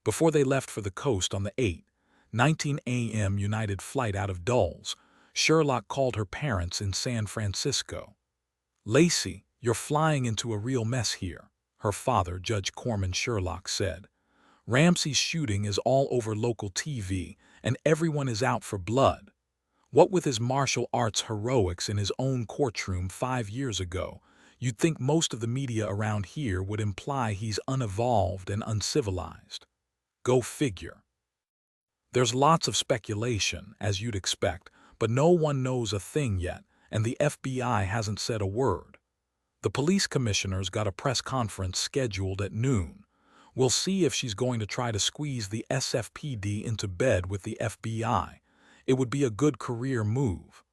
Before they left for the coast on the 8:19 a.m. United flight out of Dulles, Sherlock called her parents in San Francisco. "Lacey, you're flying into a real mess here," her father, Judge Corman Sherlock, said. "Ramsey's shooting is all over local TV, and everyone is out for blood. What with his martial arts heroics in his own courtroom 5 years ago, you'd think most of the media around here would imply he's unevolved and uncivilized. Go figure. There's lots of speculation, as you'd expect, but no one knows a thing yet, and the FBI hasn't said a word. The police commissioner's got a press conference scheduled at noon. We'll see if she's going to try to squeeze the SFPD into bed with the FBI. It would be a good career move.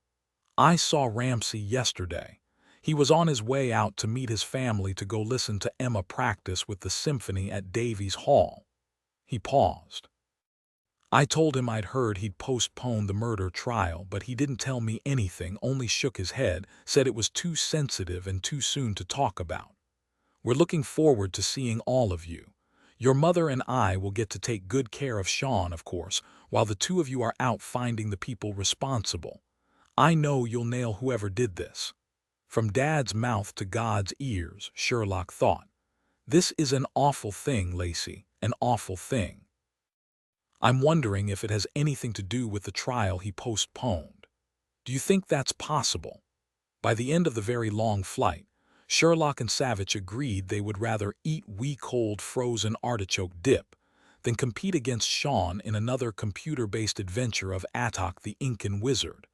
I saw Ramsey yesterday. He was on his way out to meet his family to go listen to Emma practice with the symphony at Davies Hall." He paused. "I told him I'd heard he'd postponed the murder trial, but he didn't tell me anything, only shook his head, said it was too sensitive and too soon to talk about. We're looking forward to seeing all of you. Your mother and I will get to take good care of Sean, of course, while the two of you are out finding the people responsible. I know you'll nail whoever did this." From Dad's mouth to God's ears, Sherlock thought. This is an awful thing, Lacey, an awful thing. I'm wondering if it has anything to do with the trial he postponed. Do you think that's possible? By the end of the very long flight, Sherlock and Savich agreed they would rather eat week-old frozen artichoke dip than compete against Sean in another computer-based adventure of Atok the Incan Wizard,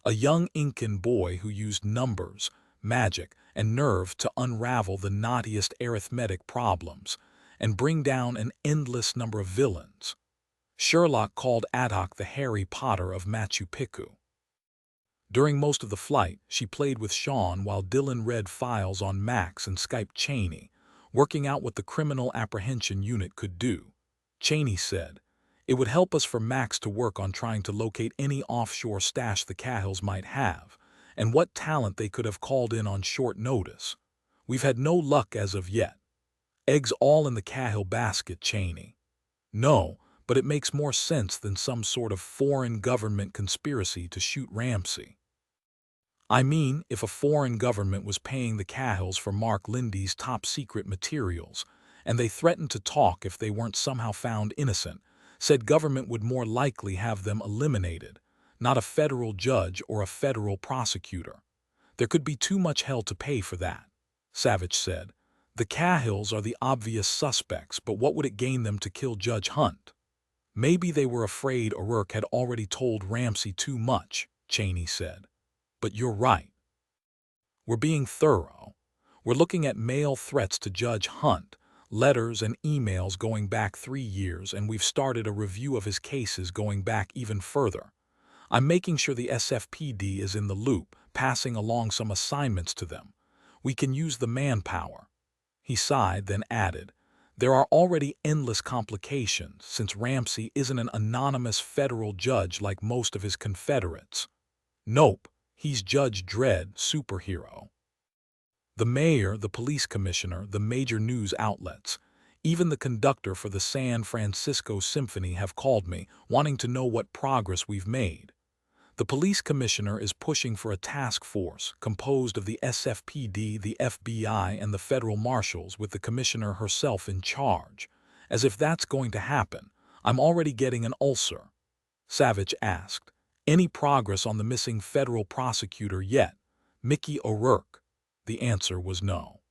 a young Incan boy who used numbers, magic, and nerve to unravel the knottiest arithmetic problems and bring down an endless number of villains. Sherlock called Atok the Harry Potter of Machu Picchu. During most of the flight, she played with Sean while Dillon read files on Max and Skyped Cheney, working out what the Criminal Apprehension Unit could do. Cheney said, "It would help us for Max to work on trying to locate any offshore stash the Cahills might have, and what talent they could have called in on short notice. We've had no luck as of yet. Eggs all in the Cahill basket, Cheney." "No, but it makes more sense than some sort of foreign government conspiracy to shoot Ramsey. I mean, if a foreign government was paying the Cahills for Mark Lindy's top-secret materials, and they threatened to talk if they weren't somehow found innocent, said government would more likely have them eliminated, not a federal judge or a federal prosecutor. There could be too much hell to pay for that," Savich said. "The Cahills are the obvious suspects, but what would it gain them to kill Judge Hunt?" "Maybe they were afraid O'Rourke had already told Ramsey too much," Cheney said. "But you're right. We're being thorough. We're looking at mail threats to Judge Hunt, letters and emails going back 3 years, and we've started a review of his cases going back even further. I'm making sure the SFPD is in the loop, passing along some assignments to them. We can use the manpower." He sighed, then added, "There are already endless complications since Ramsey isn't an anonymous federal judge like most of his confederates. Nope, he's Judge Dredd, superhero. The mayor, the police commissioner, the major news outlets, even the conductor for the San Francisco Symphony have called me, wanting to know what progress we've made. The police commissioner is pushing for a task force composed of the SFPD, the FBI, and the federal marshals, with the commissioner herself in charge. As if that's going to happen, I'm already getting an ulcer." Savich asked, "Any progress on the missing federal prosecutor yet? Mickey O'Rourke?" The answer was no.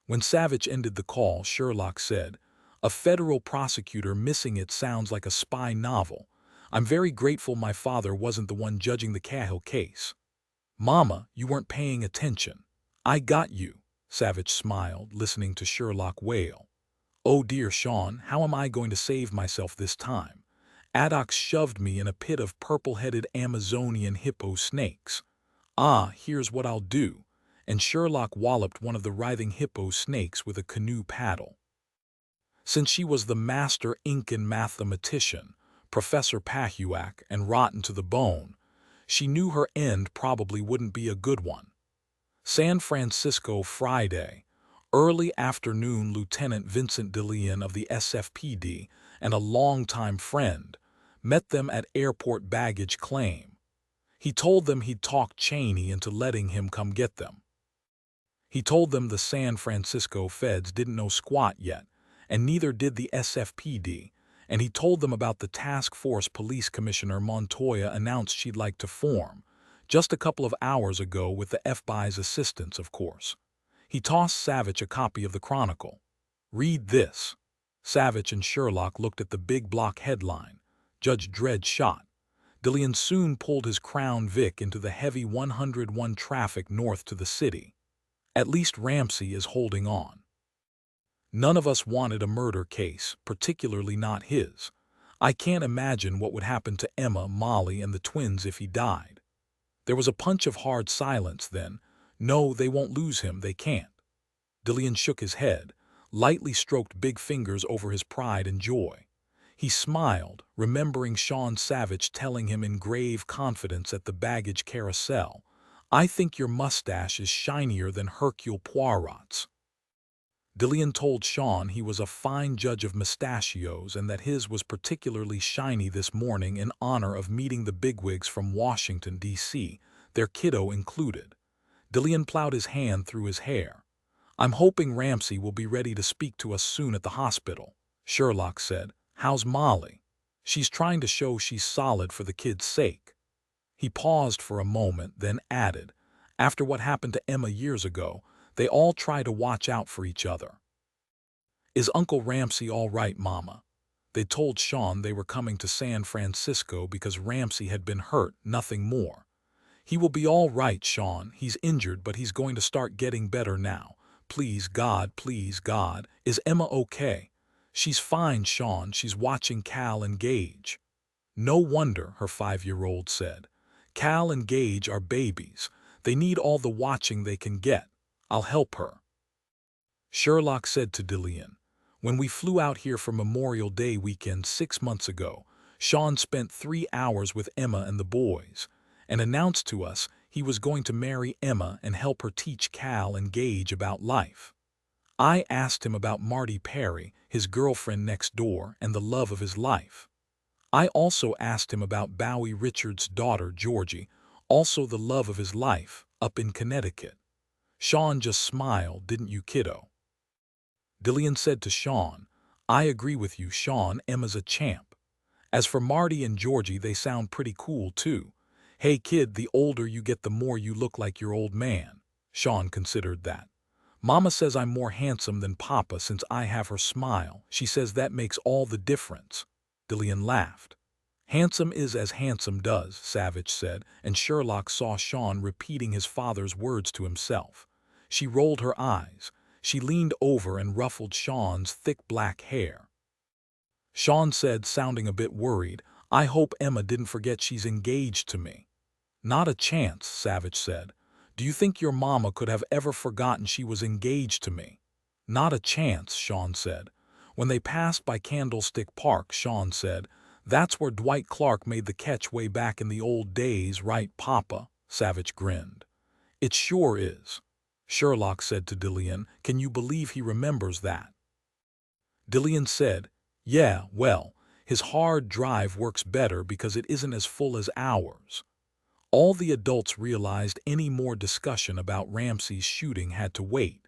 When Savich ended the call, Sherlock said, "A federal prosecutor missing, it sounds like a spy novel. I'm very grateful my father wasn't the one judging the Cahill case." "Mama, you weren't paying attention. I got you," Savich smiled, listening to Sherlock wail. "Oh dear, Sean, how am I going to save myself this time? Addox shoved me in a pit of purple-headed Amazonian hippo snakes. Ah, here's what I'll do." And Sherlock walloped one of the writhing hippo snakes with a canoe paddle. Since she was the master Incan mathematician, Professor Pahuak, and rotten to the bone, she knew her end probably wouldn't be a good one. San Francisco, Friday. Early afternoon, Lieutenant Vincent Dillon of the SFPD and a longtime friend met them at airport baggage claim. He told them he'd talked Cheney into letting him come get them. He told them the San Francisco feds didn't know squat yet, and neither did the SFPD, and he told them about the task force Police Commissioner Montoya announced she'd like to form, just a couple of hours ago with the FBI's assistance, of course. He tossed Savich a copy of the Chronicle. "Read this." Savich and Sherlock looked at the big block headline, "Judge Dredd Shot." Dillon soon pulled his Crown Vic into the heavy 101 traffic north to the city. At least Ramsey is holding on. None of us wanted a murder case, particularly not his. I can't imagine what would happen to Emma, Molly, and the twins if he died. There was a punch of hard silence then. No, they won't lose him, they can't. Dillon shook his head, lightly stroked big fingers over his pride and joy. He smiled, remembering Sean Savich telling him in grave confidence at the baggage carousel, "I think your mustache is shinier than Hercule Poirot's." Dillon told Sean he was a fine judge of mustachios and that his was particularly shiny this morning in honor of meeting the bigwigs from Washington, D.C., their kiddo included. Dillon plowed his hand through his hair. "I'm hoping Ramsey will be ready to speak to us soon at the hospital," Sherlock said. "How's Molly?" "She's trying to show she's solid for the kid's sake." He paused for a moment, then added, "After what happened to Emma years ago, they all try to watch out for each other." "Is Uncle Ramsey all right, Mama?" They told Sean they were coming to San Francisco because Ramsey had been hurt, nothing more. "He will be all right, Sean. He's injured, but he's going to start getting better now. Please God, please God. Is Emma okay?" "She's fine, Sean. She's watching Cal and Gage." "No wonder," her 5-year-old said. "Cal and Gage are babies. They need all the watching they can get. I'll help her." Sherlock said to Dillon, "When we flew out here for Memorial Day weekend 6 months ago, Sean spent 3 hours with Emma and the boys, and announced to us he was going to marry Emma and help her teach Cal and Gage about life. I asked him about Marty Perry, his girlfriend next door, and the love of his life. I also asked him about Bowie Richards' daughter, Georgie, also the love of his life, up in Connecticut." Sean just smiled, "Didn't you, kiddo?" Dillon said to Sean, "I agree with you, Sean. Emma's a champ. As for Marty and Georgie, they sound pretty cool, too. Hey, kid, the older you get, the more you look like your old man." Sean considered that. "Mama says I'm more handsome than Papa since I have her smile. She says that makes all the difference." Dillon laughed. "Handsome is as handsome does," Savich said, and Sherlock saw Sean repeating his father's words to himself. She rolled her eyes. She leaned over and ruffled Sean's thick black hair. Sean said, sounding a bit worried, "I hope Emma didn't forget she's engaged to me." "Not a chance," Savich said. "Do you think your mama could have ever forgotten she was engaged to me?" "Not a chance," Sean said. When they passed by Candlestick Park, Sean said, "That's where Dwight Clark made the catch way back in the old days, right, Papa?" Savich grinned. "It sure is." Sherlock said to Dillon, "Can you believe he remembers that?" Dillon said, "Yeah, well, his hard drive works better because it isn't as full as ours." All the adults realized any more discussion about Ramsey's shooting had to wait.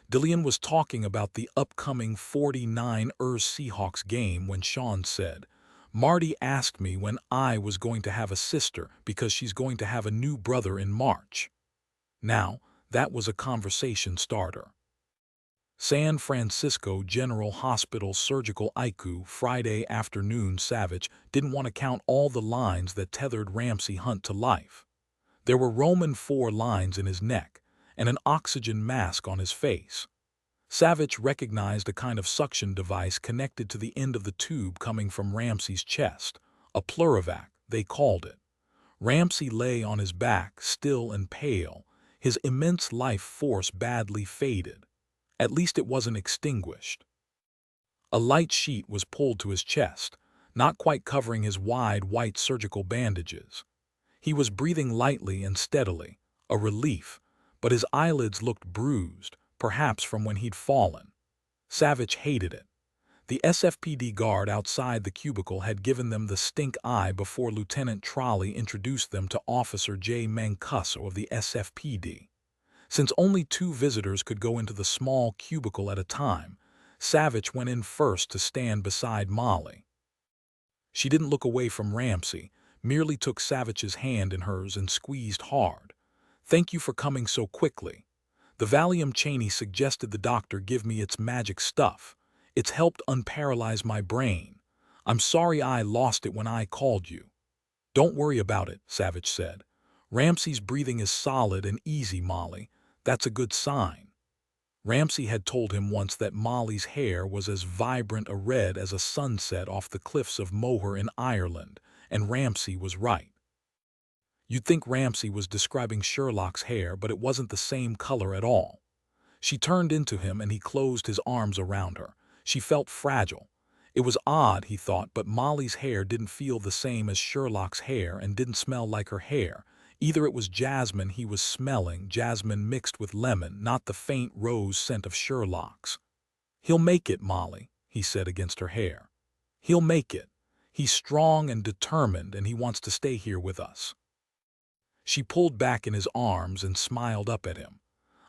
Dillon was talking about the upcoming 49ers Seahawks game when Sean said, "Marty asked me when I was going to have a sister because she's going to have a new brother in March." Now, that was a conversation starter. San Francisco General Hospital Surgical ICU, Friday afternoon. Savich didn't want to count all the lines that tethered Ramsey Hunt to life. There were Roman 4 lines in his neck and an oxygen mask on his face. Savich recognized a kind of suction device connected to the end of the tube coming from Ramsey's chest, a pleurovac, they called it. Ramsey lay on his back, still and pale, his immense life force badly faded. At least it wasn't extinguished. A light sheet was pulled to his chest, not quite covering his wide white surgical bandages. He was breathing lightly and steadily, a relief, but his eyelids looked bruised, perhaps from when he'd fallen. Savich hated it. The SFPD guard outside the cubicle had given them the stink eye before Lieutenant Trolley introduced them to Officer J. Mancuso of the SFPD. Since only 2 visitors could go into the small cubicle at a time, Savich went in first to stand beside Molly. She didn't look away from Ramsey, merely took Savich's hand in hers and squeezed hard. "Thank you for coming so quickly. The Valium Cheney suggested the doctor give me its magic stuff. It's helped unparalyze my brain. I'm sorry I lost it when I called you." "Don't worry about it," Savich said. "Ramsey's breathing is solid and easy, Molly. That's a good sign." Ramsey had told him once that Molly's hair was as vibrant a red as a sunset off the cliffs of Moher in Ireland, and Ramsey was right. You'd think Ramsey was describing Sherlock's hair, but it wasn't the same color at all. She turned into him and he closed his arms around her. She felt fragile. It was odd, he thought, but Molly's hair didn't feel the same as Sherlock's hair and didn't smell like her hair. Either it was jasmine he was smelling, jasmine mixed with lemon, not the faint rose scent of Sherlock's. "He'll make it, Molly," he said against her hair. "He'll make it. He's strong and determined, and he wants to stay here with us." She pulled back in his arms and smiled up at him.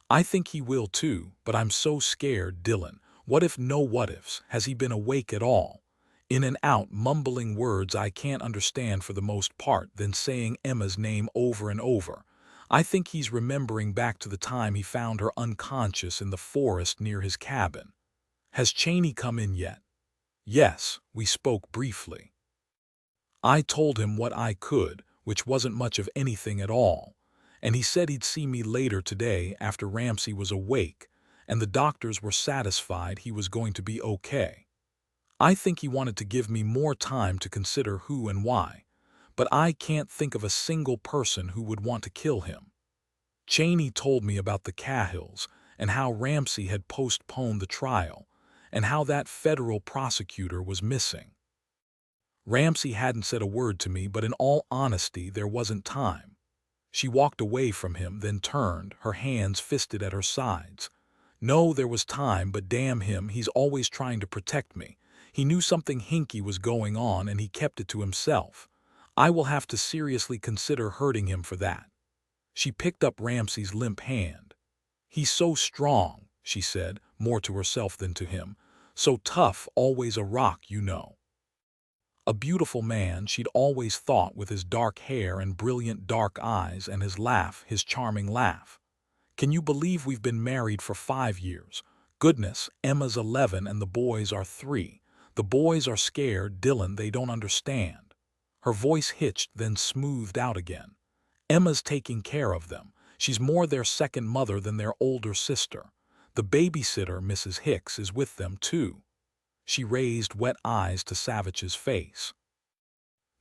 "I think he will too, but I'm so scared, Dillon. What if no what-ifs? Has he been awake at all? In and out, mumbling words I can't understand for the most part, then saying Emma's name over and over. I think he's remembering back to the time he found her unconscious in the forest near his cabin." "Has Cheney come in yet?" "Yes, we spoke briefly. I told him what I could, which wasn't much of anything at all, and he said he'd see me later today after Ramsey was awake, and the doctors were satisfied he was going to be okay. I think he wanted to give me more time to consider who and why, but I can't think of a single person who would want to kill him. Cheney told me about the Cahills and how Ramsey had postponed the trial, and how that federal prosecutor was missing. Ramsey hadn't said a word to me, but in all honesty, there wasn't time." She walked away from him, then turned, her hands fisted at her sides. "No, there was time, but damn him, he's always trying to protect me. He knew something hinky was going on and he kept it to himself. I will have to seriously consider hurting him for that." She picked up Ramsey's limp hand. "He's so strong," she said, more to herself than to him. "So tough, always a rock, you know." A beautiful man, she'd always thought, with his dark hair and brilliant dark eyes and his laugh, his charming laugh. "Can you believe we've been married for 5 years? Goodness, Emma's 11 and the boys are 3. The boys are scared, Dillon, they don't understand." Her voice hitched, then smoothed out again. "Emma's taking care of them. She's more their second mother than their older sister. The babysitter, Mrs. Hicks, is with them too." She raised wet eyes to Savich's face.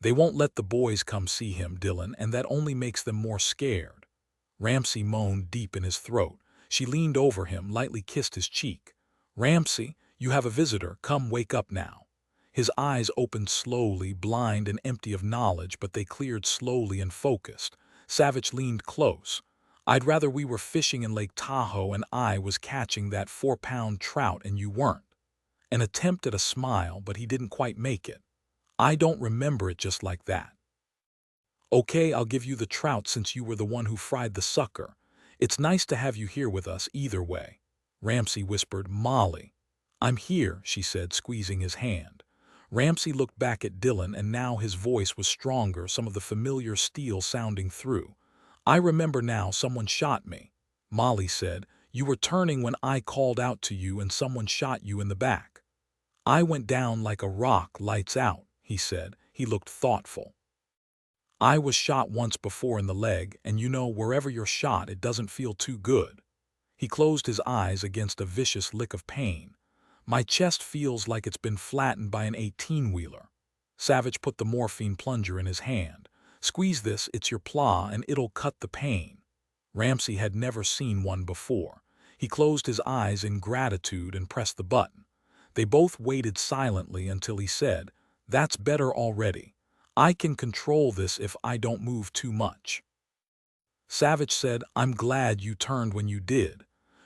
"They won't let the boys come see him, Dillon, and that only makes them more scared." Ramsey moaned deep in his throat. She leaned over him, lightly kissed his cheek. "Ramsey, you have a visitor. Come, wake up now." His eyes opened slowly, blind and empty of knowledge, but they cleared slowly and focused. Savich leaned close. "I'd rather we were fishing in Lake Tahoe and I was catching that 4-pound trout and you weren't." An attempt at a smile, but he didn't quite make it. "I don't remember it just like that." "Okay, I'll give you the trout since you were the one who fried the sucker. It's nice to have you here with us either way." Ramsey whispered, "Molly." "I'm here," she said, squeezing his hand. Ramsey looked back at Dillon, and now his voice was stronger, some of the familiar steel sounding through. "I remember now, someone shot me." Molly said, "You were turning when I called out to you and someone shot you in the back." "I went down like a rock, lights out," he said. He looked thoughtful. "I was shot once before in the leg, and you know, wherever you're shot, it doesn't feel too good." He closed his eyes against a vicious lick of pain. "My chest feels like it's been flattened by an 18-wheeler. Savich put the morphine plunger in his hand. "Squeeze this, it's your pla, and it'll cut the pain." Ramsey had never seen one before. He closed his eyes in gratitude and pressed the button. They both waited silently until he said, "That's better already. I can control this if I don't move too much." Savich said, "I'm glad you turned when you did.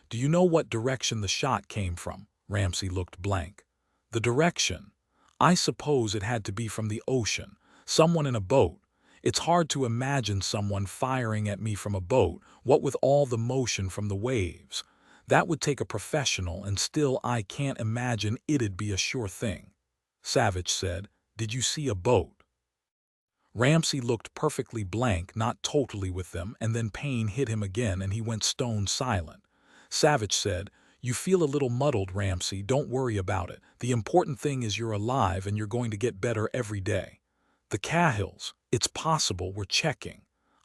Do you know what direction the shot came from? Ramsey looked blank. The direction? I suppose it had to be from the ocean. Someone in a boat. It's hard to imagine someone firing at me from a boat, what with all the motion from the waves. That would take a professional, and still I can't imagine it'd be a sure thing. Savich said, "Did you see a boat?" Ramsey looked perfectly blank, not totally with them, and then pain hit him again and he went stone silent. Savich said, "You feel a little muddled, Ramsey. Don't worry about it. The important thing is you're alive and you're going to get better every day." The Cahills, it's possible, we're checking.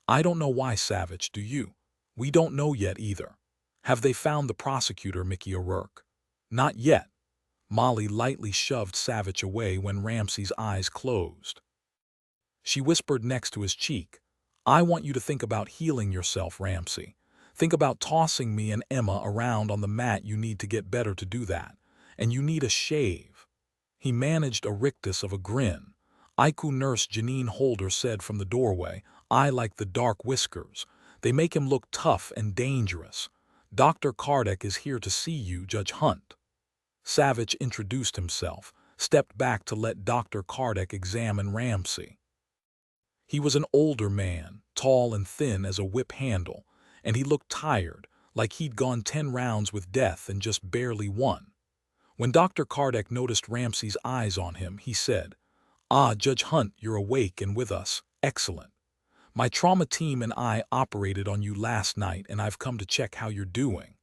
I don't know why, Savich, do you? We don't know yet either. Have they found the prosecutor, Mickey O'Rourke? Not yet. Molly lightly shoved Savich away when Ramsey's eyes closed. She whispered next to his cheek, "I want you to think about healing yourself, Ramsey. Think about tossing me and Emma around on the mat. You need to get better to do that. And you need a shave." He managed a rictus of a grin. "IQ nurse Janine Holder said from the doorway, I like the dark whiskers. They make him look tough and dangerous. Dr. Kardec is here to see you, Judge Hunt." Savich introduced himself, stepped back to let Dr. Kardec examine Ramsey. He was an older man, tall and thin as a whip handle, and he looked tired, like he'd gone 10 rounds with death and just barely won. When Dr. Kardec noticed Ramsey's eyes on him, he said, "Ah, Judge Hunt, you're awake and with us. Excellent. My trauma team and I operated on you last night and I've come to check how you're doing."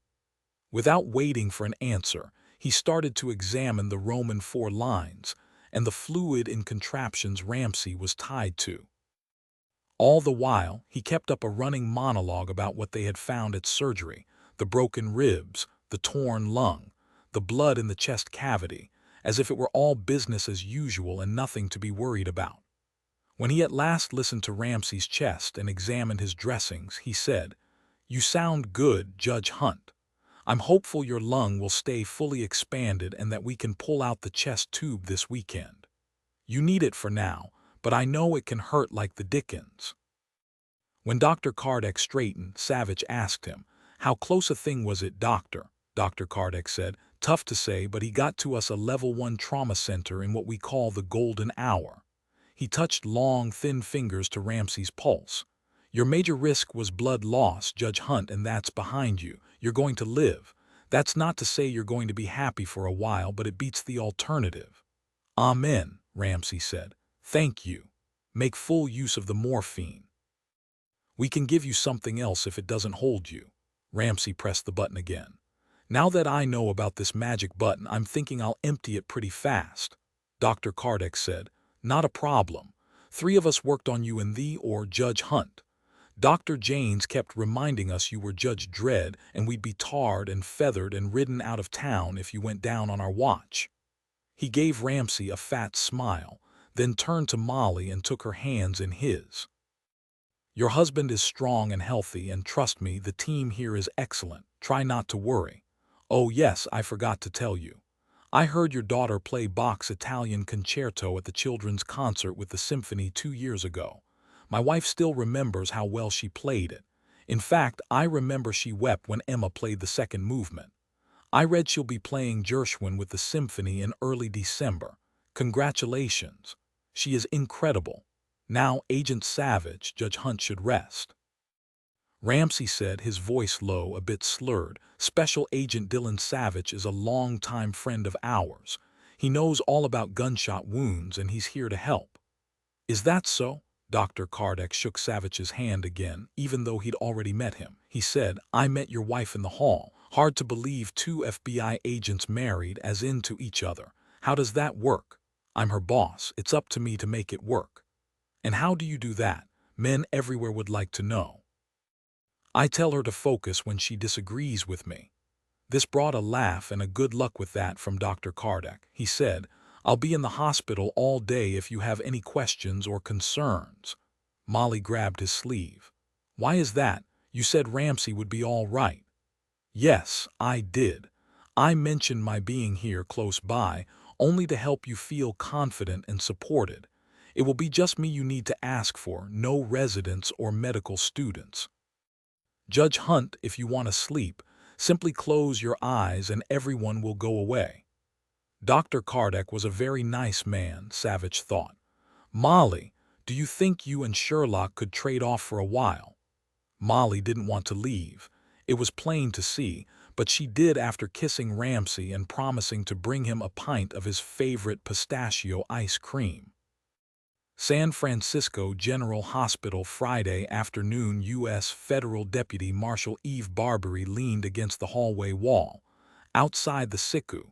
Without waiting for an answer, he started to examine the Roman 4 lines and the fluid in contraptions Ramsey was tied to. All the while, he kept up a running monologue about what they had found at surgery, the broken ribs, the torn lung, the blood in the chest cavity, as if it were all business as usual and nothing to be worried about. When he at last listened to Ramsey's chest and examined his dressings, he said, "You sound good, Judge Hunt. I'm hopeful your lung will stay fully expanded and that we can pull out the chest tube this weekend. You need it for now, but I know it can hurt like the dickens." When Dr. Kardec straightened, Savich asked him, "How close a thing was it, doctor?" Dr. Kardec said, "Tough to say, but he got to us a level 1 trauma center in what we call the golden hour." He touched long, thin fingers to Ramsey's pulse. "Your major risk was blood loss, Judge Hunt, and that's behind you. You're going to live. That's not to say you're going to be happy for a while, but it beats the alternative." "Amen," Ramsey said. "Thank you. Make full use of the morphine. We can give you something else if it doesn't hold you." Ramsey pressed the button again. "Now that I know about this magic button, I'm thinking I'll empty it pretty fast." Dr. Kardec said, "Not a problem. 3 of us worked on you in or Judge Hunt. Dr. Janes kept reminding us you were Judge Dredd and we'd be tarred and feathered and ridden out of town if you went down on our watch." He gave Ramsey a fat smile, then turned to Molly and took her hands in his. "Your husband is strong and healthy, and trust me, the team here is excellent. Try not to worry. Oh yes, I forgot to tell you. I heard your daughter play Bach's Italian Concerto at the children's concert with the symphony 2 years ago. My wife still remembers how well she played it. In fact, I remember she wept when Emma played the second movement. I read she'll be playing Gershwin with the symphony in early December. Congratulations. She is incredible. Now, Agent Savich, Judge Hunt should rest." Ramsey said, his voice low, a bit slurred, "Special Agent Dillon Savich is a long-time friend of ours. He knows all about gunshot wounds and he's here to help." "Is that so?" Dr. Kardec shook Savich's hand again, even though he'd already met him. He said, "I met your wife in the hall. Hard to believe 2 FBI agents married as into each other. How does that work? I'm her boss. It's up to me to make it work." "And how do you do that? Men everywhere would like to know." "I tell her to focus when she disagrees with me." This brought a laugh and a good luck with that from Dr. Kardec. He said, "I'll be in the hospital all day if you have any questions or concerns." Molly grabbed his sleeve. "Why is that? You said Ramsey would be all right." "Yes, I did. I mentioned my being here close by only to help you feel confident and supported. It will be just me you need to ask for, no residents or medical students. Judge Hunt, if you want to sleep, Simply close your eyes and everyone will go away. Dr. Kardec was a very nice man, Savich thought. Molly, do you think you and Sherlock could trade off for a while? Molly didn't want to leave. It was plain to see, but she did after kissing Ramsey and promising to bring him a pint of his favorite pistachio ice cream. San Francisco General Hospital, Friday afternoon. U.S. Federal Deputy Marshal Eve Barbary leaned against the hallway wall, outside the SICU,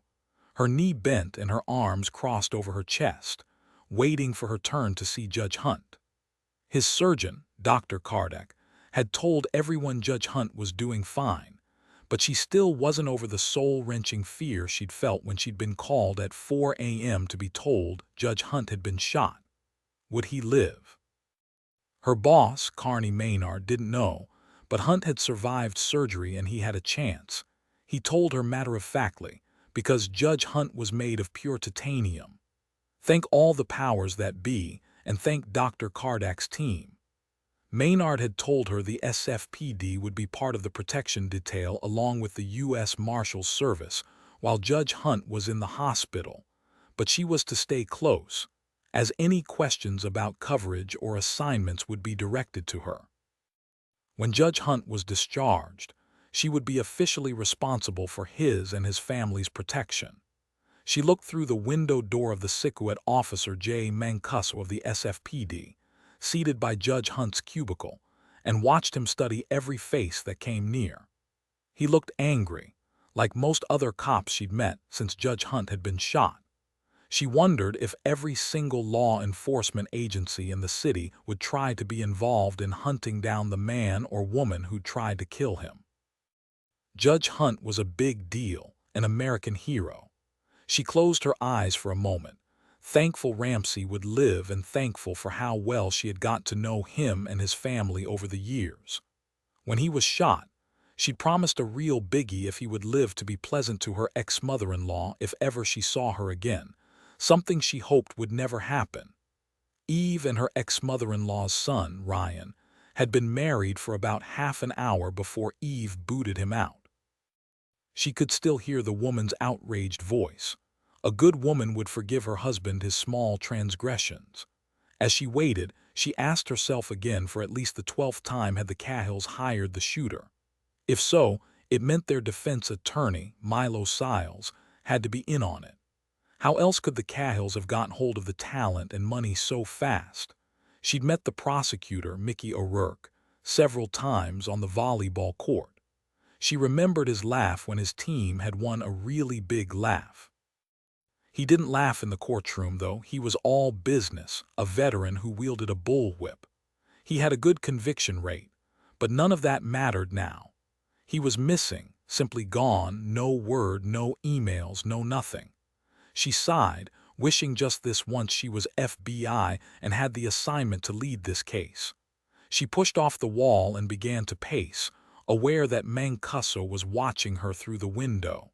her knee bent and her arms crossed over her chest, waiting for her turn to see Judge Hunt. His surgeon, Dr. Kardec, had told everyone Judge Hunt was doing fine, but she still wasn't over the soul-wrenching fear she'd felt when she'd been called at 4 a.m. to be told Judge Hunt had been shot. Would he live? Her boss, Carney Maynard, didn't know, but Hunt had survived surgery and he had a chance. He told her matter-of-factly, because Judge Hunt was made of pure titanium. Thank all the powers that be, and thank Dr. Kardec's team. Maynard had told her the SFPD would be part of the protection detail along with the U.S. Marshals Service while Judge Hunt was in the hospital, but she was to stay close, as any questions about coverage or assignments would be directed to her. When Judge Hunt was discharged, she would be officially responsible for his and his family's protection. She looked through the window door of the SICU at Officer J. Mancuso of the SFPD, seated by Judge Hunt's cubicle, and watched him study every face that came near. He looked angry, like most other cops she'd met since Judge Hunt had been shot. She wondered if every single law enforcement agency in the city would try to be involved in hunting down the man or woman who tried to kill him. Judge Hunt was a big deal, an American hero. She closed her eyes for a moment, thankful Ramsey would live and thankful for how well she had got to know him and his family over the years. When he was shot, she'd promised a real biggie if he would live to be pleasant to her ex-mother-in-law if ever she saw her again, something she hoped would never happen. Eve and her ex-mother-in-law's son, Ryan, had been married for about half an hour before Eve booted him out. She could still hear the woman's outraged voice. A good woman would forgive her husband his small transgressions. As she waited, she asked herself again for at least the 12th time had the Cahills hired the shooter. If so, it meant their defense attorney, Milo Siles, had to be in on it. How else could the Cahills have gotten hold of the talent and money so fast? She'd met the prosecutor, Mickey O'Rourke, several times on the volleyball court. She remembered his laugh when his team had won a really big laugh. He didn't laugh in the courtroom, though. He was all business, a veteran who wielded a bullwhip. He had a good conviction rate, but none of that mattered now. He was missing, simply gone, no word, no emails, no nothing. She sighed, wishing just this once she was FBI and had the assignment to lead this case. She pushed off the wall and began to pace, aware that Mancuso was watching her through the window.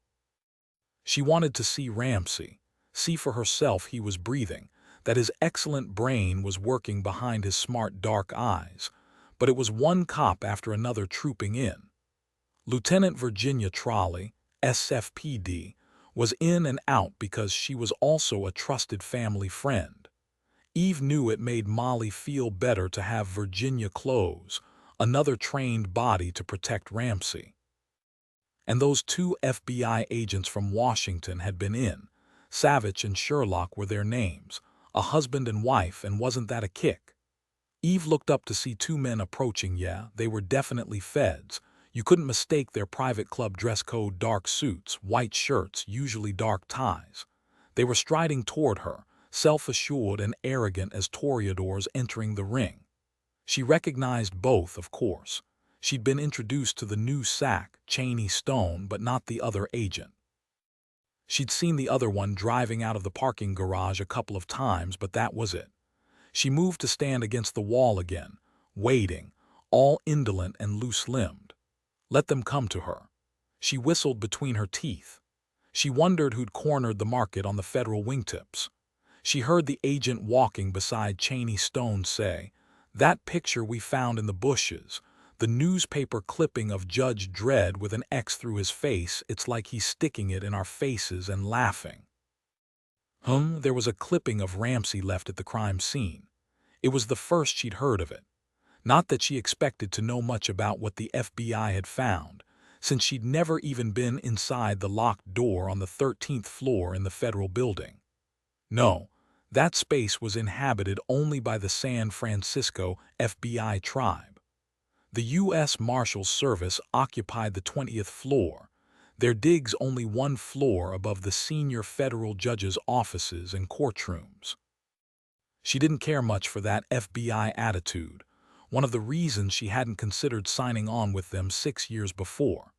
She wanted to see Ramsey, see for herself he was breathing, that his excellent brain was working behind his smart dark eyes, but it was one cop after another trooping in. Lieutenant Virginia Trolley, SFPD, was in and out because she was also a trusted family friend. Eve knew it made Molly feel better to have Virginia close, another trained body to protect Ramsey. And those 2 FBI agents from Washington had been in. Savich and Sherlock were their names, a husband and wife, and wasn't that a kick? Eve looked up to see 2 men approaching. Yeah, they were definitely feds. You couldn't mistake their private club dress code: dark suits, white shirts, usually dark ties. They were striding toward her, self-assured and arrogant as toreadors entering the ring. She recognized both, of course. She'd been introduced to the new SAC, Cheney Stone, but not the other agent. She'd seen the other one driving out of the parking garage a couple of times, but that was it. She moved to stand against the wall again, waiting, all indolent and loose-limbed. Let them come to her. She whistled between her teeth. She wondered who'd cornered the market on the federal wingtips. She heard the agent walking beside Cheney Stone say, "That picture we found in the bushes, The newspaper clipping of Judge Dredd with an X through his face, it's like he's sticking it in our faces and laughing. There was a clipping of Ramsey left at the crime scene. It was the first she'd heard of it. Not that she expected to know much about what the FBI had found, since she'd never even been inside the locked door on the 13th floor in the federal building. No, that space was inhabited only by the San Francisco FBI tribe. The U.S. Marshals Service occupied the 20th floor, their digs only one floor above the senior federal judges' offices and courtrooms. She didn't care much for that FBI attitude, one of the reasons she hadn't considered signing on with them 6 years before.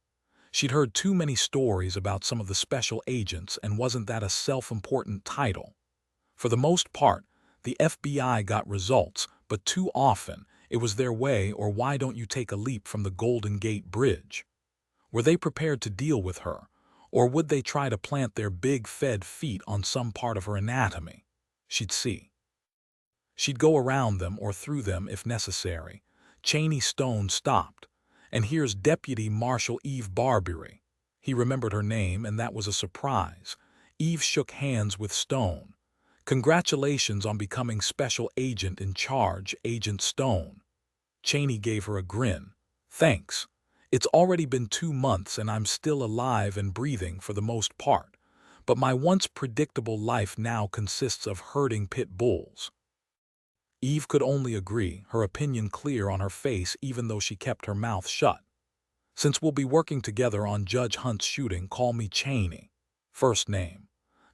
She'd heard too many stories about some of the special agents, and wasn't that a self-important title? For the most part, the FBI got results, but too often it was their way or why don't you take a leap from the Golden Gate Bridge? Were they prepared to deal with her, or would they try to plant their big fed feet on some part of her anatomy? She'd see. She'd go around them or through them if necessary. Cheney Stone stopped. And here's Deputy Marshal Eve Barbery. He remembered her name, and that was a surprise. Eve shook hands with Stone. Congratulations on becoming Special Agent in Charge, Agent Stone. Cheney gave her a grin. Thanks. It's already been 2 months and I'm still alive and breathing for the most part. But my once predictable life now consists of herding pit bulls. Eve could only agree, her opinion clear on her face even though she kept her mouth shut. Since we'll be working together on Judge Hunt's shooting, call me Cheney. First name.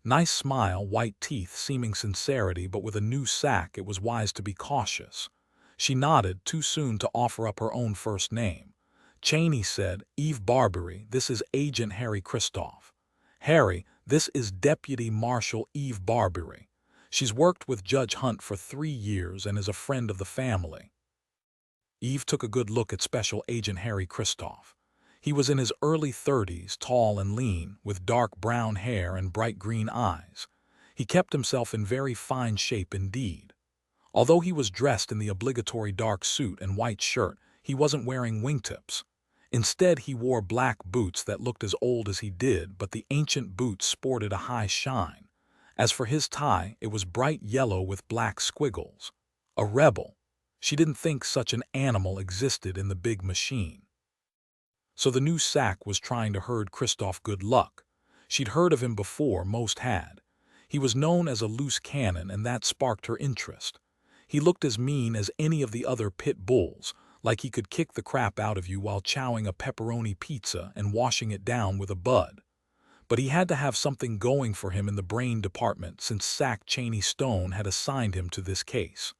Nice smile, white teeth, seeming sincerity, but with a new sack it was wise to be cautious. She nodded, too soon to offer up her own first name. Cheney said, Eve Barbery, this is Agent Harry Christoph. Harry, this is Deputy Marshal Eve Barbery. She's worked with Judge Hunt for 3 years and is a friend of the family. Eve took a good look at Special Agent Harry Christoph. He was in his early 30s, tall and lean, with dark brown hair and bright green eyes. He kept himself in very fine shape indeed. Although he was dressed in the obligatory dark suit and white shirt, he wasn't wearing wingtips. Instead, he wore black boots that looked as old as he did, but the ancient boots sported a high shine. As for his tie, it was bright yellow with black squiggles. A rebel. She didn't think such an animal existed in the big machine. So the new sack was trying to herd Christoph good luck. She'd heard of him before, most had. He was known as a loose cannon, and that sparked her interest. He looked as mean as any of the other pit bulls, like he could kick the crap out of you while chowing a pepperoni pizza and washing it down with a bud. But he had to have something going for him in the brain department, since Sack Cheney Stone had assigned him to this case.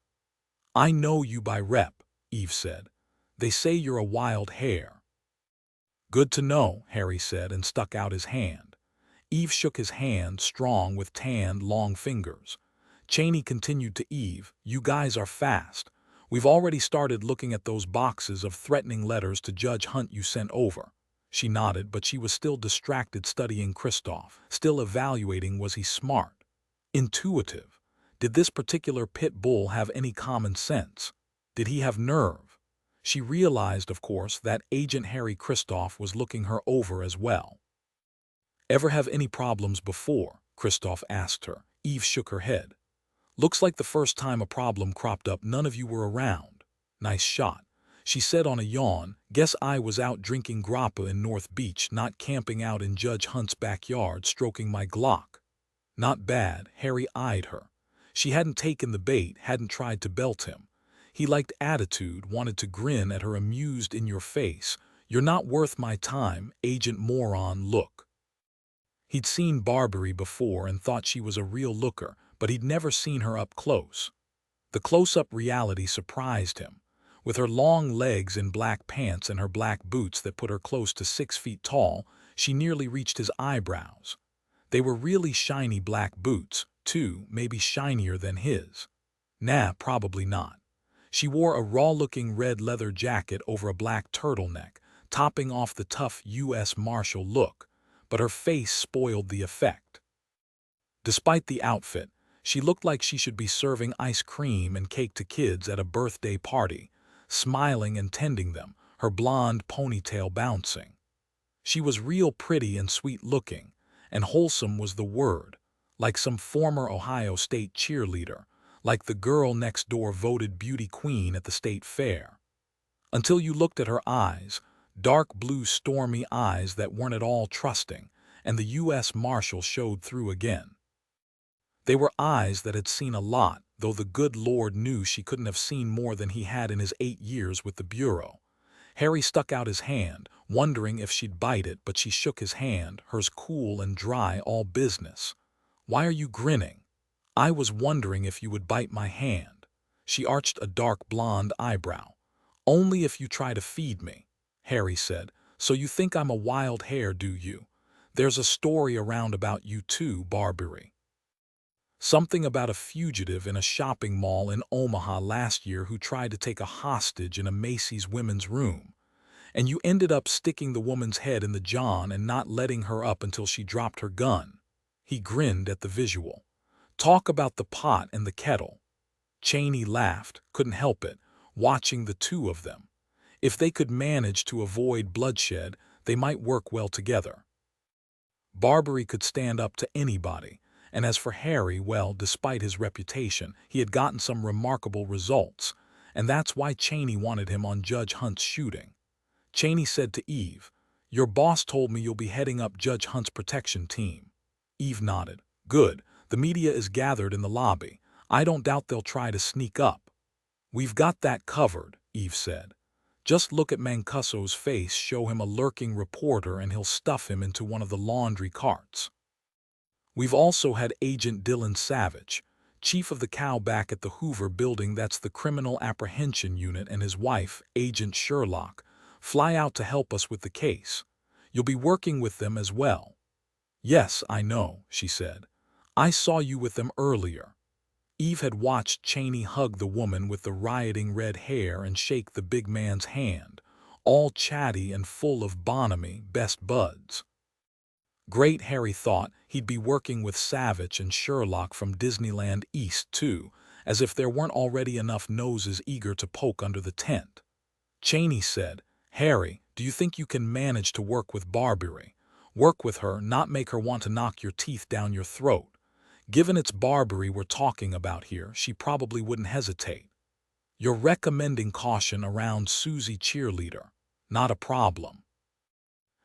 I know you by rep, Eve said. They say you're a wild hare. Good to know, Harry said, and stuck out his hand. Eve shook his hand, strong with tanned, long fingers. Cheney continued to Eve, you guys are fast. We've already started looking at those boxes of threatening letters to Judge Hunt you sent over. She nodded, but she was still distracted studying Christoph, still evaluating was he smart, intuitive. Did this particular pit bull have any common sense? Did he have nerve? She realized, of course, that Agent Harry Christoph was looking her over as well. Ever have any problems before? Christoph asked her. Eve shook her head. Looks like the first time a problem cropped up none of you were around. Nice shot. She said on a yawn, guess I was out drinking grappa in North Beach, not camping out in Judge Hunt's backyard stroking my Glock. Not bad, Harry eyed her. She hadn't taken the bait, hadn't tried to belt him. He liked attitude, wanted to grin at her amused in your face. You're not worth my time, Agent Moron, look. He'd seen Barbery before and thought she was a real looker, but he'd never seen her up close. The close-up reality surprised him. With her long legs in black pants and her black boots that put her close to 6 feet tall, she nearly reached his eyebrows. They were really shiny black boots, too, maybe shinier than his. Nah, probably not. She wore a raw-looking red leather jacket over a black turtleneck, topping off the tough U.S. Marshal look, but her face spoiled the effect. Despite the outfit, she looked like she should be serving ice cream and cake to kids at a birthday party, smiling and tending them, her blonde ponytail bouncing. She was real pretty and sweet-looking, and wholesome was the word, like some former Ohio State cheerleader, like the girl next door voted beauty queen at the state fair. Until you looked at her eyes, dark blue stormy eyes that weren't at all trusting, and the U.S. Marshal showed through again. They were eyes that had seen a lot, though the good Lord knew she couldn't have seen more than he had in his 8 years with the Bureau. Harry stuck out his hand, wondering if she'd bite it, but she shook his hand, hers cool and dry, all business. "Why are you grinning?" "I was wondering if you would bite my hand." She arched a dark blonde eyebrow. "Only if you try to feed me," Harry said. "So you think I'm a wild hare, do you? There's a story around about you too, Barbary. Something about a fugitive in a shopping mall in Omaha last year who tried to take a hostage in a Macy's women's room. And you ended up sticking the woman's head in the john and not letting her up until she dropped her gun." He grinned at the visual. "Talk about the pot and the kettle." Cheney laughed, couldn't help it, watching the two of them. If they could manage to avoid bloodshed, they might work well together. Barbary could stand up to anybody, and as for Harry, well, despite his reputation, he had gotten some remarkable results, and that's why Cheney wanted him on Judge Hunt's shooting. Cheney said to Eve, "Your boss told me you'll be heading up Judge Hunt's protection team." Eve nodded. "Good. The media is gathered in the lobby. I don't doubt they'll try to sneak up." "We've got that covered," Eve said. "Just look at Mancuso's face, show him a lurking reporter, and he'll stuff him into one of the laundry carts." "We've also had Agent Dillon Savich, chief of the cow back at the Hoover building, that's the Criminal Apprehension Unit, and his wife, Agent Sherlock, fly out to help us with the case. You'll be working with them as well." "Yes, I know," she said. "I saw you with them earlier." Eve had watched Cheney hug the woman with the rioting red hair and shake the big man's hand, all chatty and full of bonhomie, best buds. Great, Harry thought, he'd be working with Savich and Sherlock from Disneyland East too, as if there weren't already enough noses eager to poke under the tent. Cheney said, "Harry, do you think you can manage to work with Barbary? Work with her, not make her want to knock your teeth down your throat. Given it's Barbary we're talking about here, she probably wouldn't hesitate. You're recommending caution around Susie cheerleader. Not a problem.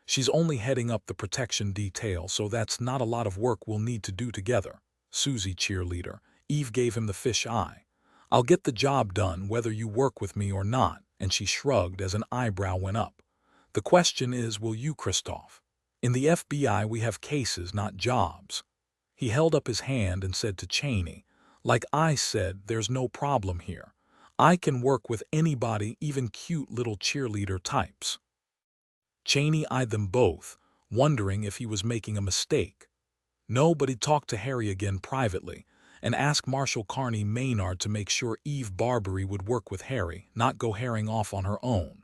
She's only heading up the protection detail, so that's not a lot of work we'll need to do together." "Susie cheerleader." Eve gave him the fish eye. "I'll get the job done whether you work with me or not," and she shrugged as an eyebrow went up. "The question is, will you, Christoph? In the FBI we have cases, not jobs." He held up his hand and said to Cheney, "Like I said, there's no problem here. I can work with anybody, even cute little cheerleader types." Cheney eyed them both, wondering if he was making a mistake. No, but he'd talk to Harry again privately and ask Marshal Carney Maynard to make sure Eve Barbary would work with Harry, not go herring off on her own.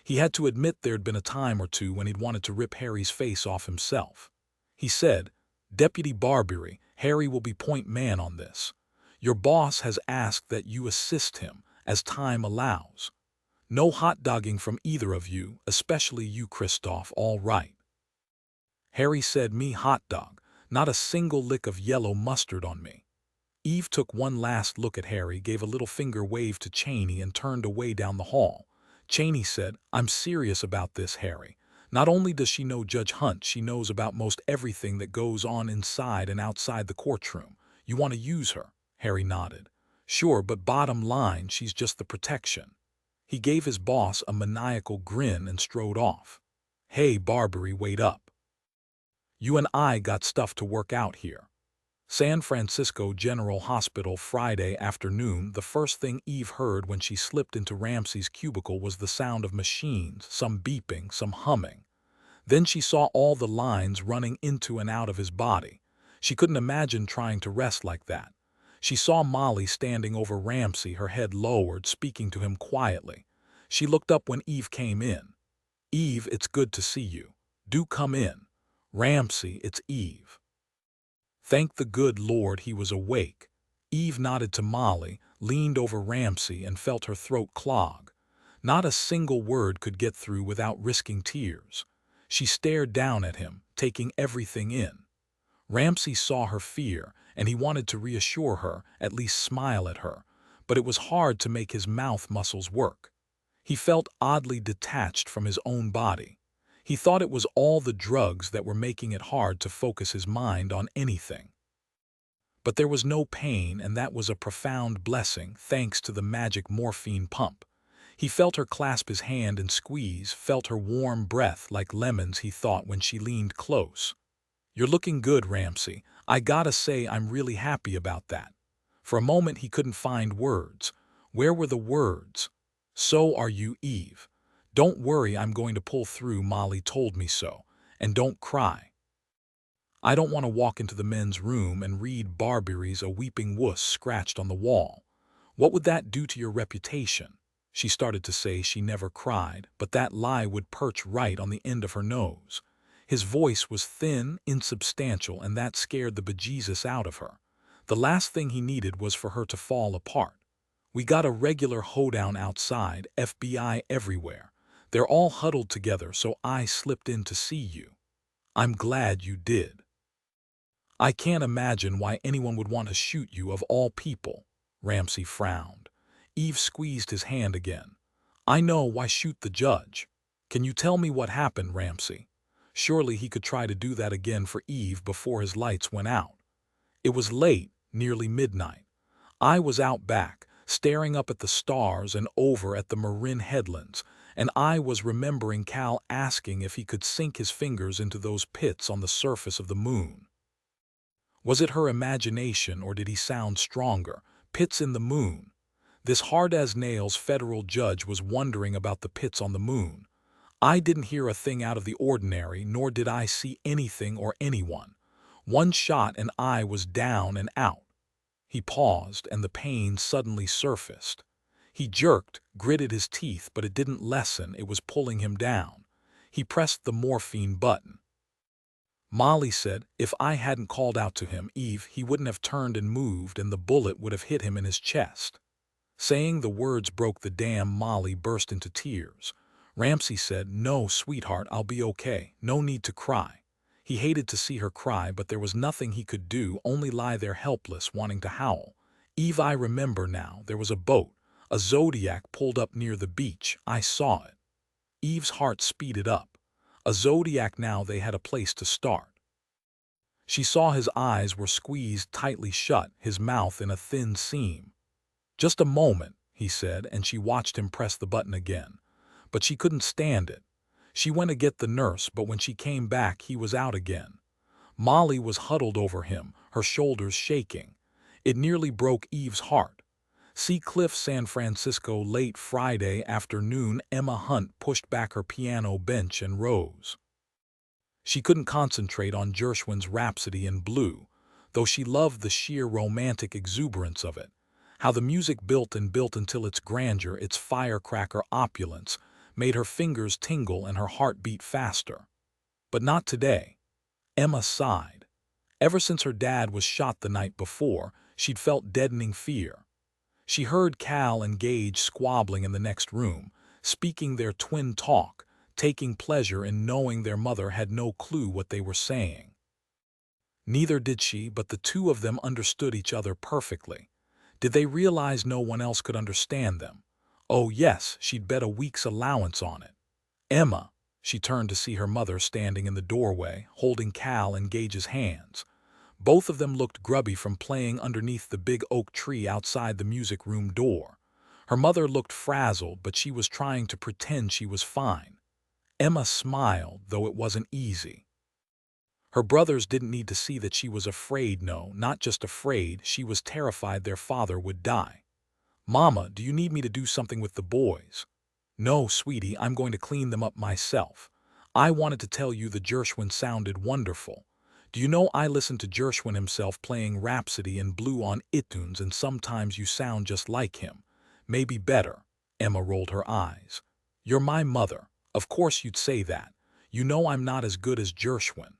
He had to admit there'd been a time or two when he'd wanted to rip Harry's face off himself. He said, "Deputy Barbary, Harry will be point man on this. Your boss has asked that you assist him as time allows. No hot-dogging from either of you, especially you, Christoph, all right?" Harry said, "Me hot-dog, not a single lick of yellow mustard on me." Eve took one last look at Harry, gave a little finger wave to Cheney, and turned away down the hall. Cheney said, "I'm serious about this, Harry. Not only does she know Judge Hunt, she knows about most everything that goes on inside and outside the courtroom. You want to use her?" Harry nodded. "Sure, but bottom line, she's just the protection." He gave his boss a maniacal grin and strode off. "Hey, Barbary, wait up. You and I got stuff to work out here." San Francisco General Hospital, Friday afternoon. The first thing Eve heard when she slipped into Ramsey's cubicle was the sound of machines, some beeping, some humming. Then she saw all the lines running into and out of his body. She couldn't imagine trying to rest like that. She saw Molly standing over Ramsey, her head lowered, speaking to him quietly. She looked up when Eve came in. "Eve, it's good to see you. Do come in." "Ramsey, it's Eve." Thank the good Lord he was awake. Eve nodded to Molly, leaned over Ramsey, and felt her throat clog. Not a single word could get through without risking tears. She stared down at him, taking everything in. Ramsey saw her fear, and he wanted to reassure her, at least smile at her, but it was hard to make his mouth muscles work. He felt oddly detached from his own body. He thought it was all the drugs that were making it hard to focus his mind on anything. But there was no pain, and that was a profound blessing, thanks to the magic morphine pump. He felt her clasp his hand and squeeze, felt her warm breath like lemons, he thought, when she leaned close. "You're looking good, Ramsey. I gotta say I'm really happy about that." For a moment he couldn't find words. Where were the words? "So are you, Eve. Don't worry, I'm going to pull through, Molly told me so. And don't cry. I don't want to walk into the men's room and read Barberry's A Weeping Wuss scratched on the wall. What would that do to your reputation?" She started to say she never cried, but that lie would perch right on the end of her nose. His voice was thin, insubstantial, and that scared the bejesus out of her. The last thing he needed was for her to fall apart. "We got a regular hoedown outside, FBI everywhere. They're all huddled together, so I slipped in to see you. I'm glad you did. I can't imagine why anyone would want to shoot you of all people." Ramsey frowned. Eve squeezed his hand again. "I know, why shoot the judge? Can you tell me what happened, Ramsey?" Surely he could try to do that again for Eve before his lights went out. "It was late, nearly midnight. I was out back, staring up at the stars and over at the Marin headlands, and I was remembering Cal asking if he could sink his fingers into those pits on the surface of the moon. Was it her imagination, or did he sound stronger? Pits in the moon. This hard-as-nails federal judge was wondering about the pits on the moon. I didn't hear a thing out of the ordinary, nor did I see anything or anyone. One shot and I was down and out." He paused, and the pain suddenly surfaced. He jerked, gritted his teeth, but it didn't lessen, it was pulling him down. He pressed the morphine button. Molly said, "If I hadn't called out to him, Eve, he wouldn't have turned and moved, and the bullet would have hit him in his chest." Saying the words broke the dam, Molly burst into tears. Ramsey said, "No, sweetheart, I'll be okay. No need to cry." He hated to see her cry, but there was nothing he could do, only lie there helpless, wanting to howl. "Eve, I remember now. There was a boat. A Zodiac pulled up near the beach. I saw it." Eve's heart speeded up. A Zodiac, now they had a place to start. She saw his eyes were squeezed tightly shut, his mouth in a thin seam. "Just a moment," he said, and she watched him press the button again. But she couldn't stand it. She went to get the nurse, but when she came back, he was out again. Molly was huddled over him, her shoulders shaking. It nearly broke Eve's heart. Sea Cliff, San Francisco, late Friday afternoon. Emma Hunt pushed back her piano bench and rose. She couldn't concentrate on Gershwin's Rhapsody in Blue, though she loved the sheer romantic exuberance of it. How the music built and built until its grandeur, its firecracker opulence, made her fingers tingle and her heart beat faster. But not today. Emma sighed. Ever since her dad was shot the night before, she'd felt deadening fear. She heard Cal and Gage squabbling in the next room, speaking their twin talk, taking pleasure in knowing their mother had no clue what they were saying. Neither did she, but the two of them understood each other perfectly. Did they realize no one else could understand them? Oh yes, she'd bet a week's allowance on it. "Emma," she turned to see her mother standing in the doorway, holding Cal and Gage's hands. Both of them looked grubby from playing underneath the big oak tree outside the music room door. Her mother looked frazzled, but she was trying to pretend she was fine. Emma smiled, though it wasn't easy. Her brothers didn't need to see that she was afraid. No, not just afraid, she was terrified their father would die. "Mama, do you need me to do something with the boys?" "No, sweetie, I'm going to clean them up myself. I wanted to tell you the Gershwin sounded wonderful. Do you know I listened to Gershwin himself playing Rhapsody in Blue on iTunes, and sometimes you sound just like him. Maybe better." Emma rolled her eyes. "You're my mother. Of course you'd say that. You know I'm not as good as Gershwin."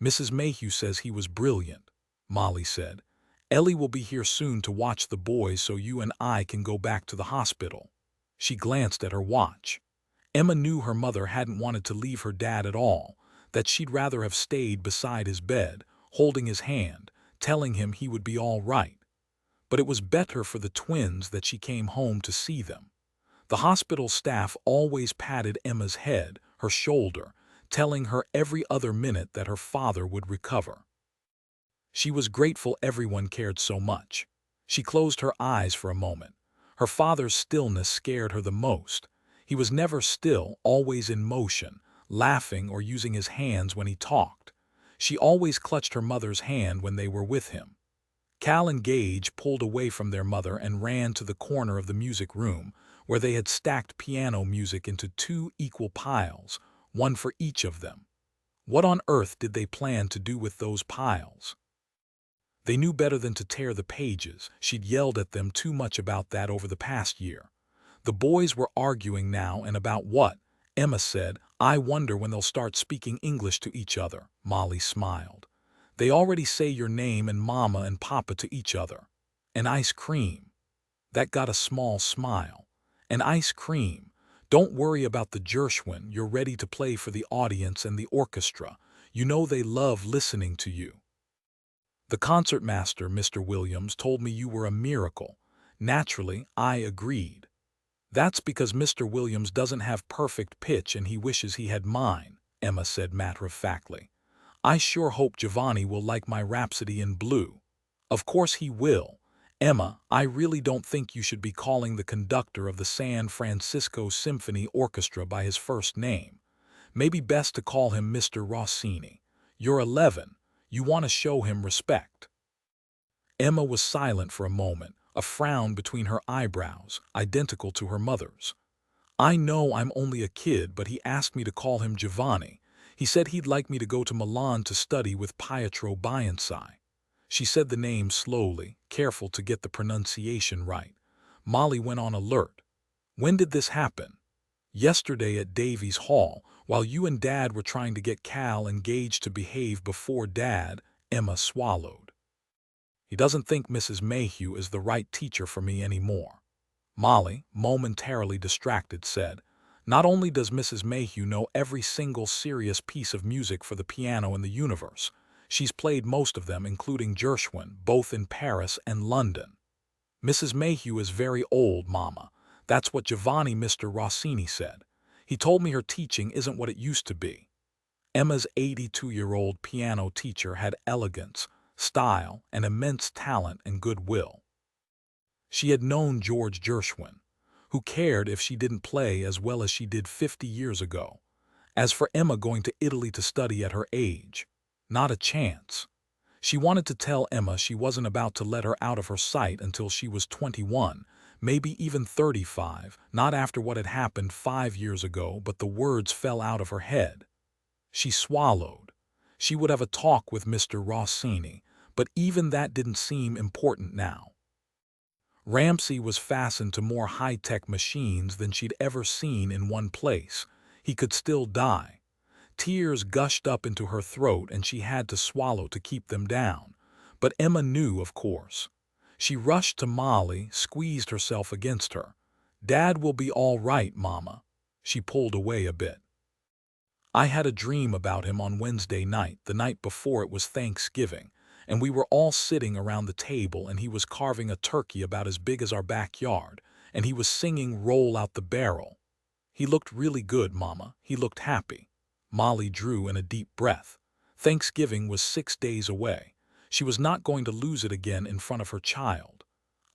"Mrs. Mayhew says he was brilliant," Molly said. "Ellie will be here soon to watch the boys, so you and I can go back to the hospital." She glanced at her watch. Emma knew her mother hadn't wanted to leave her dad at all, that she'd rather have stayed beside his bed, holding his hand, telling him he would be all right. But it was better for the twins that she came home to see them. The hospital staff always patted Emma's head, her shoulder, telling her every other minute that her father would recover. She was grateful everyone cared so much. She closed her eyes for a moment. Her father's stillness scared her the most. He was never still, always in motion, laughing or using his hands when he talked. She always clutched her mother's hand when they were with him. Cal and Gage pulled away from their mother and ran to the corner of the music room, where they had stacked piano music into 2 equal piles, one for each of them. What on earth did they plan to do with those piles? They knew better than to tear the pages. She'd yelled at them too much about that over the past year. The boys were arguing now, and about what? Emma said, "I wonder when they'll start speaking English to each other." Molly smiled. "They already say your name and mama and papa to each other. And ice cream." That got a small smile. "And ice cream. Don't worry about the Gershwin. You're ready to play for the audience and the orchestra. You know they love listening to you. The concertmaster, Mr. Williams, told me you were a miracle." Naturally, I agreed. "That's because Mr. Williams doesn't have perfect pitch and he wishes he had mine," Emma said matter-of-factly. "I sure hope Giovanni will like my Rhapsody in Blue." "Of course he will. Emma, I really don't think you should be calling the conductor of the San Francisco Symphony Orchestra by his first name. Maybe best to call him Mr. Rossini. You're 11. You want to show him respect." Emma was silent for a moment, a frown between her eyebrows, identical to her mother's. "I know I'm only a kid, but he asked me to call him Giovanni. He said he'd like me to go to Milan to study with Pietro Bianchi." She said the name slowly, careful to get the pronunciation right. Molly went on alert. "When did this happen?" "Yesterday at Davies Hall, while you and Dad were trying to get Cal engaged to behave before Dad." Emma swallowed. "He doesn't think Mrs. Mayhew is the right teacher for me anymore." Molly, momentarily distracted, said, "Not only does Mrs. Mayhew know every single serious piece of music for the piano in the universe, she's played most of them, including Gershwin, both in Paris and London." "Mrs. Mayhew is very old, Mama. That's what Giovanni Mr. Rossini said. He told me her teaching isn't what it used to be." Emma's 82-year-old piano teacher had elegance, style, and immense talent and goodwill. She had known George Gershwin. Who cared if she didn't play as well as she did 50 years ago? As for Emma going to Italy to study at her age, not a chance. She wanted to tell Emma she wasn't about to let her out of her sight until she was 21, maybe even 35, not after what had happened 5 years ago, but the words fell out of her head. She swallowed. She would have a talk with Mr. Rossini, but even that didn't seem important now. Ramsey was fastened to more high-tech machines than she'd ever seen in one place. He could still die. Tears gushed up into her throat and she had to swallow to keep them down. But Emma knew, of course. She rushed to Molly, squeezed herself against her. "Dad will be all right, Mama." She pulled away a bit. "I had a dream about him on Wednesday night, the night before it was Thanksgiving, and we were all sitting around the table and he was carving a turkey about as big as our backyard, and he was singing 'Roll Out the Barrel.' He looked really good, Mama. He looked happy." Molly drew in a deep breath. Thanksgiving was 6 days away. She was not going to lose it again in front of her child.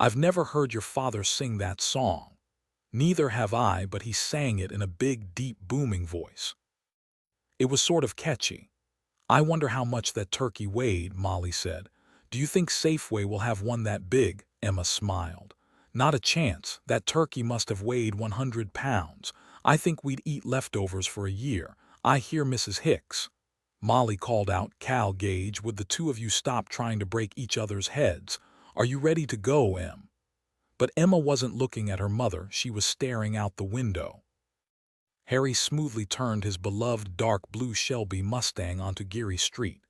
"I've never heard your father sing that song." "Neither have I, but he sang it in a big, deep, booming voice. It was sort of catchy." "I wonder how much that turkey weighed," Molly said. "Do you think Safeway will have one that big?" Emma smiled. "Not a chance. That turkey must have weighed 100 pounds. I think we'd eat leftovers for a year. I hear Mrs. Hicks." Molly called out, "Cal, Gage, would the two of you stop trying to break each other's heads? Are you ready to go, Em?" But Emma wasn't looking at her mother. She was staring out the window. Harry smoothly turned his beloved dark blue Shelby Mustang onto Geary Street.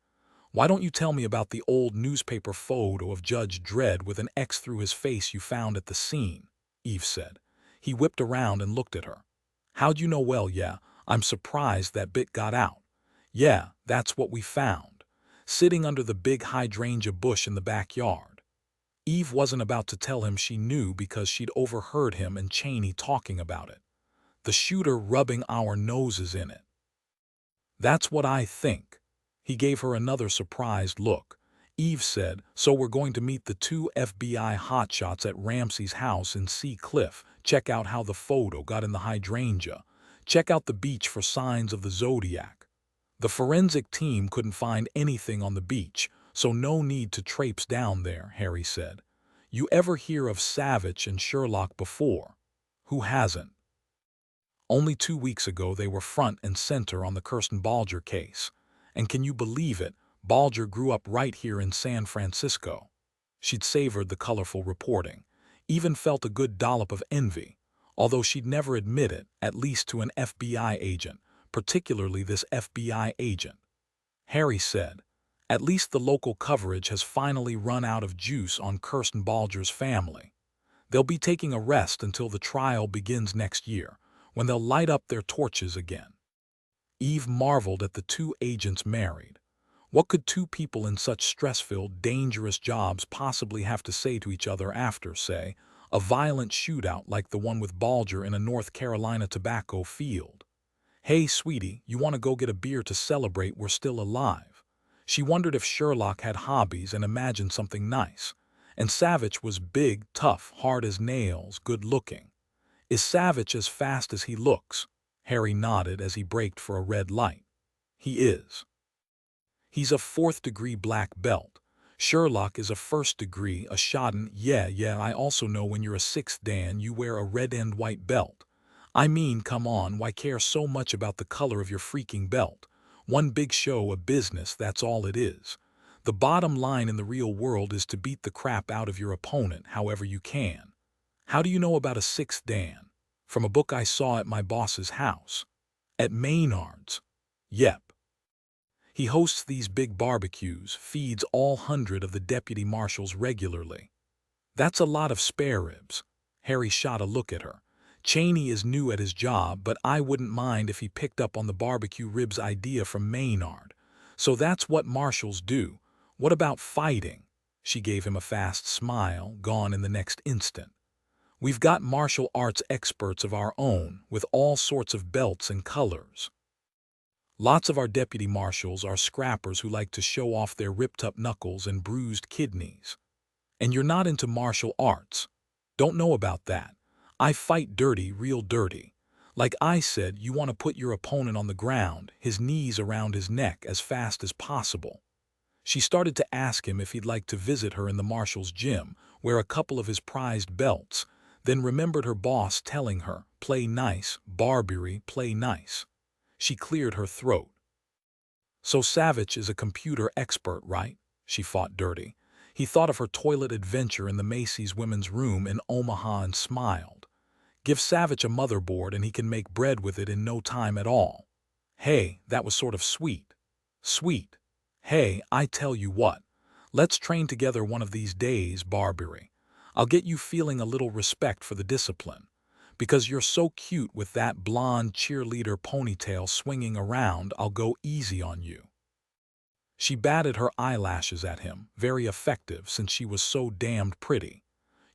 "Why don't you tell me about the old newspaper photo of Judge Dredd with an X through his face you found at the scene?" Eve said. He whipped around and looked at her. How'd you know? Well, yeah, I'm surprised that bit got out. Yeah, that's what we found. Sitting under the big hydrangea bush in the backyard. Eve wasn't about to tell him she knew because she'd overheard him and Cheney talking about it. The shooter rubbing our noses in it. That's what I think. He gave her another surprised look. Eve said, so we're going to meet the two FBI hotshots at Ramsey's house in Sea Cliff. Check out how the photo got in the hydrangea. Check out the beach for signs of the Zodiac. The forensic team couldn't find anything on the beach, so no need to traipse down there, Harry said. You ever hear of Savich and Sherlock before? Who hasn't? Only 2 weeks ago they were front and center on the Kirsten Balger case. And can you believe it, Balger grew up right here in San Francisco. She'd savored the colorful reporting, even felt a good dollop of envy, although she'd never admit it, at least to an FBI agent, particularly this FBI agent. Harry said, at least the local coverage has finally run out of juice on Kirsten Balger's family. They'll be taking a rest until the trial begins next year, when they'll light up their torches again. Eve marveled at the two agents married. What could two people in such stress-filled, dangerous jobs possibly have to say to each other after, say, a violent shootout like the one with Balger in a North Carolina tobacco field? Hey, sweetie, you want to go get a beer to celebrate we're still alive? She wondered if Sherlock had hobbies and imagined something nice. And Savich was big, tough, hard as nails, good-looking. Is Savich as fast as he looks? Harry nodded as he braked for a red light. He is. He's a 4th-degree black belt. Sherlock is a 1st-degree, a Shodden. Yeah, I also know when you're a 6th Dan you wear a red-end white belt. I mean, come on, why care so much about the color of your freaking belt? One big show of business, that's all it is. The bottom line in the real world is to beat the crap out of your opponent however you can. How do you know about a 6th Dan? From a book I saw at my boss's house. At Maynard's. Yep. He hosts these big barbecues, feeds all 100 of the deputy marshals regularly. That's a lot of spare ribs. Harry shot a look at her. Cheney is new at his job, but I wouldn't mind if he picked up on the barbecue ribs idea from Maynard. So that's what marshals do. What about fighting? She gave him a fast smile, gone in the next instant. We've got martial arts experts of our own, with all sorts of belts and colors. Lots of our deputy marshals are scrappers who like to show off their ripped-up knuckles and bruised kidneys. And you're not into martial arts. Don't know about that. I fight dirty, real dirty. Like I said, you want to put your opponent on the ground, his knees around his neck as fast as possible. She started to ask him if he'd like to visit her in the marshal's gym, wear a couple of his prized belts, then remembered her boss telling her, play nice, Barbary, play nice. She cleared her throat. So Savich is a computer expert, right? She fought dirty. He thought of her toilet adventure in the Macy's women's room in Omaha and smiled. Give Savich a motherboard and he can make bread with it in no time at all. Hey, that was sort of sweet. Sweet. Hey, I tell you what. Let's train together one of these days, Barbary. I'll get you feeling a little respect for the discipline. Because you're so cute with that blonde cheerleader ponytail swinging around, I'll go easy on you. She batted her eyelashes at him, very effective since she was so damned pretty.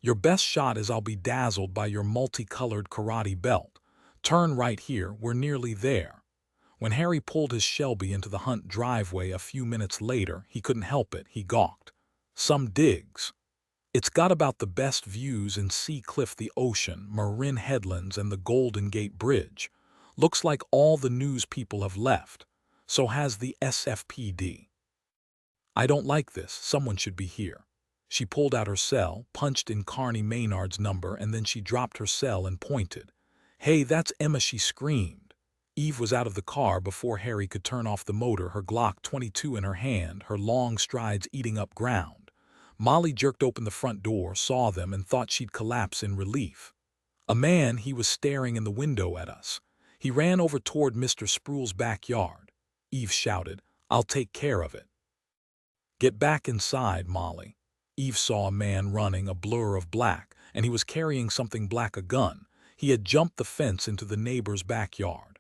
Your best shot is I'll be dazzled by your multicolored karate belt. Turn right here, we're nearly there. When Harry pulled his Shelby into the Hunt driveway a few minutes later, he couldn't help it, he gawked. Some digs. It's got about the best views in Sea Cliff, the ocean, Marin Headlands, and the Golden Gate Bridge. Looks like all the news people have left. So has the SFPD. I don't like this. Someone should be here. She pulled out her cell, punched in Carney Maynard's number, and then she dropped her cell and pointed. Hey, that's Emma, she screamed. Eve was out of the car before Harry could turn off the motor, her Glock 22 in her hand, her long strides eating up ground. Molly jerked open the front door, saw them, and thought she'd collapse in relief. A man, he was staring in the window at us. He ran over toward Mr. Sproul's backyard. Eve shouted, I'll take care of it. Get back inside, Molly. Eve saw a man running, a blur of black, and he was carrying something black, a gun. He had jumped the fence into the neighbor's backyard.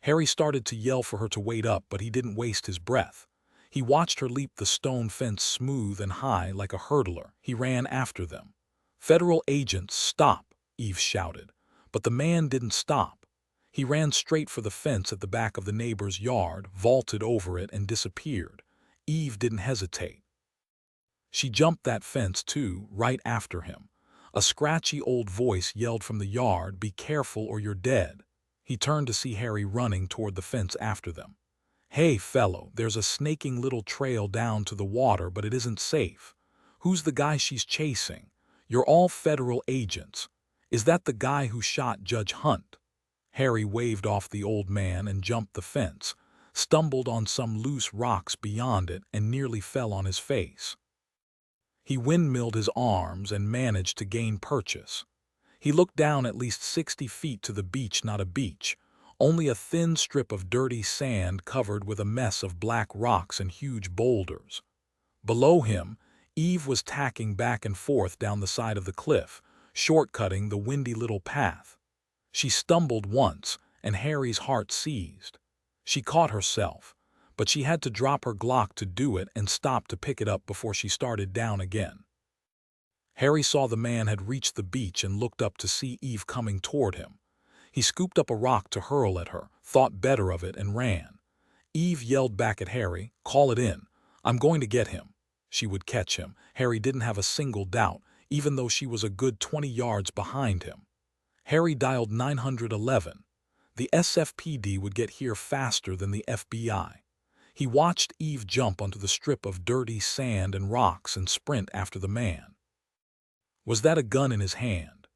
Harry started to yell for her to wait up, but he didn't waste his breath. He watched her leap the stone fence smooth and high like a hurdler. He ran after them. "Federal agents, stop!" Eve shouted. But the man didn't stop. He ran straight for the fence at the back of the neighbor's yard, vaulted over it, and disappeared. Eve didn't hesitate. She jumped that fence, too, right after him. A scratchy old voice yelled from the yard, "Be careful or you're dead." He turned to see Harry running toward the fence after them. "Hey, fellow, there's a snaking little trail down to the water, but it isn't safe. Who's the guy she's chasing? You're all federal agents. Is that the guy who shot Judge Hunt?" Harry waved off the old man and jumped the fence, stumbled on some loose rocks beyond it, and nearly fell on his face. He windmilled his arms and managed to gain purchase. He looked down at least 60 feet to the beach, not a beach, only a thin strip of dirty sand covered with a mess of black rocks and huge boulders. Below him, Eve was tacking back and forth down the side of the cliff, shortcutting the windy little path. She stumbled once, and Harry's heart seized. She caught herself, but she had to drop her Glock to do it and stop to pick it up before she started down again. Harry saw the man had reached the beach and looked up to see Eve coming toward him. He scooped up a rock to hurl at her, thought better of it, and ran. Eve yelled back at Harry, "Call it in. I'm going to get him." She would catch him. Harry didn't have a single doubt, even though she was a good 20 yards behind him. Harry dialed 911. The SFPD would get here faster than the FBI. He watched Eve jump onto the strip of dirty sand and rocks and sprint after the man. Was that a gun in his hand?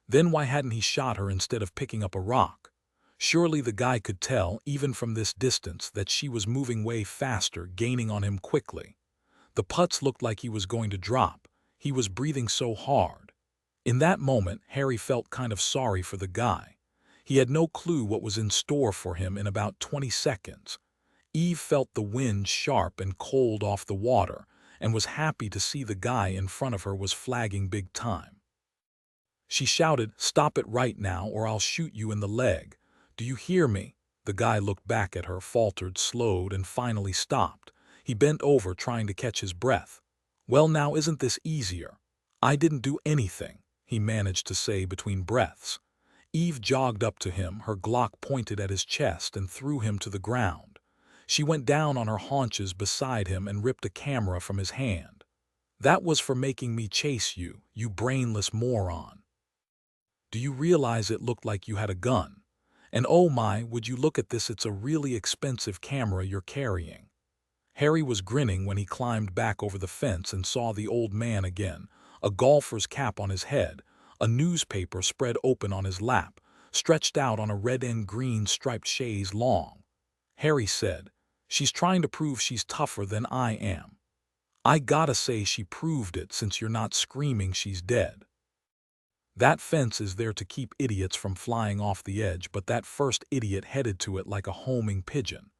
Then why hadn't he shot her instead of picking up a rock? Surely the guy could tell, even from this distance, that she was moving way faster, gaining on him quickly. The putts looked like he was going to drop. He was breathing so hard. In that moment, Harry felt kind of sorry for the guy. He had no clue what was in store for him in about 20 seconds. Eve felt the wind sharp and cold off the water, and was happy to see the guy in front of her was flagging big time. She shouted, "Stop it right now or I'll shoot you in the leg. Do you hear me?" The guy looked back at her, faltered, slowed, and finally stopped. He bent over, trying to catch his breath. "Well, now isn't this easier?" "I didn't do anything," he managed to say between breaths. Eve jogged up to him, her Glock pointed at his chest, and threw him to the ground. She went down on her haunches beside him and ripped a camera from his hand. "That was for making me chase you, you brainless moron. Do you realize it looked like you had a gun? And oh my, would you look at this, it's a really expensive camera you're carrying." Harry was grinning when he climbed back over the fence and saw the old man again, a golfer's cap on his head, a newspaper spread open on his lap, stretched out on a red and green striped chaise longue. Harry said, "She's trying to prove she's tougher than I am. I gotta say she proved it, since you're not screaming she's dead. That fence is there to keep idiots from flying off the edge, but that first idiot headed to it like a homing pigeon.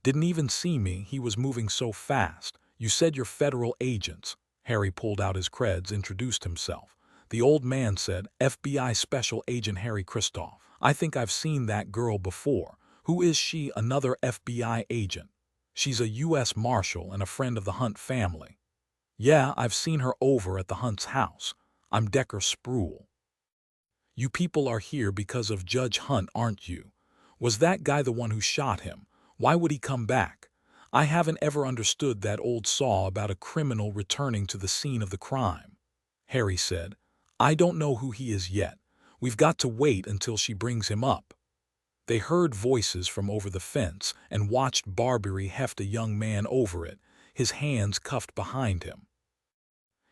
Didn't even see me, he was moving so fast. You said you're federal agents." Harry pulled out his creds, introduced himself. The old man said, "FBI Special Agent Harry Kristoff. I think I've seen that girl before. Who is she?" "Another FBI agent. She's a U.S. Marshal and a friend of the Hunt family." "Yeah, I've seen her over at the Hunt's house. I'm Decker Spruill." "You people are here because of Judge Hunt, aren't you? Was that guy the one who shot him? Why would he come back? I haven't ever understood that old saw about a criminal returning to the scene of the crime." Harry said, "I don't know who he is yet. We've got to wait until she brings him up." They heard voices from over the fence and watched Barbary heft a young man over it, his hands cuffed behind him.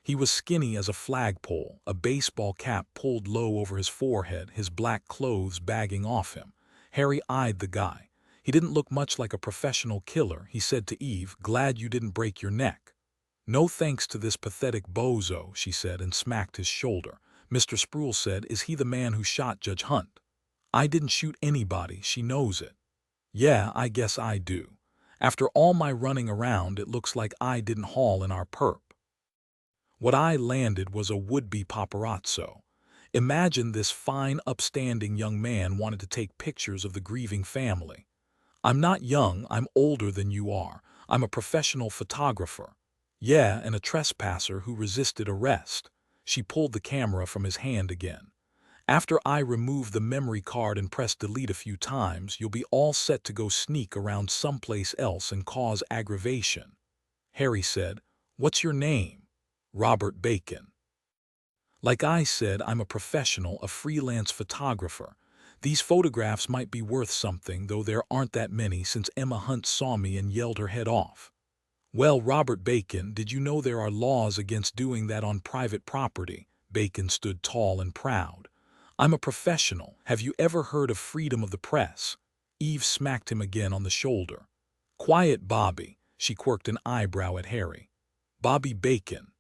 He was skinny as a flagpole, a baseball cap pulled low over his forehead, his black clothes bagging off him. Harry eyed the guy. He didn't look much like a professional killer. He said to Eve, "Glad you didn't break your neck." "No thanks to this pathetic bozo," she said, and smacked his shoulder. Mr. Spruill said, "Is he the man who shot Judge Hunt?" "I didn't shoot anybody, she knows it." "Yeah, I guess I do. After all my running around, it looks like I didn't haul in our perp. What I landed was a would-be paparazzo. Imagine this fine, upstanding young man wanted to take pictures of the grieving family. I'm not young, I'm older than you are. I'm a professional photographer. Yeah, and a trespasser who resisted arrest. She pulled the camera from his hand again. After I remove the memory card and press delete a few times, you'll be all set to go sneak around someplace else and cause aggravation. Harry said, "What's your name?" "Robert Bacon." Like I said, I'm a professional, a freelance photographer. These photographs might be worth something, though there aren't that many since Emma Hunt saw me and yelled her head off. Well, Robert Bacon, did you know there are laws against doing that on private property? Bacon stood tall and proud. I'm a professional. Have you ever heard of freedom of the press? Eve smacked him again on the shoulder. Quiet, Bobby. She quirked an eyebrow at Harry. Bobby Bacon.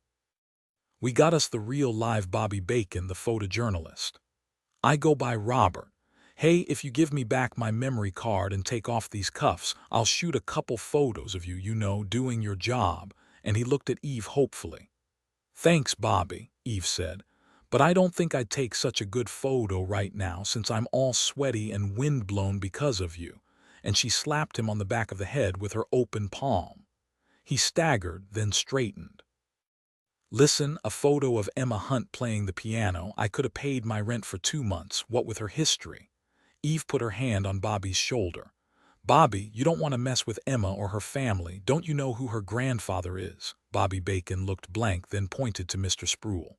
We got us the real live Bobby Bacon, the photojournalist. I go by Robert. Hey, if you give me back my memory card and take off these cuffs, I'll shoot a couple photos of you, doing your job. And he looked at Eve hopefully. Thanks, Bobby, Eve said. But I don't think I'd take such a good photo right now since I'm all sweaty and windblown because of you. And she slapped him on the back of the head with her open palm. He staggered, then straightened. Listen, a photo of Emma Hunt playing the piano. I could have paid my rent for 2 months, what with her history. Eve put her hand on Bobby's shoulder. Bobby, you don't want to mess with Emma or her family. Don't you know who her grandfather is? Bobby Bacon looked blank, then pointed to Mr. Sproul.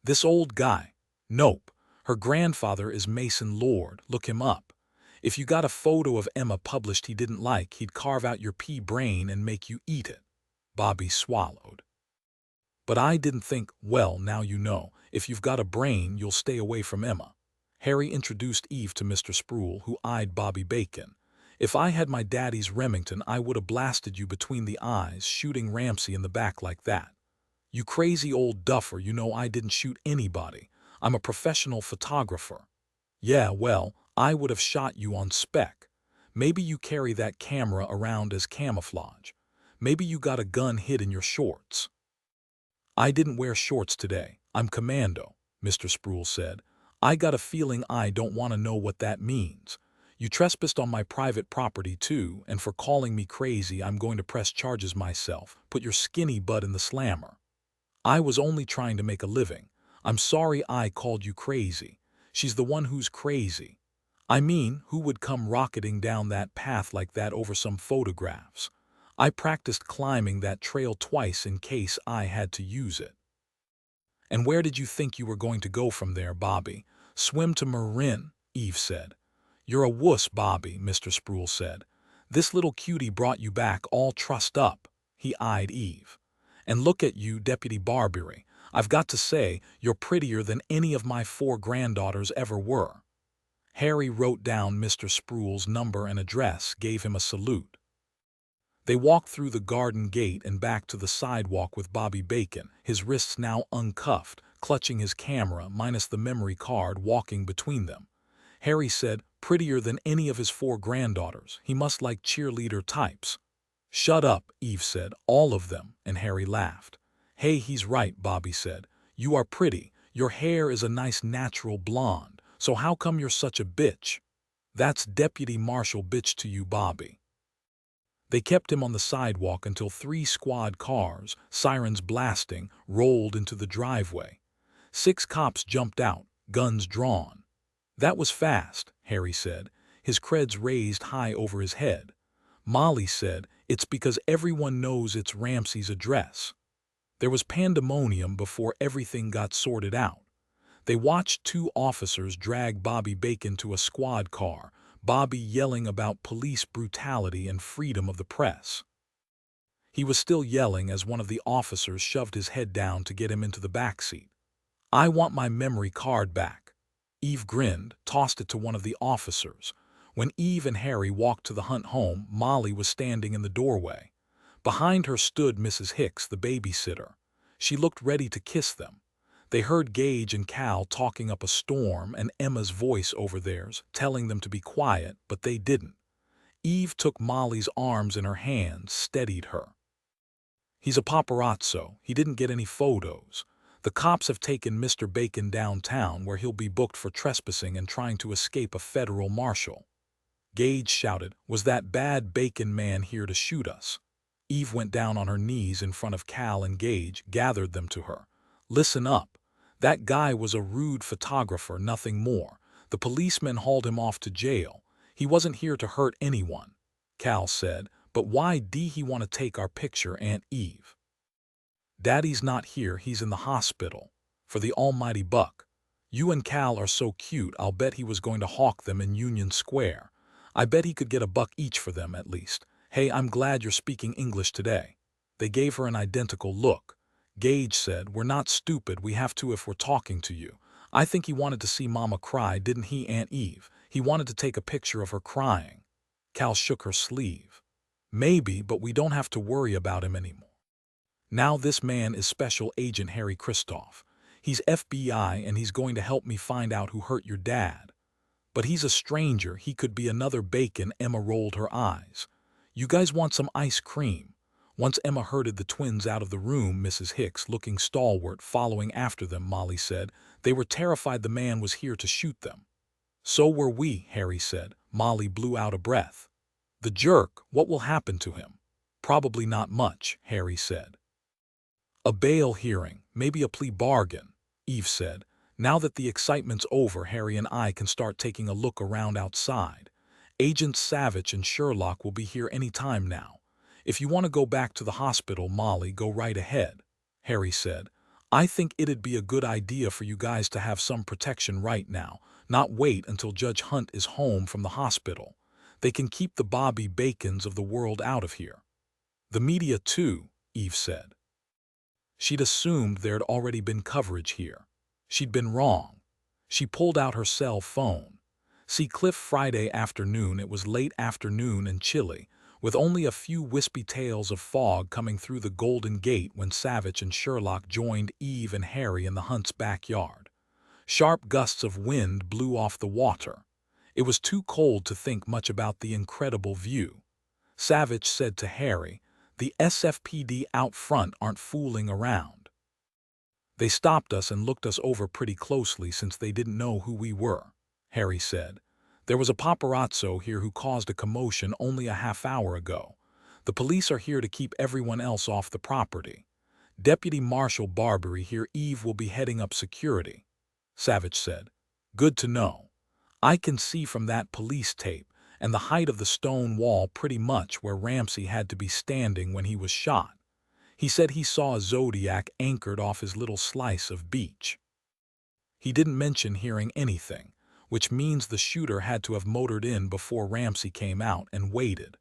This old guy? Nope. Her grandfather is Mason Lord. Look him up. If you got a photo of Emma published he didn't like, he'd carve out your pea brain and make you eat it. Bobby swallowed. But I didn't think, well, now you know. If you've got a brain, you'll stay away from Emma. Harry introduced Eve to Mr. Sproul, who eyed Bobby Bacon. If I had my daddy's Remington, I would have blasted you between the eyes, shooting Ramsey in the back like that. You crazy old duffer, you know I didn't shoot anybody. I'm a professional photographer. Yeah, well, I would have shot you on spec. Maybe you carry that camera around as camouflage. Maybe you got a gun hid in your shorts. I didn't wear shorts today. I'm commando, Mr. Sproul said. I got a feeling I don't want to know what that means. You trespassed on my private property too, and for calling me crazy I'm going to press charges myself. Put your skinny butt in the slammer. I was only trying to make a living. I'm sorry I called you crazy. She's the one who's crazy. I mean, who would come rocketing down that path like that over some photographs? I practiced climbing that trail twice in case I had to use it. And where did you think you were going to go from there, Bobby? Swim to Marin, Eve said. You're a wuss, Bobby, Mr. Sproul said. This little cutie brought you back all trussed up. He eyed Eve. And look at you, Deputy Barbery. I've got to say, you're prettier than any of my 4 granddaughters ever were. Harry wrote down Mr. Sproul's number and address, gave him a salute. They walked through the garden gate and back to the sidewalk with Bobby Bacon, his wrists now uncuffed, clutching his camera minus the memory card, walking between them. Harry said, prettier than any of his 4 granddaughters. He must like cheerleader types. Shut up, Eve said, all of them, and Harry laughed. Hey, he's right, Bobby said. You are pretty. Your hair is a nice natural blonde. So how come you're such a bitch? That's Deputy Marshal bitch to you, Bobby. They kept him on the sidewalk until 3 squad cars, sirens blasting, rolled into the driveway. 6 cops jumped out, guns drawn. That was fast, Harry said, his creds raised high over his head. Molly said, it's because everyone knows it's Ramsey's address. There was pandemonium before everything got sorted out. They watched 2 officers drag Bobby Bacon to a squad car, Bobby yelling about police brutality and freedom of the press. He was still yelling as one of the officers shoved his head down to get him into the back seat. I want my memory card back. Eve grinned, tossed it to one of the officers. When Eve and Harry walked to the Hunt home, Molly was standing in the doorway. Behind her stood Mrs. Hicks, the babysitter. She looked ready to kiss them. They heard Gage and Cal talking up a storm and Emma's voice over theirs, telling them to be quiet, but they didn't. Eve took Molly's arms in her hands, steadied her. He's a paparazzo. He didn't get any photos. The The cops have taken Mr. Bacon downtown where he'll be booked for trespassing and trying to escape a federal marshal." Gage shouted, "Was that bad Bacon man here to shoot us?" Eve went down on her knees in front of Cal and Gage, gathered them to her. "Listen up. That guy was a rude photographer, nothing more. The policeman hauled him off to jail. He wasn't here to hurt anyone," Cal said. "But why did he want to take our picture, Aunt Eve?" "Daddy's not here, he's in the hospital. For the almighty buck. You and Cal are so cute, I'll bet he was going to hawk them in Union Square. I bet he could get $1 each for them at least. Hey, I'm glad you're speaking English today." They gave her an identical look. Gage said, "We're not stupid, we have to if we're talking to you. I think he wanted to see Mama cry, didn't he, Aunt Eve? He wanted to take a picture of her crying." Cal shook her sleeve. "Maybe, but we don't have to worry about him anymore. Now this man is Special Agent Harry Kristoff. He's FBI and he's going to help me find out who hurt your dad. But he's a stranger, he could be another Bacon." Emma rolled her eyes. "You guys want some ice cream?" Once Emma herded the twins out of the room, Mrs. Hicks, looking stalwart, following after them, Molly said. "They were terrified the man was here to shoot them." "So were we," Harry said. Molly blew out a breath. "The jerk, what will happen to him?" "Probably not much," Harry said. "A bail hearing, maybe a plea bargain," Eve said. "Now that the excitement's over, Harry and I can start taking a look around outside. Agents Savich and Sherlock will be here any time now. If you want to go back to the hospital, Molly, go right ahead," Harry said. "I think it'd be a good idea for you guys to have some protection right now, not wait until Judge Hunt is home from the hospital. They can keep the Bobby Bacons of the world out of here." "The media too," Eve said. She'd assumed there'd already been coverage here. She'd been wrong. She pulled out her cell phone. "See Cliff Friday afternoon. It was late afternoon and chilly, with only a few wispy tails of fog coming through the Golden Gate when Savich and Sherlock joined Eve and Harry in the Hunt's backyard. Sharp gusts of wind blew off the water. It was too cold to think much about the incredible view. Savich said to Harry, "The SFPD out front aren't fooling around. They stopped us and looked us over pretty closely since they didn't know who we were," Harry said. "There was a paparazzo here who caused a commotion only a half-hour ago. The police are here to keep everyone else off the property. Deputy Marshal Barbary here, Eve, will be heading up security," Savich said. "Good to know. I can see from that police tape and the height of the stone wall pretty much where Ramsey had to be standing when he was shot. He said he saw a Zodiac anchored off his little slice of beach. He didn't mention hearing anything, which means the shooter had to have motored in before Ramsey came out and waited.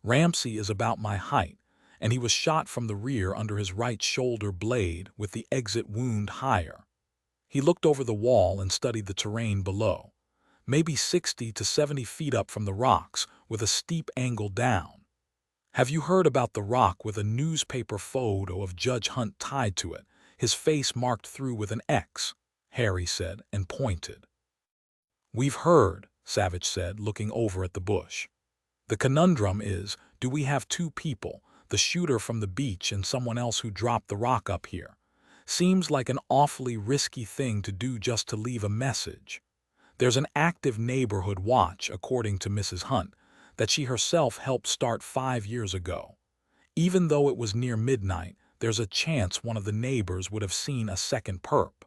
Ramsey is about my height, and he was shot from the rear under his right shoulder blade with the exit wound higher. He looked over the wall and studied the terrain below. Maybe 60 to 70 feet up from the rocks, with a steep angle down. Have you heard about the rock with a newspaper photo of Judge Hunt tied to it, his face marked through with an X?" Harry said, and pointed. "We've heard," Savich said, looking over at the bush. "The conundrum is, do we have two people, the shooter from the beach and someone else who dropped the rock up here? Seems like an awfully risky thing to do just to leave a message. There's an active neighborhood watch, according to Mrs. Hunt, that she herself helped start 5 years ago. Even though it was near midnight, there's a chance one of the neighbors would have seen a second perp."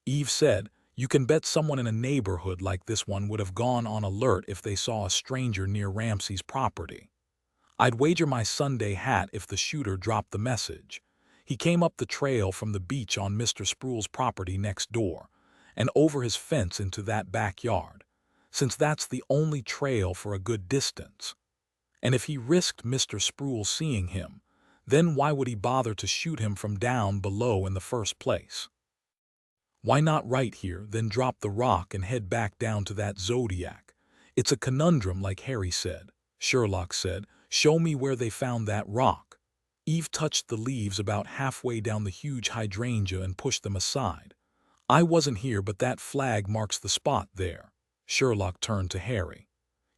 Eve said, "You can bet someone in a neighborhood like this one would have gone on alert if they saw a stranger near Ramsey's property. I'd wager my Sunday hat if the shooter dropped the message. He came up the trail from the beach on Mr. Sproul's property next door, and over his fence into that backyard, since that's the only trail for a good distance. And if he risked Mr. Sproul seeing him, then why would he bother to shoot him from down below in the first place? Why not right here, then drop the rock and head back down to that Zodiac? It's a conundrum, like Harry said." Sherlock said, "Show me where they found that rock." Eve touched the leaves about halfway down the huge hydrangea and pushed them aside. "I wasn't here, but that flag marks the spot there." Sherlock turned to Harry.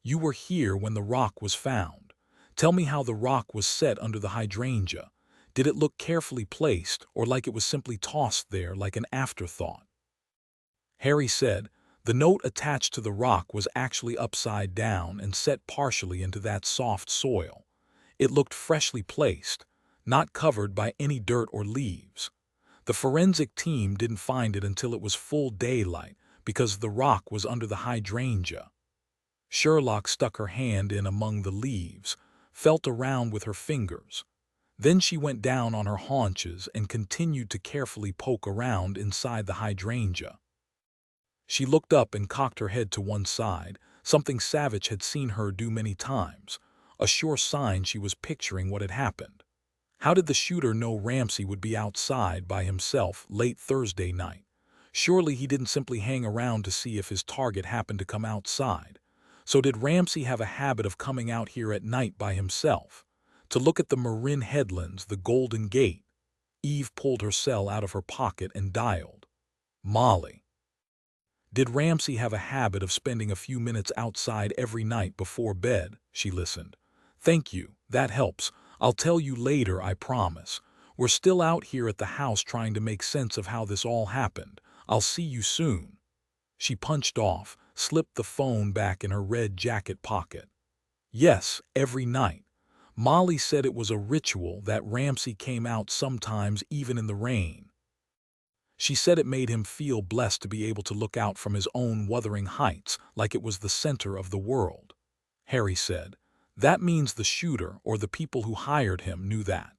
"You were here when the rock was found. Tell me how the rock was set under the hydrangea. Did it look carefully placed, or like it was simply tossed there like an afterthought? Harry said, the note attached to the rock was actually upside down and set partially into that soft soil. It looked freshly placed, not covered by any dirt or leaves. The forensic team didn't find it until it was full daylight because the rock was under the hydrangea. Sherlock stuck her hand in among the leaves, felt around with her fingers. Then she went down on her haunches and continued to carefully poke around inside the hydrangea. She looked up and cocked her head to one side, something Savich had seen her do many times, a sure sign she was picturing what had happened. How did the shooter know Ramsey would be outside by himself late Thursday night? Surely he didn't simply hang around to see if his target happened to come outside. So did Ramsey have a habit of coming out here at night by himself? To look at the Marin headlands, the Golden Gate? Eve pulled her cell out of her pocket and dialed. Molly. Did Ramsey have a habit of spending a few minutes outside every night before bed? She listened. Thank you, that helps. I'll tell you later, I promise. We're still out here at the house trying to make sense of how this all happened. I'll see you soon. She punched off, slipped the phone back in her red jacket pocket. Yes, every night. Molly said it was a ritual that Ramsey came out sometimes even in the rain. She said it made him feel blessed to be able to look out from his own Wuthering Heights like it was the center of the world. Harry said, that means the shooter or the people who hired him knew that.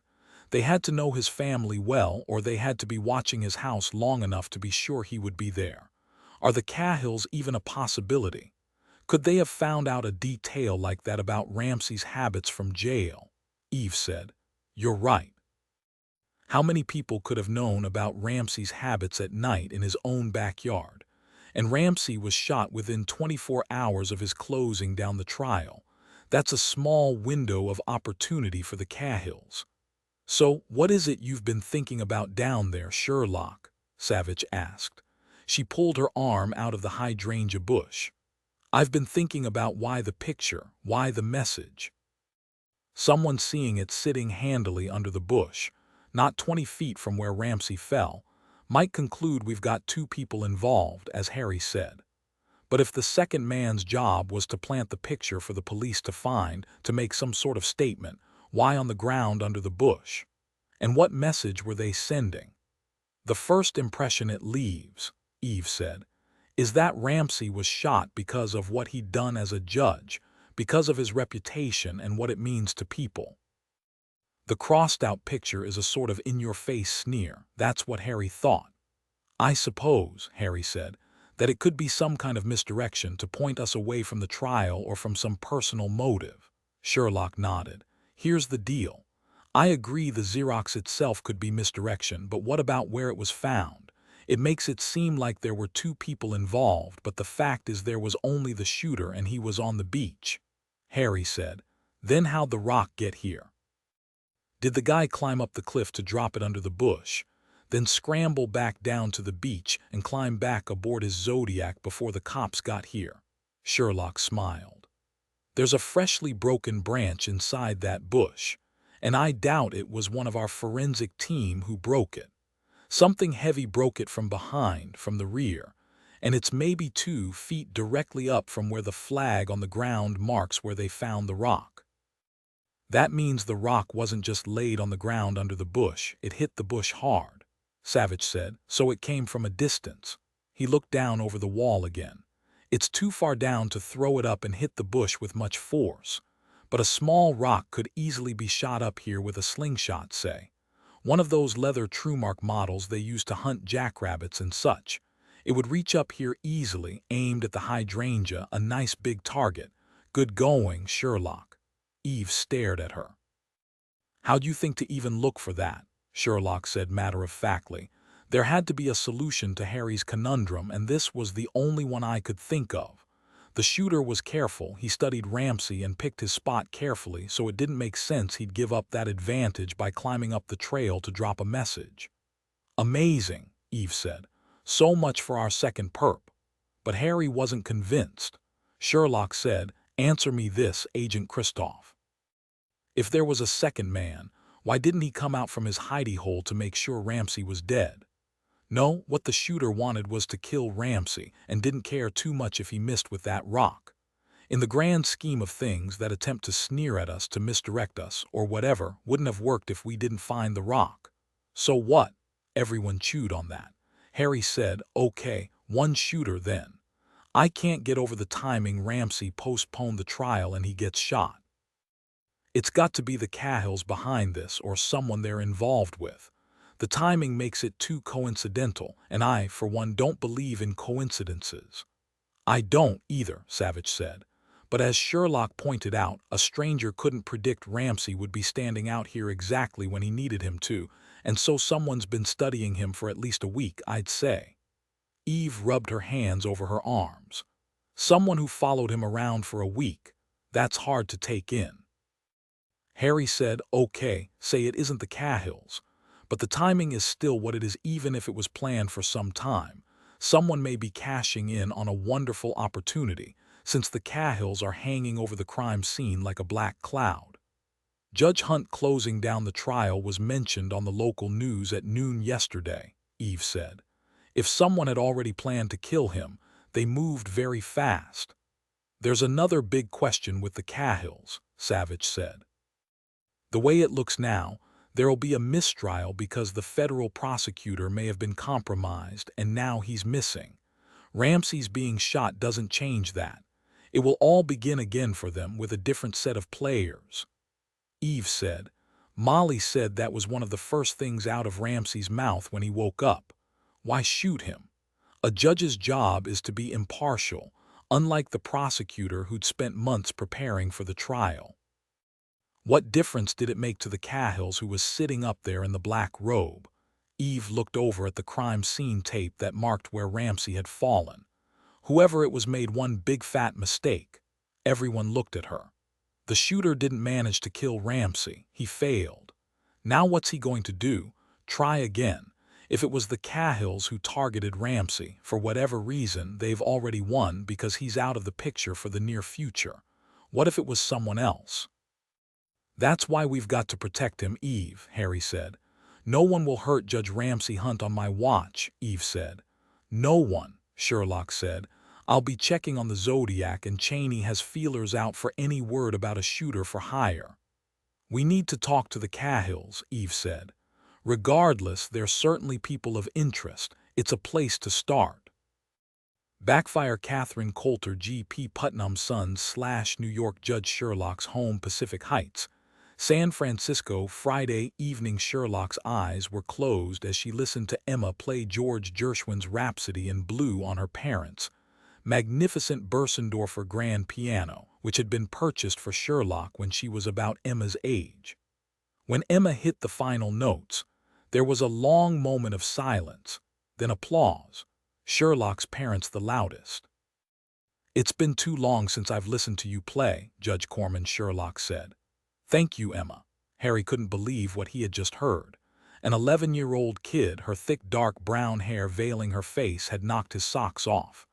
They had to know his family well, or they had to be watching his house long enough to be sure he would be there. Are the Cahills even a possibility? Could they have found out a detail like that about Ramsey's habits from jail? Eve said, you're right. How many people could have known about Ramsey's habits at night in his own backyard? And Ramsey was shot within 24 hours of his closing down the trial. That's a small window of opportunity for the Cahills. So, what is it you've been thinking about down there, Sherlock? Savich asked. She pulled her arm out of the hydrangea bush. I've been thinking about why the picture, why the message. Someone seeing it sitting handily under the bush, not 20 feet from where Ramsey fell, might conclude we've got two people involved, as Harry said. But if the second man's job was to plant the picture for the police to find, to make some sort of statement, why on the ground under the bush? And what message were they sending? The first impression it leaves, Eve said, is that Ramsey was shot because of what he'd done as a judge, because of his reputation and what it means to people. The crossed-out picture is a sort of in-your-face sneer. That's what Harry thought. I suppose, Harry said, that it could be some kind of misdirection to point us away from the trial or from some personal motive. Sherlock nodded. Here's the deal. I agree the Xerox itself could be misdirection, but what about where it was found? It makes it seem like there were two people involved, but the fact is there was only the shooter and he was on the beach. Harry said, then how'd the rock get here? Did the guy climb up the cliff to drop it under the bush, then scramble back down to the beach and climb back aboard his Zodiac before the cops got here? Sherlock smiled. There's a freshly broken branch inside that bush, and I doubt it was one of our forensic team who broke it. Something heavy broke it from behind, from the rear, and it's maybe 2 feet directly up from where the flag on the ground marks where they found the rock. That means the rock wasn't just laid on the ground under the bush, it hit the bush hard, Savich said, so it came from a distance. He looked down over the wall again. It's too far down to throw it up and hit the bush with much force, but a small rock could easily be shot up here with a slingshot, say. One of those leather Truemark models they use to hunt jackrabbits and such. It would reach up here easily, aimed at the hydrangea, a nice big target. Good going, Sherlock. Eve stared at her. How'd you think to even look for that? Sherlock said matter-of-factly. There had to be a solution to Harry's conundrum, and this was the only one I could think of. The shooter was careful, he studied Ramsey and picked his spot carefully, so it didn't make sense he'd give up that advantage by climbing up the trail to drop a message. Amazing, Eve said. So much for our second perp. But Harry wasn't convinced. Sherlock said, answer me this, Agent Kristoff. If there was a second man, Why didn't he come out from his hidey hole to make sure Ramsey was dead? No, what the shooter wanted was to kill Ramsey and didn't care too much if he missed with that rock. In the grand scheme of things, that attempt to sneer at us, to misdirect us, or whatever, wouldn't have worked if we didn't find the rock. So what? Everyone chewed on that. Harry said, "Okay, one shooter then. I can't get over the timing. Ramsey postponed the trial and he gets shot. It's got to be the Cahills behind this, or someone they're involved with. The timing makes it too coincidental, and I, for one, don't believe in coincidences." "I don't either," Savich said. "But as Sherlock pointed out, a stranger couldn't predict Ramsey would be standing out here exactly when he needed him to, and so someone's been studying him for at least a week, I'd say." Eve rubbed her hands over her arms. "Someone who followed him around for a week. That's hard to take in." Harry said, "Okay, say it isn't the Cahills. But the timing is still what it is, even if it was planned for some time. Someone may be cashing in on a wonderful opportunity, since the Cahills are hanging over the crime scene like a black cloud." "Judge Hunt closing down the trial was mentioned on the local news at noon yesterday," Eve said. "If someone had already planned to kill him, they moved very fast." "There's another big question with the Cahills," Savich said. "The way it looks now, there'll be a mistrial because the federal prosecutor may have been compromised and now he's missing. Ramsey's being shot doesn't change that. It will all begin again for them with a different set of players." Eve said, "Molly said that was one of the first things out of Ramsey's mouth when he woke up. Why shoot him? A judge's job is to be impartial, unlike the prosecutor who'd spent months preparing for the trial." "What difference did it make to the Cahills who was sitting up there in the black robe?" Eve looked over at the crime scene tape that marked where Ramsey had fallen. "Whoever it was made one big fat mistake." Everyone looked at her. "The shooter didn't manage to kill Ramsey. He failed. Now what's he going to do? Try again. If it was the Cahills who targeted Ramsey, for whatever reason, they've already won because he's out of the picture for the near future. What if it was someone else?" "That's why we've got to protect him, Eve," Harry said. "No one will hurt Judge Ramsey Hunt on my watch," Eve said. "No one," Sherlock said. "I'll be checking on the Zodiac, and Cheney has feelers out for any word about a shooter for hire." "We need to talk to the Cahills," Eve said. "Regardless, they're certainly people of interest. It's a place to start." Backfire Catherine Coulter, G.P. Putnam's Sons / New York Judge Sherlock's home, Pacific Heights, San Francisco, Friday evening. Sherlock's eyes were closed as she listened to Emma play George Gershwin's Rhapsody in Blue on her parents' magnificent Bersendorfer grand piano, which had been purchased for Sherlock when she was about Emma's age. When Emma hit the final notes, there was a long moment of silence, then applause, Sherlock's parents the loudest. "It's been too long since I've listened to you play, Judge Corman," Sherlock said. "Thank you, Emma." Harry couldn't believe what he had just heard. An 11-year-old kid, her thick dark brown hair veiling her face, had knocked his socks off.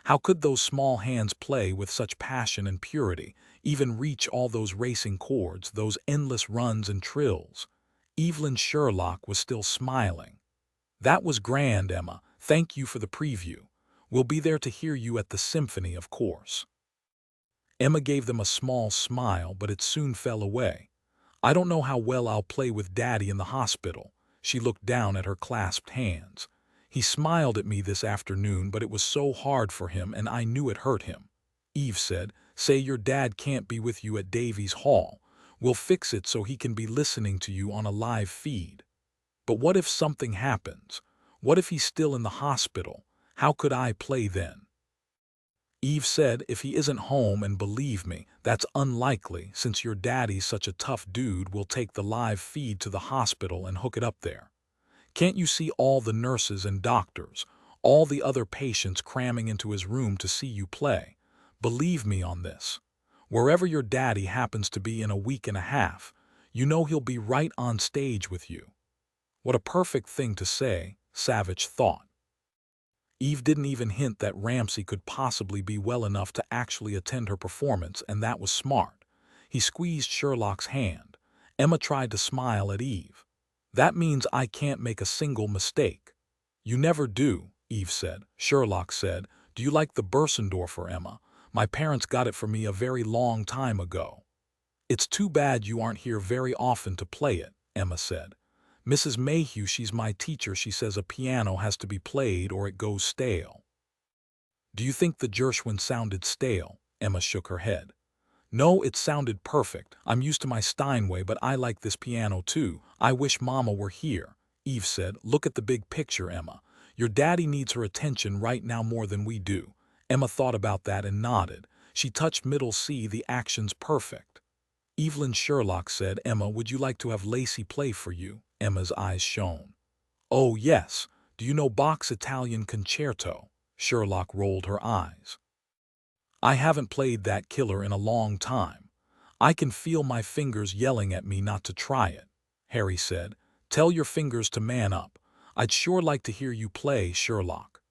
How could those small hands play with such passion and purity, even reach all those racing chords, those endless runs and trills? Evelyn Sherlock was still smiling. "That was grand, Emma. Thank you for the preview. We'll be there to hear you at the symphony, of course." Emma gave them a small smile, but it soon fell away. "I don't know how well I'll play with Daddy in the hospital." She looked down at her clasped hands. "He smiled at me this afternoon, but it was so hard for him, and I knew it hurt him." Eve said, "Say your dad can't be with you at Davies Hall. We'll fix it so he can be listening to you on a live feed." "But what if something happens? What if he's still in the hospital? How could I play then?" Eve said, "If he isn't home, and believe me, that's unlikely since your daddy's such a tough dude, we'll take the live feed to the hospital and hook it up there. Can't you see all the nurses and doctors, all the other patients cramming into his room to see you play? Believe me on this. Wherever your daddy happens to be in a week and a half, you know he'll be right on stage with you." What a perfect thing to say, Savich thought. Eve didn't even hint that Ramsey could possibly be well enough to actually attend her performance, and that was smart. He squeezed Sherlock's hand. Emma tried to smile at Eve. That means I can't make a single mistake. You never do, Eve said. Sherlock said, do you like the Bursendorfer, Emma? My parents got it for me a very long time ago. It's too bad you aren't here very often to play it, Emma said. Mrs. Mayhew, she's my teacher, she says a piano has to be played or it goes stale. Do you think the Gershwin sounded stale? Emma shook her head. No, it sounded perfect. I'm used to my Steinway, but I like this piano too. I wish Mama were here. Eve said, look at the big picture, Emma. Your daddy needs her attention right now more than we do. Emma thought about that and nodded. She touched middle C, the action's perfect. Evelyn Sherlock said, Emma, would you like to have Lacey play for you? Emma's eyes shone. Oh, yes. Do you know Bach's Italian Concerto? Sherlock rolled her eyes. I haven't played that killer in a long time. I can feel my fingers yelling at me not to try it, Harry said. Tell your fingers to man up. I'd sure like to hear you play, Sherlock.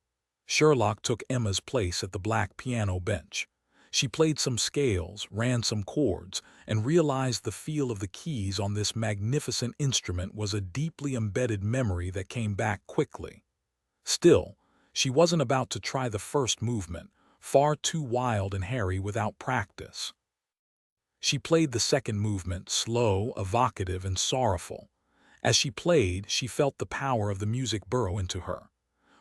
Sherlock took Emma's place at the black piano bench. She played some scales, ran some chords, and realized the feel of the keys on this magnificent instrument was a deeply embedded memory that came back quickly. Still, she wasn't about to try the first movement, far too wild and hairy without practice. She played the second movement, slow, evocative, and sorrowful. As she played, she felt the power of the music burrow into her.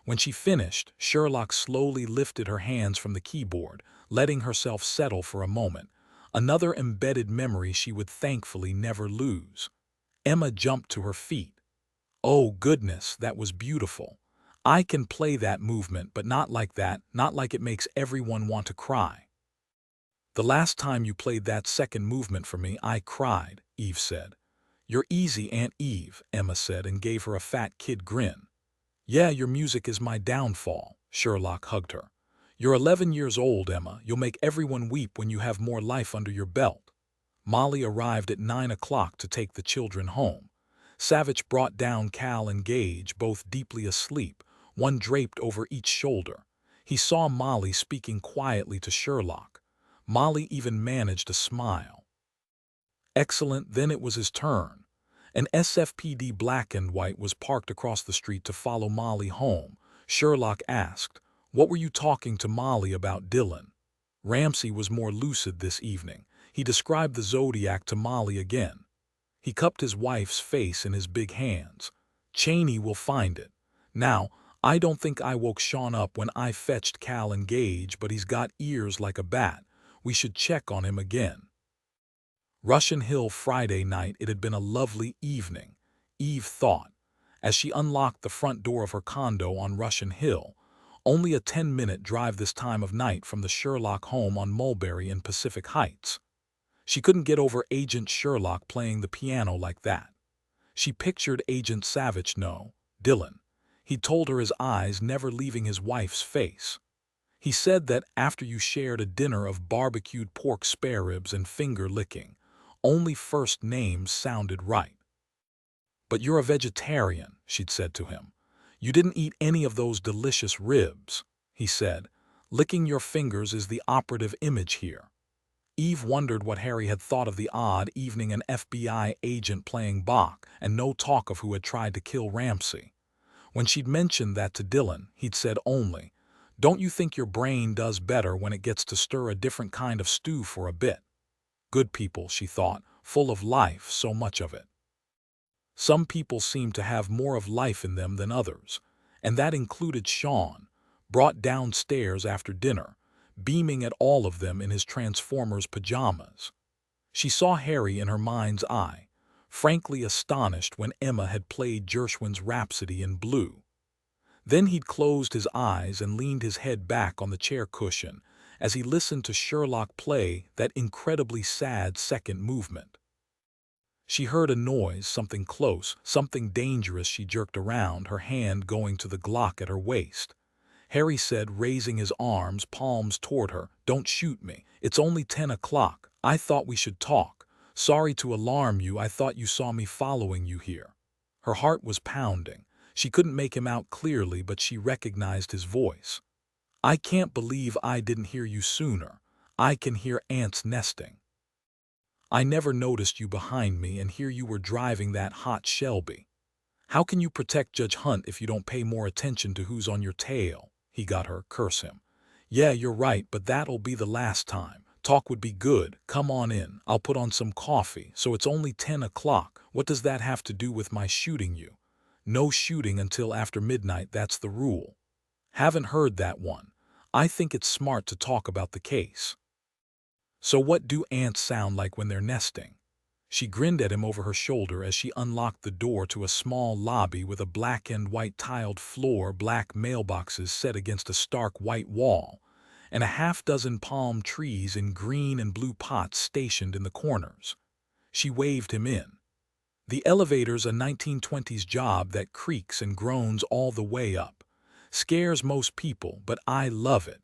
When she finished, Sherlock slowly lifted her hands from the keyboard, letting herself settle for a moment, another embedded memory she would thankfully never lose. Emma jumped to her feet. Oh goodness, that was beautiful. I can play that movement, but not like that, not like it makes everyone want to cry. The last time you played that second movement for me, I cried, Eve said. You're easy, Aunt Eve, Emma said and gave her a fat kid grin. Yeah, your music is my downfall, Sherlock hugged her. You're 11 years old, Emma. You'll make everyone weep when you have more life under your belt. Molly arrived at 9 o'clock to take the children home. Savich brought down Cal and Gage, both deeply asleep, one draped over each shoulder. He saw Molly speaking quietly to Sherlock. Molly even managed a smile. Excellent, then it was his turn. An SFPD black and white was parked across the street to follow Molly home. Sherlock asked, what were you talking to Molly about, Dillon? Ramsey was more lucid this evening. He described the Zodiac to Molly again. He cupped his wife's face in his big hands. Cheney will find it. Now, I don't think I woke Sean up when I fetched Cal and Gage, but he's got ears like a bat. We should check on him again. Russian Hill Friday night. It had been a lovely evening, Eve thought, as she unlocked the front door of her condo on Russian Hill, only a 10-minute drive this time of night from the Sherlock home on Mulberry in Pacific Heights. She couldn't get over Agent Sherlock playing the piano like that. She pictured Agent Savich, no, Dillon. He'd told her his eyes never leaving his wife's face. He said that after you shared a dinner of barbecued pork spare ribs and finger-licking, only first names sounded right. But you're a vegetarian, she'd said to him. You didn't eat any of those delicious ribs, he said. Licking your fingers is the operative image here. Eve wondered what Harry had thought of the odd evening, an FBI agent playing Bach and no talk of who had tried to kill Ramsey. When she'd mentioned that to Dillon, he'd said only, don't you think your brain does better when it gets to stir a different kind of stew for a bit? Good people, she thought, full of life, so much of it. Some people seemed to have more of life in them than others, and that included Sean, brought downstairs after dinner, beaming at all of them in his Transformers pajamas. She saw Harry in her mind's eye, frankly astonished when Emma had played Gershwin's Rhapsody in Blue. Then he'd closed his eyes and leaned his head back on the chair cushion as he listened to Sherlock play that incredibly sad second movement. She heard a noise, something close, something dangerous. She jerked around, her hand going to the Glock at her waist. Harry said, raising his arms, palms toward her, don't shoot me. It's only 10 o'clock. I thought we should talk. Sorry to alarm you. I thought you saw me following you here. Her heart was pounding. She couldn't make him out clearly, but she recognized his voice. I can't believe I didn't hear you sooner. I can hear ants nesting. I never noticed you behind me, and here you were driving that hot Shelby. How can you protect Judge Hunt if you don't pay more attention to who's on your tail? He got her, curse him. Yeah, you're right, but that'll be the last time. Talk would be good. Come on in. I'll put on some coffee. So it's only 10 o'clock. What does that have to do with my shooting you? No shooting until after midnight, that's the rule. Haven't heard that one. I think it's smart to talk about the case. So what do ants sound like when they're nesting? She grinned at him over her shoulder as she unlocked the door to a small lobby with a black and white tiled floor, black mailboxes set against a stark white wall, and a half-dozen palm trees in green and blue pots stationed in the corners. She waved him in. The elevator's a 1920s job that creaks and groans all the way up. Scares most people, but I love it.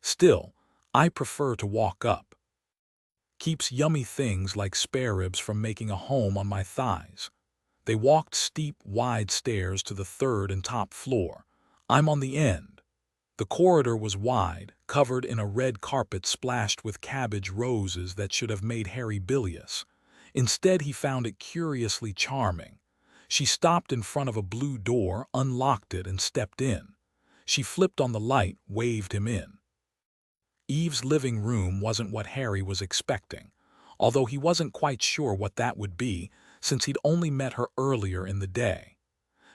Still, I prefer to walk up. Keeps yummy things like spare ribs from making a home on my thighs. They walked steep, wide stairs to the third and top floor. I'm on the end. The corridor was wide, covered in a red carpet splashed with cabbage roses that should have made Harry bilious. Instead, he found it curiously charming. She stopped in front of a blue door, unlocked it, and stepped in. She flipped on the light, waved him in. Eve's living room wasn't what Harry was expecting, although he wasn't quite sure what that would be since he'd only met her earlier in the day.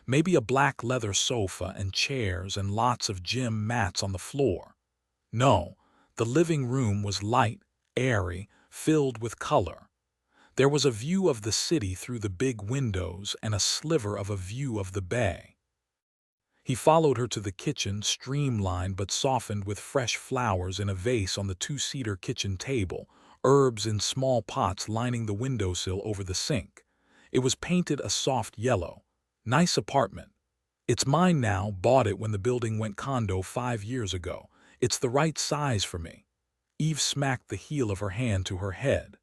Maybe a black leather sofa and chairs and lots of gym mats on the floor. No, the living room was light, airy, filled with color. There was a view of the city through the big windows and a sliver of a view of the bay. He followed her to the kitchen, streamlined but softened with fresh flowers in a vase on the two-seater kitchen table, herbs in small pots lining the windowsill over the sink. It was painted a soft yellow. Nice apartment. It's mine now, bought it when the building went condo 5 years ago. It's the right size for me. Eve smacked the heel of her hand to her head.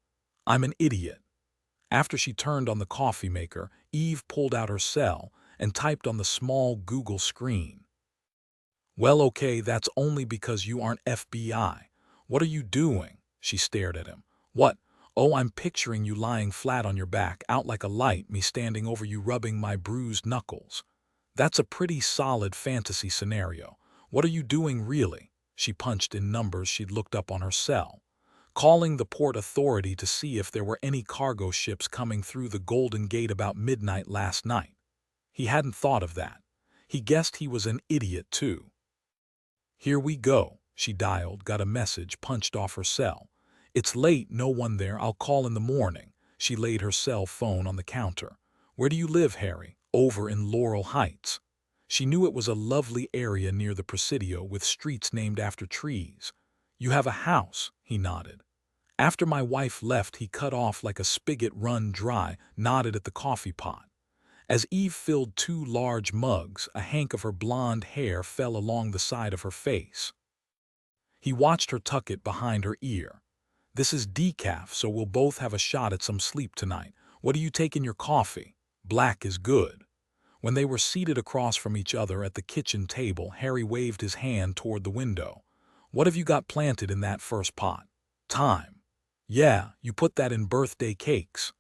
I'm an idiot. After she turned on the coffee maker, Eve pulled out her cell and typed on the small Google screen. Well, okay, that's only because you aren't FBI. What are you doing? She stared at him. What? Oh, I'm picturing you lying flat on your back, out like a light, me standing over you rubbing my bruised knuckles. That's a pretty solid fantasy scenario. What are you doing really? She punched in numbers she'd looked up on her cell. Calling the port authority to see if there were any cargo ships coming through the Golden Gate about midnight last night. He hadn't thought of that. He guessed he was an idiot, too. Here we go, she dialed, got a message, punched off her cell. It's late, no one there, I'll call in the morning. She laid her cell phone on the counter. Where do you live, Harry? Over in Laurel Heights. She knew it was a lovely area near the Presidio with streets named after trees. You have a house, he nodded. After my wife left, he cut off like a spigot run dry, nodded at the coffee pot. As Eve filled 2 large mugs, a hank of her blonde hair fell along the side of her face. He watched her tuck it behind her ear. This is decaf, so we'll both have a shot at some sleep tonight. What do you take in your coffee? Black is good. When they were seated across from each other at the kitchen table, Harry waved his hand toward the window. What have you got planted in that first pot? Thyme. Yeah, you put that in birthday cakes.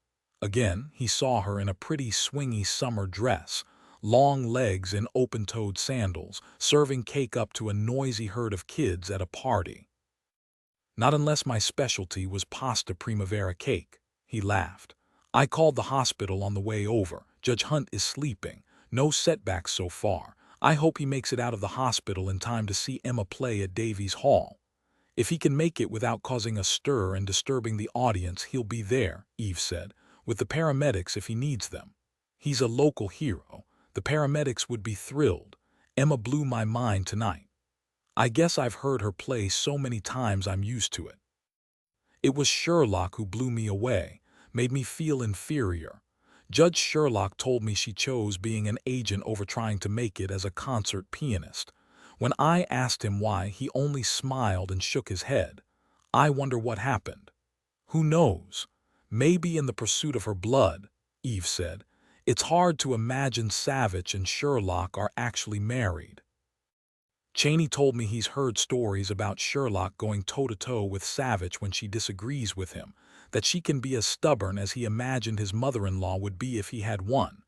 Again, he saw her in a pretty swingy summer dress, long legs in open-toed sandals, serving cake up to a noisy herd of kids at a party. Not unless my specialty was pasta primavera cake, he laughed. I called the hospital on the way over. Judge Hunt is sleeping. No setbacks so far. I hope he makes it out of the hospital in time to see Emma play at Davies Hall. If he can make it without causing a stir and disturbing the audience, he'll be there, Eve said, with the paramedics if he needs them. He's a local hero. The paramedics would be thrilled. Emma blew my mind tonight. I guess I've heard her play so many times I'm used to it. It was Sherlock who blew me away, made me feel inferior. Judge Sherlock told me she chose being an agent over trying to make it as a concert pianist. When I asked him why, he only smiled and shook his head. I wonder what happened. Who knows? Maybe in the pursuit of her blood, Eve said. It's hard to imagine Savich and Sherlock are actually married. Cheney told me he's heard stories about Sherlock going toe-to-toe with Savich when she disagrees with him. that she can be as stubborn as he imagined his mother-in-law would be if he had one.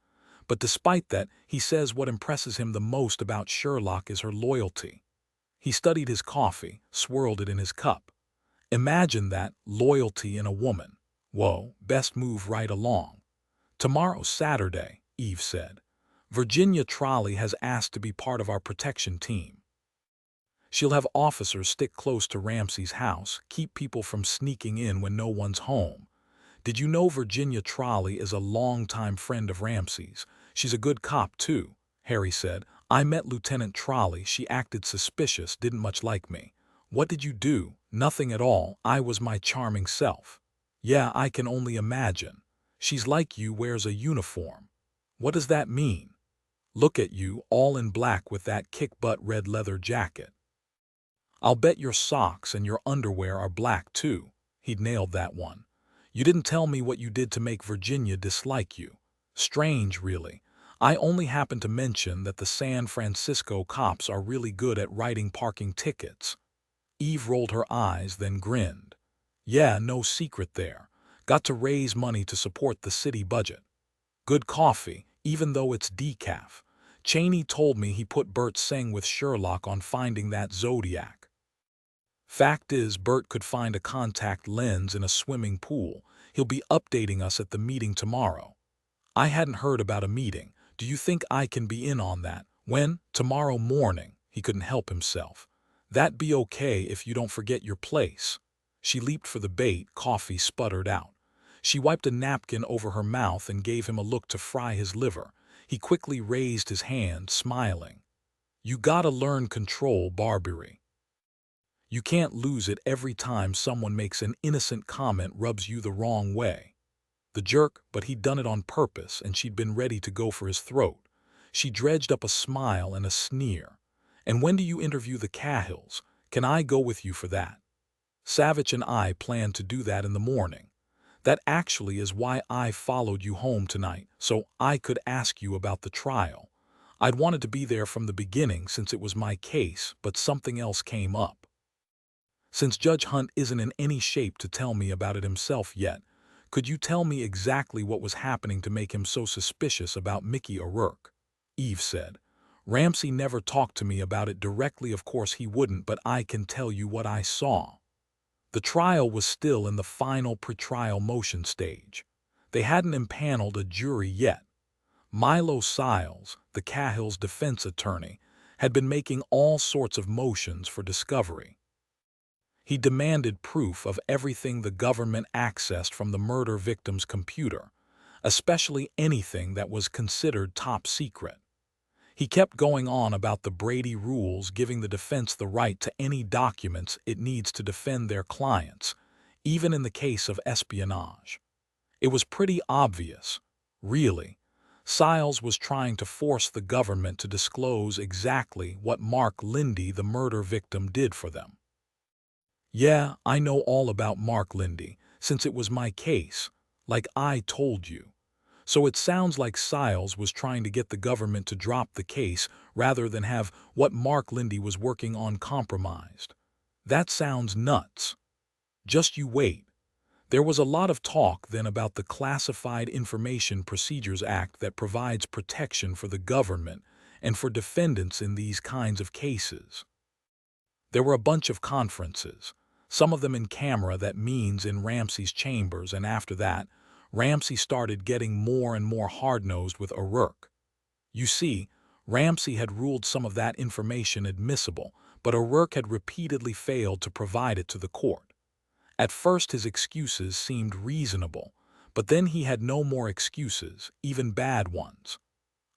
But despite that, he says what impresses him the most about Sherlock is her loyalty. He studied his coffee, swirled it in his cup. Imagine that, loyalty in a woman. Whoa, best move right along. Tomorrow's Saturday, Eve said. Virginia Trolley has asked to be part of our protection team. She'll have officers stick close to Ramsey's house, keep people from sneaking in when no one's home. Did you know Virginia Trolley is a longtime friend of Ramsey's? She's a good cop, too, Harry said. I met Lieutenant Trolley. She acted suspicious, didn't much like me. What did you do? Nothing at all. I was my charming self. Yeah, I can only imagine. She's like you, wears a uniform. What does that mean? Look at you, all in black with that kick-butt red leather jacket. I'll bet your socks and your underwear are black, too. He'd nailed that one. You didn't tell me what you did to make Virginia dislike you. Strange, really. I only happened to mention that the San Francisco cops are really good at writing parking tickets. Eve rolled her eyes, then grinned. Yeah, no secret there. Got to raise money to support the city budget. Good coffee, even though it's decaf. Cheney told me he put Bert Singh with Sherlock on finding that Zodiac. Fact is, Bert could find a contact lens in a swimming pool. He'll be updating us at the meeting tomorrow. I hadn't heard about a meeting. Do you think I can be in on that? When? Tomorrow morning. He couldn't help himself. That'd be okay if you don't forget your place. She leaped for the bait, coffee sputtered out. She wiped a napkin over her mouth and gave him a look to fry his liver. He quickly raised his hand, smiling. You gotta learn control, Barbary. You can't lose it every time someone makes an innocent comment rubs you the wrong way. The jerk, but he'd done it on purpose, and she'd been ready to go for his throat. She dredged up a smile and a sneer. And when do you interview the Cahills? Can I go with you for that? Savich and I plan to do that in the morning. That actually is why I followed you home tonight, so I could ask you about the trial. I'd wanted to be there from the beginning since it was my case, but something else came up. Since Judge Hunt isn't in any shape to tell me about it himself yet, could you tell me exactly what was happening to make him so suspicious about Mickey O'Rourke? Eve said. Ramsey never talked to me about it directly, of course he wouldn't, but I can tell you what I saw. The trial was still in the final pretrial motion stage. They hadn't impaneled a jury yet. Milo Siles, the Cahill's defense attorney, had been making all sorts of motions for discovery. He demanded proof of everything the government accessed from the murder victim's computer, especially anything that was considered top secret. He kept going on about the Brady rules giving the defense the right to any documents it needs to defend their clients, even in the case of espionage. It was pretty obvious, really. Siles was trying to force the government to disclose exactly what Mark Lindy, the murder victim, did for them. Yeah, I know all about Mark Lindy, since it was my case, like I told you. So it sounds like Siles was trying to get the government to drop the case rather than have what Mark Lindy was working on compromised. That sounds nuts. Just you wait. There was a lot of talk then about the Classified Information Procedures Act that provides protection for the government and for defendants in these kinds of cases. There were a bunch of conferences, some of them in camera, that means in Ramsey's chambers, and after that, Ramsey started getting more and more hard-nosed with O'Rourke. You see, Ramsey had ruled some of that information admissible, but O'Rourke had repeatedly failed to provide it to the court. At first his excuses seemed reasonable, but then he had no more excuses, even bad ones.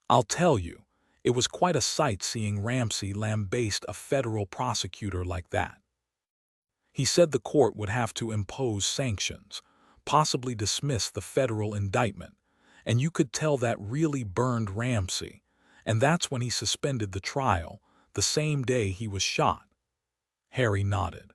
I'll tell you, it was quite a sight seeing Ramsey lambaste a federal prosecutor like that. He said the court would have to impose sanctions, possibly dismiss the federal indictment, and you could tell that really burned Ramsey, and that's when he suspended the trial, the same day he was shot. Harry nodded.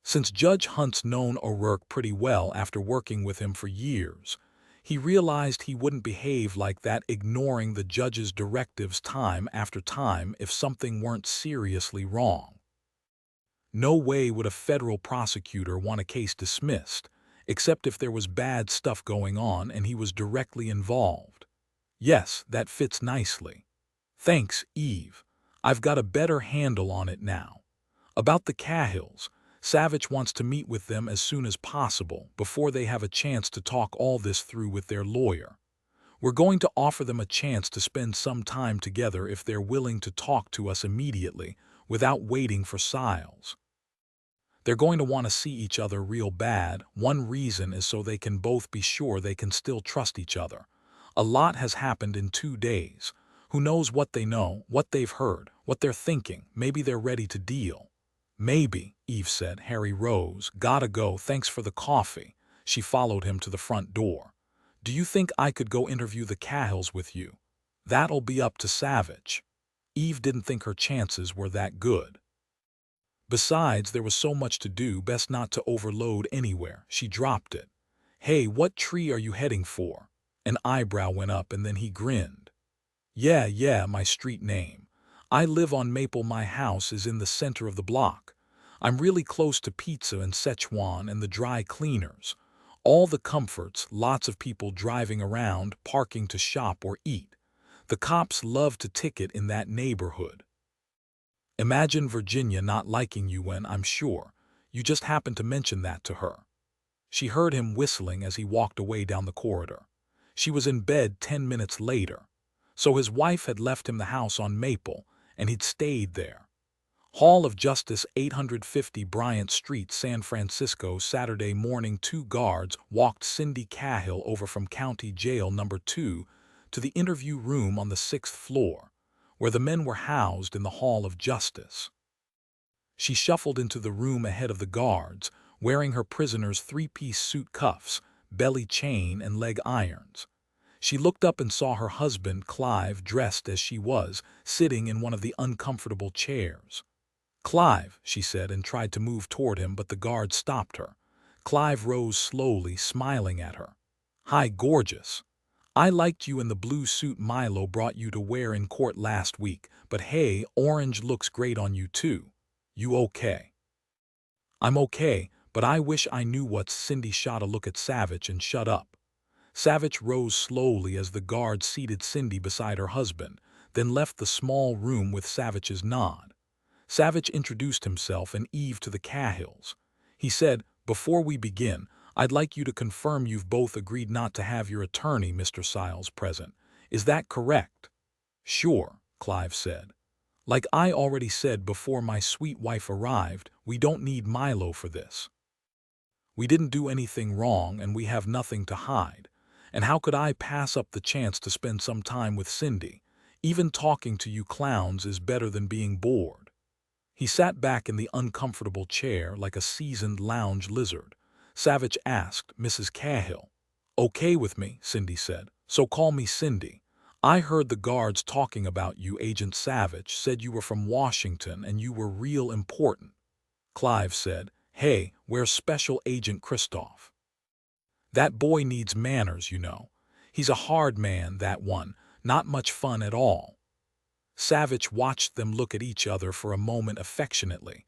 Since Judge Hunt's known O'Rourke pretty well after working with him for years, he realized he wouldn't behave like that, ignoring the judge's directives time after time if something weren't seriously wrong. No way would a federal prosecutor want a case dismissed, except if there was bad stuff going on and he was directly involved. Yes, that fits nicely. Thanks, Eve. I've got a better handle on it now. About the Cahills, Savich wants to meet with them as soon as possible before they have a chance to talk all this through with their lawyer. We're going to offer them a chance to spend some time together if they're willing to talk to us immediately without waiting for Siles. They're going to want to see each other real bad. One reason is so they can both be sure they can still trust each other. A lot has happened in 2 days. Who knows what they know, what they've heard, what they're thinking. Maybe they're ready to deal. Maybe, Eve said. Harry rose. Gotta go, thanks for the coffee. She followed him to the front door. Do you think I could go interview the Cahills with you? That'll be up to Savich. Eve didn't think her chances were that good. Besides, there was so much to do, best not to overload anywhere. She dropped it. Hey, what tree are you heading for? An eyebrow went up and then he grinned. Yeah, my street name. I live on Maple. My house is in the center of the block. I'm really close to pizza and Szechuan and the dry cleaners. All the comforts, lots of people driving around, parking to shop or eat. The cops love to ticket in that neighborhood. Imagine Virginia not liking you when, I'm sure, you just happened to mention that to her. She heard him whistling as he walked away down the corridor. She was in bed 10 minutes later. So his wife had left him the house on Maple, and he'd stayed there. Hall of Justice, 850 Bryant Street, San Francisco, Saturday morning. 2 guards walked Cindy Cahill over from County Jail No. 2 to the interview room on the 6th floor, where the men were housed in the Hall of Justice. She shuffled into the room ahead of the guards, wearing her prisoner's 3-piece suit, cuffs, belly chain, and leg irons. She looked up and saw her husband, Clive, dressed as she was, sitting in one of the uncomfortable chairs. Clive, she said, and tried to move toward him, but the guard stopped her. Clive rose slowly, smiling at her. Hi, gorgeous. I liked you in the blue suit Milo brought you to wear in court last week, but hey, orange looks great on you too. You okay? I'm okay, but I wish I knew what's. Cindy shot a look at Savich and shut up. Savich rose slowly as the guard seated Cindy beside her husband, then left the small room with Savich's nod. Savich introduced himself and Eve to the Cahills. He said, before we begin, I'd like you to confirm you've both agreed not to have your attorney, Mr. Siles, present. Is that correct? Sure, Clive said. Like I already said before my sweet wife arrived, we don't need Milo for this. We didn't do anything wrong and we have nothing to hide. And how could I pass up the chance to spend some time with Cindy? Even talking to you clowns is better than being bored. He sat back in the uncomfortable chair like a seasoned lounge lizard. Savich asked, Mrs. Cahill. Okay with me, Cindy said. So call me Cindy. I heard the guards talking about you. Agent Savich said you were from Washington and you were real important. Clive said, hey, where's Special Agent Kristoff? That boy needs manners, you know. He's a hard man, that one. Not much fun at all. Savich watched them look at each other for a moment affectionately,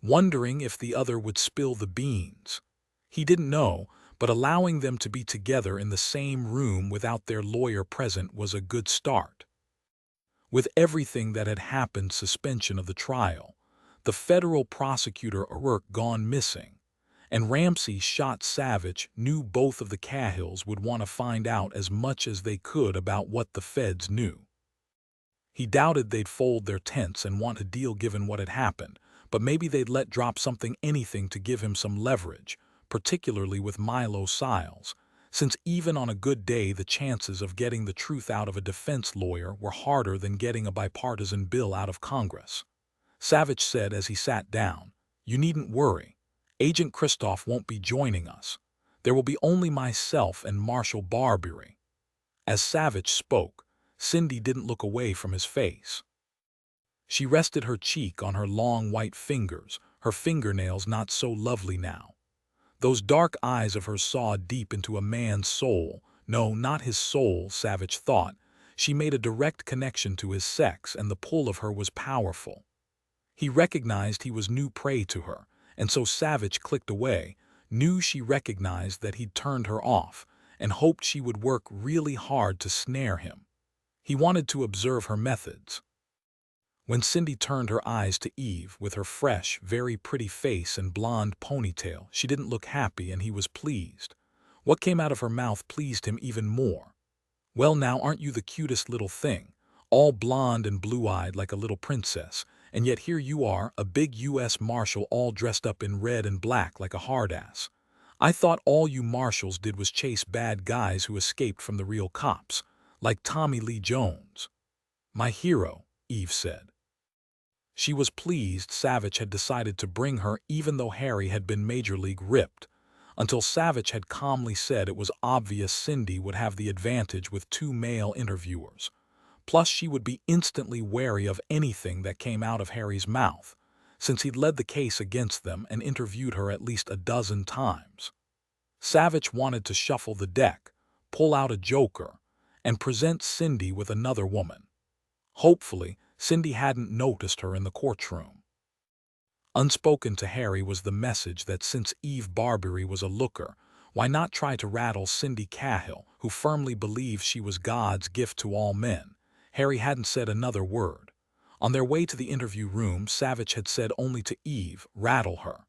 wondering if the other would spill the beans. He didn't know, but allowing them to be together in the same room without their lawyer present was a good start. With everything that had happened, suspension of the trial, the federal prosecutor O'Rourke gone missing, and Ramsey shot Savich, knew both of the Cahills would want to find out as much as they could about what the feds knew. He doubted they'd fold their tents and want a deal given what had happened, but maybe they'd let drop anything to give him some leverage, particularly with Milo Siles, since even on a good day the chances of getting the truth out of a defense lawyer were harder than getting a bipartisan bill out of Congress. Savich said as he sat down, you needn't worry. Agent Kristoff won't be joining us. There will be only myself and Marshal Barbery. As Savich spoke, Cindy didn't look away from his face. She rested her cheek on her long white fingers, her fingernails not so lovely now. Those dark eyes of hers saw deep into a man's soul. No, not his soul, Savich thought. She made a direct connection to his sex, and the pull of her was powerful. He recognized he was new prey to her, and so Savich clicked away, knew she recognized that he'd turned her off, and hoped she would work really hard to snare him. He wanted to observe her methods. When Cindy turned her eyes to Eve with her fresh, very pretty face and blonde ponytail, she didn't look happy, and he was pleased. What came out of her mouth pleased him even more. "Well, now, aren't you the cutest little thing? All blonde and blue-eyed like a little princess, and yet here you are, a big U.S. Marshal all dressed up in red and black like a hard-ass. I thought all you marshals did was chase bad guys who escaped from the real cops, like Tommy Lee Jones." "My hero," Eve said. She was pleased Savich had decided to bring her, even though Harry had been Major League ripped, until Savich had calmly said it was obvious Cindy would have the advantage with 2 male interviewers. Plus, she would be instantly wary of anything that came out of Harry's mouth, since he'd led the case against them and interviewed her at least a dozen times. Savich wanted to shuffle the deck, pull out a joker, and present Cindy with another woman. Hopefully, Cindy hadn't noticed her in the courtroom. Unspoken to Harry was the message that since Eve Barbary was a looker, why not try to rattle Cindy Cahill, who firmly believed she was God's gift to all men. Harry hadn't said another word. On their way to the interview room, Savich had said only to Eve, "Rattle her.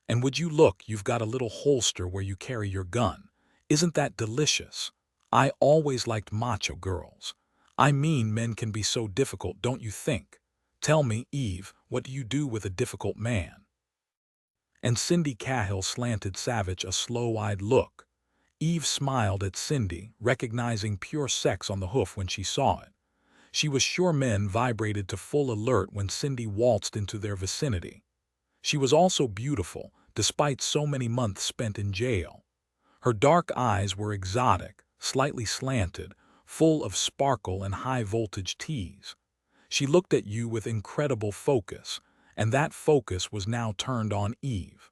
And would you look, you've got a little holster where you carry your gun. Isn't that delicious? I always liked macho girls. I mean, men can be so difficult, don't you think? Tell me, Eve, what do you do with a difficult man?" And Cindy Cahill slanted Savich a slow-eyed look. Eve smiled at Cindy, recognizing pure sex on the hoof when she saw it. She was sure men vibrated to full alert when Cindy waltzed into their vicinity. She was also beautiful, despite so many months spent in jail. Her dark eyes were exotic, slightly slanted, full of sparkle and high-voltage tease. She looked at you with incredible focus, and that focus was now turned on Eve.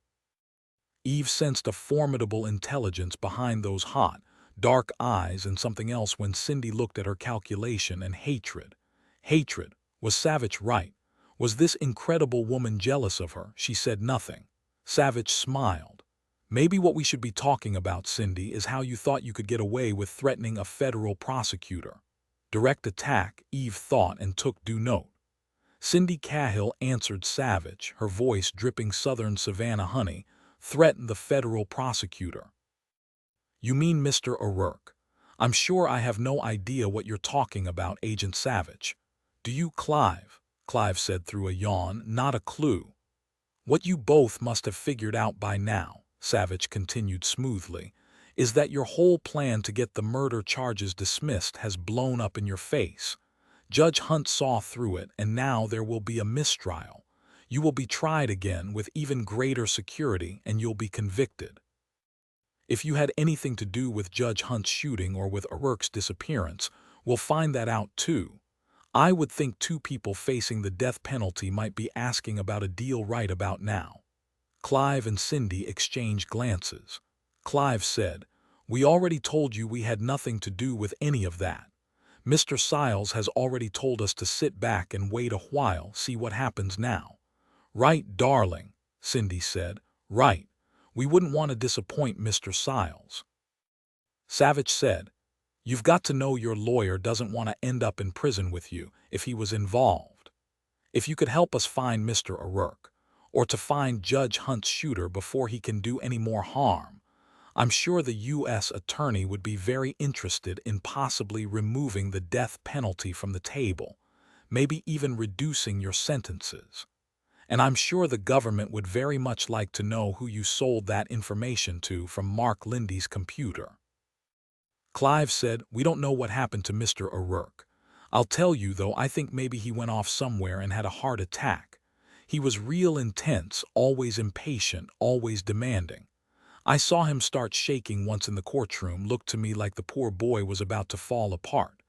Eve sensed a formidable intelligence behind those hot, dark eyes and something else when Cindy looked at her calculation and hatred. Hatred. Was Savich right? Was this incredible woman jealous of her? She said nothing. Savich smiled. "Maybe what we should be talking about, Cindy, is how you thought you could get away with threatening a federal prosecutor." Direct attack, Eve thought, and took due note. Cindy Cahill answered Savich, her voice dripping southern Savannah honey, "Threaten the federal prosecutor." "You mean Mr. O'Rourke? I'm sure I have no idea what you're talking about, Agent Savich." "Do you, Clive?" Clive said through a yawn. "Not a clue." "What you both must have figured out by now," Savich continued smoothly, "is that your whole plan to get the murder charges dismissed has blown up in your face. Judge Hunt saw through it, and now there will be a mistrial. You will be tried again with even greater security, and you'll be convicted. If you had anything to do with Judge Hunt's shooting or with O'Rourke's disappearance, we'll find that out too. I would think 2 people facing the death penalty might be asking about a deal right about now." Clive and Cindy exchanged glances. Clive said, "We already told you we had nothing to do with any of that. Mr. Siles has already told us to sit back and wait a while, see what happens now." "Right, darling," Cindy said. "Right. We wouldn't want to disappoint Mr. Siles." Savich said, "You've got to know your lawyer doesn't want to end up in prison with you if he was involved. If you could help us find Mr. O'Rourke, or to find Judge Hunt's shooter before he can do any more harm, I'm sure the U.S. Attorney would be very interested in possibly removing the death penalty from the table, maybe even reducing your sentences. And I'm sure the government would very much like to know who you sold that information to from Mark Lindy's computer." Clive said, "We don't know what happened to Mr. O'Rourke. I'll tell you, though, I think maybe he went off somewhere and had a heart attack. He was real intense, always impatient, always demanding. I saw him start shaking once in the courtroom, looked to me like the poor boy was about to fall apart.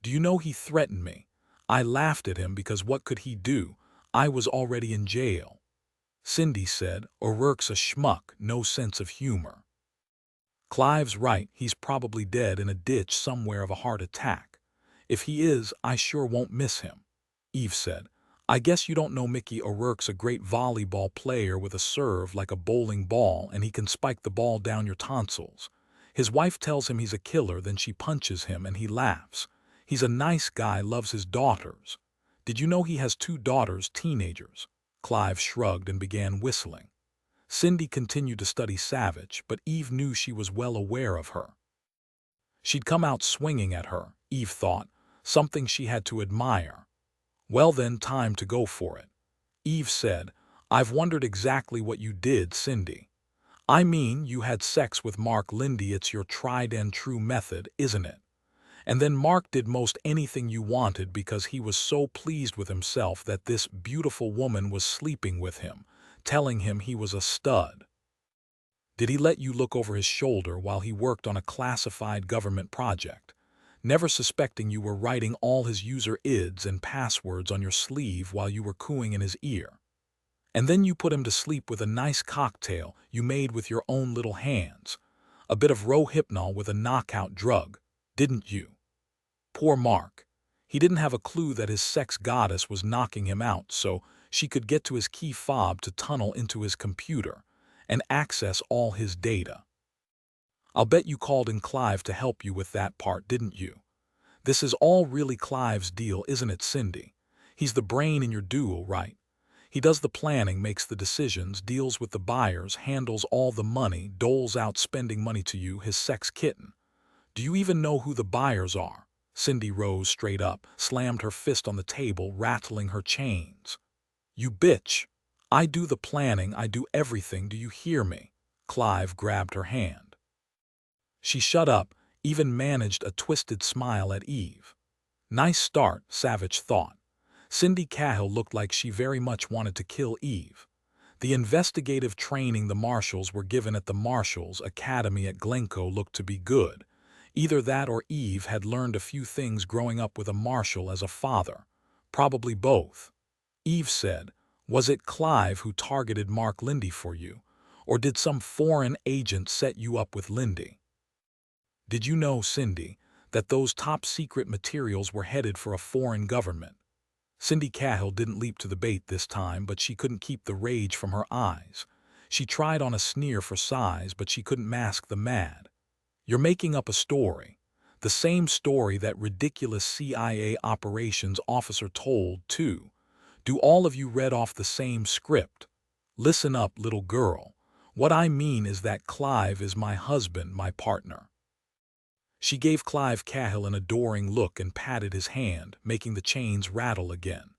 Do you know, he threatened me. I laughed at him because what could he do? I was already in jail." Cindy said, "O'Rourke's a schmuck, no sense of humor." Clive's right, he's probably dead in a ditch somewhere of a heart attack. If he is, I sure won't miss him." Eve said, I guess you don't know Mickey O'Rourke's a great volleyball player with a serve like a bowling ball, and he can spike the ball down your tonsils. His wife tells him he's a killer, then she punches him and he laughs. He's a nice guy, loves his daughters. Did you know he has 2 daughters, teenagers? Clive shrugged and began whistling. Cindy continued to study Savich, but Eve knew she was well aware of her. She'd come out swinging at her, Eve thought, something she had to admire. Well then, time to go for it. Eve said, I've wondered exactly what you did, Cindy. I mean, you had sex with Mark Lindy. It's your tried and true method, isn't it? And then Mark did most anything you wanted because he was so pleased with himself that this beautiful woman was sleeping with him, telling him he was a stud. Did he let you look over his shoulder while he worked on a classified government project, never suspecting you were writing all his user IDs and passwords on your sleeve while you were cooing in his ear? And then you put him to sleep with a nice cocktail you made with your own little hands, a bit of Rohypnol with a knockout drug, didn't you? Poor Mark. He didn't have a clue that his sex goddess was knocking him out, so she could get to his key fob to tunnel into his computer and access all his data. I'll bet you called in Clive to help you with that part, didn't you? This is all really Clive's deal, isn't it, Cindy? He's the brain in your duo, right? He does the planning, makes the decisions, deals with the buyers, handles all the money, doles out spending money to you, his sex kitten. Do you even know who the buyers are? Cindy rose straight up, slammed her fist on the table, rattling her chains. You bitch! I do the planning, I do everything, do you hear me? Clive grabbed her hand. She shut up, even managed a twisted smile at Eve. Nice start, Savich thought. Cindy Cahill looked like she very much wanted to kill Eve. The investigative training the marshals were given at the Marshals Academy at Glencoe looked to be good. Either that or Eve had learned a few things growing up with a marshal as a father. Probably both. Eve said, was it Clive who targeted Mark Lindy for you, or did some foreign agent set you up with Lindy? Did you know, Cindy, that those top-secret materials were headed for a foreign government? Cindy Cahill didn't leap to the bait this time, but she couldn't keep the rage from her eyes. She tried on a sneer for size, but she couldn't mask the mad. You're making up a story. The same story that ridiculous CIA operations officer told, too. Do all of you read off the same script? Listen up, little girl. What I mean is that Clive is my husband, my partner. She gave Clive Cahill an adoring look and patted his hand, making the chains rattle again.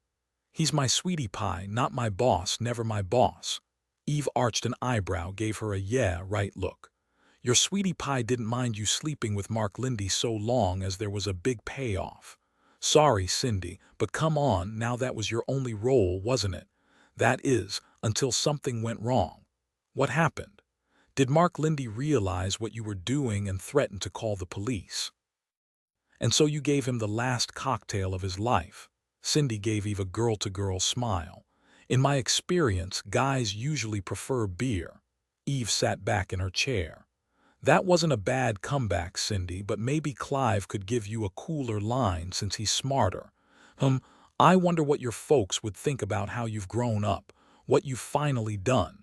He's my sweetie pie, not my boss, never my boss. Eve arched an eyebrow, gave her a yeah, right look. Your sweetie pie didn't mind you sleeping with Mark Lindy so long as there was a big payoff. Sorry, Cindy, but come on, now that was your only role, wasn't it? That is, until something went wrong. What happened? Did Mark Lindy realize what you were doing and threaten to call the police? And so you gave him the last cocktail of his life. Cindy gave Eve a girl-to-girl smile. In my experience, guys usually prefer beer. Eve sat back in her chair. That wasn't a bad comeback, Cindy, but maybe Clive could give you a cooler line since he's smarter. I wonder what your folks would think about how you've grown up, what you've finally done.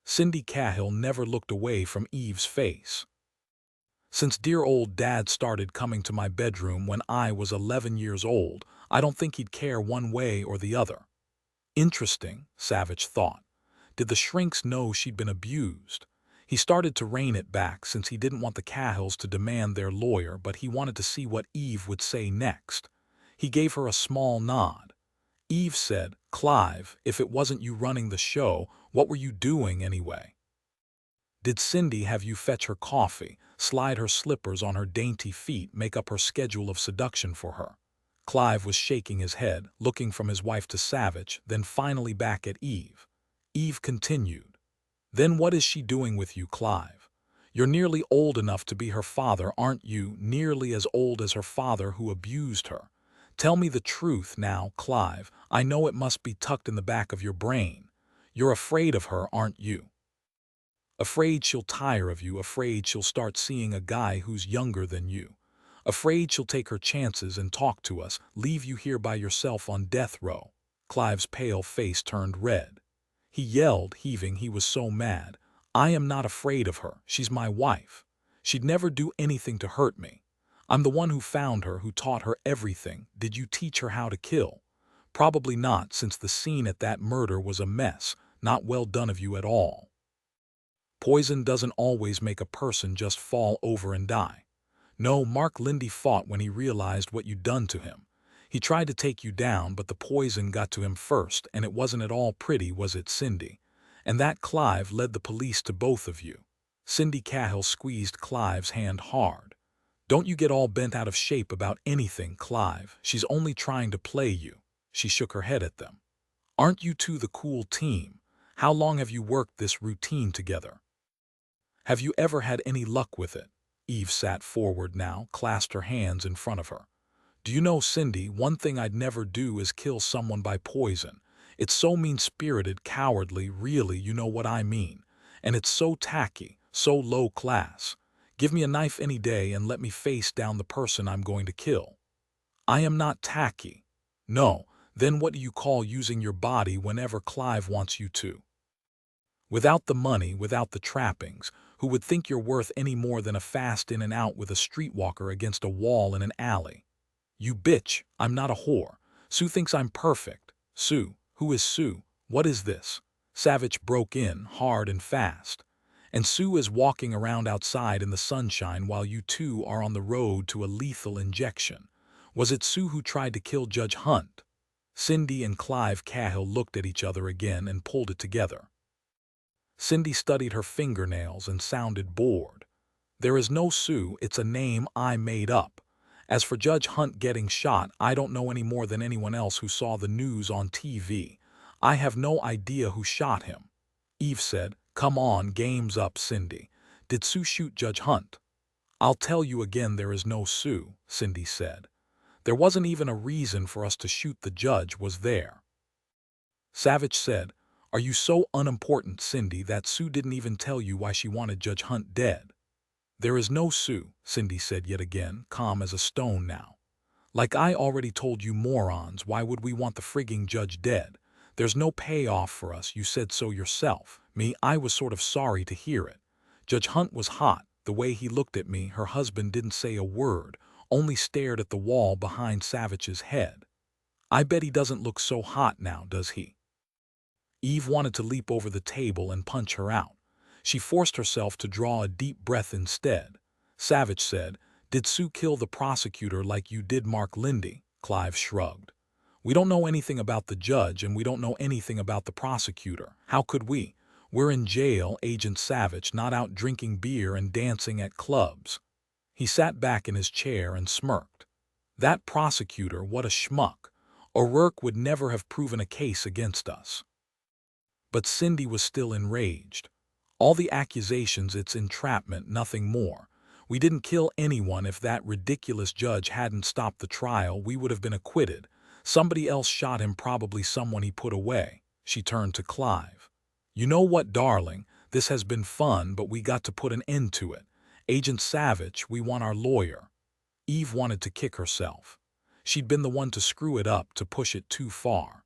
Cindy Cahill never looked away from Eve's face. Since dear old Dad started coming to my bedroom when I was 11 years old, I don't think he'd care one way or the other. Interesting, Savich thought. Did the shrinks know she'd been abused? He started to rein it back since he didn't want the Cahills to demand their lawyer, but he wanted to see what Eve would say next. He gave her a small nod. Eve said, Clive, if it wasn't you running the show, what were you doing anyway? Did Cindy have you fetch her coffee, slide her slippers on her dainty feet, make up her schedule of seduction for her? Clive was shaking his head, looking from his wife to Savich, then finally back at Eve. Eve continued. Then what is she doing with you, Clive? You're nearly old enough to be her father, aren't you? Nearly as old as her father who abused her. Tell me the truth now, Clive. I know it must be tucked in the back of your brain. You're afraid of her, aren't you? Afraid she'll tire of you, afraid she'll start seeing a guy who's younger than you. Afraid she'll take her chances and talk to us, leave you here by yourself on death row. Clive's pale face turned red. He yelled, heaving, he was so mad. I am not afraid of her. She's my wife. She'd never do anything to hurt me. I'm the one who found her, who taught her everything. Did you teach her how to kill? Probably not, since the scene at that murder was a mess. Not well done of you at all. Poison doesn't always make a person just fall over and die. No, Mark Lindy fought when he realized what you'd done to him. He tried to take you down, but the poison got to him first, and it wasn't at all pretty, was it, Cindy? And that Clive led the police to both of you. Cindy Cahill squeezed Clive's hand hard. Don't you get all bent out of shape about anything, Clive. She's only trying to play you. She shook her head at them. Aren't you two the cool team? How long have you worked this routine together? Have you ever had any luck with it? Eve sat forward now, clasped her hands in front of her. Do you know, Cindy, one thing I'd never do is kill someone by poison. It's so mean-spirited, cowardly, really, you know what I mean. And it's so tacky, so low class. Give me a knife any day and let me face down the person I'm going to kill. I am not tacky. No, then what do you call using your body whenever Clive wants you to? Without the money, without the trappings, who would think you're worth any more than a fast in and out with a streetwalker against a wall in an alley? You bitch, I'm not a whore. Sue thinks I'm perfect. Sue, who is Sue? What is this? Savich broke in, hard and fast. And Sue is walking around outside in the sunshine while you two are on the road to a lethal injection. Was it Sue who tried to kill Judge Hunt? Cindy and Clive Cahill looked at each other again and pulled it together. Cindy studied her fingernails and sounded bored. There is no Sue, it's a name I made up. As for Judge Hunt getting shot, I don't know any more than anyone else who saw the news on TV. I have no idea who shot him. Eve said, Come on, game's up, Cindy. Did Sue shoot Judge Hunt? I'll tell you again, there is no Sue, Cindy said. There wasn't even a reason for us to shoot the judge, was there? Savich said, Are you so unimportant, Cindy, that Sue didn't even tell you why she wanted Judge Hunt dead? There is no Sue, Cindy said yet again, calm as a stone now. Like I already told you morons, why would we want the frigging judge dead? There's no payoff for us, you said so yourself. Me, I was sort of sorry to hear it. Judge Hunt was hot, the way he looked at me. Her husband didn't say a word, only stared at the wall behind Savich's head. I bet he doesn't look so hot now, does he? Eve wanted to leap over the table and punch her out. She forced herself to draw a deep breath instead. Savich said, Did Sue kill the prosecutor like you did Mark Lindy? Clive shrugged. We don't know anything about the judge and we don't know anything about the prosecutor. How could we? We're in jail, Agent Savich, not out drinking beer and dancing at clubs. He sat back in his chair and smirked. That prosecutor, what a schmuck. O'Rourke would never have proven a case against us. But Cindy was still enraged. All the accusations, it's entrapment, nothing more. We didn't kill anyone. If that ridiculous judge hadn't stopped the trial, we would have been acquitted. Somebody else shot him, probably someone he put away. She turned to Clive. You know what, darling, this has been fun, but we got to put an end to it. Agent Savich, we want our lawyer. Eve wanted to kick herself. She'd been the one to screw it up, to push it too far.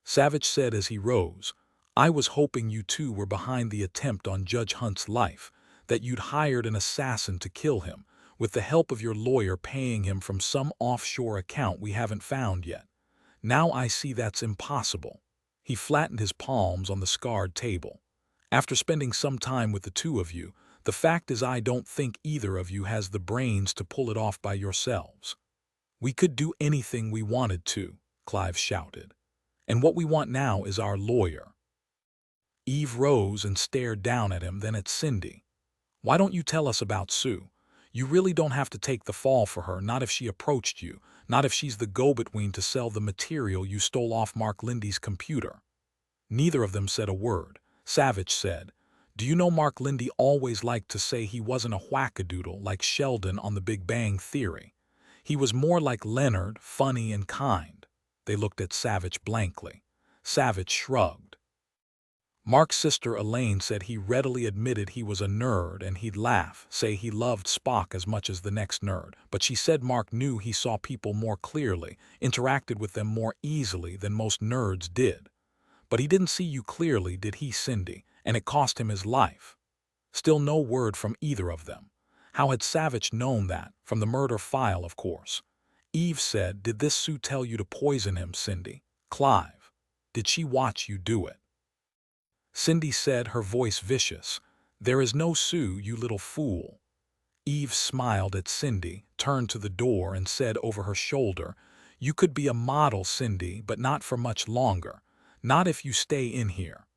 Savich said as he rose, I was hoping you two were behind the attempt on Judge Hunt's life, that you'd hired an assassin to kill him, with the help of your lawyer paying him from some offshore account we haven't found yet. Now I see that's impossible. He flattened his palms on the scarred table. After spending some time with the two of you, the fact is I don't think either of you has the brains to pull it off by yourselves. We could do anything we wanted to, Clive shouted. And what we want now is our lawyer. Eve rose and stared down at him, then at Cindy. Why don't you tell us about Sue? You really don't have to take the fall for her, not if she approached you, not if she's the go-between to sell the material you stole off Mark Lindy's computer. Neither of them said a word. Savich said, Do you know Mark Lindy always liked to say he wasn't a wackadoodle like Sheldon on The Big Bang Theory. He was more like Leonard, funny and kind. They looked at Savich blankly. Savich shrugged. Mark's sister Elaine said he readily admitted he was a nerd and he'd laugh, say he loved Spock as much as the next nerd, but she said Mark knew he saw people more clearly, interacted with them more easily than most nerds did. But he didn't see you clearly, did he, Cindy, and it cost him his life. Still no word from either of them. How had Savich known that? From the murder file, of course. Eve said, "Did this Sue tell you to poison him, Cindy? Clive. Did she watch you do it?" Cindy said, her voice vicious, "There is no Sue, you little fool." Eve smiled at Cindy, turned to the door and said over her shoulder, "You could be a model, Cindy, but not for much longer. Not if you stay in here.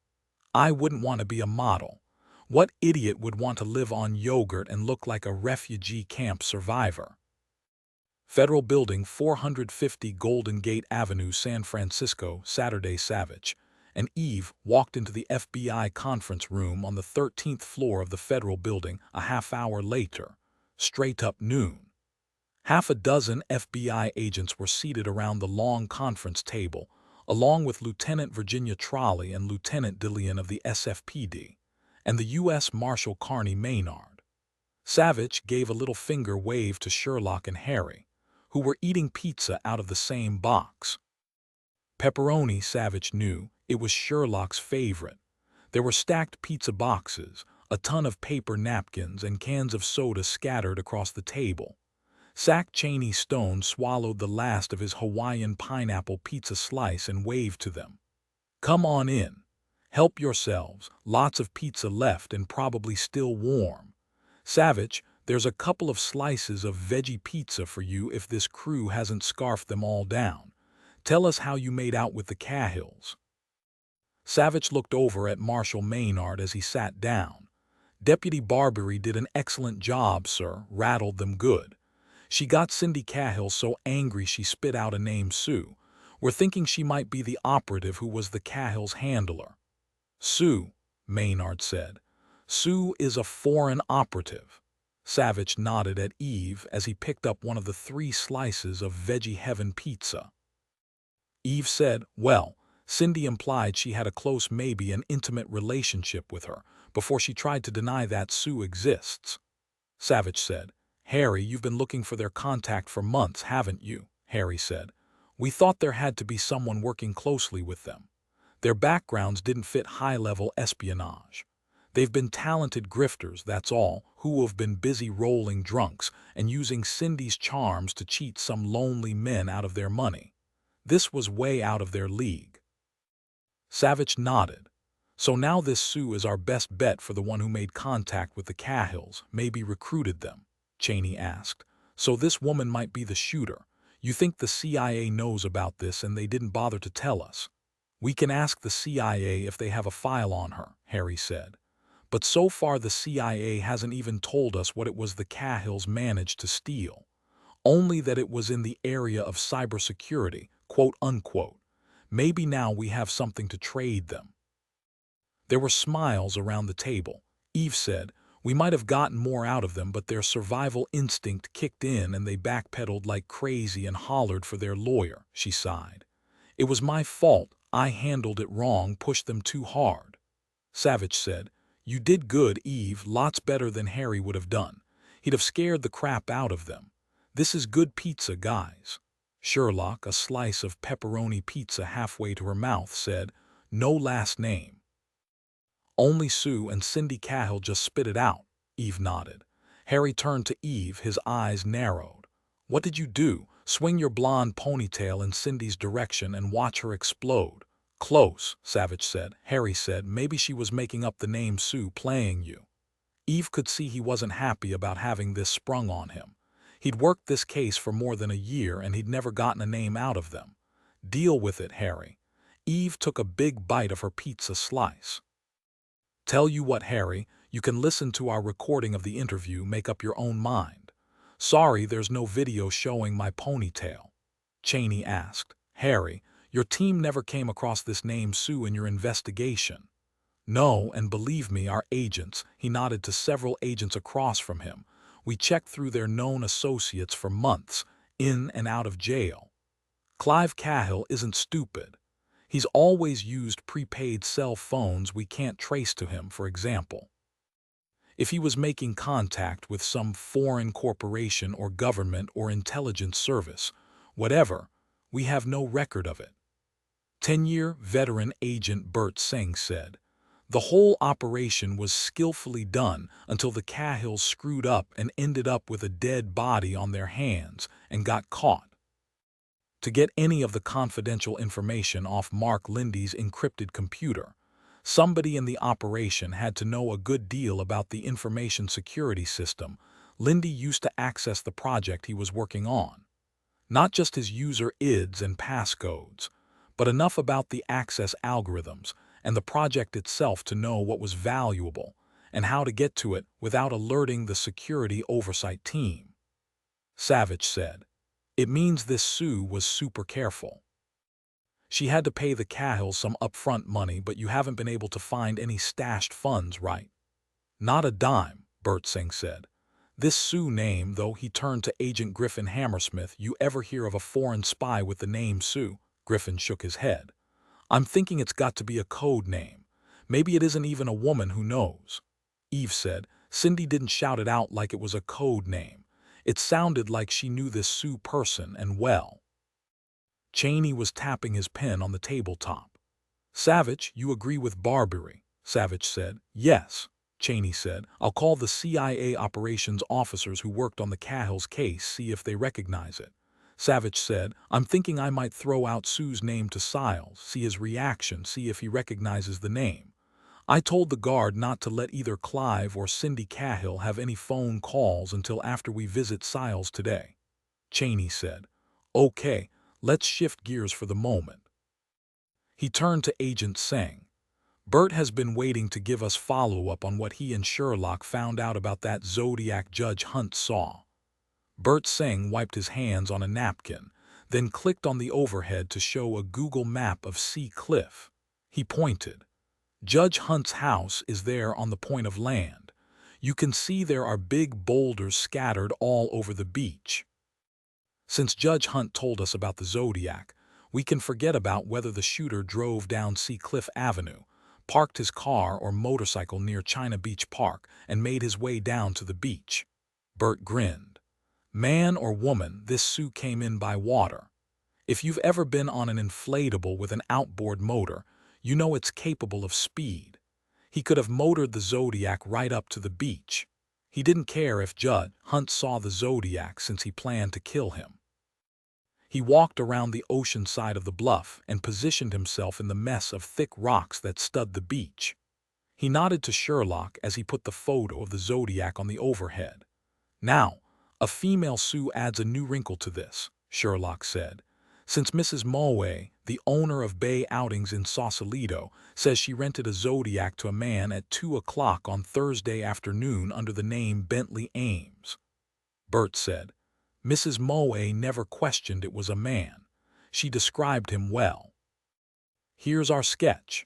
I wouldn't want to be a model. What idiot would want to live on yogurt and look like a refugee camp survivor?" Federal Building, 450 Golden Gate Avenue, San Francisco, Saturday. Savich and Eve walked into the FBI conference room on the 13th floor of the Federal Building a half-hour later, straight up noon. Half a dozen FBI agents were seated around the long conference table, along with Lieutenant Virginia Trolley and Lieutenant Dillon of the SFPD, and the U.S. Marshal Carney Maynard. Savich gave a little finger wave to Sherlock and Harry, who were eating pizza out of the same box. Pepperoni, Savich knew, it was Sherlock's favorite. There were stacked pizza boxes, a ton of paper napkins, and cans of soda scattered across the table. Sack Cheney Stone swallowed the last of his Hawaiian pineapple pizza slice and waved to them. "Come on in. Help yourselves, lots of pizza left and probably still warm. Savich, there's a couple of slices of veggie pizza for you if this crew hasn't scarfed them all down. Tell us how you made out with the Cahills." Savich looked over at Marshal Maynard as he sat down. "Deputy Barbary did an excellent job, sir, rattled them good. She got Cindy Cahill so angry she spit out a name, Sue. We're thinking she might be the operative who was the Cahill's handler." "Sue," Maynard said. "Sue is a foreign operative." Savich nodded at Eve as he picked up one of the 3 slices of Veggie Heaven pizza. Eve said, "Well, Cindy implied she had a close, maybe an intimate relationship with her, before she tried to deny that Sue exists." Savich said, "Harry, you've been looking for their contact for months, haven't you?" Harry said, "We thought there had to be someone working closely with them. Their backgrounds didn't fit high-level espionage. They've been talented grifters, that's all, who have been busy rolling drunks and using Cindy's charms to cheat some lonely men out of their money. This was way out of their league." Savich nodded. "So now this Sue is our best bet for the one who made contact with the Cahills, maybe recruited them?" Cheney asked. "So this woman might be the shooter. You think the CIA knows about this and they didn't bother to tell us?" "We can ask the CIA if they have a file on her," Harry said. "But so far the CIA hasn't even told us what it was the Cahills managed to steal. Only that it was in the area of cybersecurity, quote unquote. Maybe now we have something to trade them." There were smiles around the table. Eve said, "We might have gotten more out of them, but their survival instinct kicked in and they backpedaled like crazy and hollered for their lawyer." She sighed. "It was my fault. I handled it wrong, pushed them too hard." Savich said, "You did good, Eve, lots better than Harry would have done. He'd have scared the crap out of them. This is good pizza, guys." Sherlock, a slice of pepperoni pizza halfway to her mouth, said, "No last name." "Only Sue, and Cindy Cahill just spit it out." Eve nodded. Harry turned to Eve, his eyes narrowed. "What did you do? Swing your blonde ponytail in Cindy's direction and watch her explode." "Close," Savich said. Harry said, "Maybe she was making up the name Sue, playing you." Eve could see he wasn't happy about having this sprung on him. He'd worked this case for more than a year and he'd never gotten a name out of them. "Deal with it, Harry." Eve took a big bite of her pizza slice. "Tell you what, Harry, you can listen to our recording of the interview, make up your own mind." "Sorry, there's no video showing my ponytail." Cheney asked. "Harry, your team never came across this name Sue in your investigation?" "No, and believe me, our agents," he nodded to several agents across from him, "we checked through their known associates for months, in and out of jail. Clive Cahill isn't stupid. He's always used prepaid cell phones we can't trace to him, for example. If he was making contact with some foreign corporation or government or intelligence service, whatever, we have no record of it. 10-year veteran agent Bert Singh said, the whole operation was skillfully done until the Cahills screwed up and ended up with a dead body on their hands and got caught. To get any of the confidential information off Mark Lindy's encrypted computer, somebody in the operation had to know a good deal about the information security system Lindy used to access the project he was working on. Not just his user IDs and passcodes, but enough about the access algorithms and the project itself to know what was valuable and how to get to it without alerting the security oversight team. Savich said, it means this Sue was super careful. She had to pay the Cahills some upfront money, but you haven't been able to find any stashed funds, right? Not a dime, Bert Singh said. This Sue name, though, he turned to Agent Griffin Hammersmith. You ever hear of a foreign spy with the name Sue? Griffin shook his head. I'm thinking it's got to be a code name. Maybe it isn't even a woman, who knows? Eve said. Cindy didn't shout it out like it was a code name. It sounded like she knew this Sue person and well. Cheney was tapping his pen on the tabletop. Savich, you agree with Barbary? Savich said. Yes, Cheney said. I'll call the CIA operations officers who worked on the Cahills case, see if they recognize it. Savich said, I'm thinking I might throw out Sue's name to Siles, see his reaction, see if he recognizes the name. I told the guard not to let either Clive or Cindy Cahill have any phone calls until after we visit Siles today. Cheney said, okay, let's shift gears for the moment. He turned to Agent Singh. Bert has been waiting to give us follow-up on what he and Sherlock found out about that Zodiac Judge Hunt saw. Bert Singh wiped his hands on a napkin, then clicked on the overhead to show a Google map of Sea Cliff. He pointed. Judge Hunt's house is there on the point of land. You can see there are big boulders scattered all over the beach. Since Judge Hunt told us about the Zodiac, we can forget about whether the shooter drove down Sea Cliff Avenue, parked his car or motorcycle near China Beach Park, and made his way down to the beach. Bert grinned. Man or woman, this Sue came in by water. If you've ever been on an inflatable with an outboard motor, you know it's capable of speed. He could have motored the Zodiac right up to the beach. He didn't care if Judge Hunt saw the Zodiac since he planned to kill him. He walked around the ocean side of the bluff and positioned himself in the mess of thick rocks that stud the beach. He nodded to Sherlock as he put the photo of the Zodiac on the overhead. Now, a female Sue adds a new wrinkle to this, Sherlock said. Since Mrs. Mulway, the owner of Bay Outings in Sausalito, says she rented a Zodiac to a man at 2 o'clock on Thursday afternoon under the name Bentley Ames. Bert said, Mrs. Mulway never questioned it was a man. She described him well. Here's our sketch.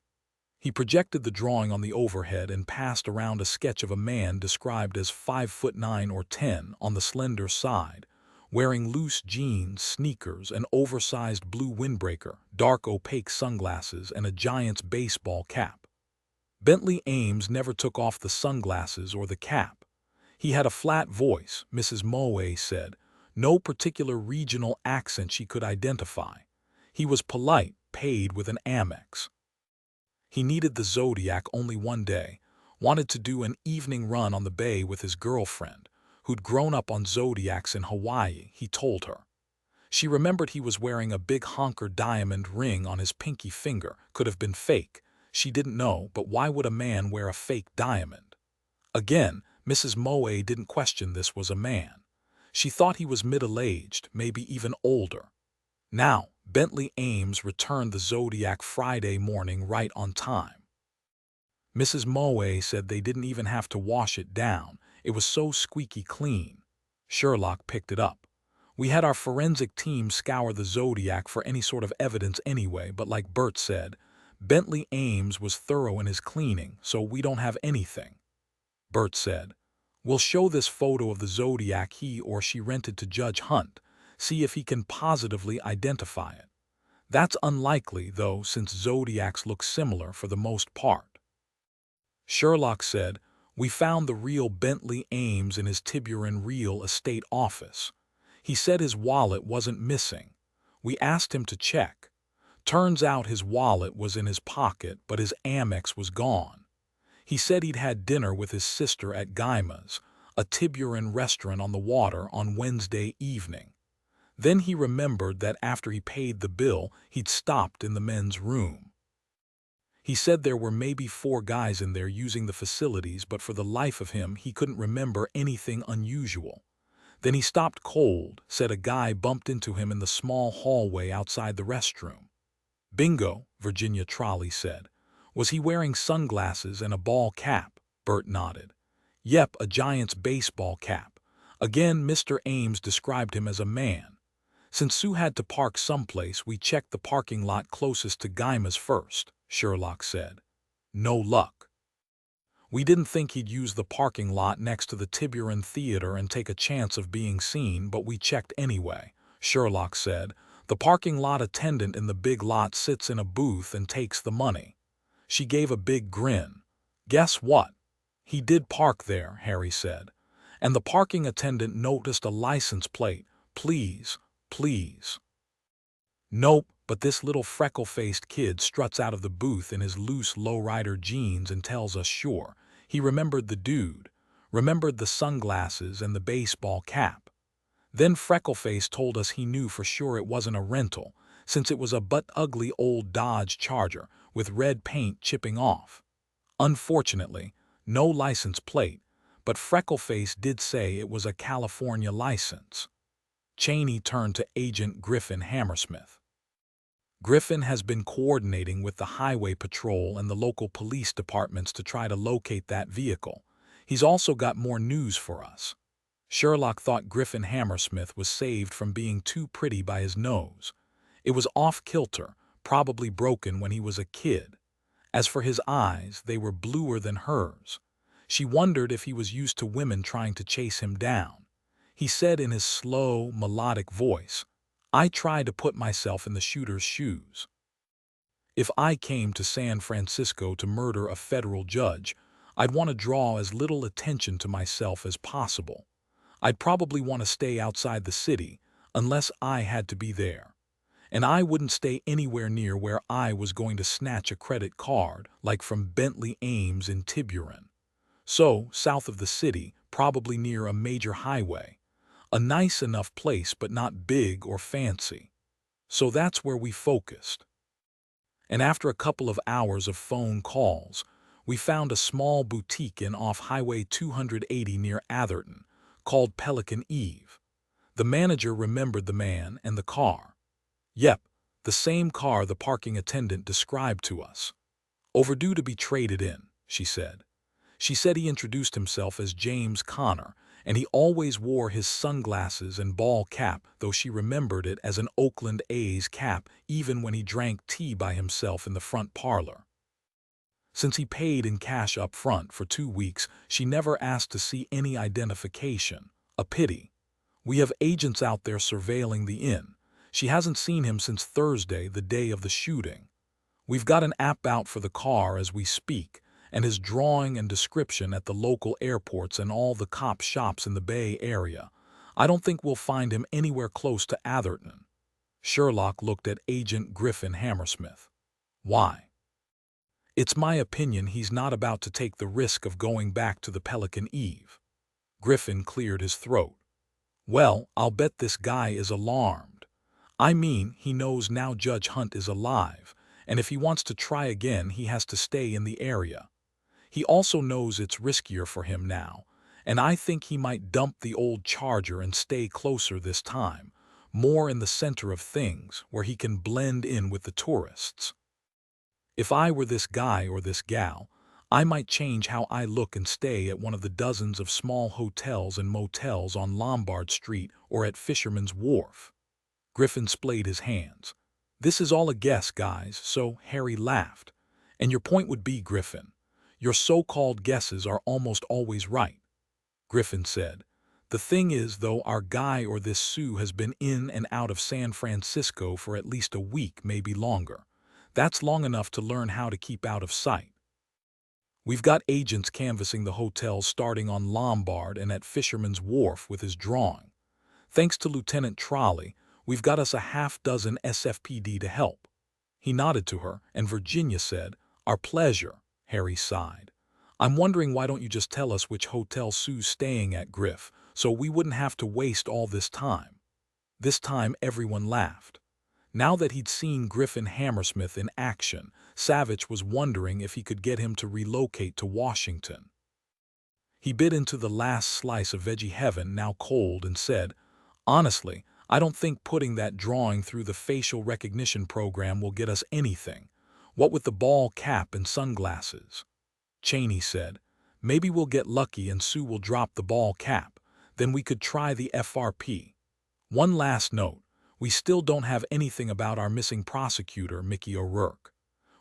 He projected the drawing on the overhead and passed around a sketch of a man described as 5'9" or 10 on the slender side, wearing loose jeans, sneakers, an oversized blue windbreaker, dark opaque sunglasses, and a Giants baseball cap. Bentley Ames never took off the sunglasses or the cap. He had a flat voice, Mrs. Mulway said, no particular regional accent she could identify. He was polite, paid with an Amex. He needed the Zodiac only one day, wanted to do an evening run on the bay with his girlfriend, who'd grown up on Zodiacs in Hawaii, he told her. She remembered he was wearing a big honker diamond ring on his pinky finger. Could have been fake. She didn't know, but why would a man wear a fake diamond? Again, Mrs. Mulway didn't question this was a man. She thought he was middle-aged, maybe even older. Now, Bentley Ames returned the Zodiac Friday morning right on time. Mrs. Mulway said they didn't even have to wash it down. It was so squeaky clean. Sherlock picked it up. We had our forensic team scour the Zodiac for any sort of evidence anyway, but like Bert said, Bentley Ames was thorough in his cleaning, so we don't have anything. Bert said, we'll show this photo of the Zodiac he or she rented to Judge Hunt, see if he can positively identify it. That's unlikely, though, since zodiacs look similar for the most part. Sherlock said, "We found the real Bentley Ames in his Tiburon real estate office. He said his wallet wasn't missing. We asked him to check. Turns out his wallet was in his pocket, but his Amex was gone. He said he'd had dinner with his sister at Guyma's, a Tiburon restaurant on the water, on Wednesday evening. Then he remembered that after he paid the bill, he'd stopped in the men's room. He said there were maybe 4 guys in there using the facilities, but for the life of him, he couldn't remember anything unusual. Then he stopped cold, said a guy bumped into him in the small hallway outside the restroom." "Bingo," Virginia Trolley said. "Was he wearing sunglasses and a ball cap?" Bert nodded. "Yep, a Giants baseball cap. Again, Mr. Ames described him as a man. Since Sue had to park someplace, we checked the parking lot closest to Guyma's first," Sherlock said. "No luck. We didn't think he'd use the parking lot next to the Tiburon Theater and take a chance of being seen, but we checked anyway," Sherlock said. "The parking lot attendant in the big lot sits in a booth and takes the money." She gave a big grin. "Guess what? He did park there," Harry said. "And the parking attendant noticed a license plate. Please, please." "Nope, but this little freckle-faced kid struts out of the booth in his loose lowrider jeans and tells us sure. He remembered the dude, remembered the sunglasses and the baseball cap. Then Freckleface told us he knew for sure it wasn't a rental, since it was a but-ugly old Dodge Charger with red paint chipping off. Unfortunately, no license plate, but Freckleface did say it was a California license." Cheney turned to Agent Griffin Hammersmith. "Griffin has been coordinating with the Highway Patrol and the local police departments to try to locate that vehicle. He's also got more news for us." Sherlock thought Griffin Hammersmith was saved from being too pretty by his nose. It was off-kilter, probably broken when he was a kid. As for his eyes, they were bluer than hers. She wondered if he was used to women trying to chase him down. He said in his slow, melodic voice, "I try to put myself in the shooter's shoes. If I came to San Francisco to murder a federal judge, I'd want to draw as little attention to myself as possible. I'd probably want to stay outside the city, unless I had to be there. And I wouldn't stay anywhere near where I was going to snatch a credit card, like from Bentley Ames in Tiburon. So, south of the city, probably near a major highway. A nice enough place, but not big or fancy." So that's where we focused. And after a couple of hours of phone calls, we found a small boutique inn off Highway 280 near Atherton, called Pelican Eve. The manager remembered the man and the car. "Yep, the same car the parking attendant described to us. Overdue to be traded in," she said. She said he introduced himself as James Connor, and he always wore his sunglasses and ball cap, though she remembered it as an Oakland A's cap even when he drank tea by himself in the front parlor. Since he paid in cash up front for 2 weeks, she never asked to see any identification. A pity. We have agents out there surveilling the inn. She hasn't seen him since Thursday, the day of the shooting. We've got an app out for the car as we speak, and his drawing and description at the local airports and all the cop shops in the Bay Area. I don't think we'll find him anywhere close to Atherton." Sherlock looked at Agent Griffin Hammersmith. "Why?" "It's my opinion he's not about to take the risk of going back to the Pelican Eve." Griffin cleared his throat. "Well, I'll bet this guy is alarmed. I mean, he knows now Judge Hunt is alive, and if he wants to try again, he has to stay in the area. He also knows it's riskier for him now, and I think he might dump the old Charger and stay closer this time, more in the center of things, where he can blend in with the tourists. If I were this guy or this gal, I might change how I look and stay at one of the dozens of small hotels and motels on Lombard Street or at Fisherman's Wharf." Griffin splayed his hands. "This is all a guess, guys," so Harry laughed. "And your point would be, Griffin, your so-called guesses are almost always right." Griffin said, The thing is, though, our guy or this Sue has been in and out of San Francisco for at least a week, maybe longer. That's long enough to learn how to keep out of sight. We've got agents canvassing the hotels starting on Lombard and at Fisherman's Wharf with his drawing. Thanks to Lieutenant Trolley, we've got us a half-dozen SFPD to help." He nodded to her, and Virginia said, "Our pleasure." Harry sighed. "I'm wondering, why don't you just tell us which hotel Sue's staying at, Griff, so we wouldn't have to waste all this time?" This time everyone laughed. Now that he'd seen Griffin Hammersmith in action, Savich was wondering if he could get him to relocate to Washington. He bit into the last slice of veggie heaven, now cold, and said, "Honestly, I don't think putting that drawing through the facial recognition program will get us anything. What with the ball cap and sunglasses?" Cheney said, "Maybe we'll get lucky and Sue will drop the ball cap. Then we could try the FRP. One last note. We still don't have anything about our missing prosecutor, Mickey O'Rourke.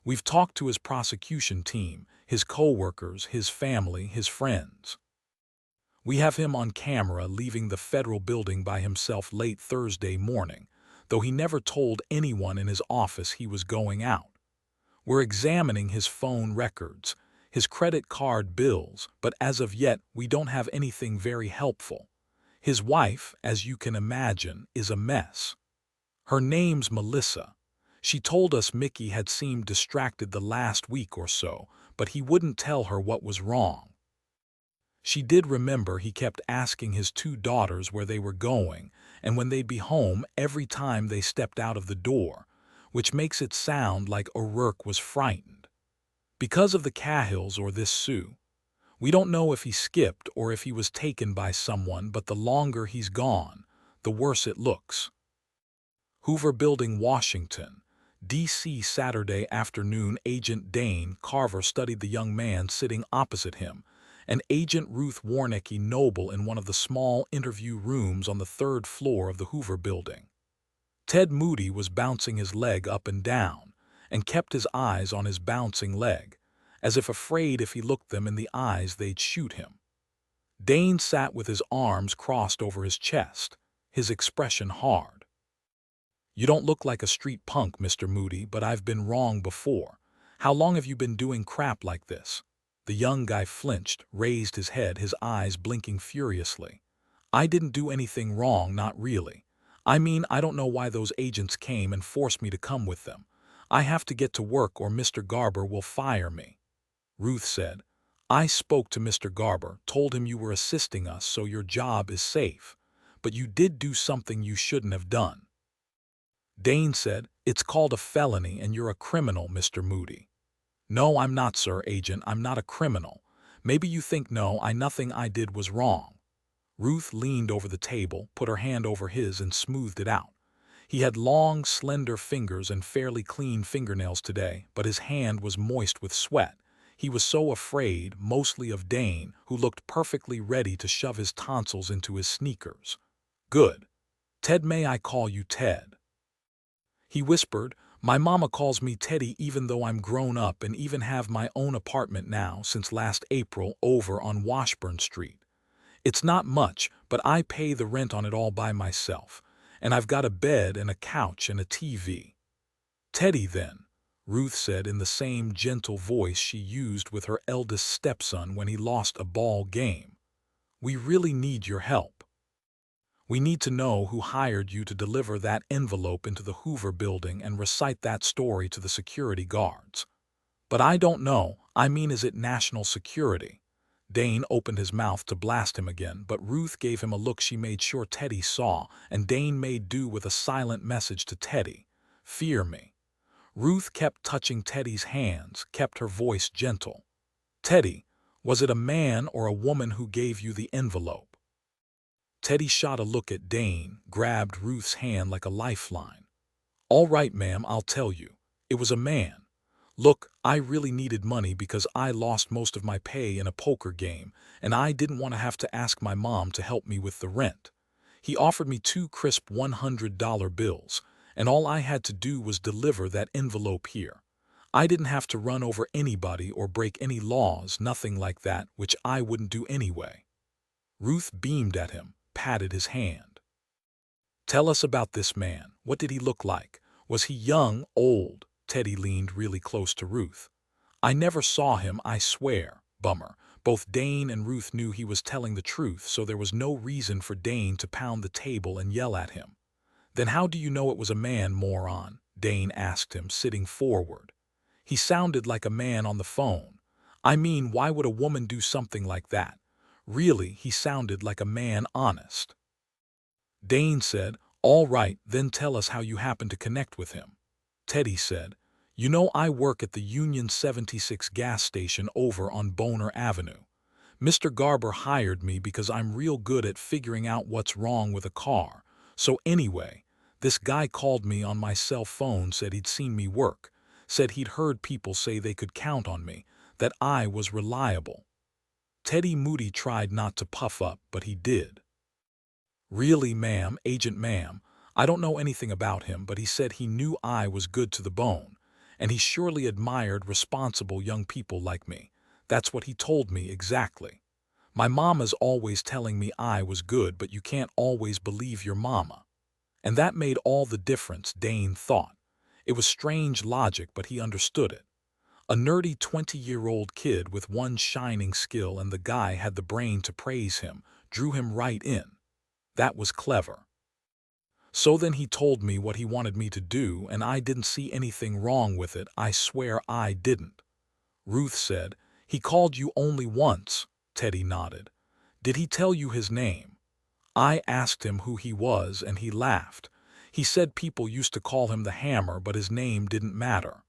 We've talked to his prosecution team, his co-workers, his family, his friends. We have him on camera leaving the federal building by himself late Thursday morning, though he never told anyone in his office he was going out. We're examining his phone records, his credit card bills, but as of yet we don't have anything very helpful. His wife, as you can imagine, is a mess. Her name's Melissa. She told us Mickey had seemed distracted the last week or so, but he wouldn't tell her what was wrong. She did remember he kept asking his two daughters where they were going and when they'd be home every time they stepped out of the door, which makes it sound like O'Rourke was frightened. Because of the Cahills or this Sue. We don't know if he skipped or if he was taken by someone, but the longer he's gone, the worse it looks. Hoover Building, Washington, D.C. Saturday afternoon. Agent Dane Carver studied the young man sitting opposite him, and Agent Ruth Warnecke Noble in one of the small interview rooms on the third floor of the Hoover Building. Ted Moody was bouncing his leg up and down, and kept his eyes on his bouncing leg, as if afraid if he looked them in the eyes they'd shoot him. Dane sat with his arms crossed over his chest, his expression hard. "You don't look like a street punk, Mr. Moody, but I've been wrong before. How long have you been doing crap like this?" The young guy flinched, raised his head, his eyes blinking furiously. "I didn't do anything wrong, not really. I mean, I don't know why those agents came and forced me to come with them. I have to get to work or Mr. Garber will fire me." Ruth said, "I spoke to Mr. Garber, told him you were assisting us so your job is safe. But you did do something you shouldn't have done." Dane said, "It's called a felony and you're a criminal, Mr. Moody." "No, I'm not, sir, Agent. I'm not a criminal. Maybe you think nothing I did was wrong." Ruth leaned over the table, put her hand over his and smoothed it out. He had long, slender fingers and fairly clean fingernails today, but his hand was moist with sweat. He was so afraid, mostly of Dane, who looked perfectly ready to shove his tonsils into his sneakers. "Good. Ted, may I call you Ted?" He whispered, "My mama calls me Teddy even though I'm grown up and even have my own apartment now since last April over on Washburn Street. It's not much, but I pay the rent on it all by myself, and I've got a bed and a couch and a TV. "Teddy, then," Ruth said in the same gentle voice she used with her eldest stepson when he lost a ball game. "We really need your help. We need to know who hired you to deliver that envelope into the Hoover Building and recite that story to the security guards." "But I don't know. I mean, is it national security?" Dane opened his mouth to blast him again, but Ruth gave him a look she made sure Teddy saw, and Dane made do with a silent message to Teddy, "Fear me." Ruth kept touching Teddy's hands, kept her voice gentle. "Teddy, was it a man or a woman who gave you the envelope?" Teddy shot a look at Dane, grabbed Ruth's hand like a lifeline. "All right, ma'am, I'll tell you. It was a man. Look, I really needed money because I lost most of my pay in a poker game, and I didn't want to have to ask my mom to help me with the rent. He offered me 2 crisp $100 bills, and all I had to do was deliver that envelope here. I didn't have to run over anybody or break any laws, nothing like that, which I wouldn't do anyway." Ruth beamed at him. patted his hand. "Tell us about this man. What did he look like? Was he young, old?" Teddy leaned really close to Ruth. "I never saw him, I swear." Bummer. Both Dane and Ruth knew he was telling the truth, so there was no reason for Dane to pound the table and yell at him. "Then how do you know it was a man, moron?" Dane asked him, sitting forward. "He sounded like a man on the phone. I mean, why would a woman do something like that? Really, he sounded like a man, honest." Dane said, "All right, then tell us how you happened to connect with him." Teddy said, "You know, I work at the Union 76 gas station over on Boner Avenue. Mr. Garber hired me because I'm real good at figuring out what's wrong with a car. So anyway, this guy called me on my cell phone, said he'd seen me work, said he'd heard people say they could count on me, that I was reliable." Teddy Moody tried not to puff up, but he did. "Really, ma'am, Agent ma'am, I don't know anything about him, but he said he knew I was good to the bone, and he surely admired responsible young people like me. That's what he told me exactly. My mama's always telling me I was good, but you can't always believe your mama." And that made all the difference, Dane thought. It was strange logic, but he understood it. A nerdy 20-year-old kid with one shining skill, and the guy had the brain to praise him, drew him right in. That was clever. "So then he told me what he wanted me to do, and I didn't see anything wrong with it. I swear I didn't." Ruth said, "He called you only once." Teddy nodded. "Did he tell you his name?" "I asked him who he was, and he laughed. He said people used to call him the Hammer, but his name didn't matter.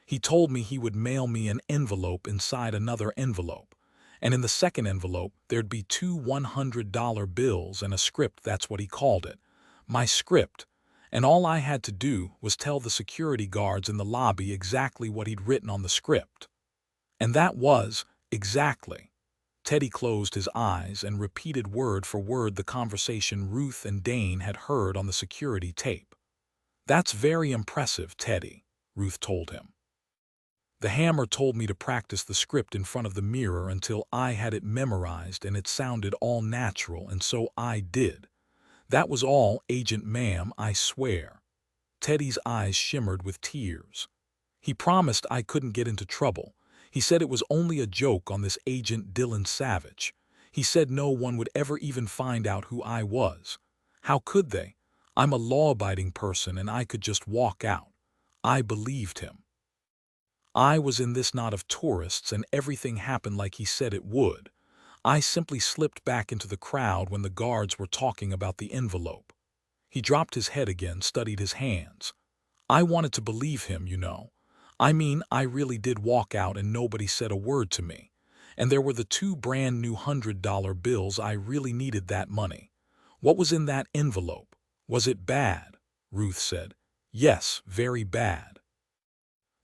He told me he would mail me an envelope inside another envelope, and in the second envelope there'd be 2 $100 bills and a script. That's what he called it. My script. And all I had to do was tell the security guards in the lobby exactly what he'd written on the script. And that was, exactly." Teddy closed his eyes and repeated word for word the conversation Ruth and Dane had heard on the security tape. "That's very impressive, Teddy," Ruth told him. "The Hammer told me to practice the script in front of the mirror until I had it memorized and it sounded all natural, and so I did. That was all, Agent ma'am, I swear." Teddy's eyes shimmered with tears. "He promised I couldn't get into trouble. He said it was only a joke on this agent Dillon Savich. He said no one would ever even find out who I was. How could they? I'm a law-abiding person and I could just walk out." I believed him. I was in this knot of tourists and everything happened like he said it would. I simply slipped back into the crowd when the guards were talking about the envelope." He dropped his head again, studied his hands. "I wanted to believe him, you know. I mean, I really did walk out and nobody said a word to me. And there were the 2 brand new $100 bills. I really needed that money. What was in that envelope? Was it bad?" Ruth said, "Yes, very bad."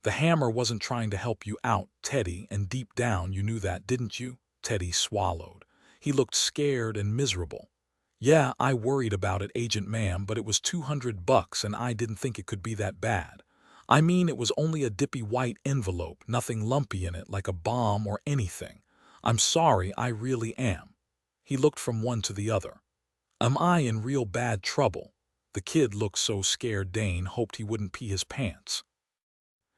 "The Hammer wasn't trying to help you out, Teddy, and deep down you knew that, didn't you?" Teddy swallowed. He looked scared and miserable. "Yeah, I worried about it, Agent ma'am, but it was $200 and I didn't think it could be that bad. I mean, it was only a dippy white envelope, nothing lumpy in it like a bomb or anything. I'm sorry, I really am." He looked from one to the other. "Am I in real bad trouble?" The kid looked so scared Dane hoped he wouldn't pee his pants.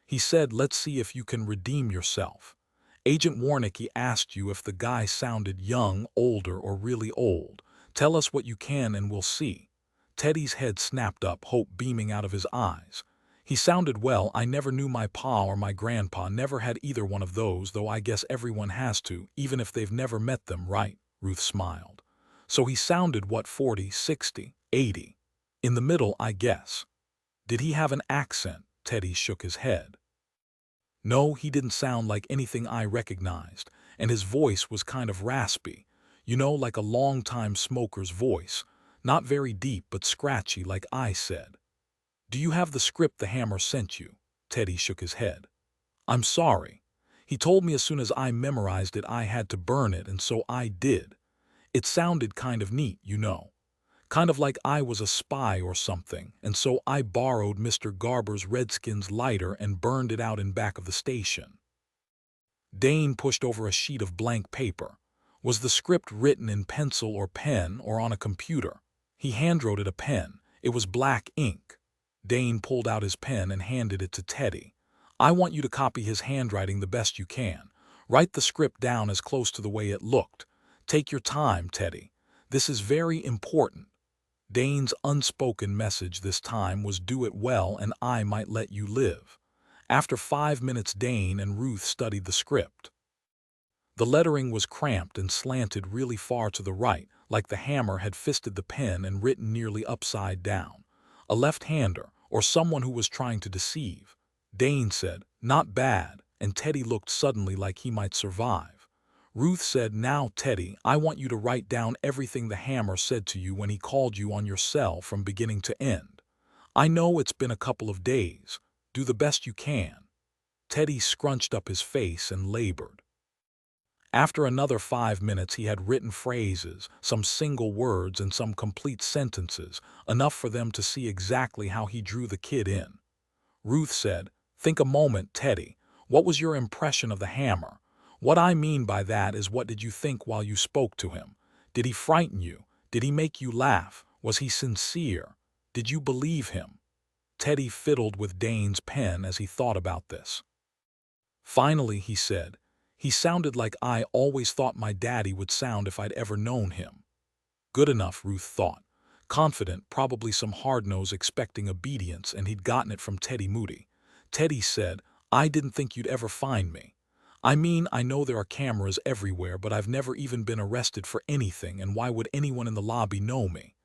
He said, "Let's see if you can redeem yourself. Agent Warnicki asked you if the guy sounded young, older, or really old. Tell us what you can and we'll see." Teddy's head snapped up, hope beaming out of his eyes. "He sounded well. I never knew my pa or my grandpa, never had either one of those, though I guess everyone has to, even if they've never met them, right?" Ruth smiled. "So he sounded what, 40, 60, 80? In the middle, I guess." "Did he have an accent?" Teddy shook his head. "No, he didn't sound like anything I recognized, and his voice was kind of raspy. You know, like a long-time smoker's voice. Not very deep, but scratchy, like I said." "Do you have the script the Hammer sent you?" Teddy shook his head. "I'm sorry. He told me as soon as I memorized it I had to burn it, and so I did. It sounded kind of neat, you know. Kind of like I was a spy or something, and so I borrowed Mr. Garber's Redskins lighter and burned it out in back of the station." Dane pushed over a sheet of blank paper. Was the script written in pencil or pen or on a computer? He handwrote it a pen. It was black ink. Dane pulled out his pen and handed it to Teddy. I want you to copy his handwriting the best you can. Write the script down as close to the way it looked. Take your time, Teddy. This is very important. Dane's unspoken message this time was do it well and I might let you live. After 5 minutes, Dane and Ruth studied the script. The lettering was cramped and slanted really far to the right, like the hammer had fisted the pen and written nearly upside down. A left-hander, or someone who was trying to deceive. Dane said, not bad, and Teddy looked suddenly like he might survive. Ruth said, now, Teddy, I want you to write down everything the hammer said to you when he called you on your cell from beginning to end. I know it's been a couple of days. Do the best you can. Teddy scrunched up his face and labored. After another 5 minutes, he had written phrases, some single words and some complete sentences, enough for them to see exactly how he drew the kid in. Ruth said, think a moment, Teddy. What was your impression of the hammer? What I mean by that is, what did you think while you spoke to him? Did he frighten you? Did he make you laugh? Was he sincere? Did you believe him? Teddy fiddled with Dane's pen as he thought about this. Finally, he said, he sounded like I always thought my daddy would sound if I'd ever known him. Good enough, Ruth thought. Confident, probably some hard-nose expecting obedience, and he'd gotten it from Teddy Moody. Teddy said, I didn't think you'd ever find me. I mean, I know there are cameras everywhere, but I've never even been arrested for anything, and why would anyone in the lobby know me?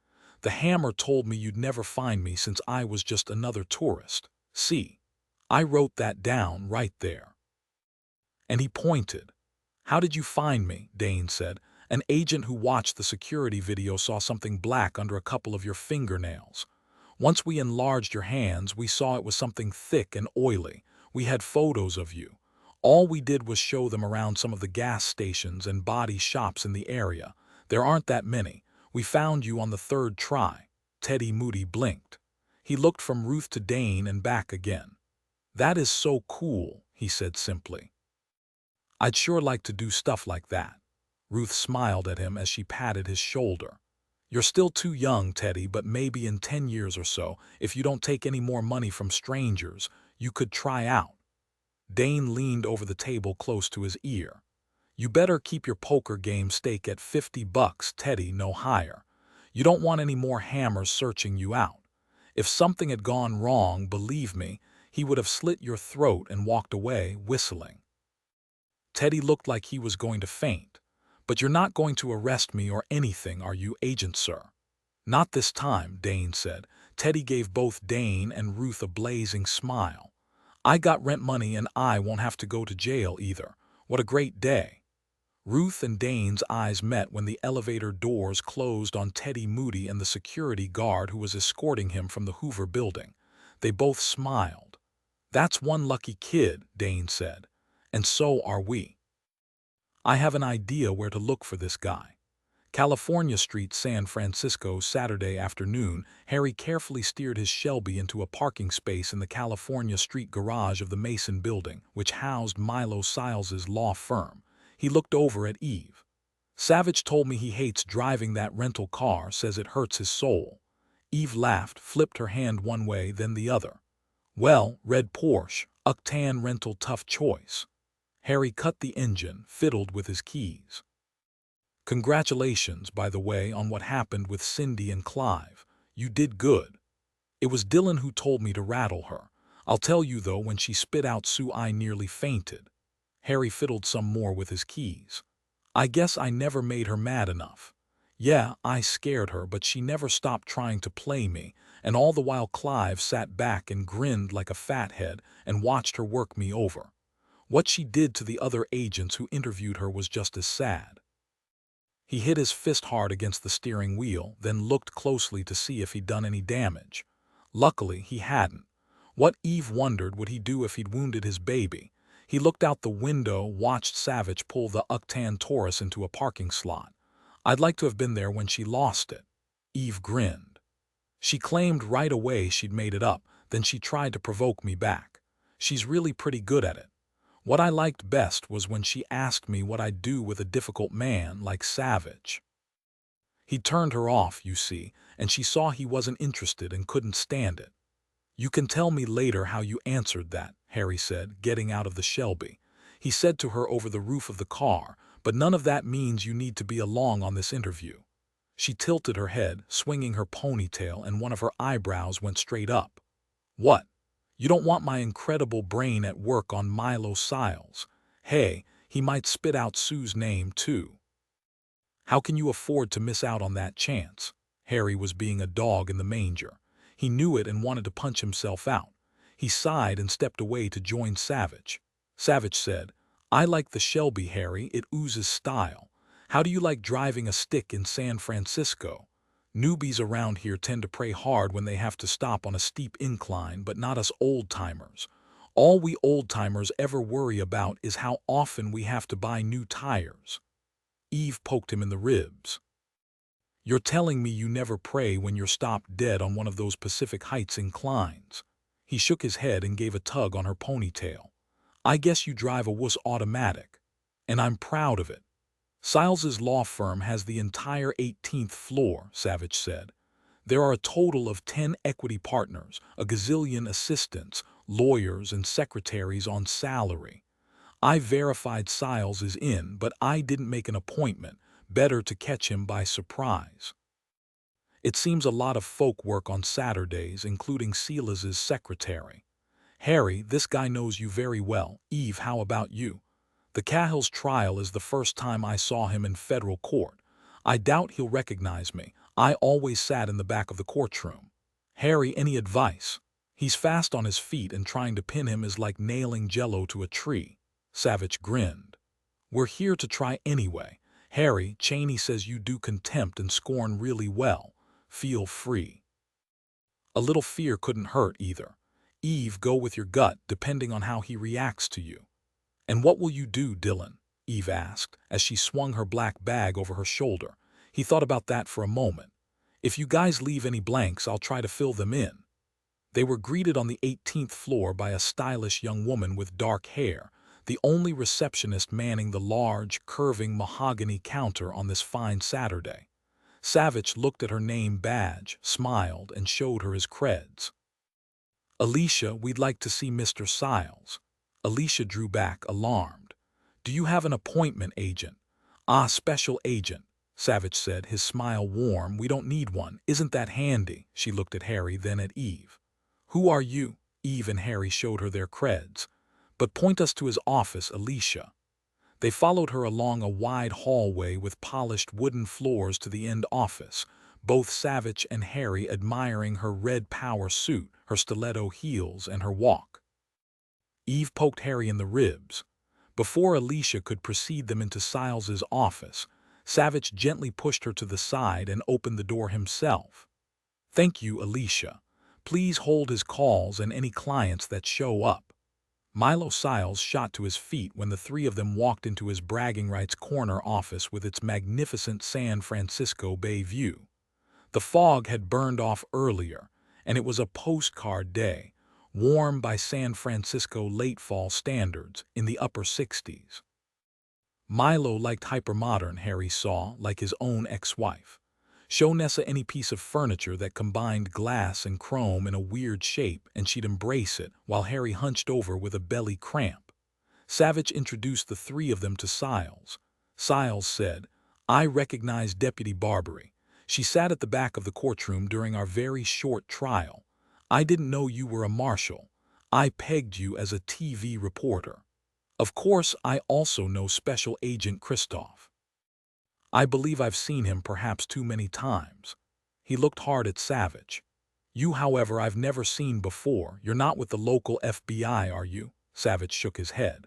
The hammer told me you'd never find me since I was just another tourist. See, I wrote that down right there. And he pointed. How did you find me? Dane said. An agent who watched the security video saw something black under a couple of your fingernails. Once we enlarged your hands, we saw it was something thick and oily. We had photos of you. All we did was show them around some of the gas stations and body shops in the area. There aren't that many. We found you on the third try. Teddy Moody blinked. He looked from Ruth to Dane and back again. That is so cool, he said simply. I'd sure like to do stuff like that. Ruth smiled at him as she patted his shoulder. You're still too young, Teddy, but maybe in 10 years or so, if you don't take any more money from strangers, you could try out. Dane leaned over the table close to his ear. You better keep your poker game stake at $50, Teddy, no higher. You don't want any more hammers searching you out. If something had gone wrong, believe me, he would have slit your throat and walked away whistling. Teddy looked like he was going to faint. But you're not going to arrest me or anything, are you, Agent Sir? Not this time, Dane said. Teddy gave both Dane and Ruth a blazing smile. I got rent money and I won't have to go to jail either. What a great day. Ruth and Dane's eyes met when the elevator doors closed on Teddy Moody and the security guard who was escorting him from the Hoover building. They both smiled. That's one lucky kid, Dane said. And so are we. I have an idea where to look for this guy. California Street, San Francisco, Saturday afternoon. Harry carefully steered his Shelby into a parking space in the California Street garage of the Mason building, which housed Milo Siles's law firm. He looked over at Eve. Savich told me he hates driving that rental car, says it hurts his soul. Eve laughed, flipped her hand one way, then the other. Well, red Porsche, octane rental, tough choice. Harry cut the engine, fiddled with his keys. Congratulations, by the way, on what happened with Cindy and Clive. You did good. It was Dillon who told me to rattle her. I'll tell you, though, when she spit out Sue, I nearly fainted. Harry fiddled some more with his keys. I guess I never made her mad enough. Yeah, I scared her, but she never stopped trying to play me, and all the while Clive sat back and grinned like a fathead and watched her work me over. What she did to the other agents who interviewed her was just as sad. He hit his fist hard against the steering wheel, then looked closely to see if he'd done any damage. Luckily, he hadn't. What, Eve wondered, would he do if he'd wounded his baby? He looked out the window, watched Savich pull the octane Taurus into a parking slot. I'd like to have been there when she lost it. Eve grinned. She claimed right away she'd made it up, then she tried to provoke me back. She's really pretty good at it. What I liked best was when she asked me what I'd do with a difficult man like Savich. He turned her off, you see, and she saw he wasn't interested and couldn't stand it. You can tell me later how you answered that, Harry said, getting out of the Shelby. He said to her over the roof of the car, but none of that means you need to be along on this interview. She tilted her head, swinging her ponytail, and one of her eyebrows went straight up. What? You don't want my incredible brain at work on Milo Siles? Hey, he might spit out Sue's name, too. How can you afford to miss out on that chance? Harry was being a dog in the manger. He knew it and wanted to punch himself out. He sighed and stepped away to join Savich. Savich said, I like the Shelby, Harry. It oozes style. How do you like driving a stick in San Francisco? Newbies around here tend to pray hard when they have to stop on a steep incline, but not us old-timers. All we old-timers ever worry about is how often we have to buy new tires. Eve poked him in the ribs. You're telling me you never pray when you're stopped dead on one of those Pacific Heights inclines? He shook his head and gave a tug on her ponytail. I guess you drive a wuss automatic. And I'm proud of it. Siles's law firm has the entire 18th floor, Savich said. There are a total of 10 equity partners, a gazillion assistants, lawyers, and secretaries on salary. I verified Siles is in, but I didn't make an appointment. Better to catch him by surprise. It seems a lot of folk work on Saturdays, including Silas's secretary. Harry, this guy knows you very well. Eve, how about you? The Cahill's trial is the first time I saw him in federal court. I doubt he'll recognize me. I always sat in the back of the courtroom. Harry, any advice? He's fast on his feet and trying to pin him is like nailing jello to a tree. Savich grinned. We're here to try anyway. Harry, Cheney says you do contempt and scorn really well. Feel free. A little fear couldn't hurt either. Eve, go with your gut, depending on how he reacts to you. And what will you do, Dillon? Eve asked, as she swung her black bag over her shoulder. He thought about that for a moment. If you guys leave any blanks, I'll try to fill them in. They were greeted on the 18th floor by a stylish young woman with dark hair, the only receptionist manning the large, curving mahogany counter on this fine Saturday. Savich looked at her name badge, smiled, and showed her his creds. Alicia, we'd like to see Mr. Siles. Alicia drew back, alarmed. Do you have an appointment, agent? Ah, special agent, Savich said, his smile warm. We don't need one. Isn't that handy? She looked at Harry, then at Eve. Who are you? Eve and Harry showed her their creds. But point us to his office, Alicia. They followed her along a wide hallway with polished wooden floors to the end office, both Savich and Harry admiring her red power suit, her stiletto heels, and her walk. Eve poked Harry in the ribs. Before Alicia could precede them into Siles's office, Savich gently pushed her to the side and opened the door himself. Thank you, Alicia. Please hold his calls and any clients that show up. Milo Siles shot to his feet when the three of them walked into his bragging rights corner office with its magnificent San Francisco Bay view. The fog had burned off earlier, and it was a postcard day, warm by San Francisco late fall standards in the upper 60s. Milo liked hypermodern, Harry saw, like his own ex-wife. Show Nessa any piece of furniture that combined glass and chrome in a weird shape and she'd embrace it, while Harry hunched over with a belly cramp. Savich introduced the three of them to Siles. Siles said, I recognize Deputy Barbary. She sat at the back of the courtroom during our very short trial. I didn't know you were a marshal. I pegged you as a TV reporter. Of course, I also know Special Agent Kristoff. I believe I've seen him perhaps too many times. He looked hard at Savich. You, however, I've never seen before. You're not with the local FBI, are you? Savich shook his head.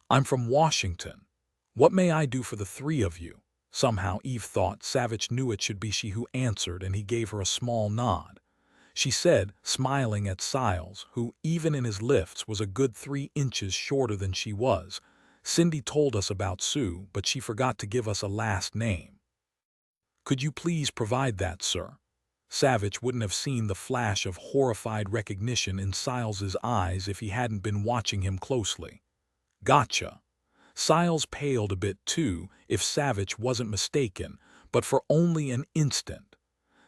I'm from Washington. What may I do for the three of you? Somehow Eve thought Savich knew it should be she who answered, and he gave her a small nod. She said, smiling at Siles, who, even in his lifts, was a good 3 inches shorter than she was, Cindy told us about Sue, but she forgot to give us a last name. Could you please provide that, sir? Savich wouldn't have seen the flash of horrified recognition in Siles's eyes if he hadn't been watching him closely. Gotcha. Siles paled a bit too, if Savich wasn't mistaken, but for only an instant.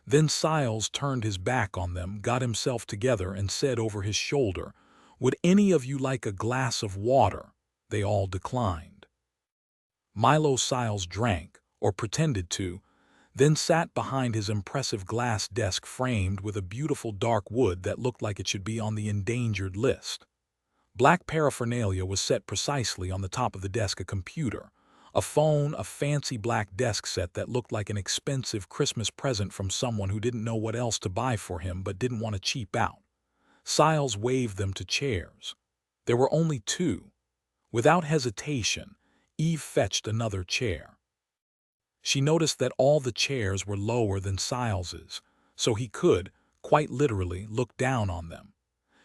Then Siles turned his back on them, got himself together, and said over his shoulder, "Would any of you like a glass of water?" They all declined. Milo Siles drank, or pretended to, then sat behind his impressive glass desk framed with a beautiful dark wood that looked like it should be on the endangered list. Black paraphernalia was set precisely on the top of the desk: a computer, a phone, a fancy black desk set that looked like an expensive Christmas present from someone who didn't know what else to buy for him but didn't want to cheap out. Siles waved them to chairs. There were only two. Without hesitation, Eve fetched another chair. She noticed that all the chairs were lower than Siles's, so he could, quite literally, look down on them.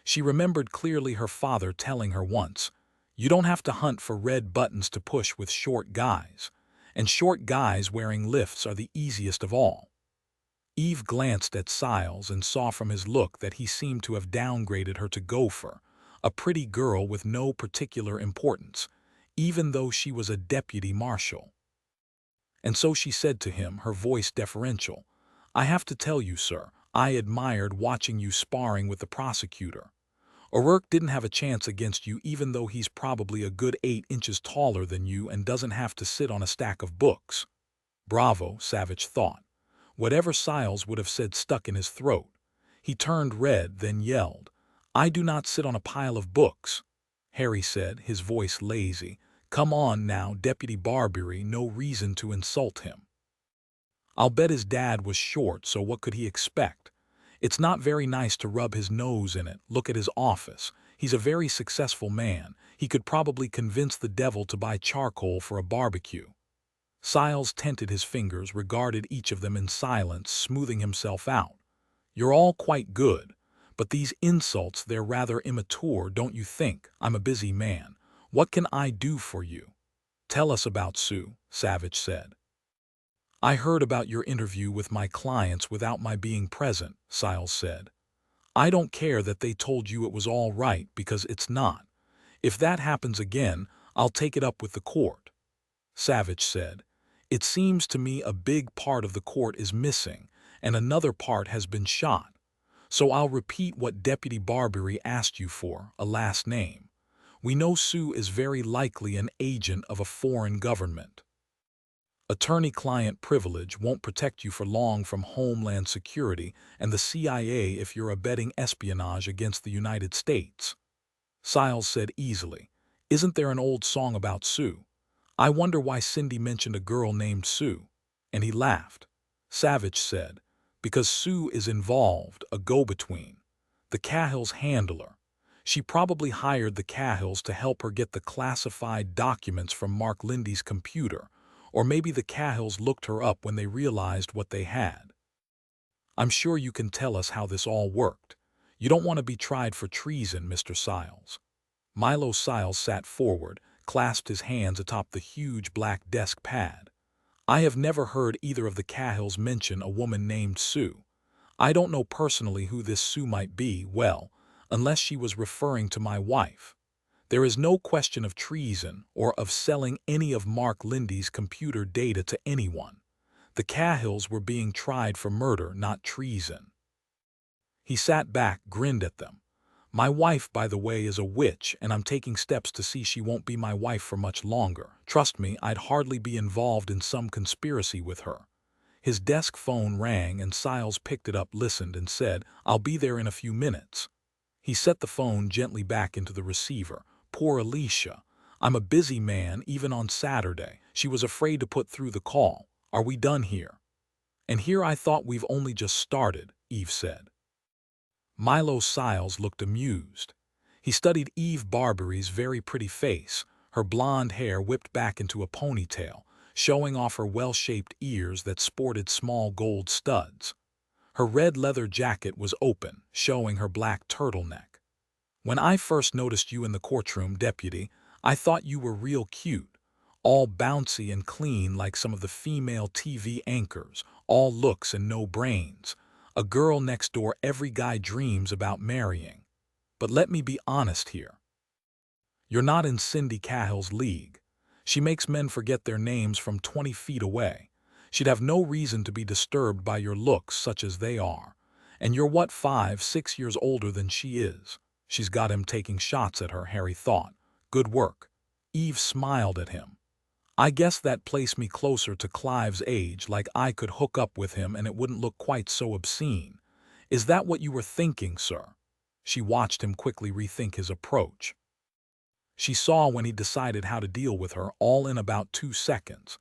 She remembered clearly her father telling her once, "You don't have to hunt for red buttons to push with short guys, and short guys wearing lifts are the easiest of all." Eve glanced at Siles and saw from his look that he seemed to have downgraded her to Gopher, a pretty girl with no particular importance, even though she was a deputy marshal. And so she said to him, her voice deferential, "I have to tell you, sir, I admired watching you sparring with the prosecutor. O'Rourke didn't have a chance against you, even though he's probably a good 8 inches taller than you and doesn't have to sit on a stack of books." Bravo, Savich thought. Whatever Siles would have said stuck in his throat. He turned red, then yelled, "I do not sit on a pile of books." Harry said, his voice lazy, "Come on now, Deputy Barbery, no reason to insult him." "I'll bet his dad was short, so what could he expect? It's not very nice to rub his nose in it. Look at his office. He's a very successful man. He could probably convince the devil to buy charcoal for a barbecue." Siles tented his fingers, regarded each of them in silence, smoothing himself out. "You're all quite good, but these insults, they're rather immature, don't you think? I'm a busy man. What can I do for you?" "Tell us about Sue," Savich said. "I heard about your interview with my clients without my being present," Siles said. "I don't care that they told you it was all right, because it's not. If that happens again, I'll take it up with the court." Savich said, "It seems to me a big part of the court is missing, and another part has been shot. So I'll repeat what Deputy Barbery asked you for, a last name. We know Sue is very likely an agent of a foreign government. Attorney-client privilege won't protect you for long from Homeland Security and the CIA if you're abetting espionage against the United States." Siles said easily, "Isn't there an old song about Sue? I wonder why Cindy mentioned a girl named Sue." And he laughed. Savich said, "Because Sue is involved, a go-between. The Cahill's handler. She probably hired the Cahills to help her get the classified documents from Mark Lindy's computer, or maybe the Cahills looked her up when they realized what they had. I'm sure you can tell us how this all worked. You don't want to be tried for treason, Mr. Siles." Milo Siles sat forward, clasped his hands atop the huge black desk pad. "I have never heard either of the Cahills mention a woman named Sue. I don't know personally who this Sue might be, well, unless she was referring to my wife. There is no question of treason or of selling any of Mark Lindy's computer data to anyone. The Cahills were being tried for murder, not treason." He sat back, grinned at them. "My wife, by the way, is a witch, and I'm taking steps to see she won't be my wife for much longer. Trust me, I'd hardly be involved in some conspiracy with her." His desk phone rang and Siles picked it up, listened, and said, "I'll be there in a few minutes." He set the phone gently back into the receiver. "Poor Alicia. I'm a busy man, even on Saturday. She was afraid to put through the call. Are we done here?" "And here I thought we've only just started," Eve said. Milo Siles looked amused. He studied Eve Barbery's very pretty face, her blonde hair whipped back into a ponytail, showing off her well-shaped ears that sported small gold studs. Her red leather jacket was open, showing her black turtleneck. "When I first noticed you in the courtroom, Deputy, I thought you were real cute. All bouncy and clean like some of the female TV anchors, all looks and no brains. A girl next door every guy dreams about marrying. But let me be honest here. You're not in Cindy Cahill's league. She makes men forget their names from 20 feet away. She'd have no reason to be disturbed by your looks such as they are. And you're what, 5, 6 years older than she is. She's got him taking shots at her, Harry thought. Good work. Eve smiled at him. I guess that placed me closer to Clive's age, like I could hook up with him and it wouldn't look quite so obscene. Is that what you were thinking, sir? She watched him quickly rethink his approach. She saw when he decided how to deal with her, all in about 2 seconds.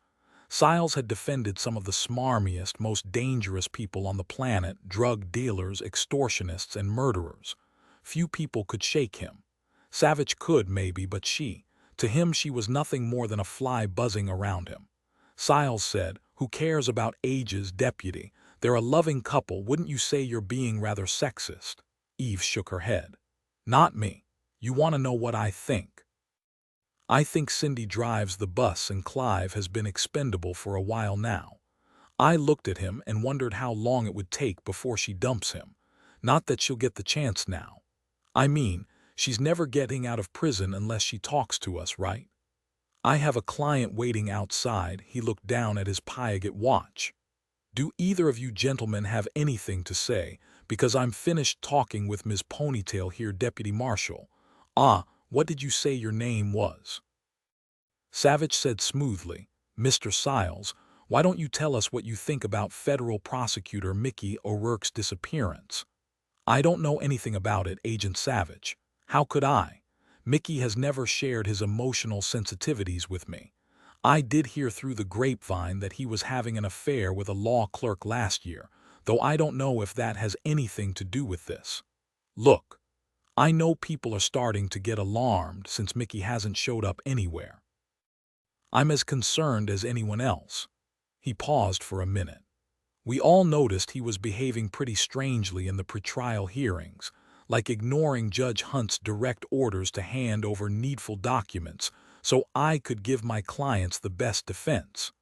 Siles had defended some of the smarmiest, most dangerous people on the planet, drug dealers, extortionists, and murderers. Few people could shake him. Savich could, maybe, but to him she was nothing more than a fly buzzing around him. Siles said, "Who cares about ages, deputy? They're a loving couple. Wouldn't you say you're being rather sexist?" Eve shook her head. "Not me. You want to know what I think?" "I think Cindy drives the bus and Clive has been expendable for a while now. I looked at him and wondered how long it would take before she dumps him. Not that she'll get the chance now. I mean, she's never getting out of prison unless she talks to us, right? I have a client waiting outside." He looked down at his Piaget watch. "Do either of you gentlemen have anything to say? Because I'm finished talking with Ms. Ponytail here, Deputy Marshal. Ah, what did you say your name was?" Savich said smoothly, "Mr. Siles, why don't you tell us what you think about Federal Prosecutor Mickey O'Rourke's disappearance?" "I don't know anything about it, Agent Savich. How could I? Mickey has never shared his emotional sensitivities with me. I did hear through the grapevine that he was having an affair with a law clerk last year, though I don't know if that has anything to do with this. Look, I know people are starting to get alarmed since Mickey hasn't showed up anywhere. I'm as concerned as anyone else." He paused for a minute. "We all noticed he was behaving pretty strangely in the pretrial hearings, like ignoring Judge Hunt's direct orders to hand over needful documents so I could give my clients the best defense.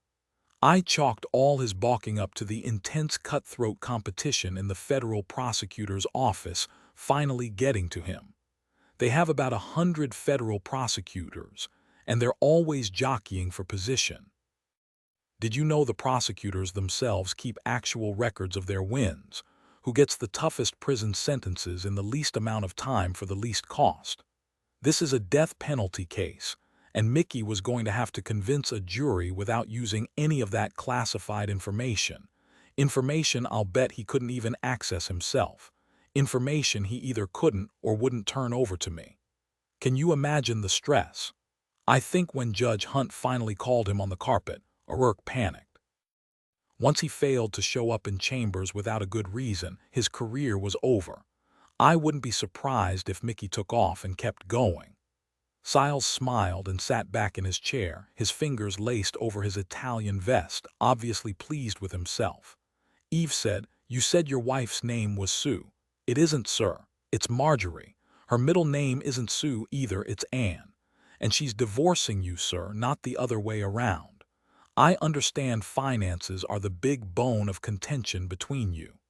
I chalked all his balking up to the intense cutthroat competition in the federal prosecutor's office finally getting to him. They have about 100 federal prosecutors, and they're always jockeying for position. Did you know the prosecutors themselves keep actual records of their wins? Who gets the toughest prison sentences in the least amount of time for the least cost? This is a death penalty case, and Mickey was going to have to convince a jury without using any of that classified information. Information I'll bet he couldn't even access himself. Information he either couldn't or wouldn't turn over to me. Can you imagine the stress? I think when Judge Hunt finally called him on the carpet, O'Rourke panicked. Once he failed to show up in chambers without a good reason, his career was over. I wouldn't be surprised if Mickey took off and kept going." Siles smiled and sat back in his chair, his fingers laced over his Italian vest, obviously pleased with himself. Eve said, "You said your wife's name was Sue." "It isn't, sir. It's Marjorie. Her middle name isn't Sue either, it's Anne. And she's divorcing you, sir, not the other way around. I understand finances are the big bone of contention between you.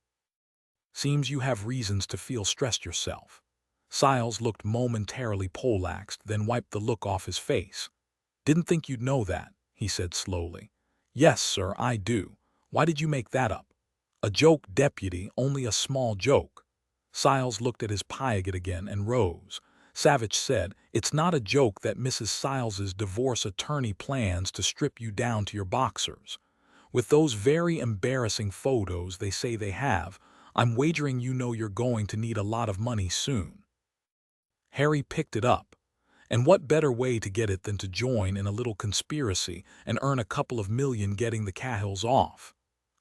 Seems you have reasons to feel stressed yourself." Siles looked momentarily poleaxed, then wiped the look off his face. "Didn't think you'd know that," he said slowly. "Yes, sir, I do. Why did you make that up?" "A joke, deputy, only a small joke." Siles looked at his Piaget again and rose. Savich said, "It's not a joke that Mrs. Siles's divorce attorney plans to strip you down to your boxers. With those very embarrassing photos they say they have, I'm wagering you know you're going to need a lot of money soon." Harry picked it up. "And what better way to get it than to join in a little conspiracy and earn a couple of million getting the Cahills off?"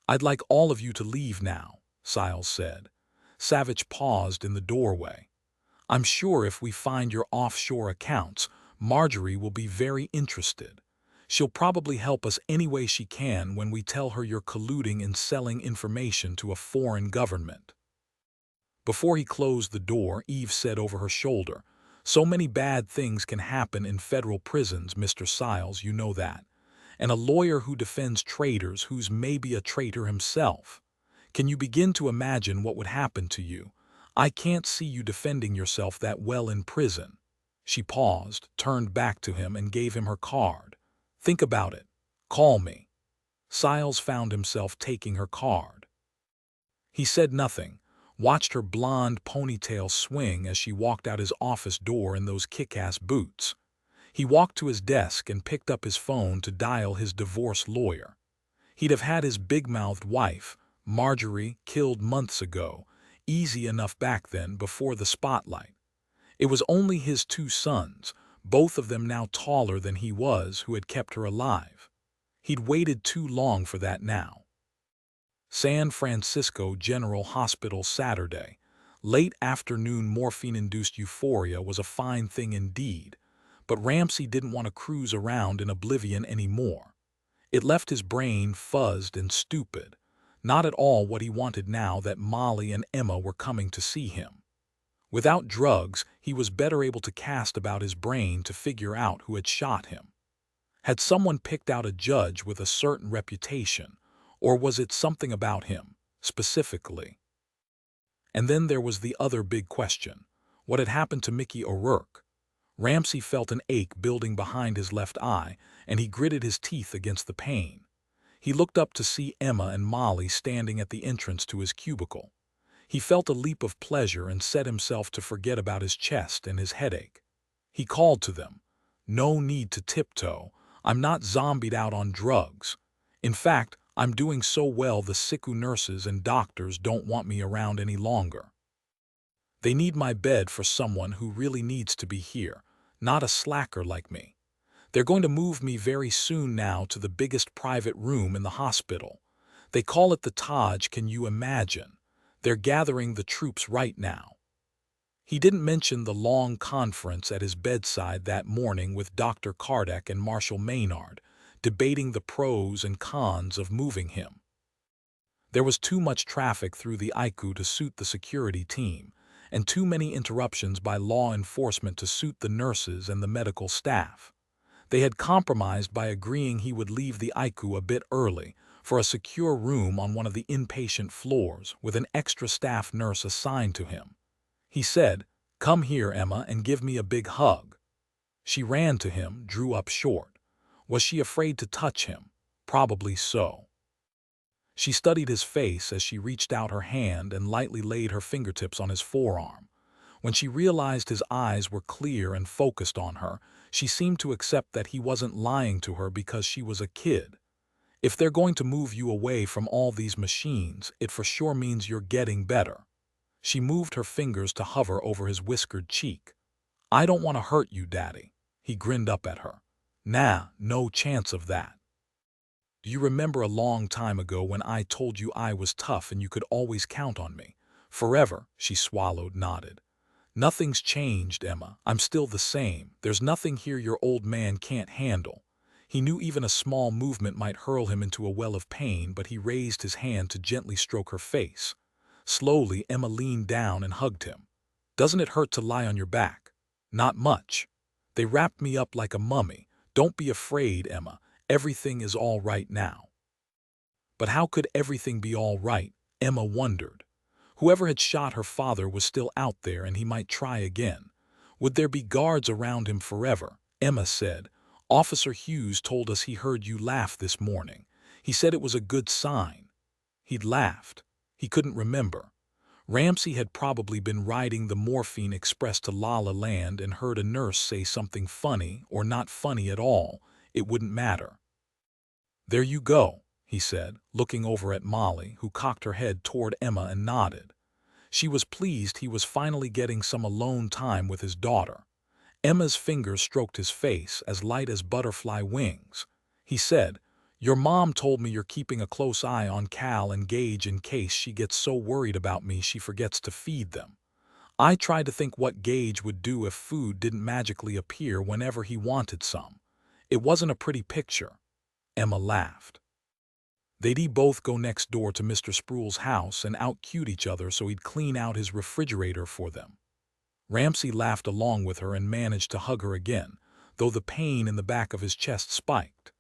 "I'd like all of you to leave now," Siles said. Savich paused in the doorway. "I'm sure if we find your offshore accounts, Marjorie will be very interested. She'll probably help us any way she can when we tell her you're colluding in selling information to a foreign government." Before he closed the door, Eve said over her shoulder, "So many bad things can happen in federal prisons, Mr. Siles, you know that. And a lawyer who defends traitors who's maybe a traitor himself. Can you begin to imagine what would happen to you? I can't see you defending yourself that well in prison." She paused, turned back to him, and gave him her card. "Think about it. Call me." Siles found himself taking her card. He said nothing, watched her blonde ponytail swing as she walked out his office door in those kick-ass boots. He walked to his desk and picked up his phone to dial his divorce lawyer. He'd have had his big-mouthed wife, Marjorie, killed months ago, easy enough back then before the spotlight. It was only his two sons, both of them now taller than he was, who had kept her alive. He'd waited too long for that now. San Francisco General Hospital, Saturday. Late afternoon morphine-induced euphoria was a fine thing indeed, but Ramsey didn't want to cruise around in oblivion anymore. It left his brain fuzzed and stupid, not at all what he wanted now that Molly and Emma were coming to see him. Without drugs, he was better able to cast about his brain to figure out who had shot him. Had someone picked out a judge with a certain reputation, or was it something about him, specifically? And then there was the other big question. What had happened to Mickey O'Rourke? Ramsey felt an ache building behind his left eye, and he gritted his teeth against the pain. He looked up to see Emma and Molly standing at the entrance to his cubicle. He felt a leap of pleasure and set himself to forget about his chest and his headache. He called to them, "No need to tiptoe. I'm not zombied out on drugs. In fact, I'm doing so well the siku nurses and doctors don't want me around any longer. They need my bed for someone who really needs to be here, not a slacker like me. They're going to move me very soon now to the biggest private room in the hospital. They call it the Taj, can you imagine? They're gathering the troops right now." He didn't mention the long conference at his bedside that morning with Dr. Kardec and Marshal Maynard, debating the pros and cons of moving him. There was too much traffic through the ICU to suit the security team, and too many interruptions by law enforcement to suit the nurses and the medical staff. They had compromised by agreeing he would leave the ICU a bit early for a secure room on one of the inpatient floors with an extra staff nurse assigned to him. He said, "Come here, Emma, and give me a big hug." She ran to him, drew up short. Was she afraid to touch him? Probably so. She studied his face as she reached out her hand and lightly laid her fingertips on his forearm. When she realized his eyes were clear and focused on her, she seemed to accept that he wasn't lying to her because she was a kid. If they're going to move you away from all these machines, it for sure means you're getting better. She moved her fingers to hover over his whiskered cheek. "I don't want to hurt you, Daddy." He grinned up at her. "Nah, no chance of that. Do you remember a long time ago when I told you I was tough and you could always count on me? Forever," she swallowed, nodded. "Nothing's changed, Emma. I'm still the same. There's nothing here your old man can't handle." He knew even a small movement might hurl him into a well of pain, but he raised his hand to gently stroke her face. Slowly, Emma leaned down and hugged him. "Doesn't it hurt to lie on your back?" "Not much. They wrapped me up like a mummy. Don't be afraid, Emma. Everything is all right now." But how could everything be all right? Emma wondered. Whoever had shot her father was still out there and he might try again. Would there be guards around him forever? Emma said, "Officer Hughes told us he heard you laugh this morning. He said it was a good sign." He'd laughed. He couldn't remember. Ramsey had probably been riding the morphine express to La La Land and heard a nurse say something funny or not funny at all. It wouldn't matter. "There you go," he said, looking over at Molly, who cocked her head toward Emma and nodded. She was pleased he was finally getting some alone time with his daughter. Emma's fingers stroked his face, as light as butterfly wings. He said, "Your mom told me you're keeping a close eye on Cal and Gage in case she gets so worried about me she forgets to feed them." I tried to think what Gage would do if food didn't magically appear whenever he wanted some. It wasn't a pretty picture. Emma laughed. They'd both go next door to Mr. Sproul's house and out-cute each other so he'd clean out his refrigerator for them. Ramsey laughed along with her and managed to hug her again, though the pain in the back of his chest spiked.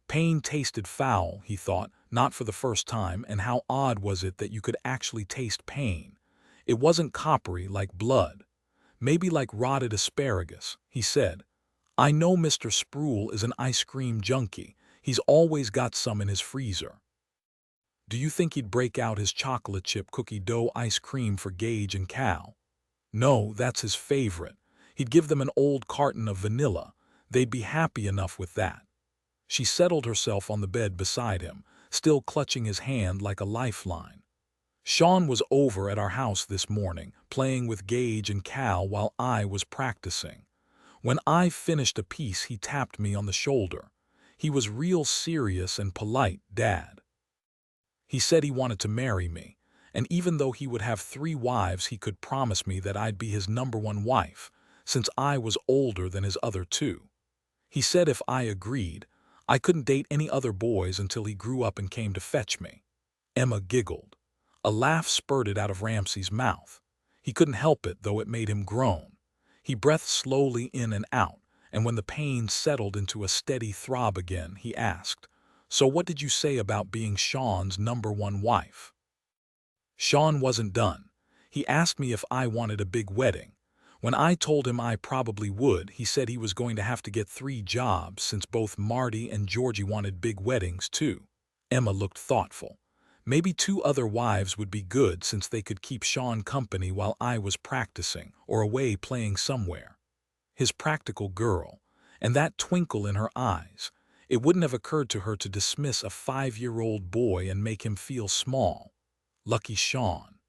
Pain tasted foul, he thought, not for the first time, and how odd was it that you could actually taste pain. It wasn't coppery like blood. Maybe like rotted asparagus, he said. I know Mr. Sproul is an ice cream junkie. He's always got some in his freezer. Do you think he'd break out his chocolate chip cookie dough ice cream for Gage and Cal? No, that's his favorite. He'd give them an old carton of vanilla. They'd be happy enough with that. She settled herself on the bed beside him, still clutching his hand like a lifeline. Sean was over at our house this morning, playing with Gage and Cal while I was practicing. When I finished a piece, he tapped me on the shoulder. He was real serious and polite, Dad. He said he wanted to marry me, and even though he would have 3 wives, he could promise me that I'd be his #1 wife, since I was older than his other 2. He said if I agreed, I couldn't date any other boys until he grew up and came to fetch me. Emma giggled. A laugh spurted out of Ramsey's mouth. He couldn't help it, though it made him groan. He breathed slowly in and out, and when the pain settled into a steady throb again, he asked, "So what did you say about being Sean's #1 wife?" Sean wasn't done. He asked me if I wanted a big wedding. When I told him I probably would, he said he was going to have to get 3 jobs since both Marty and Georgie wanted big weddings too. Emma looked thoughtful. Maybe 2 other wives would be good since they could keep Sean company while I was practicing or away playing somewhere. His practical girl, and that twinkle in her eyes. It wouldn't have occurred to her to dismiss a 5-year-old boy and make him feel small. Lucky Sean.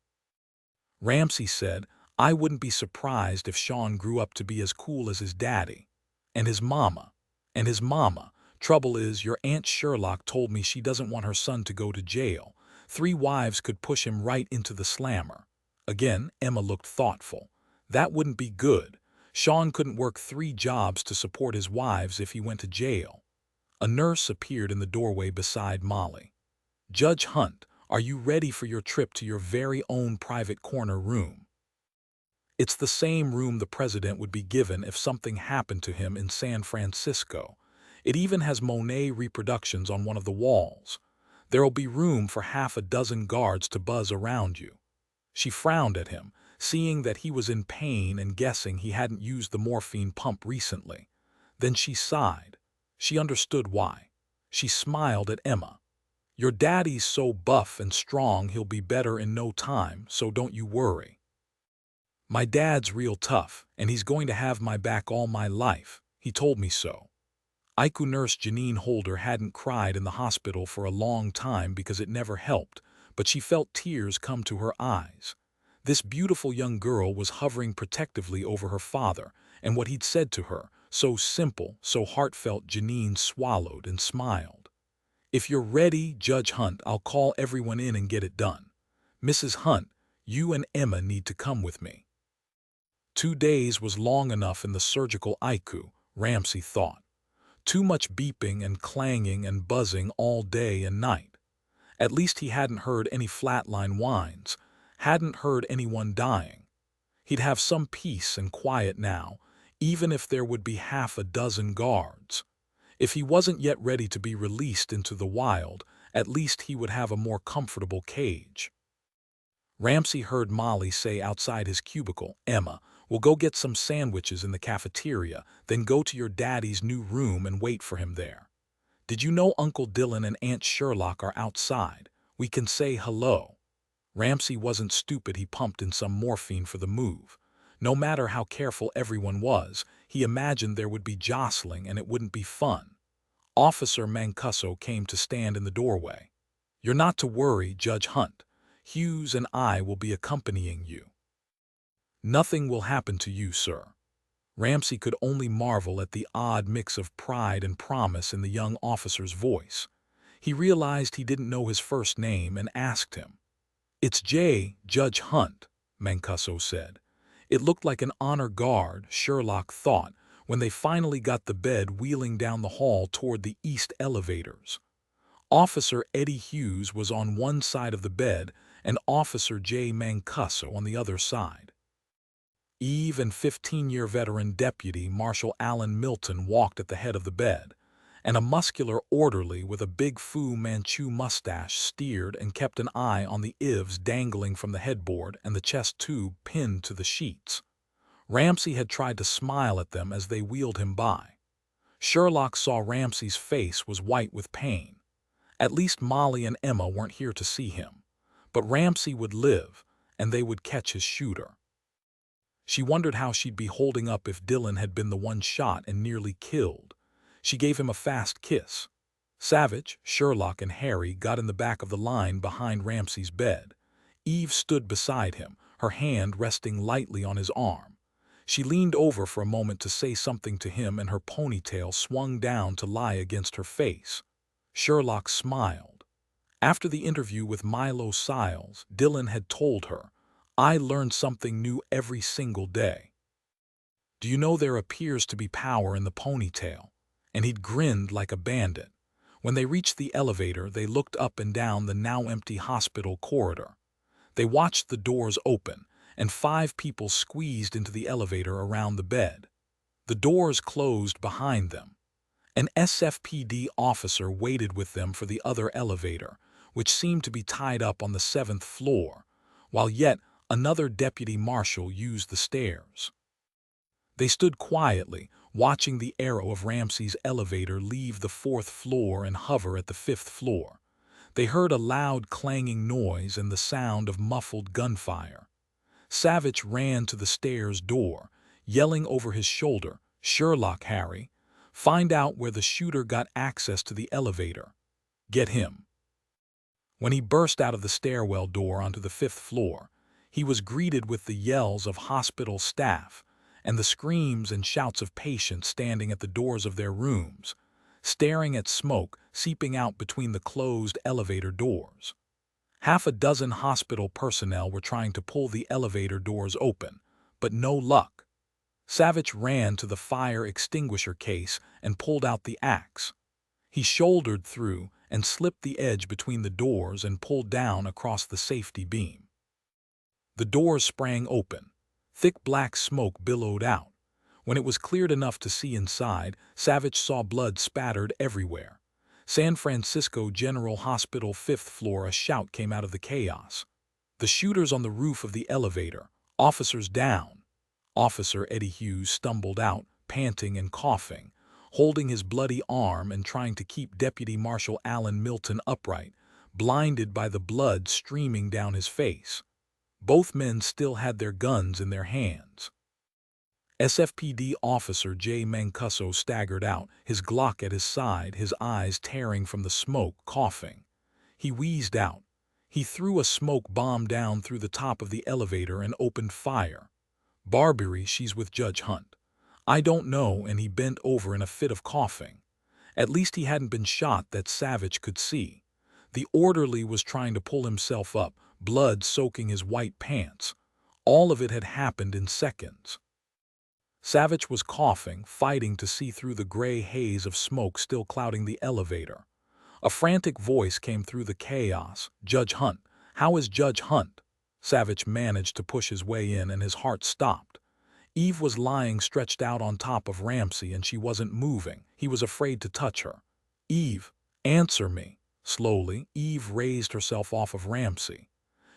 Ramsey said, I wouldn't be surprised if Sean grew up to be as cool as his daddy. And his mama. And his mama. Trouble is, your Aunt Sherlock told me she doesn't want her son to go to jail. 3 wives could push him right into the slammer. Again, Emma looked thoughtful. That wouldn't be good. Sean couldn't work 3 jobs to support his wives if he went to jail. A nurse appeared in the doorway beside Molly. Judge Hunt, are you ready for your trip to your very own private corner room? It's the same room the president would be given if something happened to him in San Francisco. It even has Monet reproductions on one of the walls. There'll be room for half a dozen guards to buzz around you. She frowned at him, seeing that he was in pain and guessing he hadn't used the morphine pump recently. Then she sighed. She understood why. She smiled at Emma. Your daddy's so buff and strong he'll be better in no time, so don't you worry. My dad's real tough, and he's going to have my back all my life. He told me so. ICU nurse Janine Holder hadn't cried in the hospital for a long time because it never helped, but she felt tears come to her eyes. This beautiful young girl was hovering protectively over her father, and what he'd said to her, so simple, so heartfelt, Janine swallowed and smiled. If you're ready, Judge Hunt, I'll call everyone in and get it done. Mrs. Hunt, you and Emma need to come with me. 2 days was long enough in the surgical ICU, Ramsey thought. Too much beeping and clanging and buzzing all day and night. At least he hadn't heard any flatline whines, hadn't heard anyone dying. He'd have some peace and quiet now, even if there would be half a dozen guards. If he wasn't yet ready to be released into the wild, at least he would have a more comfortable cage. Ramsey heard Molly say outside his cubicle, Emma, we'll go get some sandwiches in the cafeteria, then go to your daddy's new room and wait for him there. Did you know Uncle Dillon and Aunt Sherlock are outside? We can say hello. Ramsey wasn't stupid. He pumped in some morphine for the move. No matter how careful everyone was, he imagined there would be jostling and it wouldn't be fun. Officer Mancuso came to stand in the doorway. You're not to worry, Judge Hunt. Hughes and I will be accompanying you. Nothing will happen to you, sir. Ramsey could only marvel at the odd mix of pride and promise in the young officer's voice. He realized he didn't know his first name and asked him. It's Judge Hunt, Mancuso said. It looked like an honor guard, Sherlock thought, when they finally got the bed wheeling down the hall toward the east elevators. Officer Eddie Hughes was on one side of the bed and Officer J. Mancuso on the other side. Eve and 15-year veteran Deputy Marshal Alan Milton walked at the head of the bed, and a muscular orderly with a big Fu Manchu mustache steered and kept an eye on the IVs dangling from the headboard and the chest tube pinned to the sheets. Ramsey had tried to smile at them as they wheeled him by. Sherlock saw Ramsey's face was white with pain. At least Molly and Emma weren't here to see him. But Ramsey would live, and they would catch his shooter. She wondered how she'd be holding up if Dillon had been the one shot and nearly killed. She gave him a fast kiss. Savich, Sherlock, and Harry got in the back of the line behind Ramsey's bed. Eve stood beside him, her hand resting lightly on his arm. She leaned over for a moment to say something to him, and her ponytail swung down to lie against her face. Sherlock smiled. After the interview with Milo Siles, Dillon had told her, "I learn something new every single day. Do you know there appears to be power in the ponytail?" And he'd grinned like a bandit. When they reached the elevator, they looked up and down the now empty hospital corridor. They watched the doors open, and 5 people squeezed into the elevator around the bed. The doors closed behind them. An SFPD officer waited with them for the other elevator, which seemed to be tied up on the 7th floor, while yet another deputy marshal used the stairs. They stood quietly, watching the arrow of Ramsey's elevator leave the 4th floor and hover at the 5th floor. They heard a loud clanging noise and the sound of muffled gunfire. Savich ran to the stairs door, yelling over his shoulder, "Sherlock, Harry, find out where the shooter got access to the elevator. Get him." When he burst out of the stairwell door onto the 5th floor, he was greeted with the yells of hospital staff and the screams and shouts of patients standing at the doors of their rooms, staring at smoke seeping out between the closed elevator doors. Half a dozen hospital personnel were trying to pull the elevator doors open, but no luck. Savich ran to the fire extinguisher case and pulled out the axe. He shouldered through and slipped the edge between the doors and pulled down across the safety beam. The doors sprang open. Thick black smoke billowed out. When it was cleared enough to see inside, Savich saw blood spattered everywhere. San Francisco General Hospital 5th floor. A shout came out of the chaos. "The shooter's on the roof of the elevator. Officers down." Officer Eddie Hughes stumbled out, panting and coughing, holding his bloody arm and trying to keep Deputy Marshal Allen Milton upright, blinded by the blood streaming down his face. Both men still had their guns in their hands. SFPD officer J. Mancuso staggered out, his Glock at his side, his eyes tearing from the smoke, coughing. He wheezed out. He threw a smoke bomb down through the top of the elevator and opened fire. "Barbary, she's with Judge Hunt." "I don't know," and he bent over in a fit of coughing. At least he hadn't been shot that Savich could see. The orderly was trying to pull himself up, blood soaking his white pants. All of it had happened in seconds. Savich was coughing, fighting to see through the gray haze of smoke still clouding the elevator. A frantic voice came through the chaos. "Judge Hunt. How is Judge Hunt?" Savich managed to push his way in and his heart stopped. Eve was lying stretched out on top of Ramsey and she wasn't moving. He was afraid to touch her. "Eve, answer me." Slowly, Eve raised herself off of Ramsey.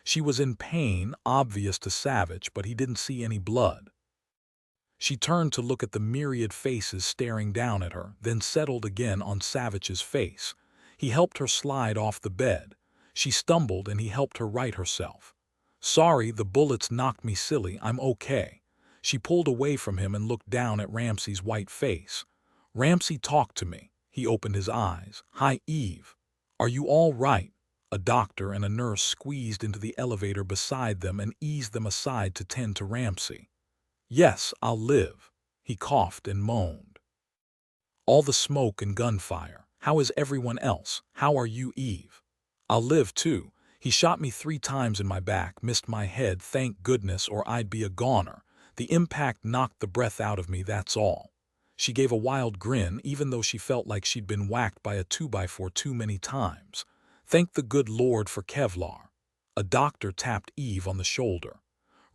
She was in pain, obvious to Savich, but he didn't see any blood. She turned to look at the myriad faces staring down at her, then settled again on Savich's face. He helped her slide off the bed. She stumbled and he helped her right herself. "Sorry, the bullets knocked me silly. I'm okay." She pulled away from him and looked down at Ramsey's white face. "Ramsey, talk to me." He opened his eyes. "Hi, Eve. Are you all right?" A doctor and a nurse squeezed into the elevator beside them and eased them aside to tend to Ramsey. "Yes, I'll live." He coughed and moaned. "All the smoke and gunfire. How is everyone else? How are you, Eve?" "I'll live too. He shot me 3 times in my back, missed my head, thank goodness, or I'd be a goner. The impact knocked the breath out of me, that's all." She gave a wild grin, even though she felt like she'd been whacked by a 2x4 too many times. "Thank the good Lord for Kevlar." A doctor tapped Eve on the shoulder.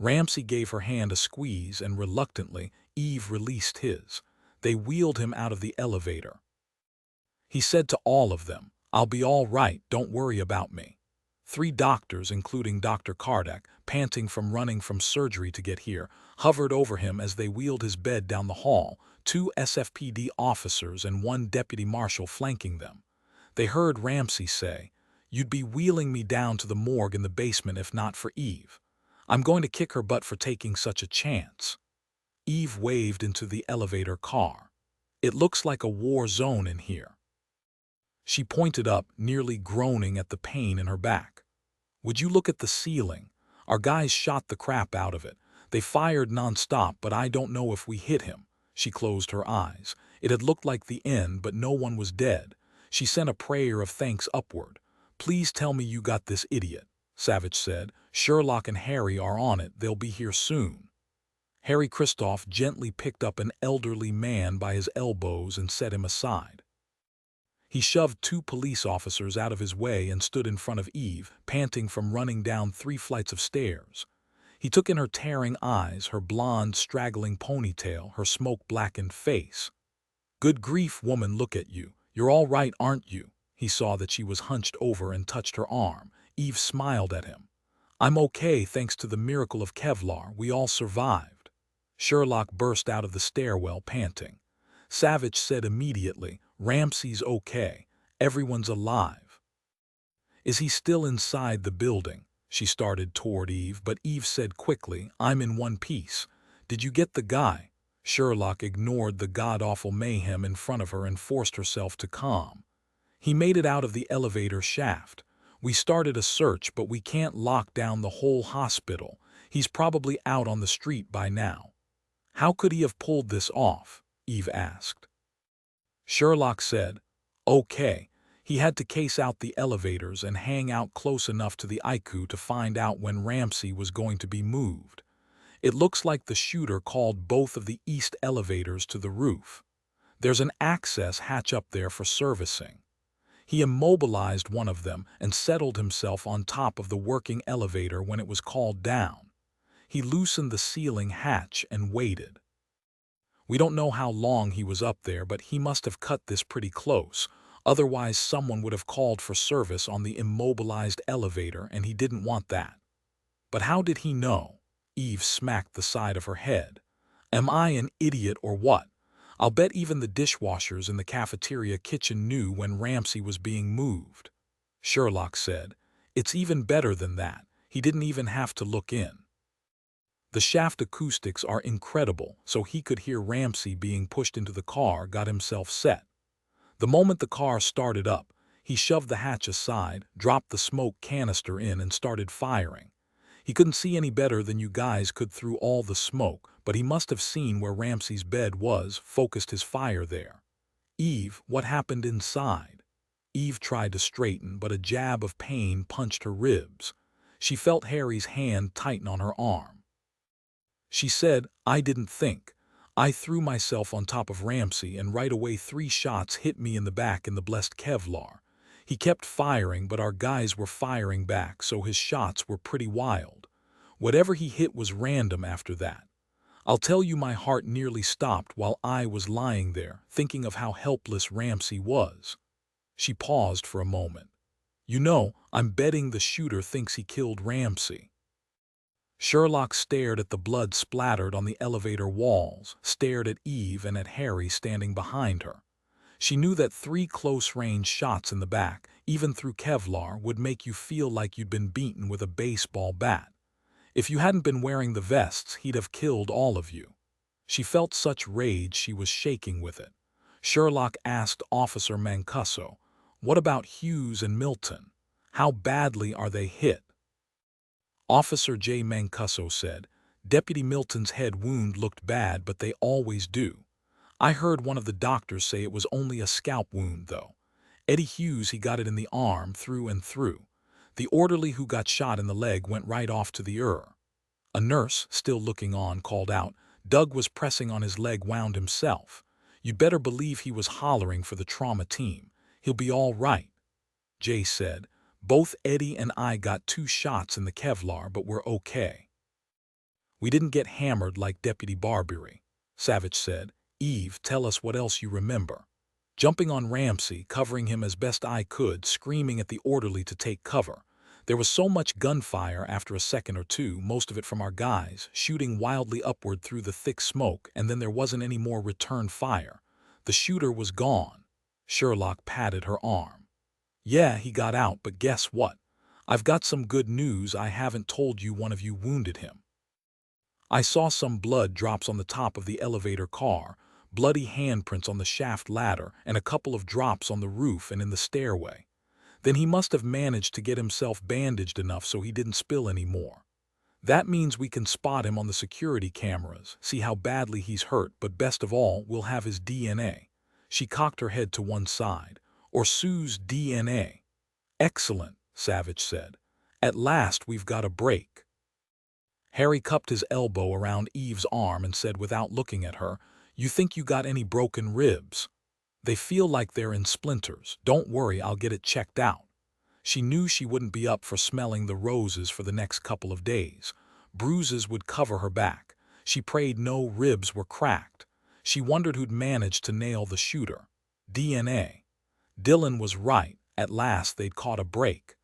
Ramsey gave her hand a squeeze and reluctantly, Eve released his. They wheeled him out of the elevator. He said to all of them, "I'll be all right, don't worry about me." 3 doctors, including Dr. Kardec, panting from running from surgery to get here, hovered over him as they wheeled his bed down the hall, 2 SFPD officers and 1 deputy marshal flanking them. They heard Ramsey say, "You'd be wheeling me down to the morgue in the basement if not for Eve. I'm going to kick her butt for taking such a chance." Eve waved into the elevator car. "It looks like a war zone in here." She pointed up, nearly groaning at the pain in her back. "Would you look at the ceiling? Our guys shot the crap out of it. They fired nonstop, but I don't know if we hit him." She closed her eyes. It had looked like the end, but no one was dead. She sent a prayer of thanks upward. "Please tell me you got this idiot," Savich said. "Sherlock and Harry are on it. They'll be here soon." Harry Kristoff gently picked up an elderly man by his elbows and set him aside. He shoved 2 police officers out of his way and stood in front of Eve, panting from running down 3 flights of stairs. He took in her tearing eyes, her blonde, straggling ponytail, her smoke-blackened face. "Good grief, woman, look at you. You're all right, aren't you?" He saw that she was hunched over and touched her arm. Eve smiled at him. "I'm okay, thanks to the miracle of Kevlar. We all survived." Sherlock burst out of the stairwell, panting. Savich said immediately, "Ramsey's okay. Everyone's alive." "Is he still inside the building?" She started toward Eve, but Eve said quickly, "I'm in one piece. Did you get the guy?" Sherlock ignored the god-awful mayhem in front of her and forced herself to calm. "He made it out of the elevator shaft. We started a search, but we can't lock down the whole hospital. He's probably out on the street by now." "How could he have pulled this off?" Eve asked. Sherlock said, "Okay, he had to case out the elevators and hang out close enough to the IQ to find out when Ramsey was going to be moved. It looks like the shooter called both of the east elevators to the roof. There's an access hatch up there for servicing. He immobilized one of them and settled himself on top of the working elevator when it was called down. He loosened the ceiling hatch and waited. We don't know how long he was up there, but he must have cut this pretty close. Otherwise, someone would have called for service on the immobilized elevator, and he didn't want that." "But how did he know?" Eve smacked the side of her head. "Am I an idiot or what? I'll bet even the dishwashers in the cafeteria kitchen knew when Ramsey was being moved." Sherlock said, "It's even better than that. He didn't even have to look in. The shaft acoustics are incredible, so he could hear Ramsey being pushed into the car, got himself set. The moment the car started up, he shoved the hatch aside, dropped the smoke canister in and started firing. He couldn't see any better than you guys could through all the smoke, but he must have seen where Ramsey's bed was, focused his fire there." "Eve, what happened inside?" Eve tried to straighten, but a jab of pain punched her ribs. She felt Harry's hand tighten on her arm. She said, "I didn't think. I threw myself on top of Ramsey and right away 3 shots hit me in the back in the blessed Kevlar. He kept firing, but our guys were firing back, so his shots were pretty wild. Whatever he hit was random after that. I'll tell you, my heart nearly stopped while I was lying there, thinking of how helpless Ramsey was." She paused for a moment. "You know, I'm betting the shooter thinks he killed Ramsey." Sherlock stared at the blood splattered on the elevator walls, stared at Eve and at Harry standing behind her. She knew that 3 close-range shots in the back, even through Kevlar, would make you feel like you'd been beaten with a baseball bat. If you hadn't been wearing the vests, he'd have killed all of you. She felt such rage she was shaking with it. Sherlock asked Officer Mancuso, "What about Hughes and Milton? How badly are they hit?" Officer J. Mancuso said, "Deputy Milton's head wound looked bad, but they always do. I heard one of the doctors say it was only a scalp wound, though. Eddie Hughes, he got it in the arm, through and through. The orderly who got shot in the leg went right off to the ER." A nurse, still looking on, called out, "Doug was pressing on his leg wound himself. You'd better believe he was hollering for the trauma team. He'll be all right." Jay said, "Both Eddie and I got 2 shots in the Kevlar, but we're okay." "We didn't get hammered like Deputy Barbieri," Savich said. "Eve, tell us what else you remember." "Jumping on Ramsey, covering him as best I could, screaming at the orderly to take cover. There was so much gunfire after a second or two, most of it from our guys, shooting wildly upward through the thick smoke, and then there wasn't any more return fire. The shooter was gone. Sherlock patted her arm. Yeah, he got out, but guess what? I've got some good news. I haven't told you one of you wounded him. I saw some blood drops on the top of the elevator car, bloody handprints on the shaft ladder, and a couple of drops on the roof and in the stairway. Then he must have managed to get himself bandaged enough so he didn't spill any more. That means we can spot him on the security cameras, see how badly he's hurt, but best of all, we'll have his DNA. She cocked her head to one side. Or Sue's DNA. Excellent, Savich said. At last we've got a break. Harry cupped his elbow around Eve's arm and said without looking at her, "You think you got any broken ribs? They feel like they're in splinters. Don't worry, I'll get it checked out." She knew she wouldn't be up for smelling the roses for the next couple of days. Bruises would cover her back. She prayed no ribs were cracked. She wondered who'd managed to nail the shooter. DNA. Dillon was right. At last they'd caught a break.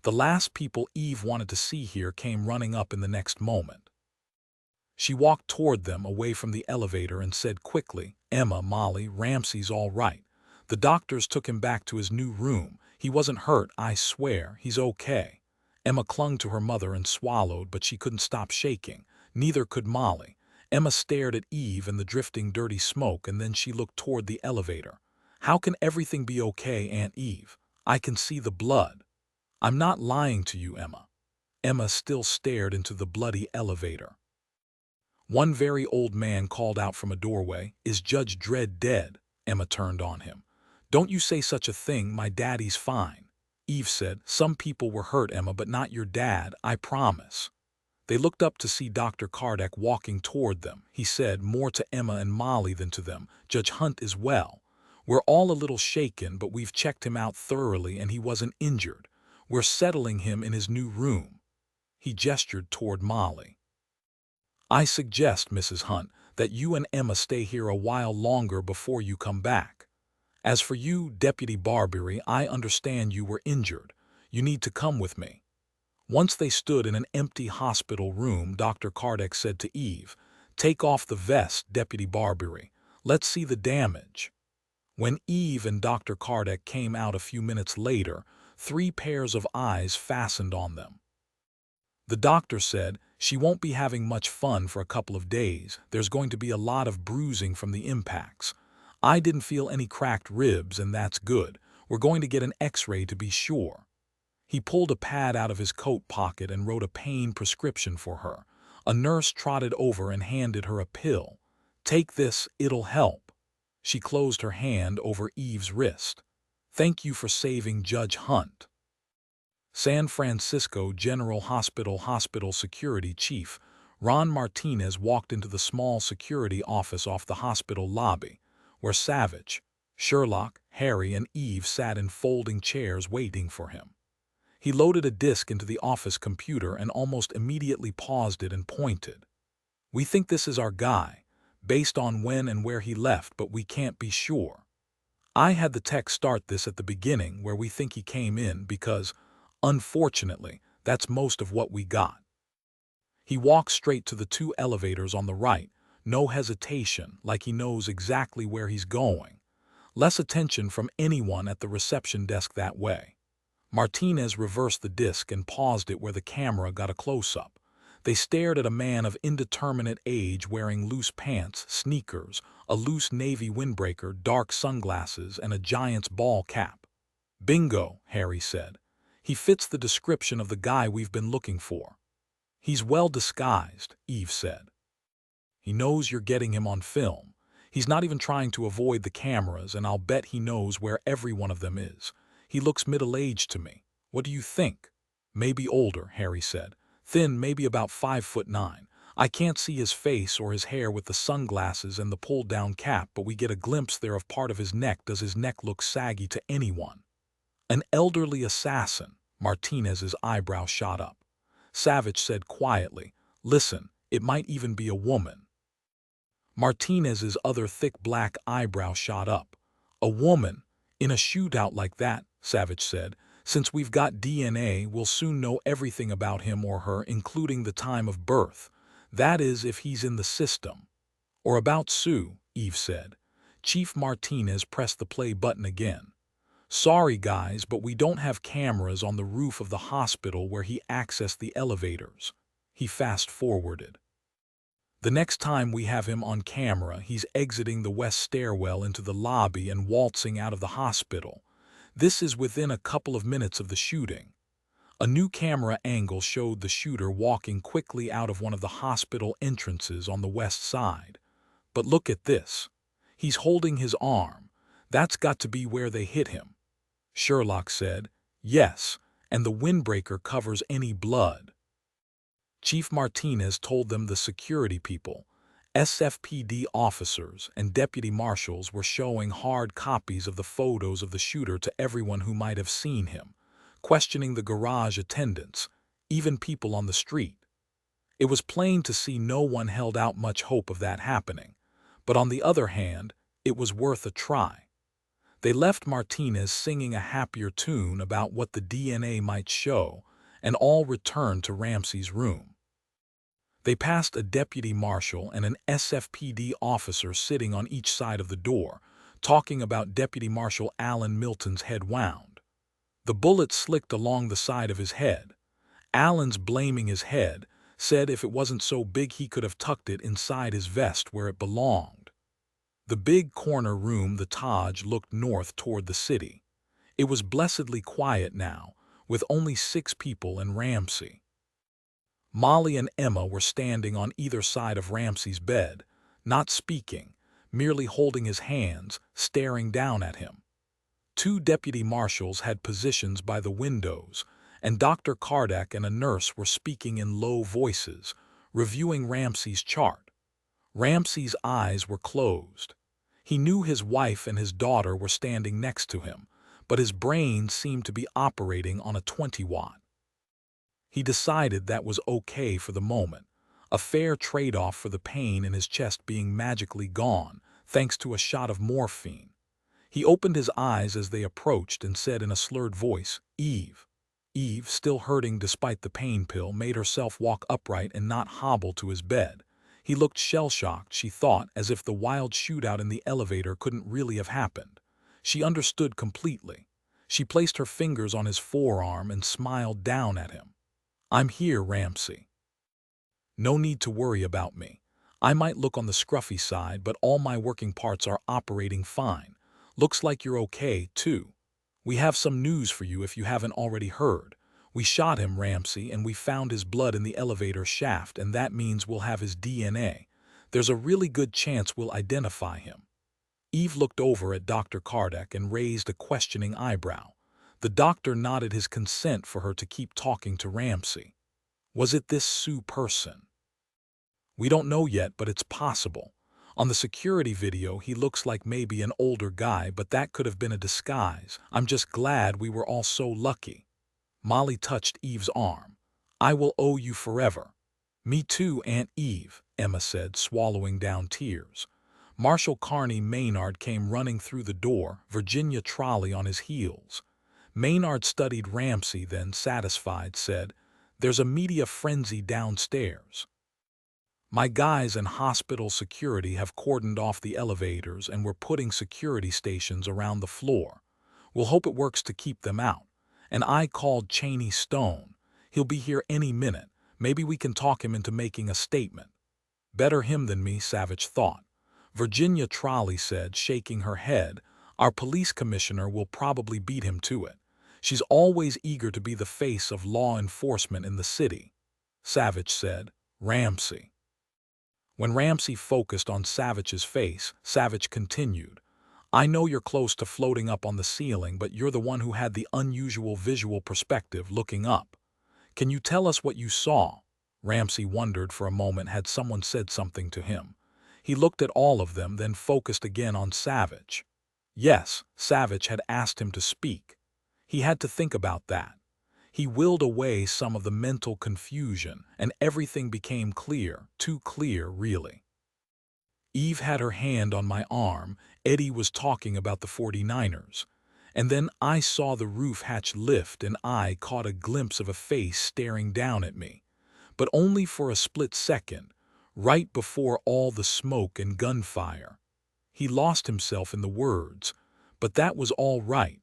The last people Eve wanted to see here came running up in the next moment. She walked toward them away from the elevator and said quickly, "Emma, Molly, Ramsey's all right. The doctors took him back to his new room. He wasn't hurt, I swear. He's okay." Emma clung to her mother and swallowed, but she couldn't stop shaking. Neither could Molly. Emma stared at Eve and the drifting dirty smoke, and then she looked toward the elevator. "How can everything be okay, Aunt Eve? I can see the blood." "I'm not lying to you, Emma." Emma still stared into the bloody elevator. One very old man called out from a doorway, "Is Judge Dredd dead?" Emma turned on him. "Don't you say such a thing, my daddy's fine." Eve said, "Some people were hurt, Emma, but not your dad, I promise." They looked up to see Dr. Kardec walking toward them. He said, more to Emma and Molly than to them, "Judge Hunt is well. We're all a little shaken, but we've checked him out thoroughly and he wasn't injured. We're settling him in his new room." He gestured toward Molly. "I suggest, Mrs. Hunt, that you and Emma stay here a while longer before you come back. As for you, Deputy Barbery, I understand you were injured. You need to come with me." Once they stood in an empty hospital room, Dr. Kardec said to Eve, "Take off the vest, Deputy Barbery. Let's see the damage." When Eve and Dr. Kardec came out a few minutes later, 3 pairs of eyes fastened on them. The doctor said, "She won't be having much fun for a couple of days. There's going to be a lot of bruising from the impacts. I didn't feel any cracked ribs, and that's good. We're going to get an X-ray to be sure." He pulled a pad out of his coat pocket and wrote a pain prescription for her. A nurse trotted over and handed her a pill. "Take this, it'll help." She closed her hand over Eve's wrist. "Thank you for saving Judge Hunt." San Francisco General Hospital Security Chief Ron Martinez walked into the small security office off the hospital lobby, where Savich, Sherlock, Harry, and Eve sat in folding chairs waiting for him. He loaded a disk into the office computer and almost immediately paused it and pointed. "We think this is our guy, based on when and where he left, but we can't be sure. I had the tech start this at the beginning where we think he came in because, unfortunately, that's most of what we got." He walked straight to the 2 elevators on the right, no hesitation, like he knows exactly where he's going. Less attention from anyone at the reception desk that way. Martinez reversed the disc and paused it where the camera got a close-up. They stared at a man of indeterminate age wearing loose pants, sneakers, a loose navy windbreaker, dark sunglasses, and a giant's ball cap. "Bingo," Harry said. "He fits the description of the guy we've been looking for." "He's well disguised," Eve said. "He knows you're getting him on film. He's not even trying to avoid the cameras, and I'll bet he knows where every one of them is. He looks middle-aged to me. What do you think?" "Maybe older," Harry said. "Thin, maybe about 5'9". I can't see his face or his hair with the sunglasses and the pulled-down cap, but we get a glimpse there of part of his neck. Does his neck look saggy to anyone?" "An elderly assassin." Martinez's eyebrow shot up. Savich said quietly, "Listen, it might even be a woman." Martinez's other thick black eyebrow shot up. "A woman? In a shootout like that?" Savich said. Since we've got DNA, we'll soon know everything about him or her, including the time of birth. That is, if he's in the system. Or about Sue, Eve said. Chief Martinez pressed the play button again. Sorry guys, but we don't have cameras on the roof of the hospital where he accessed the elevators. He fast-forwarded. The next time we have him on camera, he's exiting the west stairwell into the lobby and waltzing out of the hospital. This is within a couple of minutes of the shooting. A new camera angle showed the shooter walking quickly out of one of the hospital entrances on the west side. But look at this. He's holding his arm. That's got to be where they hit him. Sherlock said, yes, and the windbreaker covers any blood. Chief Martinez told them the security people, SFPD officers and deputy marshals were showing hard copies of the photos of the shooter to everyone who might have seen him, questioning the garage attendants, even people on the street. It was plain to see no one held out much hope of that happening, but on the other hand, it was worth a try. They left Martinez singing a happier tune about what the DNA might show, and all returned to Ramsey's room. They passed a deputy marshal and an SFPD officer sitting on each side of the door, talking about Deputy Marshal Alan Milton's head wound. The bullet slicked along the side of his head. Alan's blaming his head, said if it wasn't so big he could have tucked it inside his vest where it belonged. The big corner room, the Taj, looked north toward the city. It was blessedly quiet now, with only 6 people and Ramsey. Molly and Emma were standing on either side of Ramsey's bed, not speaking, merely holding his hands, staring down at him. 2 deputy marshals had positions by the windows, and Dr. Kardak and a nurse were speaking in low voices, reviewing Ramsey's chart. Ramsey's eyes were closed. He knew his wife and his daughter were standing next to him, but his brain seemed to be operating on a 20-watt. He decided that was okay for the moment, a fair trade-off for the pain in his chest being magically gone, thanks to a shot of morphine. He opened his eyes as they approached and said in a slurred voice, Eve. Eve, still hurting despite the pain pill, made herself walk upright and not hobble to his bed. He looked shell-shocked, she thought, as if the wild shootout in the elevator couldn't really have happened. She understood completely. She placed her fingers on his forearm and smiled down at him. I'm here, Ramsey. No need to worry about me. I might look on the scruffy side, but all my working parts are operating fine. Looks like you're okay, too. We have some news for you if you haven't already heard. We shot him, Ramsey, and we found his blood in the elevator shaft, and that means we'll have his DNA. There's a really good chance we'll identify him. Eve looked over at Dr. Kardak and raised a questioning eyebrow. The doctor nodded his consent for her to keep talking to Ramsey. Was it this Sue person? We don't know yet, but it's possible. On the security video, he looks like maybe an older guy, but that could have been a disguise. I'm just glad we were all so lucky. Molly touched Eve's arm. I will owe you forever. Me too, Aunt Eve, Emma said, swallowing down tears. Marshal Carney Maynard came running through the door, Virginia Trolley on his heels. Maynard studied Ramsey, then, satisfied, said, There's a media frenzy downstairs. My guys in hospital security have cordoned off the elevators and we're putting security stations around the floor. We'll hope it works to keep them out. And I called Cheney Stone. He'll be here any minute. Maybe we can talk him into making a statement. Better him than me, Savich thought. Virginia Trolley said, shaking her head, Our police commissioner will probably beat him to it. She's always eager to be the face of law enforcement in the city. Savich said, Ramsey. When Ramsey focused on Savich's face, Savich continued, I know you're close to floating up on the ceiling, but you're the one who had the unusual visual perspective looking up. Can you tell us what you saw? Ramsey wondered for a moment had someone said something to him. He looked at all of them, then focused again on Savich. Yes, Savich had asked him to speak. He had to think about that. He willed away some of the mental confusion, and everything became clear, too clear, really. Eve had her hand on my arm. Eddie was talking about the 49ers. And then I saw the roof hatch lift and I caught a glimpse of a face staring down at me, but only for a split second, right before all the smoke and gunfire. He lost himself in the words, but that was all right,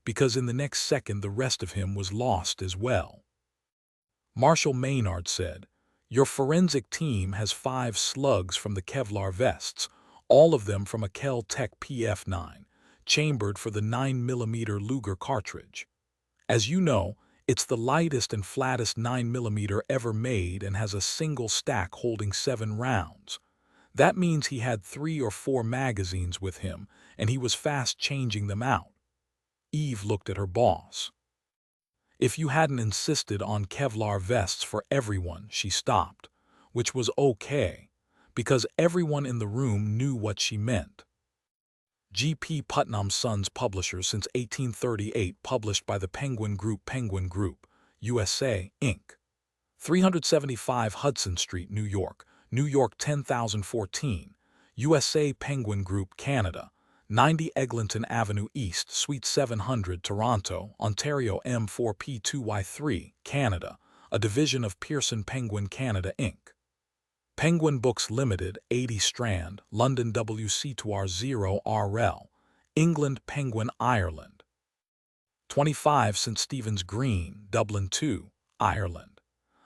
because in the next second the rest of him was lost as well. Marshal Maynard said, "Your forensic team has 5 slugs from the Kevlar vests, all of them from a Kel-Tec PF-9, chambered for the 9mm Luger cartridge. As you know, it's the lightest and flattest 9mm ever made and has a single stack holding 7 rounds. That means he had 3 or 4 magazines with him, and he was fast changing them out." Eve looked at her boss. "If you hadn't insisted on Kevlar vests for everyone," she stopped, which was okay, because everyone in the room knew what she meant. G.P. Putnam's Sons Publishers since 1838, published by the Penguin Group, USA, Inc. 375 Hudson Street, New York, New York 10014, USA. Penguin Group, Canada, 90 Eglinton Avenue East, Suite 700, Toronto, Ontario M4P2Y3, Canada, a division of Pearson Penguin Canada, Inc. Penguin Books Limited, 80 Strand, London WC2R0RL, England. Penguin, Ireland. 25 St. Stephen's Green, Dublin 2, Ireland,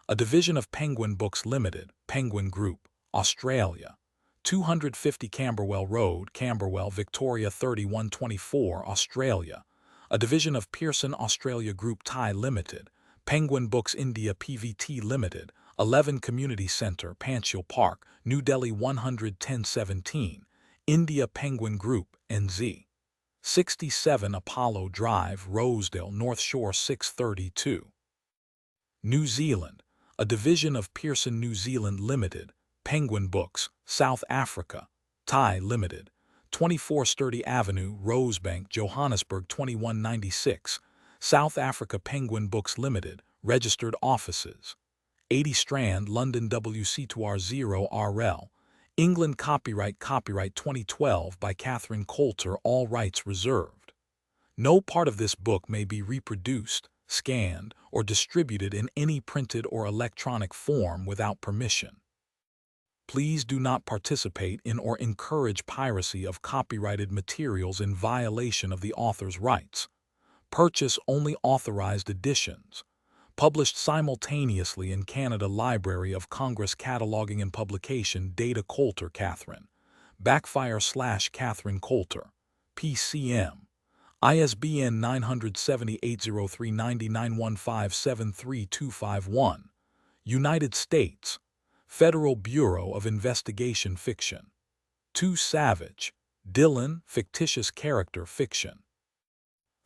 a division of Penguin Books Limited, Penguin Group, Australia. 250 Camberwell Road, Camberwell, Victoria 3124, Australia, a division of Pearson Australia Group Thai Limited, Penguin Books India PVT Limited, 11 Community Centre, Panchil Park, New Delhi 11017, India. Penguin Group, NZ. 67 Apollo Drive, Rosedale, North Shore 632. New Zealand, a division of Pearson New Zealand Limited, Penguin Books, South Africa, Thai Limited, 24 Sturdy Avenue, Rosebank, Johannesburg 2196, South Africa. Penguin Books Limited, registered offices. 80 Strand, London WC2R0RL, England. Copyright 2012 by Catherine Coulter, all rights reserved. No part of this book may be reproduced, scanned, or distributed in any printed or electronic form without permission. Please do not participate in or encourage piracy of copyrighted materials in violation of the author's rights. Purchase only authorized editions. Published simultaneously in Canada Library of Congress Cataloging and Publication. Data Coulter, Catherine. Backfire / Catherine Coulter. PCM. ISBN 978-0390-91573-251. United States. Federal Bureau of Investigation Fiction. 2 Savich, Dillon, fictitious character fiction.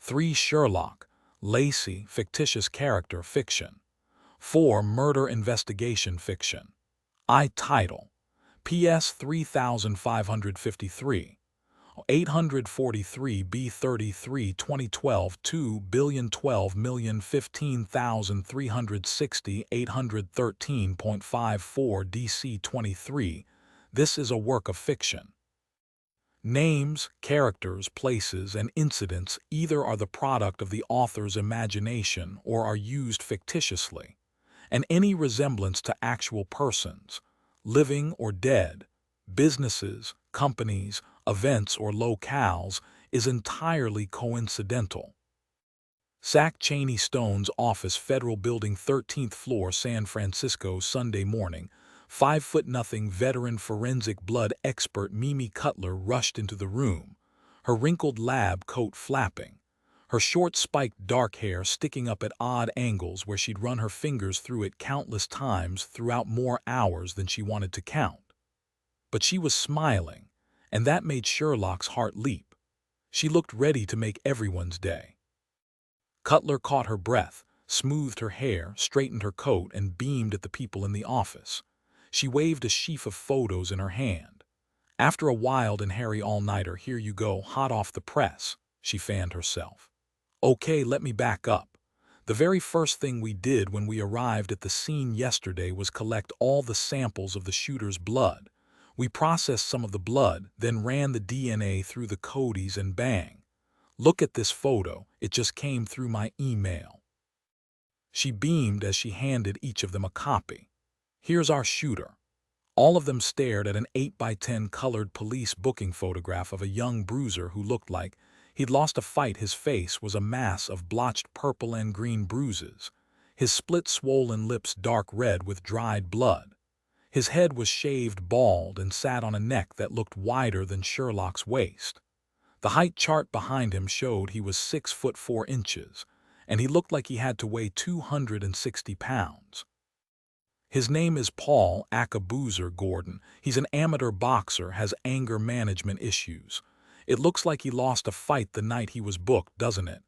3 Sherlock, Lacey, fictitious character fiction. 4 Murder investigation fiction. Title. PS 3553. 843 B33 2012 2,012,015,360 813.54 DC 23. This is a work of fiction. Names, characters, places, and incidents either are the product of the author's imagination or are used fictitiously, and any resemblance to actual persons, living or dead, businesses, companies, events, or locales is entirely coincidental. Sack Cheney Stone's office, Federal Building, 13th floor, San Francisco, Sunday morning. 5'0" veteran forensic blood expert Mimi Cutler rushed into the room, her wrinkled lab coat flapping, her short spiked dark hair sticking up at odd angles where she'd run her fingers through it countless times throughout more hours than she wanted to count. But she was smiling, and that made Sherlock's heart leap. She looked ready to make everyone's day. Cutler caught her breath, smoothed her hair, straightened her coat, and beamed at the people in the office. She waved a sheaf of photos in her hand. After a wild and hairy all-nighter, here you go, hot off the press, she fanned herself. Okay, let me back up. The very first thing we did when we arrived at the scene yesterday was collect all the samples of the shooter's blood. We processed some of the blood, then ran the DNA through the Cody's, and bang. Look at this photo, it just came through my email. She beamed as she handed each of them a copy. Here's our shooter. All of them stared at an 8x10 colored police booking photograph of a young bruiser who looked like he'd lost a fight. His face was a mass of blotched purple and green bruises, his split swollen lips dark red with dried blood. His head was shaved bald and sat on a neck that looked wider than Sherlock's waist. The height chart behind him showed he was 6'4", and he looked like he had to weigh 260 pounds. His name is Paul Boozer Gordon. He's an amateur boxer, has anger management issues. It looks like he lost a fight the night he was booked, doesn't it?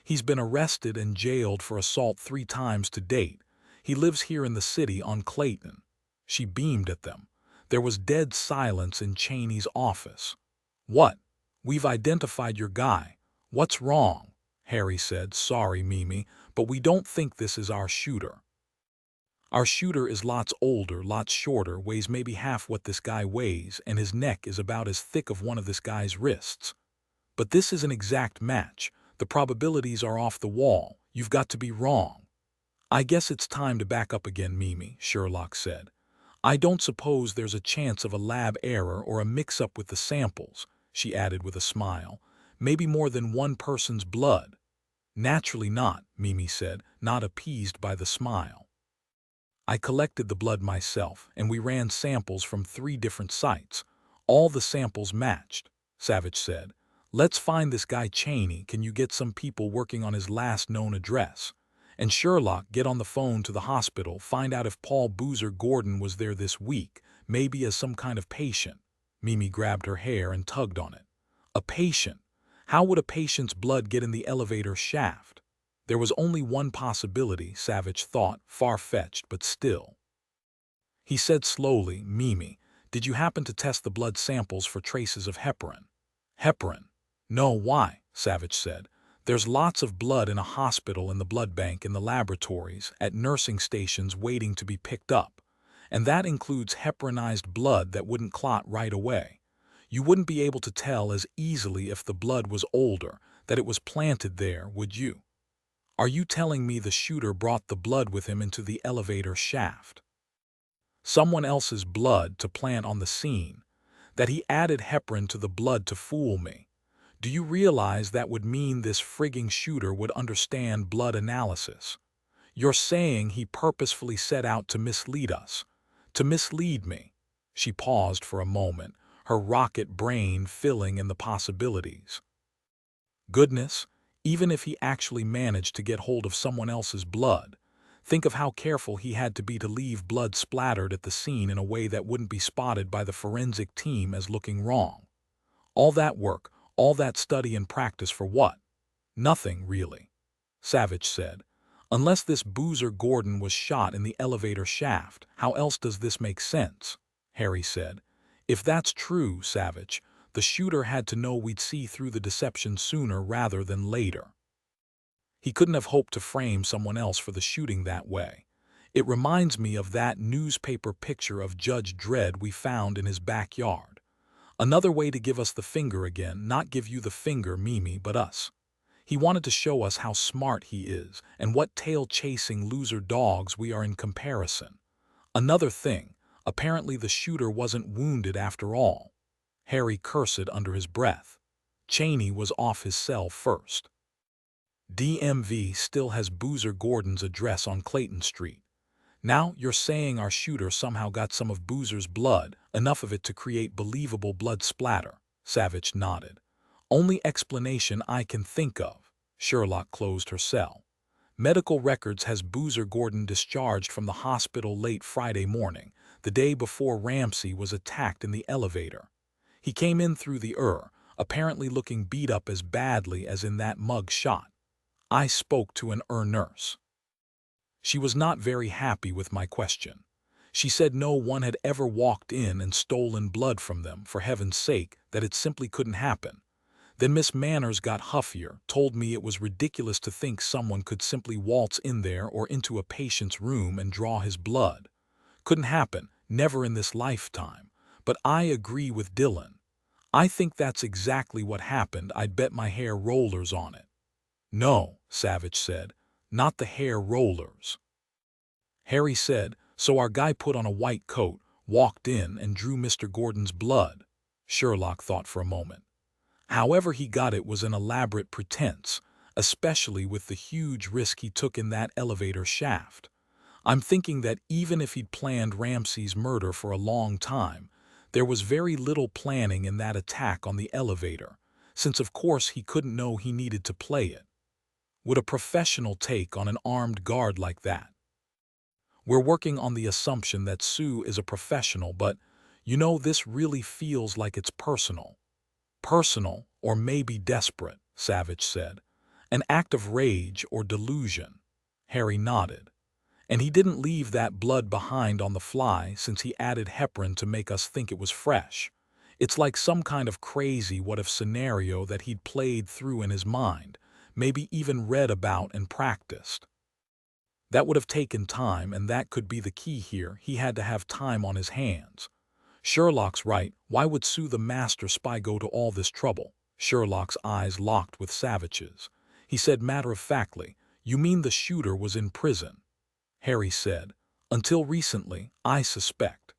He's been arrested and jailed for assault 3 times to date. He lives here in the city on Clayton. She beamed at them. There was dead silence in Cheney's office. What? We've identified your guy. What's wrong? Harry said. Sorry, Mimi, but we don't think this is our shooter. Our shooter is lots older, lots shorter, weighs maybe half what this guy weighs, and his neck is about as thick of one of this guy's wrists. But this is an exact match. The probabilities are off the wall. You've got to be wrong. I guess it's time to back up again, Mimi, Sherlock said. I don't suppose there's a chance of a lab error or a mix-up with the samples, she added with a smile. Maybe more than one person's blood. Naturally not, Mimi said, not appeased by the smile. I collected the blood myself, and we ran samples from 3 different sites. All the samples matched, Savich said. Let's find this guy Cheney. Can you get some people working on his last known address? And Sherlock, get on the phone to the hospital, find out if Paul Boozer Gordon was there this week, maybe as some kind of patient. Mimi grabbed her hair and tugged on it. A patient? How would a patient's blood get in the elevator shaft? There was only one possibility, Savich thought, far-fetched, but still. He said slowly, Mimi, did you happen to test the blood samples for traces of heparin? Heparin? No, why? Savich said. There's lots of blood in a hospital, in the blood bank, in the laboratories, at nursing stations waiting to be picked up. And that includes heparinized blood that wouldn't clot right away. You wouldn't be able to tell as easily if the blood was older, that it was planted there, would you? Are you telling me the shooter brought the blood with him into the elevator shaft? Someone else's blood to plant on the scene? That he added heparin to the blood to fool me? Do you realize that would mean this frigging shooter would understand blood analysis? You're saying he purposefully set out to mislead us? To mislead me? She paused for a moment, her rocket brain filling in the possibilities. Goodness, even if he actually managed to get hold of someone else's blood, think of how careful he had to be to leave blood splattered at the scene in a way that wouldn't be spotted by the forensic team as looking wrong. All that work, all that study and practice for what? Nothing, really, Savich said. Unless this Boozer Gordon was shot in the elevator shaft, how else does this make sense? Harry said. If that's true, Savich, the shooter had to know we'd see through the deception sooner rather than later. He couldn't have hoped to frame someone else for the shooting that way. It reminds me of that newspaper picture of Judge Dredd we found in his backyard. Another way to give us the finger again, not give you the finger, Mimi, but us. He wanted to show us how smart he is and what tail-chasing loser dogs we are in comparison. Another thing, apparently the shooter wasn't wounded after all. Harry cursed under his breath. Cheney was off his cell first. DMV still has Boozer Gordon's address on Clayton Street. Now you're saying our shooter somehow got some of Boozer's blood, enough of it to create believable blood splatter. Savich nodded. Only explanation I can think of. Sherlock closed her cell. Medical records has Boozer Gordon discharged from the hospital late Friday morning, the day before Ramsey was attacked in the elevator. He came in through the apparently looking beat up as badly as in that mug shot. I spoke to an nurse. She was not very happy with my question. She said no one had ever walked in and stolen blood from them, for heaven's sake, that it simply couldn't happen. Then Miss Manners got huffier, told me it was ridiculous to think someone could simply waltz in there or into a patient's room and draw his blood. Couldn't happen, never in this lifetime. But I agree with Dillon. I think that's exactly what happened. I'd bet my hair rollers on it. No, Savich said, not the hair rollers. Harry said, so our guy put on a white coat, walked in, and drew Mr. Gordon's blood. Sherlock thought for a moment. However he got it was an elaborate pretense, especially with the huge risk he took in that elevator shaft. I'm thinking that even if he'd planned Ramsey's murder for a long time, there was very little planning in that attack on the elevator, since of course he couldn't know he needed to play it. Would a professional take on an armed guard like that? We're working on the assumption that Sue is a professional, but, this really feels like it's personal. Personal, or maybe desperate, Savich said. An act of rage or delusion. Harry nodded. And he didn't leave that blood behind on the fly since he added heparin to make us think it was fresh. It's like some kind of crazy what-if scenario that he'd played through in his mind, maybe even read about and practiced. That would have taken time, and that could be the key here. He had to have time on his hands. Sherlock's right. Why would Sue the master spy go to all this trouble? Sherlock's eyes locked with Savich's. He said matter-of-factly, you mean the shooter was in prison? Harry said, until recently, I suspect.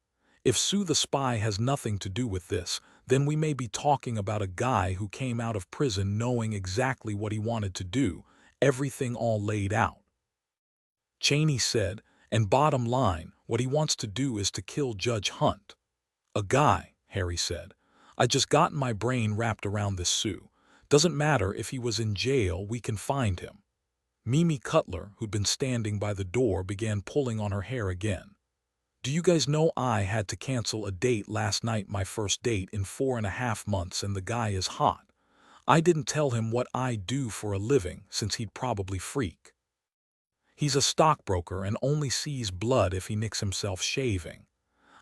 If Sue the spy has nothing to do with this, then we may be talking about a guy who came out of prison knowing exactly what he wanted to do, everything all laid out. Cheney said, and bottom line, what he wants to do is to kill Judge Hunt. A guy, Harry said. I just got my brain wrapped around this Sue. Doesn't matter if he was in jail, we can find him. Mimi Cutler, who'd been standing by the door, began pulling on her hair again. Do you guys know I had to cancel a date last night, my first date in 4.5 months, and the guy is hot. I didn't tell him what I do for a living since he'd probably freak. He's a stockbroker and only sees blood if he nicks himself shaving.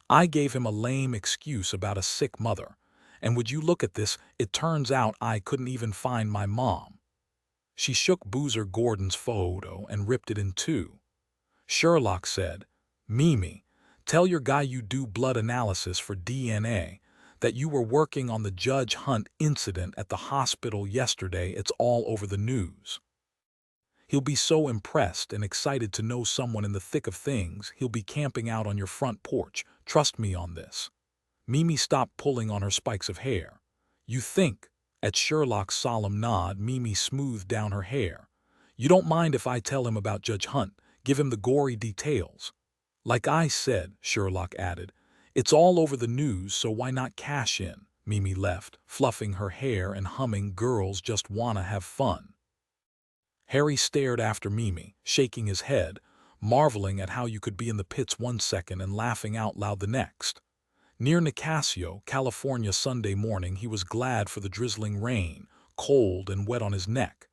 I gave him a lame excuse about a sick mother, and would you look at this, it turns out I couldn't even find my mom. She shook Boozer Gordon's photo and ripped it in two. Sherlock said, Mimi, tell your guy you do blood analysis for DNA, that you were working on the Judge Hunt incident at the hospital yesterday. It's all over the news. He'll be so impressed and excited to know someone in the thick of things, he'll be camping out on your front porch. Trust me on this. Mimi stopped pulling on her spikes of hair. You think? At Sherlock's solemn nod, Mimi smoothed down her hair. You don't mind if I tell him about Judge Hunt, give him the gory details? Like I said, Sherlock added, it's all over the news, so why not cash in? Mimi left, fluffing her hair and humming Girls Just Wanna Have Fun. Harry stared after Mimi, shaking his head, marveling at how you could be in the pits one second and laughing out loud the next. Near Nicasio, California, Sunday morning, he was glad for the drizzling rain, cold and wet on his neck.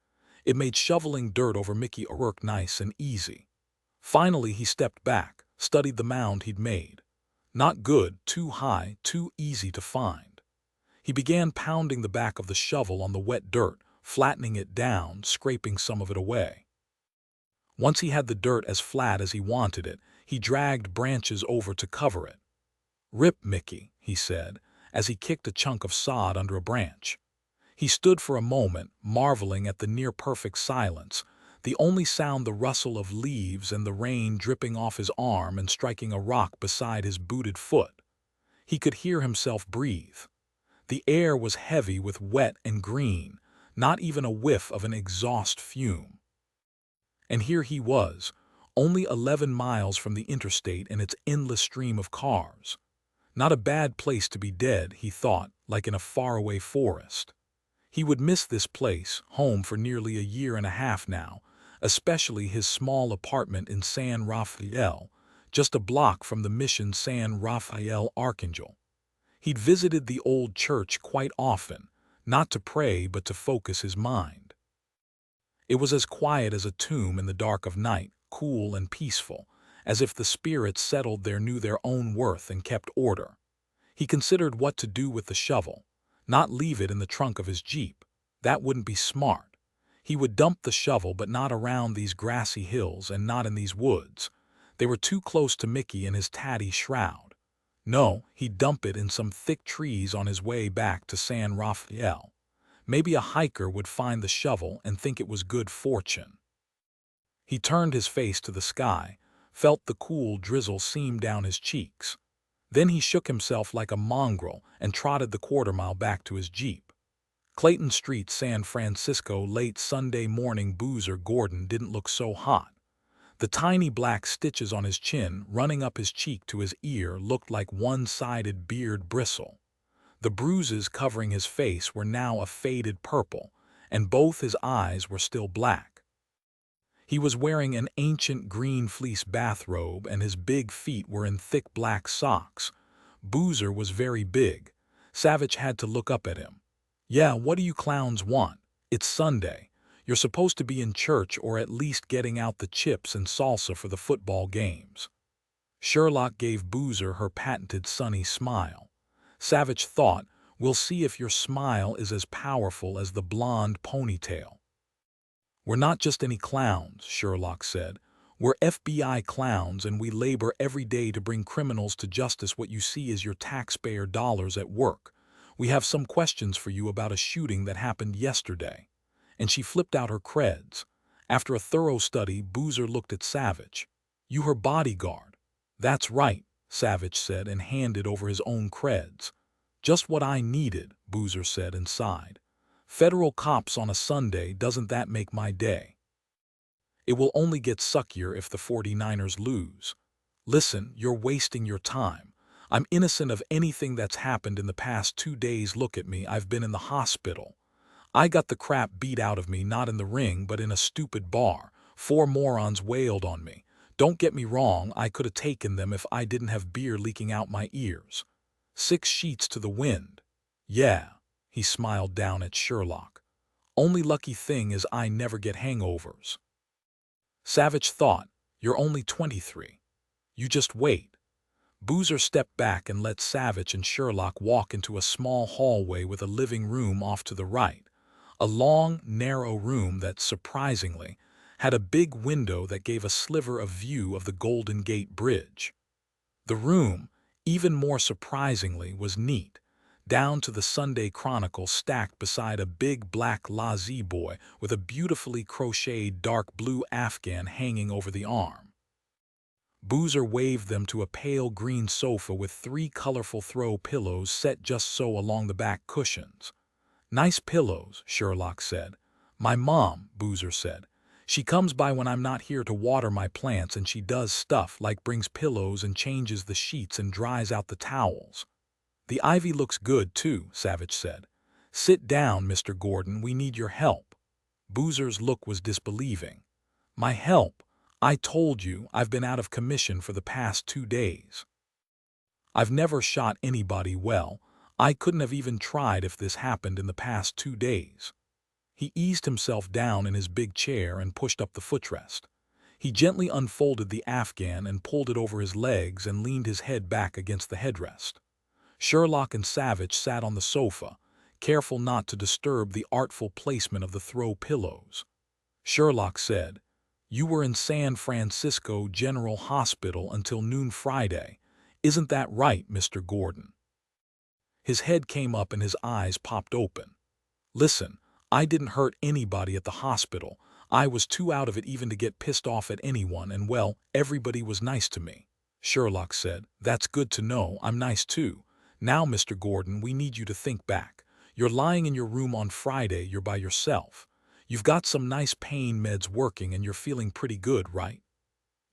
It made shoveling dirt over Mickey O'Rourke nice and easy. Finally, he stepped back, studied the mound he'd made. Not good, too high, too easy to find. He began pounding the back of the shovel on the wet dirt, flattening it down, scraping some of it away. Once he had the dirt as flat as he wanted it, he dragged branches over to cover it. Rip, Mickey, he said, as he kicked a chunk of sod under a branch. He stood for a moment, marveling at the near-perfect silence, the only sound the rustle of leaves and the rain dripping off his arm and striking a rock beside his booted foot. He could hear himself breathe. The air was heavy with wet and green, not even a whiff of an exhaust fume. And here he was, only 11 miles from the interstate and its endless stream of cars. Not a bad place to be dead, he thought, like in a faraway forest. He would miss this place, home for nearly a year and a half now, especially his small apartment in San Rafael, just a block from the mission San Rafael Archangel. He'd visited the old church quite often, not to pray but to focus his mind. It was as quiet as a tomb in the dark of night, cool and peaceful, as if the spirits settled there knew their own worth and kept order. He considered what to do with the shovel. Not leave it in the trunk of his Jeep. That wouldn't be smart. He would dump the shovel, but not around these grassy hills and not in these woods. They were too close to Mickey and his tatty shroud. No, he'd dump it in some thick trees on his way back to San Rafael. Maybe a hiker would find the shovel and think it was good fortune. He turned his face to the sky, felt the cool drizzle seam down his cheeks. Then he shook himself like a mongrel and trotted the quarter-mile back to his Jeep. Clayton Street, San Francisco, late Sunday morning. Boozer Gordon didn't look so hot. The tiny black stitches on his chin, running up his cheek to his ear, looked like one-sided beard bristle. The bruises covering his face were now a faded purple, and both his eyes were still black. He was wearing an ancient green fleece bathrobe, and his big feet were in thick black socks. Boozer was very big. Savich had to look up at him. "Yeah, what do you clowns want? It's Sunday. You're supposed to be in church or at least getting out the chips and salsa for the football games." Sherlock gave Boozer her patented sunny smile. Savich thought, "We'll see if your smile is as powerful as the blonde ponytail." "We're not just any clowns," Sherlock said. "We're FBI clowns, and we labor every day to bring criminals to justice. What you see is your taxpayer dollars at work. We have some questions for you about a shooting that happened yesterday." And she flipped out her creds. After a thorough study, Boozer looked at Savich. "You her bodyguard?" "That's right," Savich said, and handed over his own creds. "Just what I needed," Boozer said and sighed. "Federal cops on a Sunday, doesn't that make my day? It will only get suckier if the 49ers lose." "Listen, you're wasting your time. I'm innocent of anything that's happened in the past 2 days. Look at me, I've been in the hospital. I got the crap beat out of me, not in the ring, but in a stupid bar. 4 morons wailed on me. Don't get me wrong, I could have taken them if I didn't have beer leaking out my ears. 6 sheets to the wind. Yeah." He smiled down at Sherlock. "Only lucky thing is I never get hangovers." Savich thought, "You're only 23. You just wait." Boozer stepped back and let Savich and Sherlock walk into a small hallway with a living room off to the right. A long, narrow room that, surprisingly, had a big window that gave a sliver of view of the Golden Gate Bridge. The room, even more surprisingly, was neat, down to the Sunday Chronicle stacked beside a big black La-Z-Boy with a beautifully crocheted dark blue afghan hanging over the arm. Boozer waved them to a pale green sofa with 3 colorful throw pillows set just so along the back cushions. "Nice pillows," Sherlock said. "My mom," Boozer said. "She comes by when I'm not here to water my plants, and she does stuff like brings pillows and changes the sheets and dries out the towels." "The ivy looks good, too," Savich said. "Sit down, Mr. Gordon, we need your help." Boozer's look was disbelieving. "My help? I told you, I've been out of commission for the past 2 days. I've never shot anybody well. I couldn't have even tried if this happened in the past 2 days." He eased himself down in his big chair and pushed up the footrest. He gently unfolded the afghan and pulled it over his legs and leaned his head back against the headrest. Sherlock and Savich sat on the sofa, careful not to disturb the artful placement of the throw pillows. Sherlock said, "You were in San Francisco General Hospital until noon Friday. Isn't that right, Mr. Gordon?" His head came up and his eyes popped open. "Listen, I didn't hurt anybody at the hospital. I was too out of it even to get pissed off at anyone, and well, everybody was nice to me." Sherlock said, "That's good to know. I'm nice too. Now, Mr. Gordon, we need you to think back. You're lying in your room on Friday, you're by yourself. You've got some nice pain meds working and you're feeling pretty good, right?"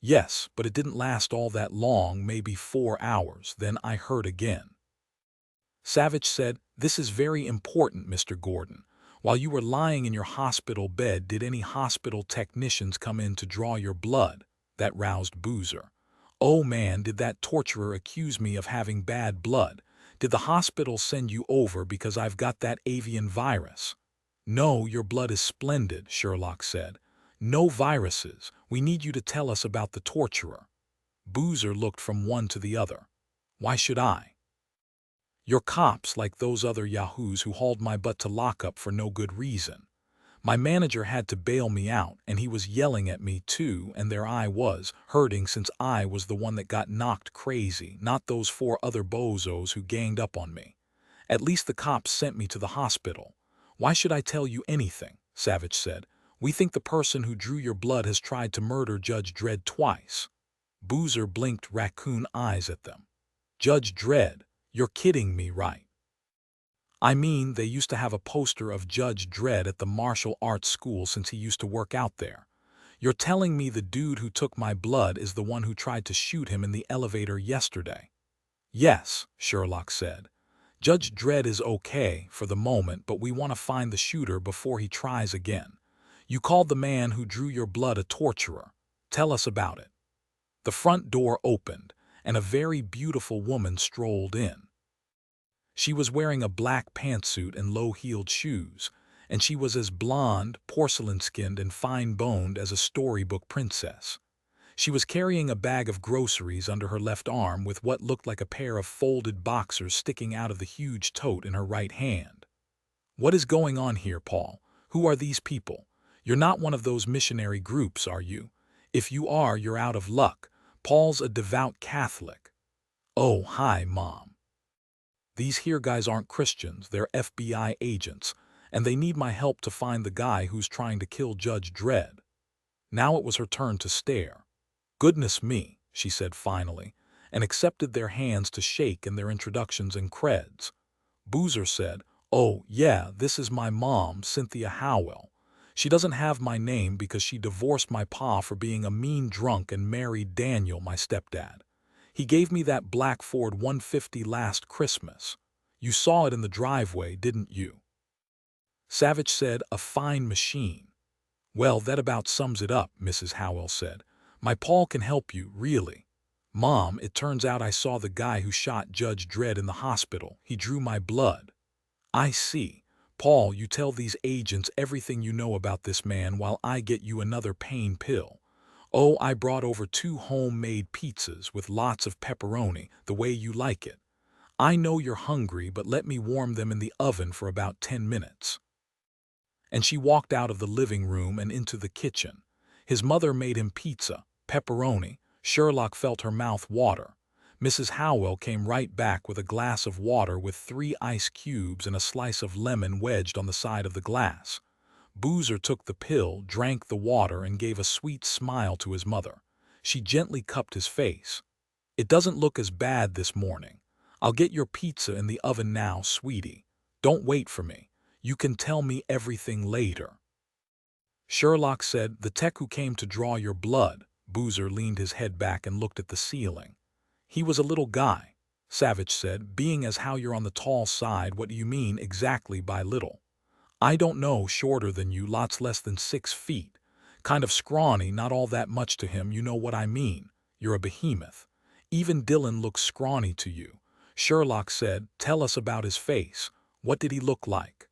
"Yes, but it didn't last all that long, maybe 4 hours, then I hurt again." Savich said, "This is very important, Mr. Gordon. While you were lying in your hospital bed, did any hospital technicians come in to draw your blood?" That roused Boozer. "Oh man, did that torturer accuse me of having bad blood? Did the hospital send you over because I've got that avian virus?" "No, your blood is splendid," Sherlock said. "No viruses. We need you to tell us about the torturer." Boozer looked from one to the other. "Why should I? You're cops like those other yahoos who hauled my butt to lockup for no good reason." My manager had to bail me out, and he was yelling at me too, and there I was, hurting since I was the one that got knocked crazy, not those 4 other bozos who ganged up on me. At least the cops sent me to the hospital. Why should I tell you anything? Savich said. We think the person who drew your blood has tried to murder Judge Dredd twice. Boozer blinked raccoon eyes at them. Judge Dredd? You're kidding me, right? I mean, they used to have a poster of Judge Dredd at the martial arts school since he used to work out there. You're telling me the dude who took my blood is the one who tried to shoot him in the elevator yesterday? Yes, Sherlock said. Judge Dredd is okay for the moment, but we want to find the shooter before he tries again. You called the man who drew your blood a torturer. Tell us about it. The front door opened, and a very beautiful woman strolled in. She was wearing a black pantsuit and low-heeled shoes, and she was as blonde, porcelain-skinned, and fine-boned as a storybook princess. She was carrying a bag of groceries under her left arm with what looked like a pair of folded boxers sticking out of the huge tote in her right hand. What is going on here, Paul? Who are these people? You're not one of those missionary groups, are you? If you are, you're out of luck. Paul's a devout Catholic. Oh, hi, Mom. These here guys aren't Christians, they're FBI agents, and they need my help to find the guy who's trying to kill Judge Dredd. Now it was her turn to stare. Goodness me, she said finally, and accepted their hands to shake in their introductions and creds. Boozer said, oh, yeah, this is my mom, Cynthia Howell. She doesn't have my name because she divorced my pa for being a mean drunk and married Daniel, my stepdad. He gave me that black Ford 150 last Christmas. You saw it in the driveway, didn't you? Savich said, a fine machine. Well, that about sums it up, Mrs. Howell said. My Paul can help you, really. Mom, it turns out I saw the guy who shot Judge Dredd in the hospital. He drew my blood. I see. Paul, you tell these agents everything you know about this man while I get you another pain pill. Oh, I brought over 2 homemade pizzas with lots of pepperoni, the way you like it. I know you're hungry, but let me warm them in the oven for about 10 minutes. And she walked out of the living room and into the kitchen. His mother made him pizza, pepperoni. Sherlock felt her mouth water. Mrs. Howell came right back with a glass of water with 3 ice cubes and a slice of lemon wedged on the side of the glass. Boozer took the pill, drank the water, and gave a sweet smile to his mother. She gently cupped his face. It doesn't look as bad this morning. I'll get your pizza in the oven now, sweetie. Don't wait for me. You can tell me everything later. Sherlock said, the tech who came to draw your blood. Boozer leaned his head back and looked at the ceiling. He was a little guy. Savich said, being as how you're on the tall side, what do you mean exactly by little? I don't know, shorter than you, lots less than 6 feet. Kind of scrawny, not all that much to him, you know what I mean. You're a behemoth. Even Dillon looks scrawny to you. Sherlock said, tell us about his face. What did he look like?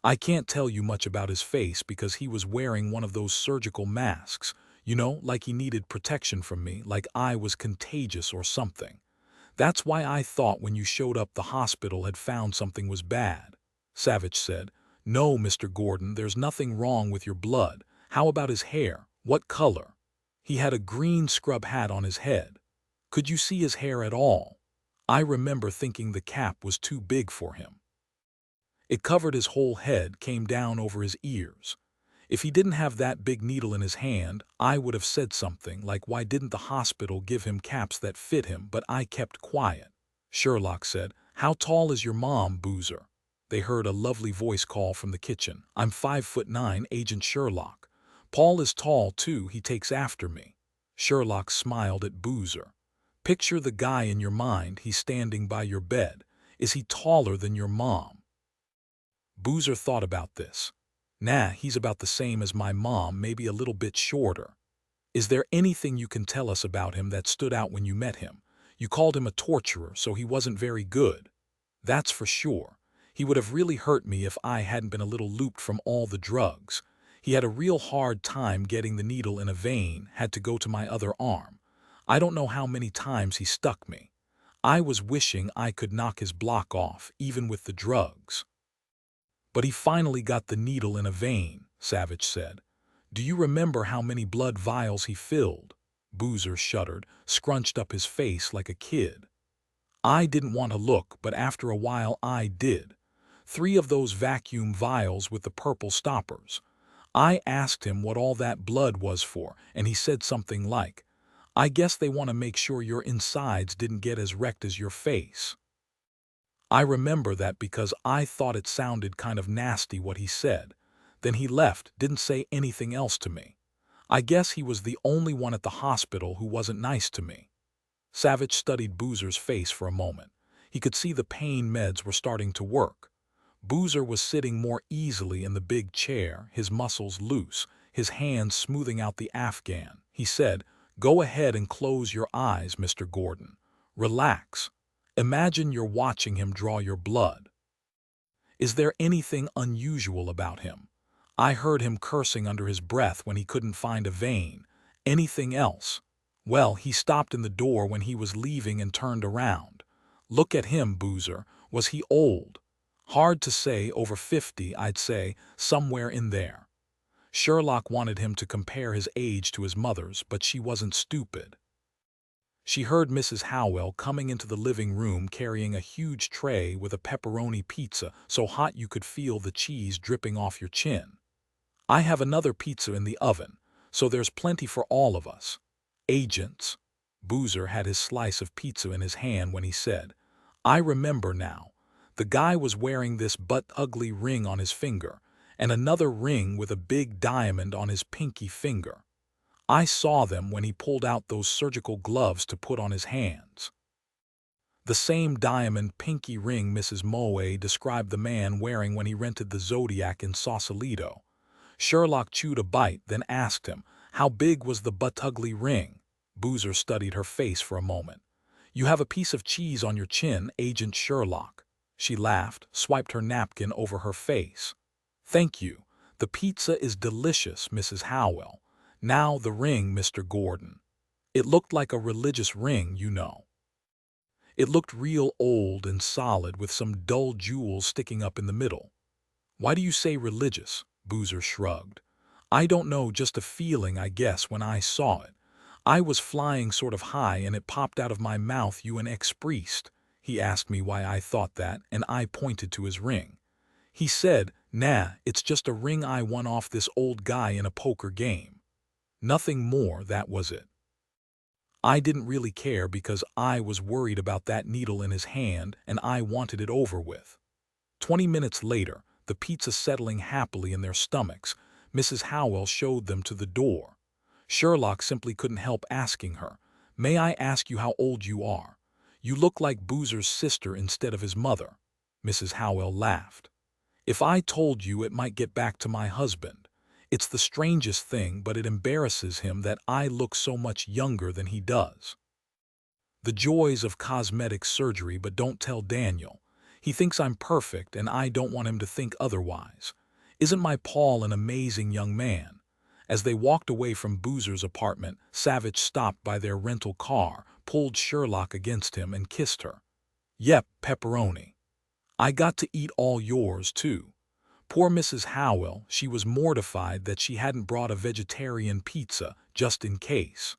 I can't tell you much about his face because he was wearing one of those surgical masks, you know, like he needed protection from me, like I was contagious or something. That's why I thought when you showed up the hospital had found something was bad. Savich said, no, Mr. Gordon, there's nothing wrong with your blood. How about his hair? What color? He had a green scrub hat on his head. Could you see his hair at all? I remember thinking the cap was too big for him. It covered his whole head, came down over his ears. If he didn't have that big needle in his hand, I would have said something like, why didn't the hospital give him caps that fit him, but I kept quiet. Sherlock said, how tall is your mom, Boozer? They heard a lovely voice call from the kitchen. I'm 5'9", Agent Sherlock. Paul is tall too, he takes after me. Sherlock smiled at Boozer. Picture the guy in your mind, he's standing by your bed. Is he taller than your mom? Boozer thought about this. Nah, he's about the same as my mom, maybe a little bit shorter. Is there anything you can tell us about him that stood out when you met him? You called him a torturer, so he wasn't very good. That's for sure. He would have really hurt me if I hadn't been a little looped from all the drugs. He had a real hard time getting the needle in a vein, had to go to my other arm. I don't know how many times he stuck me. I was wishing I could knock his block off, even with the drugs. But he finally got the needle in a vein, Savich said. Do you remember how many blood vials he filled? Boozer shuddered, scrunched up his face like a kid. I didn't want to look, but after a while I did. 3 of those vacuum vials with the purple stoppers. I asked him what all that blood was for, and he said something like, I guess they want to make sure your insides didn't get as wrecked as your face. I remember that because I thought it sounded kind of nasty what he said. Then he left, didn't say anything else to me. I guess he was the only one at the hospital who wasn't nice to me. Savich studied Boozer's face for a moment. He could see the pain meds were starting to work. Boozer was sitting more easily in the big chair, his muscles loose, his hands smoothing out the Afghan. He said, Go ahead and close your eyes, Mr. Gordon. Relax. Imagine you're watching him draw your blood. Is there anything unusual about him? I heard him cursing under his breath when he couldn't find a vein. Anything else? Well, he stopped in the door when he was leaving and turned around. Look at him, Boozer. Was he old? Hard to say, over 50, I'd say, somewhere in there. Sherlock wanted him to compare his age to his mother's, but she wasn't stupid. She heard Mrs. Howell coming into the living room carrying a huge tray with a pepperoni pizza so hot you could feel the cheese dripping off your chin. I have another pizza in the oven, so there's plenty for all of us. Agents. Boozer had his slice of pizza in his hand when he said, I remember now. The guy was wearing this but-ugly ring on his finger, and another ring with a big diamond on his pinky finger. I saw them when he pulled out those surgical gloves to put on his hands. The same diamond pinky ring Mrs. Moe described the man wearing when he rented the Zodiac in Sausalito. Sherlock chewed a bite, then asked him, How big was the but-ugly ring? Boozer studied her face for a moment. You have a piece of cheese on your chin, Agent Sherlock. She laughed, swiped her napkin over her face. Thank you. The pizza is delicious, Mrs. Howell. Now the ring, Mr. Gordon. It looked like a religious ring, you know. It looked real old and solid with some dull jewels sticking up in the middle. Why do you say religious? Boozer shrugged. I don't know, just a feeling, I guess, when I saw it. I was flying sort of high and it popped out of my mouth, you an ex-priest. He asked me why I thought that, and I pointed to his ring. He said, Nah, it's just a ring I won off this old guy in a poker game. Nothing more, that was it. I didn't really care because I was worried about that needle in his hand and I wanted it over with. 20 minutes later, the pizza settling happily in their stomachs, Mrs. Howell showed them to the door. Sherlock simply couldn't help asking her, May I ask you how old you are? You look like Boozer's sister instead of his mother. Mrs. Howell laughed. If I told you, it might get back to my husband. It's the strangest thing, but it embarrasses him that I look so much younger than he does. The joys of cosmetic surgery, but don't tell Daniel. He thinks I'm perfect, and I don't want him to think otherwise. Isn't my Paul an amazing young man? As they walked away from Boozer's apartment, Savich stopped by their rental car, pulled Sherlock against him, and kissed her. Yep, pepperoni. I got to eat all yours, too. Poor Mrs. Howell, she was mortified that she hadn't brought a vegetarian pizza, just in case.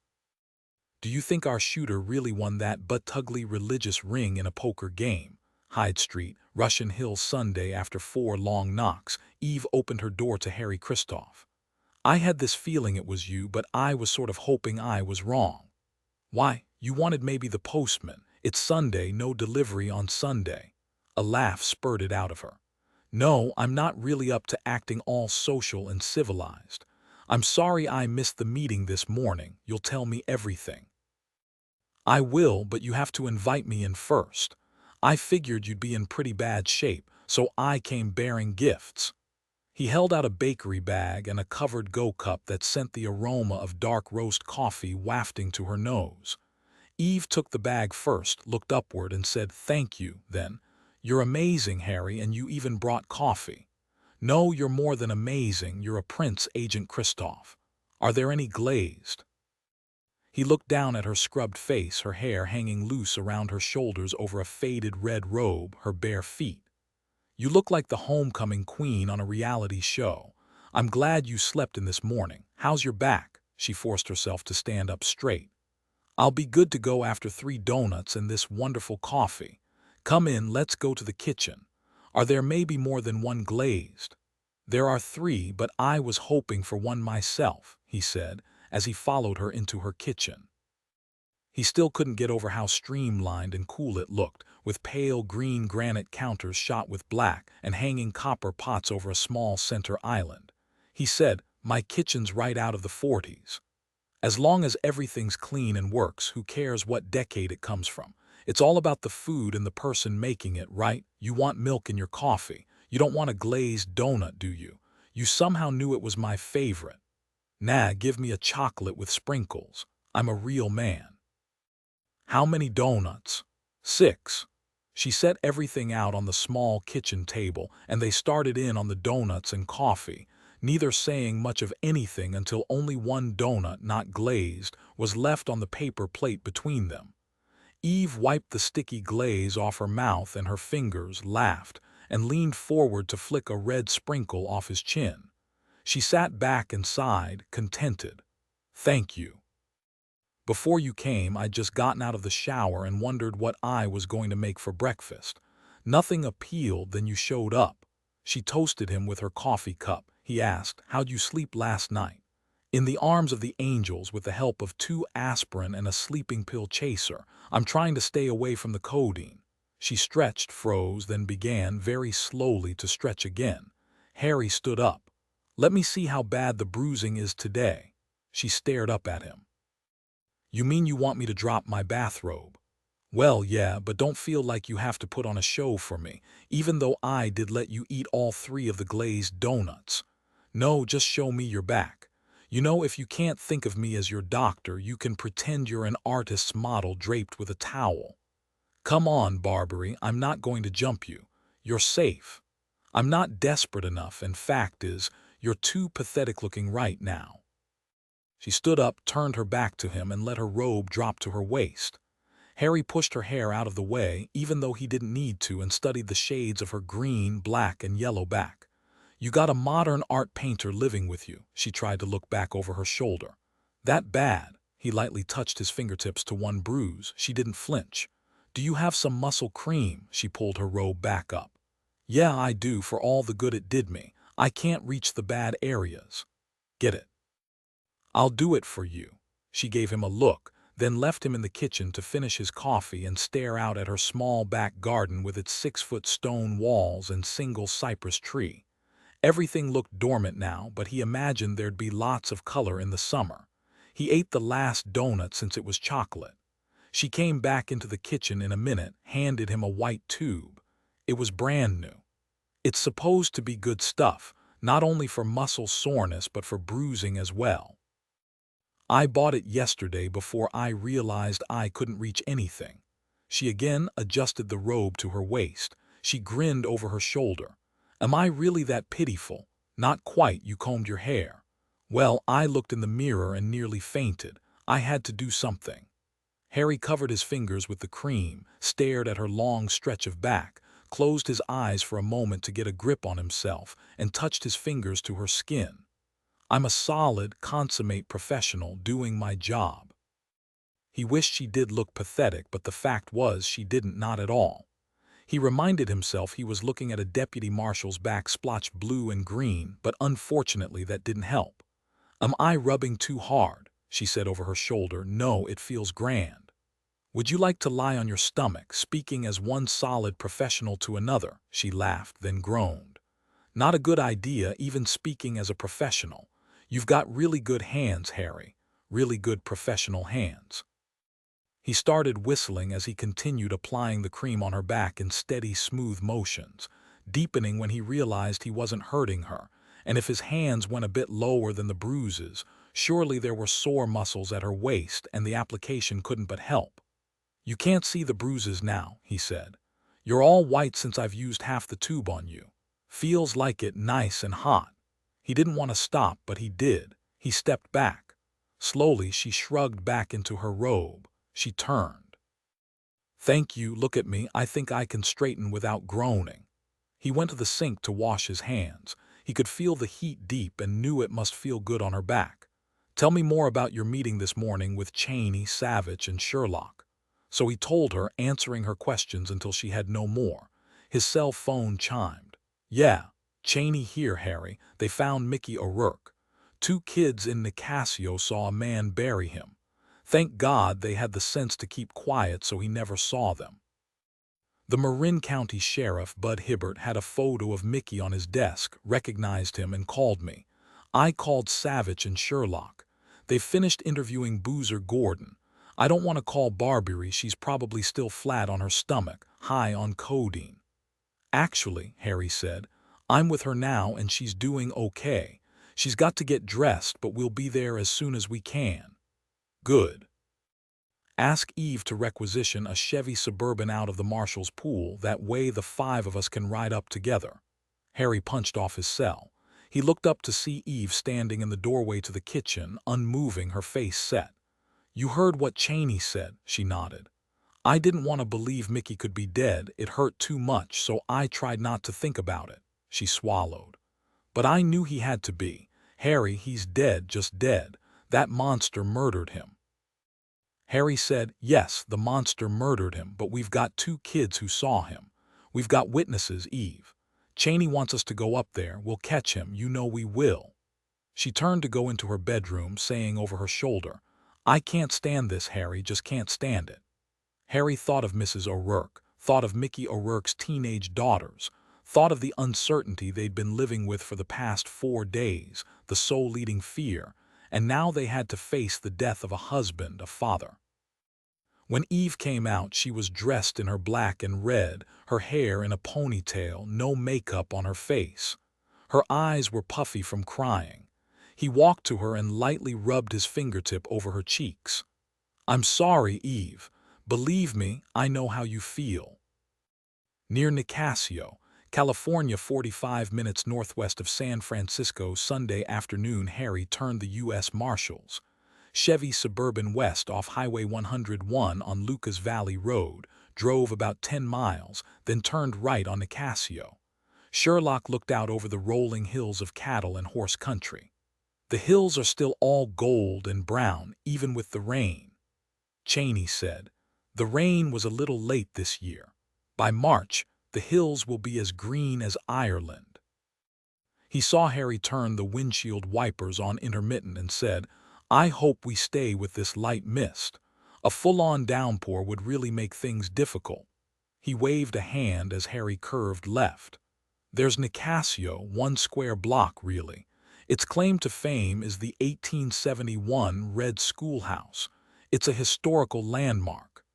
Do you think our shooter really won that but-ugly religious ring in a poker game? Hyde Street, Russian Hill, Sunday after 4 long knocks, Eve opened her door to Harry Kristoff. I had this feeling it was you, but I was sort of hoping I was wrong. Why, you wanted maybe the postman. It's Sunday, no delivery on Sunday. A laugh spurted out of her. No, I'm not really up to acting all social and civilized. I'm sorry I missed the meeting this morning. You'll tell me everything. I will, but you have to invite me in first. I figured you'd be in pretty bad shape, so I came bearing gifts. He held out a bakery bag and a covered go-cup that sent the aroma of dark roast coffee wafting to her nose. Eve took the bag first, looked upward, and said, Thank you, then. You're amazing, Harry, and you even brought coffee. No, you're more than amazing. You're a prince, Agent Kristoff. Are there any glazed? He looked down at her scrubbed face, her hair hanging loose around her shoulders over a faded red robe, her bare feet. You look like the homecoming queen on a reality show. I'm glad you slept in this morning. How's your back? She forced herself to stand up straight. I'll be good to go after 3 donuts and this wonderful coffee. Come in, let's go to the kitchen. Are there maybe more than one glazed? There are 3, but I was hoping for one myself, he said, as he followed her into her kitchen. He still couldn't get over how streamlined and cool it looked, with pale green granite counters shot with black and hanging copper pots over a small center island. He said, "My kitchen's right out of the 40s. As long as everything's clean and works, who cares what decade it comes from? It's all about the food and the person making it, right? You want milk in your coffee. You don't want a glazed donut, do you? You somehow knew it was my favorite. Nah, give me a chocolate with sprinkles. I'm a real man." How many donuts? 6. She set everything out on the small kitchen table, and they started in on the donuts and coffee, neither saying much of anything until only one donut, not glazed, was left on the paper plate between them. Eve wiped the sticky glaze off her mouth and her fingers, laughed, and leaned forward to flick a red sprinkle off his chin. She sat back and sighed, contented. "Thank you. Before you came, I'd just gotten out of the shower and wondered what I was going to make for breakfast. Nothing appealed, then you showed up." She toasted him with her coffee cup. He asked, "How'd you sleep last night?" "In the arms of the angels with the help of 2 aspirin and a sleeping pill chaser. I'm trying to stay away from the codeine." She stretched, froze, then began very slowly to stretch again. Harry stood up. "Let me see how bad the bruising is today." She stared up at him. "You mean you want me to drop my bathrobe?" "Well, yeah, but don't feel like you have to put on a show for me, even though I did let you eat all 3 of the glazed donuts. No, just show me your back. You know, if you can't think of me as your doctor, you can pretend you're an artist's model draped with a towel. Come on, Barbary, I'm not going to jump you. You're safe. I'm not desperate enough, and fact is, you're too pathetic looking right now." She stood up, turned her back to him, and let her robe drop to her waist. Harry pushed her hair out of the way, even though he didn't need to, and studied the shades of her green, black, and yellow back. "You got a modern art painter living with you." She tried to look back over her shoulder. "That bad?" He lightly touched his fingertips to one bruise. She didn't flinch. "Do you have some muscle cream?" She pulled her robe back up. "Yeah, I do, for all the good it did me. I can't reach the bad areas." "Get it." "I'll do it for you." She gave him a look, then left him in the kitchen to finish his coffee and stare out at her small back garden with its 6-foot stone walls and single cypress tree. Everything looked dormant now, but he imagined there'd be lots of color in the summer. He ate the last donut since it was chocolate. She came back into the kitchen in a minute, handed him a white tube. It was brand new. "It's supposed to be good stuff, not only for muscle soreness but for bruising as well. I bought it yesterday before I realized I couldn't reach anything." She again adjusted the robe to her waist. She grinned over her shoulder. "Am I really that pitiful?" "Not quite. You combed your hair." "Well, I looked in the mirror and nearly fainted. I had to do something." Harry covered his fingers with the cream, stared at her long stretch of back, closed his eyes for a moment to get a grip on himself, and touched his fingers to her skin. "I'm a solid, consummate professional doing my job." He wished she did look pathetic, but the fact was she didn't, not at all. He reminded himself he was looking at a deputy marshal's back splotched blue and green, but unfortunately that didn't help. "Am I rubbing too hard?" she said over her shoulder. "No, it feels grand." "Would you like to lie on your stomach, speaking as one solid professional to another?" She laughed, then groaned. "Not a good idea, even speaking as a professional. You've got really good hands, Harry. Really good professional hands." He started whistling as he continued applying the cream on her back in steady, smooth motions, deepening when he realized he wasn't hurting her, and if his hands went a bit lower than the bruises, surely there were sore muscles at her waist and the application couldn't but help. "You can't see the bruises now," he said. "You're all white since I've used half the tube on you. Feels like it, nice and hot." He didn't want to stop, but he did. He stepped back. Slowly, she shrugged back into her robe. She turned. "Thank you, look at me, I think I can straighten without groaning." He went to the sink to wash his hands. He could feel the heat deep and knew it must feel good on her back. "Tell me more about your meeting this morning with Cheney, Savich, and Sherlock." So he told her, answering her questions until she had no more. His cell phone chimed. "Yeah, Cheney here, Harry. They found Mickey O'Rourke. 2 kids in Nicasio saw a man bury him. Thank God they had the sense to keep quiet so he never saw them." The Marin County Sheriff, Bud Hibbert, had a photo of Mickey on his desk, recognized him, and called me. I called Savich and Sherlock. They finished interviewing Boozer Gordon. I don't want to call Barbary, she's probably still flat on her stomach, high on codeine. "Actually," Harry said, "I'm with her now and she's doing okay. She's got to get dressed, but we'll be there as soon as we can." "Good. Ask Eve to requisition a Chevy Suburban out of the Marshall's pool, that way the 5 of us can ride up together." Harry punched off his cell. He looked up to see Eve standing in the doorway to the kitchen, unmoving, her face set. "You heard what Cheney said," she nodded. "I didn't want to believe Mickey could be dead, it hurt too much, so I tried not to think about it." She swallowed. "But I knew he had to be. Harry, he's dead, just dead. That monster murdered him." Harry said, "Yes, the monster murdered him, but we've got 2 kids who saw him. We've got witnesses, Eve. Cheney wants us to go up there. We'll catch him, you know we will." She turned to go into her bedroom, saying over her shoulder, "I can't stand this, Harry, just can't stand it." Harry thought of Mrs. O'Rourke, thought of Mickey O'Rourke's teenage daughters, thought of the uncertainty they'd been living with for the past 4 days, the soul-eating fear, and now they had to face the death of a husband, a father. When Eve came out, she was dressed in her black and red, her hair in a ponytail, no makeup on her face. Her eyes were puffy from crying. He walked to her and lightly rubbed his fingertip over her cheeks. "I'm sorry, Eve. Believe me, I know how you feel." Near Nicasio, California, 45 minutes northwest of San Francisco, Sunday afternoon, Harry turned the U.S. Marshals Chevy Suburban west off Highway 101 on Lucas Valley Road, drove about 10 miles, then turned right on Nicasio. Sherlock looked out over the rolling hills of cattle and horse country. "The hills are still all gold and brown, even with the rain." Cheney said, "The rain was a little late this year. By March, the hills will be as green as Ireland." He saw Harry turn the windshield wipers on intermittent and said, "I hope we stay with this light mist. A full-on downpour would really make things difficult." He waved a hand as Harry curved left. "There's Nicasio, 1 square block, really. Its claim to fame is the 1871 red schoolhouse. It's a historical landmark."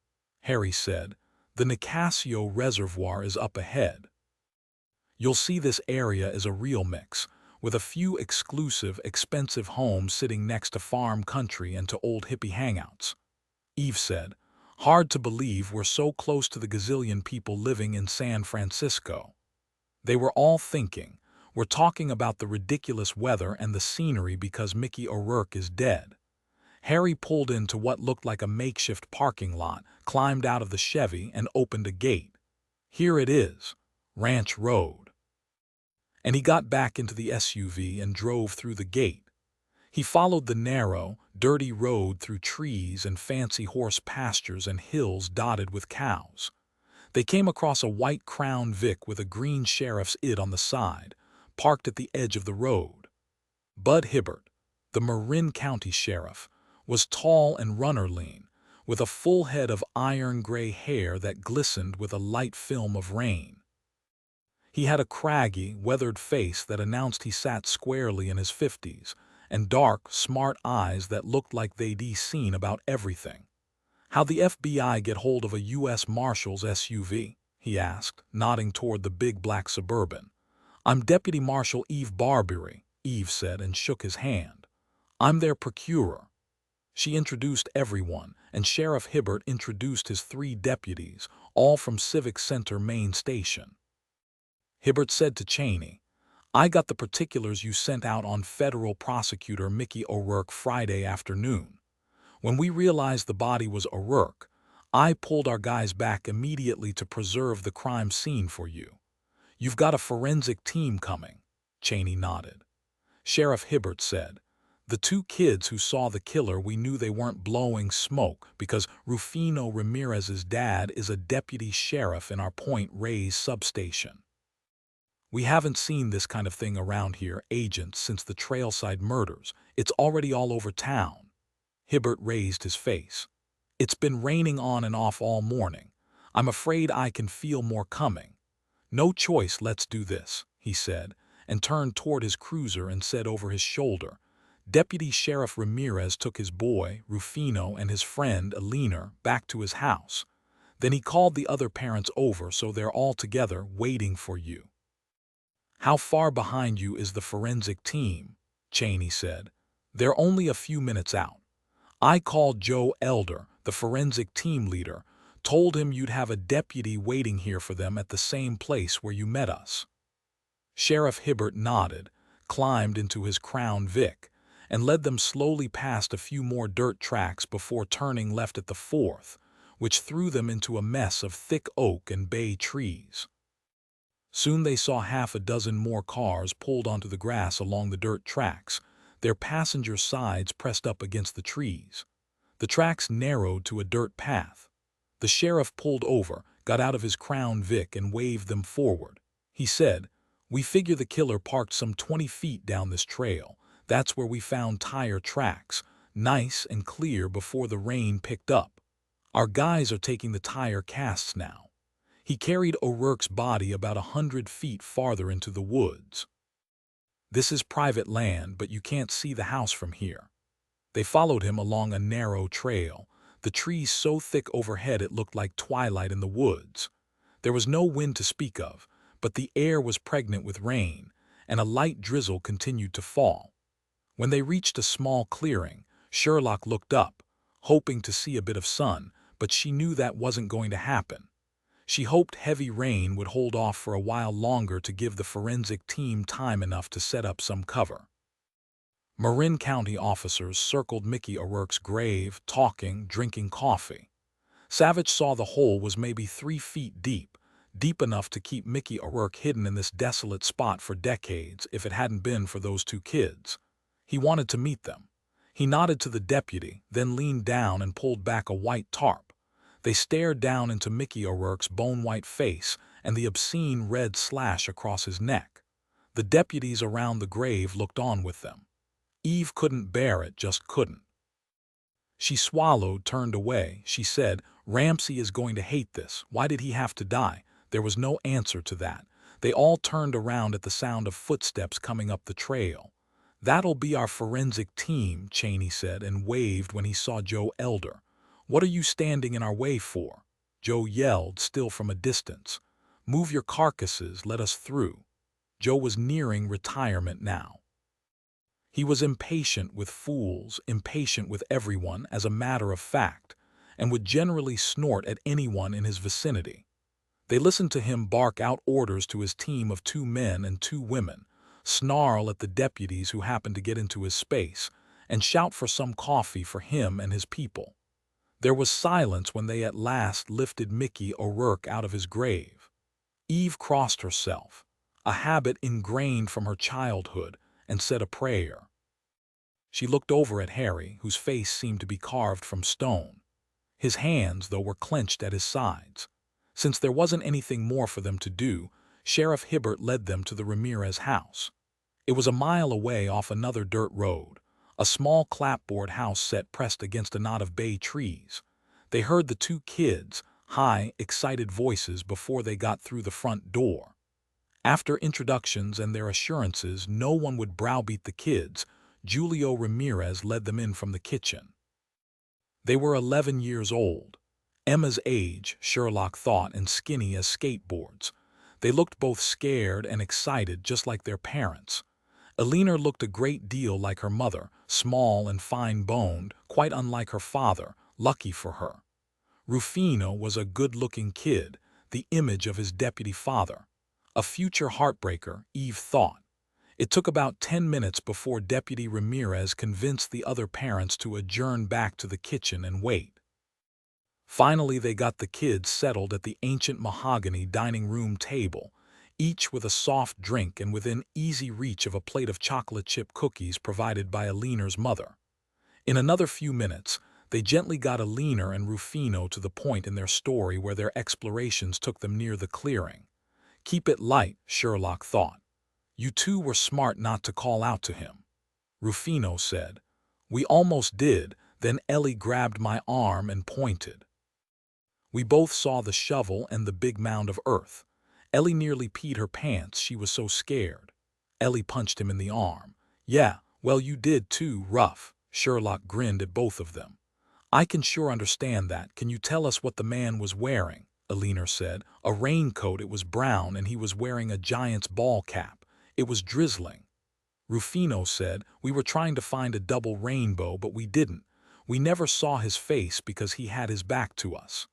Harry said, "The Nicasio Reservoir is up ahead. You'll see this area is a real mix, with a few exclusive, expensive homes sitting next to farm country and to old hippie hangouts." Eve said, "Hard to believe we're so close to the gazillion people living in San Francisco." They were all thinking, "We're talking about the ridiculous weather and the scenery because Mickey O'Rourke is dead." Harry pulled into what looked like a makeshift parking lot, climbed out of the Chevy, and opened a gate. "Here it is, Ranch Road." And he got back into the SUV and drove through the gate. He followed the narrow, dirty road through trees and fancy horse pastures and hills dotted with cows. They came across a white Crown Vic with a green sheriff's id on the side, parked at the edge of the road. Bud Hibbert, the Marin County Sheriff, was tall and runner-lean, with a full head of iron-gray hair that glistened with a light film of rain. He had a craggy, weathered face that announced he sat squarely in his 50s, and dark, smart eyes that looked like they'd seen about everything. "How'd the FBI get hold of a U.S. Marshal's SUV?" he asked, nodding toward the big black Suburban. "I'm Deputy Marshal Eve Barbary," Eve said, and shook his hand. "I'm their procurer." She introduced everyone, and Sheriff Hibbert introduced his 3 deputies, all from Civic Center main station. Hibbert said to Cheney, "I got the particulars you sent out on federal prosecutor Mickey O'Rourke Friday afternoon. When we realized the body was O'Rourke, I pulled our guys back immediately to preserve the crime scene for you. "You've got a forensic team coming." Cheney nodded. Sheriff Hibbert said, "The two kids who saw the killer, we knew they weren't blowing smoke because Rufino Ramirez's dad is a deputy sheriff in our Point Reyes substation. We haven't seen this kind of thing around here, agents, since the Trailside murders. It's already all over town." Hibbert raised his face. "It's been raining on and off all morning. I'm afraid I can feel more coming. No choice, let's do this," he said, and turned toward his cruiser and said over his shoulder, "Deputy Sheriff Ramirez took his boy, Rufino, and his friend, Alina, back to his house. Then he called the other parents over so they're all together waiting for you." "How far behind you is the forensic team?" Cheney said. "They're only a few minutes out. I called Joe Elder, the forensic team leader, told him you'd have a deputy waiting here for them at the same place where you met us." Sheriff Hibbert nodded, climbed into his Crown Vic, and led them slowly past a few more dirt tracks before turning left at the fourth, which threw them into a mess of thick oak and bay trees. Soon they saw half a dozen more cars pulled onto the grass along the dirt tracks, their passenger sides pressed up against the trees. The tracks narrowed to a dirt path. The sheriff pulled over, got out of his Crown Vic, and waved them forward. He said, "We figure the killer parked some 20 feet down this trail. That's where we found tire tracks, nice and clear before the rain picked up. Our guys are taking the tire casts now." He carried O'Rourke's body about 100 feet farther into the woods. "This is private land, but you can't see the house from here." They followed him along a narrow trail, the trees so thick overhead it looked like twilight in the woods. There was no wind to speak of, but the air was pregnant with rain, and a light drizzle continued to fall. When they reached a small clearing, Sherlock looked up, hoping to see a bit of sun, but she knew that wasn't going to happen. She hoped heavy rain would hold off for a while longer to give the forensic team time enough to set up some cover. Marin County officers circled Mickey O'Rourke's grave, talking, drinking coffee. Savich saw the hole was maybe 3 feet deep, deep enough to keep Mickey O'Rourke hidden in this desolate spot for decades if it hadn't been for those two kids. He wanted to meet them. He nodded to the deputy, then leaned down and pulled back a white tarp. They stared down into Mickey O'Rourke's bone-white face and the obscene red slash across his neck. The deputies around the grave looked on with them. Eve couldn't bear it, just couldn't. She swallowed, turned away. She said, "Ramsey is going to hate this. Why did he have to die?" There was no answer to that. They all turned around at the sound of footsteps coming up the trail. "That'll be our forensic team," Cheney said, and waved when he saw Joe Elder. "What are you standing in our way for?" Joe yelled, still from a distance. "Move your carcasses, let us through." Joe was nearing retirement now. He was impatient with fools, impatient with everyone as a matter of fact, and would generally snort at anyone in his vicinity. They listened to him bark out orders to his team of 2 men and 2 women, snarl at the deputies who happened to get into his space, and shout for some coffee for him and his people. There was silence when they at last lifted Mickey O'Rourke out of his grave. Eve crossed herself, a habit ingrained from her childhood, and said a prayer. She looked over at Harry, whose face seemed to be carved from stone. His hands, though, were clenched at his sides. Since there wasn't anything more for them to do, Sheriff Hibbert led them to the Ramirez house. It was a mile away off another dirt road, a small clapboard house set pressed against a knot of bay trees. They heard the 2 kids' high, excited voices before they got through the front door. After introductions and their assurances no one would browbeat the kids, Julio Ramirez led them in from the kitchen. They were 11 years old. Emma's age, Sherlock thought, and skinny as skateboards. They looked both scared and excited, just like their parents. Alina looked a great deal like her mother, small and fine-boned, quite unlike her father, lucky for her. Rufino was a good-looking kid, the image of his deputy father. A future heartbreaker, Eve thought. It took about 10 minutes before Deputy Ramirez convinced the other parents to adjourn back to the kitchen and wait. Finally, they got the kids settled at the ancient mahogany dining room table. each with a soft drink and within easy reach of a plate of chocolate chip cookies provided by Aliner's mother. In another few minutes, they gently got Aliner and Rufino to the point in their story where their explorations took them near the clearing. Keep it light, Sherlock thought. You two were smart not to call out to him. Rufino said. We almost did, then Ellie grabbed my arm and pointed. We both saw the shovel and the big mound of earth. Ellie nearly peed her pants, she was so scared. Ellie punched him in the arm. Yeah, well you did too, rough. Sherlock grinned at both of them. I can sure understand that. Can you tell us what the man was wearing? Aliner said. A raincoat, it was brown, and he was wearing a giant's ball cap. It was drizzling. Rufino said, we were trying to find a double rainbow, but we didn't. We never saw his face because he had his back to us.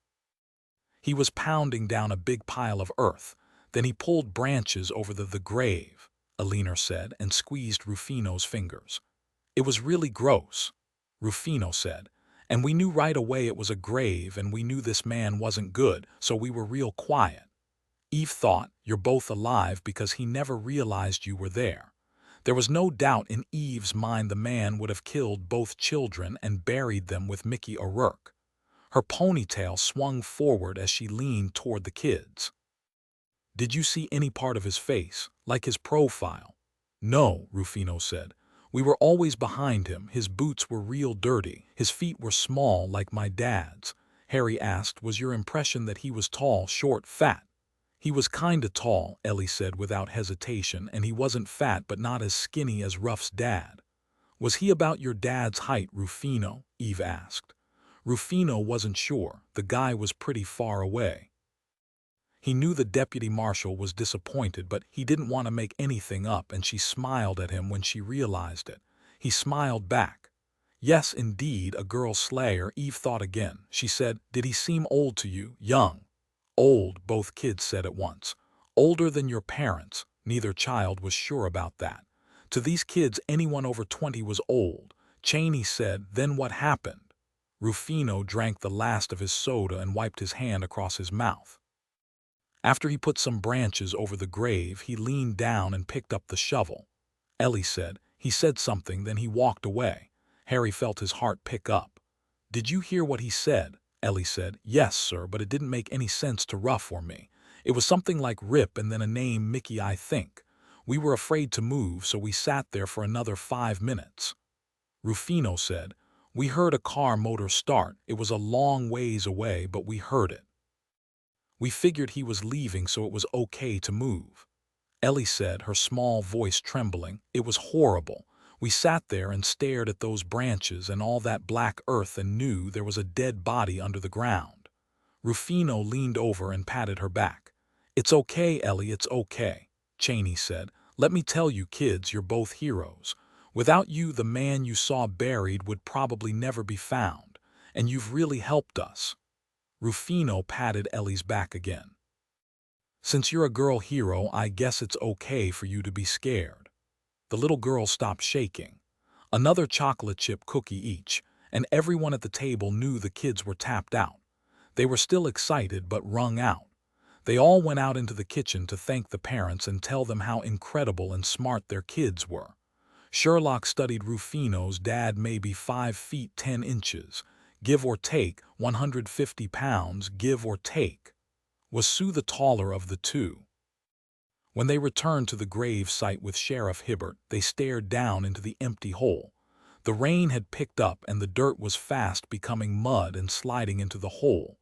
He was pounding down a big pile of earth. Then he pulled branches over the grave, Aliner said, and squeezed Rufino's fingers. It was really gross, Rufino said, and we knew right away it was a grave and we knew this man wasn't good, so we were real quiet. Eve thought, you're both alive because he never realized you were there. There was no doubt in Eve's mind the man would have killed both children and buried them with Mickey O'Rourke. Her ponytail swung forward as she leaned toward the kids. Did you see any part of his face, like his profile? No, Rufino said. We were always behind him. His boots were real dirty. His feet were small like my dad's. Harry asked, was your impression that he was tall, short, fat? He was kinda tall, Ellie said without hesitation, and he wasn't fat but not as skinny as Ruff's dad. Was he about your dad's height, Rufino? Eve asked. Rufino wasn't sure. The guy was pretty far away. He knew the deputy marshal was disappointed, but he didn't want to make anything up, and she smiled at him when she realized it. He smiled back. Yes, indeed, a girl slayer, Eve thought again. She said, did he seem old to you? Young. Old, both kids said at once. Older than your parents. Neither child was sure about that. To these kids, anyone over 20 was old. Cheney said, then what happened? Rufino drank the last of his soda and wiped his hand across his mouth. After he put some branches over the grave, he leaned down and picked up the shovel. Ellie said, he said something, then he walked away. Harry felt his heart pick up. Did you hear what he said? Ellie said, yes, sir, but it didn't make any sense to Ruff or me. It was something like Rip and then a name Mickey, I think. We were afraid to move, so we sat there for another 5 minutes. Rufino said, we heard a car motor start. It was a long ways away, but we heard it. We figured he was leaving, so it was okay to move. Ellie said, her small voice trembling, it was horrible. We sat there and stared at those branches and all that black earth and knew there was a dead body under the ground. Rufino leaned over and patted her back. It's okay, Ellie, it's okay, Cheney said. Let me tell you kids, you're both heroes. Without you, the man you saw buried would probably never be found, and you've really helped us. Rufino patted Ellie's back again. Since you're a girl hero, I guess it's okay for you to be scared. The little girl stopped shaking. Another chocolate chip cookie each, and everyone at the table knew the kids were tapped out. They were still excited but wrung out. They all went out into the kitchen to thank the parents and tell them how incredible and smart their kids were. Sherlock studied Rufino's dad, maybe 5 feet 10 inches. Give or take, 150 pounds, give or take. Was Sue the taller of the two? When they returned to the grave site with Sheriff Hibbert, they stared down into the empty hole. The rain had picked up and the dirt was fast becoming mud and sliding into the hole.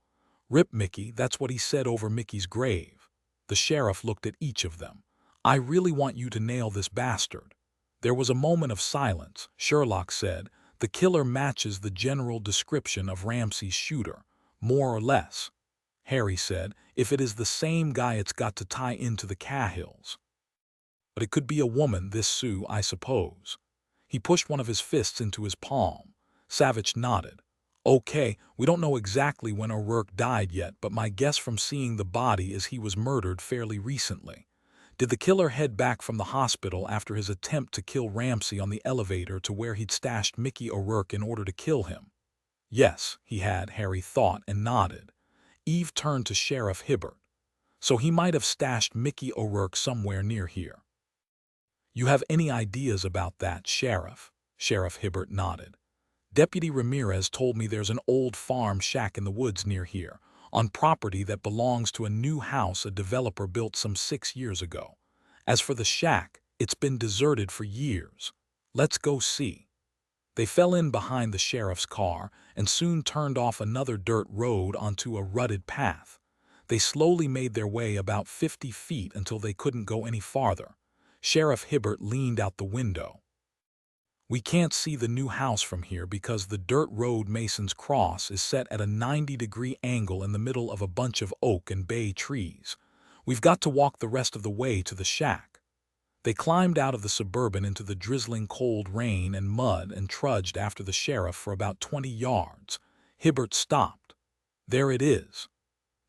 Rip Mickey, that's what he said over Mickey's grave. The sheriff looked at each of them. I really want you to nail this bastard. There was a moment of silence. Sherlock said, the killer matches the general description of Ramsey's shooter, more or less. Harry said, if it is the same guy, it's got to tie into the Cahills. But it could be a woman, this Sue, I suppose. He pushed one of his fists into his palm. Savich nodded. Okay, we don't know exactly when O'Rourke died yet, but my guess from seeing the body is he was murdered fairly recently. Did the killer head back from the hospital after his attempt to kill Ramsey on the elevator to where he'd stashed Mickey O'Rourke in order to kill him? Yes, he had, Harry thought, and nodded. Eve turned to Sheriff Hibbert. So he might have stashed Mickey O'Rourke somewhere near here. You have any ideas about that, Sheriff? Sheriff Hibbert nodded. Deputy Ramirez told me there's an old farm shack in the woods near here, on property that belongs to a new house a developer built some 6 years ago. As for the shack, it's been deserted for years. Let's go see. They fell in behind the sheriff's car and soon turned off another dirt road onto a rutted path. They slowly made their way about 50 feet until they couldn't go any farther. Sheriff Hibbert leaned out the window. We can't see the new house from here because the dirt road Mason's Cross is set at a 90-degree angle in the middle of a bunch of oak and bay trees. We've got to walk the rest of the way to the shack. They climbed out of the Suburban into the drizzling cold rain and mud and trudged after the sheriff for about 20 yards. Hibbert stopped. There it is.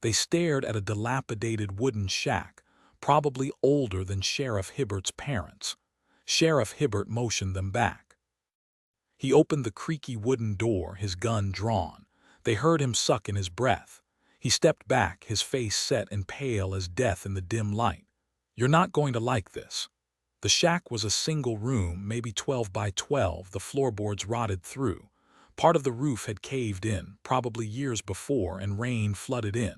They stared at a dilapidated wooden shack, probably older than Sheriff Hibbert's parents. Sheriff Hibbert motioned them back. He opened the creaky wooden door, his gun drawn. They heard him suck in his breath. He stepped back, his face set and pale as death in the dim light. You're not going to like this. The shack was a single room, maybe 12 by 12, the floorboards rotted through. Part of the roof had caved in, probably years before, and rain flooded in.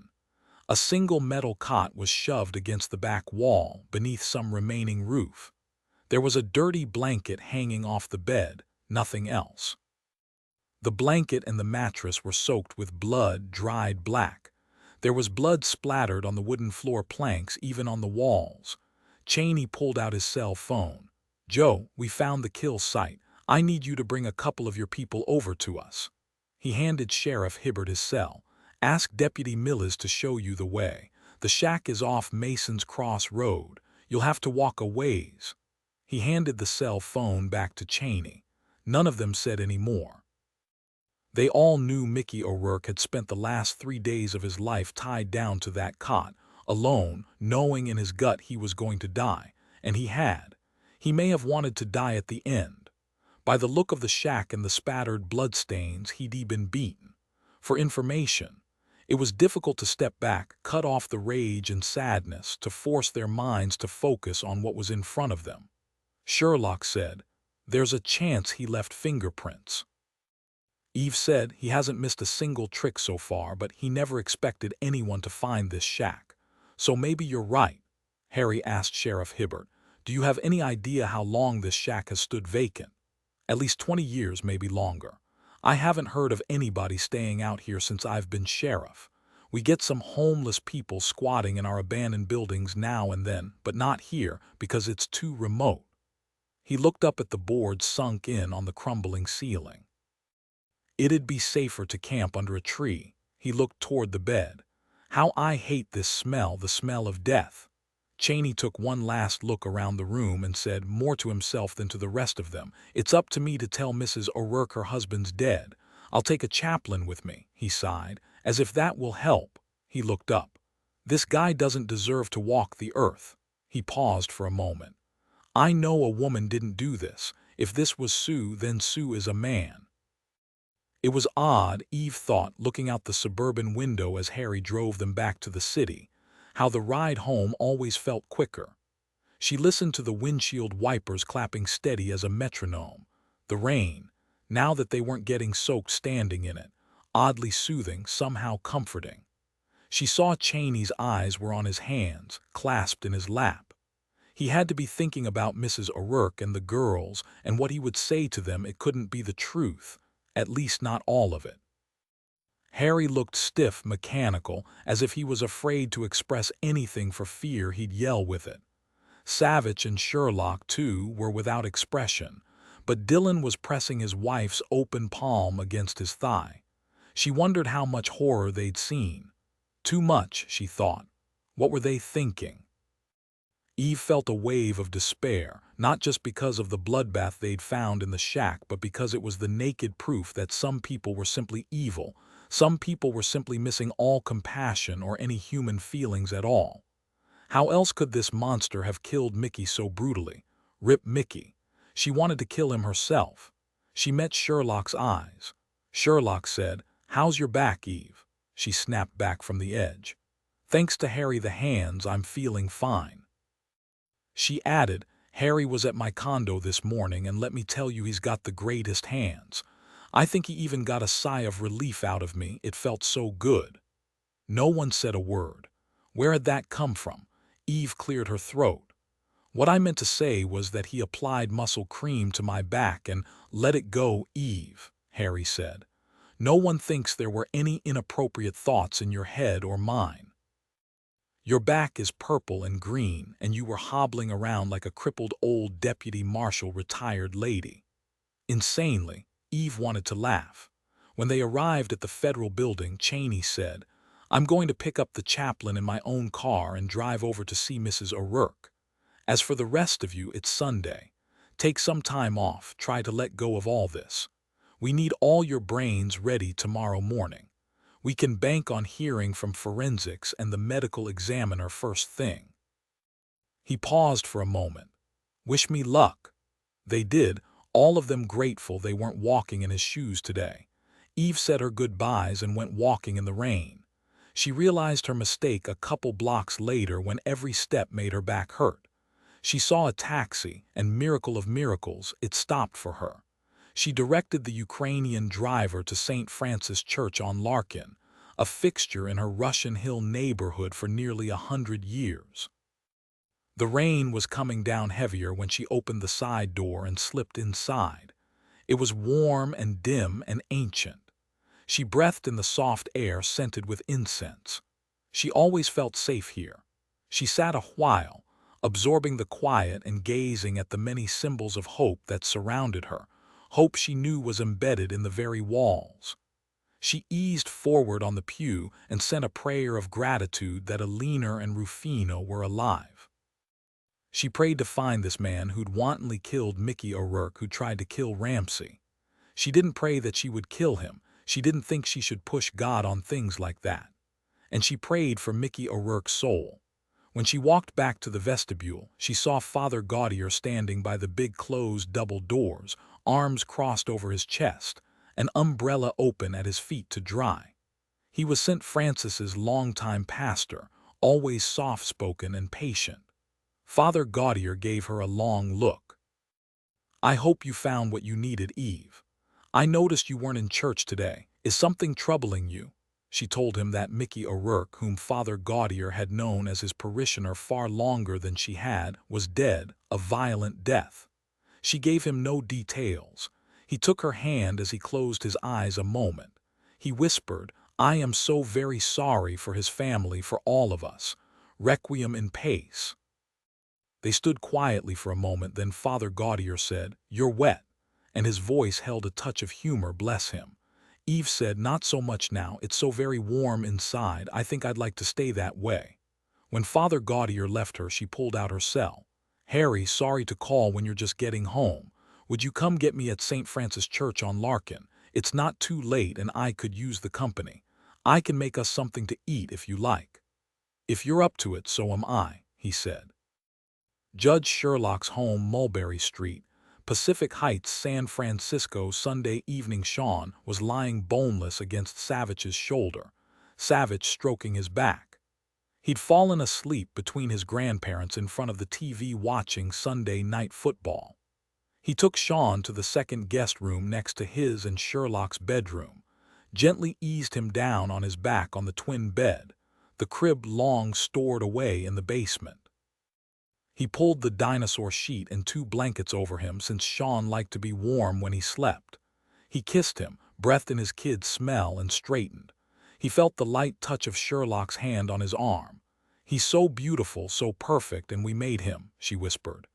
A single metal cot was shoved against the back wall, beneath some remaining roof. There was a dirty blanket hanging off the bed, nothing else. The blanket and the mattress were soaked with blood, dried black. There was blood splattered on the wooden floor planks, even on the walls. Cheney pulled out his cell phone. Joe, we found the kill site. I need you to bring a couple of your people over to us. He handed Sheriff Hibbert his cell. Ask Deputy Millis to show you the way. The shack is off Mason's Cross Road. You'll have to walk a ways. He handed the cell phone back to Cheney. None of them said any more. They all knew Mickey O'Rourke had spent the last 3 days of his life tied down to that cot, alone, knowing in his gut he was going to die, and he had. He may have wanted to die at the end. By the look of the shack and the spattered bloodstains, he'd been beaten. For information, it was difficult to step back, cut off the rage and sadness, to force their minds to focus on what was in front of them. Sherlock said, "There's a chance he left fingerprints." Eve said he hasn't missed a single trick so far, but he never expected anyone to find this shack. So maybe you're right. Harry asked Sheriff Hibbert, do you have any idea how long this shack has stood vacant? At least 20 years, maybe longer. I haven't heard of anybody staying out here since I've been sheriff. We get some homeless people squatting in our abandoned buildings now and then, but not here because it's too remote. He looked up at the boards sunk in on the crumbling ceiling. It'd be safer to camp under a tree. He looked toward the bed. How I hate this smell, the smell of death. Cheney took one last look around the room and said, more to himself than to the rest of them, "It's up to me to tell Mrs. O'Rourke her husband's dead. I'll take a chaplain with me," he sighed, "as if that will help." He looked up. This guy doesn't deserve to walk the earth. He paused for a moment. I know a woman didn't do this. If this was Sue, then Sue is a man. It was odd, Eve thought, looking out the suburban window as Harry drove them back to the city, how the ride home always felt quicker. She listened to the windshield wipers clapping steady as a metronome. The rain, now that they weren't getting soaked standing in it, oddly soothing, somehow comforting. She saw Cheney's eyes were on his hands, clasped in his lap. He had to be thinking about Mrs. O'Rourke and the girls and what he would say to them. It couldn't be the truth, at least not all of it. Harry looked stiff, mechanical, as if he was afraid to express anything for fear he'd yell with it. Savich and Sherlock, too, were without expression, but Dillon was pressing his wife's open palm against his thigh. She wondered how much horror they'd seen. Too much, she thought. What were they thinking? Eve felt a wave of despair, not just because of the bloodbath they'd found in the shack, but because it was the naked proof that some people were simply evil. Some people were simply missing all compassion or any human feelings at all. How else could this monster have killed Mickey so brutally? Rip Mickey. She wanted to kill him herself. She met Sherlock's eyes. Sherlock said, "How's your back, Eve?" She snapped back from the edge. Thanks to Harry the Hands, I'm feeling fine. She added, Harry was at my condo this morning, and let me tell you, he's got the greatest hands. I think he even got a sigh of relief out of me. It felt so good. No one said a word. Where had that come from? Eve cleared her throat. What I meant to say was that he applied muscle cream to my back and let it go, Eve, Harry said. No one thinks there were any inappropriate thoughts in your head or mine. Your back is purple and green, and you were hobbling around like a crippled old deputy marshal retired lady. Insanely, Eve wanted to laugh. When they arrived at the federal building, Cheney said, I'm going to pick up the chaplain in my own car and drive over to see Mrs. O'Rourke. As for the rest of you, it's Sunday. Take some time off, try to let go of all this. We need all your brains ready tomorrow morning. We can bank on hearing from forensics and the medical examiner first thing. He paused for a moment. Wish me luck. They did, all of them grateful they weren't walking in his shoes today. Eve said her goodbyes and went walking in the rain. She realized her mistake a couple blocks later when every step made her back hurt. She saw a taxi, and miracle of miracles, it stopped for her. She directed the Ukrainian driver to St. Francis Church on Larkin, a fixture in her Russian Hill neighborhood for nearly 100 years. The rain was coming down heavier when she opened the side door and slipped inside. It was warm and dim and ancient. She breathed in the soft air scented with incense. She always felt safe here. She sat a while, absorbing the quiet and gazing at the many symbols of hope that surrounded her, hope she knew was embedded in the very walls. She eased forward on the pew and sent a prayer of gratitude that Alina and Rufino were alive. She prayed to find this man who'd wantonly killed Mickey O'Rourke, who tried to kill Ramsey. She didn't pray that she would kill him. She didn't think she should push God on things like that. And she prayed for Mickey O'Rourke's soul. When she walked back to the vestibule, she saw Father Gaudier standing by the big closed double doors, arms crossed over his chest, an umbrella open at his feet to dry. He was St. Francis's longtime pastor, always soft-spoken and patient. Father Gaudier gave her a long look. I hope you found what you needed, Eve. I noticed you weren't in church today. Is something troubling you? She told him that Mickey O'Rourke, whom Father Gaudier had known as his parishioner far longer than she had, was dead, a violent death. She gave him no details. He took her hand as he closed his eyes a moment. He whispered, I am so very sorry for his family, for all of us. Requiem in pace. They stood quietly for a moment, then Father Gaudier said, You're wet, and his voice held a touch of humor, bless him. Eve said, Not so much now, it's so very warm inside, I think I'd like to stay that way. When Father Gaudier left her, she pulled out her cell. Harry, sorry to call when you're just getting home. Would you come get me at St. Francis Church on Larkin? It's not too late and I could use the company. I can make us something to eat if you like. If you're up to it, so am I, he said. Judge Sherlock's home, Mulberry Street, Pacific Heights, San Francisco, Sunday evening. Sean was lying boneless against Savich's shoulder, Savich stroking his back. He'd fallen asleep between his grandparents in front of the TV watching Sunday night football. He took Sean to the second guest room next to his and Sherlock's bedroom, gently eased him down on his back on the twin bed, the crib long stored away in the basement. He pulled the dinosaur sheet and 2 blankets over him since Sean liked to be warm when he slept. He kissed him, breathed in his kid's smell, and straightened. He felt the light touch of Sherlock's hand on his arm. He's so beautiful, so perfect, and we made him, she whispered.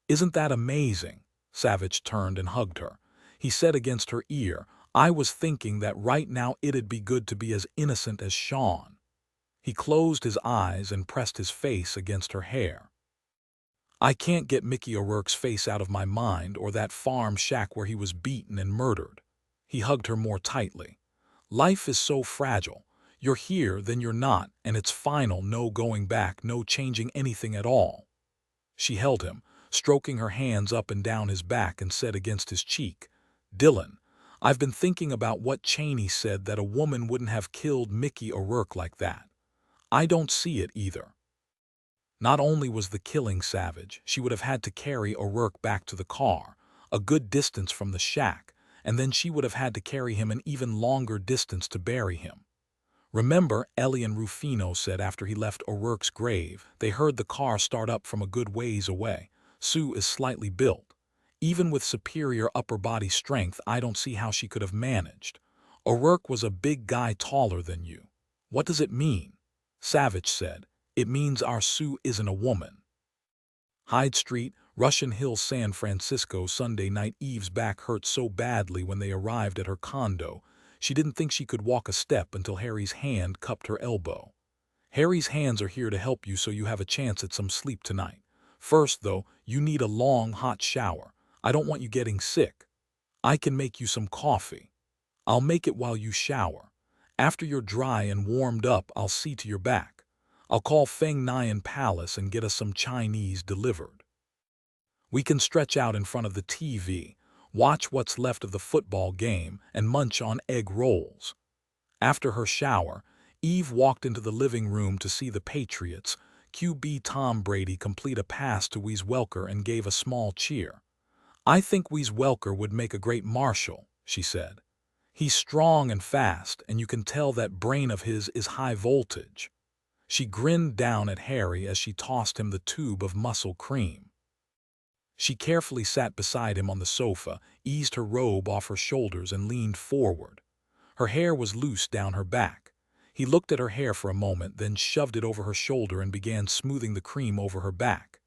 Isn't that amazing? Savich turned and hugged her. He said against her ear, I was thinking that right now it'd be good to be as innocent as Sean. He closed his eyes and pressed his face against her hair. I can't get Mickey O'Rourke's face out of my mind, or that farm shack where he was beaten and murdered. He hugged her more tightly. Life is so fragile. You're here, then you're not, and it's final, no going back, no changing anything at all. She held him, stroking her hands up and down his back, and said against his cheek, Dillon, I've been thinking about what Cheney said, that a woman wouldn't have killed Mickey O'Rourke like that. I don't see it either. Not only was the killing savage, she would have had to carry O'Rourke back to the car, a good distance from the shack, and then she would have had to carry him an even longer distance to bury him. Remember, Ellie and Rufino said after he left O'Rourke's grave, they heard the car start up from a good ways away. Sue is slightly built. Even with superior upper body strength, I don't see how she could have managed. O'Rourke was a big guy taller than you. What does it mean? Savich said. It means our Sue isn't a woman. Hyde Street, Russian Hill, San Francisco, Sunday night. Eve's back hurt so badly when they arrived at her condo. She didn't think she could walk a step until Harry's hand cupped her elbow. Harry's hands are here to help you so you have a chance at some sleep tonight. First, though, you need a long, hot shower. I don't want you getting sick. I can make you some coffee. I'll make it while you shower. After you're dry and warmed up, I'll see to your back. I'll call Feng Nian Palace and get us some Chinese delivered. We can stretch out in front of the TV, watch what's left of the football game, and munch on egg rolls. After her shower, Eve walked into the living room to see the Patriots. QB Tom Brady complete a pass to Wes Welker and gave a small cheer. I think Wes Welker would make a great marshal, she said. He's strong and fast, and you can tell that brain of his is high voltage. She grinned down at Harry as she tossed him the tube of muscle cream. She carefully sat beside him on the sofa, eased her robe off her shoulders, and leaned forward. Her hair was loose down her back. He looked at her hair for a moment, then shoved it over her shoulder and began smoothing the cream over her back.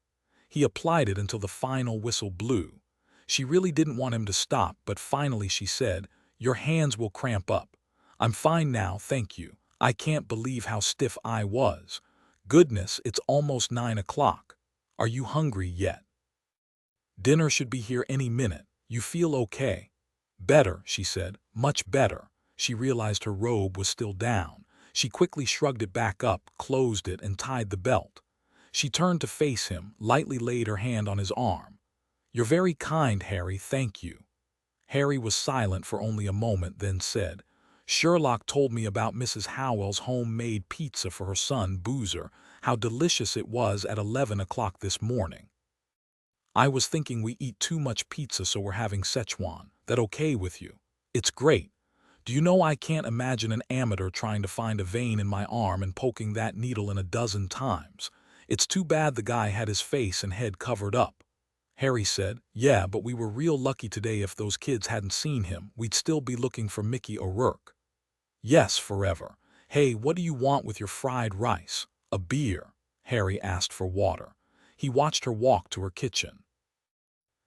He applied it until the final whistle blew. She really didn't want him to stop, but finally she said, "Your hands will cramp up. I'm fine now, thank you. I can't believe how stiff I was. Goodness, it's almost 9 o'clock. Are you hungry yet? Dinner should be here any minute. You feel okay?" "Better," she said, "much better." She realized her robe was still down. She quickly shrugged it back up, closed it, and tied the belt. She turned to face him, lightly laid her hand on his arm. "You're very kind, Harry, thank you." Harry was silent for only a moment, then said, "Sherlock told me about Mrs. Howell's homemade pizza for her son, Boozer, how delicious it was at 11 o'clock this morning. I was thinking we eat too much pizza, so we're having Szechuan. That okay with you? It's great. Do you know I can't imagine an amateur trying to find a vein in my arm and poking that needle in a dozen times. It's too bad the guy had his face and head covered up." Harry said, "Yeah, but we were real lucky today. If those kids hadn't seen him, we'd still be looking for Mickey O'Rourke." "Yes, forever. Hey, what do you want with your fried rice?" "A beer." Harry asked for water. He watched her walk to her kitchen.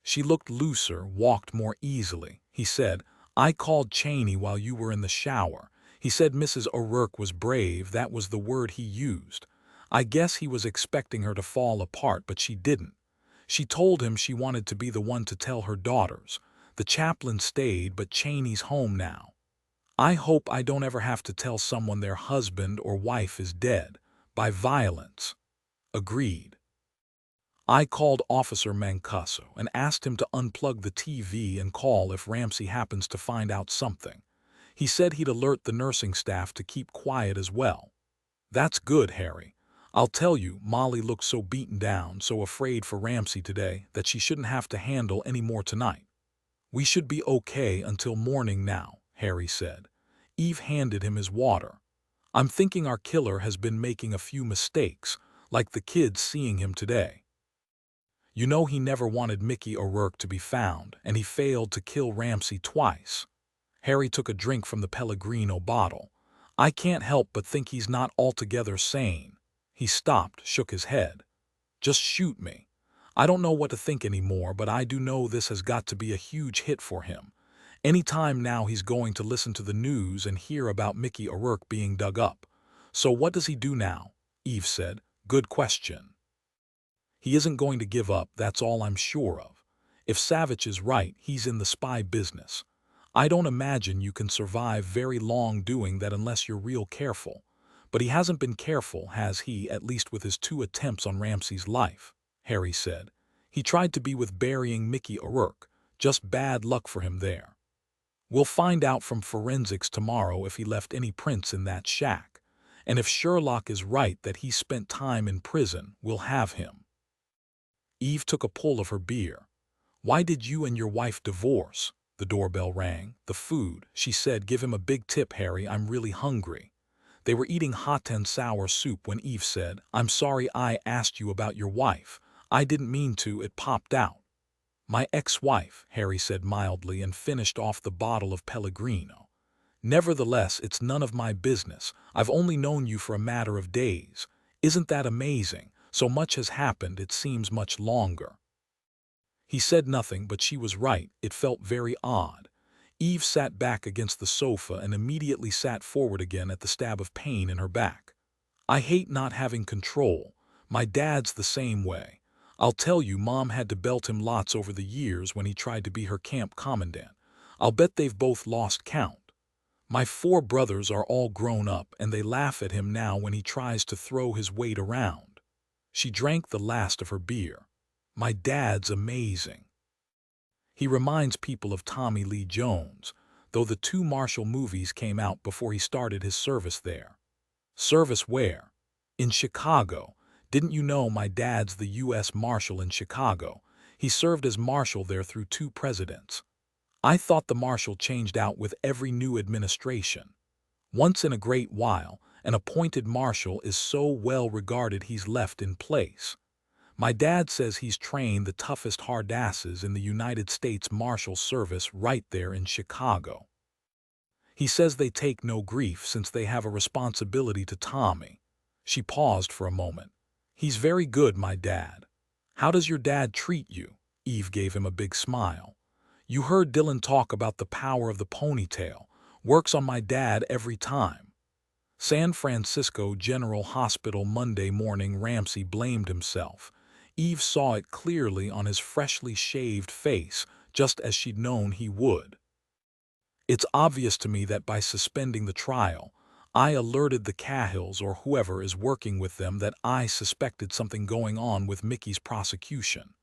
She looked looser, walked more easily. He said, "I called Cheney while you were in the shower. He said Mrs. O'Rourke was brave. That was the word he used. I guess he was expecting her to fall apart, but she didn't. She told him she wanted to be the one to tell her daughters. The chaplain stayed, but Cheney's home now. I hope I don't ever have to tell someone their husband or wife is dead by violence." "Agreed." I called Officer Mancuso and asked him to unplug the TV and call if Ramsey happens to find out something. He said he'd alert the nursing staff to keep quiet as well. "That's good, Harry. I'll tell you, Molly looked so beaten down, so afraid for Ramsey today, that she shouldn't have to handle any more tonight." "We should be okay until morning now," Harry said. Eve handed him his water. "I'm thinking our killer has been making a few mistakes, like the kids seeing him today. You know, he never wanted Mickey O'Rourke to be found, and he failed to kill Ramsey twice." Harry took a drink from the Pellegrino bottle. "I can't help but think he's not altogether sane." He stopped, shook his head. "Just shoot me. I don't know what to think anymore, but I do know this has got to be a huge hit for him. Any time now he's going to listen to the news and hear about Mickey O'Rourke being dug up." "So what does he do now?" Eve said. "Good question. He isn't going to give up, that's all I'm sure of. If Savich is right, he's in the spy business. I don't imagine you can survive very long doing that unless you're real careful. But he hasn't been careful, has he, at least with his 2 attempts on Ramsey's life," Harry said. "He tried to be with burying Mickey O'Rourke. Just bad luck for him there. We'll find out from forensics tomorrow if he left any prints in that shack. And if Sherlock is right that he spent time in prison, we'll have him. Eve took a pull of her beer. Why did you and your wife divorce? The doorbell rang. The food, she said. Give him a big tip, Harry. I'm really hungry. They were eating hot and sour soup when Eve said, I'm sorry I asked you about your wife. I didn't mean to, it popped out. My ex-wife, Harry said mildly and finished off the bottle of Pellegrino. Nevertheless, it's none of my business. I've only known you for a matter of days. Isn't that amazing? So much has happened, it seems much longer. He said nothing, but she was right. It felt very odd. Eve sat back against the sofa and immediately sat forward again at the stab of pain in her back. I hate not having control. My dad's the same way. I'll tell you, Mom had to belt him lots over the years when he tried to be her camp commandant. I'll bet they've both lost count. My 4 brothers are all grown up, and they laugh at him now when he tries to throw his weight around. She drank the last of her beer. My dad's amazing. He reminds people of Tommy Lee Jones, though the 2 Marshall movies came out before he started his service there. Service where? In Chicago. Didn't you know my dad's the U.S. Marshal in Chicago? He served as Marshal there through 2 presidents. I thought the Marshal changed out with every new administration. Once in a great while, an appointed Marshal is so well regarded he's left in place. My dad says he's trained the toughest hardasses in the United States Marshal Service right there in Chicago. He says they take no grief since they have a responsibility to Tommy. She paused for a moment. He's very good, my dad. How does your dad treat you? Eve gave him a big smile. You heard Dillon talk about the power of the ponytail. Works on my dad every time. San Francisco General Hospital Monday morning. Ramsey blamed himself. Eve saw it clearly on his freshly shaved face, just as she'd known he would. It's obvious to me that by suspending the trial, I alerted the Cahills or whoever is working with them that I suspected something going on with Mickey's prosecution.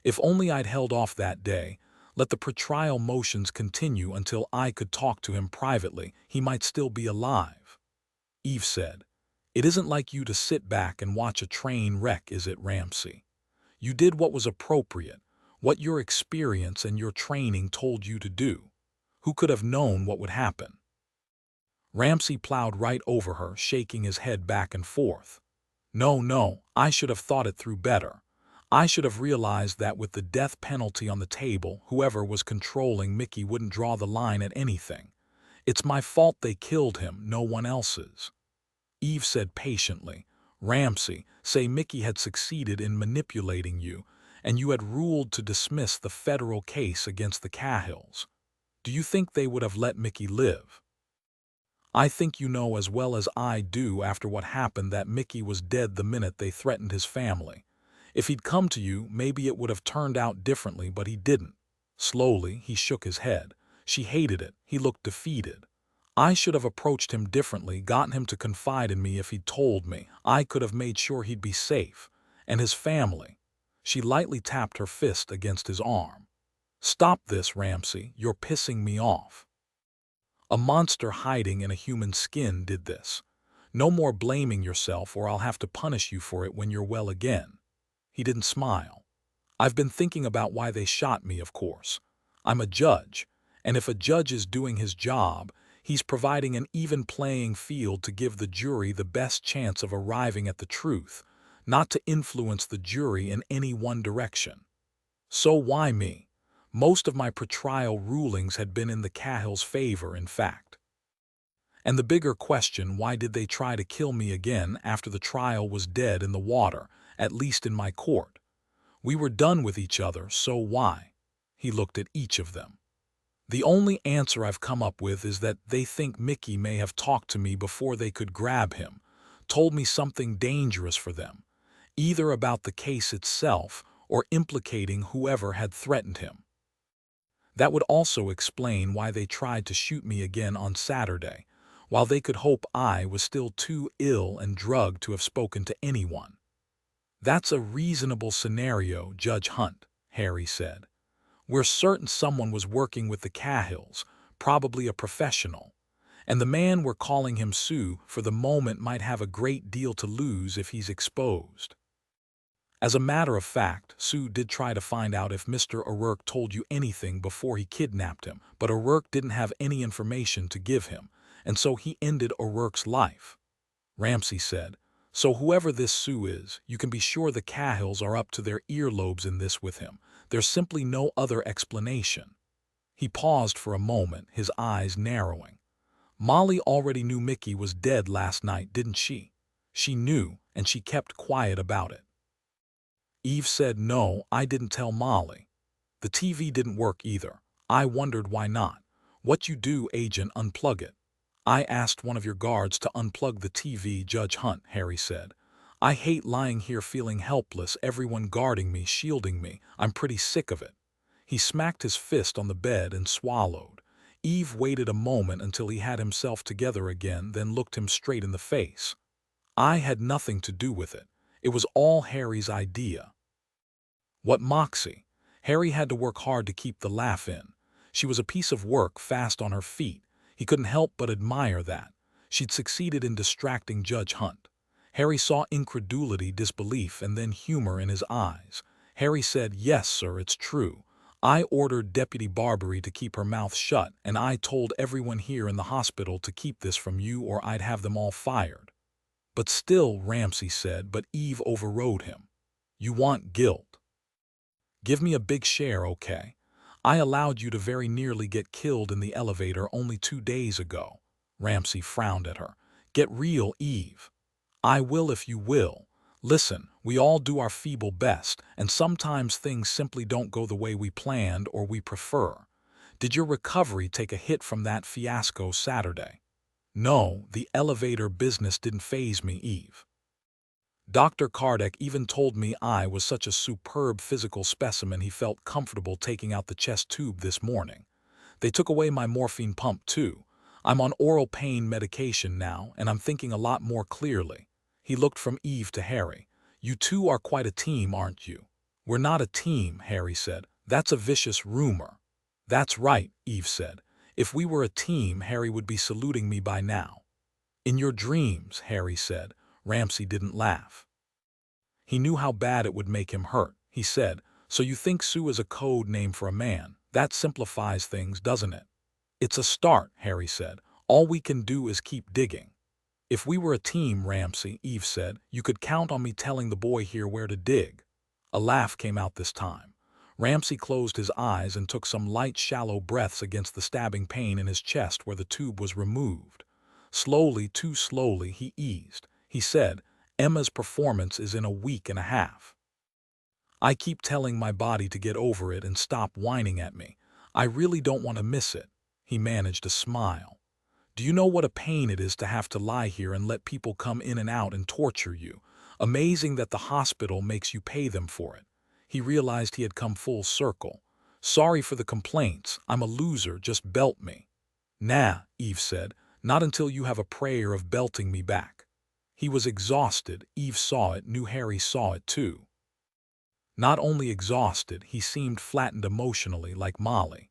If only I'd held off that day, let the pretrial motions continue until I could talk to him privately, he might still be alive. Eve said, It isn't like you to sit back and watch a train wreck, is it, Ramsey? You did what was appropriate, what your experience and your training told you to do. Who could have known what would happen? Ramsey plowed right over her, shaking his head back and forth. No, I should have thought it through better. I should have realized that with the death penalty on the table, whoever was controlling Mickey wouldn't draw the line at anything. It's my fault they killed him, no one else's. Eve said patiently, Ramsey, say Mickey had succeeded in manipulating you, and you had ruled to dismiss the federal case against the Cahills. Do you think they would have let Mickey live? I think you know as well as I do after what happened that Mickey was dead the minute they threatened his family. If he'd come to you, maybe it would have turned out differently, but he didn't. Slowly, he shook his head. She hated it. He looked defeated. I should have approached him differently, gotten him to confide in me if he'd told me. I could have made sure he'd be safe. And his family. She lightly tapped her fist against his arm. Stop this, Ramsey. You're pissing me off. A monster hiding in a human skin did this. No more blaming yourself or I'll have to punish you for it when you're well again. He didn't smile. I've been thinking about why they shot me, of course. I'm a judge, and if a judge is doing his job, he's providing an even playing field to give the jury the best chance of arriving at the truth, not to influence the jury in any one direction. So why me? Most of my pretrial rulings had been in the Cahills' favor, in fact. And the bigger question, why did they try to kill me again after the trial was dead in the water, at least in my court? We were done with each other, so why? He looked at each of them. The only answer I've come up with is that they think Mickey may have talked to me before they could grab him, told me something dangerous for them, either about the case itself or implicating whoever had threatened him. That would also explain why they tried to shoot me again on Saturday, while they could hope I was still too ill and drugged to have spoken to anyone. That's a reasonable scenario, Judge Hunt, Harry said. We're certain someone was working with the Cahills, probably a professional. And the man we're calling him Sue for the moment might have a great deal to lose if he's exposed. As a matter of fact, Sue did try to find out if Mr. O'Rourke told you anything before he kidnapped him, but O'Rourke didn't have any information to give him, and so he ended O'Rourke's life. Ramsey said, so whoever this Sue is, you can be sure the Cahills are up to their earlobes in this with him. There's simply no other explanation. He paused for a moment, his eyes narrowing. Molly already knew Mickey was dead last night, didn't she? She knew, and she kept quiet about it. Eve said, no, I didn't tell Molly. The TV didn't work either. I wondered why not. What you do, agent, unplug it. I asked one of your guards to unplug the TV, Judge Hunt, Harry said. I hate lying here feeling helpless, everyone guarding me, shielding me. I'm pretty sick of it. He smacked his fist on the bed and swallowed. Eve waited a moment until he had himself together again, then looked him straight in the face. I had nothing to do with it. It was all Harry's idea. What moxie! Harry had to work hard to keep the laugh in. She was a piece of work, fast on her feet. He couldn't help but admire that. She'd succeeded in distracting Judge Hunt. Harry saw incredulity, disbelief, and then humor in his eyes. Harry said, yes, sir, it's true. I ordered Deputy Barbary to keep her mouth shut, and I told everyone here in the hospital to keep this from you or I'd have them all fired. But still, Ramsey said, but Eve overrode him. You want guilt. Give me a big share, okay? I allowed you to very nearly get killed in the elevator only 2 days ago. Ramsey frowned at her. Get real, Eve. I will if you will. Listen, we all do our feeble best, and sometimes things simply don't go the way we planned or we prefer. Did your recovery take a hit from that fiasco Saturday? No, the elevator business didn't faze me, Eve. Dr. Kardec even told me I was such a superb physical specimen he felt comfortable taking out the chest tube this morning. They took away my morphine pump too. I'm on oral pain medication now, and I'm thinking a lot more clearly. He looked from Eve to Harry. You two are quite a team, aren't you? We're not a team, Harry said. That's a vicious rumor. That's right, Eve said. If we were a team, Harry would be saluting me by now. In your dreams, Harry said. Ramsey didn't laugh. He knew how bad it would make him hurt. He said, so you think Sue is a code name for a man? That simplifies things, doesn't it? It's a start, Harry said. All we can do is keep digging. If we were a team, Ramsey, Eve said, you could count on me telling the boy here where to dig. A laugh came out this time. Ramsey closed his eyes and took some light, shallow breaths against the stabbing pain in his chest where the tube was removed. Slowly, too slowly, he eased. He said, Emma's performance is in a week and a half. I keep telling my body to get over it and stop whining at me. I really don't want to miss it. He managed a smile. Do you know what a pain it is to have to lie here and let people come in and out and torture you? Amazing that the hospital makes you pay them for it. He realized he had come full circle. Sorry for the complaints. I'm a loser. Just belt me. Nah, Eve said. Not until you have a prayer of belting me back. He was exhausted. Eve saw it, knew Harry saw it too. Not only exhausted, he seemed flattened emotionally like Molly.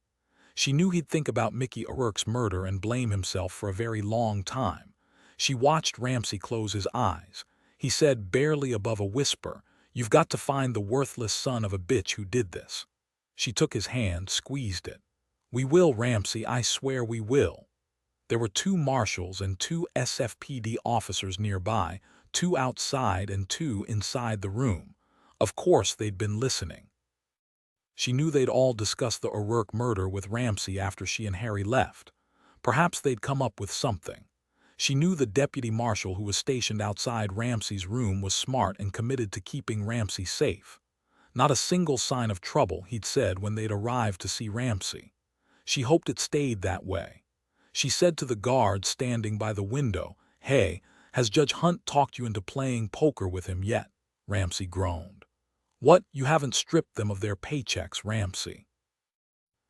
She knew he'd think about Mickey O'Rourke's murder and blame himself for a very long time. She watched Ramsey close his eyes. He said, barely above a whisper, You've got to find the worthless son of a bitch who did this. She took his hand, squeezed it. We will, Ramsey, I swear we will. There were 2 marshals and 2 SFPD officers nearby, 2 outside and 2 inside the room. Of course they'd been listening. She knew they'd all discussed the O'Rourke murder with Ramsey after she and Harry left. Perhaps they'd come up with something. She knew the deputy marshal who was stationed outside Ramsey's room was smart and committed to keeping Ramsey safe. Not a single sign of trouble, he'd said when they'd arrived to see Ramsey. She hoped it stayed that way. She said to the guard standing by the window, Hey, has Judge Hunt talked you into playing poker with him yet? Ramsey groaned. What, you haven't stripped them of their paychecks, Ramsey?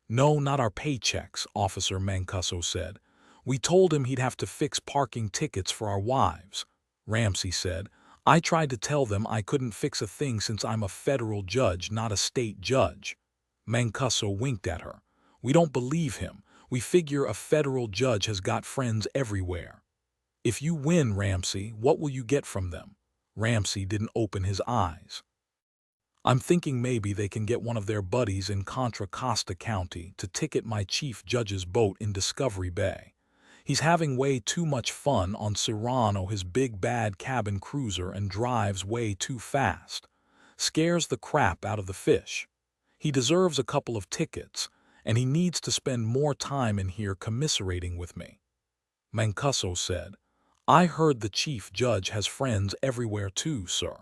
No, not our paychecks, Officer Mancuso said. We told him he'd have to fix parking tickets for our wives. Ramsey said, I tried to tell them I couldn't fix a thing since I'm a federal judge, not a state judge. Mancuso winked at her. We don't believe him. We figure a federal judge has got friends everywhere. If you win, Ramsey, what will you get from them? Ramsey didn't open his eyes. I'm thinking maybe they can get one of their buddies in Contra Costa County to ticket my chief judge's boat in Discovery Bay. He's having way too much fun on Cyrano, his big bad cabin cruiser, and drives way too fast. Scares the crap out of the fish. He deserves a couple of tickets, and he needs to spend more time in here commiserating with me. Mancuso said, I heard the chief judge has friends everywhere too, sir.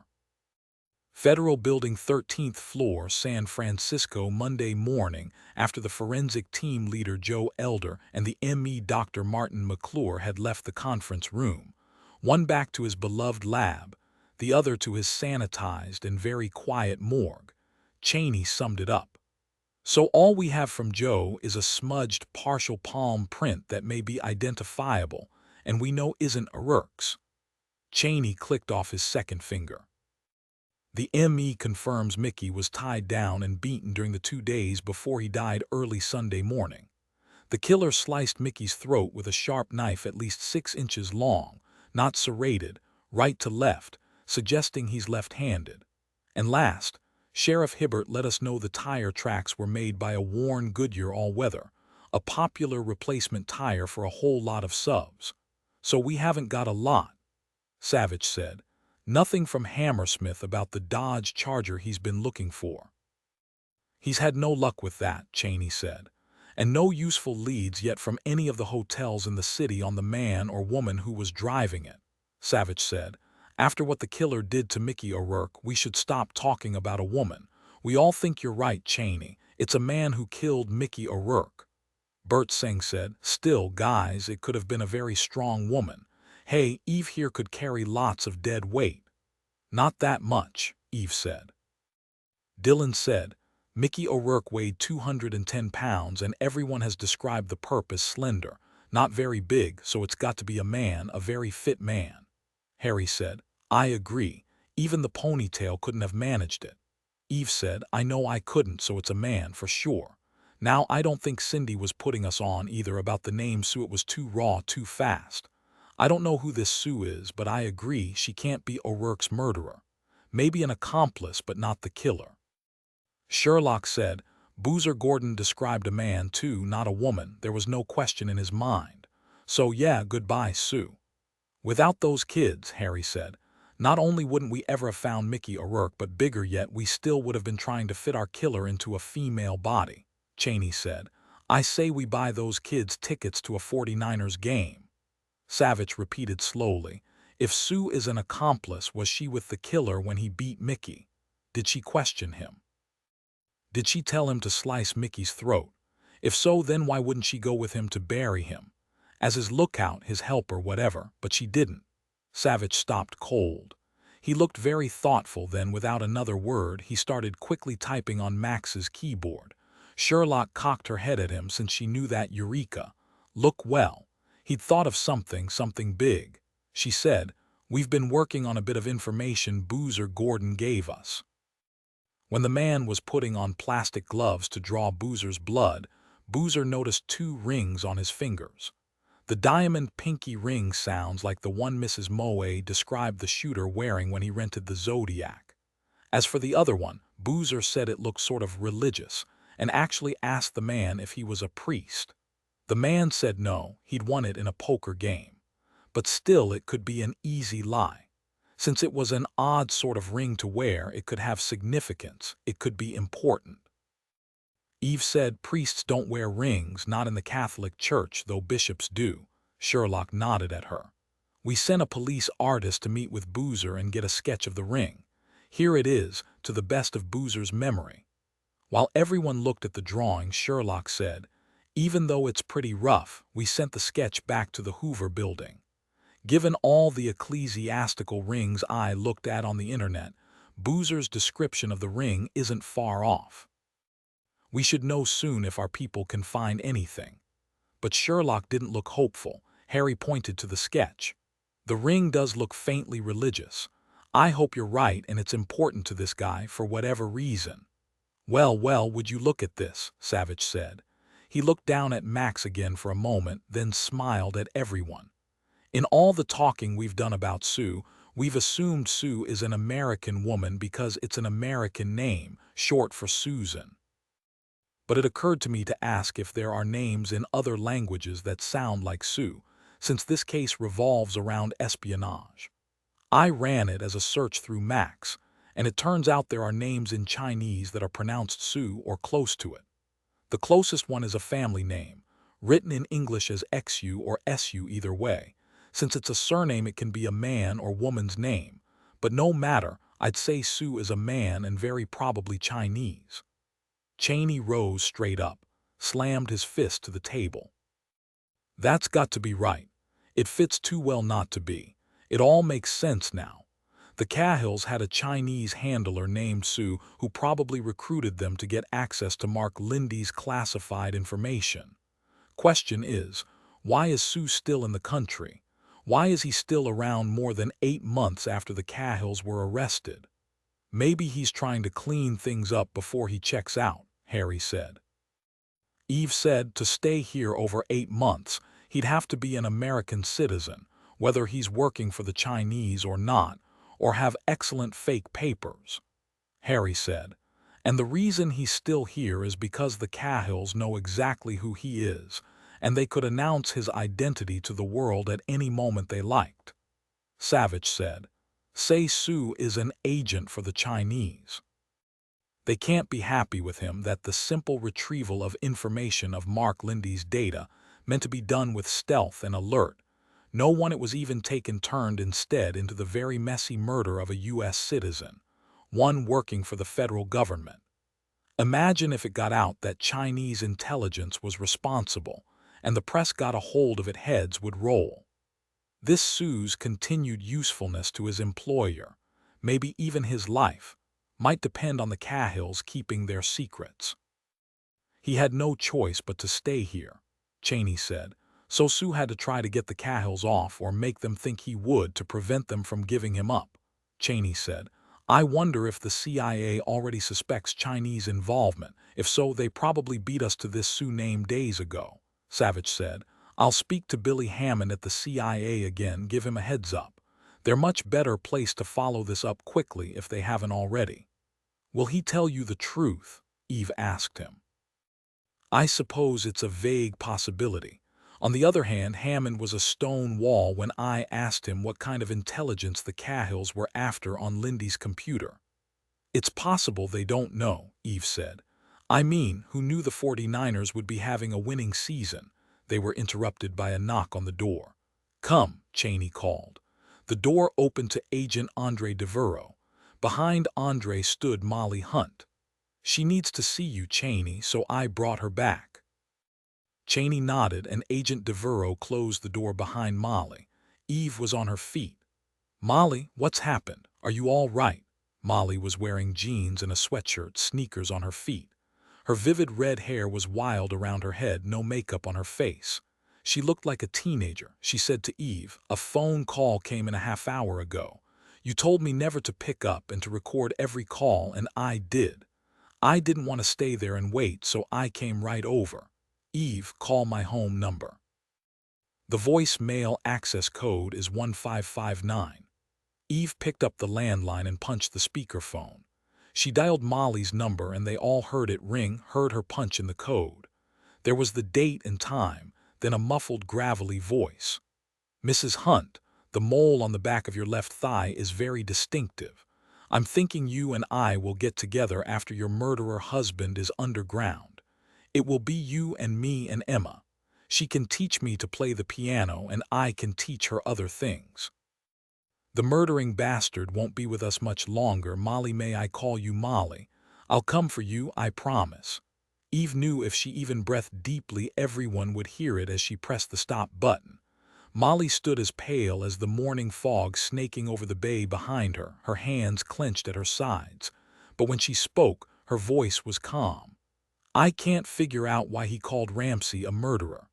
Federal Building 13th floor, San Francisco, Monday morning, after the forensic team leader Joe Elder and the ME Dr. Martin McClure had left the conference room, one back to his beloved lab, the other to his sanitized and very quiet morgue. Cheney summed it up. So all we have from Joe is a smudged partial palm print that may be identifiable, and we know isn't O'Rourke's. Cheney clicked off his second finger. The ME confirms Mickey was tied down and beaten during the 2 days before he died early Sunday morning. The killer sliced Mickey's throat with a sharp knife at least 6 inches long, not serrated, right to left, suggesting he's left-handed. And last, Sheriff Hibbert let us know the tire tracks were made by a worn Goodyear all-weather, a popular replacement tire for a whole lot of subs. So we haven't got a lot, Savich said. Nothing from Hammersmith about the Dodge Charger he's been looking for. He's had no luck with that, Cheney said, and no useful leads yet from any of the hotels in the city on the man or woman who was driving it. Savich said, after what the killer did to Mickey O'Rourke, we should stop talking about a woman. We all think you're right, Cheney. It's a man who killed Mickey O'Rourke. Bert Singh said, still, guys, it could have been a very strong woman. Hey, Eve here could carry lots of dead weight. Not that much, Eve said. Dillon said, Mickey O'Rourke weighed 210 pounds and everyone has described the perp as slender, not very big, so it's got to be a man, a very fit man. Harry said, I agree, even the ponytail couldn't have managed it. Eve said, I know I couldn't, so it's a man for sure. Now I don't think Cindy was putting us on either about the name Sue, it was too raw, too fast. I don't know who this Sue is, but I agree she can't be O'Rourke's murderer. Maybe an accomplice, but not the killer. Sherlock said, Boozer Gordon described a man too, not a woman. There was no question in his mind. So yeah, goodbye, Sue. Without those kids, Harry said, not only wouldn't we ever have found Mickey O'Rourke, but bigger yet, we still would have been trying to fit our killer into a female body. Cheney said, I say we buy those kids tickets to a 49ers game. Savich repeated slowly, if Sue is an accomplice, was she with the killer when he beat Mickey? Did she question him? Did she tell him to slice Mickey's throat? If so, then why wouldn't she go with him to bury him? As his lookout, his helper, whatever, but she didn't. Savich stopped cold. He looked very thoughtful, then without another word he started quickly typing on Max's keyboard. Sherlock cocked her head at him since she knew that Eureka. Look, well. He'd thought of something big. She said, we've been working on a bit of information Boozer Gordon gave us. When the man was putting on plastic gloves to draw Boozer's blood, Boozer noticed 2 rings on his fingers. The diamond pinky ring sounds like the one Mrs. Moe described the shooter wearing when he rented the Zodiac. As for the other one, Boozer said it looked sort of religious, and actually asked the man if he was a priest. The man said no, he'd won it in a poker game. But still it could be an easy lie. Since it was an odd sort of ring to wear, it could have significance, it could be important. Eve said priests don't wear rings, not in the Catholic Church, though bishops do. Sherlock nodded at her. We sent a police artist to meet with Boozer and get a sketch of the ring. Here it is, to the best of Boozer's memory. While everyone looked at the drawing, Sherlock said, even though it's pretty rough, we sent the sketch back to the Hoover Building. Given all the ecclesiastical rings I looked at on the internet, Boozer's description of the ring isn't far off. We should know soon if our people can find anything. But Sherlock didn't look hopeful. Harry pointed to the sketch. The ring does look faintly religious. I hope you're right and it's important to this guy for whatever reason. Well, would you look at this, Savich said. He looked down at Max again for a moment, then smiled at everyone. In all the talking we've done about Sue, we've assumed Sue is an American woman because it's an American name, short for Susan. But it occurred to me to ask if there are names in other languages that sound like Sue, since this case revolves around espionage. I ran it as a search through Max, and it turns out there are names in Chinese that are pronounced Sue or close to it. The closest one is a family name, written in English as XU or SU either way. Since it's a surname, it can be a man or woman's name, but no matter, I'd say Sue is a man and very probably Chinese. Cheney rose straight up, slammed his fist to the table. That's got to be right. It fits too well not to be. It all makes sense now. The Cahills had a Chinese handler named Sue who probably recruited them to get access to Mark Lindy's classified information. Question is, why is Sue still in the country? Why is he still around more than 8 months after the Cahills were arrested? Maybe he's trying to clean things up before he checks out, Harry said. Eve said to stay here over 8 months, he'd have to be an American citizen, whether he's working for the Chinese or not, or have excellent fake papers, Harry said. And the reason he's still here is because the Cahills know exactly who he is, and they could announce his identity to the world at any moment they liked. Savich said, say Sue is an agent for the Chinese. They can't be happy with him that the simple retrieval of information of Mark Lindy's data, meant to be done with stealth and alert, no one it was even taken turned instead into the very messy murder of a U.S. citizen, one working for the federal government. Imagine if it got out that Chinese intelligence was responsible, and the press got a hold of it, heads would roll. This Sue's continued usefulness to his employer, maybe even his life, might depend on the Cahills keeping their secrets. He had no choice but to stay here, Cheney said, so Sue had to try to get the Cahills off or make them think he would to prevent them from giving him up. Cheney said, I wonder if the CIA already suspects Chinese involvement. If so, they probably beat us to this Sue name days ago. Savich said, I'll speak to Billy Hammond at the CIA again, give him a heads up. They're much better placed to follow this up quickly if they haven't already. Will he tell you the truth? Eve asked him. I suppose it's a vague possibility. On the other hand, Hammond was a stone wall when I asked him what kind of intelligence the Cahills were after on Lindy's computer. It's possible they don't know, Eve said. I mean, who knew the 49ers would be having a winning season? They were interrupted by a knock on the door. Come, Cheney called. The door opened to Agent Andre Devereaux. Behind Andre stood Molly Hunt. She needs to see you, Cheney, so I brought her back. Cheney nodded and Agent Devereaux closed the door behind Molly. Eve was on her feet. Molly, what's happened? Are you all right? Molly was wearing jeans and a sweatshirt, sneakers on her feet. Her vivid red hair was wild around her head, no makeup on her face. She looked like a teenager. She said to Eve, a phone call came in a half hour ago. You told me never to pick up and to record every call, and I did. I didn't want to stay there and wait, so I came right over. Eve, call my home number. The voicemail access code is 1559. Eve picked up the landline and punched the speakerphone. She dialed Molly's number and they all heard it ring, heard her punch in the code. There was the date and time, then a muffled, gravelly voice. Mrs. Hunt, the mole on the back of your left thigh is very distinctive. I'm thinking you and I will get together after your murderer husband is underground. It will be you and me and Emma. She can teach me to play the piano and I can teach her other things. The murdering bastard won't be with us much longer. Molly, may I call you Molly? I'll come for you, I promise. Eve knew if she even breathed deeply, everyone would hear it as she pressed the stop button. Molly stood as pale as the morning fog snaking over the bay behind her, her hands clenched at her sides. But when she spoke, her voice was calm. I can't figure out why he called Ramsey a murderer.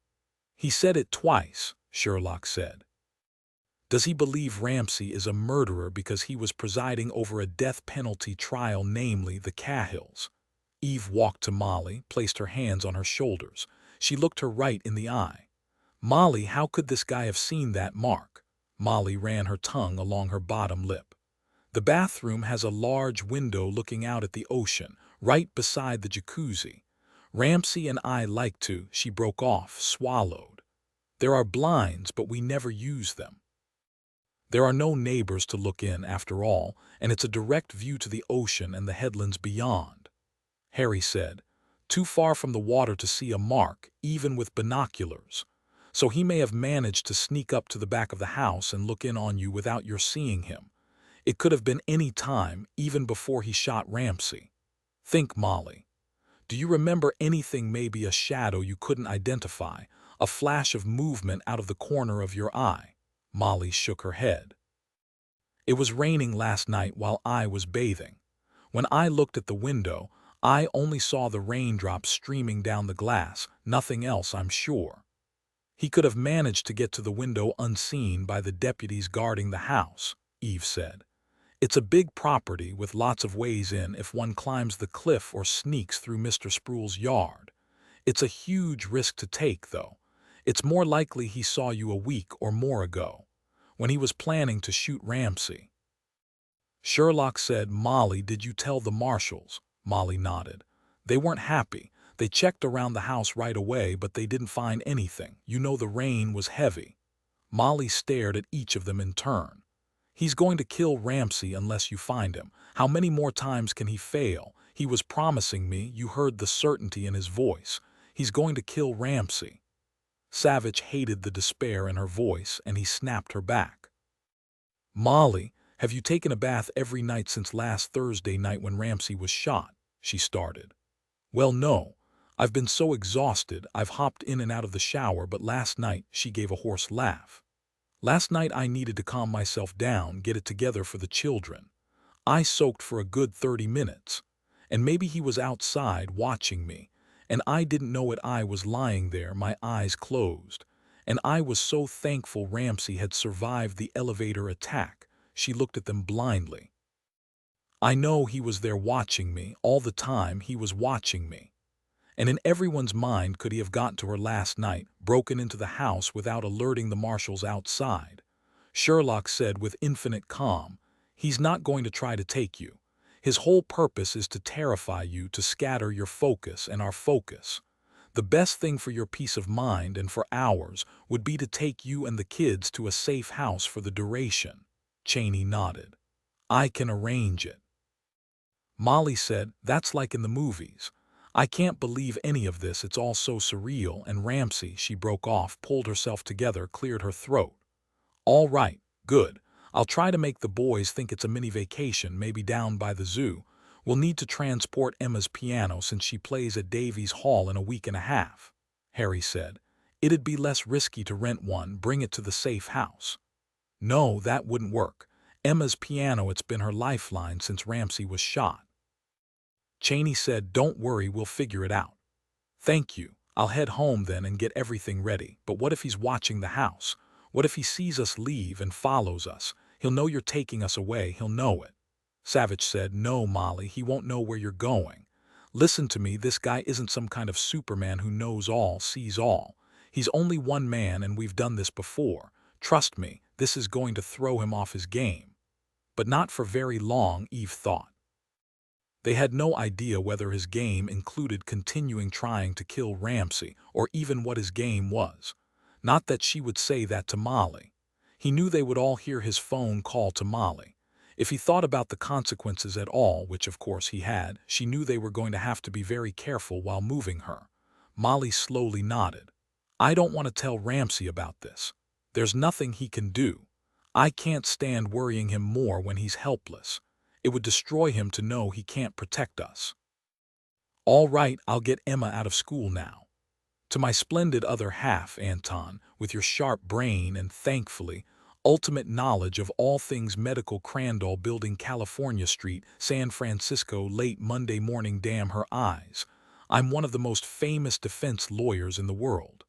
He said it twice, Sherlock said. Does he believe Ramsey is a murderer because he was presiding over a death penalty trial, namely the Cahills? Eve walked to Molly, placed her hands on her shoulders. She looked her right in the eye. Molly, how could this guy have seen that mark? Molly ran her tongue along her bottom lip. The bathroom has a large window looking out at the ocean, right beside the jacuzzi. Ramsey and I like to, she broke off, swallowed. There are blinds, but we never use them. There are no neighbors to look in, after all, and it's a direct view to the ocean and the headlands beyond. Harry said, too far from the water to see a mark, even with binoculars. So he may have managed to sneak up to the back of the house and look in on you without your seeing him. It could have been any time, even before he shot Ramsey. Think, Molly. Do you remember anything, maybe a shadow you couldn't identify, a flash of movement out of the corner of your eye? Molly shook her head. It was raining last night while I was bathing. When I looked at the window, I only saw the raindrops streaming down the glass, nothing else, I'm sure. He could have managed to get to the window unseen by the deputies guarding the house, Eve said. It's a big property with lots of ways in if one climbs the cliff or sneaks through Mr. Sproul's yard. It's a huge risk to take, though. It's more likely he saw you a week or more ago, when he was planning to shoot Ramsey. Sherlock said, Molly, did you tell the marshals? Molly nodded. They weren't happy. They checked around the house right away, but they didn't find anything. You know, the rain was heavy. Molly stared at each of them in turn. He's going to kill Ramsey unless you find him. How many more times can he fail? He was promising me, you heard the certainty in his voice. He's going to kill Ramsey. Savich hated the despair in her voice, and he snapped her back. Molly, have you taken a bath every night since last Thursday night when Ramsey was shot? She started. Well, no. I've been so exhausted, I've hopped in and out of the shower, but last night, she gave a hoarse laugh. Last night I needed to calm myself down, get it together for the children. I soaked for a good 30 minutes. And maybe he was outside watching me, and I didn't know it. I was lying there, my eyes closed. And I was so thankful Ramsey had survived the elevator attack. She looked at them blindly. I know he was there watching me, all the time he was watching me. And in everyone's mind, could he have gotten to her last night, broken into the house without alerting the marshals outside? Sherlock said with infinite calm, he's not going to try to take you. His whole purpose is to terrify you, to scatter your focus and our focus. The best thing for your peace of mind and for ours would be to take you and the kids to a safe house for the duration. Cheney nodded. I can arrange it. Molly said, that's like in the movies. I can't believe any of this, it's all so surreal, and Ramsey, she broke off, pulled herself together, cleared her throat. All right, good. I'll try to make the boys think it's a mini vacation, maybe down by the zoo. We'll need to transport Emma's piano since she plays at Davies Hall in a week and a half, Harry said. It'd be less risky to rent one, bring it to the safe house. No, that wouldn't work. Emma's piano, it's been her lifeline since Ramsey was shot. Cheney said, don't worry, we'll figure it out. Thank you. I'll head home then and get everything ready. But what if he's watching the house? What if he sees us leave and follows us? He'll know you're taking us away, he'll know it. Savich said, no, Molly, he won't know where you're going. Listen to me, this guy isn't some kind of Superman who knows all, sees all. He's only one man, and we've done this before. Trust me, this is going to throw him off his game. But not for very long, Eve thought. They had no idea whether his game included continuing trying to kill Ramsey, or even what his game was. Not that she would say that to Molly. He knew they would all hear his phone call to Molly. If he thought about the consequences at all, which of course he had, she knew they were going to have to be very careful while moving her. Molly slowly nodded. I don't want to tell Ramsey about this. There's nothing he can do. I can't stand worrying him more when he's helpless. It would destroy him to know he can't protect us. All right, I'll get Emma out of school now. To my splendid other half, Anton, with your sharp brain and, thankfully, ultimate knowledge of all things medical, Crandall Building, California Street, San Francisco, late Monday morning. Damn her eyes. I'm one of the most famous defense lawyers in the world.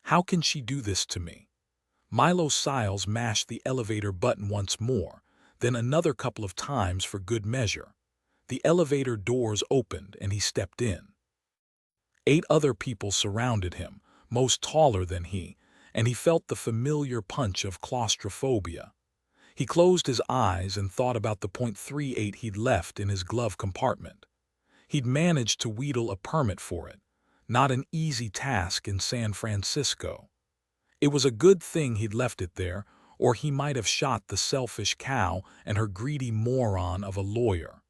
How can she do this to me? Milo Siles mashed the elevator button once more, then another couple of times for good measure. The elevator doors opened and he stepped in. 8 other people surrounded him, most taller than he, and he felt the familiar punch of claustrophobia. He closed his eyes and thought about the .38 he'd left in his glove compartment. He'd managed to wheedle a permit for it, not an easy task in San Francisco. It was a good thing he'd left it there, or he might have shot the selfish cow and her greedy moron of a lawyer.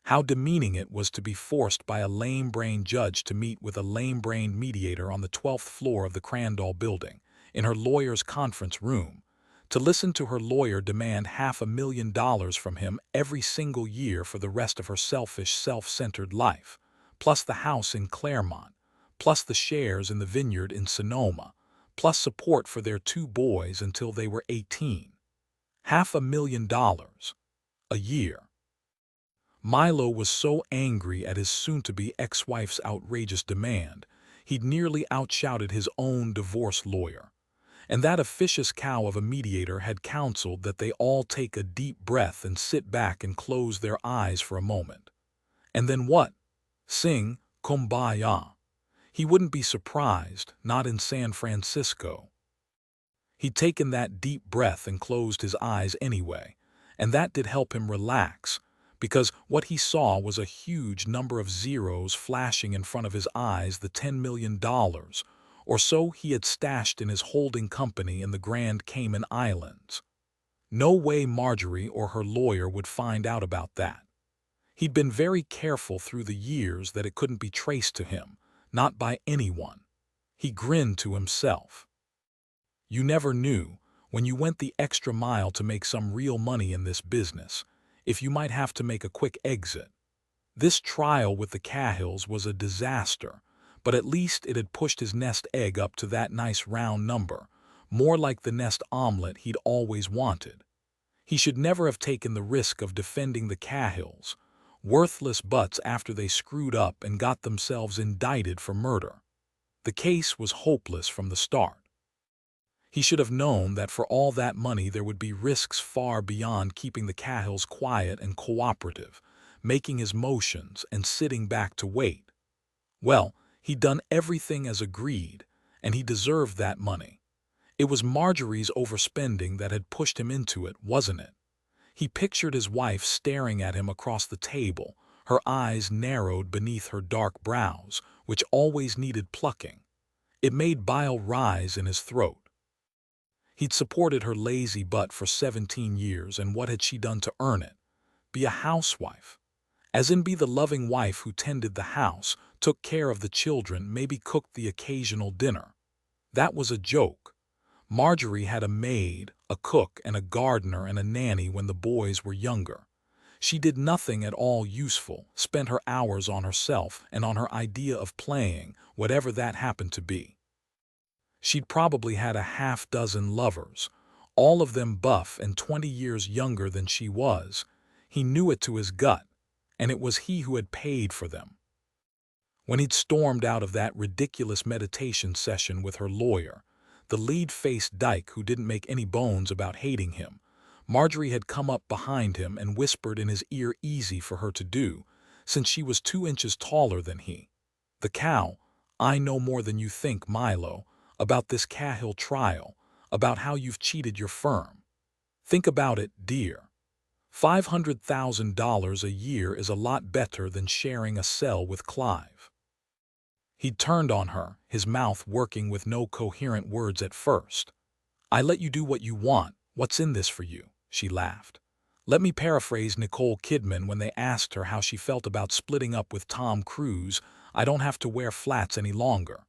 How demeaning it was to be forced by a lame-brained judge to meet with a lame-brained mediator on the 12th floor of the Crandall building, in her lawyer's conference room, to listen to her lawyer demand $500,000 from him every single year for the rest of her selfish, self-centered life, plus the house in Claremont, plus the shares in the vineyard in Sonoma, plus support for their 2 boys until they were 18. $500,000 a year. Milo was so angry at his soon-to-be ex-wife's outrageous demand, he'd nearly outshouted his own divorce lawyer. And that officious cow of a mediator had counseled that they all take a deep breath and sit back and close their eyes for a moment. And then what? Sing Kumbaya. He wouldn't be surprised, not in San Francisco. He'd taken that deep breath and closed his eyes anyway, and that did help him relax, because what he saw was a huge number of zeros flashing in front of his eyes, the $10 million, or so he had stashed in his holding company in the Grand Cayman Islands. No way Marjorie or her lawyer would find out about that. He'd been very careful through the years that it couldn't be traced to him, not by anyone. He grinned to himself. You never knew, when you went the extra mile to make some real money in this business, if you might have to make a quick exit. This trial with the Cahills was a disaster, but at least it had pushed his nest egg up to that nice round number, more like the nest omelet he'd always wanted. He should never have taken the risk of defending the Cahills, worthless butts after they screwed up and got themselves indicted for murder. The case was hopeless from the start. He should have known that for all that money there would be risks far beyond keeping the Cahills quiet and cooperative, making his motions and sitting back to wait. Well, he'd done everything as agreed, and he deserved that money. It was Marjorie's overspending that had pushed him into it, wasn't it? He pictured his wife staring at him across the table, her eyes narrowed beneath her dark brows, which always needed plucking. It made bile rise in his throat. He'd supported her lazy butt for 17 years, and what had she done to earn it? Be a housewife. As in be the loving wife who tended the house, took care of the children, maybe cooked the occasional dinner. That was a joke. Marjorie had a maid, a cook, and a gardener and a nanny when the boys were younger. She did nothing at all useful, spent her hours on herself and on her idea of playing, whatever that happened to be. She'd probably had a half-dozen lovers, all of them buff and 20 years younger than she was. He knew it to his gut, and it was he who had paid for them. When he'd stormed out of that ridiculous meditation session with her lawyer, the lead-faced dyke who didn't make any bones about hating him, Marjorie had come up behind him and whispered in his ear, easy for her to do, since she was 2 inches taller than he. The cow, I know more than you think, Milo, about this Cahill trial, about how you've cheated your firm. Think about it, dear. $500,000 a year is a lot better than sharing a cell with Clive. He'd turned on her, his mouth working with no coherent words at first. I let you do what you want. What's in this for you? She laughed. Let me paraphrase Nicole Kidman when they asked her how she felt about splitting up with Tom Cruise. I don't have to wear flats any longer.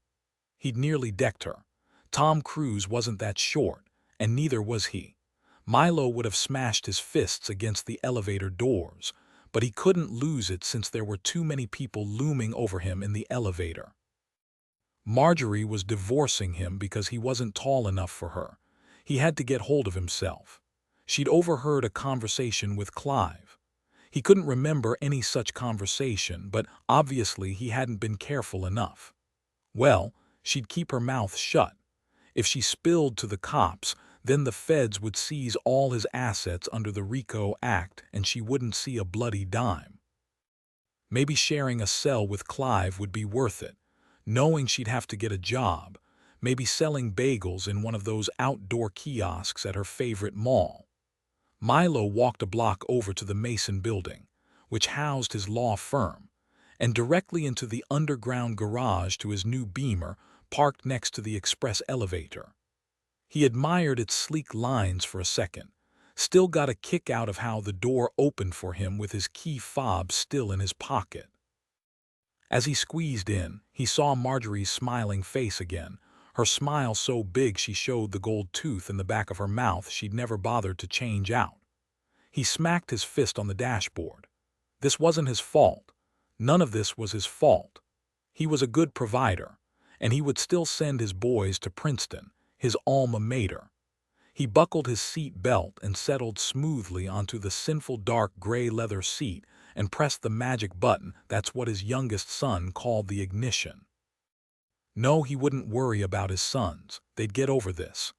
He'd nearly decked her. Tom Cruise wasn't that short, and neither was he. Milo would have smashed his fists against the elevator doors, but he couldn't lose it since there were too many people looming over him in the elevator. Marjorie was divorcing him because he wasn't tall enough for her. He had to get hold of himself. She'd overheard a conversation with Clive. He couldn't remember any such conversation, but obviously he hadn't been careful enough. Well, she'd keep her mouth shut. If she spilled to the cops, then the feds would seize all his assets under the RICO Act and she wouldn't see a bloody dime. Maybe sharing a cell with Clive would be worth it, knowing she'd have to get a job, maybe selling bagels in one of those outdoor kiosks at her favorite mall. Milo walked a block over to the Mason building, which housed his law firm, and directly into the underground garage to his new Beamer parked next to the express elevator. He admired its sleek lines for a second, still got a kick out of how the door opened for him with his key fob still in his pocket. As he squeezed in, he saw Marjorie's smiling face again, her smile so big she showed the gold tooth in the back of her mouth she'd never bothered to change out. He smacked his fist on the dashboard. This wasn't his fault. None of this was his fault. He was a good provider, and he would still send his boys to Princeton, his alma mater. He buckled his seat belt and settled smoothly onto the sinful dark gray leather seat and pressed the magic button that's what his youngest son called the ignition. No, he wouldn't worry about his sons. They'd get over this.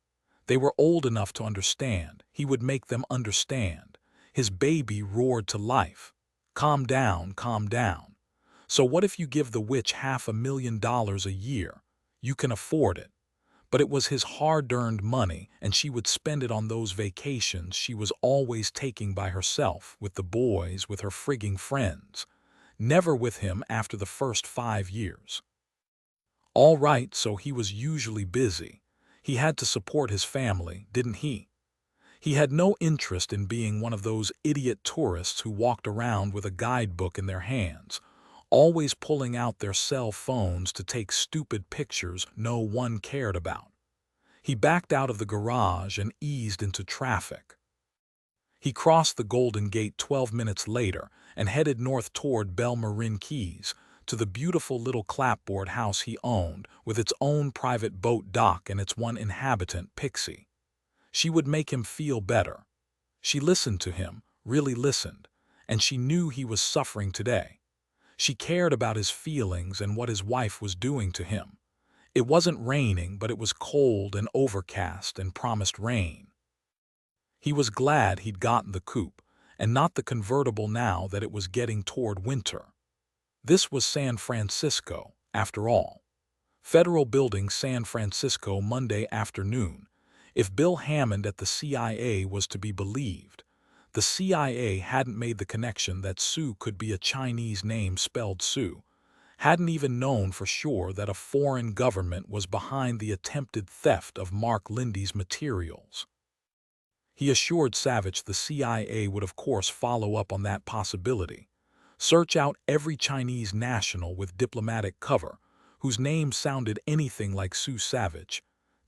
They were old enough to understand. He would make them understand. His baby roared to life. Calm down, calm down. So what if you give the witch $500,000 a year? You can afford it. But it was his hard-earned money, and she would spend it on those vacations she was always taking by herself, with the boys, with her frigging friends. Never with him after the first 5 years. All right, so he was usually busy. He had to support his family, didn't he? He had no interest in being one of those idiot tourists who walked around with a guidebook in their hands, always pulling out their cell phones to take stupid pictures no one cared about. He backed out of the garage and eased into traffic. He crossed the Golden Gate 12 minutes later and headed north toward Belmarin Keys, to the beautiful little clapboard house he owned, with its own private boat dock and its one inhabitant, Pixie. She would make him feel better. She listened to him, really listened, and she knew he was suffering today. She cared about his feelings and what his wife was doing to him. It wasn't raining, but it was cold and overcast and promised rain. He was glad he'd gotten the coupe, and not the convertible now that it was getting toward winter. This was San Francisco, after all. Federal Building, San Francisco, Monday afternoon. If Bill Hammond at the CIA was to be believed, the CIA hadn't made the connection that Sue could be a Chinese name spelled Sue, hadn't even known for sure that a foreign government was behind the attempted theft of Mark Lindy's materials. He assured Savich the CIA would of course follow up on that possibility, search out every Chinese national with diplomatic cover, whose name sounded anything like Sue Savich,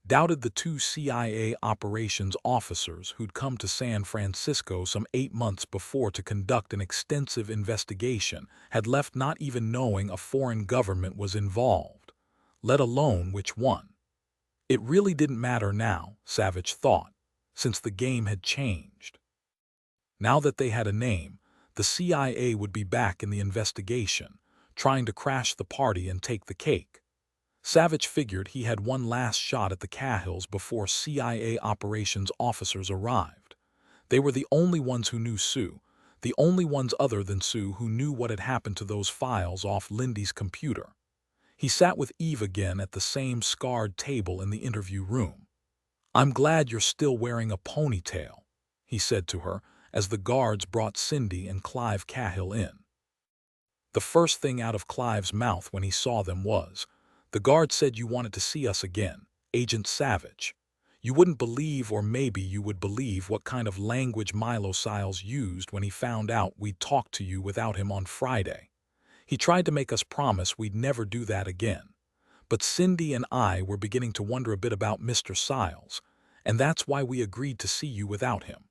doubted the 2 CIA operations officers who'd come to San Francisco some 8 months before to conduct an extensive investigation, had left not even knowing a foreign government was involved, let alone which one. It really didn't matter now, Savich thought, since the game had changed. Now that they had a name, the CIA would be back in the investigation, trying to crash the party and take the cake. Savich figured he had one last shot at the Cahills before CIA operations officers arrived. They were the only ones who knew Sue, the only ones other than Sue who knew what had happened to those files off Lindy's computer. He sat with Eve again at the same scarred table in the interview room. "I'm glad you're still wearing a ponytail," he said to her, as the guards brought Cindy and Clive Cahill in. The first thing out of Clive's mouth when he saw them was, "The guard said you wanted to see us again, Agent Savich." You wouldn't believe, or maybe you would believe, what kind of language Milo Siles used when he found out we'd talked to you without him on Friday. He tried to make us promise we'd never do that again. But Cindy and I were beginning to wonder a bit about Mr. Siles, and that's why we agreed to see you without him.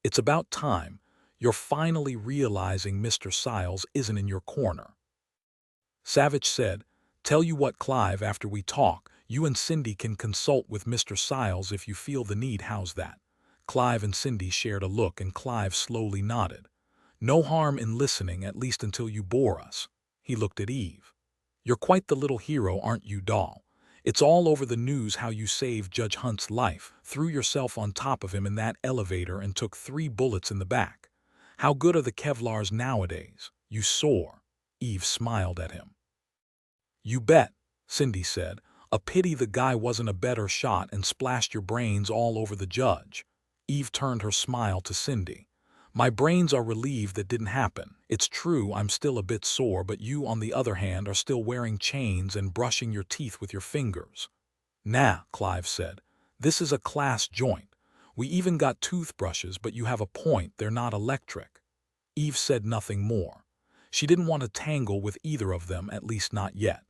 It's about time you're finally realizing Mr. Siles isn't in your corner." Savich said, "Tell you what, Clive, after we talk, you and Cindy can consult with Mr. Siles if you feel the need. How's that?" Clive and Cindy shared a look, and Clive slowly nodded. "No harm in listening, at least until you bore us." He looked at Eve. "You're quite the little hero, aren't you, doll? It's all over the news how you saved Judge Hunt's life, threw yourself on top of him in that elevator and took 3 bullets in the back. How good are the Kevlars nowadays? You soar." Eve smiled at him. You bet, Cindy said. A pity the guy wasn't a better shot and splashed your brains all over the judge. Eve turned her smile to Cindy. My brains are relieved that didn't happen. It's true I'm still a bit sore, but you, on the other hand, are still wearing chains and brushing your teeth with your fingers. Nah, Clive said. This is a class joint. We even got toothbrushes, but you have a point, they're not electric. Eve said nothing more. She didn't want to tangle with either of them, at least not yet.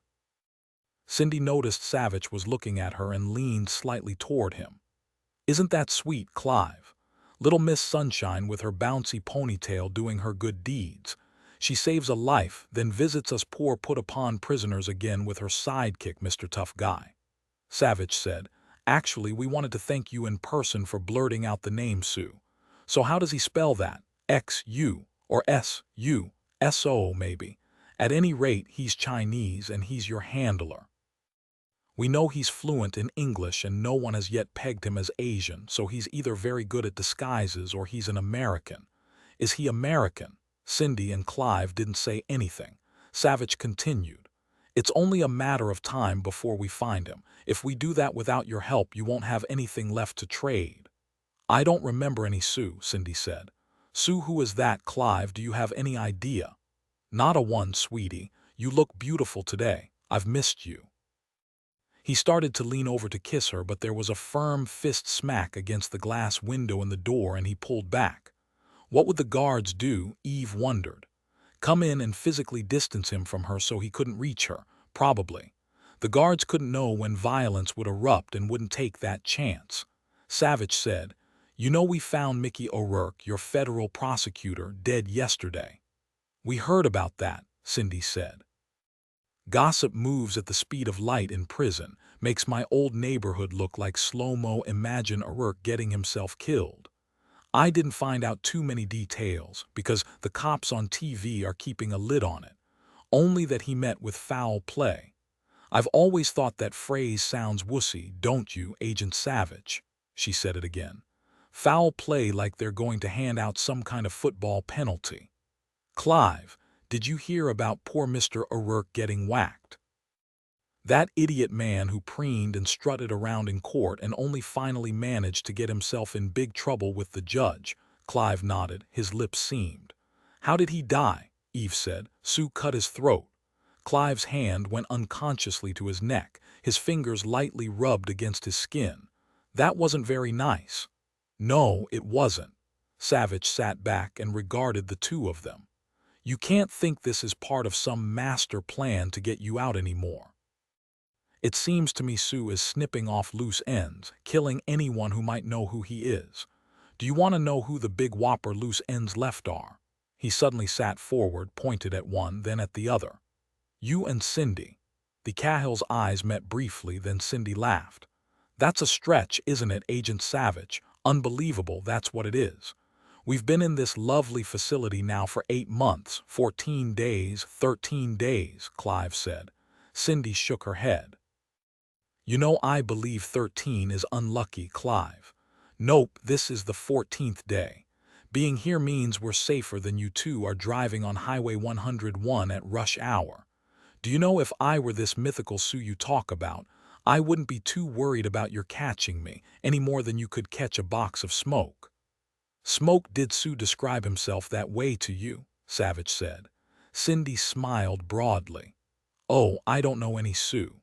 Cindy noticed Savich was looking at her and leaned slightly toward him. Isn't that sweet, Clive? Little Miss Sunshine with her bouncy ponytail doing her good deeds. She saves a life, then visits us poor put-upon prisoners again with her sidekick, Mr. Tough Guy. Savich said, Actually, we wanted to thank you in person for blurting out the name Sue. So how does he spell that? X-U or S-U? S-O, maybe. At any rate, he's Chinese and he's your handler. We know he's fluent in English and no one has yet pegged him as Asian, so he's either very good at disguises or he's an American. Is he American? Cindy and Clive didn't say anything. Savich continued. It's only a matter of time before we find him. If we do that without your help, you won't have anything left to trade. I don't remember any Sue, Cindy said. Sue, who is that, Clive? Do you have any idea? Not a one, sweetie. You look beautiful today. I've missed you. He started to lean over to kiss her, but there was a firm fist smack against the glass window in the door and he pulled back. What would the guards do? Eve wondered. Come in and physically distance him from her so he couldn't reach her? Probably. The guards couldn't know when violence would erupt and wouldn't take that chance. Savich said, You know we found Mickey O'Rourke, your federal prosecutor, dead yesterday. We heard about that, Cindy said. Gossip moves at the speed of light in prison, makes my old neighborhood look like slow-mo. Imagine O'Rourke getting himself killed. I didn't find out too many details because the cops on TV are keeping a lid on it. Only that he met with foul play. I've always thought that phrase sounds wussy, don't you, Agent Savich? She said it again. Foul play, like they're going to hand out some kind of football penalty. Clive, did you hear about poor Mr. O'Rourke getting whacked? That idiot man who preened and strutted around in court and only finally managed to get himself in big trouble with the judge. Clive nodded, his lips seamed. How did he die? Eve said. Sue cut his throat. Clive's hand went unconsciously to his neck, his fingers lightly rubbed against his skin. That wasn't very nice. No, it wasn't. Savich sat back and regarded the two of them. You can't think this is part of some master plan to get you out anymore. It seems to me Sue is snipping off loose ends, killing anyone who might know who he is. Do you want to know who the big whopper loose ends left are? He suddenly sat forward, pointed at one, then at the other. You and Cindy. The Cahill's eyes met briefly, then Cindy laughed. That's a stretch, isn't it, Agent Savich? Unbelievable, that's what it is. We've been in this lovely facility now for 8 months, 14 days, 13 days, Clive said. Cindy shook her head. You know, I believe 13 is unlucky, Clive. Nope, this is the 14th day. Being here means we're safer than you two are driving on Highway 101 at rush hour. Do you know, if I were this mythical Sue you talk about, I wouldn't be too worried about your catching me, any more than you could catch a box of smoke. Smoke? Did Sue describe himself that way to you? Savich said. Cindy smiled broadly. Oh, I don't know any Sue.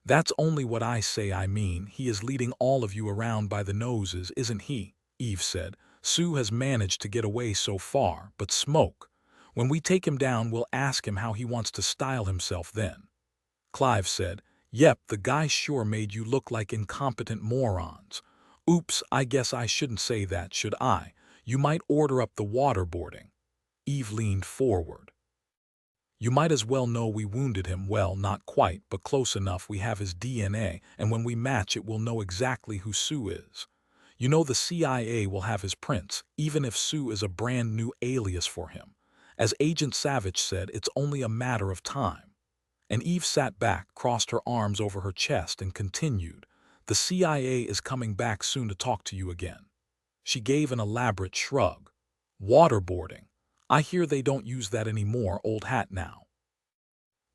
That's only what I say. I mean, he is leading all of you around by the noses, isn't he? Eve said. Sue has managed to get away so far, but Smoke. When we take him down, we'll ask him how he wants to style himself then. Clive said, Yep, the guy sure made you look like incompetent morons. Oops, I guess I shouldn't say that, should I? You might order up the waterboarding. Eve leaned forward. You might as well know we wounded him. Well, not quite, but close enough. We have his DNA, and when we match it, we'll know exactly who Sue is. You know, the CIA will have his prints, even if Sue is a brand new alias for him. As Agent Savich said, it's only a matter of time. And Eve sat back, crossed her arms over her chest, and continued, The CIA is coming back soon to talk to you again. She gave an elaborate shrug. Waterboarding. I hear they don't use that anymore, old hat now.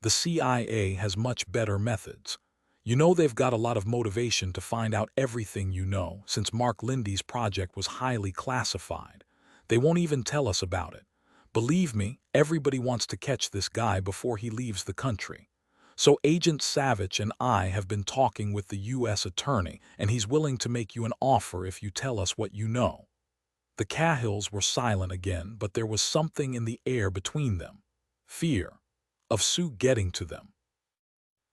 The CIA has much better methods. You know they've got a lot of motivation to find out everything you know, since Mark Lindy's project was highly classified. They won't even tell us about it. Believe me, everybody wants to catch this guy before he leaves the country. So Agent Savich and I have been talking with the U.S. Attorney, and he's willing to make you an offer if you tell us what you know. The Cahills were silent again, but there was something in the air between them. Fear of Sue getting to them.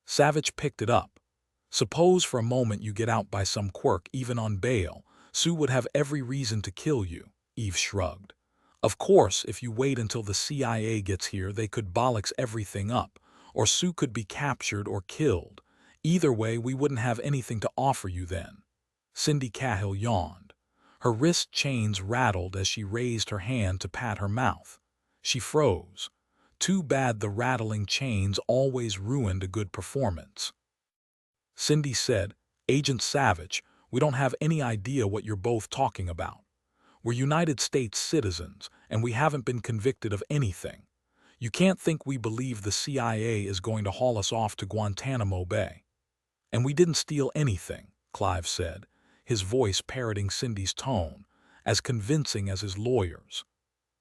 Savich picked it up. Suppose for a moment you get out by some quirk, even on bail. Sue would have every reason to kill you. Eve shrugged. Of course, if you wait until the CIA gets here, they could bollocks everything up, or Sue could be captured or killed. Either way, we wouldn't have anything to offer you then. Cindy Cahill yawned. Her wrist chains rattled as she raised her hand to pat her mouth. She froze. Too bad the rattling chains always ruined a good performance. Cindy said, Agent Savich, we don't have any idea what you're both talking about. We're United States citizens, and we haven't been convicted of anything. You can't think we believe the CIA is going to haul us off to Guantanamo Bay. And we didn't steal anything, Clive said, his voice parroting Cindy's tone, as convincing as his lawyer's.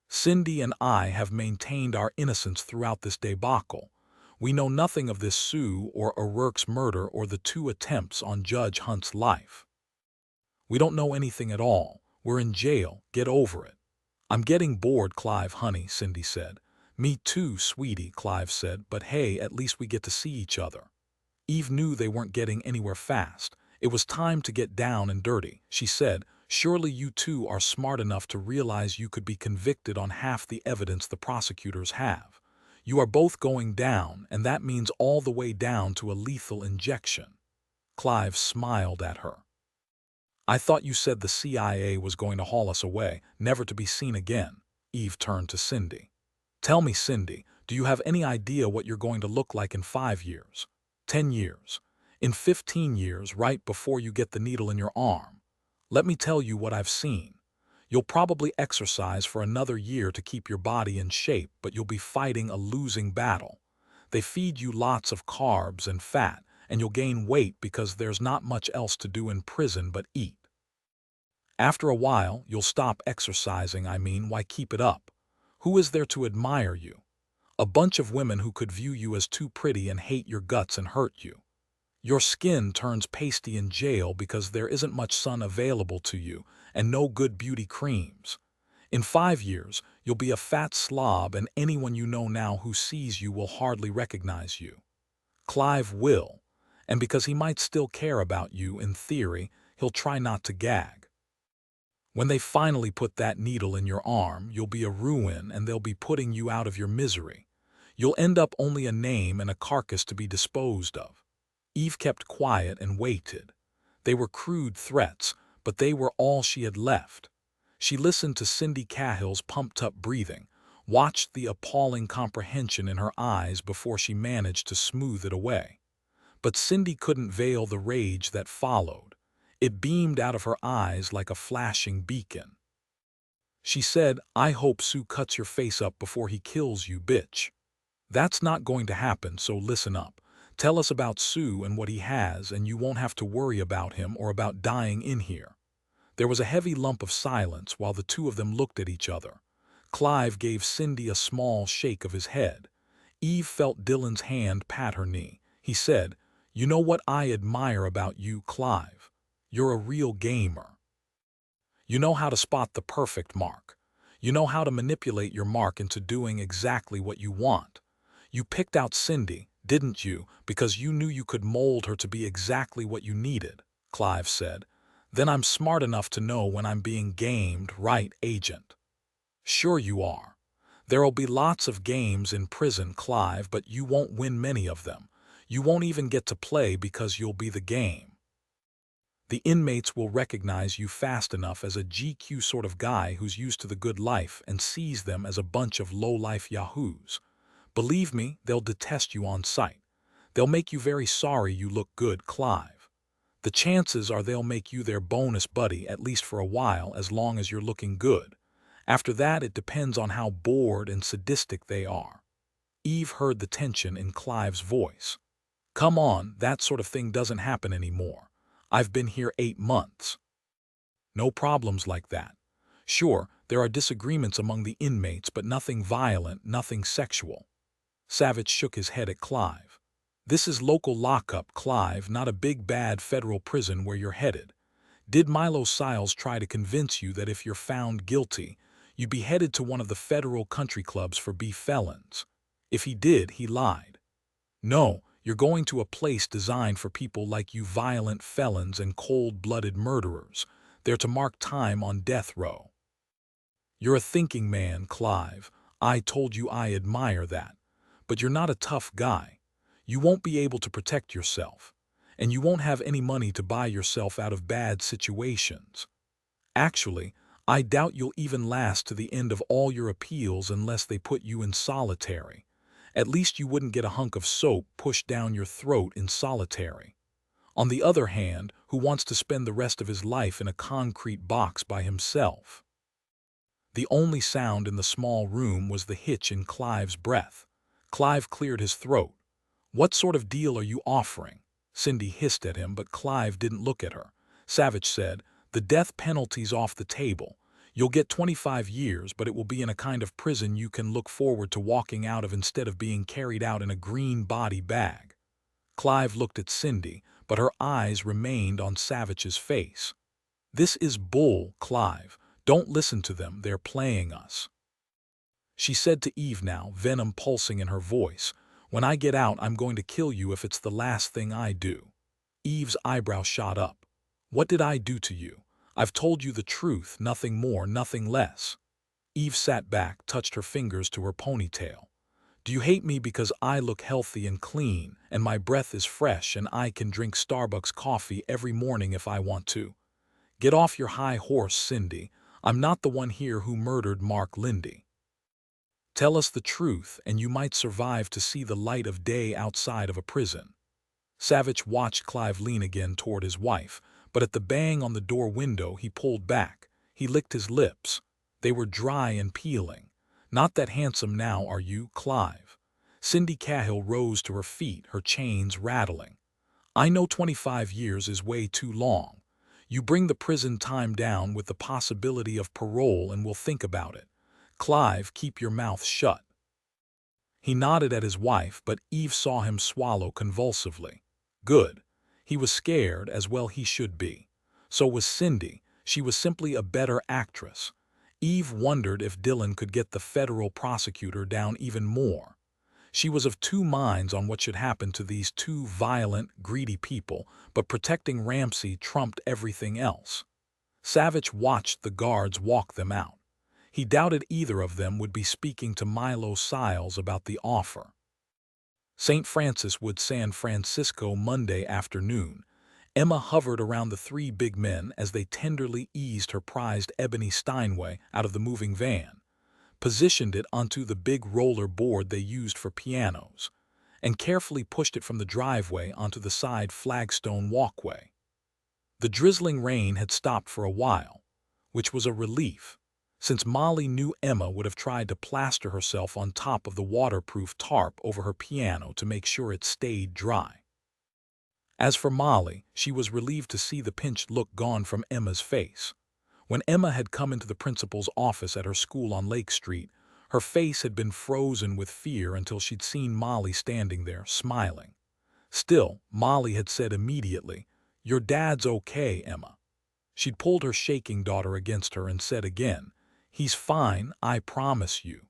Cindy and I have maintained our innocence throughout this debacle. We know nothing of this Sue or O'Rourke's murder or the 2 attempts on Judge Hunt's life. We don't know anything at all. We're in jail. Get over it. I'm getting bored, Clive, honey, Cindy said. Me too, sweetie, Clive said, but hey, at least we get to see each other. Eve knew they weren't getting anywhere fast. It was time to get down and dirty, she said. Surely you two are smart enough to realize you could be convicted on half the evidence the prosecutors have. You are both going down, and that means all the way down to a lethal injection. Clive smiled at her. I thought you said the CIA was going to haul us away, never to be seen again. Eve turned to Cindy. Tell me, Cindy, do you have any idea what you're going to look like in 5 years? 10 years? In 15 years, right before you get the needle in your arm? Let me tell you what I've seen. You'll probably exercise for another year to keep your body in shape, but you'll be fighting a losing battle. They feed you lots of carbs and fat, and you'll gain weight because there's not much else to do in prison but eat. After a while, you'll stop exercising. Why keep it up? Who is there to admire you? A bunch of women who could view you as too pretty and hate your guts and hurt you. Your skin turns pasty in jail because there isn't much sun available to you and no good beauty creams. In 5 years, you'll be a fat slob, and anyone you know now who sees you will hardly recognize you. Clive will, and because he might still care about you in theory, he'll try not to gag. When they finally put that needle in your arm, you'll be a ruin, and they'll be putting you out of your misery. You'll end up only a name and a carcass to be disposed of. Eve kept quiet and waited. They were crude threats, but they were all she had left. She listened to Cindy Cahill's pumped-up breathing, watched the appalling comprehension in her eyes before she managed to smooth it away. But Cindy couldn't veil the rage that followed. It beamed out of her eyes like a flashing beacon. She said, I hope Sue cuts your face up before he kills you, bitch. That's not going to happen, so listen up. Tell us about Sue and what he has, and you won't have to worry about him or about dying in here. There was a heavy lump of silence while the two of them looked at each other. Clive gave Cindy a small shake of his head. Eve felt Dillon's hand pat her knee. He said, You know what I admire about you, Clive? You're a real gamer. You know how to spot the perfect mark. You know how to manipulate your mark into doing exactly what you want. You picked out Cindy, didn't you, because you knew you could mold her to be exactly what you needed, Clive said. Then I'm smart enough to know when I'm being gamed, right, Agent? Sure you are. There'll be lots of games in prison, Clive, but you won't win many of them. You won't even get to play because you'll be the game. The inmates will recognize you fast enough as a GQ sort of guy who's used to the good life and sees them as a bunch of low-life yahoos. Believe me, they'll detest you on sight. They'll make you very sorry you look good, Clive. The chances are they'll make you their bonus buddy at least for a while as long as you're looking good. After that, it depends on how bored and sadistic they are. Eve heard the tension in Clive's voice. Come on, that sort of thing doesn't happen anymore. I've been here 8 months. No problems like that. Sure, there are disagreements among the inmates, but nothing violent, nothing sexual. Savich shook his head at Clive. This is local lockup, Clive, not a big bad federal prison where you're headed. Did Milo Siles try to convince you that if you're found guilty, you'd be headed to one of the federal country clubs for beef felons? If he did, he lied. No, you're going to a place designed for people like you, violent felons and cold-blooded murderers. They're to mark time on death row. You're a thinking man, Clive. I told you I admire that. But you're not a tough guy. You won't be able to protect yourself. And you won't have any money to buy yourself out of bad situations. Actually, I doubt you'll even last to the end of all your appeals unless they put you in solitary. At least you wouldn't get a hunk of soap pushed down your throat in solitary. On the other hand, who wants to spend the rest of his life in a concrete box by himself? The only sound in the small room was the hitch in Clive's breath. Clive cleared his throat. What sort of deal are you offering? Cindy hissed at him, but Clive didn't look at her. Savich said, the death penalty's off the table. You'll get 25 years, but it will be in a kind of prison you can look forward to walking out of instead of being carried out in a green body bag. Clive looked at Cindy, but her eyes remained on Savich's face. This is bull, Clive. Don't listen to them, they're playing us. She said to Eve now, venom pulsing in her voice, when I get out, I'm going to kill you if it's the last thing I do. Eve's eyebrow shot up. What did I do to you? I've told you the truth, nothing more, nothing less. Eve sat back, touched her fingers to her ponytail. Do you hate me because I look healthy and clean, and my breath is fresh, and I can drink Starbucks coffee every morning if I want to? Get off your high horse, Cindy. I'm not the one here who murdered Mark Lindy. Tell us the truth, and you might survive to see the light of day outside of a prison. Savich watched Clive lean again toward his wife, but at the bang on the door window he pulled back. He licked his lips. They were dry and peeling. Not that handsome now, are you, Clive? Cindy Cahill rose to her feet, her chains rattling. I know 25 years is way too long. You bring the prison time down with the possibility of parole and we'll think about it. Clive, keep your mouth shut. He nodded at his wife, but Eve saw him swallow convulsively. Good. He was scared, as well he should be. So was Cindy. She was simply a better actress. Eve wondered if Dillon could get the federal prosecutor down even more. She was of two minds on what should happen to these two violent, greedy people, but protecting Ramsey trumped everything else. Savich watched the guards walk them out. He doubted either of them would be speaking to Milo Siles about the offer. St. Francis Wood, San Francisco, Monday afternoon. Emma hovered around the three big men as they tenderly eased her prized ebony Steinway out of the moving van, positioned it onto the big roller board they used for pianos, and carefully pushed it from the driveway onto the side flagstone walkway. The drizzling rain had stopped for a while, which was a relief, since Molly knew Emma would have tried to plaster herself on top of the waterproof tarp over her piano to make sure it stayed dry. As for Molly, she was relieved to see the pinched look gone from Emma's face. When Emma had come into the principal's office at her school on Lake Street, her face had been frozen with fear until she'd seen Molly standing there, smiling. Still, Molly had said immediately, "Your dad's okay, Emma." She'd pulled her shaking daughter against her and said again, "He's fine, I promise you.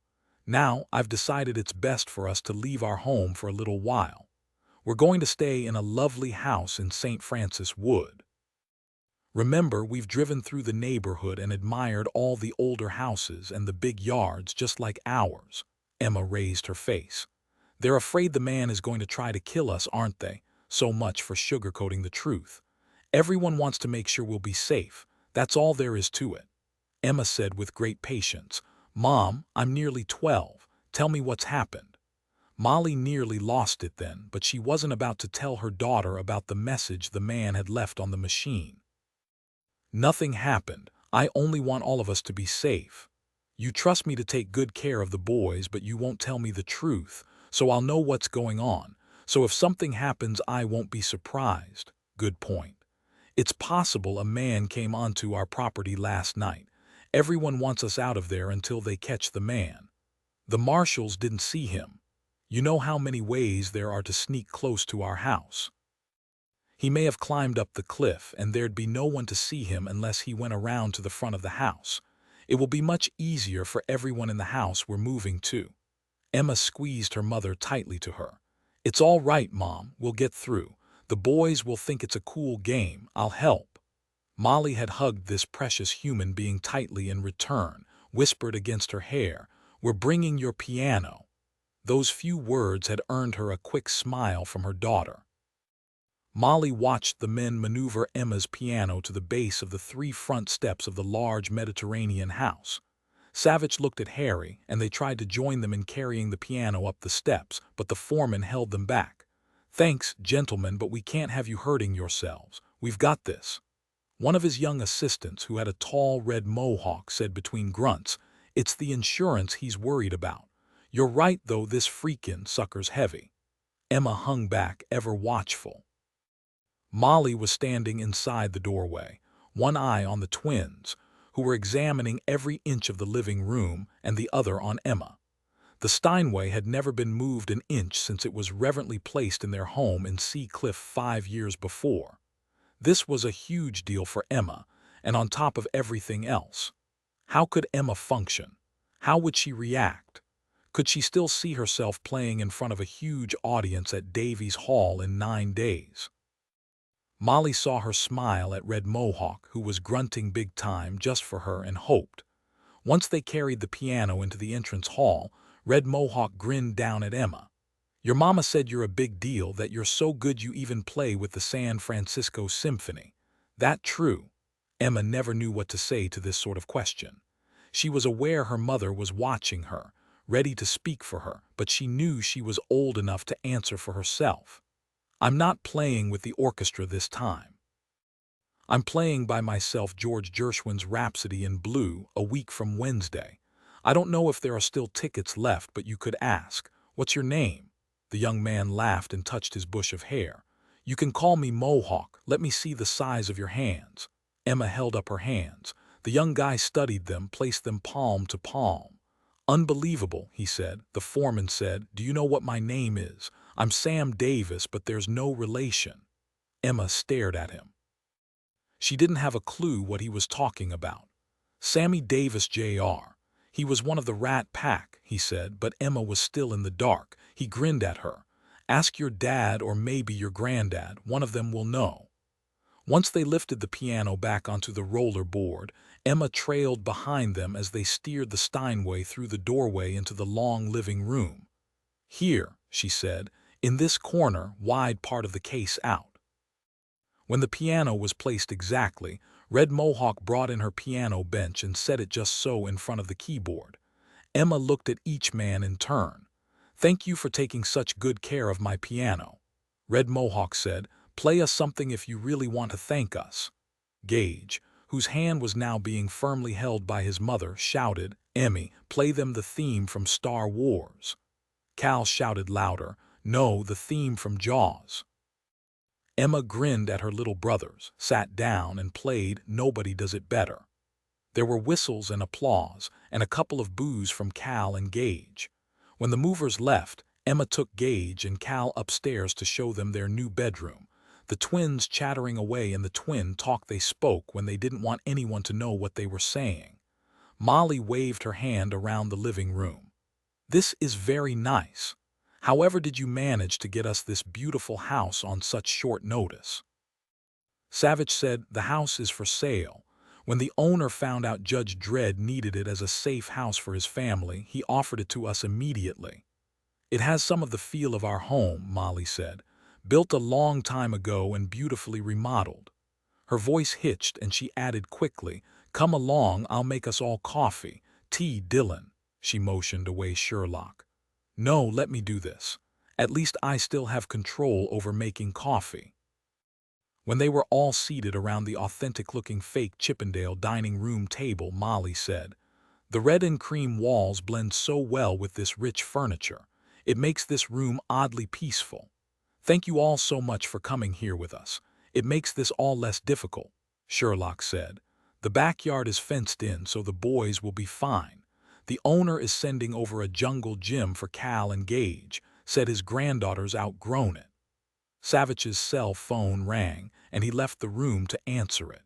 Now, I've decided it's best for us to leave our home for a little while. We're going to stay in a lovely house in St. Francis Wood. Remember, we've driven through the neighborhood and admired all the older houses and the big yards just like ours." Emma raised her face. "They're afraid the man is going to try to kill us, aren't they? So much for sugarcoating the truth. Everyone wants to make sure we'll be safe. That's all there is to it." Emma said with great patience, "Mom, I'm nearly 12. Tell me what's happened." Molly nearly lost it then, but she wasn't about to tell her daughter about the message the man had left on the machine. "Nothing happened. I only want all of us to be safe. You trust me to take good care of the boys, but you won't tell me the truth, so I'll know what's going on. So if something happens, I won't be surprised. Good point. It's possible a man came onto our property last night. Everyone wants us out of there until they catch the man. The marshals didn't see him. You know how many ways there are to sneak close to our house. He may have climbed up the cliff, and there'd be no one to see him unless he went around to the front of the house. It will be much easier for everyone in the house we're moving to. Emma squeezed her mother tightly to her. It's all right, Mom, we'll get through. The boys will think it's a cool game. I'll help. Molly had hugged this precious human being tightly in return, whispered against her hair, "We're bringing your piano." Those few words had earned her a quick smile from her daughter. Molly watched the men maneuver Emma's piano to the base of the 3 front steps of the large Mediterranean house. Savich looked at Harry, and they tried to join them in carrying the piano up the steps, but the foreman held them back. "Thanks, gentlemen, but we can't have you hurting yourselves. We've got this." One of his young assistants, who had a tall red mohawk, said between grunts, "It's the insurance he's worried about. You're right, though, this freakin' sucker's heavy." Emma hung back, ever watchful. Molly was standing inside the doorway, one eye on the twins, who were examining every inch of the living room, and the other on Emma. The Steinway had never been moved an inch since it was reverently placed in their home in Sea Cliff 5 years before. This was a huge deal for Emma, and on top of everything else. How could Emma function? How would she react? Could she still see herself playing in front of a huge audience at Davies Hall in 9 days? Molly saw her smile at Red Mohawk, who was grunting big time just for her, and hoped. Once they carried the piano into the entrance hall, Red Mohawk grinned down at Emma. "Your mama said you're a big deal, that you're so good you even play with the San Francisco Symphony. That true?" Emma never knew what to say to this sort of question. She was aware her mother was watching her, ready to speak for her, but she knew she was old enough to answer for herself. "I'm not playing with the orchestra this time. I'm playing by myself George Gershwin's Rhapsody in Blue a week from Wednesday. I don't know if there are still tickets left, but you could ask. What's your name?" The young man laughed and touched his bush of hair. "You can call me Mohawk. Let me see the size of your hands." Emma held up her hands. The young guy studied them, placed them palm to palm. "Unbelievable," he said. The foreman said, "Do you know what my name is? I'm Sam Davis, but there's no relation." Emma stared at him. She didn't have a clue what he was talking about. "Sammy Davis, Jr. He was one of the Rat Pack," he said, but Emma was still in the dark. He grinned at her. "Ask your dad or maybe your granddad. One of them will know." Once they lifted the piano back onto the roller board, Emma trailed behind them as they steered the Steinway through the doorway into the long living room. "Here," she said, "in this corner, wide part of the case out." When the piano was placed exactly, Red Mohawk brought in her piano bench and set it just so in front of the keyboard. Emma looked at each man in turn. "Thank you for taking such good care of my piano." Red Mohawk said, "Play us something if you really want to thank us." Gage, whose hand was now being firmly held by his mother, shouted, "Emmy, play them the theme from Star Wars." Cal shouted louder, "No, the theme from Jaws." Emma grinned at her little brothers, sat down, and played Nobody Does It Better. There were whistles and applause, and a couple of boos from Cal and Gage. When the movers left, Emma took Gage and Cal upstairs to show them their new bedroom, the twins chattering away in the twin talk they spoke when they didn't want anyone to know what they were saying. Molly waved her hand around the living room. "This is very nice. However did you manage to get us this beautiful house on such short notice?" Savich said, "The house is for sale. When the owner found out Judge Dredd needed it as a safe house for his family, he offered it to us immediately." "It has some of the feel of our home," Molly said. "Built a long time ago and beautifully remodeled." Her voice hitched and she added quickly, "Come along, I'll make us all coffee. Tea, Dillon." She motioned away Sherlock. "No, let me do this. At least I still have control over making coffee." When they were all seated around the authentic-looking fake Chippendale dining room table, Molly said, The red and cream walls blend so well with this rich furniture. It makes this room oddly peaceful. Thank you all so much for coming here with us. It makes this all less difficult, Sherlock said. The backyard is fenced in, so the boys will be fine. The owner is sending over a jungle gym for Cal and Gage, said his granddaughter's outgrown it. Savich's cell phone rang, and he left the room to answer it.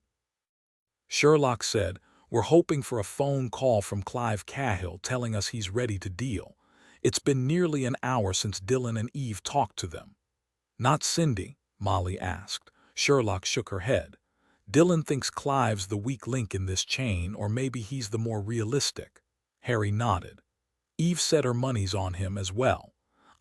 Sherlock said, "We're hoping for a phone call from Clive Cahill telling us he's ready to deal. It's been nearly an hour since Dillon and Eve talked to them." "Not Cindy?" Molly asked. Sherlock shook her head. "Dillon thinks Clive's the weak link in this chain, or maybe he's the more realistic." Harry nodded. "Eve said her money's on him as well.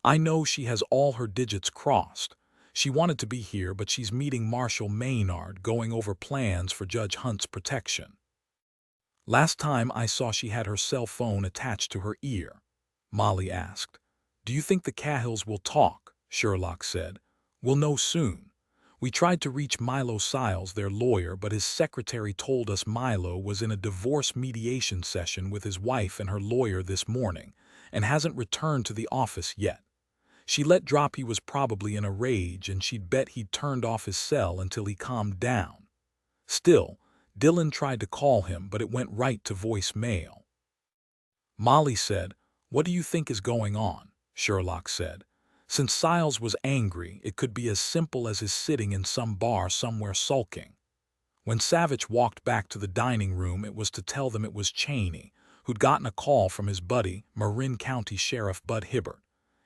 I know she has all her digits crossed. She wanted to be here, but she's meeting Marshal Maynard, going over plans for Judge Hunt's protection. Last time I saw she had her cell phone attached to her ear." Molly asked. "Do you think the Cahills will talk?" Sherlock said. "We'll know soon. We tried to reach Milo Siles, their lawyer, but his secretary told us Milo was in a divorce mediation session with his wife and her lawyer this morning and hasn't returned to the office yet. She let drop he was probably in a rage, and she'd bet he'd turned off his cell until he calmed down. Still, Dillon tried to call him, but it went right to voicemail." Molly said, "What do you think is going on?" Sherlock said. "Since Siles was angry, it could be as simple as his sitting in some bar somewhere sulking." When Savich walked back to the dining room, it was to tell them it was Cheney, who'd gotten a call from his buddy, Marin County Sheriff Bud Hibbert.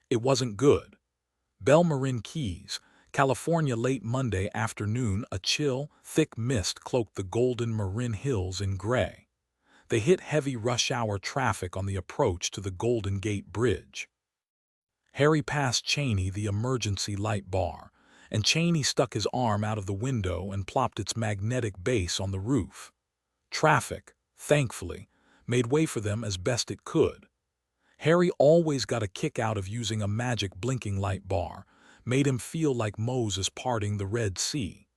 It wasn't good. Belle Marin Keys, California. Late Monday afternoon, a chill, thick mist cloaked the golden Marin Hills in gray. They hit heavy rush-hour traffic on the approach to the Golden Gate Bridge. Harry passed Cheney the emergency light bar, and Cheney stuck his arm out of the window and plopped its magnetic base on the roof. Traffic, thankfully, made way for them as best it could. Harry always got a kick out of using a magic blinking light bar, made him feel like Moses parting the Red Sea.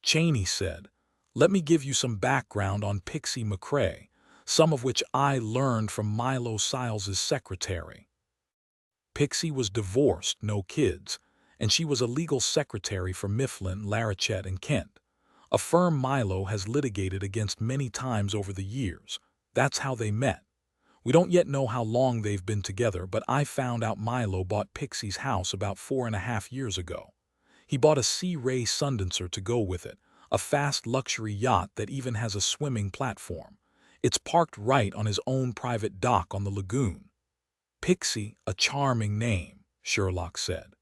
Cheney said, "Let me give you some background on Pixie McCrae, some of which I learned from Milo Siles's secretary." Pixie was divorced, no kids, and she was a legal secretary for Mifflin, Larichette, and Kent, a firm Milo has litigated against many times over the years. That's how they met. We don't yet know how long they've been together, but I found out Milo bought Pixie's house about 4.5 years ago. He bought a Sea Ray Sundancer to go with it, a fast luxury yacht that even has a swimming platform. It's parked right on his own private dock on the lagoon. Pixie, a charming name, Sherlock said.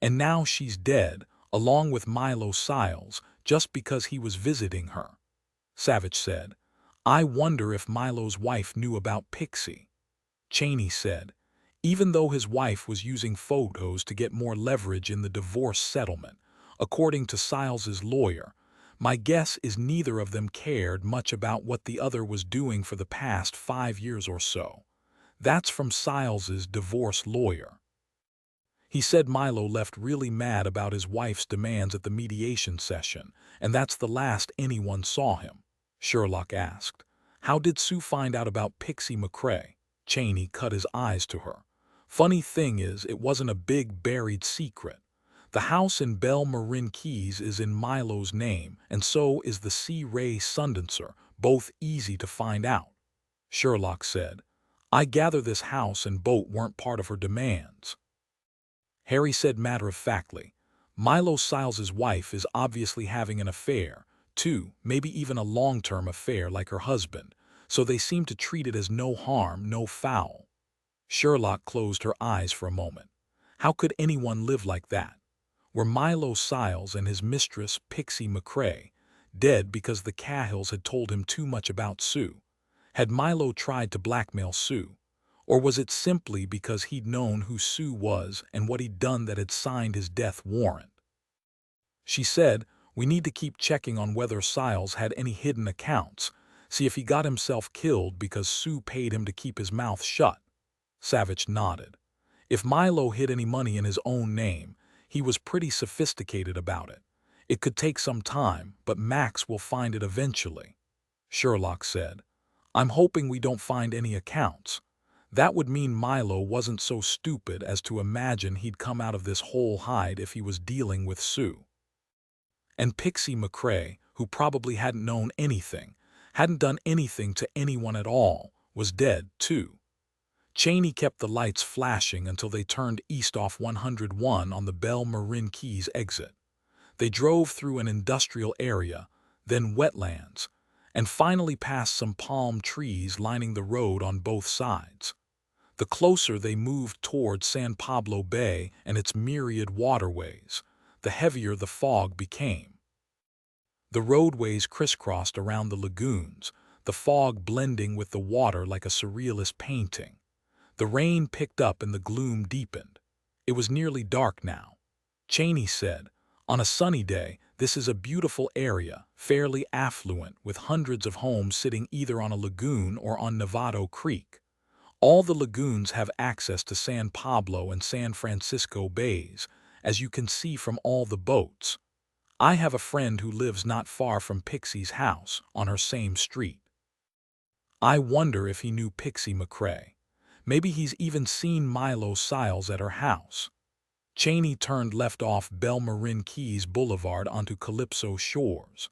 And now she's dead, along with Milo Siles, just because he was visiting her. Savich said, "I wonder if Milo's wife knew about Pixie." Cheney said, "Even though his wife was using photos to get more leverage in the divorce settlement, according to Siles's lawyer, my guess is neither of them cared much about what the other was doing for the past 5 years or so." That's from Siles's divorce lawyer. He said Milo left really mad about his wife's demands at the mediation session, and that's the last anyone saw him. Sherlock asked, "How did Sue find out about Pixie McCrae?" Cheney cut his eyes to her. "Funny thing is, it wasn't a big buried secret. The house in Belle Marin Keys is in Milo's name, and so is the Sea Ray Sundancer, both easy to find out." Sherlock said, "I gather this house and boat weren't part of her demands." Harry said matter-of-factly, "Milo Siles's wife is obviously having an affair, too, maybe even a long-term affair like her husband, so they seem to treat it as no harm, no foul." Sherlock closed her eyes for a moment. How could anyone live like that? Were Milo Siles and his mistress, Pixie McCrae, dead because the Cahills had told him too much about Sue? Had Milo tried to blackmail Sue? Or was it simply because he'd known who Sue was and what he'd done that had signed his death warrant? She said, "We need to keep checking on whether Siles had any hidden accounts, see if he got himself killed because Sue paid him to keep his mouth shut." Savich nodded. "If Milo hid any money in his own name, he was pretty sophisticated about it. It could take some time, but Max will find it eventually." Sherlock said, I'm hoping we don't find any accounts. That would mean Milo wasn't so stupid as to imagine he'd come out of this whole hide if he was dealing with Sue. And Pixie McCrae, who probably hadn't known anything, hadn't done anything to anyone at all, was dead, too. Cheney kept the lights flashing until they turned east off 101 on the Belle Marin Keys exit. They drove through an industrial area, then wetlands, and finally past some palm trees lining the road on both sides. The closer they moved toward San Pablo Bay and its myriad waterways, the heavier the fog became. The roadways crisscrossed around the lagoons, the fog blending with the water like a surrealist painting. The rain picked up and the gloom deepened. It was nearly dark now. Cheney said, "On a sunny day, this is a beautiful area, fairly affluent, with hundreds of homes sitting either on a lagoon or on Novato Creek. All the lagoons have access to San Pablo and San Francisco bays, as you can see from all the boats. I have a friend who lives not far from Pixie's house, on her same street. I wonder if he knew Pixie McCrae. Maybe he's even seen Milo Siles at her house." Cheney turned left off Belle Marin Keys Boulevard onto Calypso Shores.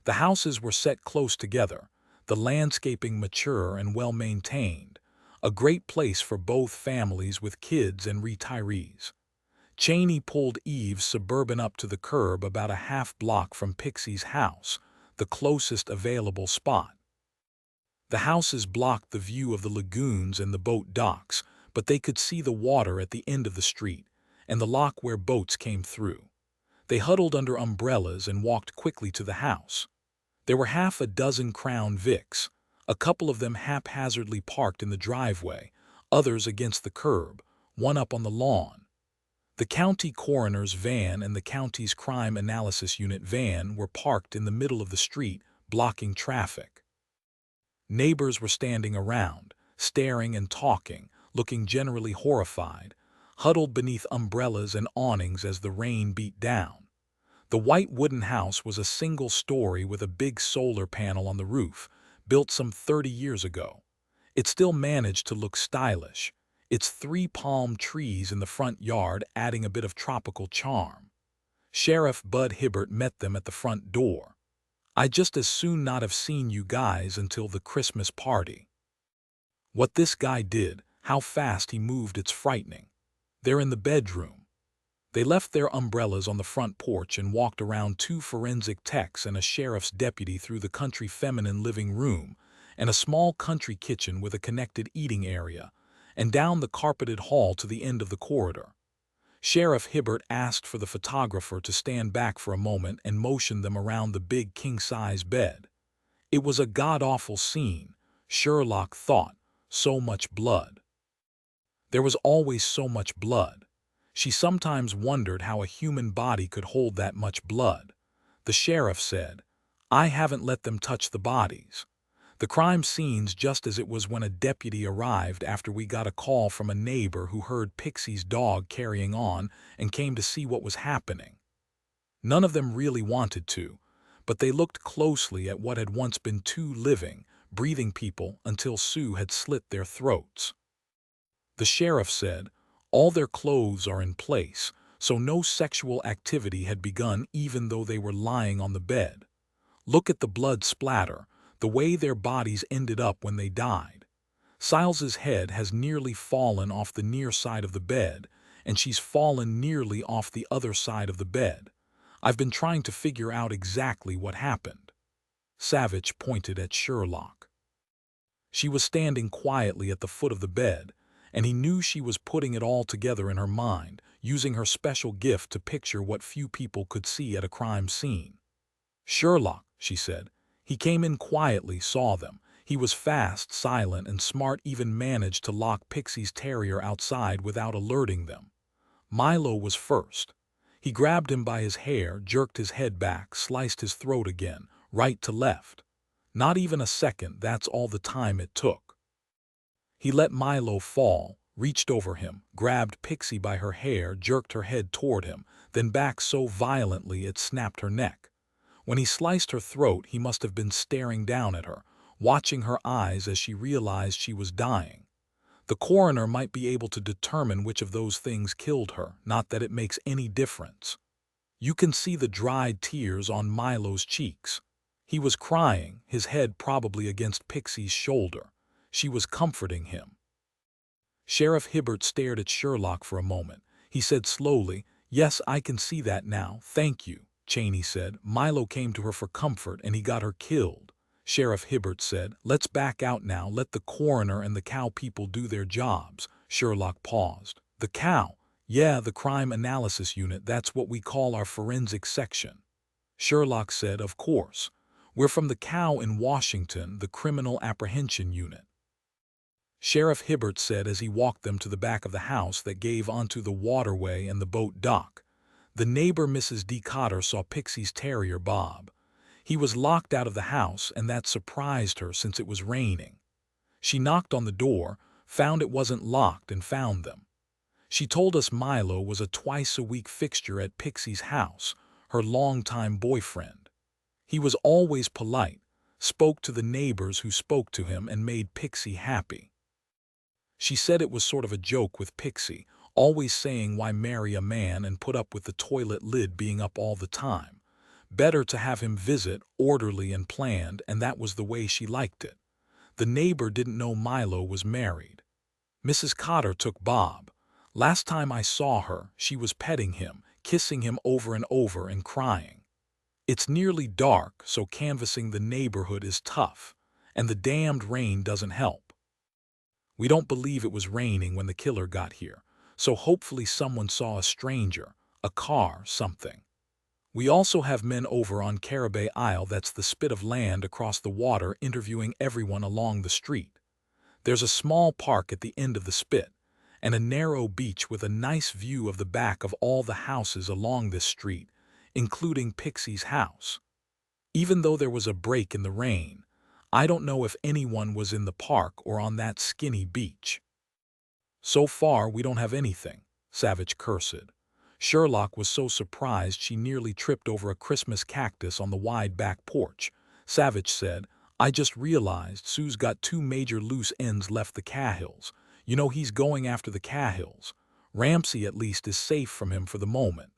The houses were set close together, the landscaping mature and well-maintained, a great place for both families with kids and retirees. Cheney pulled Eve's Suburban up to the curb about a half block from Pixie's house, the closest available spot. The houses blocked the view of the lagoons and the boat docks, but they could see the water at the end of the street and the lock where boats came through. They huddled under umbrellas and walked quickly to the house. There were half a dozen Crown Vics, a couple of them haphazardly parked in the driveway, others against the curb, one up on the lawn. The county coroner's van and the county's crime analysis unit van were parked in the middle of the street, blocking traffic. Neighbors were standing around, staring and talking, looking generally horrified, huddled beneath umbrellas and awnings as the rain beat down. The white wooden house was a single story with a big solar panel on the roof, built some 30 years ago. It still managed to look stylish, its 3 palm trees in the front yard adding a bit of tropical charm. Sheriff Bud Hibbert met them at the front door. "I'd just as soon not have seen you guys until the Christmas party. What this guy did, how fast he moved, it's frightening. They're in the bedroom." They left their umbrellas on the front porch and walked around 2 forensic techs and a sheriff's deputy through the country feminine living room and a small country kitchen with a connected eating area, and down the carpeted hall to the end of the corridor. Sheriff Hibbert asked for the photographer to stand back for a moment and motioned them around the big king-size bed. It was a god-awful scene, Sherlock thought, so much blood. There was always so much blood. She sometimes wondered how a human body could hold that much blood. The sheriff said, "I haven't let them touch the bodies. The crime scene's just as it was when a deputy arrived after we got a call from a neighbor who heard Pixie's dog carrying on and came to see what was happening." None of them really wanted to, but they looked closely at what had once been 2 living, breathing people until Sue had slit their throats. The sheriff said, "All their clothes are in place, so no sexual activity had begun even though they were lying on the bed. Look at the blood splatter, the way their bodies ended up when they died. Siles's head has nearly fallen off the near side of the bed, and she's fallen nearly off the other side of the bed. I've been trying to figure out exactly what happened." Savich pointed at Sherlock. She was standing quietly at the foot of the bed, and he knew she was putting it all together in her mind, using her special gift to picture what few people could see at a crime scene. "Sherlock," she said. "He came in quietly, saw them. He was fast, silent, and smart, even managed to lock Pixie's terrier outside without alerting them. Milo was first. He grabbed him by his hair, jerked his head back, sliced his throat again, right to left. Not even a second, that's all the time it took. He let Milo fall, reached over him, grabbed Pixie by her hair, jerked her head toward him, then back so violently it snapped her neck. When he sliced her throat, he must have been staring down at her, watching her eyes as she realized she was dying. The coroner might be able to determine which of those things killed her, not that it makes any difference. You can see the dried tears on Milo's cheeks. He was crying, his head probably against Pixie's shoulder. She was comforting him. Sheriff Hibbert stared at Sherlock for a moment. He said slowly, "Yes, I can see that now, thank you." Cheney said, "Milo came to her for comfort and he got her killed." Sheriff Hibbert said, "Let's back out now, let the coroner and the cow people do their jobs." Sherlock paused. "The cow?" "Yeah, the crime analysis unit, that's what we call our forensic section." Sherlock said, "Of course. We're from the cow in Washington, the criminal apprehension unit." Sheriff Hibbert said as he walked them to the back of the house that gave onto the waterway and the boat dock. The neighbor Mrs. D. Cotter saw Pixie's terrier Bob. He was locked out of the house, and that surprised her since it was raining. She knocked on the door, found it wasn't locked, and found them. She told us Milo was a twice-a-week fixture at Pixie's house, her longtime boyfriend. He was always polite, spoke to the neighbors who spoke to him, and made Pixie happy. She said it was sort of a joke with Pixie, always saying why marry a man and put up with the toilet lid being up all the time. Better to have him visit, orderly and planned, and that was the way she liked it. The neighbor didn't know Milo was married. Mrs. Cotter took Bob. Last time I saw her, she was petting him, kissing him over and over and crying. It's nearly dark, so canvassing the neighborhood is tough, and the damned rain doesn't help. We don't believe it was raining when the killer got here, so hopefully someone saw a stranger, a car, something. We also have men over on Caribay Isle, that's the spit of land across the water, interviewing everyone along the street. There's a small park at the end of the spit, and a narrow beach with a nice view of the back of all the houses along this street, including Pixie's house. Even though there was a break in the rain, I don't know if anyone was in the park or on that skinny beach. So far, we don't have anything, Savich cursed. Sherlock was so surprised she nearly tripped over a Christmas cactus on the wide back porch. Savich said, "I just realized Sue's got two major loose ends left, the Cahills. You know, he's going after the Cahills. Ramsey at least is safe from him for the moment.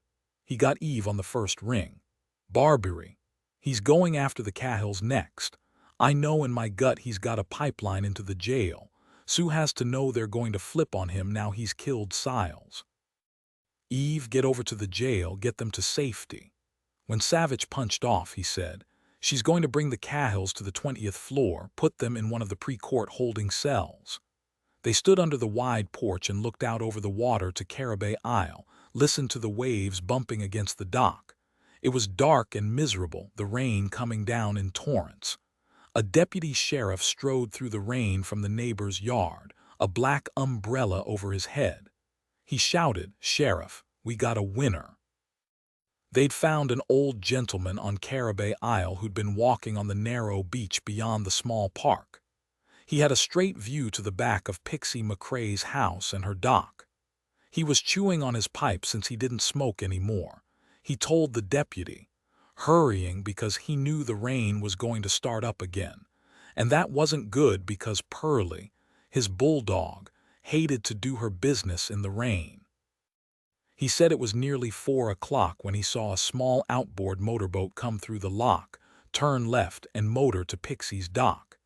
He got Eve on the first ring. Barbary. He's going after the Cahills next. I know in my gut he's got a pipeline into the jail. Sue has to know they're going to flip on him now he's killed Siles. Eve, get over to the jail, get them to safety." When Savich punched off, he said, "She's going to bring the Cahills to the 20th floor, put them in one of the pre-court holding cells." They stood under the wide porch and looked out over the water to Caribay Isle, listened to the waves bumping against the dock. It was dark and miserable, the rain coming down in torrents. A deputy sheriff strode through the rain from the neighbor's yard, a black umbrella over his head. He shouted, "Sheriff, we got a winner." They'd found an old gentleman on Caribay Isle who'd been walking on the narrow beach beyond the small park. He had a straight view to the back of Pixie McCrae's house and her dock. He was chewing on his pipe since he didn't smoke anymore. He told the deputy, hurrying because he knew the rain was going to start up again. And that wasn't good because Pearlie, his bulldog, hated to do her business in the rain. He said it was nearly 4 o'clock when he saw a small outboard motorboat come through the lock, turn left, and motor to Pixie's dock.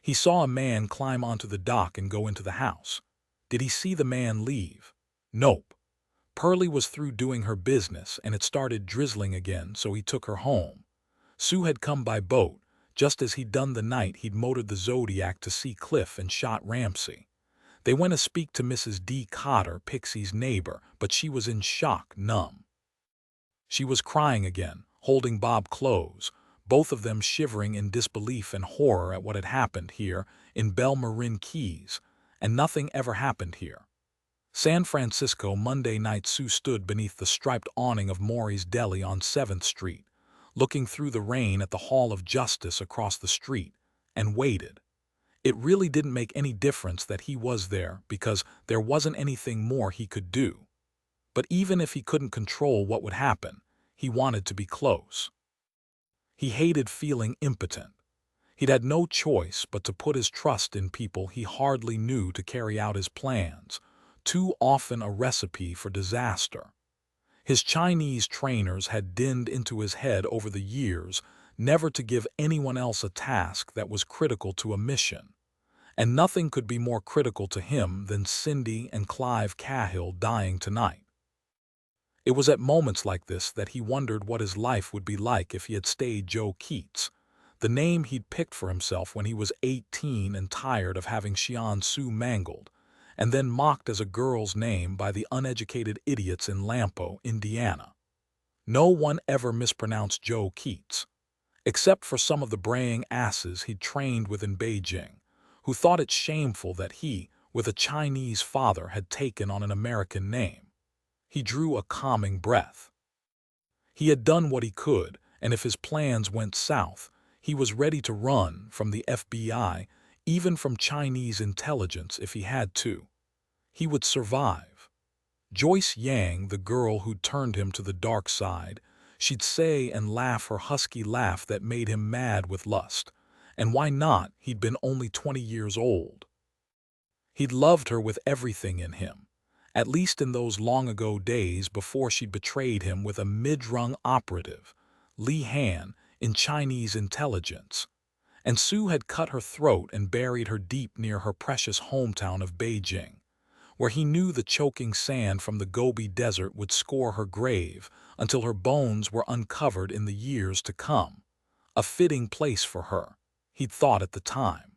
He saw a man climb onto the dock and go into the house. Did he see the man leave? Nope. Pearlie was through doing her business, and it started drizzling again, so he took her home. Sue had come by boat, just as he'd done the night he'd motored the Zodiac to see Cliff and shot Ramsey. They went to speak to Mrs. D. Cotter, Pixie's neighbor, but she was in shock, numb. She was crying again, holding Bob close, both of them shivering in disbelief and horror at what had happened here in Belmarin Keys, and nothing ever happened here. San Francisco, Monday night. Sue stood beneath the striped awning of Maury's Deli on 7th Street, looking through the rain at the Hall of Justice across the street, and waited. It really didn't make any difference that he was there because there wasn't anything more he could do. But even if he couldn't control what would happen, he wanted to be close. He hated feeling impotent. He'd had no choice but to put his trust in people he hardly knew to carry out his plans, too often a recipe for disaster. His Chinese trainers had dinned into his head over the years never to give anyone else a task that was critical to a mission, and nothing could be more critical to him than Cindy and Clive Cahill dying tonight. It was at moments like this that he wondered what his life would be like if he had stayed Joe Keats, the name he'd picked for himself when he was 18 and tired of having Xian Su mangled, and then mocked as a girl's name by the uneducated idiots in Lampo, Indiana. No one ever mispronounced Joe Keats, except for some of the braying asses he'd trained with in Beijing, who thought it shameful that he, with a Chinese father, had taken on an American name. He drew a calming breath. He had done what he could, and if his plans went south, he was ready to run from the FBI, even from Chinese intelligence if he had to. He would survive. Joyce Yang, the girl who'd turned him to the dark side, she'd say and laugh her husky laugh that made him mad with lust. And why not? He'd been only 20 years old. He'd loved her with everything in him, at least in those long-ago days before she'd betrayed him with a mid-rung operative, Li Han, in Chinese intelligence. And Sue had cut her throat and buried her deep near her precious hometown of Beijing, where he knew the choking sand from the Gobi Desert would score her grave until her bones were uncovered in the years to come. A fitting place for her, he'd thought at the time.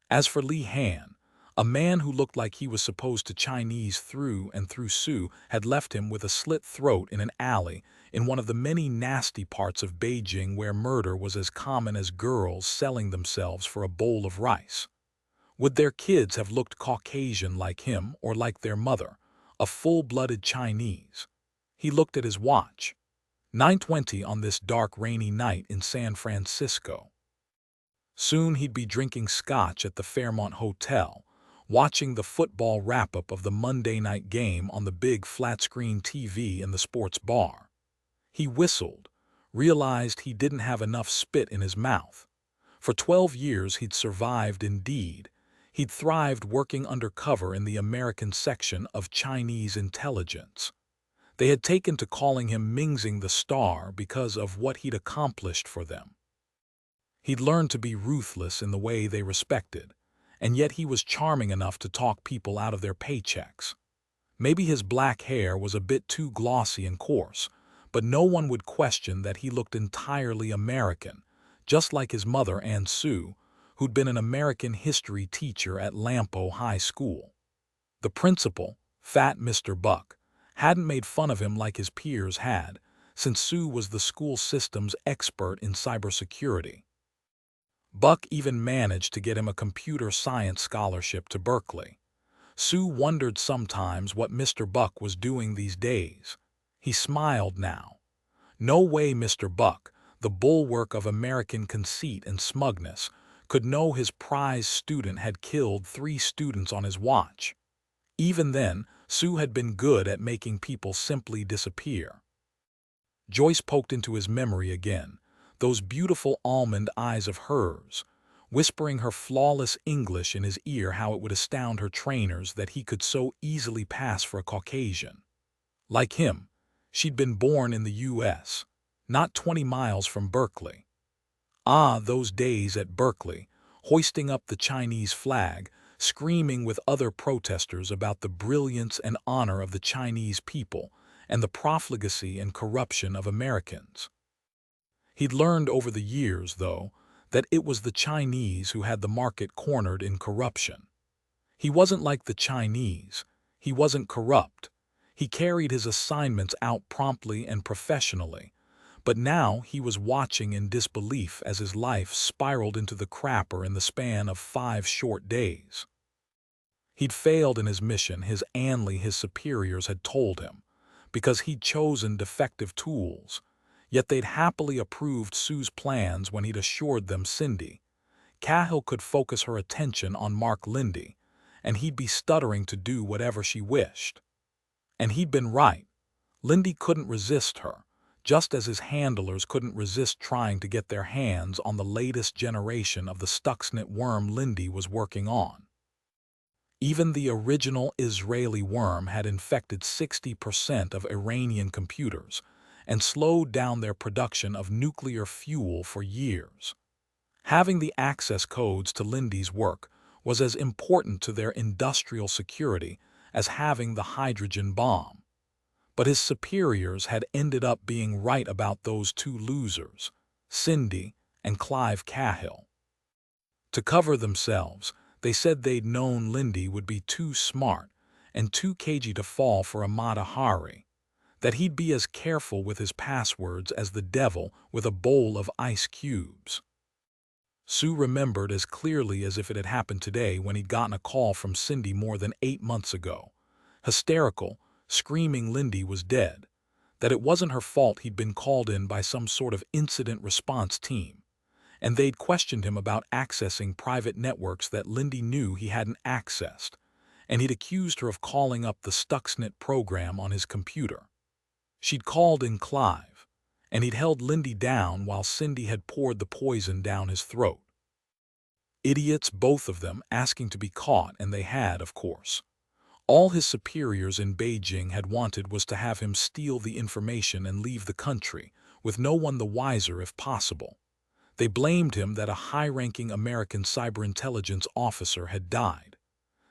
As for Li Han, a man who looked like he was supposed to Chinese through and through, Sue had left him with a slit throat in an alley in one of the many nasty parts of Beijing where murder was as common as girls selling themselves for a bowl of rice. Would their kids have looked Caucasian like him or like their mother, a full-blooded Chinese? He looked at his watch. 9:20 on this dark, rainy night in San Francisco. Soon he'd be drinking scotch at the Fairmont Hotel, watching the football wrap-up of the Monday night game on the big flat-screen TV in the sports bar. He whistled, realized he didn't have enough spit in his mouth. For 12 years he'd survived indeed. He'd thrived working undercover in the American section of Chinese intelligence. They had taken to calling him Mingxing the Star because of what he'd accomplished for them. He'd learned to be ruthless in the way they respected, and yet he was charming enough to talk people out of their paychecks. Maybe his black hair was a bit too glossy and coarse, but no one would question that he looked entirely American, just like his mother, Aunt Sue, who'd been an American history teacher at Lampo High School. The principal, fat Mr. Buck, hadn't made fun of him like his peers had, since Sue was the school system's expert in cybersecurity. Buck even managed to get him a computer science scholarship to Berkeley. Sue wondered sometimes what Mr. Buck was doing these days. He smiled now. No way Mr. Buck, the bulwark of American conceit and smugness, could know his prize student had killed 3 students on his watch. Even then, Sue had been good at making people simply disappear. Joyce poked into his memory again, those beautiful almond eyes of hers, whispering her flawless English in his ear how it would astound her trainers that he could so easily pass for a Caucasian. Like him, she'd been born in the U.S., not 20 miles from Berkeley. Ah, those days at Berkeley, hoisting up the Chinese flag, screaming with other protesters about the brilliance and honor of the Chinese people and the profligacy and corruption of Americans. He'd learned over the years, though, that it was the Chinese who had the market cornered in corruption. He wasn't like the Chinese. He wasn't corrupt. He carried his assignments out promptly and professionally. But now he was watching in disbelief as his life spiraled into the crapper in the span of 5 short days. He'd failed in his mission, his superiors had told him, because he'd chosen defective tools. Yet they'd happily approved Sue's plans when he'd assured them Cindy Cahill could focus her attention on Mark Lindy, and he'd be stuttering to do whatever she wished. And he'd been right. Lindy couldn't resist her, just as his handlers couldn't resist trying to get their hands on the latest generation of the Stuxnet worm Lindy was working on. Even the original Israeli worm had infected 60% of Iranian computers and slowed down their production of nuclear fuel for years. Having the access codes to Lindy's work was as important to their industrial security as having the hydrogen bomb. But his superiors had ended up being right about those two losers, Cindy and Clive Cahill. To cover themselves, they said they'd known Lindy would be too smart and too cagey to fall for a Mata Hari, that he'd be as careful with his passwords as the devil with a bowl of ice cubes. Sue remembered as clearly as if it had happened today when he'd gotten a call from Cindy more than 8 months ago, hysterical, screaming Lindy was dead, that it wasn't her fault he'd been called in by some sort of incident response team, and they'd questioned him about accessing private networks that Lindy knew he hadn't accessed, and he'd accused her of calling up the Stuxnet program on his computer. She'd called in Clive, and he'd held Lindy down while Cindy had poured the poison down his throat. Idiots, both of them, asking to be caught, and they had, of course. All his superiors in Beijing had wanted was to have him steal the information and leave the country, with no one the wiser if possible. They blamed him that a high-ranking American cyber-intelligence officer had died.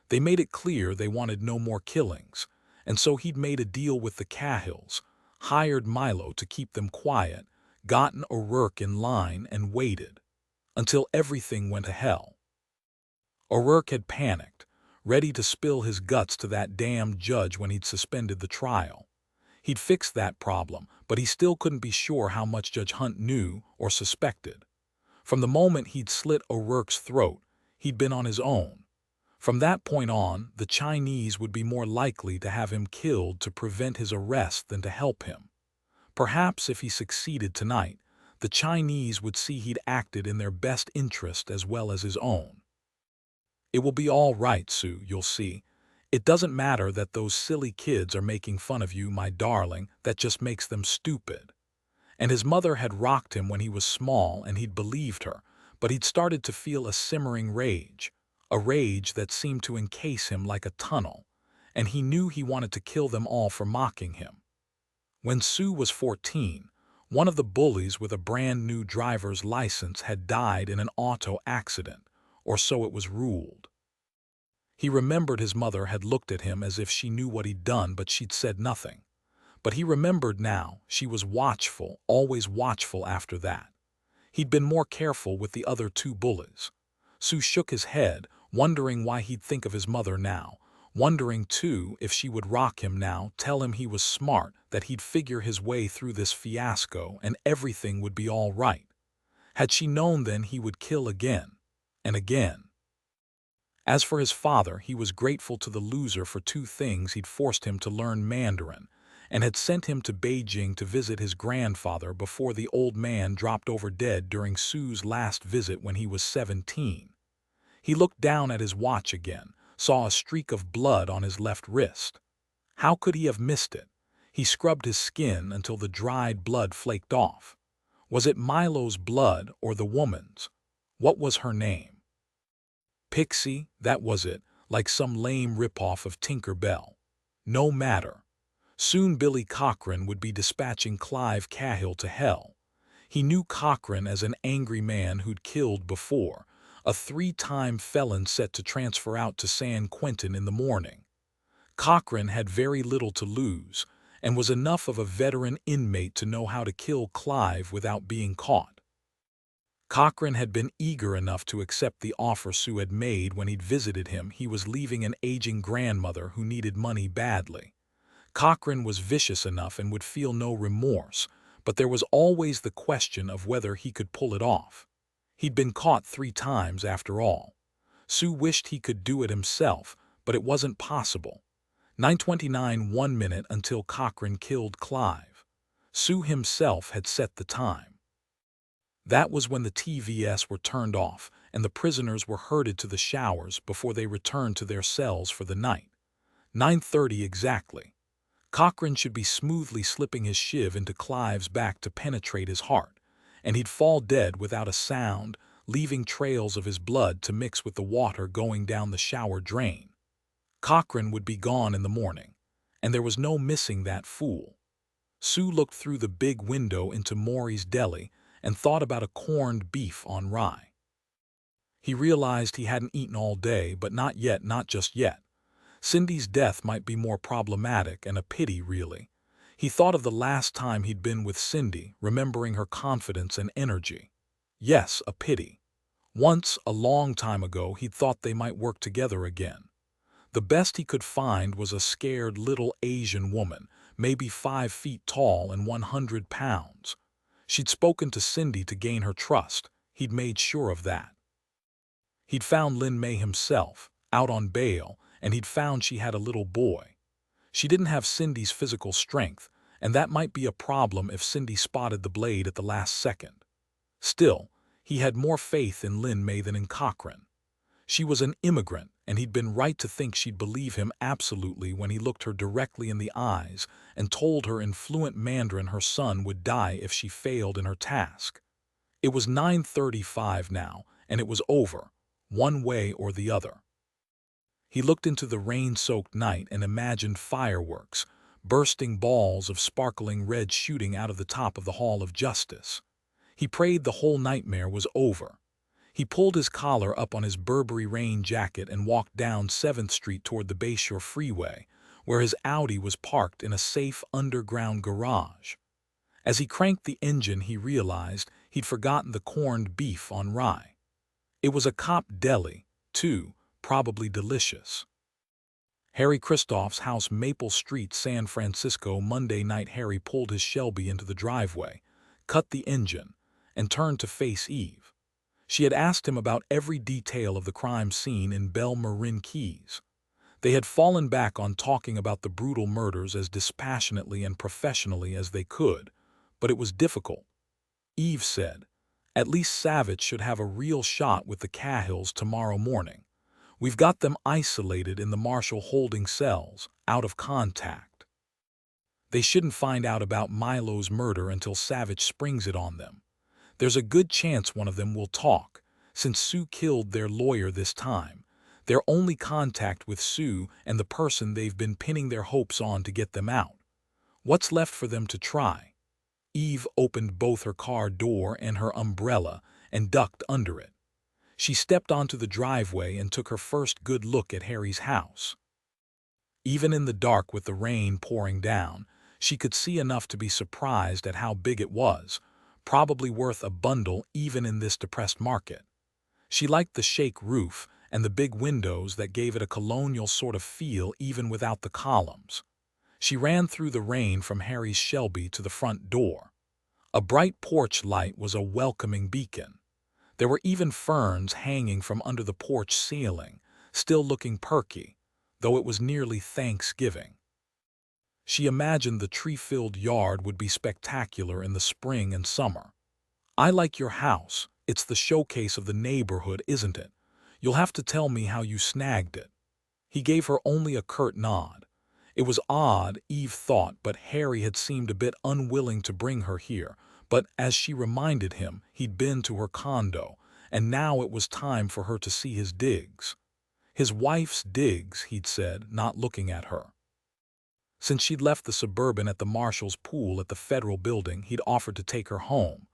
They made it clear they wanted no more killings, and so he'd made a deal with the Cahills, hired Milo to keep them quiet, gotten O'Rourke in line, and waited until everything went to hell. O'Rourke had panicked, ready to spill his guts to that damned judge when he'd suspended the trial. He'd fixed that problem, but he still couldn't be sure how much Judge Hunt knew or suspected. From the moment he'd slit O'Rourke's throat, he'd been on his own. From that point on, the Chinese would be more likely to have him killed to prevent his arrest than to help him. Perhaps if he succeeded tonight, the Chinese would see he'd acted in their best interest as well as his own. "It will be all right, Sue, you'll see. It doesn't matter that those silly kids are making fun of you, my darling, that just makes them stupid." And his mother had rocked him when he was small and he'd believed her, but he'd started to feel a simmering rage, a rage that seemed to encase him like a tunnel, and he knew he wanted to kill them all for mocking him. When Sue was 14, one of the bullies with a brand new driver's license had died in an auto accident, or so it was ruled. He remembered his mother had looked at him as if she knew what he'd done, but she'd said nothing. But he remembered now she was watchful, always watchful after that. He'd been more careful with the other two bullies. Sue shook his head, wondering why he'd think of his mother now, wondering too if she would rock him now, tell him he was smart, that he'd figure his way through this fiasco and everything would be all right. Had she known then he would kill again and again. As for his father, he was grateful to the loser for 2 things: he'd forced him to learn Mandarin and had sent him to Beijing to visit his grandfather before the old man dropped over dead during Sue's last visit when he was 17. He looked down at his watch again, saw a streak of blood on his left wrist. How could he have missed it? He scrubbed his skin until the dried blood flaked off. Was it Milo's blood or the woman's? What was her name? Pixie, that was it, like some lame ripoff of Tinker Bell. No matter. Soon Billy Cochran would be dispatching Clive Cahill to hell. He knew Cochran as an angry man who'd killed before, a 3-time felon set to transfer out to San Quentin in the morning. Cochran had very little to lose, and was enough of a veteran inmate to know how to kill Clive without being caught. Cochran had been eager enough to accept the offer Sue had made when he'd visited him. He was leaving an aging grandmother who needed money badly. Cochran was vicious enough and would feel no remorse, but there was always the question of whether he could pull it off. He'd been caught 3 times after all. Sue wished he could do it himself, but it wasn't possible. 9:29 1 minute until Cochran killed Clive. Sue himself had set the time. That was when the TVS were turned off and the prisoners were herded to the showers before they returned to their cells for the night. 9:30 exactly. Cochrane should be smoothly slipping his shiv into Clive's back to penetrate his heart, and he'd fall dead without a sound, leaving trails of his blood to mix with the water going down the shower drain. Cochrane would be gone in the morning, and there was no missing that fool. Sue looked through the big window into Maury's deli and thought about a corned beef on rye. He realized he hadn't eaten all day, but not yet, not just yet. Cindy's death might be more problematic, and a pity, really. He thought of the last time he'd been with Cindy, remembering her confidence and energy. Yes, a pity. Once, a long time ago, he'd thought they might work together again. The best he could find was a scared little Asian woman, maybe 5 feet tall and 100 pounds. She'd spoken to Cindy to gain her trust. He'd made sure of that. He'd found Lin May himself, out on bail, and he'd found she had a little boy. She didn't have Cindy's physical strength, and that might be a problem if Cindy spotted the blade at the last second. Still, he had more faith in Lin May than in Cochrane. She was an immigrant, and he'd been right to think she'd believe him absolutely when he looked her directly in the eyes and told her in fluent Mandarin her son would die if she failed in her task. It was 9:35 now, and it was over, one way or the other. He looked into the rain-soaked night and imagined fireworks, bursting balls of sparkling red shooting out of the top of the Hall of Justice. He prayed the whole nightmare was over. He pulled his collar up on his Burberry rain jacket and walked down 7th Street toward the Bayshore Freeway, where his Audi was parked in a safe underground garage. As he cranked the engine, he realized he'd forgotten the corned beef on rye. It was a cop deli, too, probably delicious. Harry Christoph's house, Maple Street, San Francisco. Monday night. Harry pulled his Shelby into the driveway, cut the engine, and turned to face Eve. She had asked him about every detail of the crime scene in Belle Marin Keys. They had fallen back on talking about the brutal murders as dispassionately and professionally as they could, but it was difficult. Eve said, "At least Savich should have a real shot with the Cahills tomorrow morning. We've got them isolated in the Marshall holding cells, out of contact. They shouldn't find out about Milo's murder until Savich springs it on them. There's a good chance one of them will talk, since Sue killed their lawyer this time. Their only contact with Sue and the person they've been pinning their hopes on to get them out. What's left for them to try?" Eve opened both her car door and her umbrella and ducked under it. She stepped onto the driveway and took her first good look at Harry's house. Even in the dark with the rain pouring down, she could see enough to be surprised at how big it was, probably worth a bundle even in this depressed market. She liked the shake roof and the big windows that gave it a colonial sort of feel even without the columns. She ran through the rain from Harry's Shelby to the front door. A bright porch light was a welcoming beacon. There were even ferns hanging from under the porch ceiling, still looking perky, though it was nearly Thanksgiving. She imagined the tree-filled yard would be spectacular in the spring and summer. "I like your house. It's the showcase of the neighborhood, isn't it? You'll have to tell me how you snagged it." He gave her only a curt nod. It was odd, Eve thought, but Harry had seemed a bit unwilling to bring her here. But as she reminded him, he'd been to her condo, and now it was time for her to see his digs. His wife's digs, he'd said, not looking at her. Since she'd left the Suburban at the Marshall's pool at the Federal Building, he'd offered to take her home.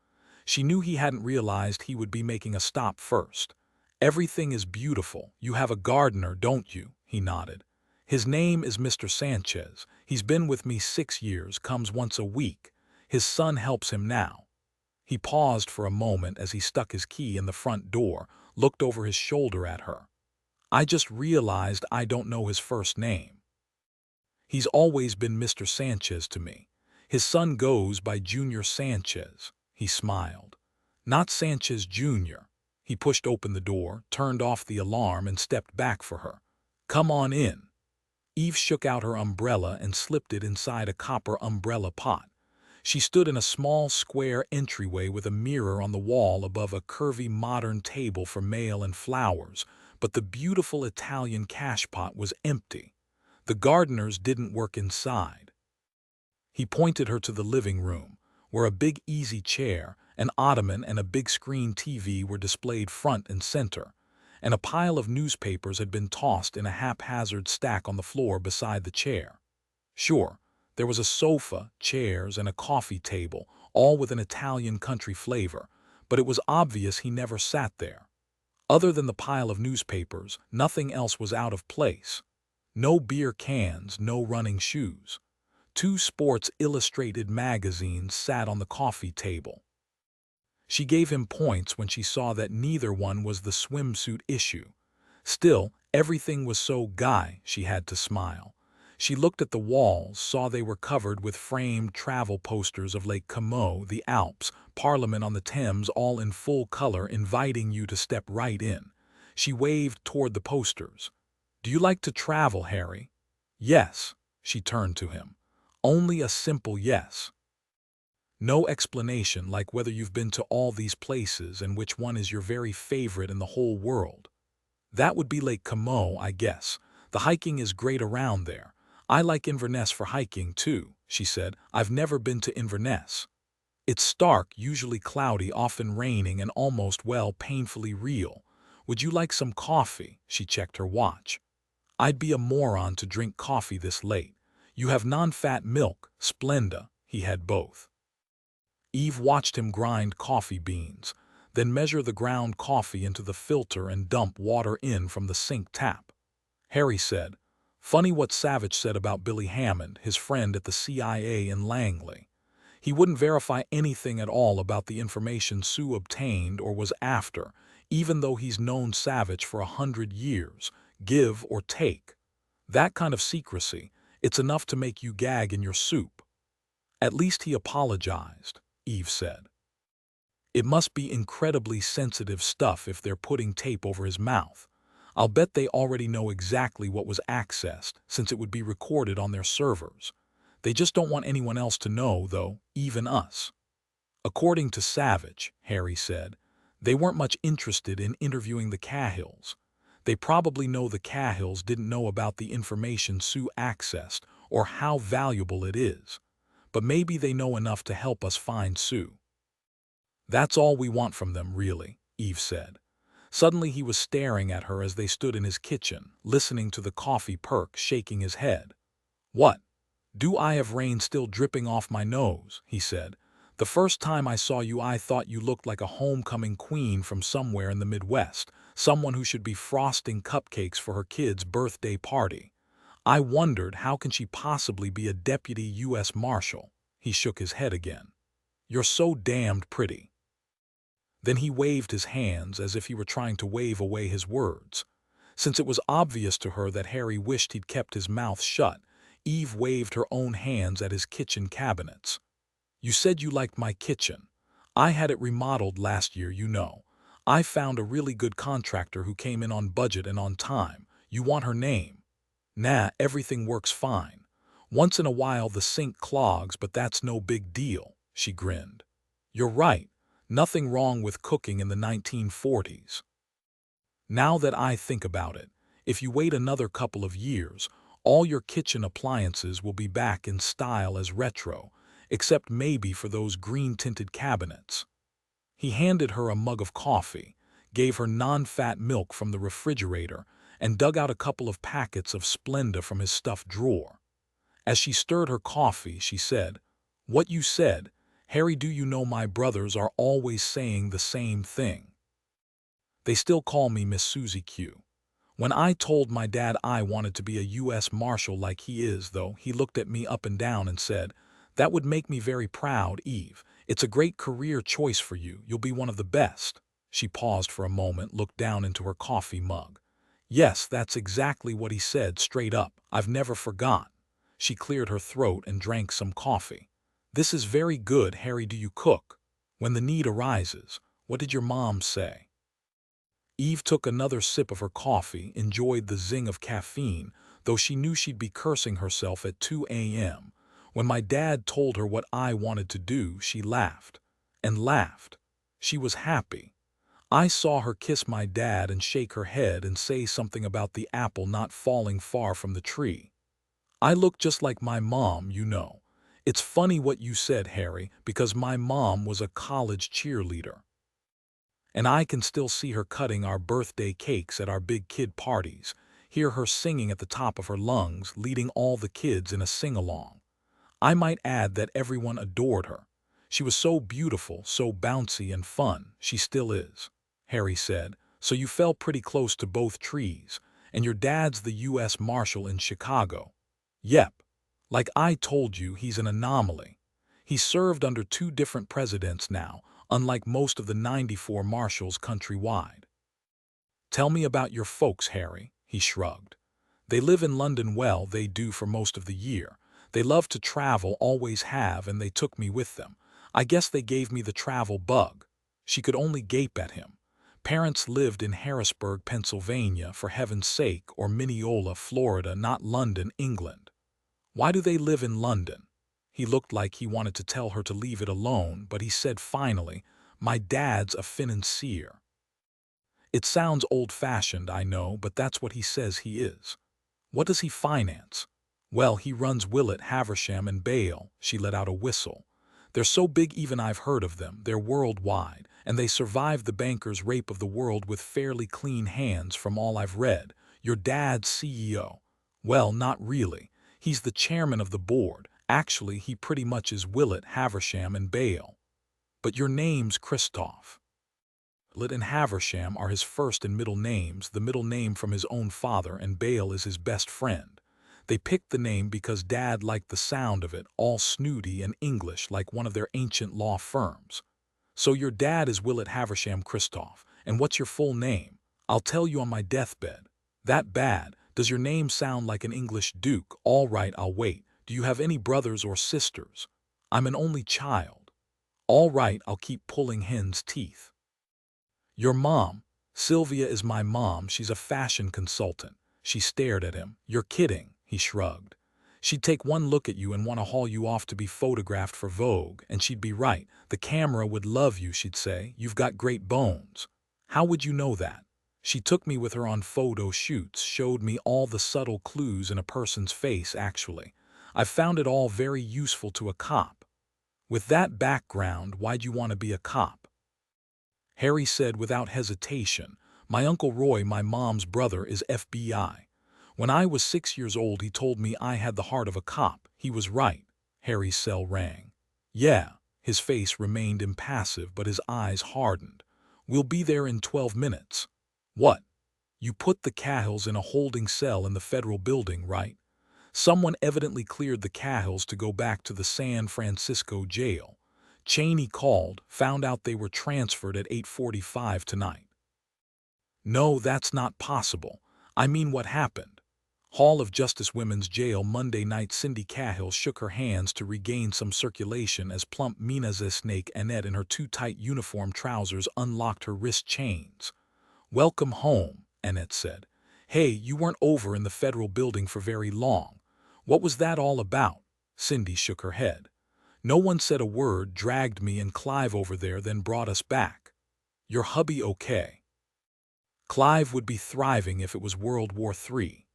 She knew he hadn't realized he would be making a stop first. "Everything is beautiful. You have a gardener, don't you?" He nodded. "His name is Mr. Sanchez. He's been with me 6 years, comes once a week. His son helps him now." He paused for a moment as he stuck his key in the front door, looked over his shoulder at her. "I just realized I don't know his first name." "He's always been Mr. Sanchez to me. His son goes by Junior Sanchez." He smiled. "Not Sanchez Jr." He pushed open the door, turned off the alarm, and stepped back for her. "Come on in." Eve shook out her umbrella and slipped it inside a copper umbrella pot. She stood in a small square entryway with a mirror on the wall above a curvy modern table for mail and flowers, but the beautiful Italian cash pot was empty. The gardeners didn't work inside. He pointed her to the living room, where a big easy chair, an ottoman, and a big screen TV were displayed front and center, and a pile of newspapers had been tossed in a haphazard stack on the floor beside the chair. Sure, there was a sofa, chairs, and a coffee table, all with an Italian country flavor, but it was obvious he never sat there. Other than the pile of newspapers, nothing else was out of place. No beer cans, no running shoes. 2 Sports Illustrated magazines sat on the coffee table. She gave him points when she saw that neither one was the swimsuit issue. Still, everything was so guy, she had to smile. She looked at the walls, saw they were covered with framed travel posters of Lake Como, the Alps, Parliament on the Thames, all in full color, inviting you to step right in. She waved toward the posters. "Do you like to travel, Harry?" "Yes." She turned to him. "Only a simple yes. No explanation, like whether you've been to all these places and which one is your very favorite in the whole world." "That would be Lake Como, I guess. The hiking is great around there. I like Inverness for hiking, too," she said. "I've never been to Inverness." "It's stark, usually cloudy, often raining, and almost, well, painfully real. Would you like some coffee?" She checked her watch. "I'd be a moron to drink coffee this late. You have non-fat milk, Splenda." He had both. Eve watched him grind coffee beans, then measure the ground coffee into the filter and dump water in from the sink tap. Harry said, "Funny what Savich said about Billy Hammond, his friend at the CIA in Langley. He wouldn't verify anything at all about the information Sue obtained or was after, even though he's known Savich for 100 years, give or take. That kind of secrecy, it's enough to make you gag in your soup." "At least he apologized," Eve said. "It must be incredibly sensitive stuff if they're putting tape over his mouth. I'll bet they already know exactly what was accessed, since it would be recorded on their servers. They just don't want anyone else to know, though, even us." "According to Savich," Harry said, "they weren't much interested in interviewing the Cahills. They probably know the Cahills didn't know about the information Sue accessed or how valuable it is. But maybe they know enough to help us find Sue." "That's all we want from them, really," Eve said. Suddenly he was staring at her as they stood in his kitchen, listening to the coffee perk, shaking his head. "What? Do I have rain still dripping off my nose?" he said. "The first time I saw you I thought you looked like a homecoming queen from somewhere in the Midwest, someone who should be frosting cupcakes for her kid's birthday party. I wondered, how can she possibly be a deputy U.S. Marshal?" He shook his head again. "You're so damned pretty." Then he waved his hands as if he were trying to wave away his words. Since it was obvious to her that Harry wished he'd kept his mouth shut, Eve waved her own hands at his kitchen cabinets. "You said you liked my kitchen. I had it remodeled last year, you know. I found a really good contractor who came in on budget and on time. You want her name?" "Nah, everything works fine. Once in a while the sink clogs, but that's no big deal," she grinned. "You're right. Nothing wrong with cooking in the 1940s. Now that I think about it, if you wait another couple of years, all your kitchen appliances will be back in style as retro, except maybe for those green-tinted cabinets." He handed her a mug of coffee, gave her non-fat milk from the refrigerator, and dug out a couple of packets of Splenda from his stuffed drawer. As she stirred her coffee, she said, "What you said, Harry, do you know my brothers are always saying the same thing? They still call me Miss Susie Q. When I told my dad I wanted to be a U.S. Marshal like he is, though, he looked at me up and down and said, 'That would make me very proud, Eve. It's a great career choice for you. You'll be one of the best.'" She paused for a moment, looked down into her coffee mug. "Yes, that's exactly what he said, straight up. I've never forgot." She cleared her throat and drank some coffee. "This is very good, Harry. Do you cook? When the need arises. What did your mom say?" Eve took another sip of her coffee, enjoyed the zing of caffeine, though she knew she'd be cursing herself at 2 a.m. When my dad told her what I wanted to do, she laughed. And laughed. She was happy. I saw her kiss my dad and shake her head and say something about the apple not falling far from the tree. I look just like my mom, you know. It's funny what you said, Harry, because my mom was a college cheerleader. And I can still see her cutting our birthday cakes at our big kid parties, hear her singing at the top of her lungs, leading all the kids in a sing-along. I might add that everyone adored her. She was so beautiful, so bouncy and fun. She still is, Harry said. So you fell pretty close to both trees, and your dad's the U.S. Marshal in Chicago. Yep. Like I told you, he's an anomaly. He served under 2 different presidents now, unlike most of the 94 marshals countrywide. Tell me about your folks, Harry, he shrugged. They live in London. Well, they do for most of the year. They love to travel, always have, and they took me with them. I guess they gave me the travel bug. She could only gape at him. Parents lived in Harrisburg, Pennsylvania, for heaven's sake, or Mineola, Florida, not London, England. Why do they live in London? He looked like he wanted to tell her to leave it alone, but he said finally, my dad's a financier. It sounds old-fashioned, I know, but that's what he says he is. What does he finance? Well, he runs Willett, Haversham and Bale. She let out a whistle. They're so big even I've heard of them. They're worldwide, and they survived the banker's rape of the world with fairly clean hands from all I've read. Your dad's CEO. Well, not really. He's the chairman of the board. Actually, he pretty much is Willett, Haversham and Bale. But your name's Christoph. Willett and Haversham are his first and middle names, the middle name from his own father, and Bale is his best friend. They picked the name because Dad liked the sound of it, all snooty and English like one of their ancient law firms. So your dad is Willett Haversham Christoph, and what's your full name? I'll tell you on my deathbed. That bad? Does your name sound like an English duke? All right, I'll wait. Do you have any brothers or sisters? I'm an only child. All right, I'll keep pulling hen's teeth. Your mom? Sylvia is my mom. She's a fashion consultant. She stared at him. You're kidding, he shrugged. She'd take one look at you and want to haul you off to be photographed for Vogue, and she'd be right. The camera would love you, she'd say. You've got great bones. How would you know that? She took me with her on photo shoots, showed me all the subtle clues in a person's face, actually. I've found it all very useful to a cop. With that background, why'd you want to be a cop? Harry said without hesitation, my Uncle Roy, my mom's brother, is FBI. When I was 6 years old, he told me I had the heart of a cop. He was right. Harry's cell rang. Yeah. His face remained impassive, but his eyes hardened. We'll be there in 12 minutes. What? You put the Cahills in a holding cell in the federal building, right? Someone evidently cleared the Cahills to go back to the San Francisco jail. Cheney called, found out they were transferred at 8:45 tonight. No, that's not possible. I mean, what happened? Hall of Justice Women's Jail Monday night. Cindy Cahill shook her hands to regain some circulation as plump Mina Snake Annette in her too tight uniform trousers unlocked her wrist chains. Welcome home, Annette said. Hey, you weren't over in the federal building for very long. What was that all about? Cindy shook her head. No one said a word, dragged me and Clive over there, then brought us back. Your hubby okay? Clive would be thriving if it was World War III.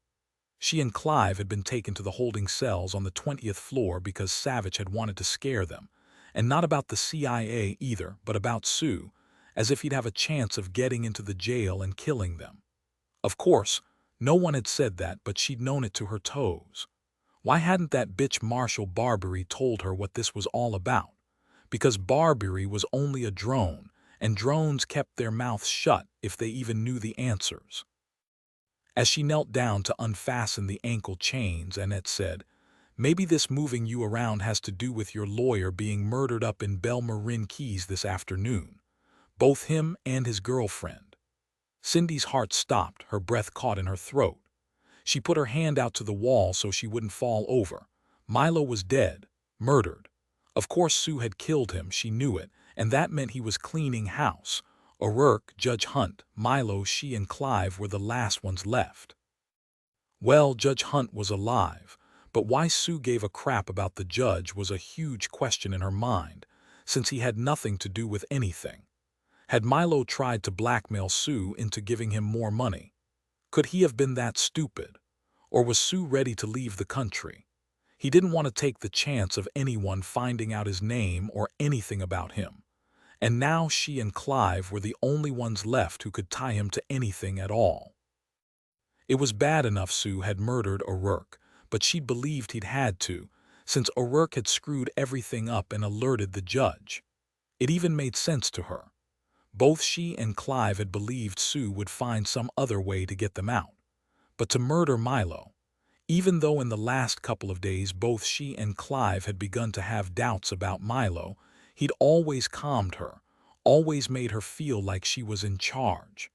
She and Clive had been taken to the holding cells on the 20th floor because Savich had wanted to scare them, and not about the CIA either, but about Sue, as if he'd have a chance of getting into the jail and killing them. Of course, no one had said that, but she'd known it to her toes. Why hadn't that bitch Marshall Barbary told her what this was all about? Because Barbary was only a drone, and drones kept their mouths shut if they even knew the answers. As she knelt down to unfasten the ankle chains, Annette said, Maybe this moving you around has to do with your lawyer being murdered up in Belmarin Keys this afternoon. Both him and his girlfriend. Cindy's heart stopped, her breath caught in her throat. She put her hand out to the wall so she wouldn't fall over. Milo was dead, murdered. Of course Sue had killed him, she knew it, and that meant he was cleaning house. O'Rourke, Judge Hunt, Milo, she and Clive were the last ones left. Well, Judge Hunt was alive, but why Sue gave a crap about the judge was a huge question in her mind, since he had nothing to do with anything. Had Milo tried to blackmail Sue into giving him more money? Could he have been that stupid? Or was Sue ready to leave the country? He didn't want to take the chance of anyone finding out his name or anything about him. And now she and Clive were the only ones left who could tie him to anything at all. It was bad enough Sue had murdered O'Rourke, but she believed he'd had to, since O'Rourke had screwed everything up and alerted the judge. It even made sense to her. Both she and Clive had believed Sue would find some other way to get them out. But to murder Milo, even though in the last couple of days both she and Clive had begun to have doubts about Milo, he'd always calmed her, always made her feel like she was in charge.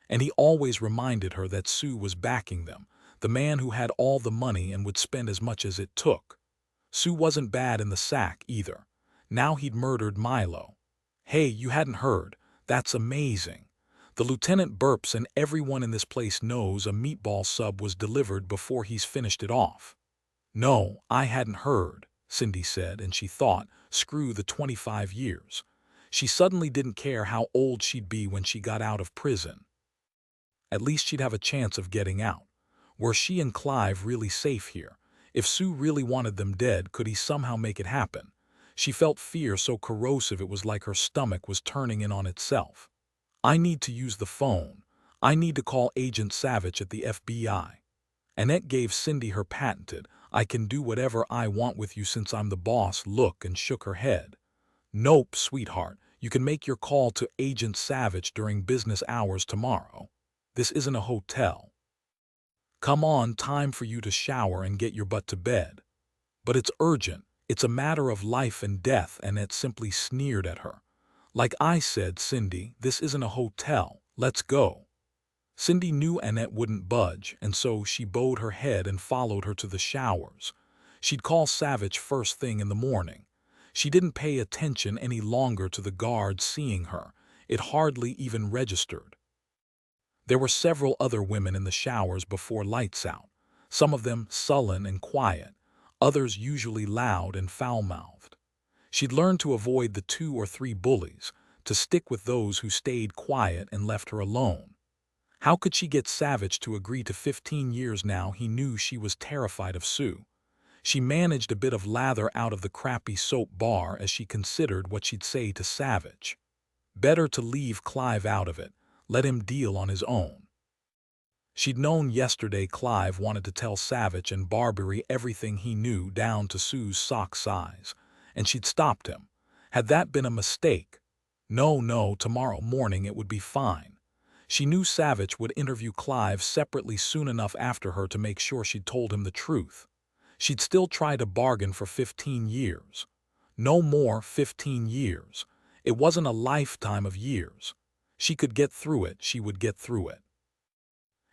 And he always reminded her that Sue was backing them, the man who had all the money and would spend as much as it took. Sue wasn't bad in the sack either. Now he'd murdered Milo. Hey, you hadn't heard. That's amazing. The lieutenant burps and everyone in this place knows a meatball sub was delivered before he's finished it off. No, I hadn't heard, Cindy said, and she thought, screw the 25 years. She suddenly didn't care how old she'd be when she got out of prison. At least she'd have a chance of getting out. Were she and Clive really safe here? If Sue really wanted them dead, could he somehow make it happen? She felt fear so corrosive it was like her stomach was turning in on itself. I need to use the phone. I need to call Agent Savich at the FBI. Annette gave Cindy her patented, I can do whatever I want with you since I'm the boss look and shook her head. Nope, sweetheart, you can make your call to Agent Savich during business hours tomorrow. This isn't a hotel. Come on, time for you to shower and get your butt to bed. But it's urgent. It's a matter of life and death, Annette simply sneered at her. Like I said, Cindy, this isn't a hotel. Let's go. Cindy knew Annette wouldn't budge, and so she bowed her head and followed her to the showers. She'd call Savich first thing in the morning. She didn't pay attention any longer to the guards seeing her. It hardly even registered. There were several other women in the showers before lights out, some of them sullen and quiet, others usually loud and foul-mouthed. She'd learned to avoid the 2 or 3 bullies, to stick with those who stayed quiet and left her alone. How could she get Savich to agree to 15 years now? He knew she was terrified of Sue. She managed a bit of lather out of the crappy soap bar as she considered what she'd say to Savich. Better to leave Clive out of it, let him deal on his own. She'd known yesterday Clive wanted to tell Savich and Barbary everything he knew down to Sue's sock size, and she'd stopped him. Had that been a mistake? No, tomorrow morning it would be fine. She knew Savich would interview Clive separately soon enough after her to make sure she'd told him the truth. She'd still try to bargain for 15 years. No more 15 years. It wasn't a lifetime of years. She could get through it, she would get through it.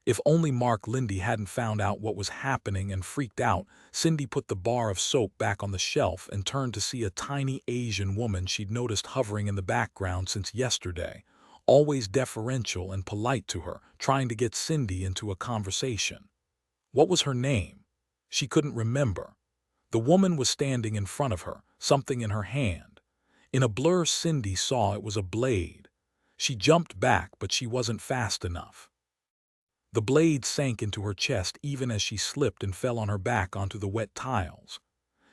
If only Mark Lindy hadn't found out what was happening and freaked out, Cindy put the bar of soap back on the shelf and turned to see a tiny Asian woman she'd noticed hovering in the background since yesterday, always deferential and polite to her, trying to get Cindy into a conversation. What was her name? She couldn't remember. The woman was standing in front of her, something in her hand. In a blur, Cindy saw it was a blade. She jumped back, but she wasn't fast enough. The blade sank into her chest even as she slipped and fell on her back onto the wet tiles.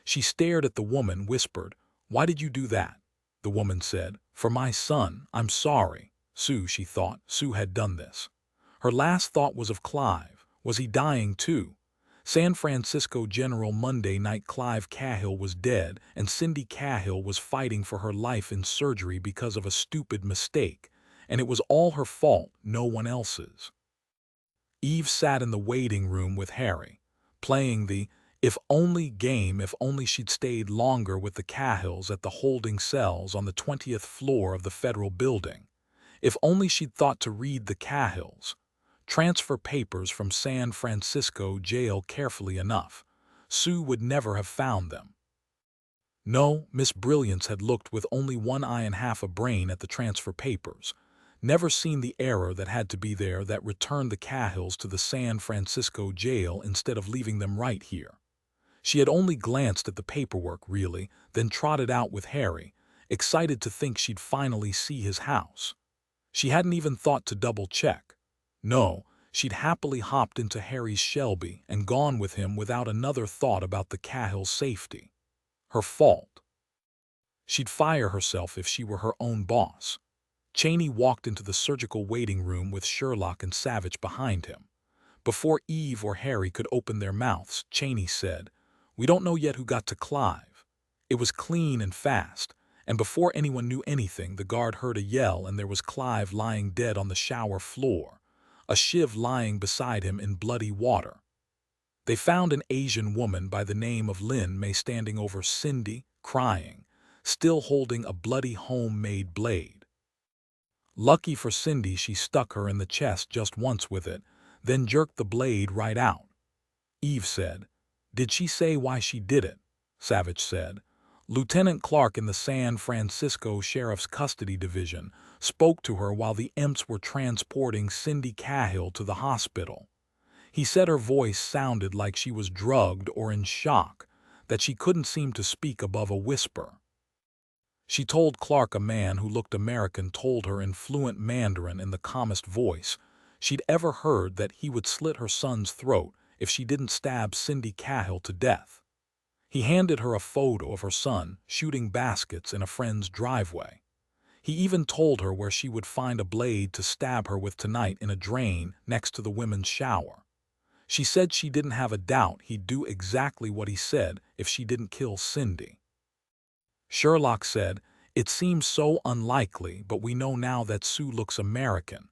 She stared at the woman, whispered, "Why did you do that?" The woman said, "For my son, I'm sorry." Sue, she thought, Sue had done this. Her last thought was of Clive. Was he dying too? San Francisco General Monday night Clive Cahill was dead, and Cindy Cahill was fighting for her life in surgery because of a stupid mistake, and it was all her fault, no one else's. Eve sat in the waiting room with Harry, playing the if only game. If only she'd stayed longer with the Cahills at the holding cells on the 20th floor of the federal building. If only she'd thought to read the Cahills' transfer papers from San Francisco jail carefully enough. Sue would never have found them. No, Miss Brilliance had looked with only one eye and half a brain at the transfer papers, never seen the error that had to be there that returned the Cahills to the San Francisco jail instead of leaving them right here. She had only glanced at the paperwork, really, then trotted out with Harry, excited to think she'd finally see his house. She hadn't even thought to double-check. No, she'd happily hopped into Harry's Shelby and gone with him without another thought about the Cahill's safety. Her fault. She'd fire herself if she were her own boss. Chaney walked into the surgical waiting room with Sherlock and Savich behind him. Before Eve or Harry could open their mouths, Chaney said, "We don't know yet who got to Clive." It was clean and fast, and before anyone knew anything, the guard heard a yell and there was Clive lying dead on the shower floor, a shiv lying beside him in bloody water. They found an Asian woman by the name of Lin May standing over Cindy, crying, still holding a bloody homemade blade. Lucky for Cindy, she stuck her in the chest just once with it, then jerked the blade right out. Eve said, "Did she say why she did it?" Savich said. Lieutenant Clark in the San Francisco Sheriff's Custody Division spoke to her while the EMTs were transporting Cindy Cahill to the hospital. He said her voice sounded like she was drugged or in shock, that she couldn't seem to speak above a whisper. She told Clark a man who looked American told her in fluent Mandarin in the calmest voice she'd ever heard that he would slit her son's throat if she didn't stab Cindy Cahill to death. He handed her a photo of her son shooting baskets in a friend's driveway. He even told her where she would find a blade to stab her with tonight in a drain next to the women's shower. She said she didn't have a doubt he'd do exactly what he said if she didn't kill Cindy. Sherlock said, "It seems so unlikely, but we know now that Sue looks American.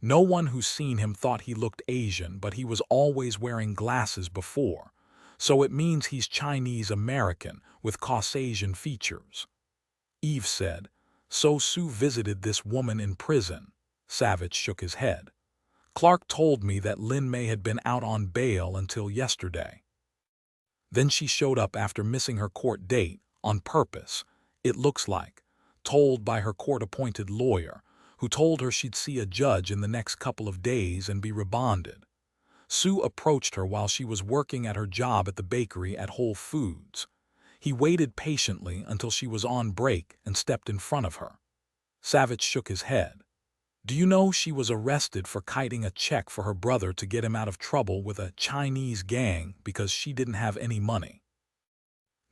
No one who's seen him thought he looked Asian, but he was always wearing glasses before. So it means he's Chinese-American with Caucasian features." Eve said, "So Sue visited this woman in prison." Savich shook his head. "Clark told me that Lin May had been out on bail until yesterday. Then she showed up after missing her court date, on purpose, it looks like, told by her court-appointed lawyer, who told her she'd see a judge in the next couple of days and be rebonded. Sue approached her while she was working at her job at the bakery at Whole Foods. He waited patiently until she was on break and stepped in front of her." Savich shook his head. "Do you know she was arrested for kiting a check for her brother to get him out of trouble with a Chinese gang because she didn't have any money?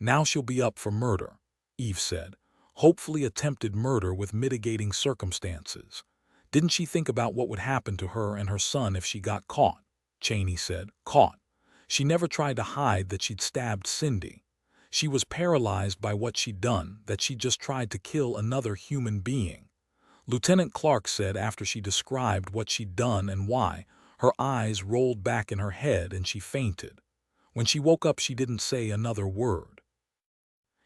Now she'll be up for murder," Eve said. "Hopefully attempted murder with mitigating circumstances. Didn't she think about what would happen to her and her son if she got caught?" Chaney said. "Caught. She never tried to hide that she'd stabbed Cindy. She was paralyzed by what she'd done, that she just tried to kill another human being." Lieutenant Clark said after she described what she'd done and why, her eyes rolled back in her head and she fainted. When she woke up, she didn't say another word.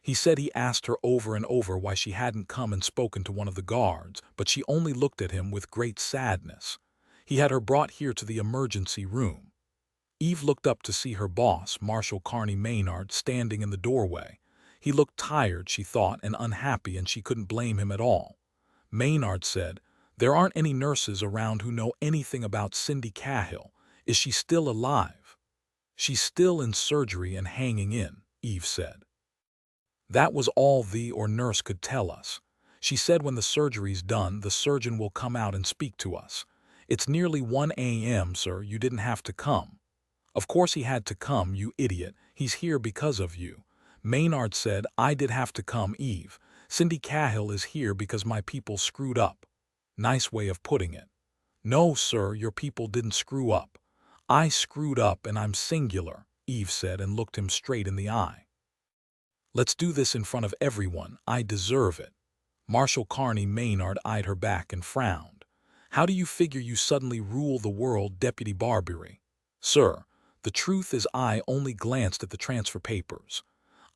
He said he asked her over and over why she hadn't come and spoken to one of the guards, but she only looked at him with great sadness. He had her brought here to the emergency room. Eve looked up to see her boss, Marshal Carney Maynard, standing in the doorway. He looked tired, she thought, and unhappy, and she couldn't blame him at all. Maynard said, "There aren't any nurses around who know anything about Cindy Cahill. Is she still alive?" "She's still in surgery and hanging in," Eve said. That was all the or nurse could tell us. She said when the surgery's done, the surgeon will come out and speak to us. "It's nearly 1 a.m., sir. You didn't have to come." "Of course he had to come, you idiot. He's here because of you." Maynard said, "I did have to come, Eve. Cindy Cahill is here because my people screwed up." Nice way of putting it. "No, sir, your people didn't screw up. I screwed up and I'm singular," Eve said and looked him straight in the eye. "Let's do this in front of everyone. I deserve it." Marshal Carney Maynard eyed her back and frowned. "How do you figure you suddenly rule the world, Deputy Barbery?" "Sir, the truth is I only glanced at the transfer papers.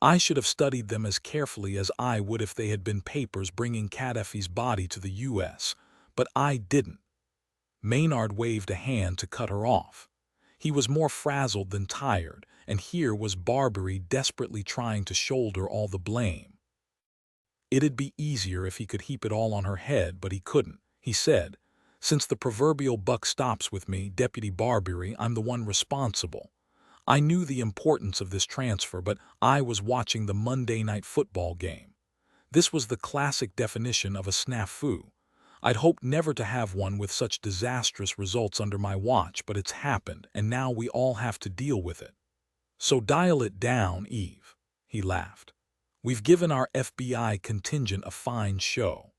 I should have studied them as carefully as I would if they had been papers bringing Gaddafi's body to the U.S., but I didn't." Maynard waved a hand to cut her off. He was more frazzled than tired, and here was Barbery desperately trying to shoulder all the blame. It'd be easier if he could heap it all on her head, but he couldn't. He said, "Since the proverbial buck stops with me, Deputy Barbery, I'm the one responsible. I knew the importance of this transfer, but I was watching the Monday night football game. This was the classic definition of a snafu. I'd hoped never to have one with such disastrous results under my watch, but it's happened, and now we all have to deal with it. So dial it down, Eve. He laughed. We've given our FBI contingent a fine show.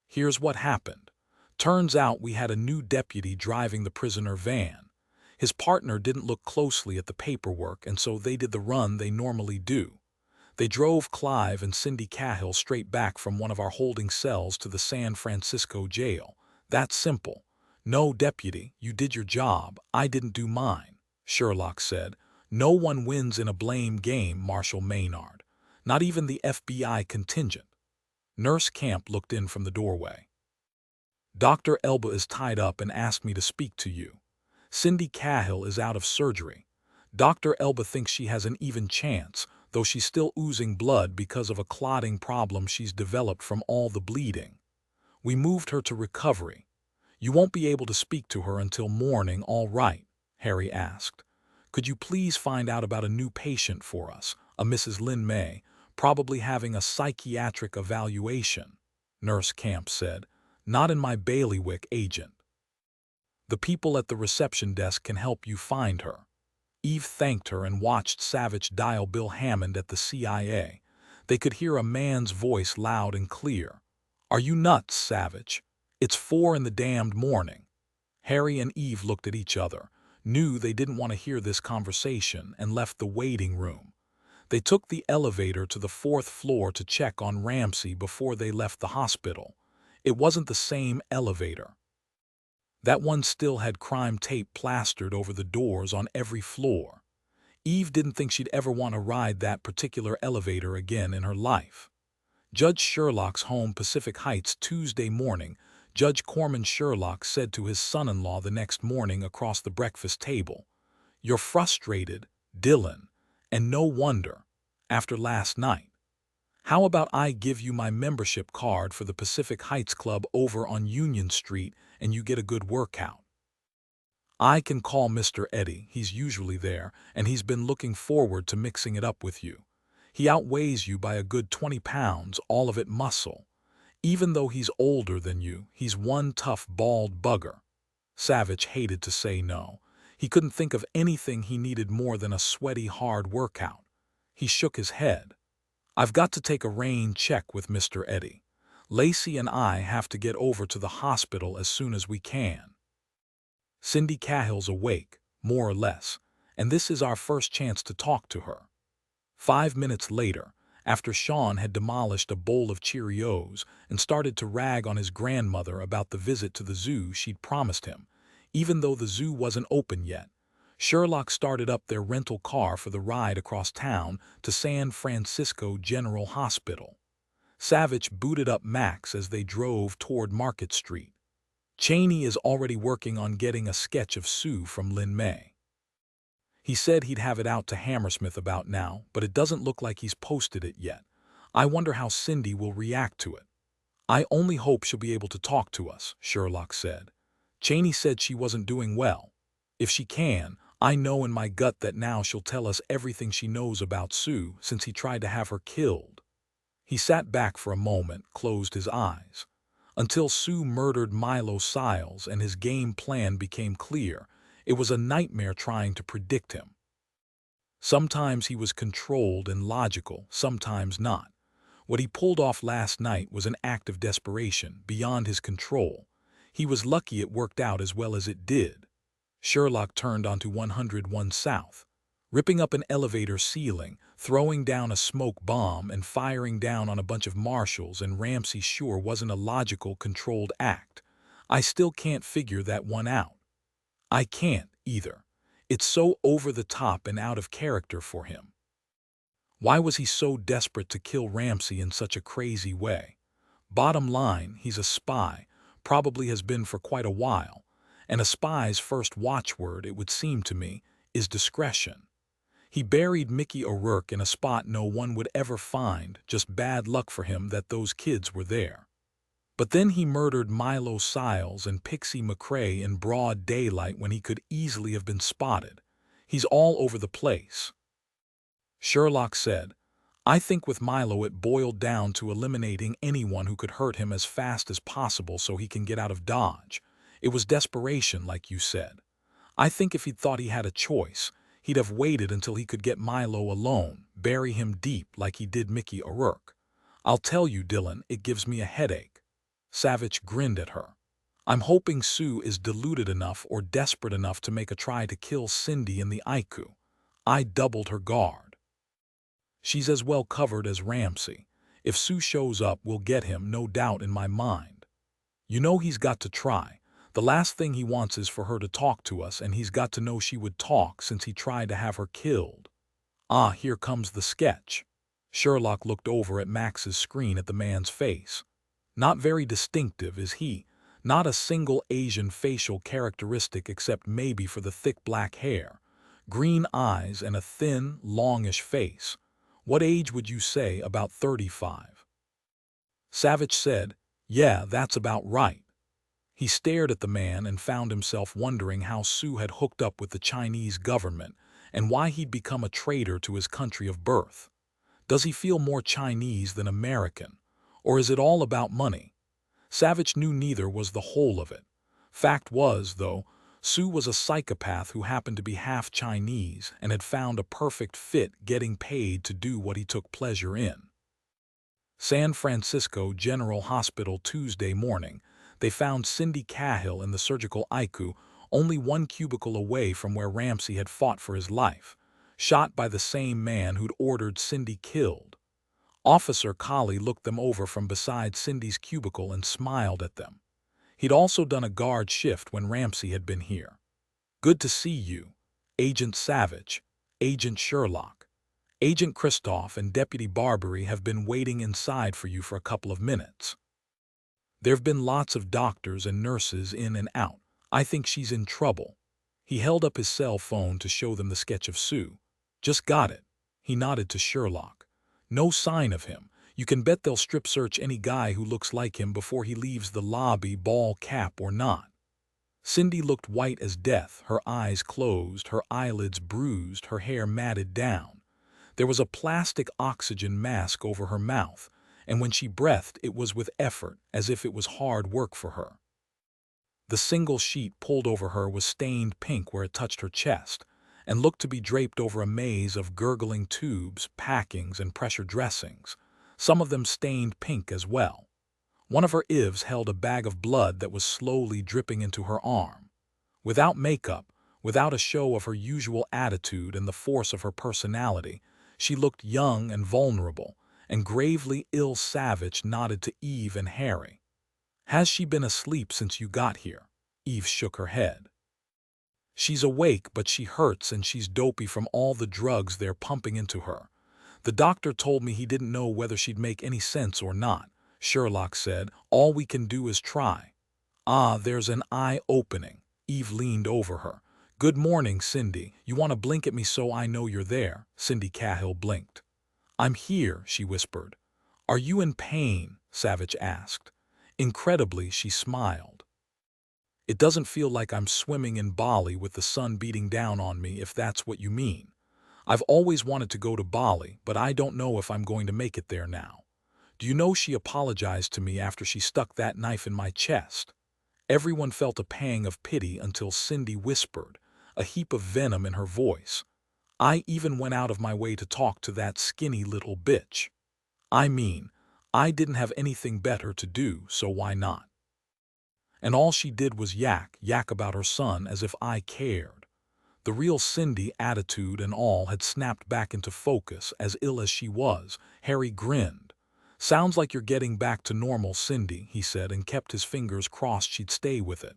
Here's what happened. Turns out we had a new deputy driving the prisoner van. His partner didn't look closely at the paperwork, and so they did the run they normally do. They drove Clive and Cindy Cahill straight back from one of our holding cells to the San Francisco jail. That's simple. No, deputy, you did your job. I didn't do mine, Sherlock said. No one wins in a blame game, Marshal Maynard. Not even the FBI contingent. Nurse Camp looked in from the doorway. Dr. Elba is tied up and asked me to speak to you. Cindy Cahill is out of surgery. Dr. Elba thinks she has an even chance, though she's still oozing blood because of a clotting problem she's developed from all the bleeding. We moved her to recovery. You won't be able to speak to her until morning, all right? Harry asked. Could you please find out about a new patient for us, a Mrs. Lin May, probably having a psychiatric evaluation? Nurse Camp said. Not in my bailiwick, agent. The people at the reception desk can help you find her. Eve thanked her and watched Savich dial Bill Hammond at the CIA. They could hear a man's voice loud and clear. Are you nuts, Savich? It's 4 in the damned morning. Harry and Eve looked at each other, knew they didn't want to hear this conversation, and left the waiting room. They took the elevator to the 4th floor to check on Ramsey before they left the hospital. It wasn't the same elevator. That one still had crime tape plastered over the doors on every floor. Eve didn't think she'd ever want to ride that particular elevator again in her life. Judge Sherlock's home, Pacific Heights, Tuesday morning. Judge Corman Sherlock said to his son-in-law the next morning across the breakfast table, "You're frustrated, Dillon, and no wonder, after last night. How about I give you my membership card for the Pacific Heights Club over on Union Street and you get a good workout? I can call Mr. Eddie, he's usually there, and he's been looking forward to mixing it up with you. He outweighs you by a good 20 pounds, all of it muscle. Even though he's older than you, he's one tough bald bugger." Savich hated to say no. He couldn't think of anything he needed more than a sweaty, hard workout. He shook his head. "I've got to take a rain check with Mr. Eddie. Lacey and I have to get over to the hospital as soon as we can. Cindy Cahill's awake, more or less, and this is our first chance to talk to her." 5 minutes later, after Sean had demolished a bowl of Cheerios and started to rag on his grandmother about the visit to the zoo she'd promised him, even though the zoo wasn't open yet, Sherlock started up their rental car for the ride across town to San Francisco General Hospital. Savich booted up Max as they drove toward Market Street. Cheney is already working on getting a sketch of Sue from Lin May. He said he'd have it out to Hammersmith about now, but it doesn't look like he's posted it yet. I wonder how Cindy will react to it. I only hope she'll be able to talk to us, Sherlock said. Cheney said she wasn't doing well. If she can, I know in my gut that now she'll tell us everything she knows about Sue since he tried to have her killed. He sat back for a moment, closed his eyes. Until Sue murdered Milo Siles and his game plan became clear, it was a nightmare trying to predict him. Sometimes he was controlled and logical, sometimes not. What he pulled off last night was an act of desperation, beyond his control. He was lucky it worked out as well as it did. Sherlock turned onto 101 South, ripping up an elevator ceiling, throwing down a smoke bomb, and firing down on a bunch of marshals, and Ramsey sure wasn't a logical, controlled act. I still can't figure that one out. I can't, either. It's so over the top and out of character for him. Why was he so desperate to kill Ramsey in such a crazy way? Bottom line, he's a spy, probably has been for quite a while, and a spy's first watchword, it would seem to me, is discretion. He buried Mickey O'Rourke in a spot no one would ever find, just bad luck for him that those kids were there. But then he murdered Milo Siles and Pixie McCrae in broad daylight when he could easily have been spotted. He's all over the place. Sherlock said, I think with Milo it boiled down to eliminating anyone who could hurt him as fast as possible so he can get out of Dodge. It was desperation, like you said. I think if he'd thought he had a choice, he'd have waited until he could get Milo alone, bury him deep like he did Mickey O'Rourke. I'll tell you, Dillon, it gives me a headache. Savich grinned at her. I'm hoping Sue is deluded enough or desperate enough to make a try to kill Cindy in the IQ. I doubled her guard. She's as well covered as Ramsey. If Sue shows up, we'll get him, no doubt in my mind. You know he's got to try. The last thing he wants is for her to talk to us, and he's got to know she would talk since he tried to have her killed. Ah, here comes the sketch. Sherlock looked over at Max's screen at the man's face. Not very distinctive, is he? Not a single Asian facial characteristic except maybe for the thick black hair, green eyes, and a thin, longish face. What age would you say? About 35. Savich said, "Yeah, that's about right." He stared at the man and found himself wondering how Sue had hooked up with the Chinese government and why he'd become a traitor to his country of birth. Does he feel more Chinese than American? Or is it all about money? Savich knew neither was the whole of it. Fact was, though, Sue was a psychopath who happened to be half Chinese and had found a perfect fit getting paid to do what he took pleasure in. San Francisco General Hospital Tuesday morning. They found Cindy Cahill in the surgical ICU, only one cubicle away from where Ramsey had fought for his life, shot by the same man who'd ordered Cindy killed. Officer Colley looked them over from beside Cindy's cubicle and smiled at them. He'd also done a guard shift when Ramsey had been here. "Good to see you, Agent Savich, Agent Sherlock. Agent Kristoff and Deputy Barbary have been waiting inside for you for a couple of minutes. There've been lots of doctors and nurses in and out. I think she's in trouble." He held up his cell phone to show them the sketch of Sue. "Just got it." He nodded to Sherlock. "No sign of him. You can bet they'll strip search any guy who looks like him before he leaves the lobby, ball cap or not." Cindy looked white as death, her eyes closed, her eyelids bruised, her hair matted down. There was a plastic oxygen mask over her mouth, and when she breathed it was with effort, as if it was hard work for her. The single sheet pulled over her was stained pink where it touched her chest, and looked to be draped over a maze of gurgling tubes, packings, and pressure dressings, some of them stained pink as well. One of her Ivs held a bag of blood that was slowly dripping into her arm. Without makeup, without a show of her usual attitude and the force of her personality, she looked young and vulnerable, and gravely ill. Savich nodded to Eve and Harry. "Has she been asleep since you got here?" Eve shook her head. "She's awake, but she hurts and she's dopey from all the drugs they're pumping into her. The doctor told me he didn't know whether she'd make any sense or not," Sherlock said. "All we can do is try." "Ah, there's an eye opening." Eve leaned over her. "Good morning, Cindy. You want to blink at me so I know you're there?" Cindy Cahill blinked. "I'm here," she whispered. "Are you in pain?" Savich asked. Incredibly, she smiled. "It doesn't feel like I'm swimming in Bali with the sun beating down on me, if that's what you mean. I've always wanted to go to Bali, but I don't know if I'm going to make it there now. Do you know she apologized to me after she stuck that knife in my chest?" Everyone felt a pang of pity until Cindy whispered, a heap of venom in her voice. "I even went out of my way to talk to that skinny little bitch. I mean, I didn't have anything better to do, so why not? And all she did was yak about her son as if I cared." The real Cindy, attitude and all, had snapped back into focus. As ill as she was, Harry grinned. "Sounds like you're getting back to normal, Cindy," he said, and kept his fingers crossed she'd stay with it.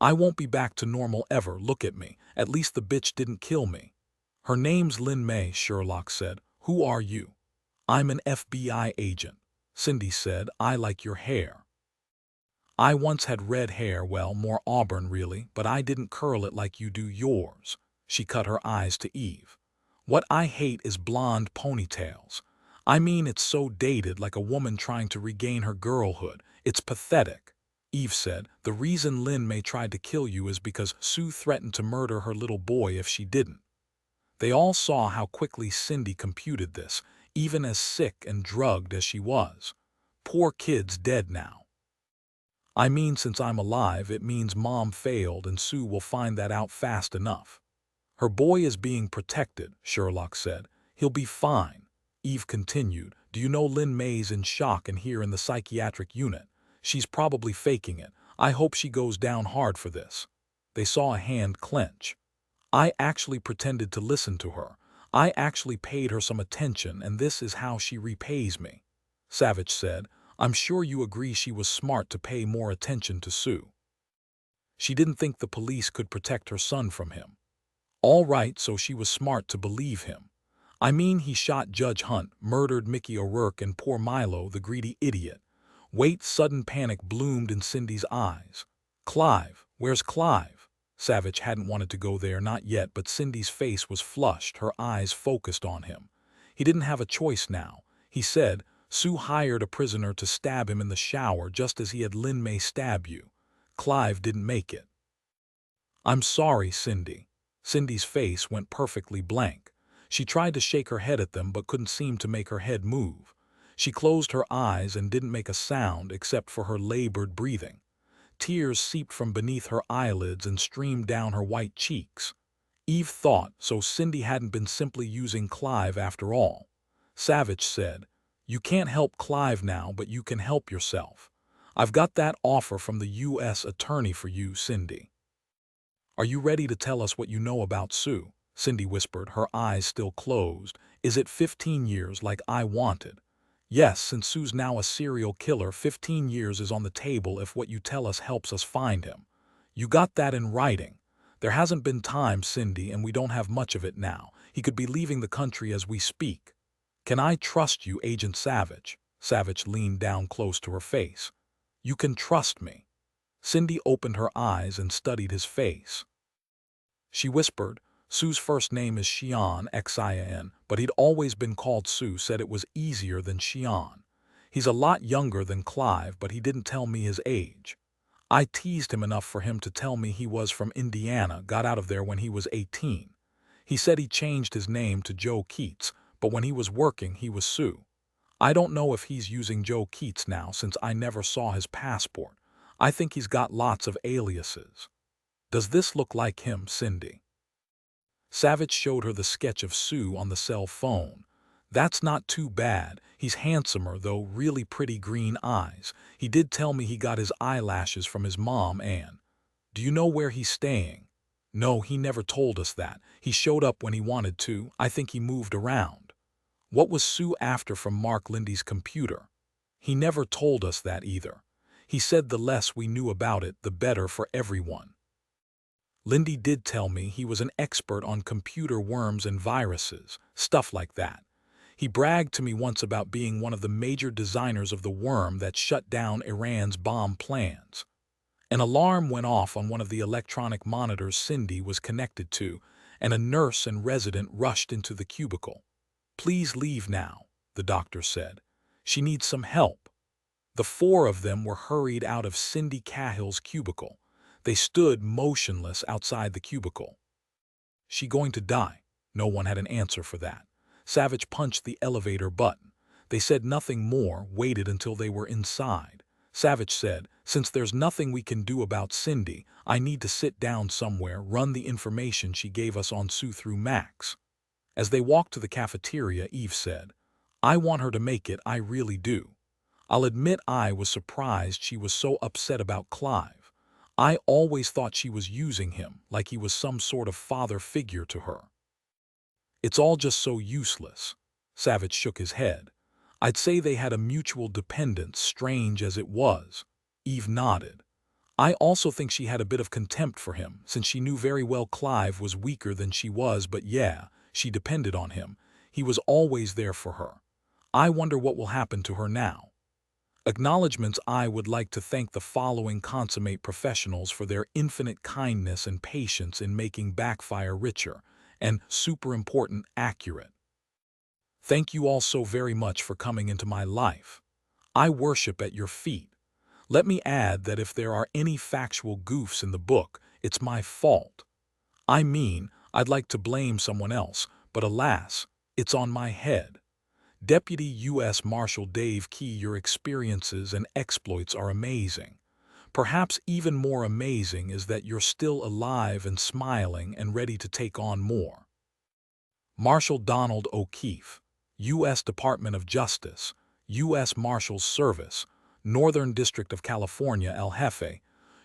"I won't be back to normal ever. Look at me. At least the bitch didn't kill me." "Her name's Lin May," Sherlock said. "Who are you?" "I'm an FBI agent." Cindy said. "I like your hair." "I once had red hair, well, more auburn really, but I didn't curl it like you do yours." She cut her eyes to Eve. "What I hate is blonde ponytails. I mean, it's so dated, like a woman trying to regain her girlhood. It's pathetic." Eve said, "The reason Lin May tried to kill you is because Sue threatened to murder her little boy if she didn't." They all saw how quickly Cindy computed this. even as sick and drugged as she was. Poor kid's dead now. I mean, since I'm alive, it means Mom failed and Sue will find that out fast enough. Her boy is being protected, Sherlock said. He'll be fine. Eve continued. Do you know Lynn May's in shock and here in the psychiatric unit? She's probably faking it. I hope she goes down hard for this. They saw a hand clench. I actually pretended to listen to her. I actually paid her some attention, and this is how she repays me. Savich said, I'm sure you agree she was smart to pay more attention to Sue. She didn't think the police could protect her son from him. All right, so she was smart to believe him. I mean, he shot Judge Hunt, murdered Mickey O'Rourke and poor Milo, the greedy idiot. Wait, sudden panic bloomed in Cindy's eyes. Clive, where's Clive? Savich hadn't wanted to go there, not yet, but Cindy's face was flushed, her eyes focused on him. He didn't have a choice now. He said, Sue hired a prisoner to stab him in the shower just as he had Lynn May stab you. Clive didn't make it. I'm sorry, Cindy. Cindy's face went perfectly blank. She tried to shake her head at them but couldn't seem to make her head move. She closed her eyes and didn't make a sound except for her labored breathing. Tears seeped from beneath her eyelids and streamed down her white cheeks. Eve thought, so Cindy hadn't been simply using Clive after all. Savich said, You can't help Clive now, but you can help yourself. I've got that offer from the U.S. attorney for you, Cindy. Are you ready to tell us what you know about Sue? Cindy whispered, her eyes still closed. Is it 15 years like I wanted? Yes, since Sue's now a serial killer, 15 years is on the table if what you tell us helps us find him. You got that in writing. There hasn't been time, Cindy, and we don't have much of it now. He could be leaving the country as we speak. Can I trust you, Agent Savich? Savich leaned down close to her face. You can trust me. Cindy opened her eyes and studied his face. She whispered, Sue's first name is Xian, Xian, but he'd always been called Sue, said it was easier than Xian. He's a lot younger than Clive, but he didn't tell me his age. I teased him enough for him to tell me he was from Indiana, got out of there when he was 18. He said he changed his name to Joe Keats, but when he was working, he was Sue. I don't know if he's using Joe Keats now since I never saw his passport. I think he's got lots of aliases. Does this look like him, Cindy? Savich showed her the sketch of Sue on the cell phone. That's not too bad. He's handsomer, though, really pretty green eyes. He did tell me he got his eyelashes from his mom, Anne. Do you know where he's staying? No, he never told us that. He showed up when he wanted to. I think he moved around. What was Sue after from Mark Lindy's computer? He never told us that either. He said the less we knew about it, the better for everyone. Lindy did tell me he was an expert on computer worms and viruses, stuff like that. He bragged to me once about being one of the major designers of the worm that shut down Iran's bomb plans. An alarm went off on one of the electronic monitors Cindy was connected to, and a nurse and resident rushed into the cubicle. Please leave now, the doctor said. She needs some help. The four of them were hurried out of Cindy Cahill's cubicle. They stood motionless outside the cubicle. She going to die? No one had an answer for that. Savich punched the elevator button. They said nothing more, waited until they were inside. Savich said, since there's nothing we can do about Cindy, I need to sit down somewhere, run the information she gave us on Sue through Max. As they walked to the cafeteria, Eve said, I want her to make it, I really do. I'll admit I was surprised she was so upset about Clive. I always thought she was using him, like he was some sort of father figure to her. It's all just so useless. Savich shook his head. I'd say they had a mutual dependence, strange as it was. Eve nodded. I also think she had a bit of contempt for him, since she knew very well Clive was weaker than she was, but yeah, she depended on him. He was always there for her. I wonder what will happen to her now. Acknowledgements. I would like to thank the following consummate professionals for their infinite kindness and patience in making Backfire richer and, super important, accurate. Thank you all so very much for coming into my life. I worship at your feet. Let me add that if there are any factual goofs in the book, it's my fault. I mean, I'd like to blame someone else, but alas, it's on my head. Deputy U.S. Marshal Dave Key, your experiences and exploits are amazing. Perhaps even more amazing is that you're still alive and smiling and ready to take on more. Marshal Donald O'Keefe, U.S. Department of Justice, U.S. Marshals Service, Northern District of California, El Jefe,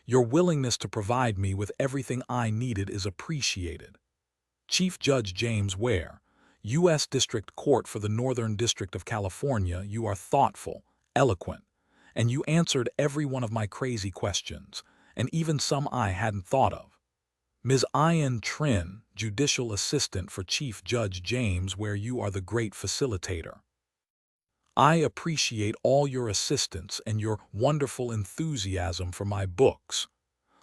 your willingness to provide me with everything I needed is appreciated. Chief Judge James Ware, U.S. District Court for the Northern District of California, you are thoughtful, eloquent, and you answered every one of my crazy questions, and even some I hadn't thought of. Ms. Ian Trin, Judicial Assistant for Chief Judge James Ware, you are the great facilitator. I appreciate all your assistance and your wonderful enthusiasm for my books.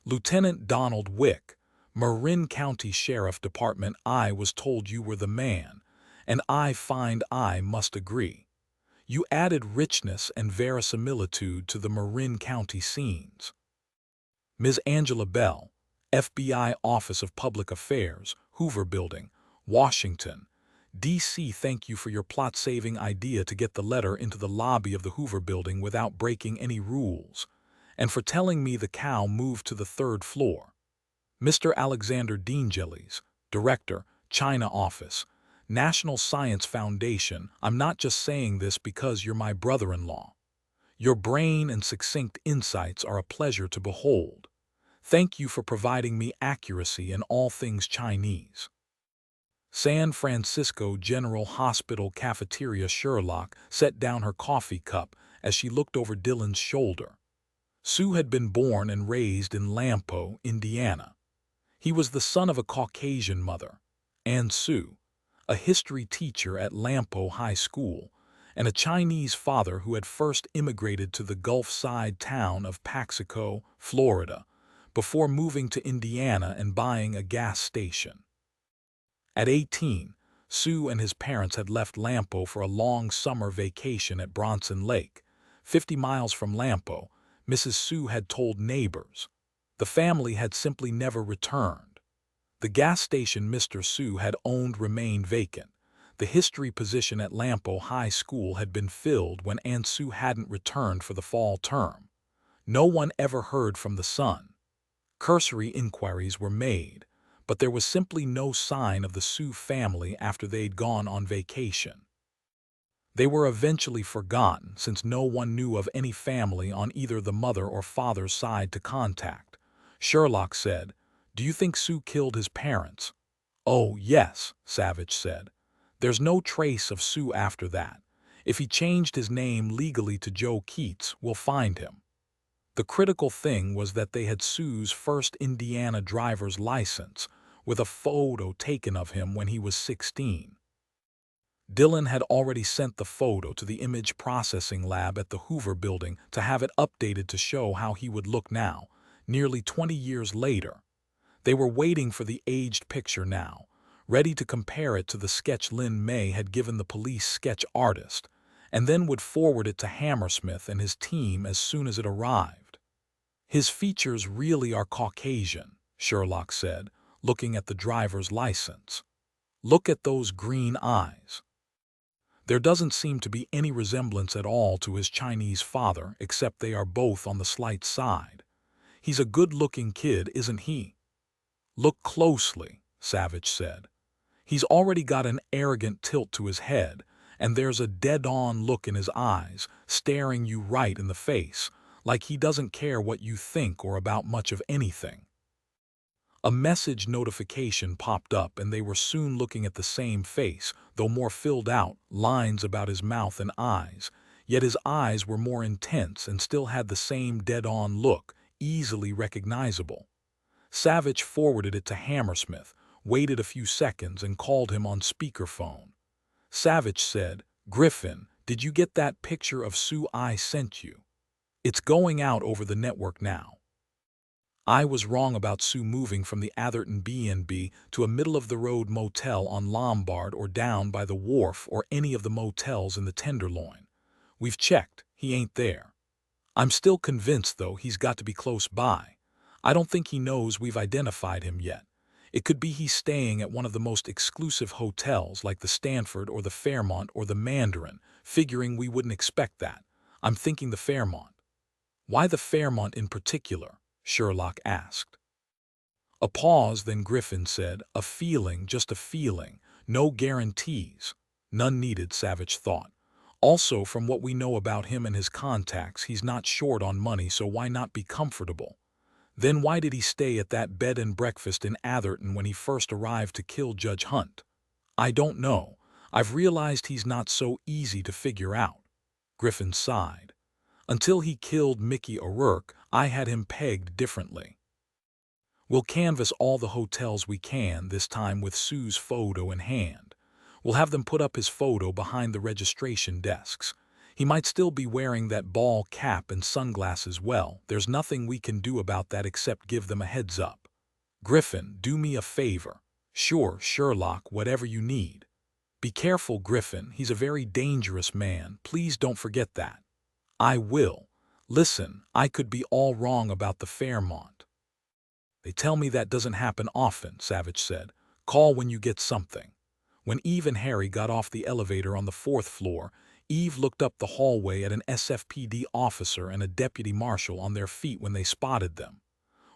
Lieutenant Donald Wick, Marin County Sheriff Department, I was told you were the man, and I find I must agree. You added richness and verisimilitude to the Marin County scenes. Ms. Angela Bell, FBI Office of Public Affairs, Hoover Building, Washington, D.C. Thank you for your plot-saving idea to get the letter into the lobby of the Hoover Building without breaking any rules, and for telling me the cow moved to the 3rd floor. Mr. Alexander Deangelis, Director, China Office, National Science Foundation, I'm not just saying this because you're my brother-in-law. Your brain and succinct insights are a pleasure to behold. Thank you for providing me accuracy in all things Chinese. San Francisco General Hospital cafeteria. Sherlock set down her coffee cup as she looked over Dillon's shoulder. Sue had been born and raised in Lampo, Indiana. He was the son of a Caucasian mother, Ann Sue, a history teacher at Lampo High School, and a Chinese father who had first immigrated to the Gulf-side town of Paxico, Florida, before moving to Indiana and buying a gas station. At 18, Sue and his parents had left Lampo for a long summer vacation at Bronson Lake, 50 miles from Lampo. Mrs. Sue had told neighbors. The family had simply never returned. The gas station Mr. Sue had owned remained vacant. The history position at Lampo High School had been filled when Aunt Sue hadn't returned for the fall term. No one ever heard from the son. Cursory inquiries were made, but there was simply no sign of the Sue family after they'd gone on vacation. They were eventually forgotten since no one knew of any family on either the mother or father's side to contact. Sherlock said, "Do you think Sue killed his parents?" "Oh, yes," Savich said. "There's no trace of Sue after that. If he changed his name legally to Joe Keats, we'll find him." The critical thing was that they had Sue's first Indiana driver's license, with a photo taken of him when he was 16. Dillon had already sent the photo to the image processing lab at the Hoover Building to have it updated to show how he would look now, nearly 20 years later. They were waiting for the aged picture now, ready to compare it to the sketch Lynn May had given the police sketch artist, and then would forward it to Hammersmith and his team as soon as it arrived. "His features really are Caucasian," Sherlock said, looking at the driver's license. "Look at those green eyes. There doesn't seem to be any resemblance at all to his Chinese father, except they are both on the slight side. He's a good-looking kid, isn't he?" "Look closely," Savich said. "He's already got an arrogant tilt to his head, and there's a dead-on look in his eyes, staring you right in the face, like he doesn't care what you think or about much of anything." A message notification popped up and they were soon looking at the same face, though more filled out, lines about his mouth and eyes, yet his eyes were more intense and still had the same dead-on look, easily recognizable. Savich forwarded it to Hammersmith, waited a few seconds and called him on speakerphone. Savich said, "Griffin, did you get that picture of Sue I sent you? It's going out over the network now. I was wrong about Sue moving from the Atherton B&B to a middle-of-the-road motel on Lombard or down by the wharf or any of the motels in the Tenderloin. We've checked, he ain't there. I'm still convinced, though, he's got to be close by. I don't think he knows we've identified him yet. It could be he's staying at one of the most exclusive hotels like the Stanford or the Fairmont or the Mandarin, figuring we wouldn't expect that. I'm thinking the Fairmont. Why the Fairmont in particular? Sherlock asked. A pause, then Griffin said, a feeling, just a feeling. No guarantees. None needed, Savich thought. Also, from what we know about him and his contacts, he's not short on money, so why not be comfortable? Then why did he stay at that bed and breakfast in Atherton when he first arrived to kill Judge Hunt? I don't know. I've realized he's not so easy to figure out. Griffin sighed. Until he killed Mickey O'Rourke, I had him pegged differently. We'll canvass all the hotels we can, this time with Sue's photo in hand. We'll have them put up his photo behind the registration desks. He might still be wearing that ball cap and sunglasses. Well, there's nothing we can do about that except give them a heads up. Griffin, do me a favor. Sure, Sherlock, whatever you need. Be careful, Griffin. He's a very dangerous man. Please don't forget that. I will. Listen, I could be all wrong about the Fairmont. They tell me that doesn't happen often, Savich said. Call when you get something. When Eve and Harry got off the elevator on the 4th floor, Eve looked up the hallway at an SFPD officer and a deputy marshal on their feet when they spotted them.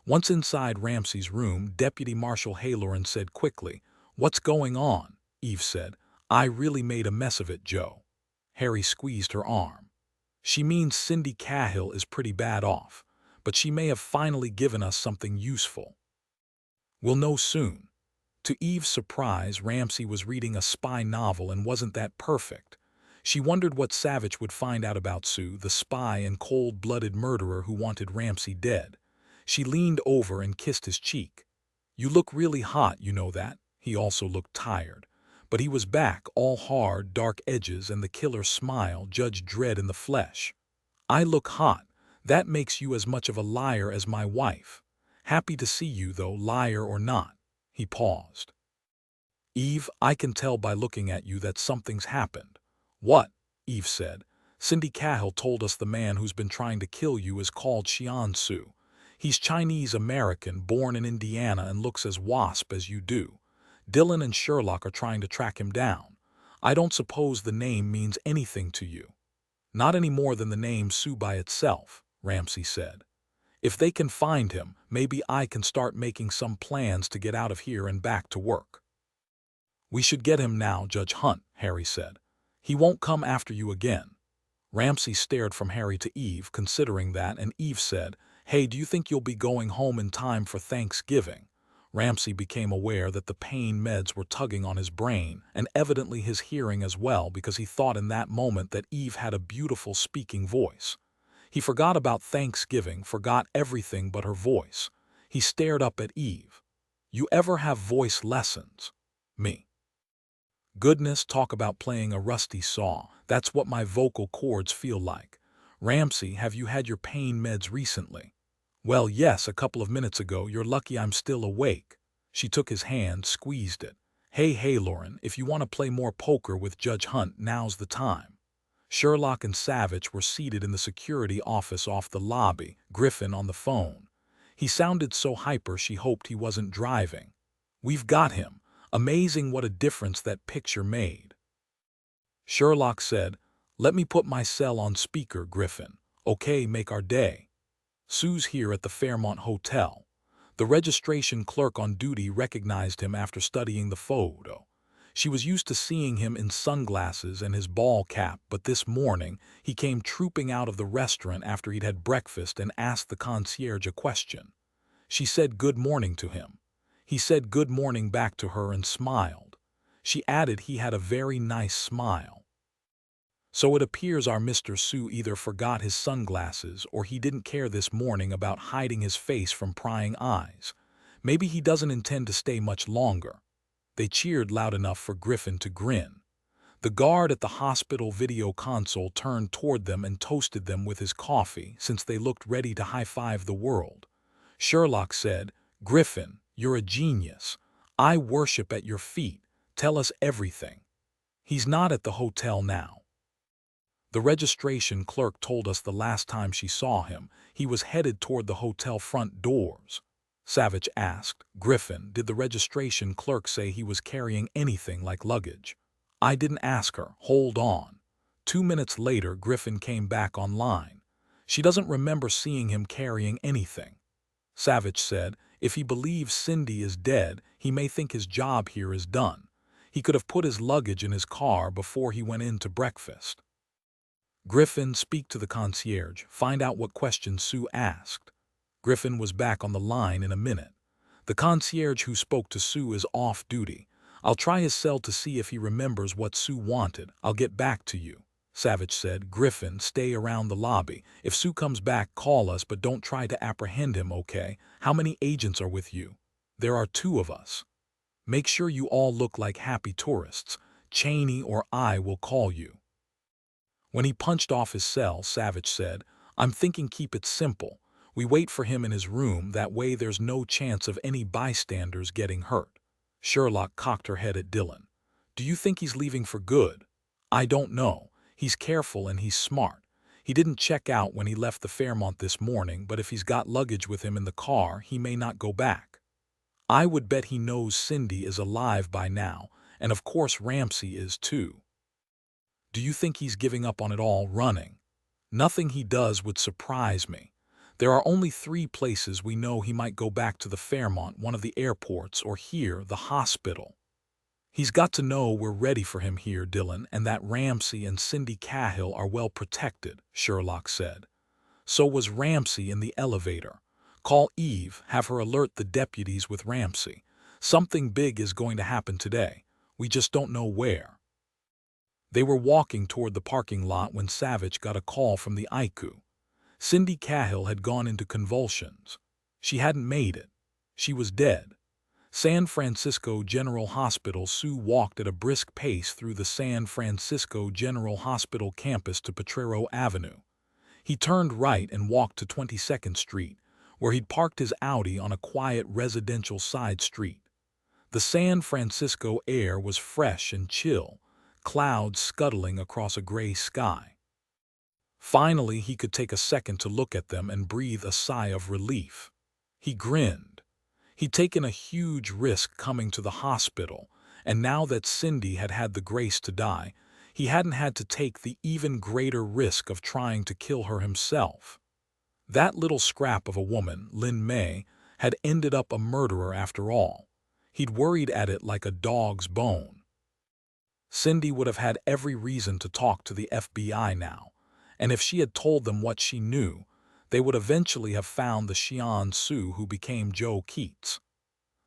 Once inside Ramsey's room, Deputy Marshal Halloran said quickly, "What's going on?" Eve said, "I really made a mess of it, Joe." Harry squeezed her arm. "She means Cindy Cahill is pretty bad off, but she may have finally given us something useful. We'll know soon." To Eve's surprise, Ramsey was reading a spy novel and wasn't that perfect. She wondered what Savich would find out about Sue, the spy and cold-blooded murderer who wanted Ramsey dead. She leaned over and kissed his cheek. "You look really hot, you know that." He also looked tired. But he was back, all hard, dark edges, and the killer smile, Judge Dredd in the flesh. "I look hot. That makes you as much of a liar as my wife. Happy to see you, though, liar or not." He paused. "Eve, I can tell by looking at you that something's happened." "What?" Eve said. "Cindy Cahill told us the man who's been trying to kill you is called Xian Su. He's Chinese-American, born in Indiana, and looks as wasp as you do. Dillon and Sherlock are trying to track him down. I don't suppose the name means anything to you." "Not any more than the name Sue by itself," Ramsey said. "If they can find him, maybe I can start making some plans to get out of here and back to work." "We should get him now, Judge Hunt," Harry said. "He won't come after you again." Ramsey stared from Harry to Eve, considering that, and Eve said, "Hey, do you think you'll be going home in time for Thanksgiving?" Ramsey became aware that the pain meds were tugging on his brain, and evidently his hearing as well, because he thought in that moment that Eve had a beautiful speaking voice. He forgot about Thanksgiving, forgot everything but her voice. He stared up at Eve. "You ever have voice lessons?" "Me? Goodness, talk about playing a rusty saw. That's what my vocal cords feel like." "Ramsey, have you had your pain meds recently?" "Well, yes, a couple of minutes ago. You're lucky I'm still awake." She took his hand, squeezed it. Hey, Lauren, if you want to play more poker with Judge Hunt, now's the time." Sherlock and Savich were seated in the security office off the lobby, Griffin on the phone. He sounded so hyper she hoped he wasn't driving. "We've got him. Amazing what a difference that picture made." Sherlock said, "Let me put my cell on speaker, Griffin. Okay, make our day. Sue's here at the Fairmont Hotel." The registration clerk on duty recognized him after studying the photo. She was used to seeing him in sunglasses and his ball cap, but this morning he came trooping out of the restaurant after he'd had breakfast and asked the concierge a question. She said good morning to him. He said good morning back to her and smiled. She added he had a very nice smile. So it appears our Mr. Sue either forgot his sunglasses or he didn't care this morning about hiding his face from prying eyes. Maybe he doesn't intend to stay much longer. They cheered loud enough for Griffin to grin. The guard at the hospital video console turned toward them and toasted them with his coffee since they looked ready to high-five the world. Sherlock said, "Griffin, you're a genius. I worship at your feet. Tell us everything." "He's not at the hotel now. The registration clerk told us the last time she saw him, he was headed toward the hotel front doors." Savich asked. Griffin, did the registration clerk say he was carrying anything like luggage? I didn't ask her. Hold on. 2 minutes later, Griffin came back online. She doesn't remember seeing him carrying anything. Savich said, if he believes Cindy is dead, he may think his job here is done. He could have put his luggage in his car before he went in to breakfast. Griffin, speak to the concierge. Find out what questions Sue asked. Griffin was back on the line in a minute. The concierge who spoke to Sue is off duty. I'll try his cell to see if he remembers what Sue wanted. I'll get back to you. Savich said. Griffin, stay around the lobby. If Sue comes back, call us, but don't try to apprehend him, okay? How many agents are with you? There are 2 of us. Make sure you all look like happy tourists. Cheney or I will call you. When he punched off his cell, Savich said, I'm thinking keep it simple. We wait for him in his room, that way there's no chance of any bystanders getting hurt. Sherlock cocked her head at Dillon. Do you think he's leaving for good? I don't know. He's careful and he's smart. He didn't check out when he left the Fairmont this morning, but if he's got luggage with him in the car, he may not go back. I would bet he knows Cindy is alive by now, and of course Ramsey is too. Do you think he's giving up on it all, running? Nothing he does would surprise me. There are only 3 places we know he might go back to: the Fairmont, one of the airports, or here, the hospital. He's got to know we're ready for him here, Dillon, and that Ramsey and Cindy Cahill are well protected, Sherlock said. So was Ramsey in the elevator. Call Eve, have her alert the deputies with Ramsey. Something big is going to happen today. We just don't know where. They were walking toward the parking lot when Savich got a call from the ICU. Cindy Cahill had gone into convulsions. She hadn't made it. She was dead. San Francisco General Hospital. Sue walked at a brisk pace through the San Francisco General Hospital campus to Potrero Avenue. He turned right and walked to 22nd Street, where he'd parked his Audi on a quiet residential side street. The San Francisco air was fresh and chill, clouds scuttling across a gray sky. Finally, he could take a second to look at them and breathe a sigh of relief. He grinned. He'd taken a huge risk coming to the hospital, and now that Cindy had had the grace to die, he hadn't had to take the even greater risk of trying to kill her himself. That little scrap of a woman, Lynn May, had ended up a murderer after all. He'd worried at it like a dog's bone. Cindy would have had every reason to talk to the FBI now, and if she had told them what she knew, they would eventually have found the Xian Su who became Joe Keats.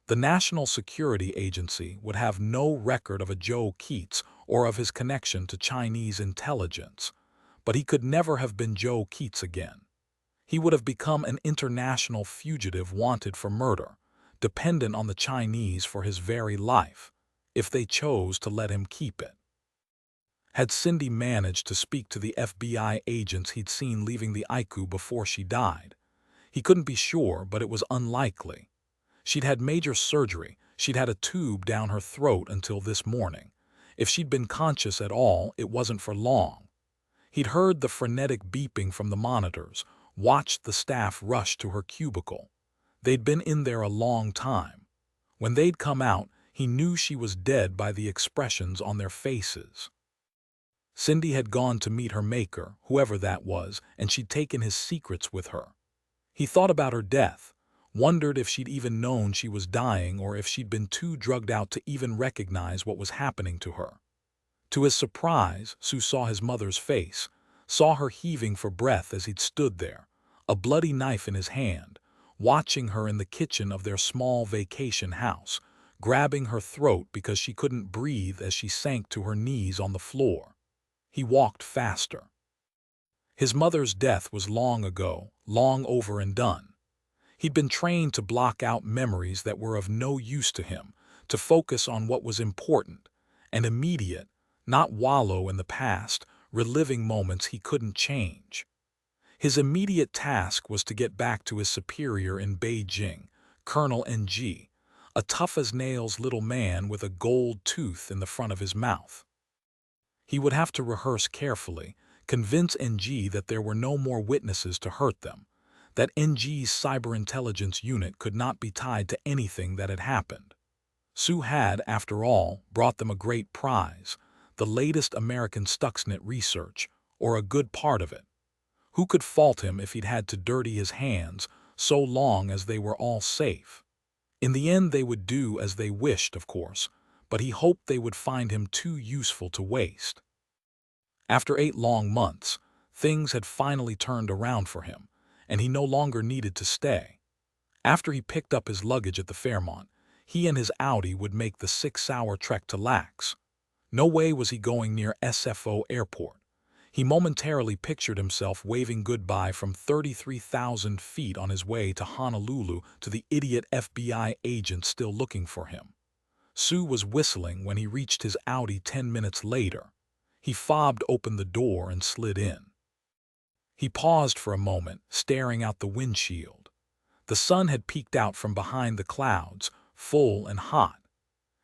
The National Security Agency would have no record of a Joe Keats or of his connection to Chinese intelligence, but he could never have been Joe Keats again. He would have become an international fugitive wanted for murder, dependent on the Chinese for his very life, if they chose to let him keep it. Had Cindy managed to speak to the FBI agents he'd seen leaving the ICU before she died? He couldn't be sure, but it was unlikely. She'd had major surgery. She'd had a tube down her throat until this morning. If she'd been conscious at all, it wasn't for long. He'd heard the frenetic beeping from the monitors, watched the staff rush to her cubicle. They'd been in there a long time. When they'd come out, he knew she was dead by the expressions on their faces. Cindy had gone to meet her maker, whoever that was, and she'd taken his secrets with her. He thought about her death, wondered if she'd even known she was dying or if she'd been too drugged out to even recognize what was happening to her. To his surprise, Sue saw his mother's face, saw her heaving for breath as he'd stood there, a bloody knife in his hand, watching her in the kitchen of their small vacation house, grabbing her throat because she couldn't breathe as she sank to her knees on the floor. He walked faster. His mother's death was long ago, long over and done. He'd been trained to block out memories that were of no use to him, to focus on what was important and immediate, not wallow in the past, reliving moments he couldn't change. His immediate task was to get back to his superior in Beijing, Colonel NG, a tough-as-nails little man with a gold tooth in the front of his mouth. He would have to rehearse carefully, convince NG that there were no more witnesses to hurt them, that NG's cyber intelligence unit could not be tied to anything that had happened. Sue had, after all, brought them a great prize, the latest American Stuxnet research, or a good part of it. Who could fault him if he'd had to dirty his hands, so long as they were all safe? In the end they would do as they wished, of course, but he hoped they would find him too useful to waste. After 8 long months, things had finally turned around for him, and he no longer needed to stay. After he picked up his luggage at the Fairmont, he and his Audi would make the 6-hour trek to Lax. No way was he going near SFO Airport. He momentarily pictured himself waving goodbye from 33,000 feet on his way to Honolulu to the idiot FBI agent still looking for him. Sue was whistling when he reached his Audi 10 minutes later. He fobbed open the door and slid in. He paused for a moment, staring out the windshield. The sun had peeked out from behind the clouds, full and hot.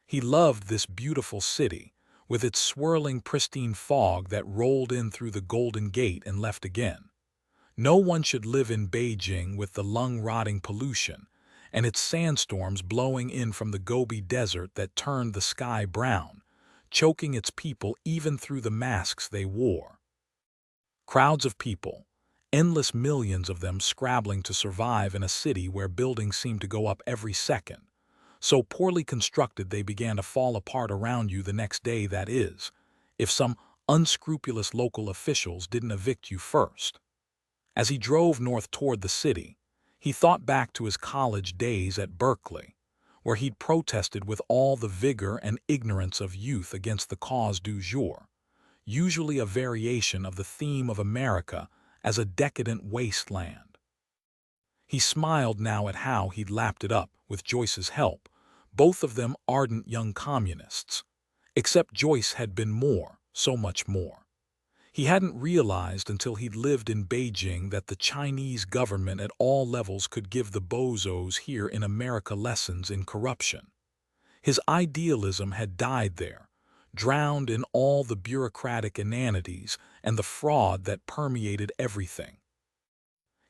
He loved this beautiful city, with its swirling pristine fog that rolled in through the Golden Gate and left again. No one should live in Beijing with the lung-rotting pollution, and its sandstorms blowing in from the Gobi Desert that turned the sky brown, choking its people even through the masks they wore. Crowds of people, endless millions of them scrabbling to survive in a city where buildings seemed to go up every second. So poorly constructed they began to fall apart around you the next day, that is, if some unscrupulous local officials didn't evict you first. As he drove north toward the city, he thought back to his college days at Berkeley, where he'd protested with all the vigor and ignorance of youth against the cause du jour, usually a variation of the theme of America as a decadent wasteland. He smiled now at how he'd lapped it up with Joyce's help, both of them ardent young communists. Except Joyce had been more, so much more. He hadn't realized until he'd lived in Beijing that the Chinese government at all levels could give the bozos here in America lessons in corruption. His idealism had died there, drowned in all the bureaucratic inanities and the fraud that permeated everything.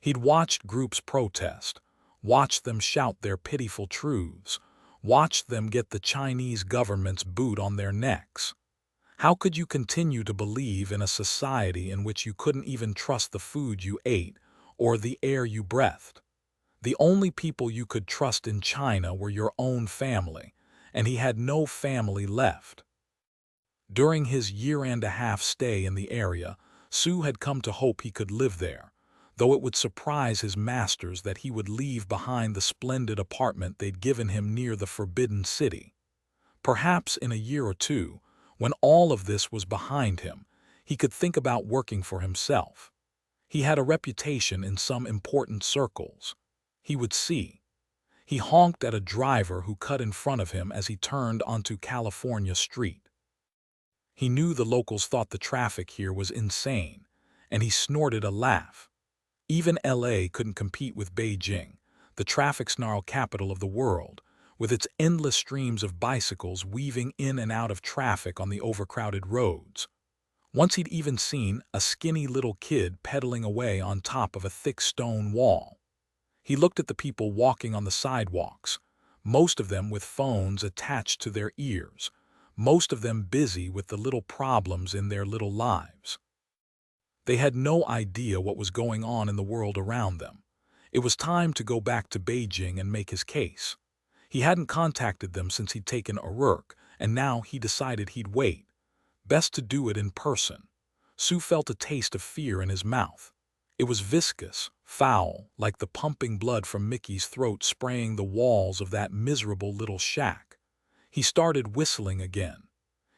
He'd watched groups protest, watched them shout their pitiful truths, watched them get the Chinese government's boot on their necks. How could you continue to believe in a society in which you couldn't even trust the food you ate or the air you breathed? The only people you could trust in China were your own family, and he had no family left. During his year-and-a-half stay in the area, Sue had come to hope he could live there, though it would surprise his masters that he would leave behind the splendid apartment they'd given him near the Forbidden City. Perhaps in a year or two, when all of this was behind him, he could think about working for himself. He had a reputation in some important circles. He would see. He honked at a driver who cut in front of him as he turned onto California Street. He knew the locals thought the traffic here was insane, and he snorted a laugh. Even LA couldn't compete with Beijing, the traffic snarl capital of the world, with its endless streams of bicycles weaving in and out of traffic on the overcrowded roads. Once he'd even seen a skinny little kid pedaling away on top of a thick stone wall. He looked at the people walking on the sidewalks, most of them with phones attached to their ears, most of them busy with the little problems in their little lives. They had no idea what was going on in the world around them. It was time to go back to Beijing and make his case. He hadn't contacted them since he'd taken Uruk, and now he decided he'd wait. Best to do it in person. Sue felt a taste of fear in his mouth. It was viscous, foul, like the pumping blood from Mickey's throat spraying the walls of that miserable little shack. He started whistling again.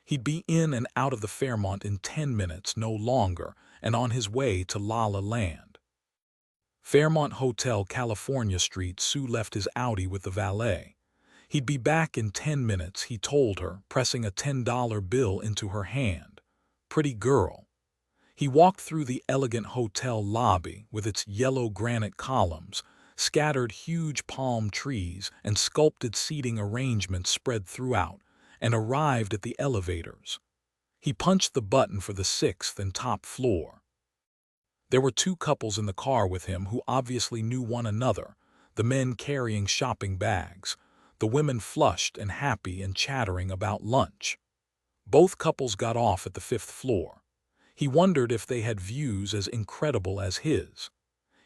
He'd be in and out of the Fairmont in 10 minutes, no longer, and on his way to La La Land. Fairmont Hotel, California Street. Sue left his Audi with the valet. He'd be back in 10 minutes, he told her, pressing a $10 bill into her hand. Pretty girl. He walked through the elegant hotel lobby with its yellow granite columns, scattered huge palm trees, and sculpted seating arrangements spread throughout, and arrived at the elevators. He punched the button for the 6th and top floor. There were two couples in the car with him who obviously knew one another, the men carrying shopping bags, the women flushed and happy and chattering about lunch. Both couples got off at the fifth floor. He wondered if they had views as incredible as his.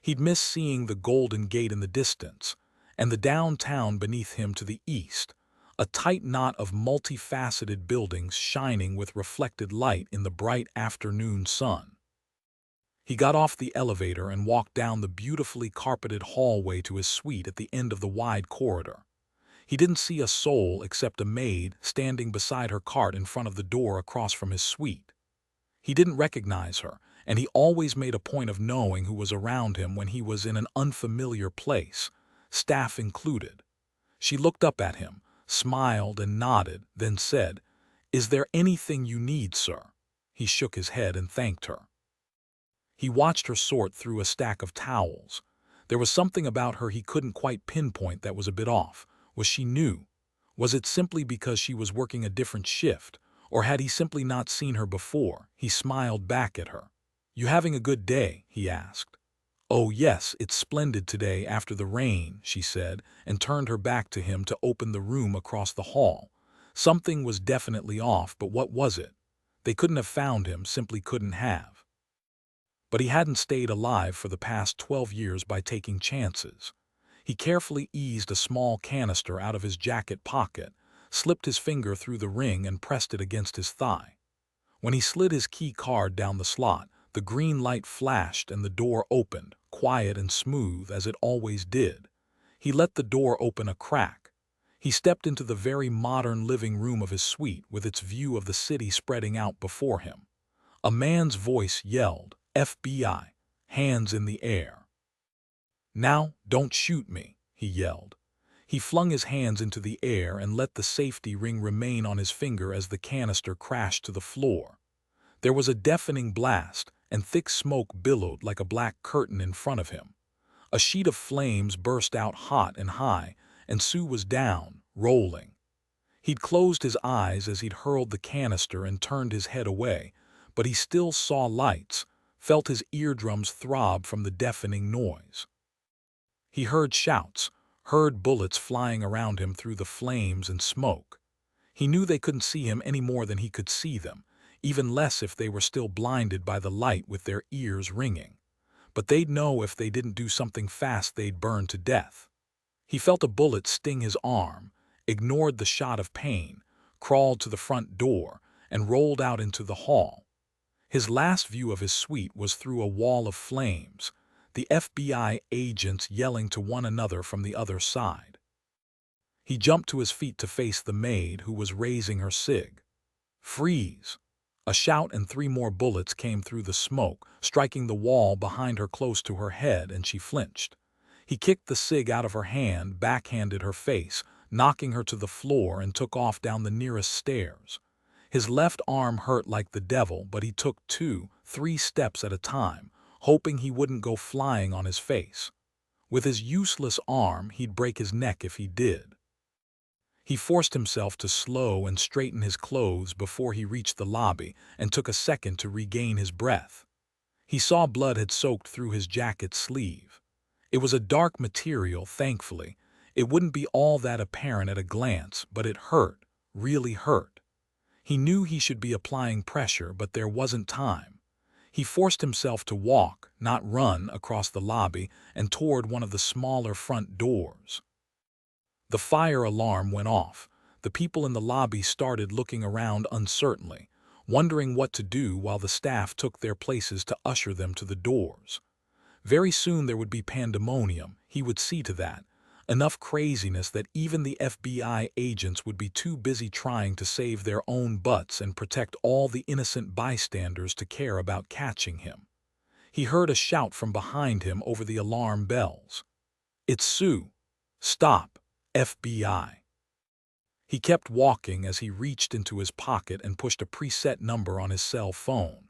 He'd miss seeing the Golden Gate in the distance, and the downtown beneath him to the east, a tight knot of multifaceted buildings shining with reflected light in the bright afternoon sun. He got off the elevator and walked down the beautifully carpeted hallway to his suite at the end of the wide corridor. He didn't see a soul except a maid standing beside her cart in front of the door across from his suite. He didn't recognize her, and he always made a point of knowing who was around him when he was in an unfamiliar place, staff included. She looked up at him, smiled and nodded, then said, "Is there anything you need, sir?" He shook his head and thanked her. He watched her sort through a stack of towels. There was something about her he couldn't quite pinpoint that was a bit off. Was she new? Was it simply because she was working a different shift? Or had he simply not seen her before? He smiled back at her. "You having a good day?" he asked. "Oh yes, it's splendid today after the rain," she said, and turned her back to him to open the room across the hall. Something was definitely off, but what was it? They couldn't have found him, simply couldn't have. But he hadn't stayed alive for the past 12 years by taking chances. He carefully eased a small canister out of his jacket pocket, slipped his finger through the ring and pressed it against his thigh. When he slid his key card down the slot, the green light flashed and the door opened, quiet and smooth as it always did. He let the door open a crack. He stepped into the very modern living room of his suite with its view of the city spreading out before him. A man's voice yelled, "FBI, hands in the air." "Now, don't shoot me," he yelled. He flung his hands into the air and let the safety ring remain on his finger as the canister crashed to the floor. There was a deafening blast, and thick smoke billowed like a black curtain in front of him. A sheet of flames burst out hot and high, and Sue was down, rolling. He'd closed his eyes as he'd hurled the canister and turned his head away, but he still saw lights, felt his eardrums throb from the deafening noise. He heard shouts, heard bullets flying around him through the flames and smoke. He knew they couldn't see him any more than he could see them, even less if they were still blinded by the light with their ears ringing. But they'd know if they didn't do something fast they'd burn to death. He felt a bullet sting his arm, ignored the shot of pain, crawled to the front door, and rolled out into the hall. His last view of his suite was through a wall of flames, the FBI agents yelling to one another from the other side. He jumped to his feet to face the maid who was raising her cig. "Freeze!" A shout and 3 more bullets came through the smoke, striking the wall behind her close to her head, and she flinched. He kicked the cig out of her hand, backhanded her face, knocking her to the floor, and took off down the nearest stairs. His left arm hurt like the devil, but he took 2, 3 steps at a time, hoping he wouldn't go flying on his face. With his useless arm, he'd break his neck if he did. He forced himself to slow and straighten his clothes before he reached the lobby and took a second to regain his breath. He saw blood had soaked through his jacket sleeve. It was a dark material, thankfully. It wouldn't be all that apparent at a glance, but it hurt, really hurt. He knew he should be applying pressure, but there wasn't time. He forced himself to walk, not run, across the lobby and toward one of the smaller front doors. The fire alarm went off. The people in the lobby started looking around uncertainly, wondering what to do while the staff took their places to usher them to the doors. Very soon there would be pandemonium, he would see to that. Enough craziness that even the FBI agents would be too busy trying to save their own butts and protect all the innocent bystanders to care about catching him. He heard a shout from behind him over the alarm bells. "It's Sue! Stop! FBI!" He kept walking as he reached into his pocket and pushed a preset number on his cell phone.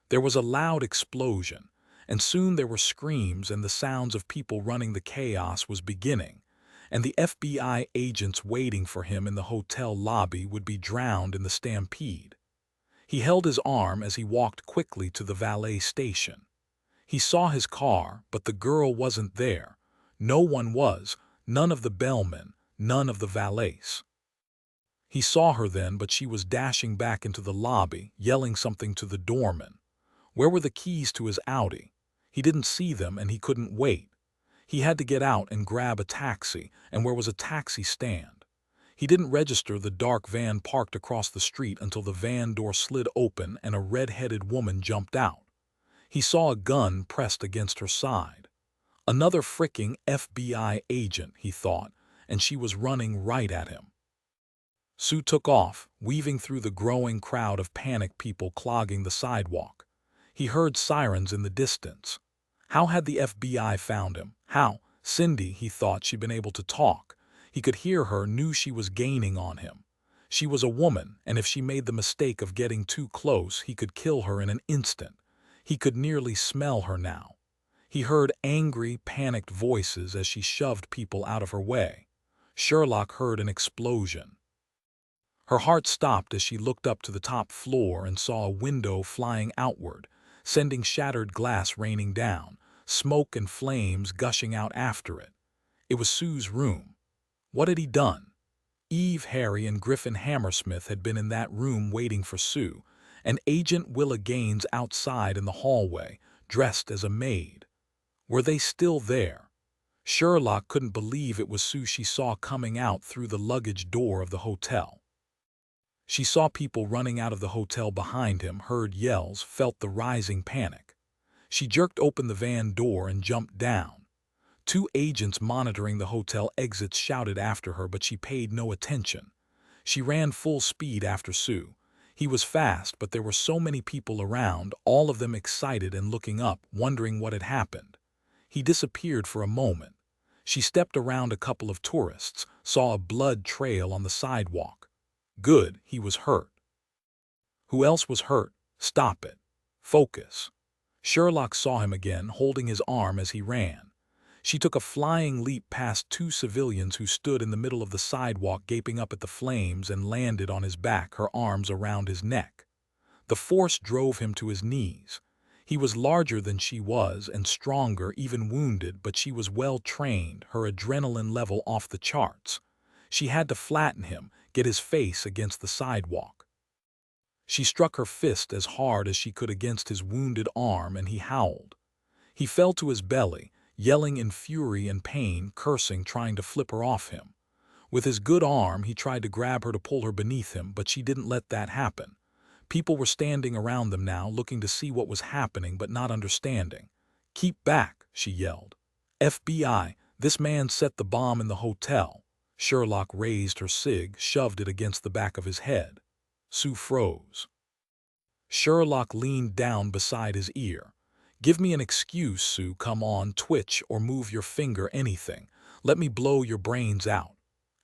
There was a loud explosion, and soon there were screams and the sounds of people running. The chaos was beginning, and the FBI agents waiting for him in the hotel lobby would be drowned in the stampede. He held his arm as he walked quickly to the valet station. He saw his car, but the girl wasn't there. No one was, none of the bellmen, none of the valets. He saw her then, but she was dashing back into the lobby, yelling something to the doorman. Where were the keys to his Audi? He didn't see them, and he couldn't wait. He had to get out and grab a taxi, and where was a taxi stand? He didn't register the dark van parked across the street until the van door slid open and a red-headed woman jumped out. He saw a gun pressed against her side. Another fricking FBI agent, he thought, and she was running right at him. Sue took off, weaving through the growing crowd of panicked people clogging the sidewalk. He heard sirens in the distance. How had the FBI found him? How? Cindy, he thought, she'd been able to talk. He could hear her, knew she was gaining on him. She was a woman, and if she made the mistake of getting too close, he could kill her in an instant. He could nearly smell her now. He heard angry, panicked voices as she shoved people out of her way. Sherlock heard an explosion. Her heart stopped as she looked up to the top floor and saw a window flying outward, sending shattered glass raining down, smoke and flames gushing out after it. It was Sue's room. What had he done? Eve, Harry, and Griffin Hammersmith had been in that room waiting for Sue, and Agent Willa Gaines outside in the hallway, dressed as a maid. Were they still there? Sherlock couldn't believe it was Sue she saw coming out through the luggage door of the hotel. She saw people running out of the hotel behind him, heard yells, felt the rising panic. She jerked open the van door and jumped down. Two agents monitoring the hotel exits shouted after her, but she paid no attention. She ran full speed after Sue. He was fast, but there were so many people around, all of them excited and looking up, wondering what had happened. He disappeared for a moment. She stepped around a couple of tourists, saw a blood trail on the sidewalk. Good, he was hurt. Who else was hurt? Stop it. Focus. Sherlock saw him again, holding his arm as he ran. She took a flying leap past two civilians who stood in the middle of the sidewalk gaping up at the flames and landed on his back, her arms around his neck. The force drove him to his knees. He was larger than she was and stronger, even wounded, but she was well trained, her adrenaline level off the charts. She had to flatten him, get his face against the sidewalk. She struck her fist as hard as she could against his wounded arm, and he howled. He fell to his belly, yelling in fury and pain, cursing, trying to flip her off him. With his good arm, he tried to grab her to pull her beneath him, but she didn't let that happen. People were standing around them now, looking to see what was happening but not understanding. "Keep back," she yelled. "FBI, this man set the bomb in the hotel." Sherlock raised her cig, shoved it against the back of his head. Sue froze. Sherlock leaned down beside his ear. "Give me an excuse, Sue. Come on, twitch or move your finger, anything. Let me blow your brains out."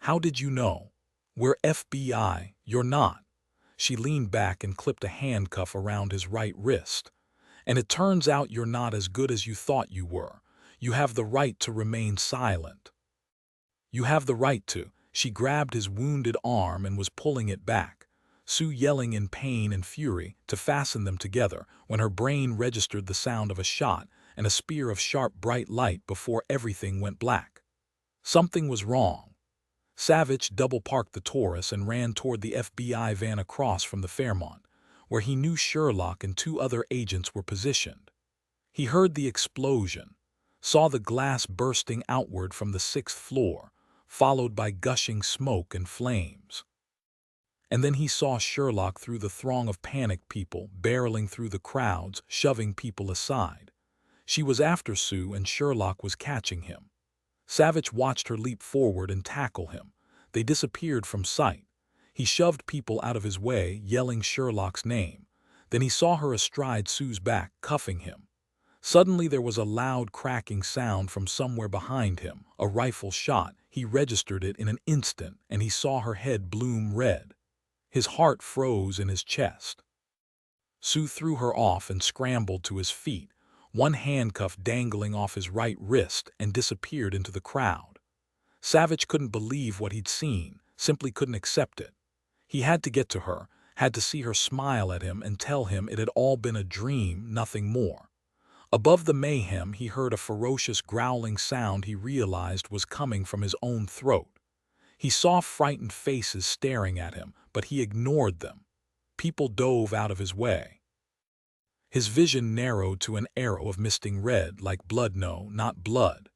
"How did you know?" "We're FBI. You're not." She leaned back and clipped a handcuff around his right wrist. "And it turns out you're not as good as you thought you were. You have the right to remain silent." "You have the right to." She grabbed his wounded arm and was pulling it back, Sue yelling in pain and fury, to fasten them together, when her brain registered the sound of a shot and a spear of sharp, bright light before everything went black. Something was wrong. Savich double-parked the Taurus and ran toward the FBI van across from the Fairmont, where he knew Sherlock and two other agents were positioned. He heard the explosion, saw the glass bursting outward from the 6th floor, followed by gushing smoke and flames. And then he saw Sherlock through the throng of panicked people, barreling through the crowds, shoving people aside. She was after Sue and Sherlock was catching him. Savich watched her leap forward and tackle him. They disappeared from sight. He shoved people out of his way, yelling Sherlock's name. Then he saw her astride Sue's back, cuffing him. Suddenly there was a loud cracking sound from somewhere behind him, a rifle shot. He registered it in an instant, and he saw her head bloom red. His heart froze in his chest. Sue threw her off and scrambled to his feet, one handcuff dangling off his right wrist, and disappeared into the crowd. Savich couldn't believe what he'd seen, simply couldn't accept it. He had to get to her, had to see her smile at him and tell him it had all been a dream, nothing more. Above the mayhem, he heard a ferocious growling sound he realized was coming from his own throat. He saw frightened faces staring at him, but he ignored them. People dove out of his way. His vision narrowed to an arrow of misting red, like blood. No, not blood.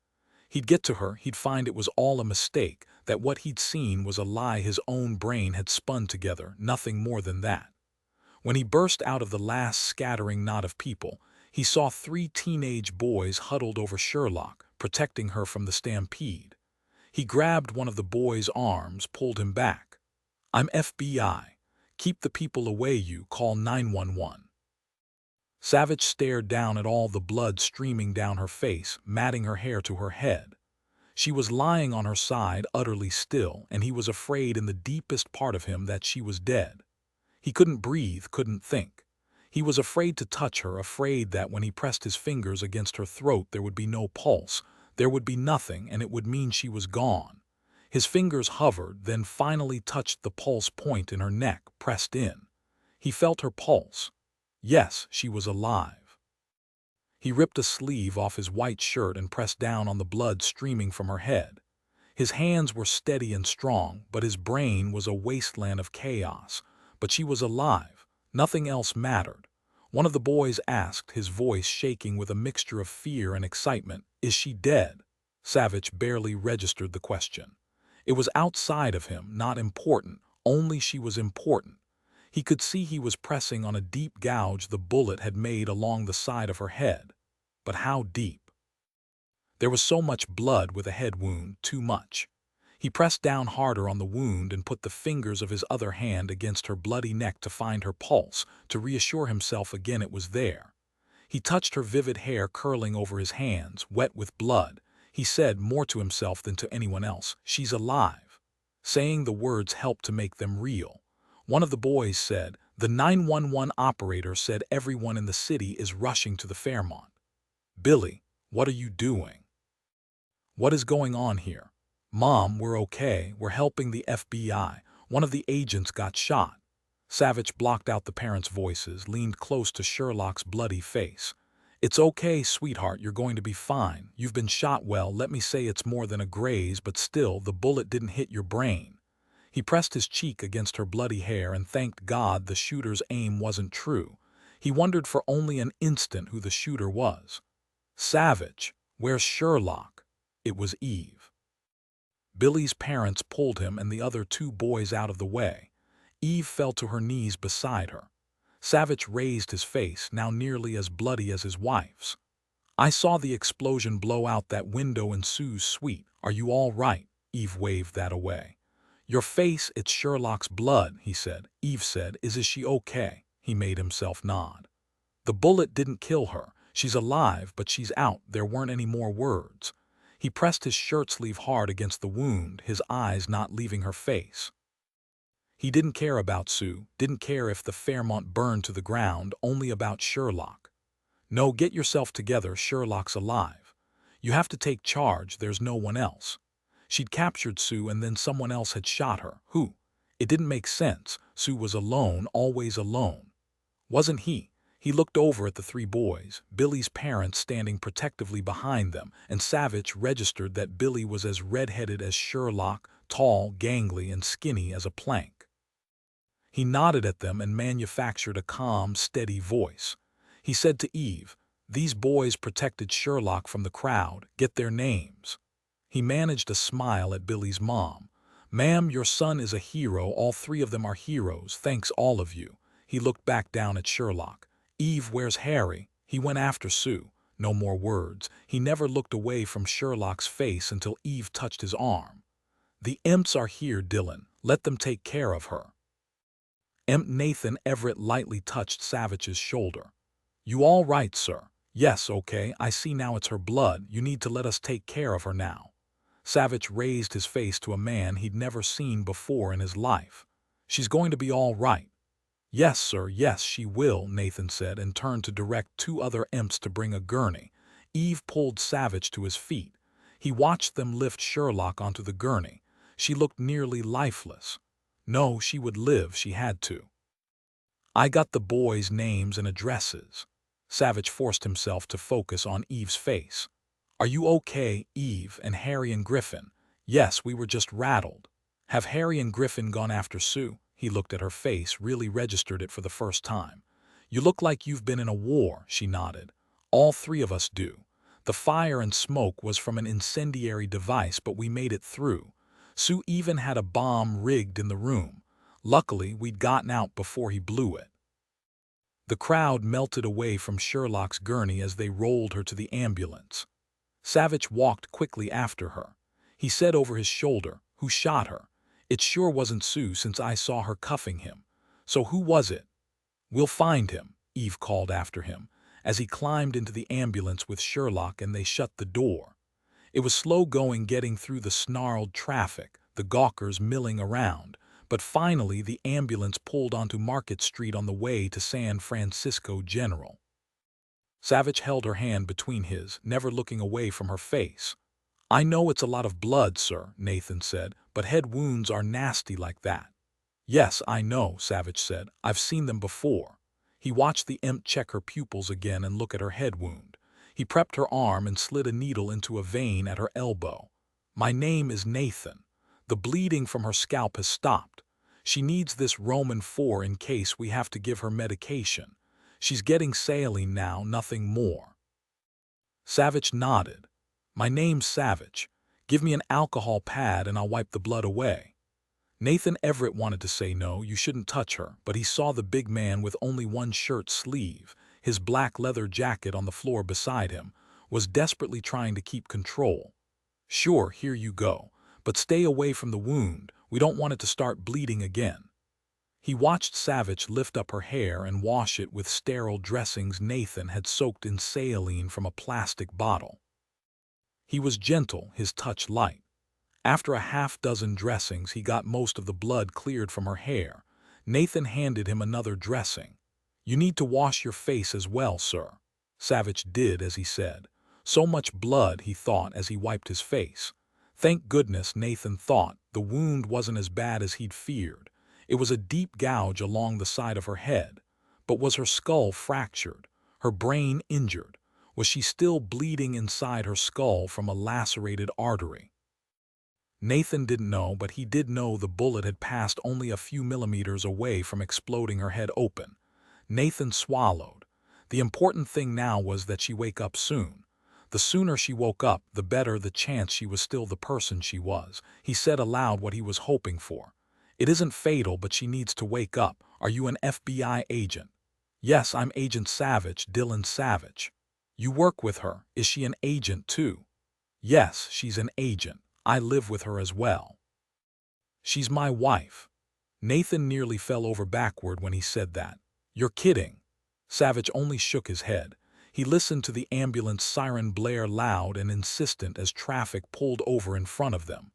He'd get to her, he'd find it was all a mistake, that what he'd seen was a lie his own brain had spun together, nothing more than that. When he burst out of the last scattering knot of people, he saw 3 teenage boys huddled over Sherlock, protecting her from the stampede. He grabbed one of the boys' arms, pulled him back. "I'm FBI. Keep the people away, you. Call 911. Savich stared down at all the blood streaming down her face, matting her hair to her head. She was lying on her side, utterly still, and he was afraid in the deepest part of him that she was dead. He couldn't breathe, couldn't think. He was afraid to touch her, afraid that when he pressed his fingers against her throat there would be no pulse, there would be nothing, and it would mean she was gone. His fingers hovered, then finally touched the pulse point in her neck, pressed in. He felt her pulse. Yes, she was alive. He ripped a sleeve off his white shirt and pressed down on the blood streaming from her head. His hands were steady and strong, but his brain was a wasteland of chaos. But she was alive. Nothing else mattered. One of the boys asked, his voice shaking with a mixture of fear and excitement, "Is she dead?" Savich barely registered the question. It was outside of him, not important, only she was important. He could see he was pressing on a deep gouge the bullet had made along the side of her head. But how deep? There was so much blood with a head wound, too much. He pressed down harder on the wound and put the fingers of his other hand against her bloody neck to find her pulse, to reassure himself again it was there. He touched her vivid hair curling over his hands, wet with blood. He said, more to himself than to anyone else, "She's alive." Saying the words helped to make them real. One of the boys said, "The 911 operator said everyone in the city is rushing to the Fairmont." "Billy, what are you doing? What is going on here?" "Mom, we're okay. We're helping the FBI. One of the agents got shot." Savich blocked out the parents' voices, leaned close to Sherlock's bloody face. "It's okay, sweetheart. You're going to be fine. You've been shot well. Let me say it's more than a graze, but still, the bullet didn't hit your brain." He pressed his cheek against her bloody hair and thanked God the shooter's aim wasn't true. He wondered for only an instant who the shooter was. "Savich, where's Sherlock?" It was Eve. Billy's parents pulled him and the other 2 boys out of the way. Eve fell to her knees beside her. Savich raised his face, now nearly as bloody as his wife's. "I saw the explosion blow out that window in Sue's suite. Are you all right?" Eve waved that away. "Your face, it's Sherlock's blood," he said. Eve said, Is she okay?" He made himself nod. "The bullet didn't kill her. She's alive, but she's out." There weren't any more words. He pressed his shirt sleeve hard against the wound, his eyes not leaving her face. He didn't care about Sue, didn't care if the Fairmont burned to the ground, only about Sherlock. "No, get yourself together, Sherlock's alive. You have to take charge, there's no one else." She'd captured Sue and then someone else had shot her. Who? It didn't make sense. Sue was alone, always alone. Wasn't he? He looked over at the 3 boys, Billy's parents standing protectively behind them, and Savich registered that Billy was as red-headed as Sherlock, tall, gangly, and skinny as a plank. He nodded at them and manufactured a calm, steady voice. He said to Eve, "These boys protected Sherlock from the crowd. Get their names." He managed a smile at Billy's mom. "Ma'am, your son is a hero. All 3 of them are heroes. Thanks, all of you." He looked back down at Sherlock. "Eve, where's Harry?" He went after Sue. No more words. He never looked away from Sherlock's face until Eve touched his arm. "The imps are here, Dillon. Let them take care of her." Imp Nathan Everett lightly touched Savich's shoulder. "You all right, sir?" "Yes, okay. I see now it's her blood. You need to let us take care of her now." Savich raised his face to a man he'd never seen before in his life. "She's going to be all right." "Yes, sir, yes, she will," Nathan said, and turned to direct 2 other imps to bring a gurney. Eve pulled Savich to his feet. He watched them lift Sherlock onto the gurney. She looked nearly lifeless. No, she would live, she had to. "I got the boys' names and addresses." Savich forced himself to focus on Eve's face. Are you okay, Eve and Harry and Griffin? Yes, we were just rattled. Have Harry and Griffin gone after Sue? He looked at her face, really registered it for the first time. You look like you've been in a war, she nodded. All three of us do. The fire and smoke was from an incendiary device, but we made it through. Sue even had a bomb rigged in the room. Luckily, we'd gotten out before he blew it. The crowd melted away from Sherlock's gurney as they rolled her to the ambulance. Savich walked quickly after her. He said over his shoulder, "Who shot her? It sure wasn't Sue since I saw her cuffing him. So who was it?" "We'll find him," Eve called after him, as he climbed into the ambulance with Sherlock and they shut the door. It was slow going getting through the snarled traffic, the gawkers milling around, but finally the ambulance pulled onto Market Street on the way to San Francisco General. Savich held her hand between his, never looking away from her face. "I know it's a lot of blood, sir," Nathan said, "but head wounds are nasty like that." "Yes, I know," Savich said. "I've seen them before." He watched the imp check her pupils again and look at her head wound. He prepped her arm and slid a needle into a vein at her elbow. "My name is Nathan. The bleeding from her scalp has stopped. She needs this Roman 4 in case we have to give her medication. She's getting saline now, nothing more." Savich nodded. "My name's Savich. Give me an alcohol pad and I'll wipe the blood away." Nathan Everett wanted to say no, you shouldn't touch her, but he saw the big man with only one shirt sleeve, his black leather jacket on the floor beside him, was desperately trying to keep control. "Sure, here you go, but stay away from the wound. We don't want it to start bleeding again." He watched Savich lift up her hair and wash it with sterile dressings Nathan had soaked in saline from a plastic bottle. He was gentle, his touch light. After a half-dozen dressings, he got most of the blood cleared from her hair. Nathan handed him another dressing. "You need to wash your face as well, sir." Savich did as he said. So much blood, he thought as he wiped his face. Thank goodness, Nathan thought, the wound wasn't as bad as he'd feared. It was a deep gouge along the side of her head. But was her skull fractured? Her brain injured? Was she still bleeding inside her skull from a lacerated artery? Nathan didn't know, but he did know the bullet had passed only a few millimeters away from exploding her head open. Nathan swallowed. The important thing now was that she wake up soon. The sooner she woke up, the better the chance she was still the person she was. He said aloud what he was hoping for. "It isn't fatal, but she needs to wake up. Are you an FBI agent?" "Yes, I'm Agent Savich, Dillon Savich." "You work with her. Is she an agent too?" "Yes, she's an agent. I live with her as well." "She's my wife." Nathan nearly fell over backward when he said that. "You're kidding." Savich only shook his head. He listened to the ambulance siren blare loud and insistent as traffic pulled over in front of them.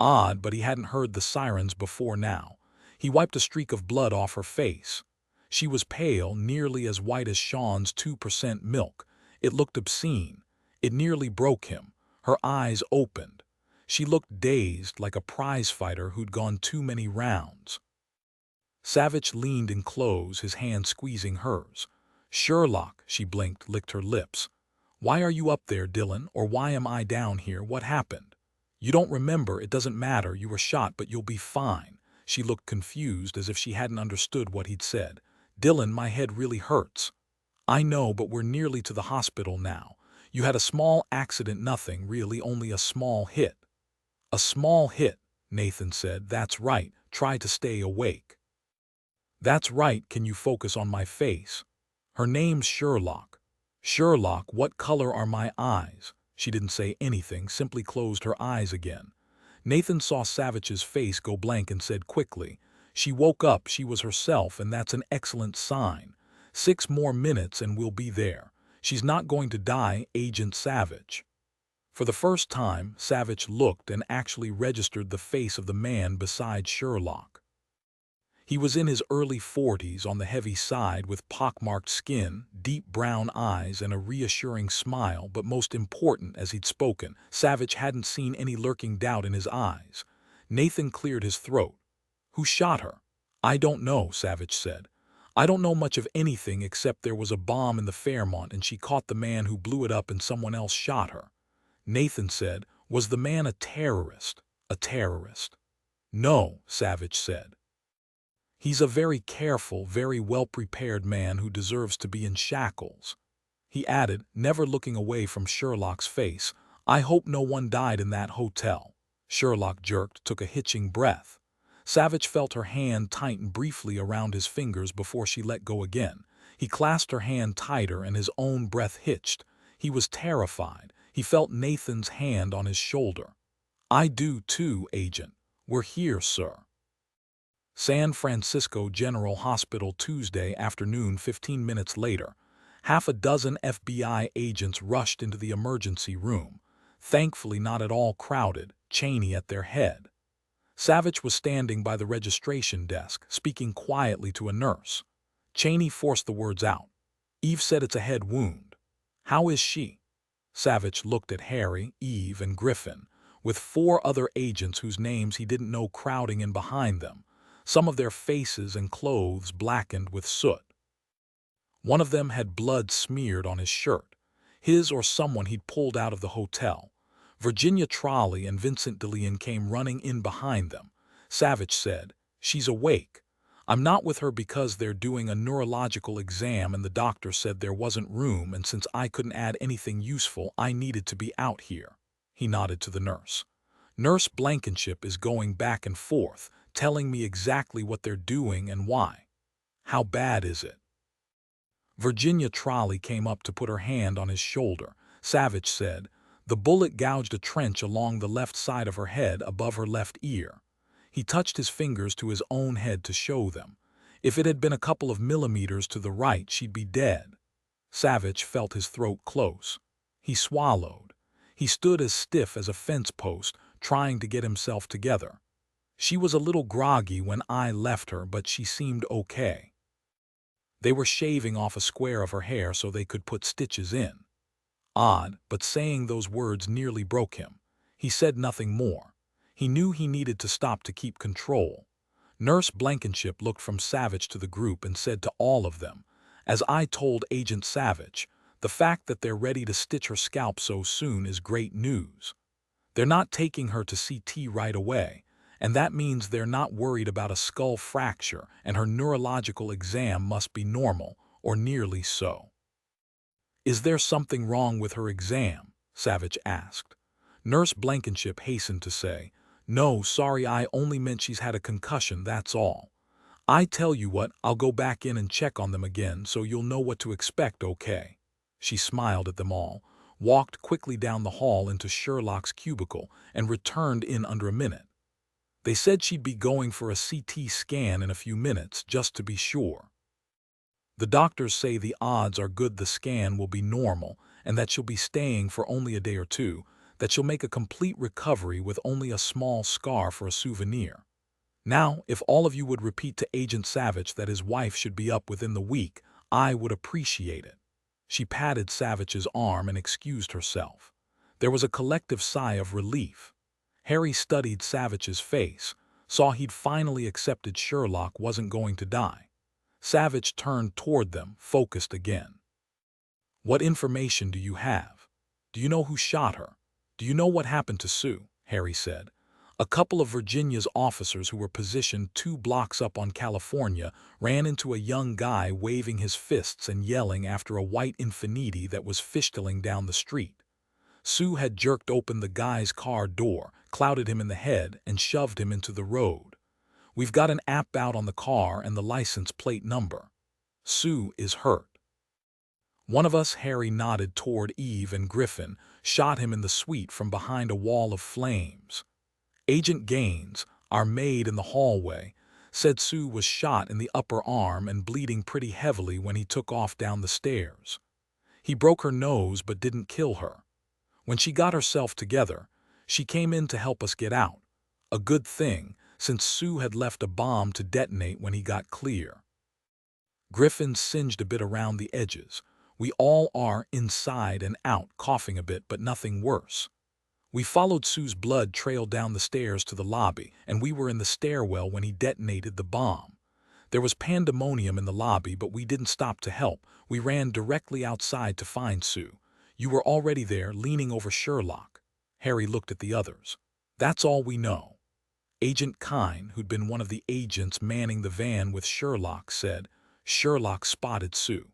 Odd, but he hadn't heard the sirens before now. He wiped a streak of blood off her face. She was pale, nearly as white as Sean's 2% milk. It looked obscene. It nearly broke him. Her eyes opened. She looked dazed, like a prizefighter who'd gone too many rounds. Savich leaned in close, his hand squeezing hers. "Sherlock," she blinked, licked her lips. "Why are you up there, Dillon, or why am I down here? What happened?" "You don't remember, it doesn't matter, you were shot, but you'll be fine." She looked confused, as if she hadn't understood what he'd said. "Dillon, my head really hurts." "I know, but we're nearly to the hospital now. You had a small accident, nothing, really, only a small hit." "A small hit," Nathan said. "That's right, try to stay awake." "That's right, can you focus on my face?" "Her name's Sherlock." "Sherlock, what color are my eyes?" She didn't say anything, simply closed her eyes again. Nathan saw Savich's face go blank and said quickly, "She woke up, she was herself, and that's an excellent sign. 6 more minutes and we'll be there. She's not going to die, Agent Savich." For the first time, Savich looked and actually registered the face of the man beside Sherlock. He was in his early 40s, on the heavy side, with pockmarked skin, deep brown eyes, and a reassuring smile, but most important, as he'd spoken, Savich hadn't seen any lurking doubt in his eyes. Nathan cleared his throat. "Who shot her?" "I don't know," Savich said. I don't know much of anything except there was a bomb in the Fairmont and she caught the man who blew it up and someone else shot her. Nathan said, was the man a terrorist? A terrorist? No, Savich said. He's a very careful, very well-prepared man who deserves to be in shackles. He added, never looking away from Sherlock's face, I hope no one died in that hotel. Sherlock jerked, took a hitching breath. Savich felt her hand tighten briefly around his fingers before she let go again. He clasped her hand tighter and his own breath hitched. He was terrified. He felt Nathan's hand on his shoulder. I do too, Agent. We're here, sir. San Francisco General Hospital, Tuesday afternoon. 15 minutes later. Half a dozen FBI agents rushed into the emergency room, thankfully not at all crowded, Cheney at their head. Savich was standing by the registration desk, speaking quietly to a nurse. Cheney forced the words out. Eve said it's a head wound. How is she? Savich looked at Harry, Eve, and Griffin, with 4 other agents whose names he didn't know crowding in behind them, some of their faces and clothes blackened with soot. One of them had blood smeared on his shirt, his or someone he'd pulled out of the hotel. Virginia Trolley and Vincent Dillon came running in behind them. Savich said, she's awake. I'm not with her because they're doing a neurological exam and the doctor said there wasn't room, and since I couldn't add anything useful, I needed to be out here. He nodded to the nurse. Nurse Blankenship is going back and forth, telling me exactly what they're doing and why. How bad is it? Virginia Trolley came up to put her hand on his shoulder. Savich said, the bullet gouged a trench along the left side of her head above her left ear. He touched his fingers to his own head to show them. If it had been a couple of millimeters to the right, she'd be dead. Savich felt his throat close. He swallowed. He stood as stiff as a fence post, trying to get himself together. She was a little groggy when I left her, but she seemed okay. They were shaving off a square of her hair so they could put stitches in. Odd, but saying those words nearly broke him. He said nothing more. He knew he needed to stop to keep control. Nurse Blankenship looked from Savich to the group and said to all of them, as I told Agent Savich, the fact that they're ready to stitch her scalp so soon is great news. They're not taking her to CT right away, and that means they're not worried about a skull fracture, and her neurological exam must be normal, or nearly so. Is there something wrong with her exam? Savich asked. Nurse Blankenship hastened to say, no, sorry, I only meant she's had a concussion, that's all. I tell you what, I'll go back in and check on them again so you'll know what to expect, okay? She smiled at them all, walked quickly down the hall into Sherlock's cubicle, and returned in under a minute. They said she'd be going for a CT scan in a few minutes, just to be sure. The doctors say the odds are good the scan will be normal and that she'll be staying for only a day or two, that she'll make a complete recovery with only a small scar for a souvenir. Now, if all of you would repeat to Agent Savich that his wife should be up within the week, I would appreciate it. She patted Savich's arm and excused herself. There was a collective sigh of relief. Harry studied Savich's face, saw he'd finally accepted Sherlock wasn't going to die. Savich turned toward them, focused again. What information do you have? Do you know who shot her? Do you know what happened to Sue? Harry said. A couple of Virginia's officers who were positioned 2 blocks up on California ran into a young guy waving his fists and yelling after a white Infiniti that was fishtailing down the street. Sue had jerked open the guy's car door, clouted him in the head, and shoved him into the road. We've got an app out on the car and the license plate number. Sue is hurt. One of us, Harry nodded toward Eve and Griffin, shot him in the suite from behind a wall of flames. Agent Gaines, our maid in the hallway, said Sue was shot in the upper arm and bleeding pretty heavily when he took off down the stairs. He broke her nose but didn't kill her. When she got herself together, she came in to help us get out. A good thing, since Sue had left a bomb to detonate when he got clear. Griffin singed a bit around the edges. We all are inside and out, coughing a bit, but nothing worse. We followed Sue's blood trail down the stairs to the lobby, and we were in the stairwell when he detonated the bomb. There was pandemonium in the lobby, but we didn't stop to help. We ran directly outside to find Sue. You were already there, leaning over Sherlock. Harry looked at the others. That's all we know. Agent Kine, who'd been one of the agents manning the van with Sherlock, said. Sherlock spotted Sue.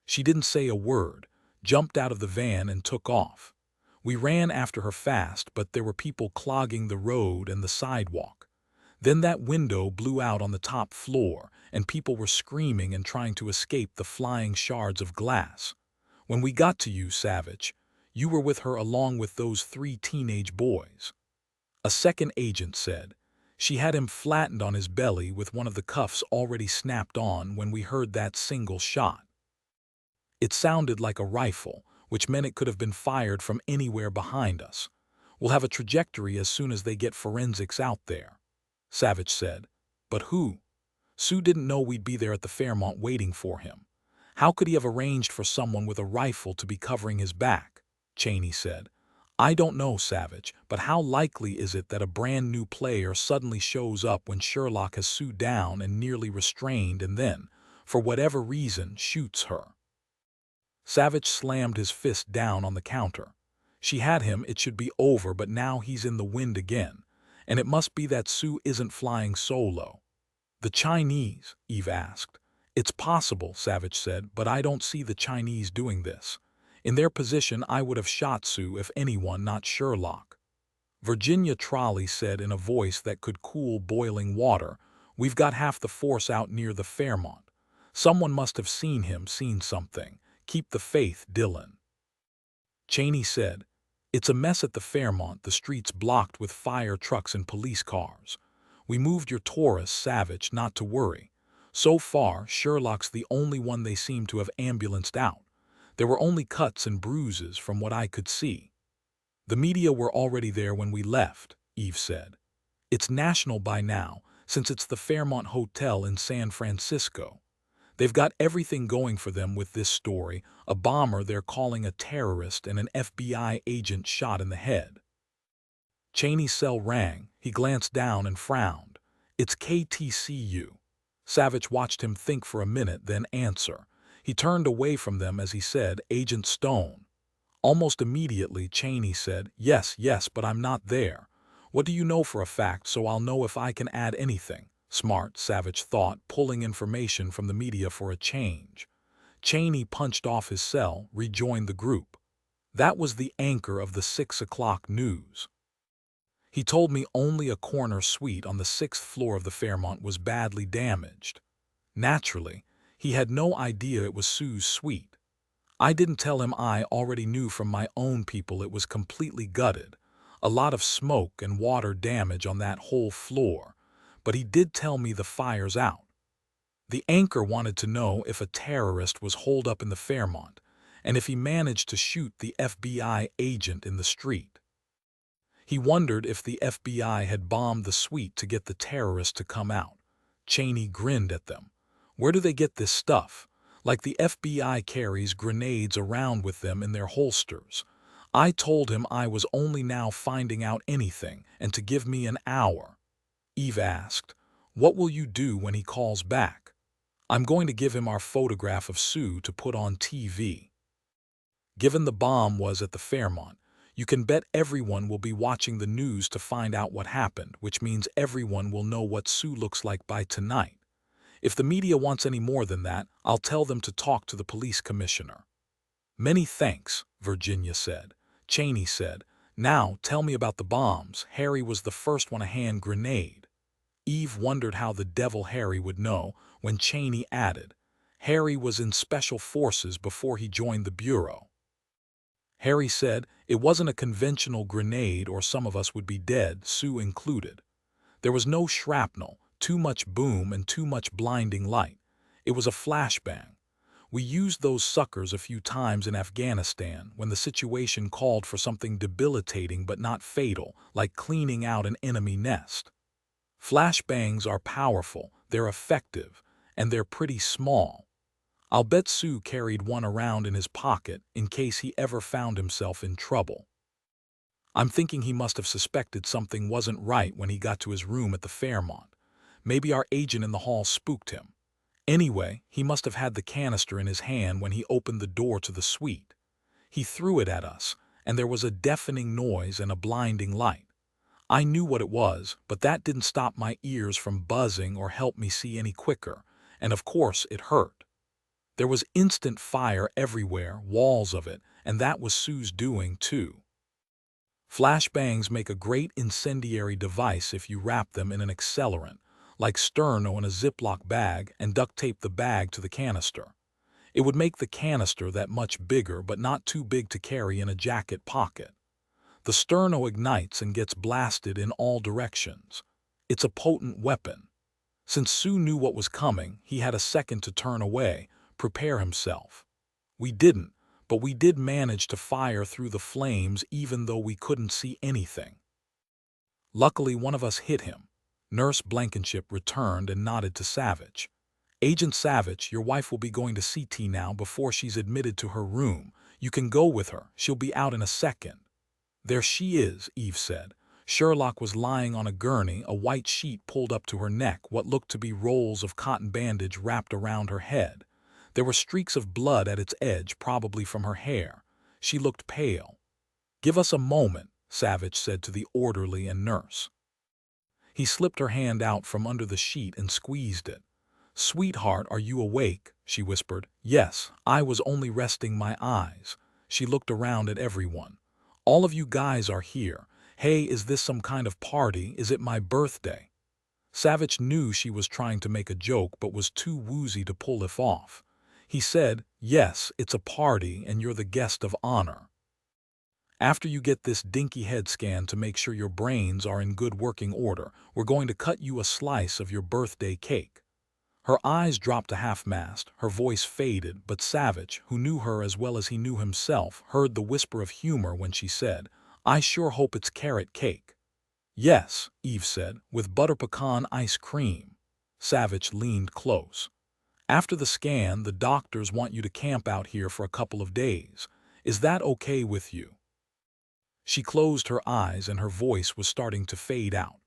She didn't say a word, jumped out of the van and took off. We ran after her fast, but there were people clogging the road and the sidewalk. Then that window blew out on the top floor, and people were screaming and trying to escape the flying shards of glass. When we got to you, Savich, you were with her along with those 3 teenage boys. A second agent said. She had him flattened on his belly with one of the cuffs already snapped on when we heard that single shot. It sounded like a rifle, which meant it could have been fired from anywhere behind us. We'll have a trajectory as soon as they get forensics out there, Savich said. But who? Sue didn't know we'd be there at the Fairmont waiting for him. How could he have arranged for someone with a rifle to be covering his back? Cheney said. I don't know, Savich, but how likely is it that a brand new player suddenly shows up when Sherlock has Sue down and nearly restrained and then, for whatever reason, shoots her? Savich slammed his fist down on the counter. She had him, it should be over, but now he's in the wind again. And it must be that Sue isn't flying solo. The Chinese? Eve asked. It's possible, Savich said, but I don't see the Chinese doing this. In their position, I would have shot Sue if anyone, not Sherlock. Virginia Trolley said in a voice that could cool boiling water, We've got half the force out near the Fairmont. Someone must have seen him, seen something. Keep the faith, Dillon. Cheney said, It's a mess at the Fairmont, the streets blocked with fire trucks and police cars. We moved your Taurus, Savich, not to worry. So far, Sherlock's the only one they seem to have ambulanced out. There were only cuts and bruises from what I could see. The media were already there when we left, Eve said. It's national by now, since it's the Fairmont Hotel in San Francisco. They've got everything going for them with this story, a bomber they're calling a terrorist and an FBI agent shot in the head. Cheney's cell rang. He glanced down and frowned. It's KTCU. Savich watched him think for a minute, then answer. He turned away from them as he said, Agent Stone. Almost immediately, Cheney said, Yes, but I'm not there. What do you know for a fact so I'll know if I can add anything? Smart, Savich thought, pulling information from the media for a change. Cheney punched off his cell, rejoined the group. That was the anchor of the 6 o'clock news. He told me only a corner suite on the 6th floor of the Fairmont was badly damaged. Naturally, he had no idea it was Sue's suite. I didn't tell him I already knew from my own people it was completely gutted, a lot of smoke and water damage on that whole floor, but he did tell me the fire's out. The anchor wanted to know if a terrorist was holed up in the Fairmont and if he managed to shoot the FBI agent in the street. He wondered if the FBI had bombed the suite to get the terrorist to come out. Cheney grinned at them. Where do they get this stuff? Like the FBI carries grenades around with them in their holsters. I told him I was only now finding out anything and to give me an hour. Eve asked, What will you do when he calls back? I'm going to give him our photograph of Sue to put on TV. Given the bomb was at the Fairmont, you can bet everyone will be watching the news to find out what happened, which means everyone will know what Sue looks like by tonight. If the media wants any more than that, I'll tell them to talk to the police commissioner. Many thanks, Virginia said. Cheney said, Now tell me about the bombs. Harry was the first one, a hand grenade. Eve wondered how the devil Harry would know when Cheney added, Harry was in special forces before he joined the Bureau. Harry said, It wasn't a conventional grenade or some of us would be dead, Sue included. There was no shrapnel, too much boom and too much blinding light. It was a flashbang. We used those suckers a few times in Afghanistan when the situation called for something debilitating but not fatal, like cleaning out an enemy nest. Flashbangs are powerful, they're effective, and they're pretty small. I'll bet Sue carried one around in his pocket in case he ever found himself in trouble. I'm thinking he must have suspected something wasn't right when he got to his room at the Fairmont. Maybe our agent in the hall spooked him. Anyway, he must have had the canister in his hand when he opened the door to the suite. He threw it at us, and there was a deafening noise and a blinding light. I knew what it was, but that didn't stop my ears from buzzing or help me see any quicker, and of course it hurt. There was instant fire everywhere, walls of it, and that was Sue's doing too. Flashbangs make a great incendiary device if you wrap them in an accelerant, like sterno in a Ziploc bag, and duct tape the bag to the canister. It would make the canister that much bigger, but not too big to carry in a jacket pocket. The sterno ignites and gets blasted in all directions. It's a potent weapon. Since Sue knew what was coming, he had a second to turn away, prepare himself. We didn't, but we did manage to fire through the flames even though we couldn't see anything. Luckily, one of us hit him. Nurse Blankenship returned and nodded to Savich. "Agent Savich, your wife will be going to CT now before she's admitted to her room. You can go with her. She'll be out in a second." "There she is," Eve said. Sherlock was lying on a gurney, a white sheet pulled up to her neck, what looked to be rolls of cotton bandage wrapped around her head. There were streaks of blood at its edge, probably from her hair. She looked pale. "Give us a moment," Savich said to the orderly and nurse. He slipped her hand out from under the sheet and squeezed it. "Sweetheart, are you awake?" she whispered. "Yes, I was only resting my eyes." She looked around at everyone. "All of you guys are here. Hey, is this some kind of party? Is it my birthday?" Savich knew she was trying to make a joke but was too woozy to pull it off. He said, "Yes, it's a party and you're the guest of honor. After you get this dinky head scan to make sure your brains are in good working order, we're going to cut you a slice of your birthday cake." Her eyes dropped to half-mast, her voice faded, but Savich, who knew her as well as he knew himself, heard the whisper of humor when she said, "I sure hope it's carrot cake." "Yes," Eve said, "with butter pecan ice cream." Savich leaned close. "After the scan, the doctors want you to camp out here for a couple of days. Is that okay with you?" She closed her eyes and her voice was starting to fade out.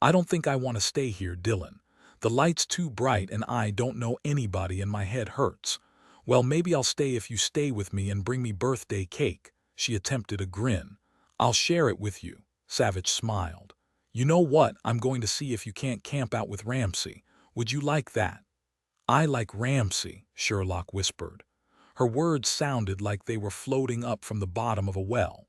"I don't think I want to stay here, Dillon. The light's too bright and I don't know anybody and my head hurts." "Well, maybe I'll stay if you stay with me and bring me birthday cake." She attempted a grin. "I'll share it with you." Savich smiled. "You know what? I'm going to see if you can't camp out with Ramsey. Would you like that?" "I like Ramsey," Sherlock whispered. Her words sounded like they were floating up from the bottom of a well.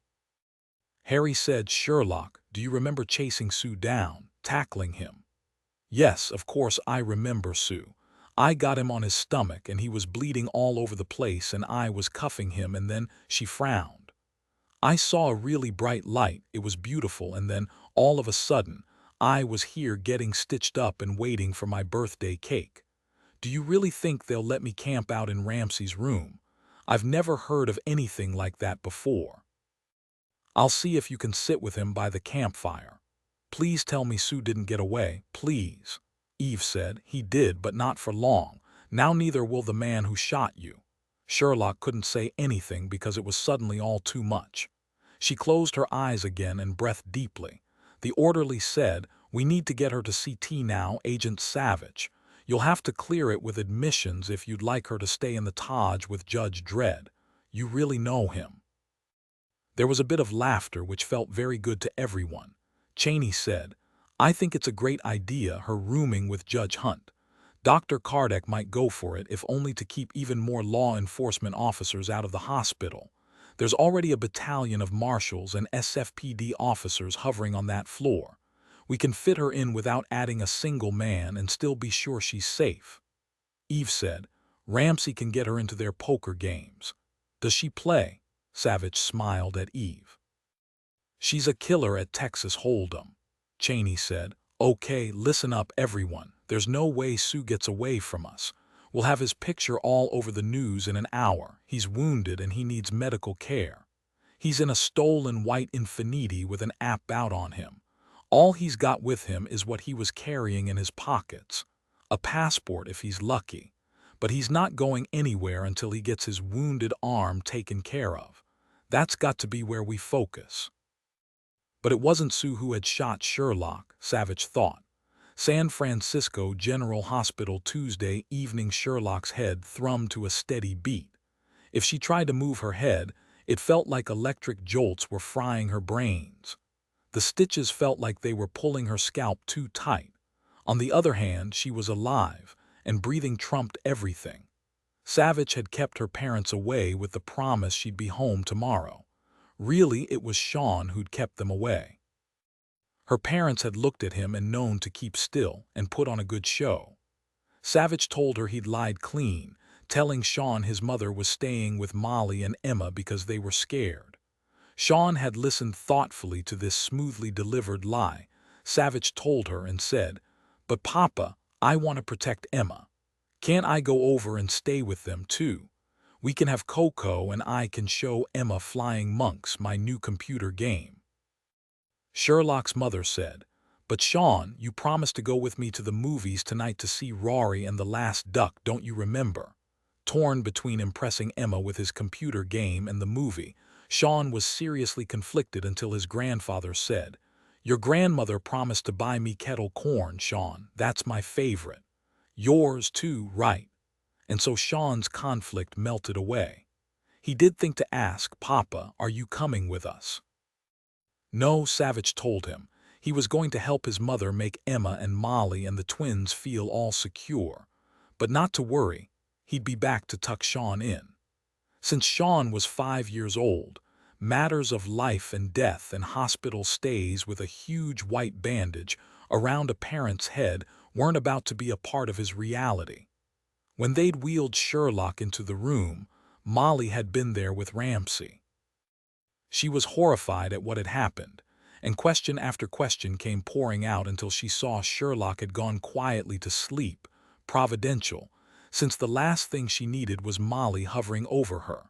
Harry said, "Sherlock, do you remember chasing Sue down, tackling him?" "Yes, of course I remember Sue. I got him on his stomach and he was bleeding all over the place and I was cuffing him and then," she frowned. "I saw a really bright light, it was beautiful, and then, all of a sudden, I was here getting stitched up and waiting for my birthday cake. Do you really think they'll let me camp out in Ramsey's room? I've never heard of anything like that before." "I'll see if you can sit with him by the campfire. Please tell me Sue didn't get away, please." Eve said, "He did, but not for long. Now neither will the man who shot you." Sherlock couldn't say anything because it was suddenly all too much. She closed her eyes again and breathed deeply. The orderly said, "We need to get her to CT now, Agent Savich. You'll have to clear it with admissions if you'd like her to stay in the Taj with Judge Dredd. You really know him." There was a bit of laughter which felt very good to everyone. Cheney said, "I think it's a great idea, her rooming with Judge Hunt. Dr. Kardec might go for it if only to keep even more law enforcement officers out of the hospital. There's already a battalion of marshals and SFPD officers hovering on that floor. We can fit her in without adding a single man and still be sure she's safe." Eve said, "Ramsey can get her into their poker games." "Does she play?" Savich smiled at Eve. "She's a killer at Texas Hold'em." Cheney said, "Okay, listen up everyone. There's no way Sue gets away from us. We'll have his picture all over the news in an hour. He's wounded and he needs medical care. He's in a stolen white Infiniti with an app out on him. All he's got with him is what he was carrying in his pockets. A passport if he's lucky. But he's not going anywhere until he gets his wounded arm taken care of. That's got to be where we focus." But it wasn't Sue who had shot Sherlock, Savich thought. San Francisco General Hospital Tuesday evening. Sherlock's head thrummed to a steady beat. If she tried to move her head, it felt like electric jolts were frying her brains. The stitches felt like they were pulling her scalp too tight. On the other hand, she was alive, and breathing trumped everything. Savich had kept her parents away with the promise she'd be home tomorrow. Really, it was Sean who'd kept them away. Her parents had looked at him and known to keep still and put on a good show. Savich told her he'd lied clean, telling Sean his mother was staying with Molly and Emma because they were scared. Sean had listened thoughtfully to this smoothly delivered lie. Savich told her and said, "But Papa, I want to protect Emma. Can't I go over and stay with them too? We can have Coco and I can show Emma Flying Monks, my new computer game." Sherlock's mother said, "But Sean, you promised to go with me to the movies tonight to see Rory and the Last Duck, don't you remember?" Torn between impressing Emma with his computer game and the movie, Sean was seriously conflicted until his grandfather said, "Your grandmother promised to buy me kettle corn, Sean. That's my favorite. Yours too, right?" And so Sean's conflict melted away. He did think to ask, "Papa, are you coming with us?" No, Savich told him. He was going to help his mother make Emma and Molly and the twins feel all secure. But not to worry, he'd be back to tuck Sean in. Since Sean was 5 years old, matters of life and death and hospital stays with a huge white bandage around a parent's head weren't about to be a part of his reality. When they'd wheeled Sherlock into the room, Molly had been there with Ramsey. She was horrified at what had happened, and question after question came pouring out until she saw Sherlock had gone quietly to sleep, providential, since the last thing she needed was Molly hovering over her.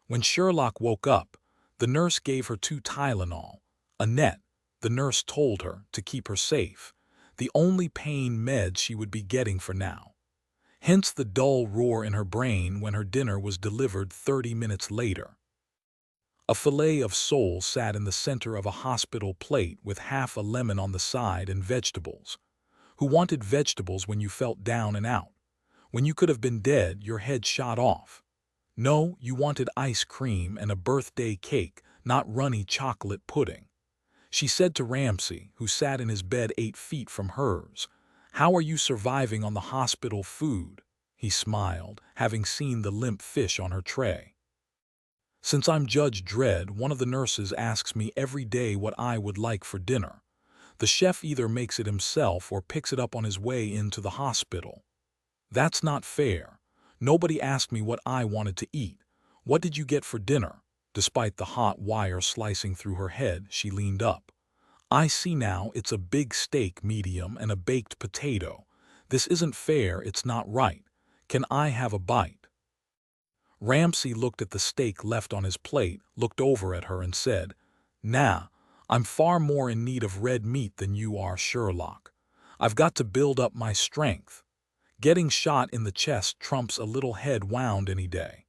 When Sherlock woke up, the nurse gave her 2 Tylenol, a net, the nurse told her, to keep her safe, the only pain meds she would be getting for now. Hence the dull roar in her brain when her dinner was delivered 30 minutes later. A fillet of sole sat in the center of a hospital plate with half a lemon on the side and vegetables. Who wanted vegetables when you felt down and out? When you could have been dead, your head shot off. No, you wanted ice cream and a birthday cake, not runny chocolate pudding. She said to Ramsey, who sat in his bed 8 feet from hers, "How are you surviving on the hospital food?" He smiled, having seen the limp fish on her tray. "Since I'm Judge Dredd, one of the nurses asks me every day what I would like for dinner. The chef either makes it himself or picks it up on his way into the hospital. That's not fair. Nobody asked me what I wanted to eat. What did you get for dinner?" Despite the hot wire slicing through her head, she leaned up. "I see now, it's a big steak medium and a baked potato. This isn't fair, it's not right. Can I have a bite?" Ramsey looked at the steak left on his plate, looked over at her and said, "Nah, I'm far more in need of red meat than you are, Sherlock. I've got to build up my strength. Getting shot in the chest trumps a little head wound any day.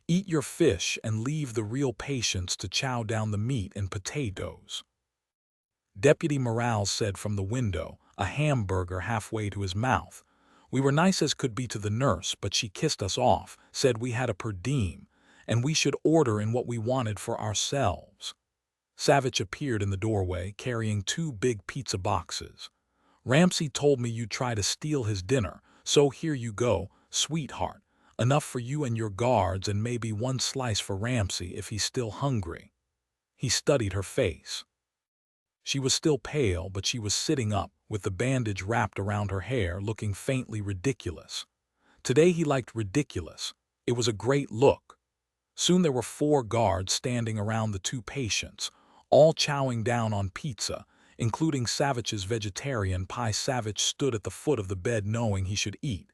Eat your fish and leave the real patients to chow down the meat and potatoes." Deputy Morales said from the window, a hamburger halfway to his mouth, "We were nice as could be to the nurse, but she kissed us off, said we had a per diem, and we should order in what we wanted for ourselves." Savich appeared in the doorway, carrying 2 big pizza boxes. "Ramsey told me you'd try to steal his dinner, so here you go, sweetheart. Enough for you and your guards and maybe 1 slice for Ramsey if he's still hungry." He studied her face. She was still pale, but she was sitting up, with the bandage wrapped around her hair, looking faintly ridiculous. Today he liked ridiculous. It was a great look. Soon there were 4 guards standing around the 2 patients, all chowing down on pizza, including Savich's vegetarian pie. Savich stood at the foot of the bed knowing he should eat,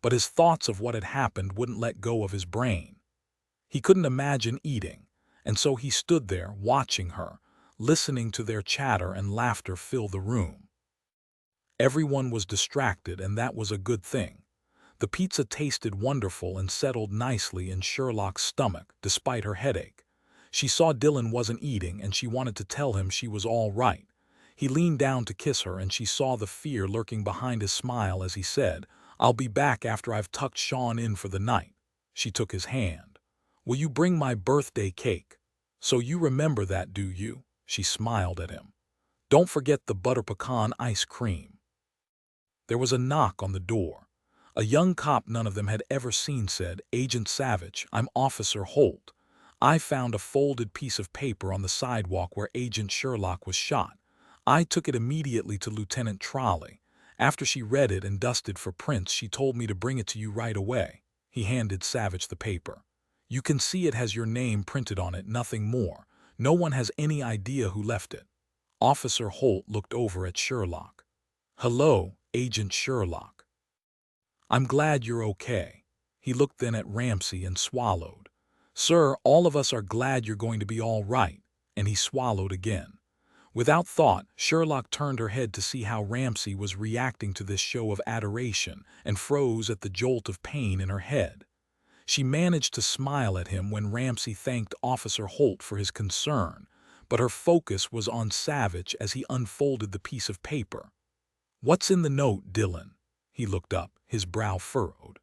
but his thoughts of what had happened wouldn't let go of his brain. He couldn't imagine eating, and so he stood there watching her, listening to their chatter and laughter fill the room. Everyone was distracted, and that was a good thing. The pizza tasted wonderful and settled nicely in Sherlock's stomach, despite her headache. She saw Dillon wasn't eating, and she wanted to tell him she was all right. He leaned down to kiss her, and she saw the fear lurking behind his smile as he said, "I'll be back after I've tucked Sean in for the night." She took his hand. "Will you bring my birthday cake? So you remember that, do you?" She smiled at him. "Don't forget the butter pecan ice cream." There was a knock on the door. A young cop none of them had ever seen said, "Agent Savich, I'm Officer Holt. I found a folded piece of paper on the sidewalk where Agent Sherlock was shot. I took it immediately to Lieutenant Trolley. After she read it and dusted for prints, she told me to bring it to you right away." He handed Savich the paper. "You can see it has your name printed on it, nothing more. No one has any idea who left it." Officer Holt looked over at Sherlock. "Hello, Agent Sherlock. I'm glad you're okay." He looked then at Ramsey and swallowed. "Sir, all of us are glad you're going to be all right," and he swallowed again. Without thought, Sherlock turned her head to see how Ramsey was reacting to this show of adoration and froze at the jolt of pain in her head. She managed to smile at him when Ramsey thanked Officer Holt for his concern, but her focus was on Savich as he unfolded the piece of paper. "What's in the note, Dillon?" He looked up, his brow furrowed.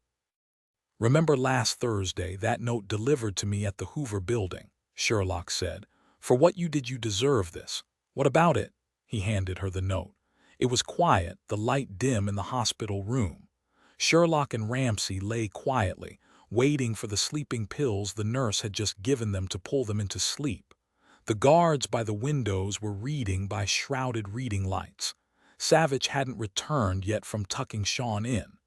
"Remember last Thursday, that note delivered to me at the Hoover building," Sherlock said. "For what you did you deserve this. What about it?" He handed her the note. It was quiet, the light dim in the hospital room. Sherlock and Ramsey lay quietly, waiting for the sleeping pills the nurse had just given them to pull them into sleep. The guards by the windows were reading by shrouded reading lights. Savich hadn't returned yet from tucking Sean in.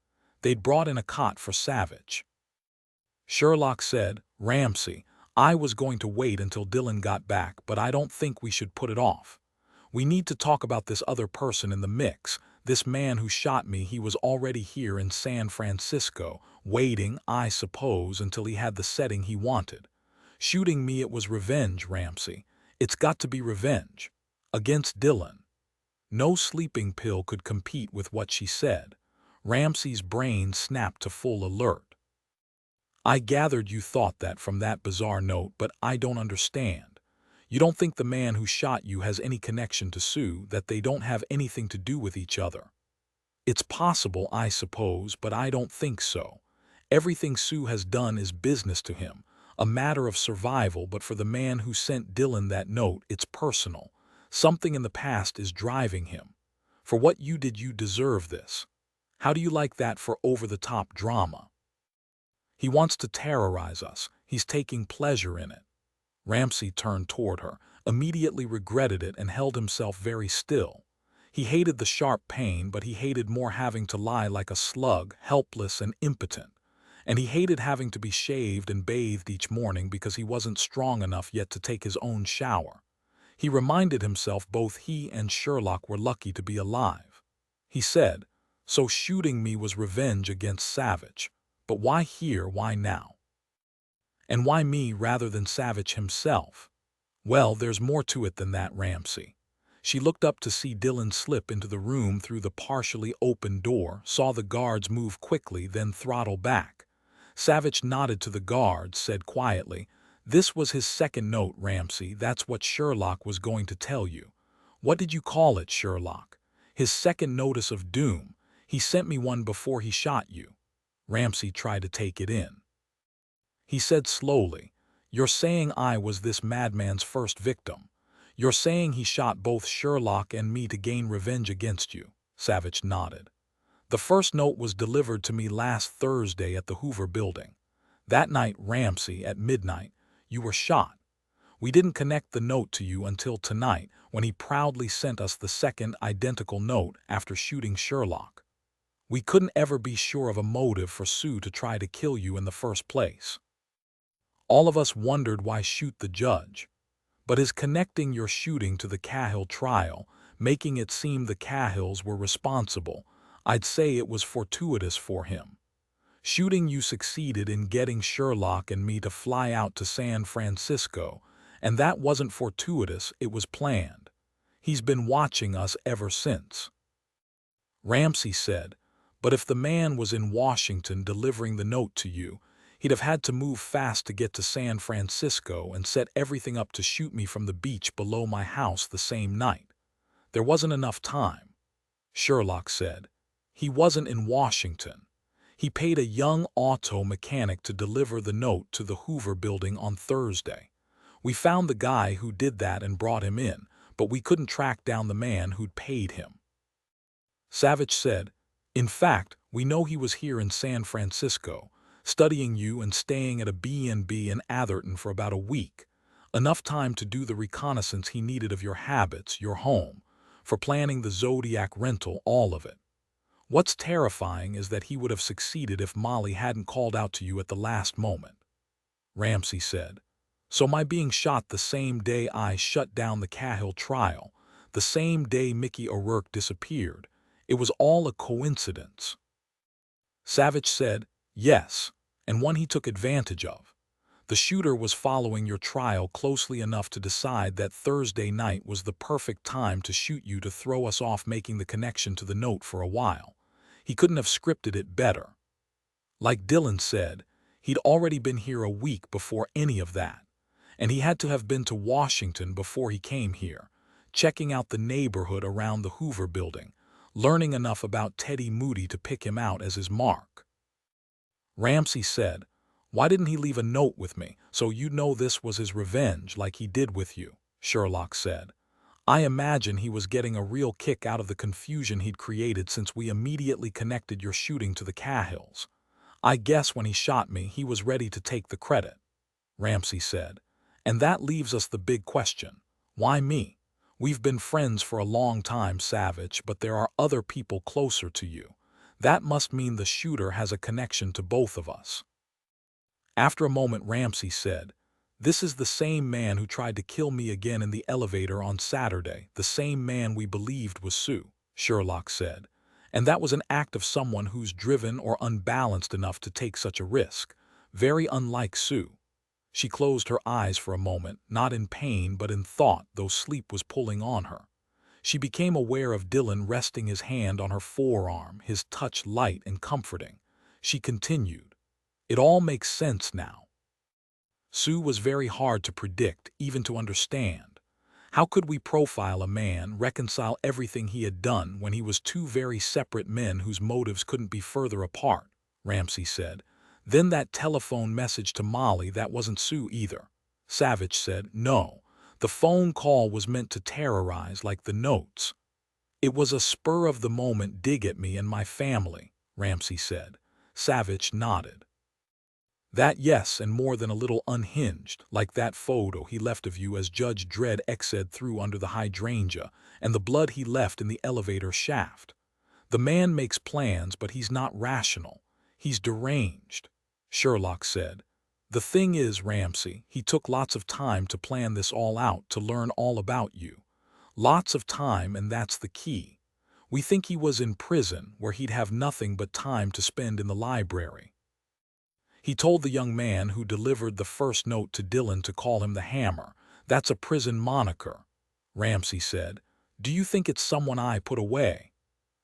They'd brought in a cot for Savich. Sherlock said, "Ramsey, I was going to wait until Dillon got back, but I don't think we should put it off. We need to talk about this other person in the mix. This man who shot me, he was already here in San Francisco, waiting, I suppose, until he had the setting he wanted. Shooting me, it was revenge, Ramsey. It's got to be revenge. Against Dillon." No sleeping pill could compete with what she said. Ramsey's brain snapped to full alert. "I gathered you thought that from that bizarre note, but I don't understand. You don't think the man who shot you has any connection to Sue, that they don't have anything to do with each other?" "It's possible, I suppose, but I don't think so. Everything Sue has done is business to him, a matter of survival, but for the man who sent Dillon that note, it's personal. Something in the past is driving him. For what you did, you deserve this. How do you like that for over-the-top drama? He wants to terrorize us. He's taking pleasure in it." Ramsey turned toward her, immediately regretted it, and held himself very still. He hated the sharp pain, but he hated more having to lie like a slug, helpless and impotent. And he hated having to be shaved and bathed each morning because he wasn't strong enough yet to take his own shower. He reminded himself both he and Sherlock were lucky to be alive. He said, "So shooting me was revenge against Savich. But why here, why now? And why me rather than Savich himself?" "Well, there's more to it than that, Ramsey." She looked up to see Dillon slip into the room through the partially open door, saw the guards move quickly, then throttle back. Savich nodded to the guards, said quietly, "This was his second note, Ramsey. That's what Sherlock was going to tell you." "What did you call it, Sherlock?" "His second notice of doom. He sent me one before he shot you." Ramsey tried to take it in. He said slowly, "You're saying I was this madman's first victim. You're saying he shot both Sherlock and me to gain revenge against you." Savich nodded. "The first note was delivered to me last Thursday at the Hoover building. That night, Ramsey, at midnight, you were shot. We didn't connect the note to you until tonight, when he proudly sent us the second identical note after shooting Sherlock. We couldn't ever be sure of a motive for Sue to try to kill you in the first place. All of us wondered why shoot the judge. But his connecting your shooting to the Cahill trial, making it seem the Cahills were responsible, I'd say it was fortuitous for him. Shooting you succeeded in getting Sherlock and me to fly out to San Francisco, and that wasn't fortuitous, it was planned. He's been watching us ever since." Ramsey said, "But if the man was in Washington delivering the note to you, he'd have had to move fast to get to San Francisco and set everything up to shoot me from the beach below my house the same night. There wasn't enough time, Sherlock said. He wasn't in Washington. He paid a young auto mechanic to deliver the note to the Hoover Building on Thursday. We found the guy who did that and brought him in, but we couldn't track down the man who'd paid him. Savich said, in fact, we know he was here in San Francisco, studying you and staying at a B&B in Atherton for about a week, enough time to do the reconnaissance he needed of your habits, your home, for planning the Zodiac rental, all of it. What's terrifying is that he would have succeeded if Molly hadn't called out to you at the last moment, Ramsey said. So my being shot the same day I shut down the Cahill trial, the same day Mickey O'Rourke disappeared, it was all a coincidence. Savich said, yes, and one he took advantage of. The shooter was following your trial closely enough to decide that Thursday night was the perfect time to shoot you to throw us off making the connection to the note for a while. He couldn't have scripted it better. Like Dillon said, he'd already been here a week before any of that, and he had to have been to Washington before he came here, checking out the neighborhood around the Hoover Building, learning enough about Teddy Moody to pick him out as his mark. Ramsey said, why didn't he leave a note with me, so you'd know this was his revenge like he did with you, Sherlock said. I imagine he was getting a real kick out of the confusion he'd created since we immediately connected your shooting to the Cahills. I guess when he shot me, he was ready to take the credit, Ramsey said. And that leaves us the big question. Why me? We've been friends for a long time, Savich, but there are other people closer to you. That must mean the shooter has a connection to both of us. After a moment, Ramsey said, this is the same man who tried to kill me again in the elevator on Saturday, the same man we believed was Sue, Sherlock said. And that was an act of someone who's driven or unbalanced enough to take such a risk. Very unlike Sue. She closed her eyes for a moment, not in pain but in thought, though sleep was pulling on her. She became aware of Dillon resting his hand on her forearm, his touch light and comforting. She continued, it all makes sense now. Sue was very hard to predict, even to understand. How could we profile a man, reconcile everything he had done when he was two very separate men whose motives couldn't be further apart, Ramsey said. Then that telephone message to Molly, that wasn't Sue either. Savich said, no, the phone call was meant to terrorize like the notes. It was a spur-of-the-moment dig at me and my family, Ramsey said. Savich nodded. That yes, and more than a little unhinged, like that photo he left of you as Judge Dredd exed through under the hydrangea, and the blood he left in the elevator shaft. The man makes plans, but he's not rational. He's deranged, Sherlock said. The thing is, Ramsey, he took lots of time to plan this all out, to learn all about you. Lots of time, and that's the key. We think he was in prison, where he'd have nothing but time to spend in the library. He told the young man who delivered the first note to Dillon to call him the Hammer. That's a prison moniker, Ramsey said. Do you think it's someone I put away?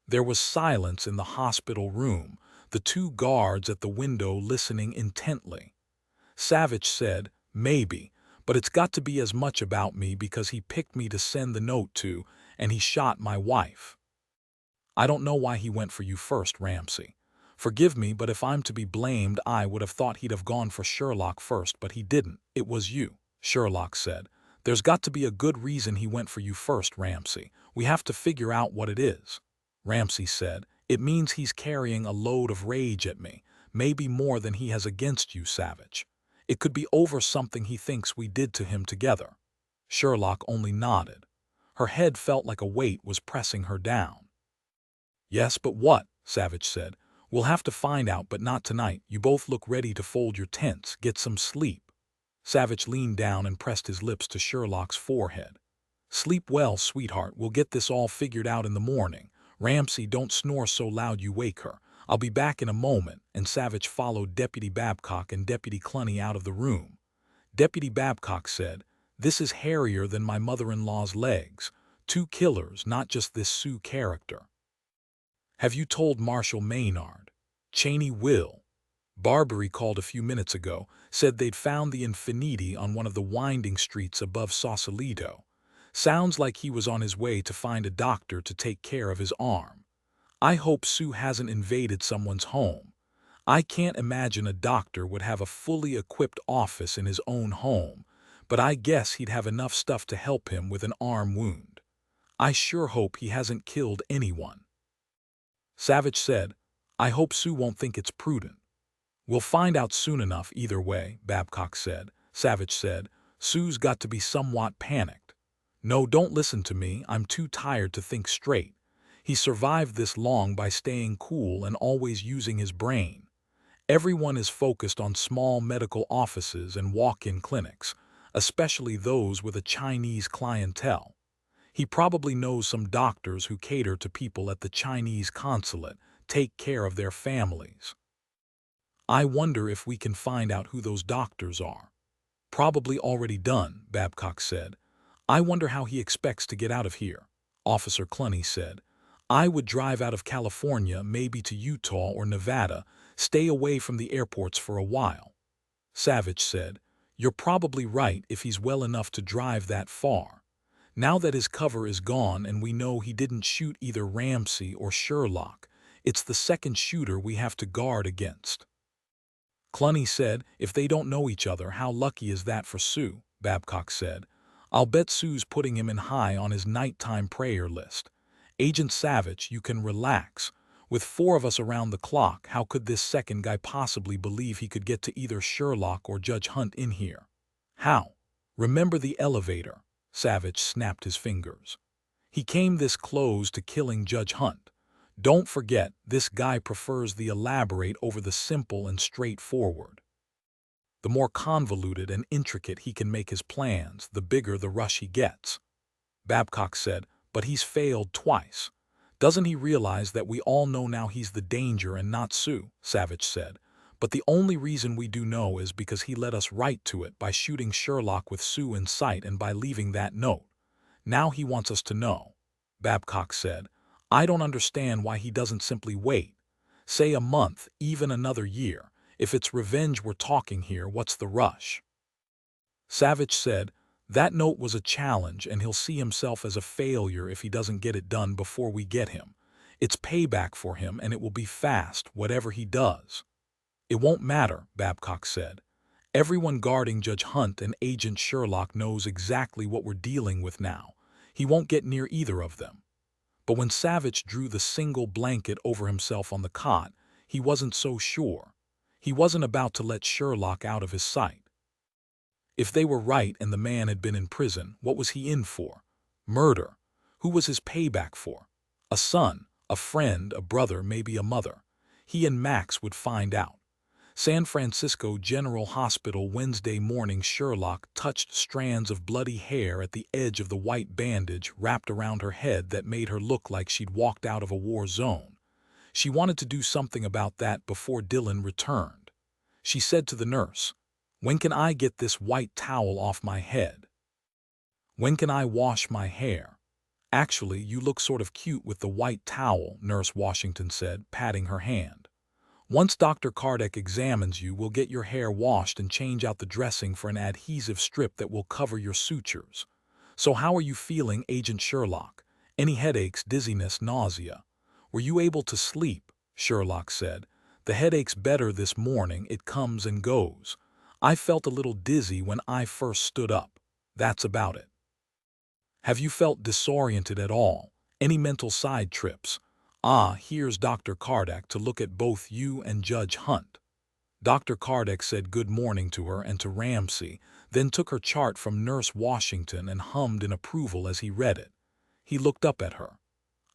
There was silence in the hospital room, the two guards at the window listening intently. Savich said, maybe, but it's got to be as much about me because he picked me to send the note to, and he shot my wife. I don't know why he went for you first, Ramsey. Forgive me, but if I'm to be blamed, I would have thought he'd have gone for Sherlock first, but he didn't. It was you, Sherlock said. There's got to be a good reason he went for you first, Ramsey. We have to figure out what it is. Ramsey said, it means he's carrying a load of rage at me, maybe more than he has against you, Savich. It could be over something he thinks we did to him together. Sherlock only nodded. Her head felt like a weight was pressing her down. Yes, but what? Savich said. We'll have to find out, but not tonight. You both look ready to fold your tents. Get some sleep. Savich leaned down and pressed his lips to Sherlock's forehead. Sleep well, sweetheart. We'll get this all figured out in the morning. Ramsey, don't snore so loud you wake her. I'll be back in a moment, and Savich followed Deputy Babcock and Deputy Cluny out of the room. Deputy Babcock said, this is hairier than my mother-in-law's legs. Two killers, not just this Sue character. Have you told Marshal Maynard? Cheney will. Barbary called a few minutes ago, said they'd found the Infiniti on one of the winding streets above Sausalito. Sounds like he was on his way to find a doctor to take care of his arm. I hope Sue hasn't invaded someone's home. I can't imagine a doctor would have a fully equipped office in his own home, but I guess he'd have enough stuff to help him with an arm wound. I sure hope he hasn't killed anyone. Savich said, I hope Sue won't think it's prudent. We'll find out soon enough either way, Babcock said. Savich said, Sue's got to be somewhat panicked. No, don't listen to me, I'm too tired to think straight. He survived this long by staying cool and always using his brain. Everyone is focused on small medical offices and walk-in clinics, especially those with a Chinese clientele. He probably knows some doctors who cater to people at the Chinese consulate, take care of their families. I wonder if we can find out who those doctors are. Probably already done, Babcock said. I wonder how he expects to get out of here. Officer Cluny said, I would drive out of California, maybe to Utah or Nevada, stay away from the airports for a while. Savich said, You're probably right if he's well enough to drive that far. Now that his cover is gone and we know he didn't shoot either Ramsey or Sherlock, it's the second shooter we have to guard against. Cluny said, If they don't know each other, how lucky is that for Sue? Babcock said, I'll bet Sue's putting him in high on his nighttime prayer list. Agent Savich, you can relax. With 4 of us around the clock, how could this second guy possibly believe he could get to either Sherlock or Judge Hunt in here? How? Remember the elevator. Savich snapped his fingers. He came this close to killing Judge Hunt. Don't forget, this guy prefers the elaborate over the simple and straightforward. The more convoluted and intricate he can make his plans, the bigger the rush he gets. Babcock said, But he's failed twice. Doesn't he realize that we all know now he's the danger and not Sue? Savich said. But the only reason we do know is because he led us right to it by shooting Sherlock with Sue in sight and by leaving that note. Now he wants us to know. Babcock said, I don't understand why he doesn't simply wait. Say a month, even another year. If it's revenge we're talking here, what's the rush? Savich said, That note was a challenge and he'll see himself as a failure if he doesn't get it done before we get him. It's payback for him and it will be fast, whatever he does. It won't matter, Babcock said. Everyone guarding Judge Hunt and Agent Sherlock knows exactly what we're dealing with now. He won't get near either of them. But when Savich drew the single blanket over himself on the cot, he wasn't so sure. He wasn't about to let Sherlock out of his sight. If they were right and the man had been in prison, what was he in for? Murder. Who was his payback for? A son, a friend, a brother, maybe a mother. He and Max would find out. San Francisco General Hospital Wednesday morning. Sherlock touched strands of bloody hair at the edge of the white bandage wrapped around her head that made her look like she'd walked out of a war zone. She wanted to do something about that before Dillon returned. She said to the nurse, When can I get this white towel off my head? When can I wash my hair? Actually, you look sort of cute with the white towel, Nurse Washington said, patting her hand. Once Dr. Kardec examines you, we'll get your hair washed and change out the dressing for an adhesive strip that will cover your sutures. So how are you feeling, Agent Sherlock? Any headaches, dizziness, nausea? Were you able to sleep? Sherlock said. The headache's better this morning, it comes and goes. I felt a little dizzy when I first stood up. That's about it. Have you felt disoriented at all? Any mental side trips? Here's Dr. Kardec to look at both you and Judge Hunt. Dr. Kardec said good morning to her and to Ramsey, then took her chart from Nurse Washington and hummed in approval as he read it. He looked up at her.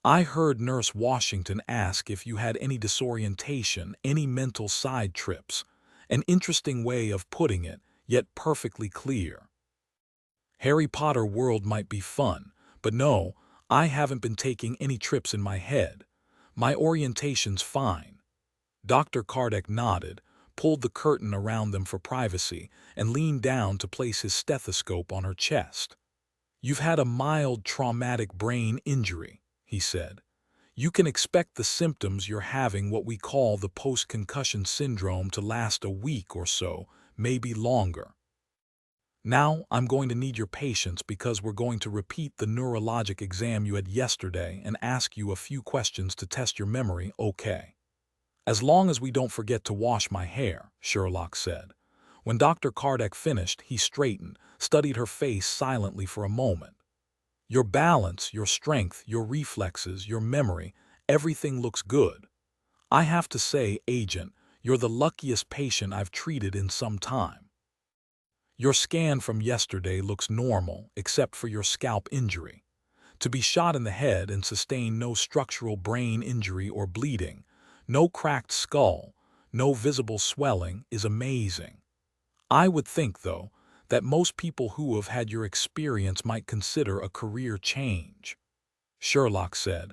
I heard Nurse Washington ask if you had any disorientation, any mental side trips. An interesting way of putting it, yet perfectly clear. Harry Potter world might be fun, but no, I haven't been taking any trips in my head. My orientation's fine. Dr. Kardec nodded, pulled the curtain around them for privacy, and leaned down to place his stethoscope on her chest. You've had a mild traumatic brain injury, he said. You can expect the symptoms you're having, what we call the post-concussion syndrome, to last a week or so, maybe longer. Now, I'm going to need your patience because we're going to repeat the neurologic exam you had yesterday and ask you a few questions to test your memory, okay? As long as we don't forget to wash my hair, Sherlock said. When Dr. Kardec finished, he straightened, studied her face silently for a moment. Your balance, your strength, your reflexes, your memory, everything looks good. I have to say, Agent, you're the luckiest patient I've treated in some time. Your scan from yesterday looks normal, except for your scalp injury. To be shot in the head and sustain no structural brain injury or bleeding, no cracked skull, no visible swelling is amazing. I would think, though, that most people who have had your experience might consider a career change. Sherlock said,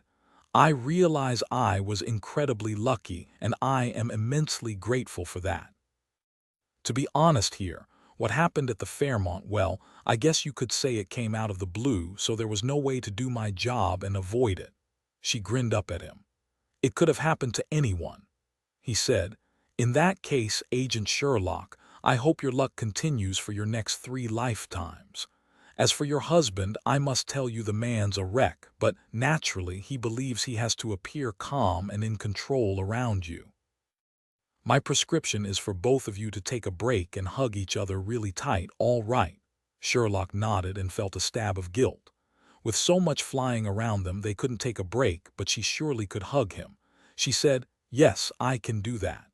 I realize I was incredibly lucky and I am immensely grateful for that. To be honest here, what happened at the Fairmont, well, I guess you could say it came out of the blue, so there was no way to do my job and avoid it. She grinned up at him. It could have happened to anyone. He said, in that case, Agent Sherlock, I hope your luck continues for your next 3 lifetimes. As for your husband, I must tell you the man's a wreck, but naturally he believes he has to appear calm and in control around you. My prescription is for both of you to take a break and hug each other really tight, all right. Sherlock nodded and felt a stab of guilt. With so much flying around them, they couldn't take a break, but she surely could hug him. She said, yes, I can do that.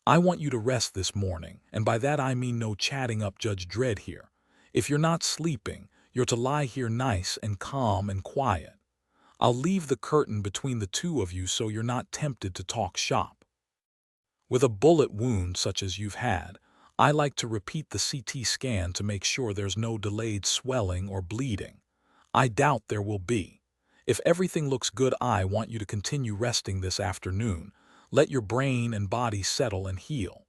I want you to rest this morning, and by that I mean no chatting up Judge Dredd here. If you're not sleeping, you're to lie here nice and calm and quiet. I'll leave the curtain between the two of you so you're not tempted to talk shop. With a bullet wound such as you've had, I like to repeat the CT scan to make sure there's no delayed swelling or bleeding. I doubt there will be. If everything looks good, I want you to continue resting this afternoon. Let your brain and body settle and heal.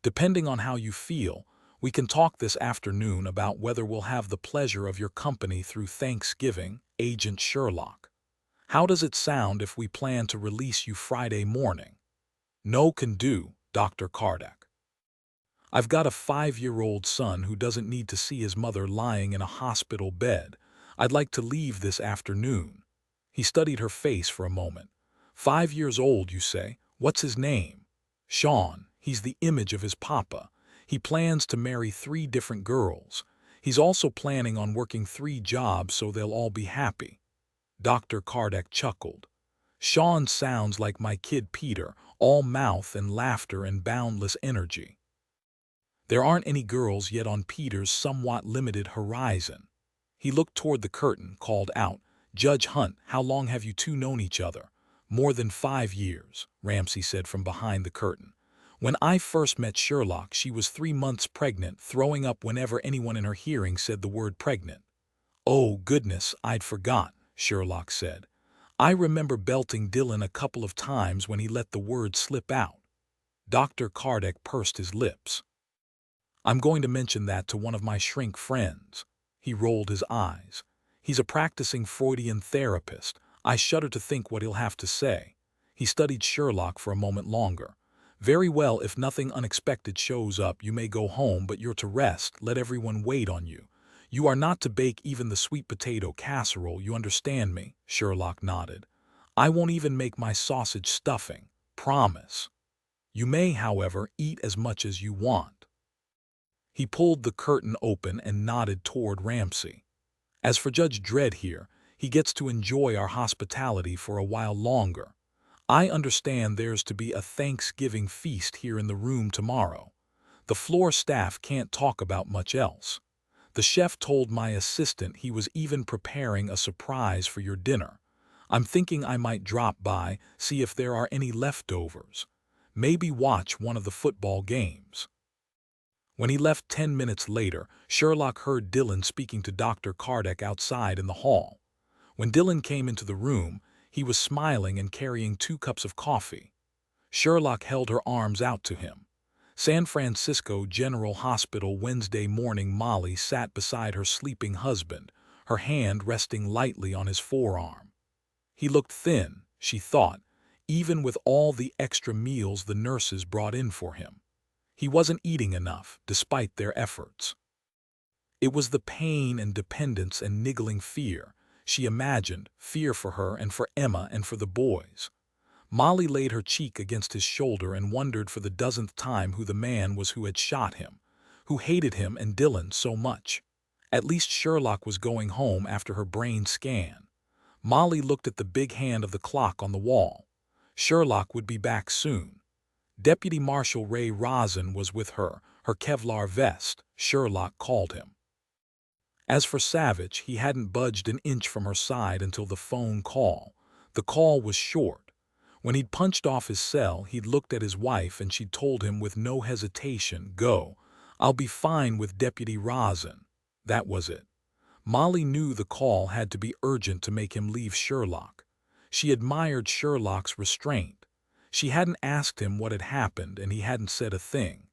Depending on how you feel, we can talk this afternoon about whether we'll have the pleasure of your company through Thanksgiving, Agent Sherlock. How does it sound if we plan to release you Friday morning? No can do, Dr. Kardec. I've got a 5-year-old son who doesn't need to see his mother lying in a hospital bed. I'd like to leave this afternoon. He studied her face for a moment. 5 years old, you say? What's his name? Sean. He's the image of his papa. He plans to marry 3 different girls. He's also planning on working 3 jobs so they'll all be happy. Dr. Kardec chuckled. Sean sounds like my kid Peter, all mouth and laughter and boundless energy. There aren't any girls yet on Peter's somewhat limited horizon. He looked toward the curtain, called out, Judge Hunt, how long have you two known each other? More than 5 years, Ramsey said from behind the curtain. When I first met Sherlock, she was 3 months pregnant, throwing up whenever anyone in her hearing said the word pregnant. Oh, goodness, I'd forgotten, Sherlock said. I remember belting Dillon a couple of times when he let the word slip out. Dr. Kardec pursed his lips. I'm going to mention that to one of my shrink friends. He rolled his eyes. He's a practicing Freudian therapist. I shudder to think what he'll have to say. He studied Sherlock for a moment longer. Very well, if nothing unexpected shows up, you may go home, but you're to rest. Let everyone wait on you. You are not to bake even the sweet potato casserole, you understand me? Sherlock nodded. I won't even make my sausage stuffing. Promise. You may, however, eat as much as you want. He pulled the curtain open and nodded toward Ramsey. As for Judge Dredd here, he gets to enjoy our hospitality for a while longer. I understand there's to be a Thanksgiving feast here in the room tomorrow. The floor staff can't talk about much else. The chef told my assistant he was even preparing a surprise for your dinner. I'm thinking I might drop by, see if there are any leftovers. Maybe watch one of the football games. When he left 10 minutes later, Sherlock heard Dillon speaking to Dr. Kardec outside in the hall. When Dillon came into the room, he was smiling and carrying 2 cups of coffee. Sherlock held her arms out to him. San Francisco General Hospital Wednesday morning. Molly sat beside her sleeping husband, her hand resting lightly on his forearm. He looked thin, she thought, even with all the extra meals the nurses brought in for him. He wasn't eating enough, despite their efforts. It was the pain and dependence and niggling fear she imagined, fear for her and for Emma and for the boys. Molly laid her cheek against his shoulder and wondered for the dozenth time who the man was who had shot him, who hated him and Dillon so much. At least Sherlock was going home after her brain scan. Molly looked at the big hand of the clock on the wall. Sherlock would be back soon. Deputy Marshal Ray Rosin was with her, her Kevlar vest, Sherlock called him. As for Savich, he hadn't budged an inch from her side until the phone call. The call was short. When he'd punched off his cell, he'd looked at his wife and she'd told him with no hesitation, "Go. I'll be fine with Deputy Rosin." That was it. Molly knew the call had to be urgent to make him leave Sherlock. She admired Sherlock's restraint. She hadn't asked him what had happened and he hadn't said a thing.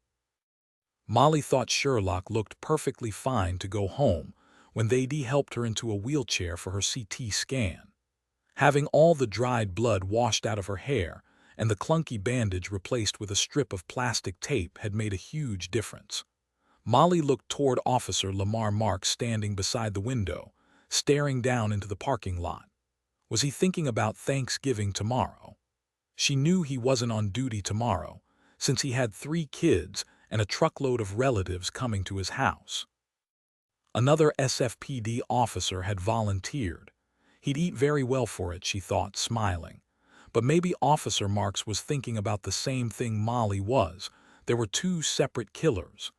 Molly thought Sherlock looked perfectly fine to go home when they'd helped her into a wheelchair for her CT scan. Having all the dried blood washed out of her hair and the clunky bandage replaced with a strip of plastic tape had made a huge difference. Molly looked toward Officer Lamar Marks standing beside the window, staring down into the parking lot. Was he thinking about Thanksgiving tomorrow? She knew he wasn't on duty tomorrow, since he had 3 kids and a truckload of relatives coming to his house. Another SFPD officer had volunteered. He'd eat very well for it, she thought, smiling. But maybe Officer Marks was thinking about the same thing Molly was. There were 2 separate killers.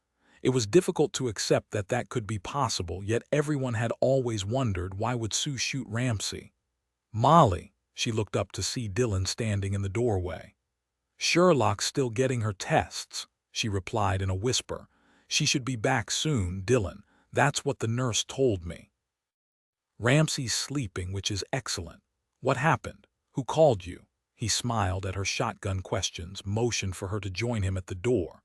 It was difficult to accept that that could be possible, yet everyone had always wondered why would Sue shoot Ramsey. "Molly," she looked up to see Dillon standing in the doorway. "Sherlock's still getting her tests," she replied in a whisper. "She should be back soon, Dillon. That's what the nurse told me." "Ramsey's sleeping, which is excellent. What happened? Who called you?" He smiled at her shotgun questions, motioned for her to join him at the door.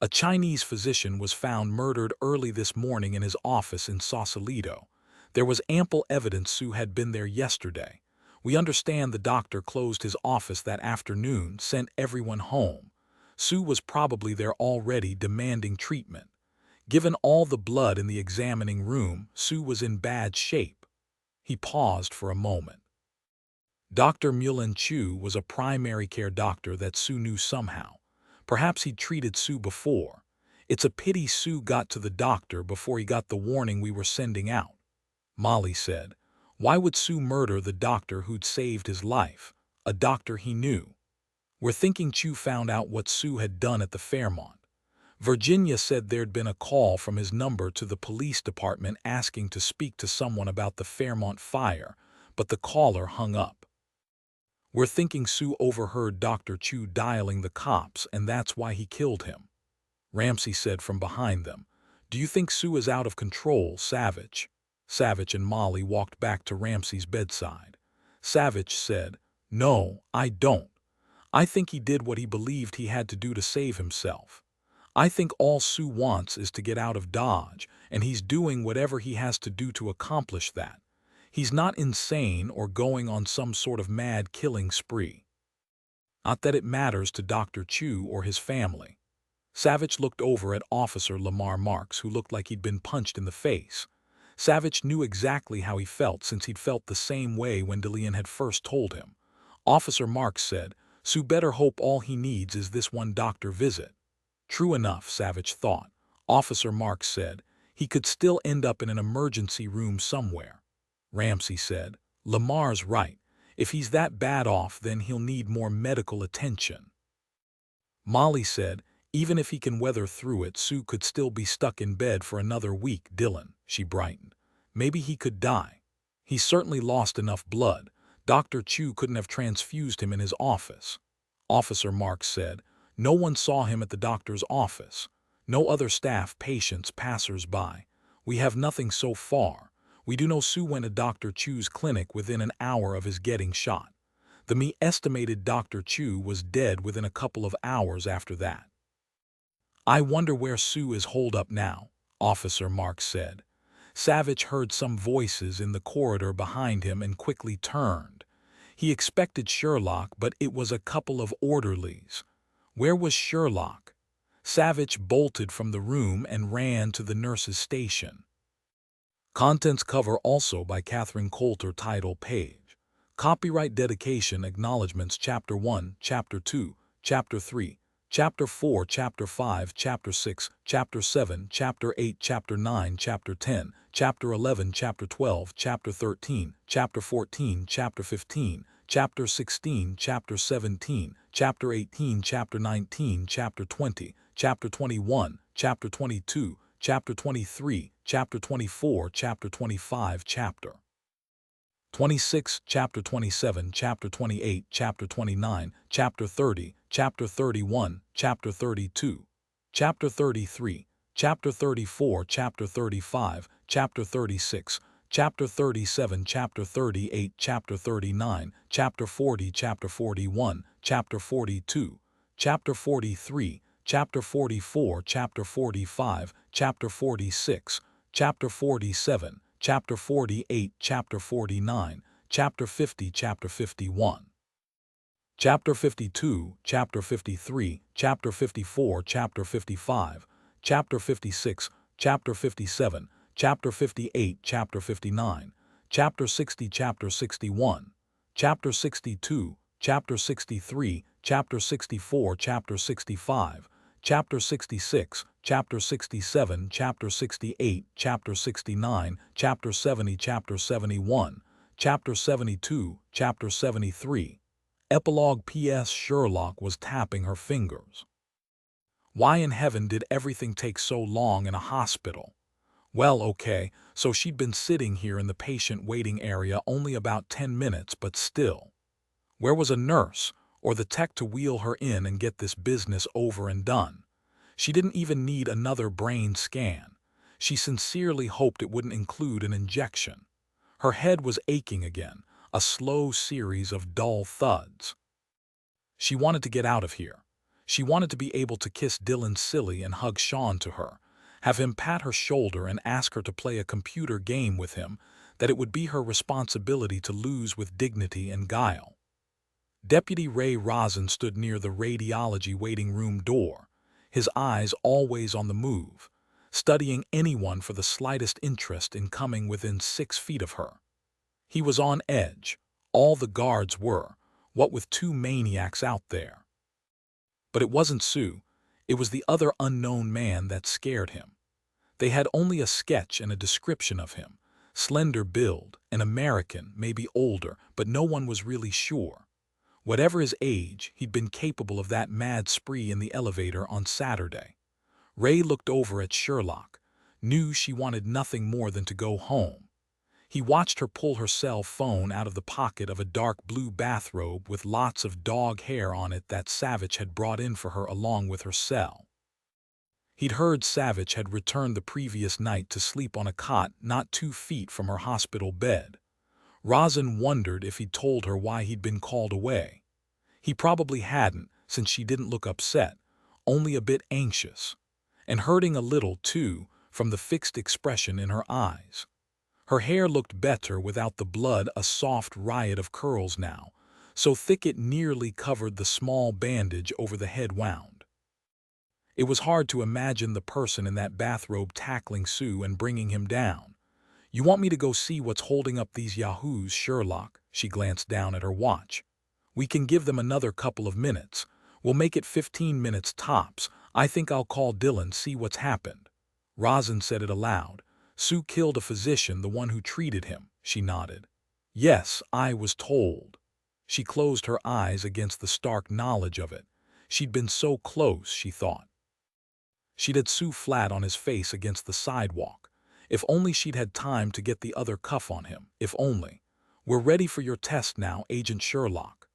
"A Chinese physician was found murdered early this morning in his office in Sausalito. There was ample evidence Sue had been there yesterday. We understand the doctor closed his office that afternoon, sent everyone home. Sue was probably there already demanding treatment. Given all the blood in the examining room, Sue was in bad shape." He paused for a moment. Dr. Mullen Chu was a primary care doctor that Sue knew somehow. Perhaps he'd treated Sue before. "It's a pity Sue got to the doctor before he got the warning we were sending out," Molly said. "Why would Sue murder the doctor who'd saved his life, a doctor he knew? We're thinking Chu found out what Sue had done at the Fairmont. Virginia said there'd been a call from his number to the police department asking to speak to someone about the Fairmont fire, but the caller hung up. We're thinking Sue overheard Dr. Chu dialing the cops and that's why he killed him," Ramsey said from behind them. "Do you think Sue is out of control, Savich?" Savich and Molly walked back to Ramsey's bedside. Savich said, "No, I don't. I think he did what he believed he had to do to save himself. I think all Sue wants is to get out of Dodge, and he's doing whatever he has to do to accomplish that. He's not insane or going on some sort of mad killing spree. Not that it matters to Dr. Chu or his family." Savich looked over at Officer Lamar Marks, who looked like he'd been punched in the face. Savich knew exactly how he felt since he'd felt the same way when Dillon had first told him. Officer Marks said, "Sue better hope all he needs is this one doctor visit." True enough, Savich thought. Officer Marks said, "He could still end up in an emergency room somewhere." Ramsey said, "Lamar's right. If he's that bad off, then he'll need more medical attention." Molly said, "Even if he can weather through it, Sue could still be stuck in bed for another week, Dillon." She brightened. "Maybe he could die. He's certainly lost enough blood. Dr. Chu couldn't have transfused him in his office." Officer Marks said, "No one saw him at the doctor's office. No other staff, patients, passers-by. We have nothing so far. We do know Sue went to Dr. Chu's clinic within an hour of his getting shot. The me estimated Dr. Chu was dead within a couple of hours after that." "I wonder where Sue is holed up now," Officer Marks said. Savich heard some voices in the corridor behind him and quickly turned. He expected Sherlock, but it was a couple of orderlies. Where was Sherlock? Savich bolted from the room and ran to the nurse's station. Contents cover also by Catherine Coulter. Title page. Copyright dedication acknowledgements Chapter 1, Chapter 2, Chapter 3, Chapter 4, Chapter 5, Chapter 6, Chapter 7, Chapter 8, Chapter 9, Chapter 10, Chapter 11, Chapter 12, Chapter 13, Chapter 14, Chapter 15, Chapter 16, Chapter 17, Chapter 18, Chapter 19, Chapter 20, Chapter 21, Chapter 22, Chapter 23, Chapter 24, Chapter 25, Chapter 26, Chapter 27, Chapter 28, Chapter 29, Chapter 30, Chapter 31, Chapter 32, Chapter 33, Chapter 34, Chapter 35, Chapter 36, Chapter 37, Chapter 38, Chapter 39, Chapter 40, Chapter 41, Chapter 42, Chapter 43, Chapter 44, Chapter 45, Chapter 46, Chapter 47, Chapter 48, Chapter 49, Chapter 50, Chapter 51, Chapter 52, Chapter 53, Chapter 54, Chapter 55, Chapter 56, Chapter 57, Chapter 58, Chapter 59, Chapter 60, Chapter 61, Chapter 62, Chapter 63, Chapter 64, Chapter 65, Chapter 66, Chapter 67, Chapter 68, Chapter 69, Chapter 70, Chapter 71, Chapter 72, Chapter 73. Epilogue. P.S. Sherlock was tapping her fingers. Why in heaven did everything take so long in a hospital? Well, okay, so she'd been sitting here in the patient waiting area only about 10 minutes, but still. Where was a nurse or the tech to wheel her in and get this business over and done? She didn't even need another brain scan. She sincerely hoped it wouldn't include an injection. Her head was aching again, a slow series of dull thuds. She wanted to get out of here. She wanted to be able to kiss Dillon silly and hug Sean to her, have him pat her shoulder and ask her to play a computer game with him that it would be her responsibility to lose with dignity and guile. Deputy Ray Rosin stood near the radiology waiting room door, his eyes always on the move, studying anyone for the slightest interest in coming within 6 feet of her. He was on edge. All the guards were, what with 2 maniacs out there. But it wasn't Sue. It was the other unknown man that scared him. They had only a sketch and a description of him. Slender build, an American, maybe older, but no one was really sure. Whatever his age, he'd been capable of that mad spree in the elevator on Saturday. Ray looked over at Sherlock, knew she wanted nothing more than to go home. He watched her pull her cell phone out of the pocket of a dark blue bathrobe with lots of dog hair on it that Savich had brought in for her along with her cell. He'd heard Savich had returned the previous night to sleep on a cot not 2 feet from her hospital bed. Rosin wondered if he'd told her why he'd been called away. He probably hadn't, since she didn't look upset, only a bit anxious, and hurting a little, too, from the fixed expression in her eyes. Her hair looked better without the blood, a soft riot of curls now, so thick it nearly covered the small bandage over the head wound. It was hard to imagine the person in that bathrobe tackling Sue and bringing him down. "You want me to go see what's holding up these yahoos, Sherlock?" She glanced down at her watch. "We can give them another couple of minutes. We'll make it 15 minutes tops. I think I'll call Dillon, see what's happened." Rosin said it aloud. "Sue killed a physician, the one who treated him." She nodded. "Yes, I was told." She closed her eyes against the stark knowledge of it. She'd been so close, she thought. She'd had Sue flat on his face against the sidewalk. If only she'd had time to get the other cuff on him. If only. "We're ready for your test now, Agent Sherlock."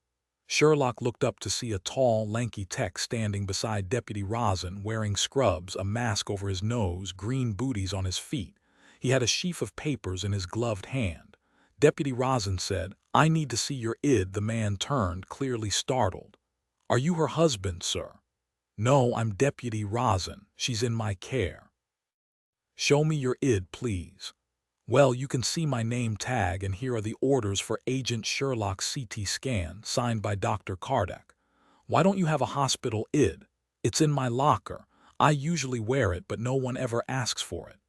Sherlock looked up to see a tall, lanky tech standing beside Deputy Rosin, wearing scrubs, a mask over his nose, green booties on his feet. He had a sheaf of papers in his gloved hand. Deputy Rosin said, "I need to see your ID." The man turned, clearly startled. "Are you her husband, sir?" "No, I'm Deputy Rosin. She's in my care." "Show me your ID, please." "Well, you can see my name tag, and here are the orders for Agent Sherlock's CT scan, signed by Dr. Kardec." "Why don't you have a hospital ID?" "It's in my locker. I usually wear it, but no one ever asks for it."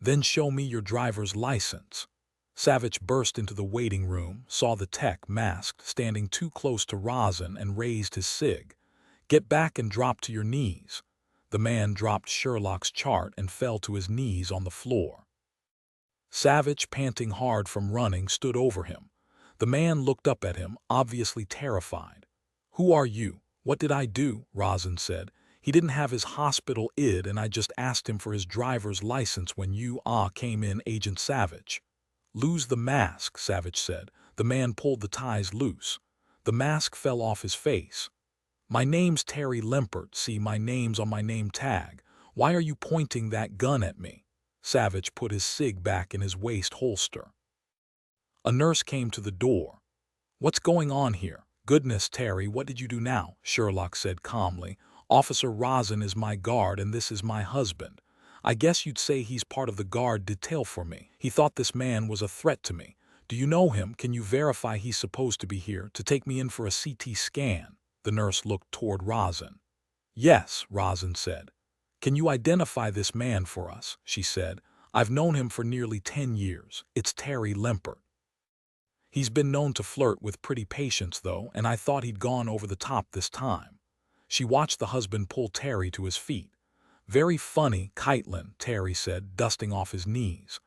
Then show me your driver's license. Savich burst into the waiting room, saw the tech, masked, standing too close to Rosin, and raised his cig. Get back and drop to your knees. The man dropped Sherlock's chart and fell to his knees on the floor. Savich, panting hard from running, stood over him. The man looked up at him, obviously terrified. Who are you? What did I do? Rosin said. He didn't have his hospital ID and I just asked him for his driver's license when you came in, Agent Savich. Lose the mask, Savich said. The man pulled the ties loose. The mask fell off his face. My name's Terry Limpert. See, my name's on my name tag. Why are you pointing that gun at me? Savich put his cig back in his waist holster. A nurse came to the door. What's going on here? Goodness, Terry, what did you do now? Sherlock said calmly. Officer Rosin is my guard and this is my husband. I guess you'd say he's part of the guard detail for me. He thought this man was a threat to me. Do you know him? Can you verify he's supposed to be here to take me in for a CT scan? The nurse looked toward Rosin. Yes, Rosin said. Can you identify this man for us? She said. I've known him for nearly 10 years. It's Terry Limpert. He's been known to flirt with pretty patients, though, and I thought he'd gone over the top this time. She watched the husband pull Terry to his feet. Very funny, Caitlin, Terry said, dusting off his knees.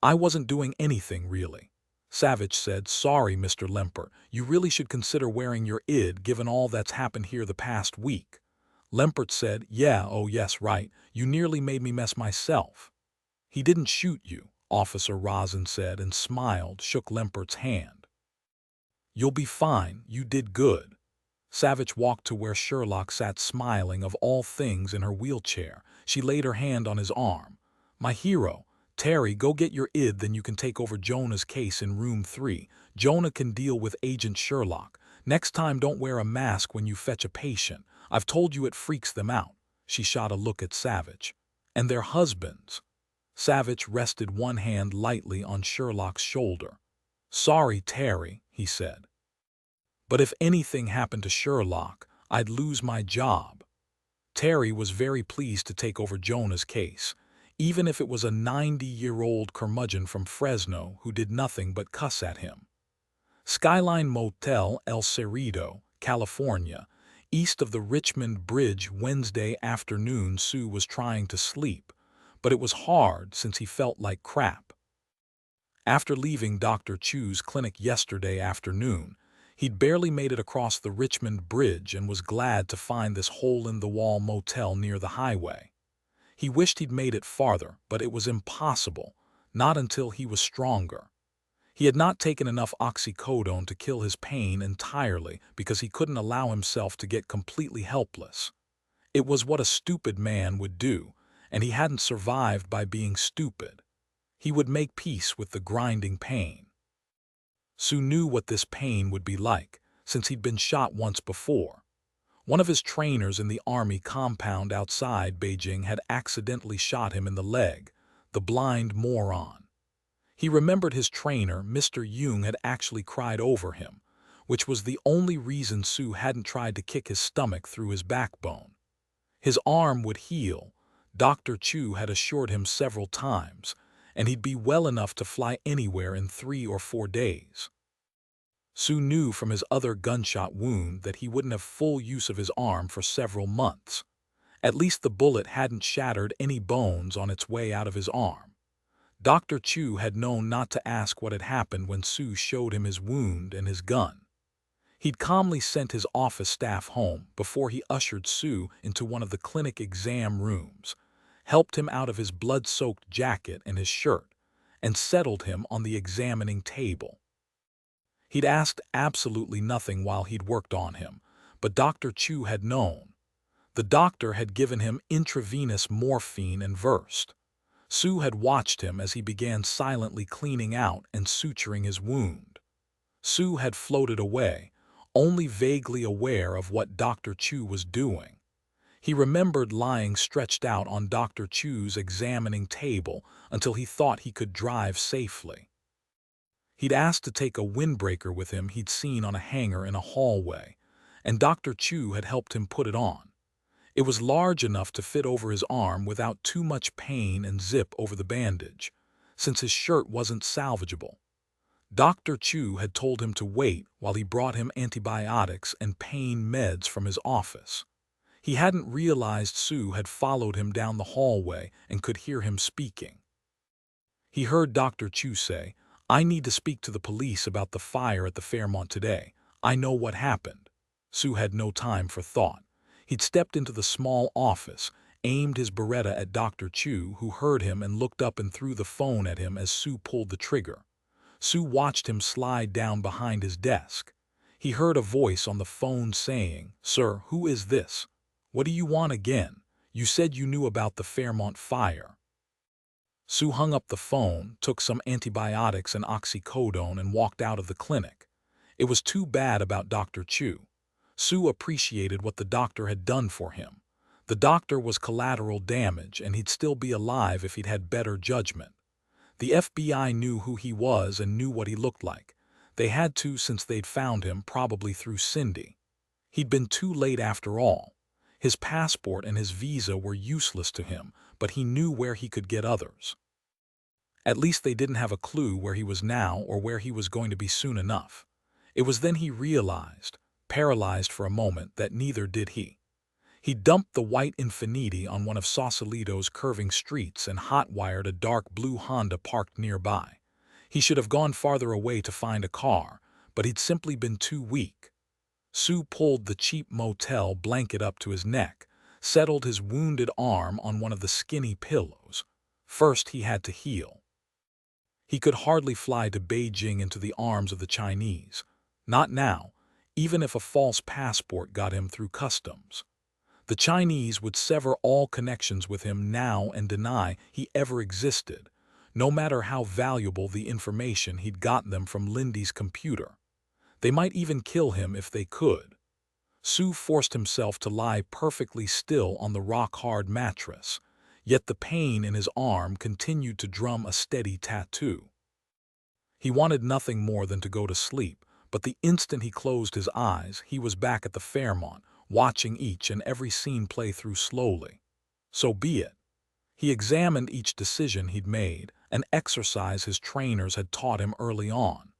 I wasn't doing anything, really. Savich said, sorry, Mr. Limpert, you really should consider wearing your ID given all that's happened here the past week. Limpert said, yeah, oh yes, right, you nearly made me mess myself. He didn't shoot you, Officer Rosin said and smiled, shook Limpert's hand. You'll be fine, you did good. Savich walked to where Sherlock sat smiling, of all things, in her wheelchair. She laid her hand on his arm. My hero. Terry, go get your ID, then you can take over Jonah's case in room 3. Jonah can deal with Agent Sherlock. Next time don't wear a mask when you fetch a patient. I've told you it freaks them out. She shot a look at Savich. And their husbands. Savich rested one hand lightly on Sherlock's shoulder. Sorry, Terry, he said. But if anything happened to Sherlock, I'd lose my job. Terry was very pleased to take over Jonah's case, even if it was a 90-year-old curmudgeon from Fresno who did nothing but cuss at him. Skyline Motel, El Cerrito, California, east of the Richmond Bridge. Wednesday afternoon. Sue was trying to sleep, but it was hard since he felt like crap. After leaving Dr. Chu's clinic yesterday afternoon, he'd barely made it across the Richmond Bridge and was glad to find this hole-in-the-wall motel near the highway. He wished he'd made it farther, but it was impossible, not until he was stronger. He had not taken enough oxycodone to kill his pain entirely because he couldn't allow himself to get completely helpless. It was what a stupid man would do, and he hadn't survived by being stupid. He would make peace with the grinding pain. Sue knew what this pain would be like, since he'd been shot once before. One of his trainers in the army compound outside Beijing had accidentally shot him in the leg, the blind moron. He remembered his trainer, Mr. Jung, had actually cried over him, which was the only reason Sue hadn't tried to kick his stomach through his backbone. His arm would heal, Dr. Chu had assured him several times, and he'd be well enough to fly anywhere in 3 or 4 days. Sue knew from his other gunshot wound that he wouldn't have full use of his arm for several months. At least the bullet hadn't shattered any bones on its way out of his arm. Dr. Chu had known not to ask what had happened when Sue showed him his wound and his gun. He'd calmly sent his office staff home before he ushered Sue into one of the clinic exam rooms, helped him out of his blood-soaked jacket and his shirt, and settled him on the examining table. He'd asked absolutely nothing while he'd worked on him, but Dr. Chu had known. The doctor had given him intravenous morphine and versed. Sue had watched him as he began silently cleaning out and suturing his wound. Sue had floated away, only vaguely aware of what Dr. Chu was doing. He remembered lying stretched out on Dr. Chu's examining table until he thought he could drive safely. He'd asked to take a windbreaker with him he'd seen on a hanger in a hallway, and Dr. Chu had helped him put it on. It was large enough to fit over his arm without too much pain and zip over the bandage, since his shirt wasn't salvageable. Dr. Chu had told him to wait while he brought him antibiotics and pain meds from his office. He hadn't realized Sue had followed him down the hallway and could hear him speaking. He heard Dr. Chu say, "I need to speak to the police about the fire at the Fairmont today. I know what happened." Sue had no time for thought. He'd stepped into the small office, aimed his Beretta at Dr. Chu, who heard him and looked up and threw the phone at him as Sue pulled the trigger. Sue watched him slide down behind his desk. He heard a voice on the phone saying, "Sir, who is this? What do you want again? You said you knew about the Fairmont fire." Sue hung up the phone, took some antibiotics and oxycodone, and walked out of the clinic. It was too bad about Dr. Chu. Sue appreciated what the doctor had done for him. The doctor was collateral damage, and he'd still be alive if he'd had better judgment. The FBI knew who he was and knew what he looked like. They had to, since they'd found him, probably through Cindy. He'd been too late after all. His passport and his visa were useless to him, but he knew where he could get others. At least they didn't have a clue where he was now or where he was going to be soon enough. It was then he realized, paralyzed for a moment, that neither did he. He dumped the white Infiniti on one of Sausalito's curving streets and hot-wired a dark blue Honda parked nearby. He should have gone farther away to find a car, but he'd simply been too weak. Sue pulled the cheap motel blanket up to his neck, settled his wounded arm on one of the skinny pillows. First he had to heal. He could hardly fly to Beijing into the arms of the Chinese. Not now, even if a false passport got him through customs. The Chinese would sever all connections with him now and deny he ever existed, no matter how valuable the information he'd gotten them from Lindy's computer. They might even kill him if they could. Sue forced himself to lie perfectly still on the rock-hard mattress, yet the pain in his arm continued to drum a steady tattoo. He wanted nothing more than to go to sleep, but the instant he closed his eyes, he was back at the Fairmont, watching each and every scene play through slowly. So be it. He examined each decision he'd made, an exercise his trainers had taught him early on.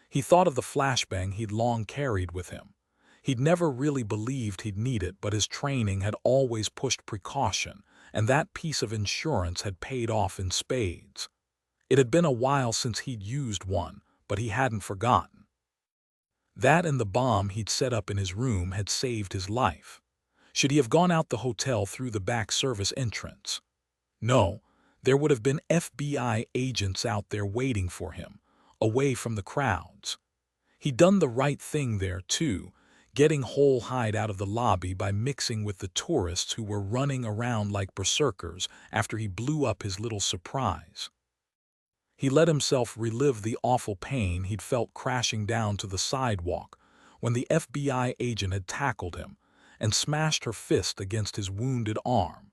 He thought of the flashbang he'd long carried with him. He'd never really believed he'd need it, but his training had always pushed precaution, and that piece of insurance had paid off in spades. It had been a while since he'd used one, but he hadn't forgotten. That and the bomb he'd set up in his room had saved his life. Should he have gone out the hotel through the back service entrance? No, there would have been FBI agents out there waiting for him, away from the crowds. He'd done the right thing there, too, getting whole hide out of the lobby by mixing with the tourists who were running around like berserkers after he blew up his little surprise. He let himself relive the awful pain he'd felt crashing down to the sidewalk when the FBI agent had tackled him and smashed her fist against his wounded arm.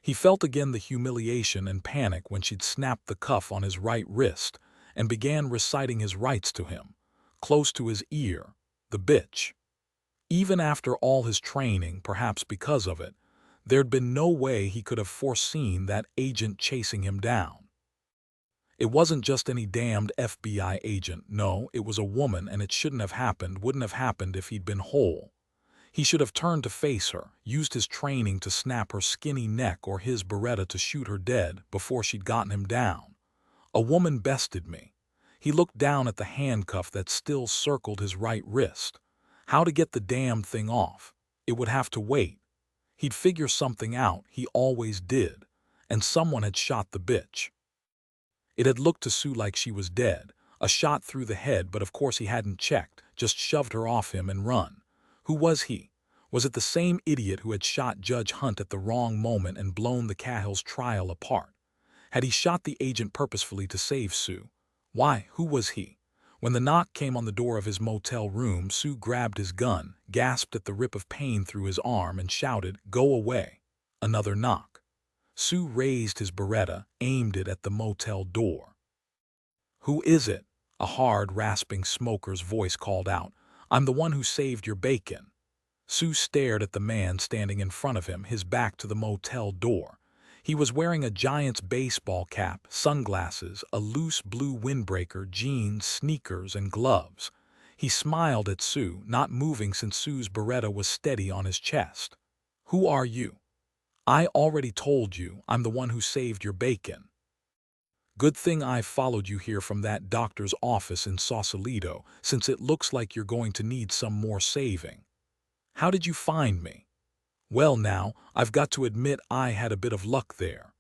He felt again the humiliation and panic when she'd snapped the cuff on his right wrist and began reciting his rights to him, close to his ear, the bitch. Even after all his training, perhaps because of it, there'd been no way he could have foreseen that agent chasing him down. It wasn't just any damned FBI agent, no, it was a woman, and it shouldn't have happened, wouldn't have happened if he'd been whole. He should have turned to face her, used his training to snap her skinny neck or his Beretta to shoot her dead before she'd gotten him down. A woman bested me. He looked down at the handcuff that still circled his right wrist. How to get the damned thing off? It would have to wait. He'd figure something out, he always did, and someone had shot the bitch. It had looked to Sue like she was dead, a shot through the head, but of course he hadn't checked, just shoved her off him and run. Who was he? Was it the same idiot who had shot Judge Hunt at the wrong moment and blown the Cahill's trial apart? Had he shot the agent purposefully to save Sue? Why, who was he? When the knock came on the door of his motel room, Sue grabbed his gun, gasped at the rip of pain through his arm, and shouted, "Go away." Another knock. Sue raised his Beretta, aimed it at the motel door. "Who is it?" a hard, rasping smoker's voice called out. "I'm the one who saved your bacon." Sue stared at the man standing in front of him, his back to the motel door. He was wearing a Giants baseball cap, sunglasses, a loose blue windbreaker, jeans, sneakers, and gloves. He smiled at Sue, not moving since Sue's Beretta was steady on his chest. "Who are you?" "I already told you, I'm the one who saved your bacon." "Good thing I followed you here from that doctor's office in Sausalito, since it looks like you're going to need some more saving." "How did you find me?" "Well now, I've got to admit I had a bit of luck there.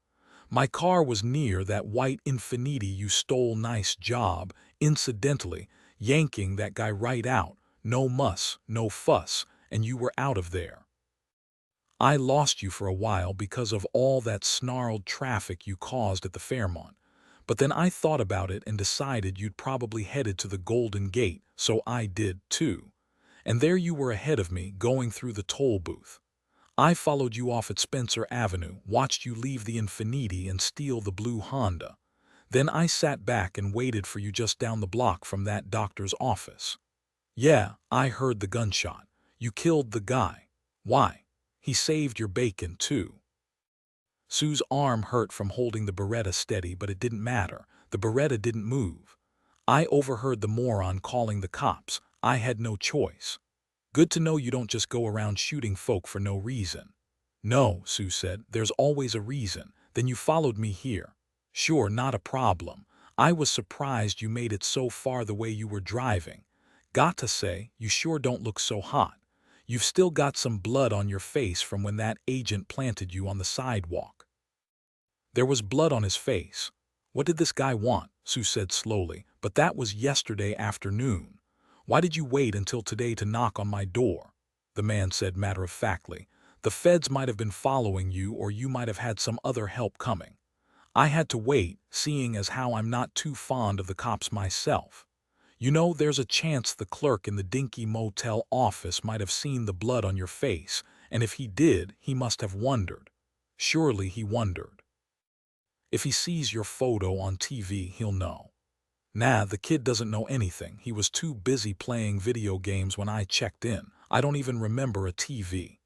My car was near that white Infiniti you stole. Nice job, incidentally, yanking that guy right out. No muss, no fuss, and you were out of there. I lost you for a while because of all that snarled traffic you caused at the Fairmont. But then I thought about it and decided you'd probably headed to the Golden Gate, so I did too. And there you were ahead of me, going through the toll booth. I followed you off at Spencer Avenue, watched you leave the Infiniti and steal the blue Honda. Then I sat back and waited for you just down the block from that doctor's office. Yeah, I heard the gunshot. You killed the guy. Why? He saved your bacon too." Sue's arm hurt from holding the Beretta steady, but it didn't matter. The Beretta didn't move. "I overheard the moron calling the cops. I had no choice." "Good to know you don't just go around shooting folk for no reason." "No," Sue said, "there's always a reason. Then you followed me here." "Sure, not a problem. I was surprised you made it so far the way you were driving. Got to say, you sure don't look so hot. You've still got some blood on your face from when that agent planted you on the sidewalk." There was blood on his face. "What did this guy want?" Sue said slowly. "But that was yesterday afternoon. Why did you wait until today to knock on my door?" The man said matter-of-factly. "The feds might have been following you, or you might have had some other help coming. I had to wait, seeing as how I'm not too fond of the cops myself. You know, there's a chance the clerk in the dinky motel office might have seen the blood on your face, and if he did, he must have wondered. Surely he wondered. If he sees your photo on TV, he'll know." "Nah, the kid doesn't know anything. He was too busy playing video games when I checked in. I don't even remember a TV.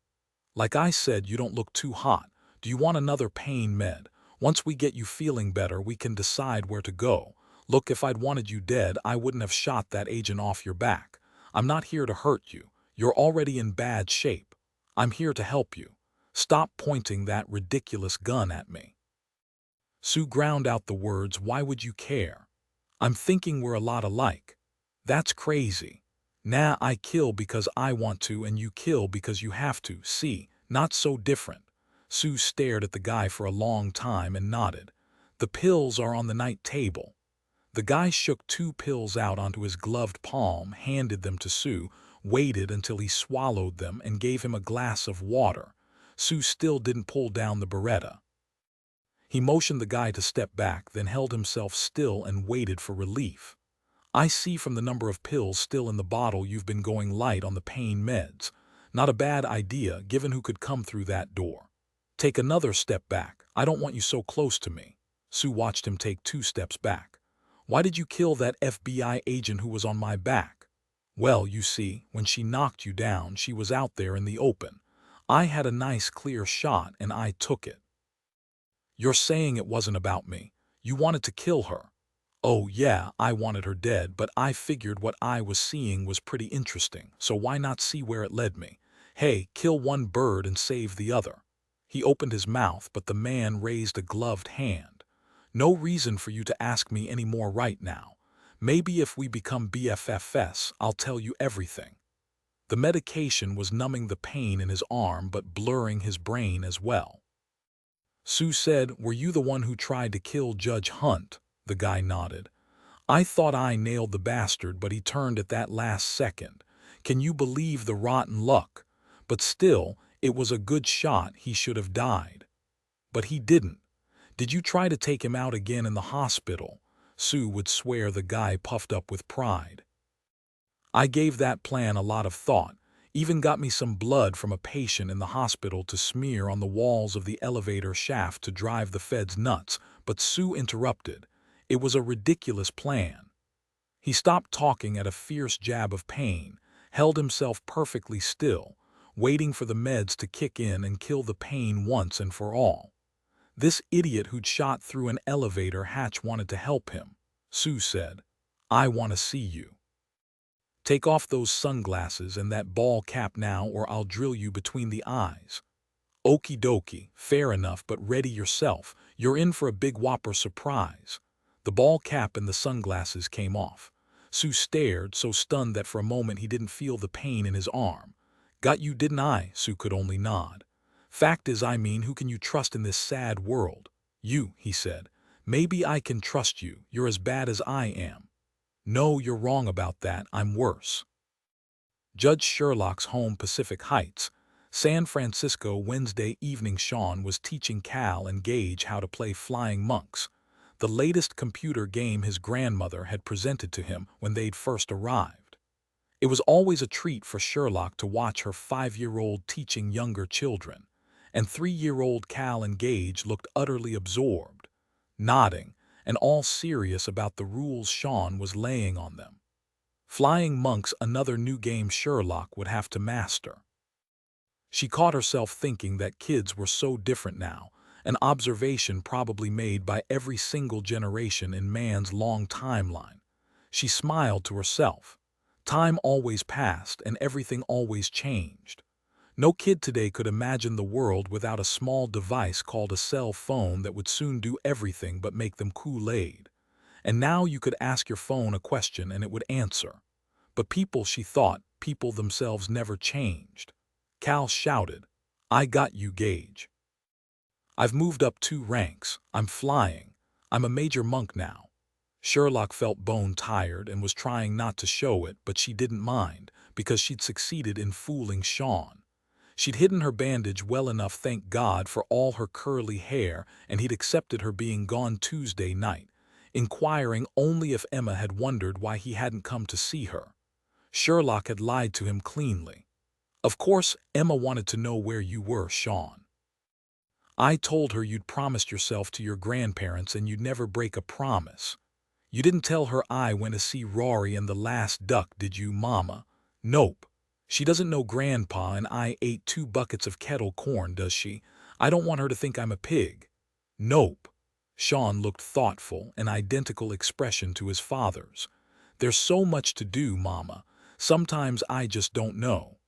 Like I said, you don't look too hot. Do you want another pain med? Once we get you feeling better, we can decide where to go. Look, if I'd wanted you dead, I wouldn't have shot that agent off your back. I'm not here to hurt you. You're already in bad shape. I'm here to help you. Stop pointing that ridiculous gun at me." Sue ground out the words, "Why would you care? I'm thinking we're a lot alike." "That's crazy. Nah, I kill because I want to and you kill because you have to. See, not so different." Sue stared at the guy for a long time and nodded. "The pills are on the night table." The guy shook 2 pills out onto his gloved palm, handed them to Sue, waited until he swallowed them, and gave him a glass of water. Sue still didn't pull down the Beretta. He motioned the guy to step back, then held himself still and waited for relief. "I see from the number of pills still in the bottle you've been going light on the pain meds. Not a bad idea, given who could come through that door. Take another step back. I don't want you so close to me." Sue watched him take 2 steps back. "Why did you kill that FBI agent who was on my back?" "Well, you see, when she knocked you down, she was out there in the open. I had a nice clear shot and I took it." "You're saying it wasn't about me. You wanted to kill her." "Oh yeah, I wanted her dead, but I figured what I was seeing was pretty interesting, so why not see where it led me? Hey, kill one bird and save the other." He opened his mouth, but the man raised a gloved hand. "No reason for you to ask me any more right now. Maybe if we become BFFs, I'll tell you everything." The medication was numbing the pain in his arm but blurring his brain as well. Sue said, "Were you the one who tried to kill Judge Hunt?" The guy nodded. "I thought I nailed the bastard, but he turned at that last second. Can you believe the rotten luck? But still, it was a good shot. He should have died. But he didn't. Did you try to take him out again in the hospital?" Sue would swear the guy puffed up with pride. "I gave that plan a lot of thought. Even got me some blood from a patient in the hospital to smear on the walls of the elevator shaft to drive the feds nuts, but Sue interrupted. It was a ridiculous plan." He stopped talking at a fierce jab of pain, held himself perfectly still. waiting for the meds to kick in and kill the pain once and for all. This idiot who'd shot through an elevator hatch wanted to help him. Sue said, "I want to see you. Take off those sunglasses and that ball cap now or I'll drill you between the eyes." "Okie dokie, fair enough, but ready yourself. You're in for a big whopper surprise." The ball cap and the sunglasses came off. Sue stared, so stunned that for a moment he didn't feel the pain in his arm. "Got you, didn't I?" Sue could only nod. "Fact is, who can you trust in this sad world?" "You," he said. "Maybe I can trust you. You're as bad as I am." "No, you're wrong about that. I'm worse." Judge Sherlock's home, Pacific Heights, San Francisco. Wednesday evening. Sean was teaching Cal and Gage how to play Flying Monks, the latest computer game his grandmother had presented to him when they'd first arrived. It was always a treat for Sherlock to watch her 5-year-old teaching younger children, and 3-year-old Cal and Gage looked utterly absorbed, nodding, and all serious about the rules Sean was laying on them. Flying Monks, another new game Sherlock would have to master. She caught herself thinking that kids were so different now, an observation probably made by every single generation in man's long timeline. She smiled to herself. Time always passed and everything always changed. No kid today could imagine the world without a small device called a cell phone that would soon do everything but make them Kool-Aid. And now you could ask your phone a question and it would answer. But people, she thought, people themselves never changed. Cal shouted, "I got you, Gage. I've moved up 2 ranks. I'm flying. I'm a major monk now." Sherlock felt bone-tired and was trying not to show it, but she didn't mind, because she'd succeeded in fooling Sean. She'd hidden her bandage well enough, thank God, for all her curly hair, and he'd accepted her being gone Tuesday night, inquiring only if Emma had wondered why he hadn't come to see her. Sherlock had lied to him cleanly. "Of course, Emma wanted to know where you were, Sean. I told her you'd promised yourself to your grandparents and you'd never break a promise. You didn't tell her I went to see Rory and the last duck, did you, Mama?" "Nope. She doesn't know Grandpa and I ate 2 buckets of kettle corn, does she? I don't want her to think I'm a pig." "Nope." Sean looked thoughtful, an identical expression to his father's. "There's so much to do, Mama. Sometimes I just don't know."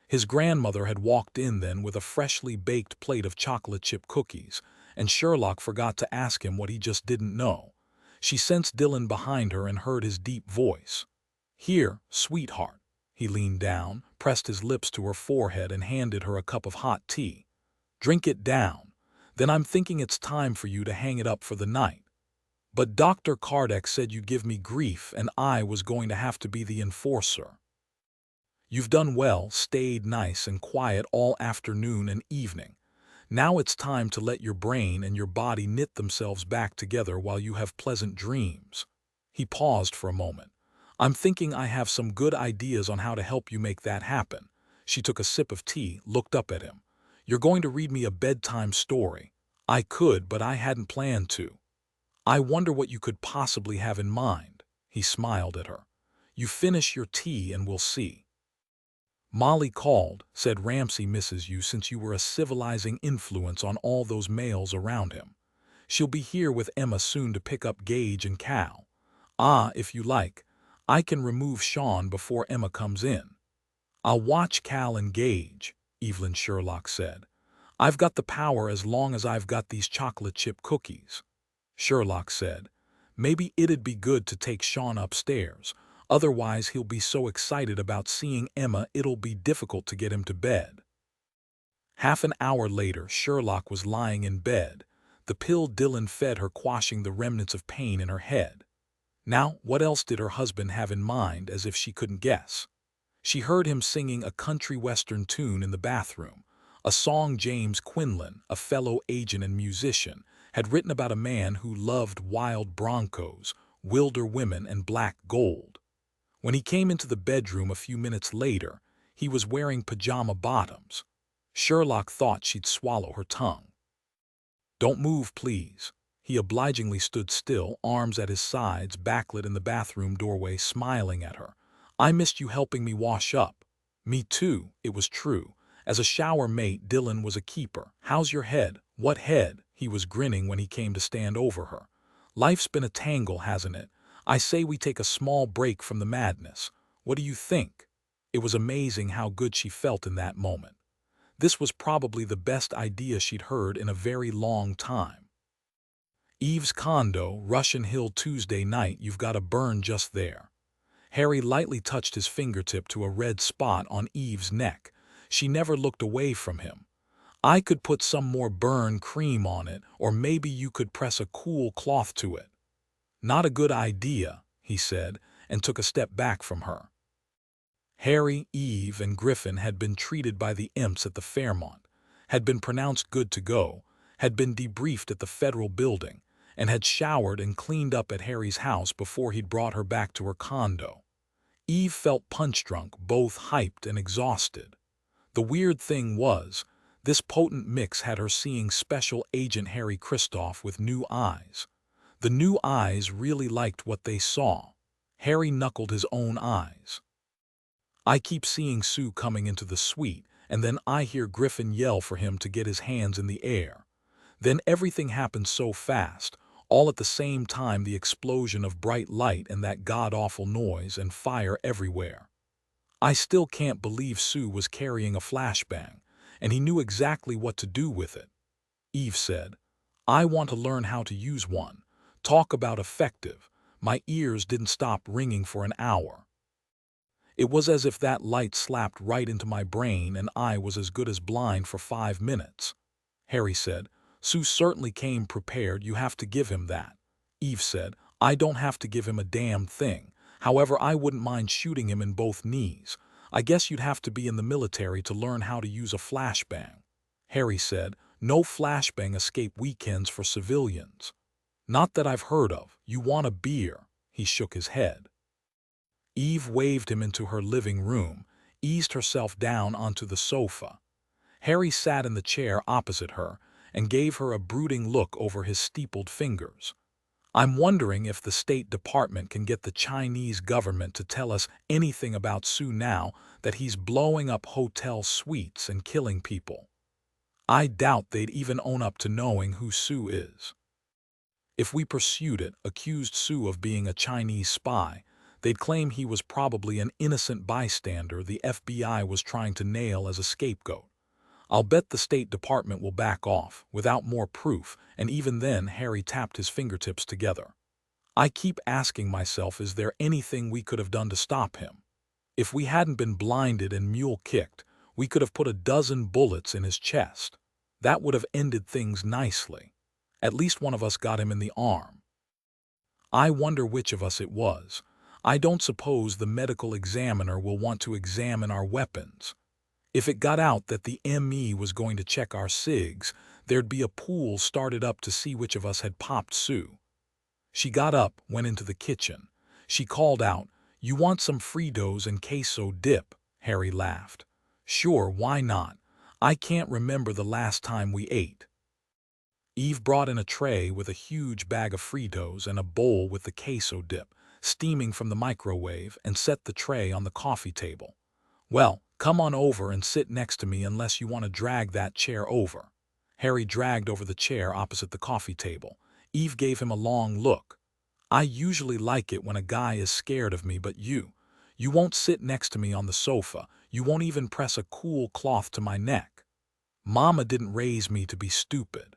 His grandmother had walked in then with a freshly baked plate of chocolate chip cookies, and Sherlock forgot to ask him what he just didn't know. She sensed Dillon behind her and heard his deep voice. "Here, sweetheart." He leaned down, pressed his lips to her forehead and handed her a cup of hot tea. "Drink it down. Then I'm thinking it's time for you to hang it up for the night. But Dr. Kardec said you'd give me grief and I was going to have to be the enforcer. You've done well, stayed nice and quiet all afternoon and evening. Now it's time to let your brain and your body knit themselves back together while you have pleasant dreams." He paused for a moment. "I'm thinking I have some good ideas on how to help you make that happen." She took a sip of tea, looked up at him. "You're going to read me a bedtime story." "I could, but I hadn't planned to." "I wonder what you could possibly have in mind." He smiled at her. "You finish your tea and we'll see." "Molly called, said Ramsey misses you since you were a civilizing influence on all those males around him. She'll be here with Emma soon to pick up Gage and Cal. Ah, if you like, I can remove Sean before Emma comes in." "I'll watch Cal and Gage," Evelyn Sherlock said. "I've got the power as long as I've got these chocolate chip cookies." Sherlock said, "Maybe it'd be good to take Sean upstairs. Otherwise he'll be so excited about seeing Emma it'll be difficult to get him to bed." Half an hour later, Sherlock was lying in bed, the pill Dillon fed her quashing the remnants of pain in her head. Now, what else did her husband have in mind, as if she couldn't guess? She heard him singing a country western tune in the bathroom, a song James Quinlan, a fellow agent and musician, had written about a man who loved wild broncos, wilder women, and black gold. When he came into the bedroom a few minutes later, he was wearing pajama bottoms. Sherlock thought she'd swallow her tongue. "Don't move, please." He obligingly stood still, arms at his sides, backlit in the bathroom doorway, smiling at her. "I missed you helping me wash up." Me too, it was true. As a shower mate, Dillon was a keeper. How's your head? What head? He was grinning when he came to stand over her. Life's been a tangle, hasn't it? I say we take a small break from the madness. What do you think? It was amazing how good she felt in that moment. This was probably the best idea she'd heard in a very long time. Eve's condo, Russian Hill, Tuesday night. You've got a burn just there. Harry lightly touched his fingertip to a red spot on Eve's neck. She never looked away from him. I could put some more burn cream on it, or maybe you could press a cool cloth to it. Not a good idea, he said, and took a step back from her. Harry, Eve, and Griffin had been treated by the imps at the Fairmont, had been pronounced good to go, had been debriefed at the federal building, and had showered and cleaned up at Harry's house before he'd brought her back to her condo. Eve felt punch-drunk, both hyped and exhausted. The weird thing was, this potent mix had her seeing Special Agent Harry Kristoff with new eyes. The new eyes really liked what they saw. Harry knuckled his own eyes. I keep seeing Sue coming into the suite, and then I hear Griffin yell for him to get his hands in the air. Then everything happens so fast, all at the same time, the explosion of bright light and that god-awful noise and fire everywhere. I still can't believe Sue was carrying a flashbang, and he knew exactly what to do with it. Eve said, I want to learn how to use one. Talk about effective. My ears didn't stop ringing for an hour. It was as if that light slapped right into my brain and I was as good as blind for 5 minutes. Harry said, Sue certainly came prepared, you have to give him that. Eve said, I don't have to give him a damn thing. However, I wouldn't mind shooting him in both knees. I guess you'd have to be in the military to learn how to use a flashbang. Harry said, no flashbang escape weekends for civilians. Not that I've heard of. You want a beer? He shook his head. Eve waved him into her living room, eased herself down onto the sofa. Harry sat in the chair opposite her and gave her a brooding look over his steepled fingers. I'm wondering if the State Department can get the Chinese government to tell us anything about Sue now that he's blowing up hotel suites and killing people. I doubt they'd even own up to knowing who Sue is. If we pursued it, accused Sue of being a Chinese spy, they'd claim he was probably an innocent bystander the FBI was trying to nail as a scapegoat. I'll bet the State Department will back off, without more proof, and even then Harry tapped his fingertips together. I keep asking myself, is there anything we could have done to stop him? If we hadn't been blinded and mule-kicked, we could have put a dozen bullets in his chest. That would have ended things nicely. At least one of us got him in the arm. I wonder which of us it was. I don't suppose the medical examiner will want to examine our weapons. If it got out that the ME was going to check our SIGs, there'd be a pool started up to see which of us had popped Sue. She got up, went into the kitchen. She called out, You want some Fritos and queso dip? Harry laughed. Sure, why not? I can't remember the last time we ate. Eve brought in a tray with a huge bag of Fritos and a bowl with the queso dip, steaming from the microwave, and set the tray on the coffee table. Well, come on over and sit next to me unless you want to drag that chair over. Harry dragged over the chair opposite the coffee table. Eve gave him a long look. I usually like it when a guy is scared of me, but you won't sit next to me on the sofa. You won't even press a cool cloth to my neck. Mama didn't raise me to be stupid.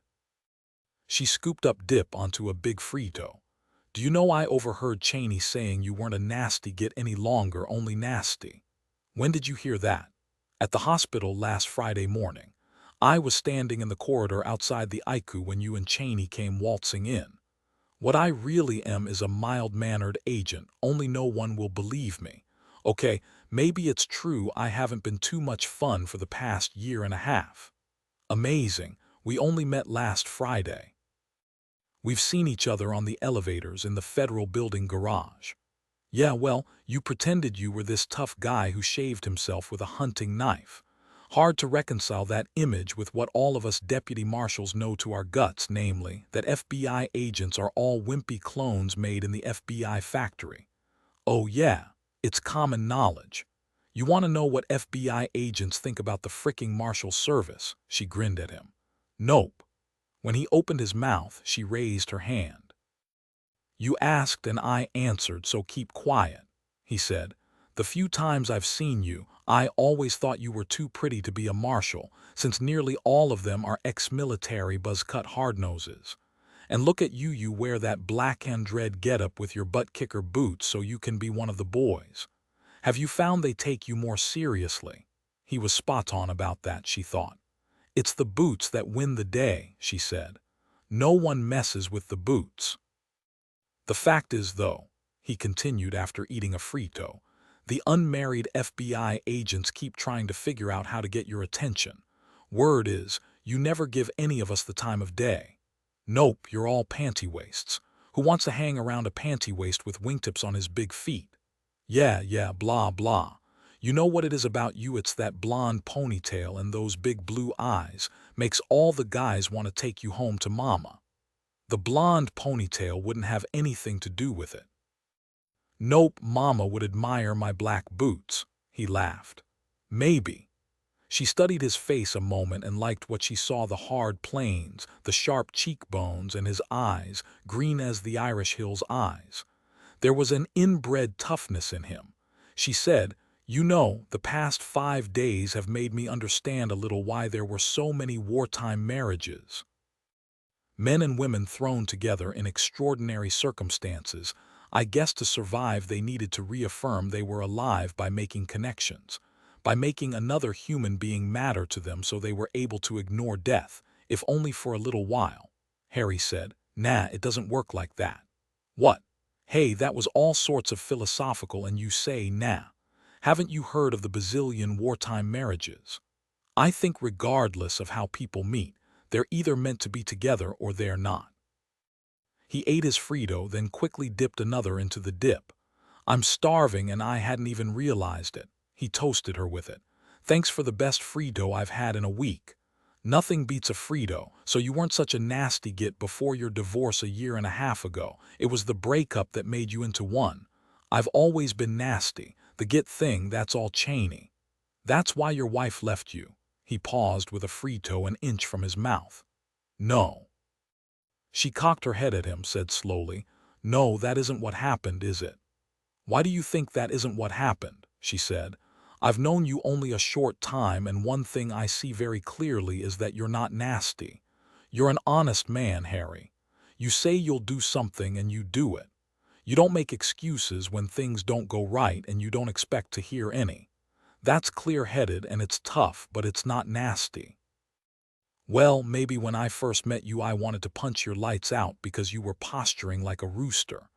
She scooped up dip onto a big Frito. Do you know I overheard Cheney saying you weren't a nasty git any longer, only nasty? When did you hear that? At the hospital last Friday morning. I was standing in the corridor outside the ICU when you and Cheney came waltzing in. What I really am is a mild-mannered agent, only no one will believe me. Okay, maybe it's true I haven't been too much fun for the past year and a half. Amazing, we only met last Friday. We've seen each other on the elevators in the federal building garage. Yeah, well, you pretended you were this tough guy who shaved himself with a hunting knife. Hard to reconcile that image with what all of us deputy marshals know to our guts, namely, that FBI agents are all wimpy clones made in the FBI factory. Oh yeah, it's common knowledge. You want to know what FBI agents think about the fricking Marshal Service? She grinned at him. Nope. When he opened his mouth, she raised her hand. You asked and I answered, so keep quiet, he said. The few times I've seen you, I always thought you were too pretty to be a marshal, since nearly all of them are ex-military buzz-cut hardnoses. And look at you, you wear that black and red getup with your butt-kicker boots so you can be one of the boys. Have you found they take you more seriously? He was spot on about that, she thought. It's the boots that win the day, she said. No one messes with the boots. The fact is, though, he continued after eating a Frito, the unmarried FBI agents keep trying to figure out how to get your attention. Word is, you never give any of us the time of day. Nope, you're all panty-waists. Who wants to hang around a panty-waist with wingtips on his big feet? Yeah, blah, blah. You know what it is about you, it's that blonde ponytail and those big blue eyes makes all the guys want to take you home to mama. The blonde ponytail wouldn't have anything to do with it. Nope, mama would admire my black boots, he laughed. Maybe. She studied his face a moment and liked what she saw: the hard planes, the sharp cheekbones, and his eyes, green as the Irish Hills eyes. There was an inbred toughness in him. She said, you know, the past 5 days have made me understand a little why there were so many wartime marriages. Men and women thrown together in extraordinary circumstances. I guess to survive they needed to reaffirm they were alive by making connections, by making another human being matter to them so they were able to ignore death, if only for a little while. Harry said, nah, it doesn't work like that. What? Hey, that was all sorts of philosophical and you say nah. Haven't you heard of the bazillion wartime marriages? I think regardless of how people meet, they're either meant to be together or they're not. He ate his Frito, then quickly dipped another into the dip. I'm starving and I hadn't even realized it. He toasted her with it. Thanks for the best Frito I've had in a week. Nothing beats a Frito, so you weren't such a nasty git before your divorce a year and a half ago. It was the breakup that made you into one. I've always been nasty. The git thing, that's all Cheney. That's why your wife left you. He paused with a Frito an inch from his mouth. No. She cocked her head at him, said slowly, no, that isn't what happened, is it? Why do you think that isn't what happened? She said. I've known you only a short time, and one thing I see very clearly is that you're not nasty. You're an honest man, Harry. You say you'll do something and you do it. You don't make excuses when things don't go right and you don't expect to hear any. That's clear-headed and it's tough, but it's not nasty. Well, maybe when I first met you I wanted to punch your lights out because you were posturing like a rooster.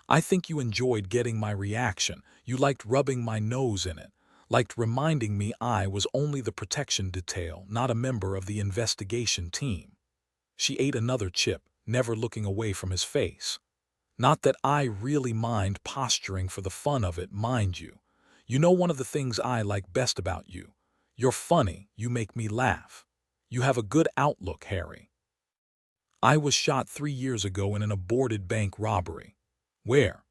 I think you enjoyed getting my reaction. You liked rubbing my nose in it, liked reminding me I was only the protection detail, not a member of the investigation team. She ate another chip, never looking away from his face. Not that I really mind posturing for the fun of it, mind you. You know one of the things I like best about you? You're funny, you make me laugh. You have a good outlook, Harry. I was shot 3 years ago in an aborted bank robbery. Where?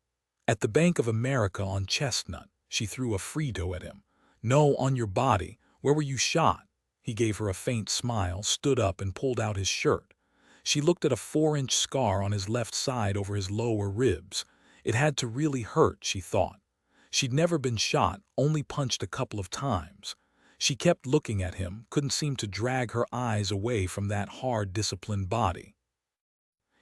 At the Bank of America on Chestnut. She threw a Frito at him. No, on your body. Where were you shot? He gave her a faint smile, stood up and pulled out his shirt. She looked at a 4-inch scar on his left side over his lower ribs. It had to really hurt, she thought. She'd never been shot, only punched a couple of times. She kept looking at him, couldn't seem to drag her eyes away from that hard, disciplined body.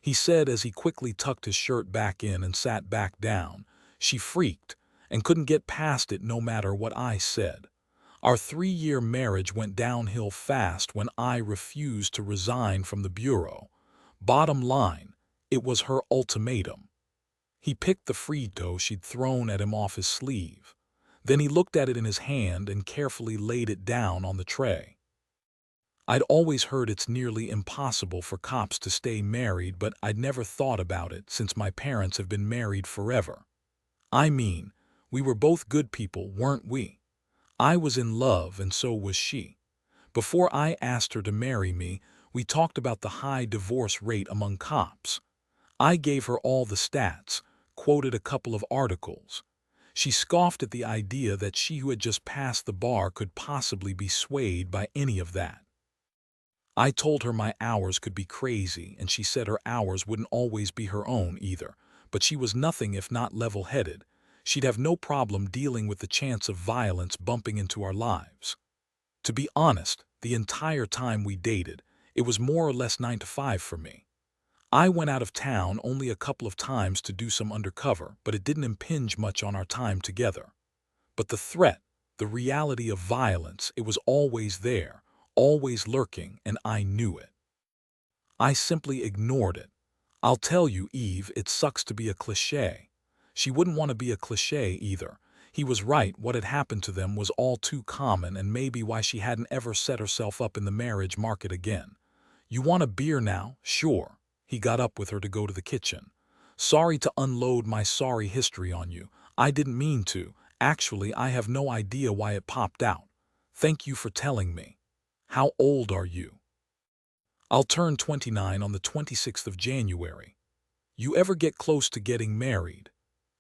He said as he quickly tucked his shirt back in and sat back down. She freaked and couldn't get past it no matter what I said. Our 3-year marriage went downhill fast when I refused to resign from the bureau. Bottom line, it was her ultimatum. He picked the Frito she'd thrown at him off his sleeve. Then he looked at it in his hand and carefully laid it down on the tray. I'd always heard it's nearly impossible for cops to stay married, but I'd never thought about it since my parents have been married forever. I mean, we were both good people, weren't we? I was in love and so was she. Before I asked her to marry me, we talked about the high divorce rate among cops. I gave her all the stats, quoted a couple of articles. She scoffed at the idea that she who had just passed the bar could possibly be swayed by any of that. I told her my hours could be crazy, and she said her hours wouldn't always be her own either, but she was nothing if not level-headed. She'd have no problem dealing with the chance of violence bumping into our lives. To be honest, the entire time we dated, it was more or less 9 to 5 for me. I went out of town only a couple of times to do some undercover, but it didn't impinge much on our time together. But the threat, the reality of violence, it was always there, always lurking, and I knew it. I simply ignored it. I'll tell you, Eve, it sucks to be a cliché. She wouldn't want to be a cliché either. He was right, what had happened to them was all too common and maybe why she hadn't ever set herself up in the marriage market again. You want a beer now? Sure. He got up with her to go to the kitchen. Sorry to unload my sorry history on you. I didn't mean to. Actually, I have no idea why it popped out. Thank you for telling me. How old are you? I'll turn 29 on the 26th of January. You ever get close to getting married?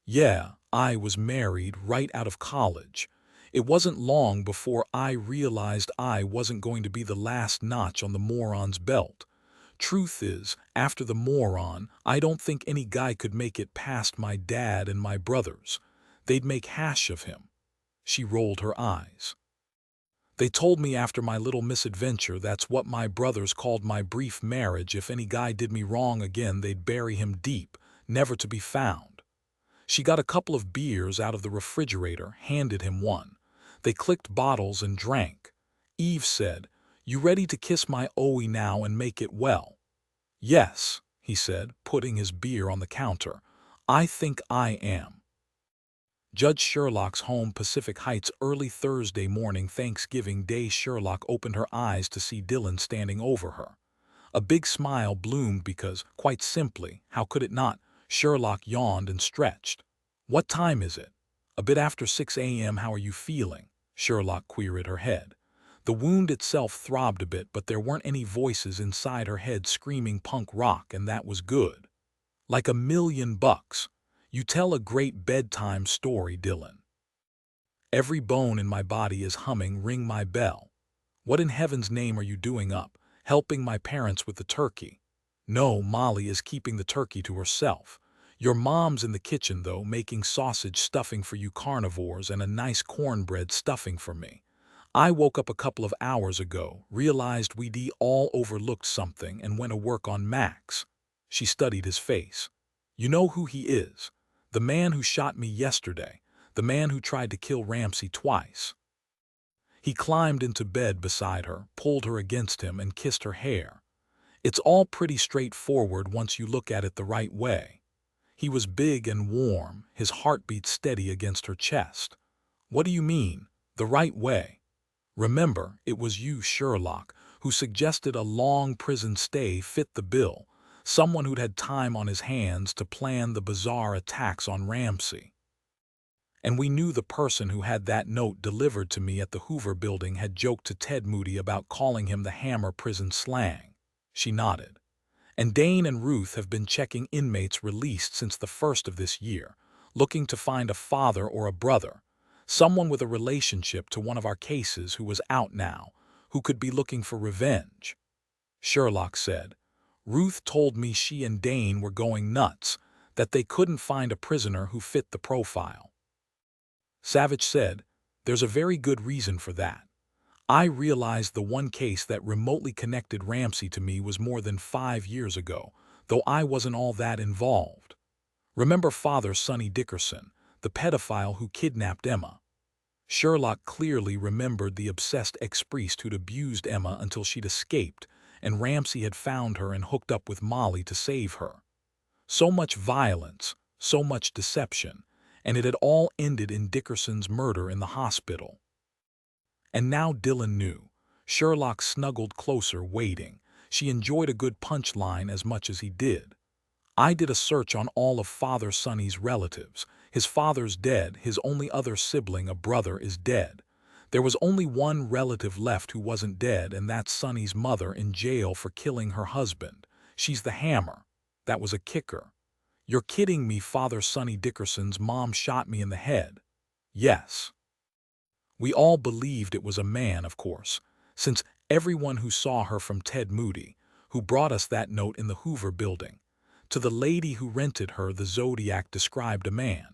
Yeah, I was married right out of college. It wasn't long before I realized I wasn't going to be the last notch on the moron's belt. Truth is, after the moron, I don't think any guy could make it past my dad and my brothers. They'd make hash of him. She rolled her eyes. They told me after my little misadventure that's what my brothers called my brief marriage. If any guy did me wrong again, they'd bury him deep, never to be found. She got a couple of beers out of the refrigerator, handed him one. They clicked bottles and drank. Eve said, "You ready to kiss my Owie now and make it well?" "Yes," he said, putting his beer on the counter. "I think I am." Judge Sherlock's home, Pacific Heights, early Thursday morning, Thanksgiving Day. Sherlock opened her eyes to see Dillon standing over her. A big smile bloomed because, quite simply, how could it not? Sherlock yawned and stretched. "What time is it?" "A bit after 6 a.m. How are you feeling?" Sherlock queried her head. The wound itself throbbed a bit, but there weren't any voices inside her head screaming punk rock, and that was good. "Like $1,000,000. You tell a great bedtime story, Dillon." "Every bone in my body is humming, ring my bell." "What in heaven's name are you doing up? Helping my parents with the turkey?" "No, Molly is keeping the turkey to herself. Your mom's in the kitchen, though, making sausage stuffing for you carnivores and a nice cornbread stuffing for me. I woke up a couple of hours ago, realized we'd all overlooked something, and went to work on Max." She studied his face. "You know who he is? The man who shot me yesterday, the man who tried to kill Ramsey twice." He climbed into bed beside her, pulled her against him, and kissed her hair. "It's all pretty straightforward once you look at it the right way." He was big and warm, his heartbeat steady against her chest. "What do you mean, the right way?" "Remember, it was you, Sherlock, who suggested a long prison stay fit the bill, someone who'd had time on his hands to plan the bizarre attacks on Ramsey. And we knew the person who had that note delivered to me at the Hoover Building had joked to Ted Moody about calling him the Hammer prison slang." She nodded. "And Dane and Ruth have been checking inmates released since the first of this year, looking to find a father or a brother, someone with a relationship to one of our cases who was out now, who could be looking for revenge." Sherlock said, "Ruth told me she and Dane were going nuts, that they couldn't find a prisoner who fit the profile." Savich said, "There's a very good reason for that. I realized the one case that remotely connected Ramsey to me was more than 5 years ago, though I wasn't all that involved. Remember Father Sonny Dickerson, the pedophile who kidnapped Emma?" Sherlock clearly remembered the obsessed ex-priest who'd abused Emma until she'd escaped, and Ramsey had found her and hooked up with Molly to save her. So much violence, so much deception, and it had all ended in Dickerson's murder in the hospital. And now Dillon knew. Sherlock snuggled closer, waiting. She enjoyed a good punchline as much as he did. "I did a search on all of Father Sonny's relatives. His father's dead, his only other sibling, a brother, is dead. There was only one relative left who wasn't dead, and that's Sonny's mother in jail for killing her husband. She's the Hammer. That was a kicker." "You're kidding me. Father Sonny Dickerson's mom shot me in the head." Yes. We all believed it was a man, of course, since everyone who saw her from Ted Moody, who brought us that note in the Hoover building, to the lady who rented her the Zodiac described a man.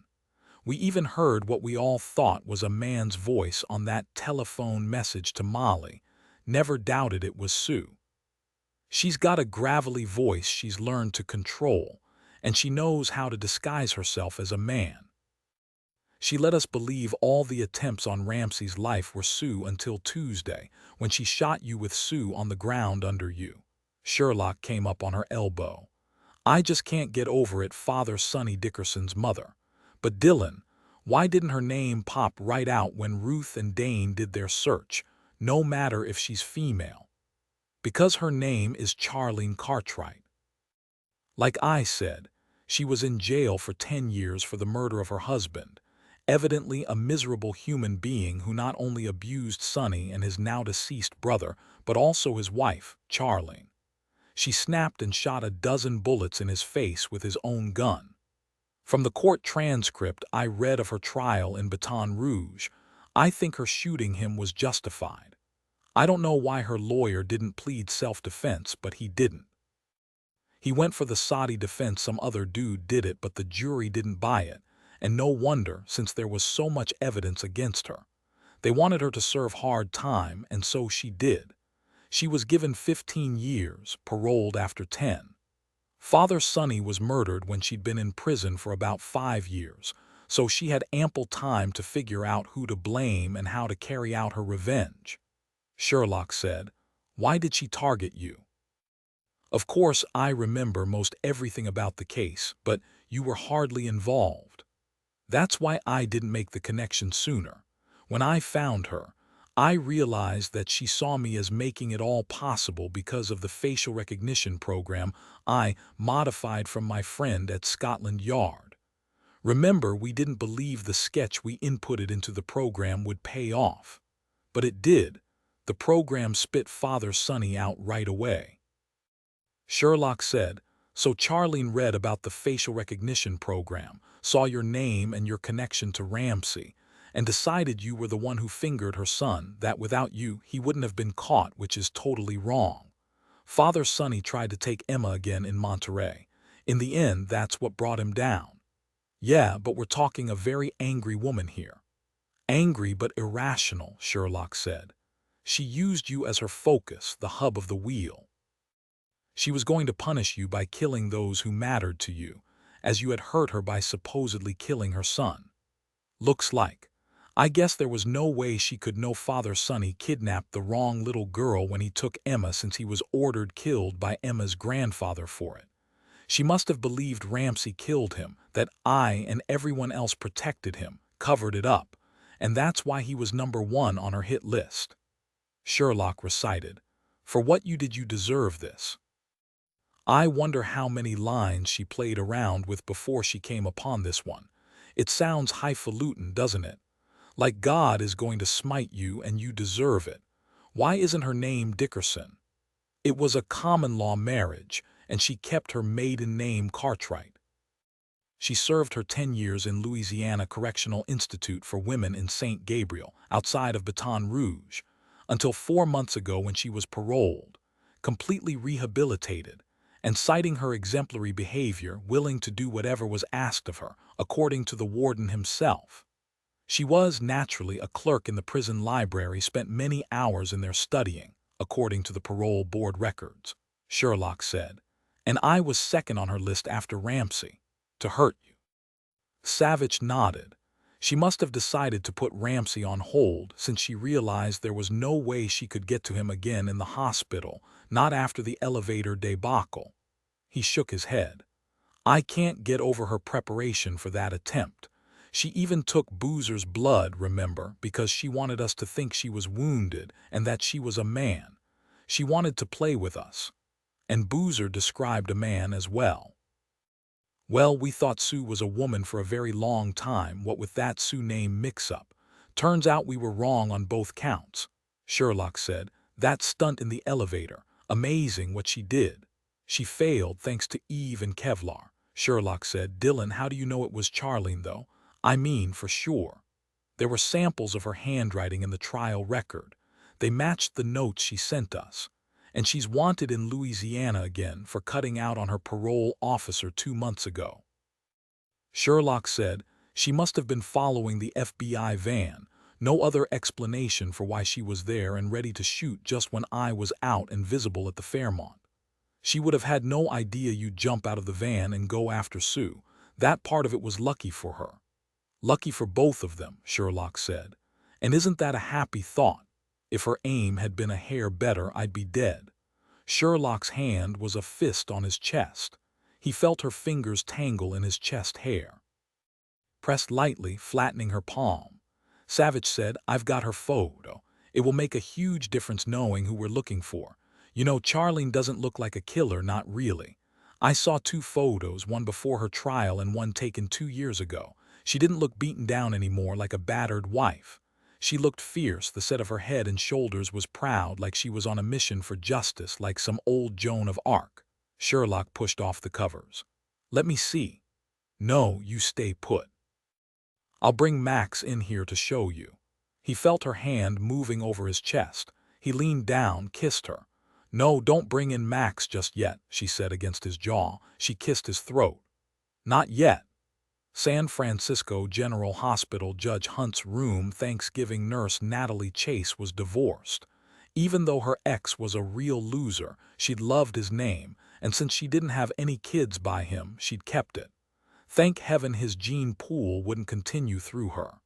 We even heard what we all thought was a man's voice on that telephone message to Molly, never doubted it was Sue. She's got a gravelly voice she's learned to control, and she knows how to disguise herself as a man. She let us believe all the attempts on Ramsey's life were Sue until Tuesday, when she shot you with Sue on the ground under you. Sherlock came up on her elbow. I just can't get over it, Father Sonny Dickerson's mother. But Dillon, why didn't her name pop right out when Ruth and Dane did their search, no matter if she's female? Because her name is Charlene Cartwright. Like I said, she was in jail for 10 years for the murder of her husband, evidently a miserable human being who not only abused Sonny and his now-deceased brother, but also his wife, Charlene. She snapped and shot a dozen bullets in his face with his own gun. From the court transcript I read of her trial in Baton Rouge, I think her shooting him was justified. I don't know why her lawyer didn't plead self-defense, but he didn't. He went for the Saudi defense, some other dude did it, but the jury didn't buy it, and no wonder since there was so much evidence against her. They wanted her to serve hard time, and so she did. She was given 15 years, paroled after 10. Father Sonny was murdered when she'd been in prison for about 5 years, so she had ample time to figure out who to blame and how to carry out her revenge. Sherlock said, "Why did she target you?" Of course, I remember most everything about the case, but you were hardly involved. That's why I didn't make the connection sooner. When I found her, I realized that she saw me as making it all possible because of the facial recognition program I modified from my friend at Scotland Yard. Remember, we didn't believe the sketch we inputted into the program would pay off. But it did. The program spit Father Sonny out right away. Sherlock said, "So Charlene read about the facial recognition program, saw your name and your connection to Ramsey, and decided you were the one who fingered her son, that without you he wouldn't have been caught, which is totally wrong. Father Sonny tried to take Emma again in Monterey. In the end, that's what brought him down." "Yeah, but we're talking a very angry woman here." "Angry but irrational," Sherlock said. "She used you as her focus, the hub of the wheel. She was going to punish you by killing those who mattered to you, as you had hurt her by supposedly killing her son. Looks like. I guess there was no way she could know Father Sonny kidnapped the wrong little girl when he took Emma, since he was ordered killed by Emma's grandfather for it. She must have believed Ramsey killed him, that I and everyone else protected him, covered it up, and that's why he was #1 on her hit list." Sherlock recited, "For what did you deserve this?" I wonder how many lines she played around with before she came upon this one. It sounds highfalutin, doesn't it? Like God is going to smite you and you deserve it. Why isn't her name Dickerson? It was a common-law marriage, and she kept her maiden name Cartwright. She served her 10 years in Louisiana Correctional Institute for Women in St. Gabriel, outside of Baton Rouge, until 4 months ago when she was paroled, completely rehabilitated, and citing her exemplary behavior, willing to do whatever was asked of her, according to the warden himself. She was, naturally, a clerk in the prison library, spent many hours in there studying, according to the parole board records, Sherlock said, and I was second on her list after Ramsey. To hurt you. Savich nodded. She must have decided to put Ramsey on hold since she realized there was no way she could get to him again in the hospital, not after the elevator debacle. He shook his head. I can't get over her preparation for that attempt. She even took Boozer's blood, remember, because she wanted us to think she was wounded and that she was a man. She wanted to play with us. And Boozer described a man as well. Well, we thought Sue was a woman for a very long time, what with that Sue name mix-up. Turns out we were wrong on both counts, Sherlock said. That stunt in the elevator, amazing what she did. She failed thanks to Eve and Kevlar, Sherlock said. Dillon, how do you know it was Charlene, though? I mean, for sure. There were samples of her handwriting in the trial record. They matched the notes she sent us. And she's wanted in Louisiana again for cutting out on her parole officer 2 months ago. Sherlock said she must have been following the FBI van. No other explanation for why she was there and ready to shoot just when I was out and visible at the Fairmont. She would have had no idea you'd jump out of the van and go after Sue. That part of it was lucky for her. Lucky for both of them, Sherlock said. And isn't that a happy thought? If her aim had been a hair better, I'd be dead. Sherlock's hand was a fist on his chest. He felt her fingers tangle in his chest hair. Pressed lightly, flattening her palm. Savich said, I've got her photo. It will make a huge difference knowing who we're looking for. You know, Charlene doesn't look like a killer, not really. I saw 2 photos, one before her trial and one taken 2 years ago. She didn't look beaten down anymore like a battered wife. She looked fierce, the set of her head and shoulders was proud, like she was on a mission for justice, like some old Joan of Arc. Sherlock pushed off the covers. Let me see. No, you stay put. I'll bring Max in here to show you. He felt her hand moving over his chest. He leaned down, kissed her. No, don't bring in Max just yet, she said against his jaw. She kissed his throat. Not yet. San Francisco General Hospital Judge Hunt's room Thanksgiving nurse Natalie Chase was divorced. Even though her ex was a real loser, she'd loved his name, and since she didn't have any kids by him, she'd kept it. Thank heaven his gene pool wouldn't continue through her.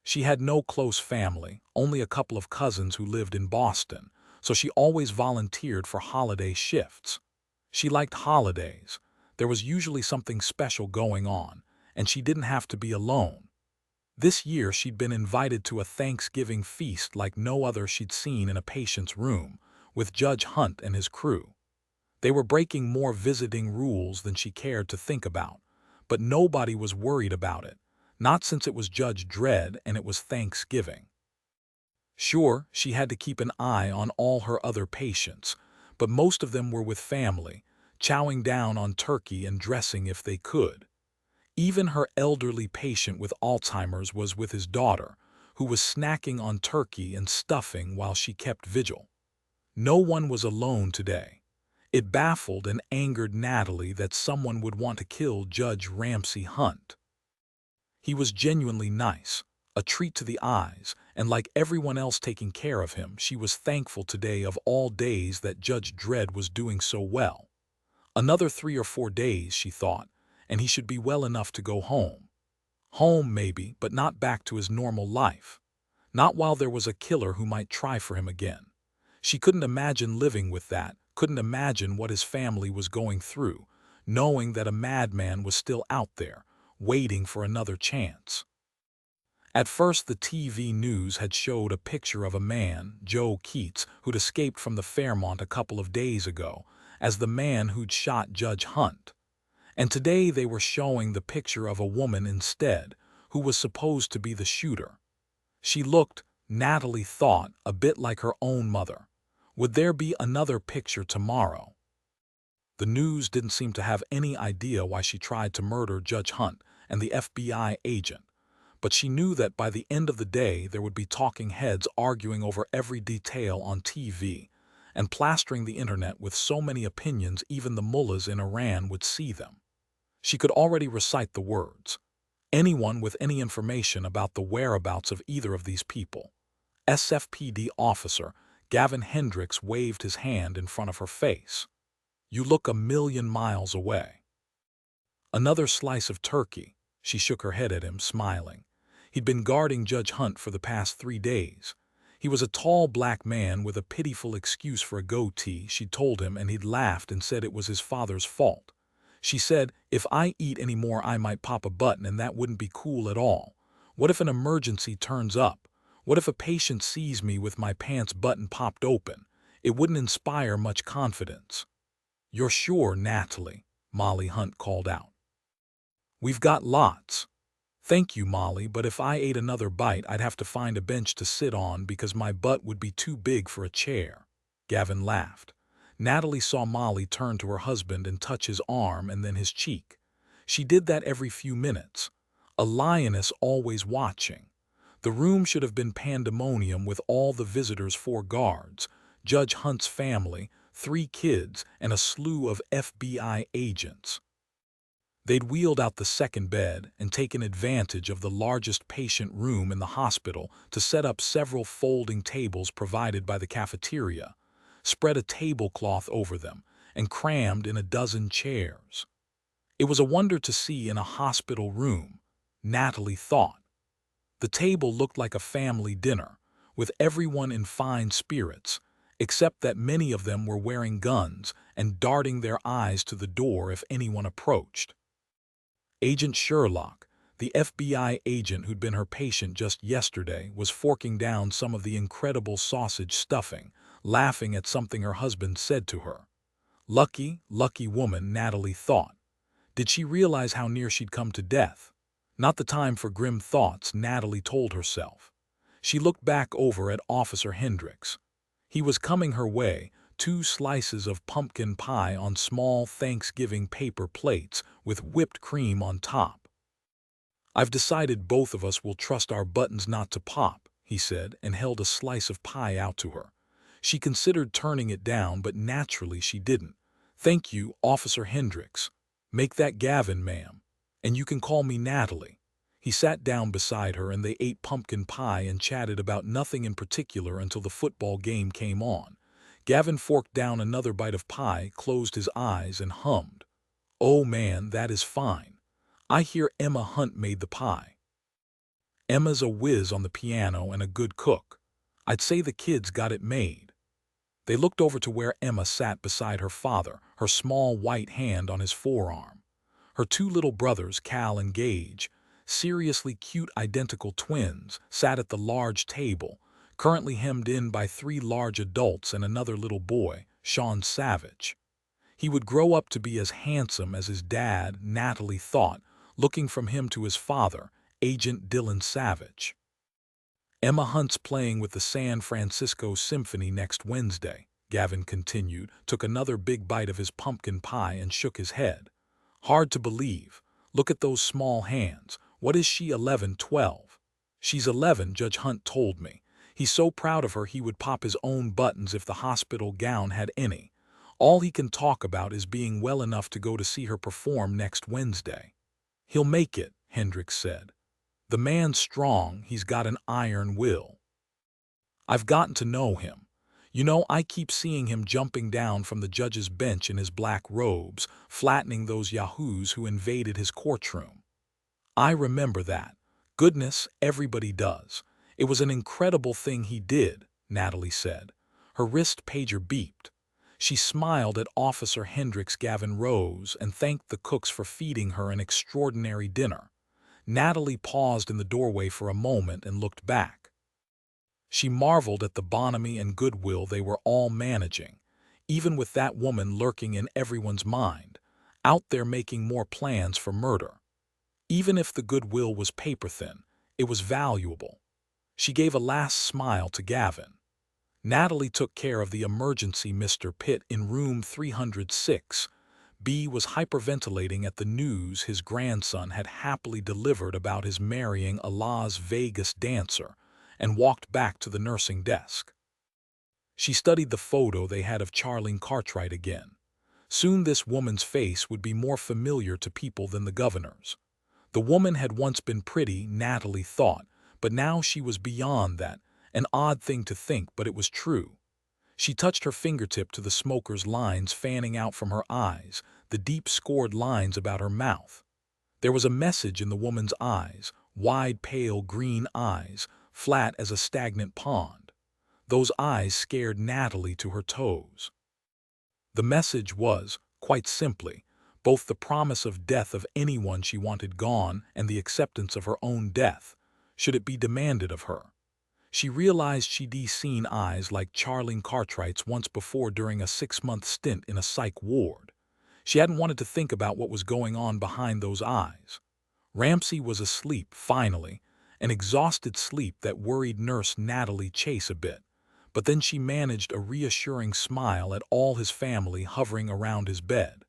She had no close family, only a couple of cousins who lived in Boston, so she always volunteered for holiday shifts. She liked holidays. There was usually something special going on, and she didn't have to be alone. This year she'd been invited to a Thanksgiving feast like no other she'd seen in a patient's room, with Judge Hunt and his crew. They were breaking more visiting rules than she cared to think about, but nobody was worried about it, not since it was Judge Dredd and it was Thanksgiving. Sure, she had to keep an eye on all her other patients, but most of them were with family, chowing down on turkey and dressing if they could. Even her elderly patient with Alzheimer's was with his daughter, who was snacking on turkey and stuffing while she kept vigil. No one was alone today. It baffled and angered Natalie that someone would want to kill Judge Ramsey Hunt. He was genuinely nice, a treat to the eyes, and like everyone else taking care of him, she was thankful today of all days that Judge Dredd was doing so well. Another 3 or 4 days, she thought, and he should be well enough to go home. Home, maybe, but not back to his normal life. Not while there was a killer who might try for him again. She couldn't imagine living with that, couldn't imagine what his family was going through, knowing that a madman was still out there, waiting for another chance. At first, the TV news had showed a picture of a man, Joe Keats, who'd escaped from the Fairmont a couple of days ago, as the man who'd shot Judge Hunt. And today they were showing the picture of a woman instead, who was supposed to be the shooter. She looked, Natalie thought, a bit like her own mother. Would there be another picture tomorrow? The news didn't seem to have any idea why she tried to murder Judge Hunt and the FBI agent, but she knew that by the end of the day there would be talking heads arguing over every detail on TV and plastering the internet with so many opinions even the mullahs in Iran would see them. She could already recite the words. Anyone with any information about the whereabouts of either of these people. SFPD officer Gavin Hendricks waved his hand in front of her face. You look 1,000,000 miles away. Another slice of turkey. She shook her head at him, smiling. He'd been guarding Judge Hunt for the past 3 days. He was a tall black man with a pitiful excuse for a goatee, she'd told him, and he'd laughed and said it was his father's fault. She said, if I eat any more I might pop a button and that wouldn't be cool at all. What if an emergency turns up? What if a patient sees me with my pants button popped open? It wouldn't inspire much confidence. You're sure, Natalie? Molly Hunt called out. We've got lots. Thank you, Molly, but if I ate another bite I'd have to find a bench to sit on because my butt would be too big for a chair. Gavin laughed. Natalie saw Molly turn to her husband and touch his arm and then his cheek. She did that every few minutes. A lioness always watching. The room should have been pandemonium with all the visitors, 4 guards, Judge Hunt's family, 3 kids, and a slew of FBI agents. They'd wheeled out the second bed and taken advantage of the largest patient room in the hospital to set up several folding tables provided by the cafeteria, spread a tablecloth over them, and crammed in a dozen chairs. It was a wonder to see in a hospital room, Natalie thought. The table looked like a family dinner, with everyone in fine spirits, except that many of them were wearing guns and darting their eyes to the door if anyone approached. Agent Sherlock, the FBI agent who'd been her patient just yesterday, was forking down some of the incredible sausage stuffing, laughing at something her husband said to her. Lucky, lucky woman, Natalie thought. Did she realize how near she'd come to death? Not the time for grim thoughts, Natalie told herself. She looked back over at Officer Hendricks. He was coming her way, 2 slices of pumpkin pie on small Thanksgiving paper plates with whipped cream on top. "I've decided both of us will trust our buttons not to pop," he said, and held a slice of pie out to her. She considered turning it down, but naturally she didn't. "Thank you, Officer Hendricks. Make that Gavin, ma'am. And you can call me Natalie." He sat down beside her and they ate pumpkin pie and chatted about nothing in particular until the football game came on. Gavin forked down another bite of pie, closed his eyes, and hummed. "Oh man, that is fine. I hear Emma Hunt made the pie." "Emma's a whiz on the piano and a good cook. I'd say the kids got it made." They looked over to where Emma sat beside her father, her small white hand on his forearm. Her 2 little brothers, Cal and Gage, seriously cute identical twins, sat at the large table, currently hemmed in by 3 large adults and another little boy, Sean Savich. He would grow up to be as handsome as his dad, Natalie thought, looking from him to his father, Agent Dillon Savich. "Emma Hunt's playing with the San Francisco Symphony next Wednesday," Gavin continued, took another big bite of his pumpkin pie and shook his head. "Hard to believe. Look at those small hands. What is she, 11, 12? "She's 11, Judge Hunt told me. He's so proud of her he would pop his own buttons if the hospital gown had any. All he can talk about is being well enough to go to see her perform next Wednesday." "He'll make it," Hendricks said. "The man's strong, he's got an iron will. I've gotten to know him. You know, I keep seeing him jumping down from the judge's bench in his black robes, flattening those yahoos who invaded his courtroom." "I remember that. Goodness, everybody does. It was an incredible thing he did," Natalie said. Her wrist pager beeped. She smiled at Officer Hendricks. Gavin rose and thanked the cooks for feeding her an extraordinary dinner. Natalie paused in the doorway for a moment and looked back. She marveled at the bonhomie and goodwill they were all managing, even with that woman lurking in everyone's mind, out there making more plans for murder. Even if the goodwill was paper-thin, it was valuable. She gave a last smile to Gavin. Natalie took care of the emergency. Mr. Pitt in room 306. B was hyperventilating at the news his grandson had happily delivered about his marrying a Las Vegas dancer, and walked back to the nursing desk. She studied the photo they had of Charlene Cartwright again. Soon this woman's face would be more familiar to people than the governor's. The woman had once been pretty, Natalie thought, but now she was beyond that, an odd thing to think, but it was true. She touched her fingertip to the smoker's lines fanning out from her eyes, the deep scored lines about her mouth. There was a message in the woman's eyes, wide pale green eyes, flat as a stagnant pond. Those eyes scared Natalie to her toes. The message was, quite simply, both the promise of death of anyone she wanted gone and the acceptance of her own death, should it be demanded of her. She realized she'd seen eyes like Charlene Cartwright's once before during a 6-month stint in a psych ward. She hadn't wanted to think about what was going on behind those eyes. Ramsey was asleep, finally, an exhausted sleep that worried Nurse Natalie Chase a bit, but then she managed a reassuring smile at all his family hovering around his bed.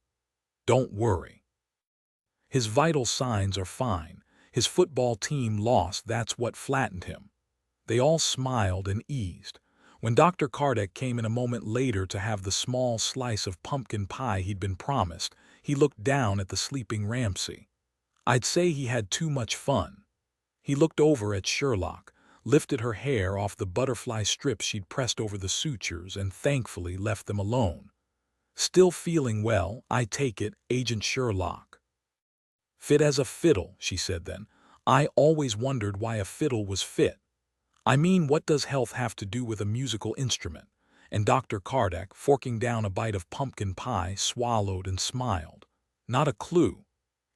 "Don't worry. His vital signs are fine. His football team lost, that's what flattened him. They all smiled and eased. When Dr. Kardec came in a moment later to have the small slice of pumpkin pie he'd been promised, he looked down at the sleeping Ramsey. I'd say he had too much fun. He looked over at Sherlock, lifted her hair off the butterfly strips she'd pressed over the sutures, and thankfully left them alone. Still feeling well, I take it, Agent Sherlock? Fit as a fiddle, she said then. I always wondered why a fiddle was fit. I mean, what does health have to do with a musical instrument? And Dr. Kardec, forking down a bite of pumpkin pie, swallowed and smiled. Not a clue.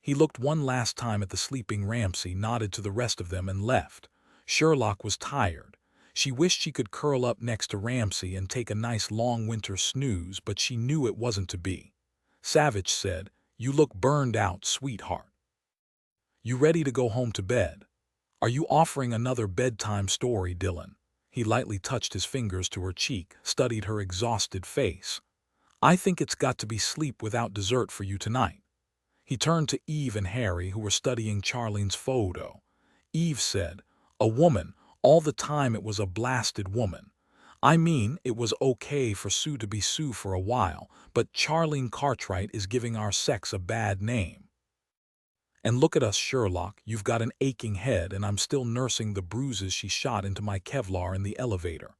He looked one last time at the sleeping Ramsey, nodded to the rest of them, and left. Sherlock was tired. She wished she could curl up next to Ramsey and take a nice long winter snooze, but she knew it wasn't to be. Savich said, "You look burned out, sweetheart. You ready to go home to bed? Are you offering another bedtime story, Dillon?" He lightly touched his fingers to her cheek, studied her exhausted face. "I think it's got to be sleep without dessert for you tonight." He turned to Eve and Harry, who were studying Charlene's photo. Eve said, "A woman, all the time it was a blasted woman. I mean, it was okay for Sue to be Sue for a while, but Charlene Cartwright is giving our sex a bad name. And look at us, Sherlock, you've got an aching head and I'm still nursing the bruises she shot into my Kevlar in the elevator.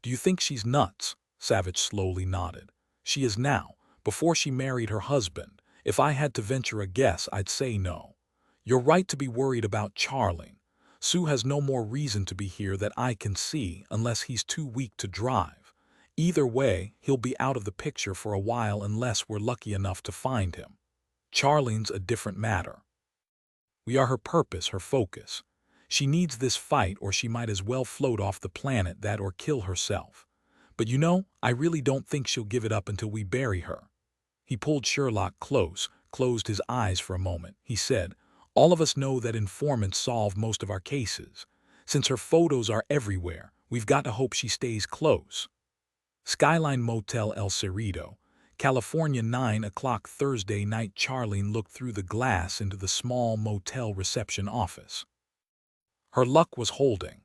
Do you think she's nuts?" Savich slowly nodded. "She is now. Before she married her husband, if I had to venture a guess, I'd say no. You're right to be worried about Charlene. Sue has no more reason to be here that I can see, unless he's too weak to drive. Either way, he'll be out of the picture for a while unless we're lucky enough to find him. Charlene's a different matter. We are her purpose, her focus. She needs this fight or she might as well float off the planet, that or kill herself. But you know, I really don't think she'll give it up until we bury her." He pulled Sherlock close, closed his eyes for a moment. He said, "All of us know that informants solve most of our cases. Since her photos are everywhere, we've got to hope she stays close." Skyline Motel, El Cerrito, California, 9 o'clock Thursday night. Charlene looked through the glass into the small motel reception office. Her luck was holding.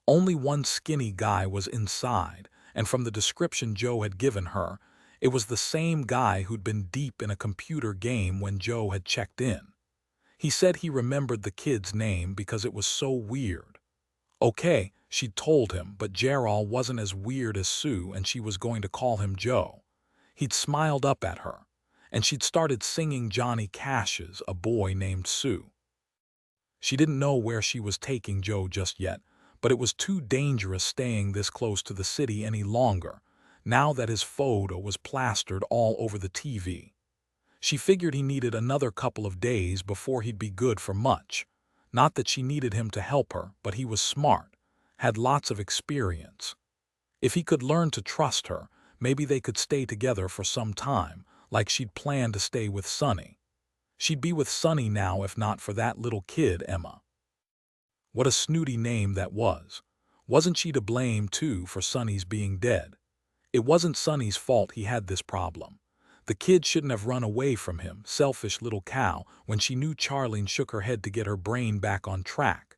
Only one skinny guy was inside, and from the description Joe had given her, it was the same guy who'd been deep in a computer game when Joe had checked in. He said he remembered the kid's name because it was so weird. Okay, she'd told him, but Gerald wasn't as weird as Sue, and she was going to call him Joe. He'd smiled up at her, and she'd started singing Johnny Cash's "A Boy Named Sue." She didn't know where she was taking Joe just yet, but it was too dangerous staying this close to the city any longer, now that his photo was plastered all over the TV. She figured he needed another couple of days before he'd be good for much. Not that she needed him to help her, but he was smart, had lots of experience. If he could learn to trust her, maybe they could stay together for some time, like she'd planned to stay with Sonny. She'd be with Sonny now if not for that little kid, Emma. What a snooty name that was. Wasn't she to blame, too, for Sonny's being dead? It wasn't Sonny's fault he had this problem. The kid shouldn't have run away from him, selfish little cow, when she knew. Charlene shook her head to get her brain back on track.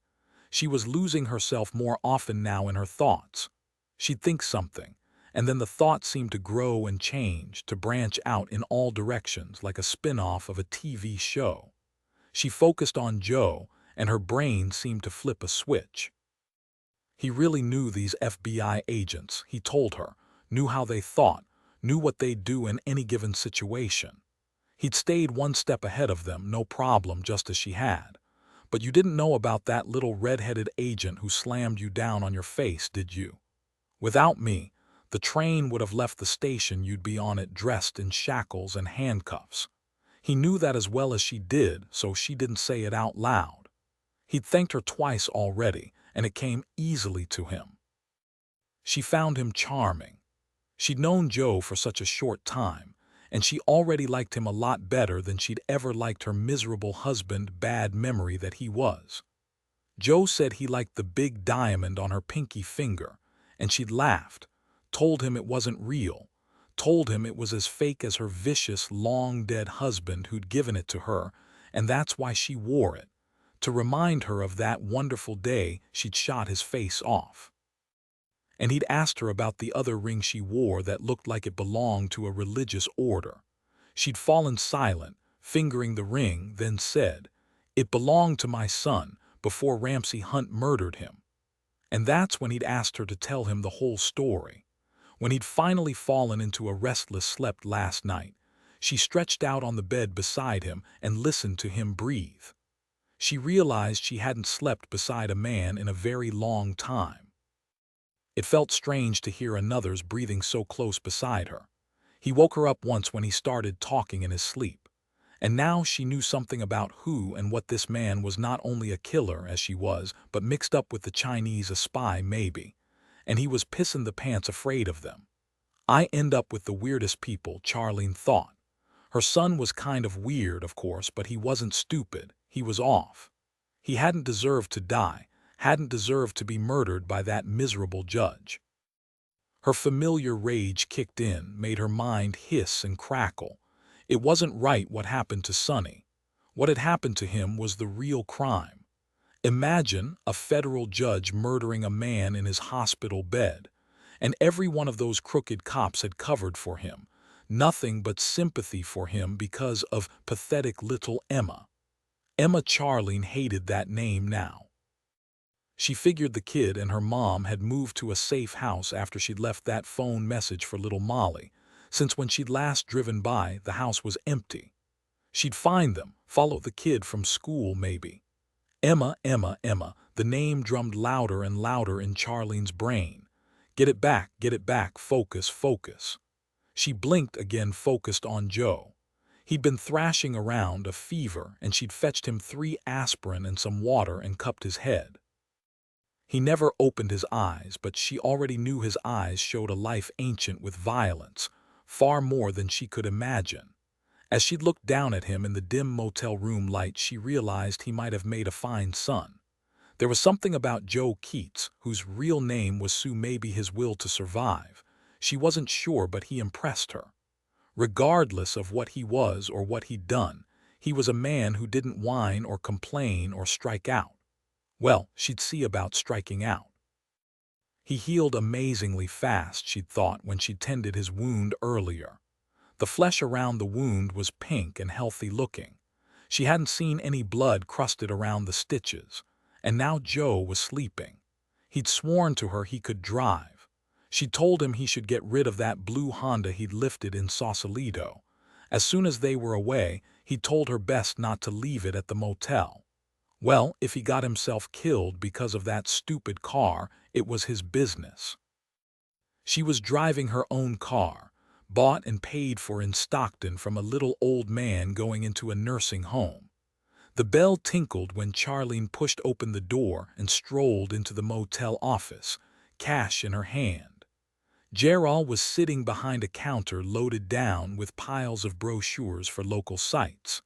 She was losing herself more often now in her thoughts. She'd think something, and then the thought seemed to grow and change, to branch out in all directions like a spin-off of a TV show. She focused on Joe, and her brain seemed to flip a switch. He really knew these FBI agents, he told her, knew how they thought, knew what they'd do in any given situation. He'd stayed one step ahead of them, no problem, just as she had. But you didn't know about that little red-headed agent who slammed you down on your face, did you? Without me, the train would have left the station. You'd be on it dressed in shackles and handcuffs. He knew that as well as she did, so she didn't say it out loud. He'd thanked her twice already, and it came easily to him. She found him charming. She'd known Joe for such a short time, and she already liked him a lot better than she'd ever liked her miserable husband, bad memory that he was. Joe said he liked the big diamond on her pinky finger, and she'd laughed, told him it wasn't real, told him it was as fake as her vicious, long-dead husband who'd given it to her, and that's why she wore it. to remind her of that wonderful day she'd shot his face off. And he'd asked her about the other ring she wore that looked like it belonged to a religious order. She'd fallen silent, fingering the ring, then said, "It belonged to my son before Ramsey Hunt murdered him." And that's when he'd asked her to tell him the whole story. When he'd finally fallen into a restless sleep last night, she stretched out on the bed beside him and listened to him breathe. She realized she hadn't slept beside a man in a very long time. It felt strange to hear another's breathing so close beside her. He woke her up once when he started talking in his sleep. And now she knew something about who and what this man was, not only a killer as she was, but mixed up with the Chinese, a spy maybe. And he was pissin' the pants afraid of them. I end up with the weirdest people, Charlene thought. Her son was kind of weird, of course, but he wasn't stupid. He was off. He hadn't deserved to die, hadn't deserved to be murdered by that miserable judge. Her familiar rage kicked in, made her mind hiss and crackle. It wasn't right what happened to Sonny. What had happened to him was the real crime. Imagine a federal judge murdering a man in his hospital bed, and every one of those crooked cops had covered for him. Nothing but sympathy for him because of pathetic little Emma. Emma. Charlene hated that name now. She figured the kid and her mom had moved to a safe house after she'd left that phone message for little Molly, since when she'd last driven by, the house was empty. She'd find them, follow the kid from school maybe. Emma, Emma, Emma, the name drummed louder and louder in Charlene's brain. Get it back, focus, focus. She blinked again, focused on Joe. He'd been thrashing around, a fever, and she'd fetched him 3 aspirin and some water and cupped his head. He never opened his eyes, but she already knew his eyes showed a life ancient with violence, far more than she could imagine. As she looked down at him in the dim motel room light, she realized he might have made a fine son. There was something about Joe Keats, whose real name was Sue, maybe his will to survive. She wasn't sure, but he impressed her. Regardless of what he was or what he'd done, he was a man who didn't whine or complain or strike out. Well, she'd see about striking out. He healed amazingly fast, she'd thought, when she'd tended his wound earlier. The flesh around the wound was pink and healthy looking. She hadn't seen any blood crusted around the stitches. And now Joe was sleeping. He'd sworn to her he could drive. She'd told him he should get rid of that blue Honda he'd lifted in Sausalito. As soon as they were away, he'd told her best not to leave it at the motel. Well, if he got himself killed because of that stupid car, it was his business. She was driving her own car, bought and paid for in Stockton from a little old man going into a nursing home. The bell tinkled when Charlene pushed open the door and strolled into the motel office, cash in her hand. Gerald was sitting behind a counter loaded down with piles of brochures for local sites.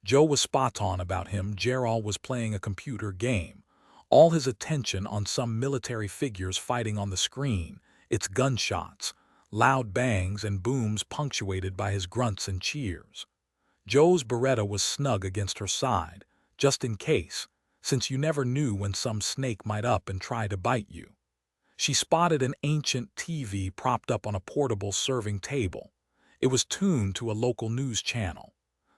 Joe was spot on about him. Gerald was playing a computer game, all his attention on some military figures fighting on the screen, its gunshots, loud bangs and booms punctuated by his grunts and cheers. Joe's Beretta was snug against her side, just in case, since you never knew when some snake might up and try to bite you. She spotted an ancient TV propped up on a portable serving table. It was tuned to a local news channel.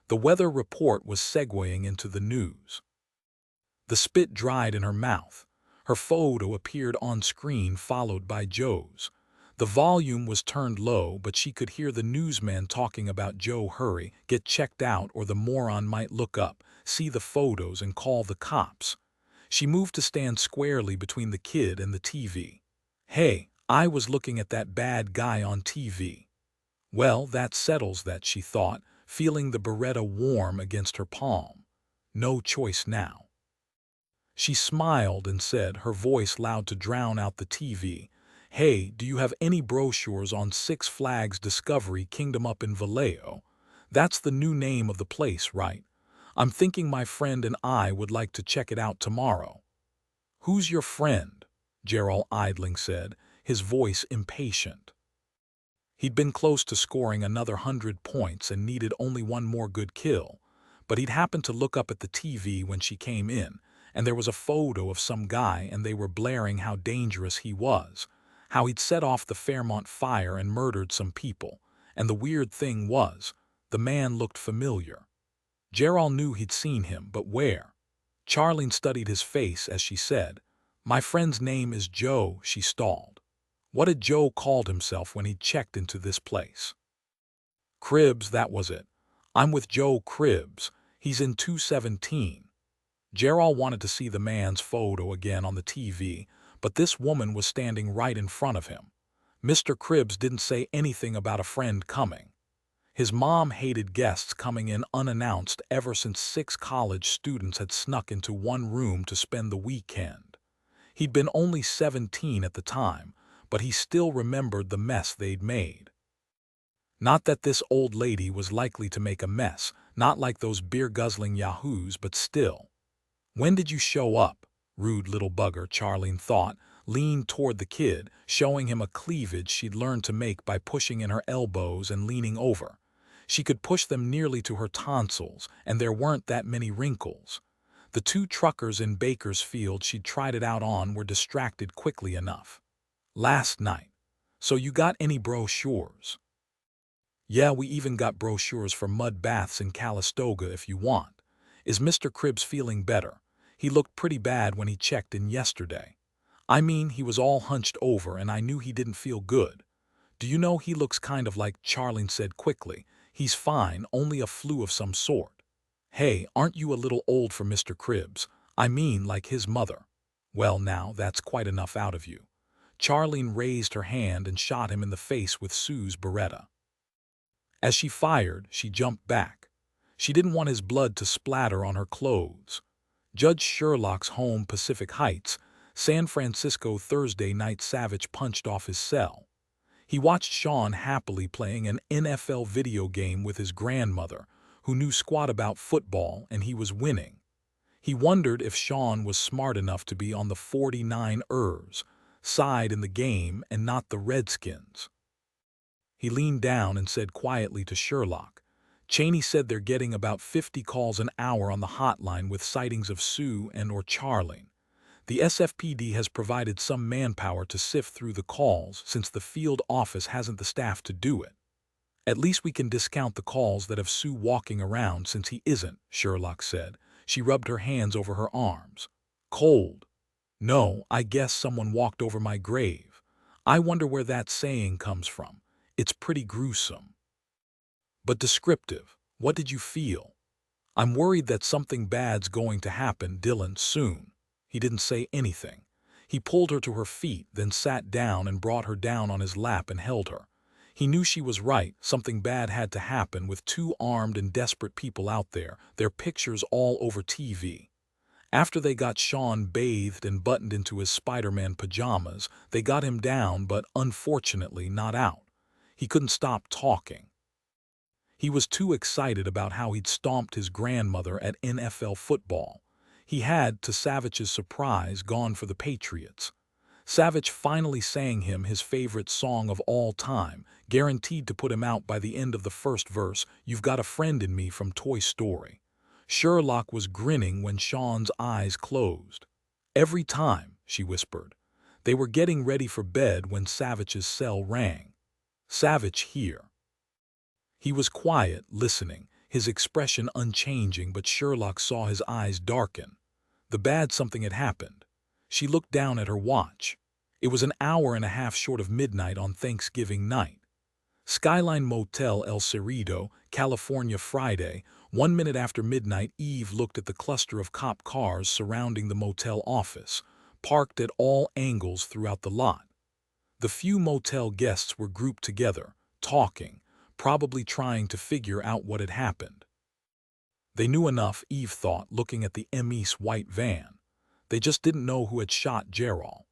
The weather report was segueing into the news. The spit dried in her mouth. Her photo appeared on screen, followed by Joe's. The volume was turned low, but she could hear the newsman talking about Joe. Hurry, get checked out, or the moron might look up, see the photos, and call the cops. She moved to stand squarely between the kid and the TV. Hey, I was looking at that bad guy on TV. Well, that settles that, she thought, feeling the Beretta warm against her palm. No choice now. She smiled and said, her voice loud to drown out the TV, "Hey, do you have any brochures on Six Flags Discovery Kingdom up in Vallejo? That's the new name of the place, right? I'm thinking my friend and I would like to check it out tomorrow." "Who's your friend?" Gerald idling said, his voice impatient. He'd been close to scoring another 100 points and needed only one more good kill, but he'd happened to look up at the TV when she came in, and there was a photo of some guy and they were blaring how dangerous he was, how he'd set off the Fairmont fire and murdered some people, and the weird thing was, the man looked familiar. Gerald knew he'd seen him, but where? Charlene studied his face as she said, "My friend's name is Joe," she stalled. What had Joe called himself when he'd checked into this place? Cribbs, that was it. "I'm with Joe Cribbs. He's in 217. Gerald wanted to see the man's photo again on the TV, but this woman was standing right in front of him. Mr. Cribbs didn't say anything about a friend coming. His mom hated guests coming in unannounced ever since 6 college students had snuck into one room to spend the weekend. He'd been only 17 at the time, but he still remembered the mess they'd made. Not that this old lady was likely to make a mess, not like those beer-guzzling yahoos, but still. "When did you show up?" Rude little bugger, Charlene thought, leaned toward the kid, showing him a cleavage she'd learned to make by pushing in her elbows and leaning over. She could push them nearly to her tonsils, and there weren't that many wrinkles. The 2 truckers in Bakersfield she'd tried it out on were distracted quickly enough. "Last night. So you got any brochures?" "Yeah, we even got brochures for mud baths in Calistoga if you want. Is Mr. Cribbs feeling better? He looked pretty bad when he checked in yesterday. I mean, he was all hunched over and I knew he didn't feel good. Do you know, he looks kind of like," Charlene said quickly. "He's fine, only a flu of some sort." "Hey, aren't you a little old for Mr. Cribbs? I mean, like his mother." "Well now, that's quite enough out of you." Charlene raised her hand and shot him in the face with Sue's Beretta. As she fired, she jumped back. She didn't want his blood to splatter on her clothes. Judge Sherlock's home, Pacific Heights, San Francisco. Thursday night. Savich punched off his cell. He watched Sean happily playing an NFL video game with his grandmother, who knew squat about football, and he was winning. He wondered if Sean was smart enough to be on the 49ers side in the game and not the Redskins. He leaned down and said quietly to Sherlock, "Cheney said they're getting about 50 calls an hour on the hotline with sightings of Sue and/or Charlene. The SFPD has provided some manpower to sift through the calls since the field office hasn't the staff to do it. At least we can discount the calls that have Sue walking around since he isn't," Sherlock said. She rubbed her hands over her arms. "Cold. No, I guess someone walked over my grave. I wonder where that saying comes from. It's pretty gruesome. But descriptive. What did you feel?" "I'm worried that something bad's going to happen, Dillon, soon." He didn't say anything. He pulled her to her feet, then sat down and brought her down on his lap and held her. He knew she was right. Something bad had to happen with 2 armed and desperate people out there, their pictures all over TV. After they got Sean bathed and buttoned into his Spider-Man pajamas, they got him down, but unfortunately not out. He couldn't stop talking. He was too excited about how he'd stomped his grandmother at NFL football. He had, to Savich's surprise, gone for the Patriots. Savich finally sang him his favorite song of all time, guaranteed to put him out by the end of the first verse, "You've Got a Friend in Me" from Toy Story. Sherlock was grinning when Sean's eyes closed. "Every time," she whispered. They were getting ready for bed when Savich's cell rang. "Savich here." He was quiet, listening, his expression unchanging, but Sherlock saw his eyes darken. The bad something had happened. She looked down at her watch. It was an hour and a half short of midnight on Thanksgiving night. Skyline Motel, El Cerrito, California. Friday, 1 minute after midnight. Eve looked at the cluster of cop cars surrounding the motel office, parked at all angles throughout the lot. The few motel guests were grouped together, talking, probably trying to figure out what had happened. They knew enough, Eve thought, looking at the Emmy's white van. They just didn't know who had shot Gerald.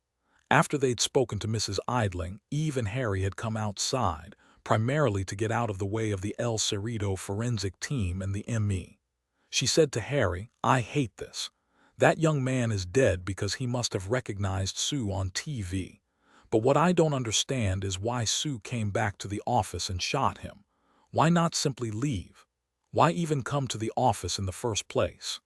After they'd spoken to Mrs. Idling, Eve and Harry had come outside, primarily to get out of the way of the El Cerrito forensic team and the ME. She said to Harry, "I hate this. That young man is dead because he must have recognized Sue on TV. But what I don't understand is why Sue came back to the office and shot him. Why not simply leave? Why even come to the office in the first place?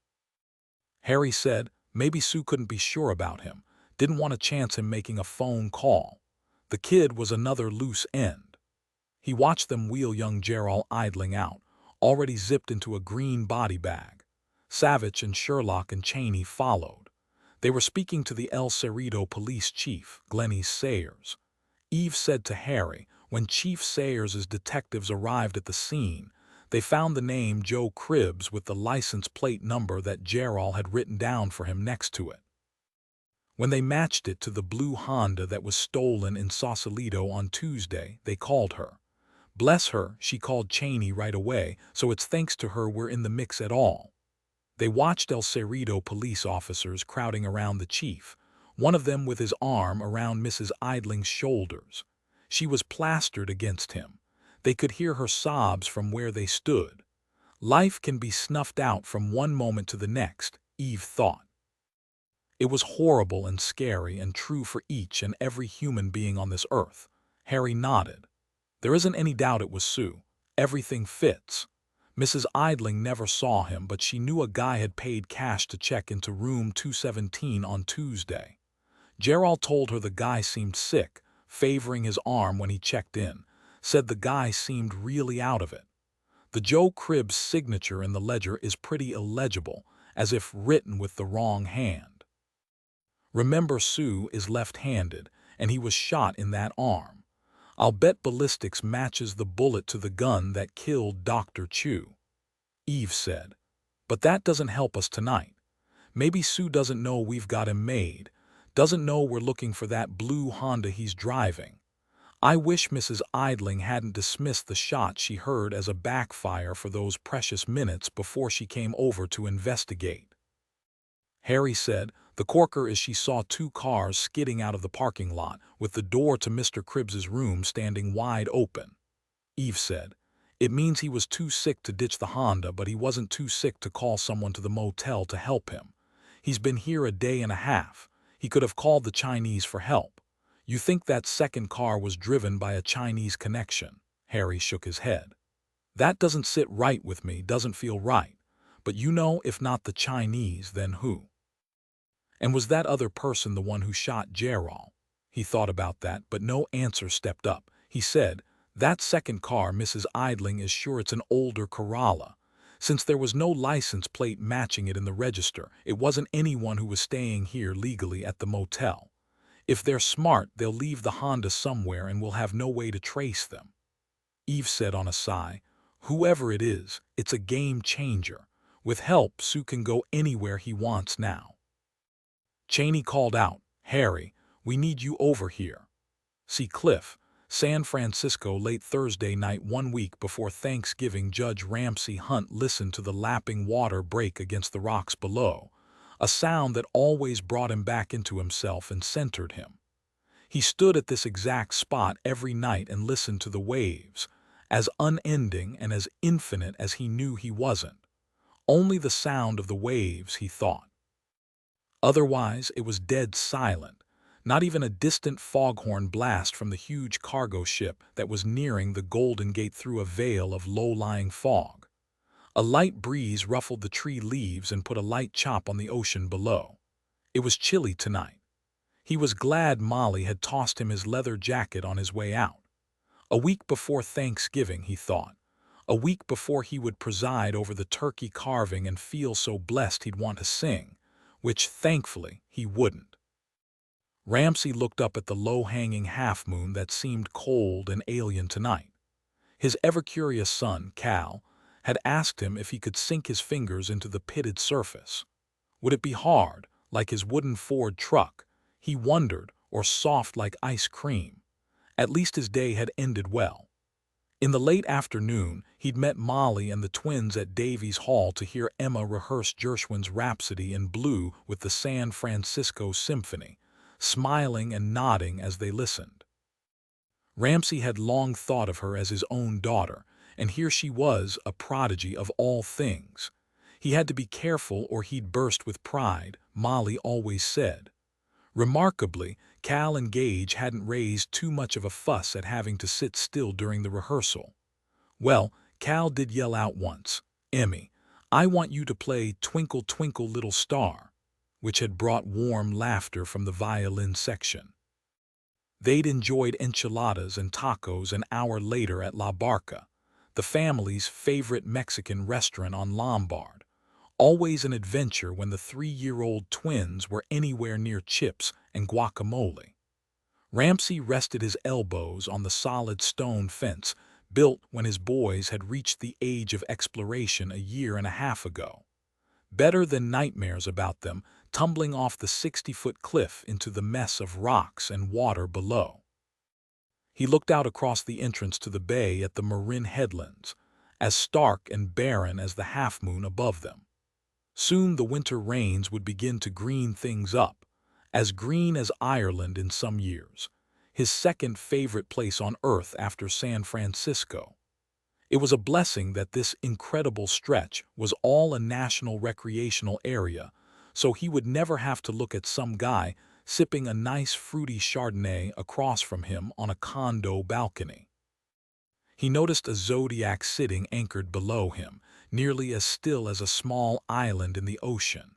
Harry said maybe Sue couldn't be sure about him, didn't want to chance him making a phone call. The kid was another loose end. He watched them wheel young Gerald idling out, already zipped into a green body bag. Savich and Sherlock and Cheney followed. They were speaking to the El Cerrito police chief, Glennie Sayers. Eve said to Harry, when Chief Sayers's detectives arrived at the scene, they found the name Joe Cribbs with the license plate number that Gerald had written down for him next to it. When they matched it to the blue Honda that was stolen in Sausalito on Tuesday, they called her. Bless her, she called Cheney right away, so it's thanks to her we're in the mix at all. They watched El Cerrito police officers crowding around the chief, one of them with his arm around Mrs. Idling's shoulders. She was plastered against him. They could hear her sobs from where they stood. Life can be snuffed out from one moment to the next, Eve thought. It was horrible and scary and true for each and every human being on this earth. Harry nodded. There isn't any doubt it was Sue. Everything fits. Mrs. Idling never saw him, but she knew a guy had paid cash to check into room 217 on Tuesday. Gerald told her the guy seemed sick, favoring his arm when he checked in, said the guy seemed really out of it. The Joe Cribbs signature in the ledger is pretty illegible, as if written with the wrong hand. Remember, Sue is left-handed, and he was shot in that arm. I'll bet ballistics matches the bullet to the gun that killed Dr. Chu. Eve said. But that doesn't help us tonight. Maybe Sue doesn't know we've got him made, doesn't know we're looking for that blue Honda he's driving. I wish Mrs. Idling hadn't dismissed the shot she heard as a backfire for those precious minutes before she came over to investigate. Harry said, the corker is she saw two cars skidding out of the parking lot, with the door to Mr. Cribbs's room standing wide open. Eve said, it means he was too sick to ditch the Honda, but he wasn't too sick to call someone to the motel to help him. He's been here a day and a half. He could have called the Chinese for help. You think that second car was driven by a Chinese connection? Harry shook his head. That doesn't sit right with me, doesn't feel right. But you know, if not the Chinese, then who? And was that other person the one who shot Gerald? He thought about that, but no answer stepped up. He said, that second car, Mrs. Idling is sure it's an older Corolla. Since there was no license plate matching it in the register, it wasn't anyone who was staying here legally at the motel. If they're smart, they'll leave the Honda somewhere and we'll have no way to trace them. Eve said on a sigh, whoever it is, it's a game changer. With help, Sue can go anywhere he wants now. Cheney called out, Harry, we need you over here. See Cliff, San Francisco late Thursday night 1 week before Thanksgiving. Judge Ramsey Hunt listened to the lapping water break against the rocks below, a sound that always brought him back into himself and centered him. He stood at this exact spot every night and listened to the waves, as unending and as infinite as he knew he wasn't. Only the sound of the waves, he thought. Otherwise, it was dead silent, not even a distant foghorn blast from the huge cargo ship that was nearing the Golden Gate through a veil of low-lying fog. A light breeze ruffled the tree leaves and put a light chop on the ocean below. It was chilly tonight. He was glad Molly had tossed him his leather jacket on his way out. A week before Thanksgiving, he thought. A week before he would preside over the turkey carving and feel so blessed he'd want to sing, which, thankfully, he wouldn't. Ramsey looked up at the low-hanging half-moon that seemed cold and alien tonight. His ever-curious son, Cal, had asked him if he could sink his fingers into the pitted surface. Would it be hard, like his wooden Ford truck, he wondered, or soft like ice cream? At least his day had ended well. In the late afternoon, he'd met Molly and the twins at Davies Hall to hear Emma rehearse Gershwin's Rhapsody in Blue with the San Francisco Symphony, smiling and nodding as they listened. Ramsey had long thought of her as his own daughter, and here she was, a prodigy of all things. He had to be careful or he'd burst with pride, Molly always said. Remarkably, Cal and Gage hadn't raised too much of a fuss at having to sit still during the rehearsal. Well, Cal did yell out once, Emmy, I want you to play Twinkle Twinkle Little Star," which had brought warm laughter from the violin section. They'd enjoyed enchiladas and tacos an hour later at La Barca, the family's favorite Mexican restaurant on Lombard. Always an adventure when the 3-year-old twins were anywhere near chips and guacamole. Ramsey rested his elbows on the solid stone fence built when his boys had reached the age of exploration a year and a half ago. Better than nightmares about them tumbling off the 60-foot cliff into the mess of rocks and water below. He looked out across the entrance to the bay at the Marin headlands, as stark and barren as the half-moon above them. Soon the winter rains would begin to green things up, as green as Ireland in some years, his second favorite place on Earth after San Francisco. It was a blessing that this incredible stretch was all a national recreational area, so he would never have to look at some guy sipping a nice fruity Chardonnay across from him on a condo balcony. He noticed a Zodiac sitting anchored below him, nearly as still as a small island in the ocean.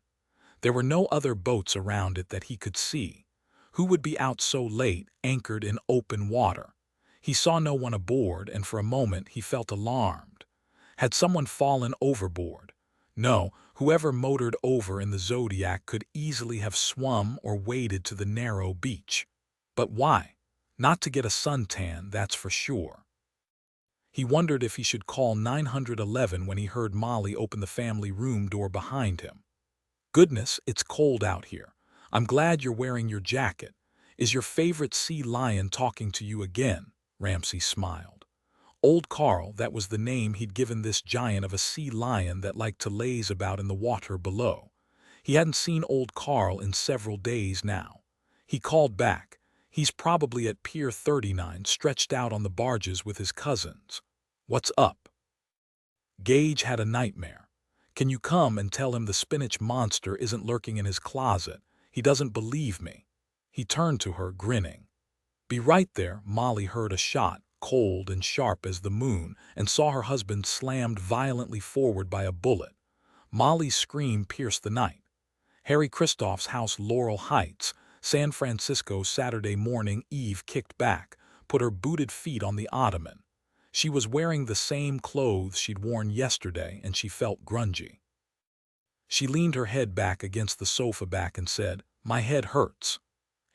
There were no other boats around it that he could see. Who would be out so late, anchored in open water? He saw no one aboard, and for a moment he felt alarmed. Had someone fallen overboard? No, whoever motored over in the Zodiac could easily have swum or waded to the narrow beach. But why? Not to get a suntan, that's for sure. He wondered if he should call 911 when he heard Molly open the family room door behind him. "Goodness, it's cold out here. I'm glad you're wearing your jacket. Is your favorite sea lion talking to you again?" Ramsey smiled. Old Carl, that was the name he'd given this giant of a sea lion that liked to laze about in the water below. He hadn't seen old Carl in several days now. He called back. "He's probably at Pier 39, stretched out on the barges with his cousins." "What's up?" "Gage had a nightmare. Can you come and tell him the spinach monster isn't lurking in his closet? He doesn't believe me." He turned to her, grinning. "Be right there." Molly heard a shot, cold and sharp as the moon, and saw her husband slammed violently forward by a bullet. Molly's scream pierced the night. Harry Christoph's house, Laurel Heights, San Francisco, Saturday morning. Eve kicked back, put her booted feet on the ottoman. She was wearing the same clothes she'd worn yesterday, and she felt grungy. She leaned her head back against the sofa back and said, "My head hurts."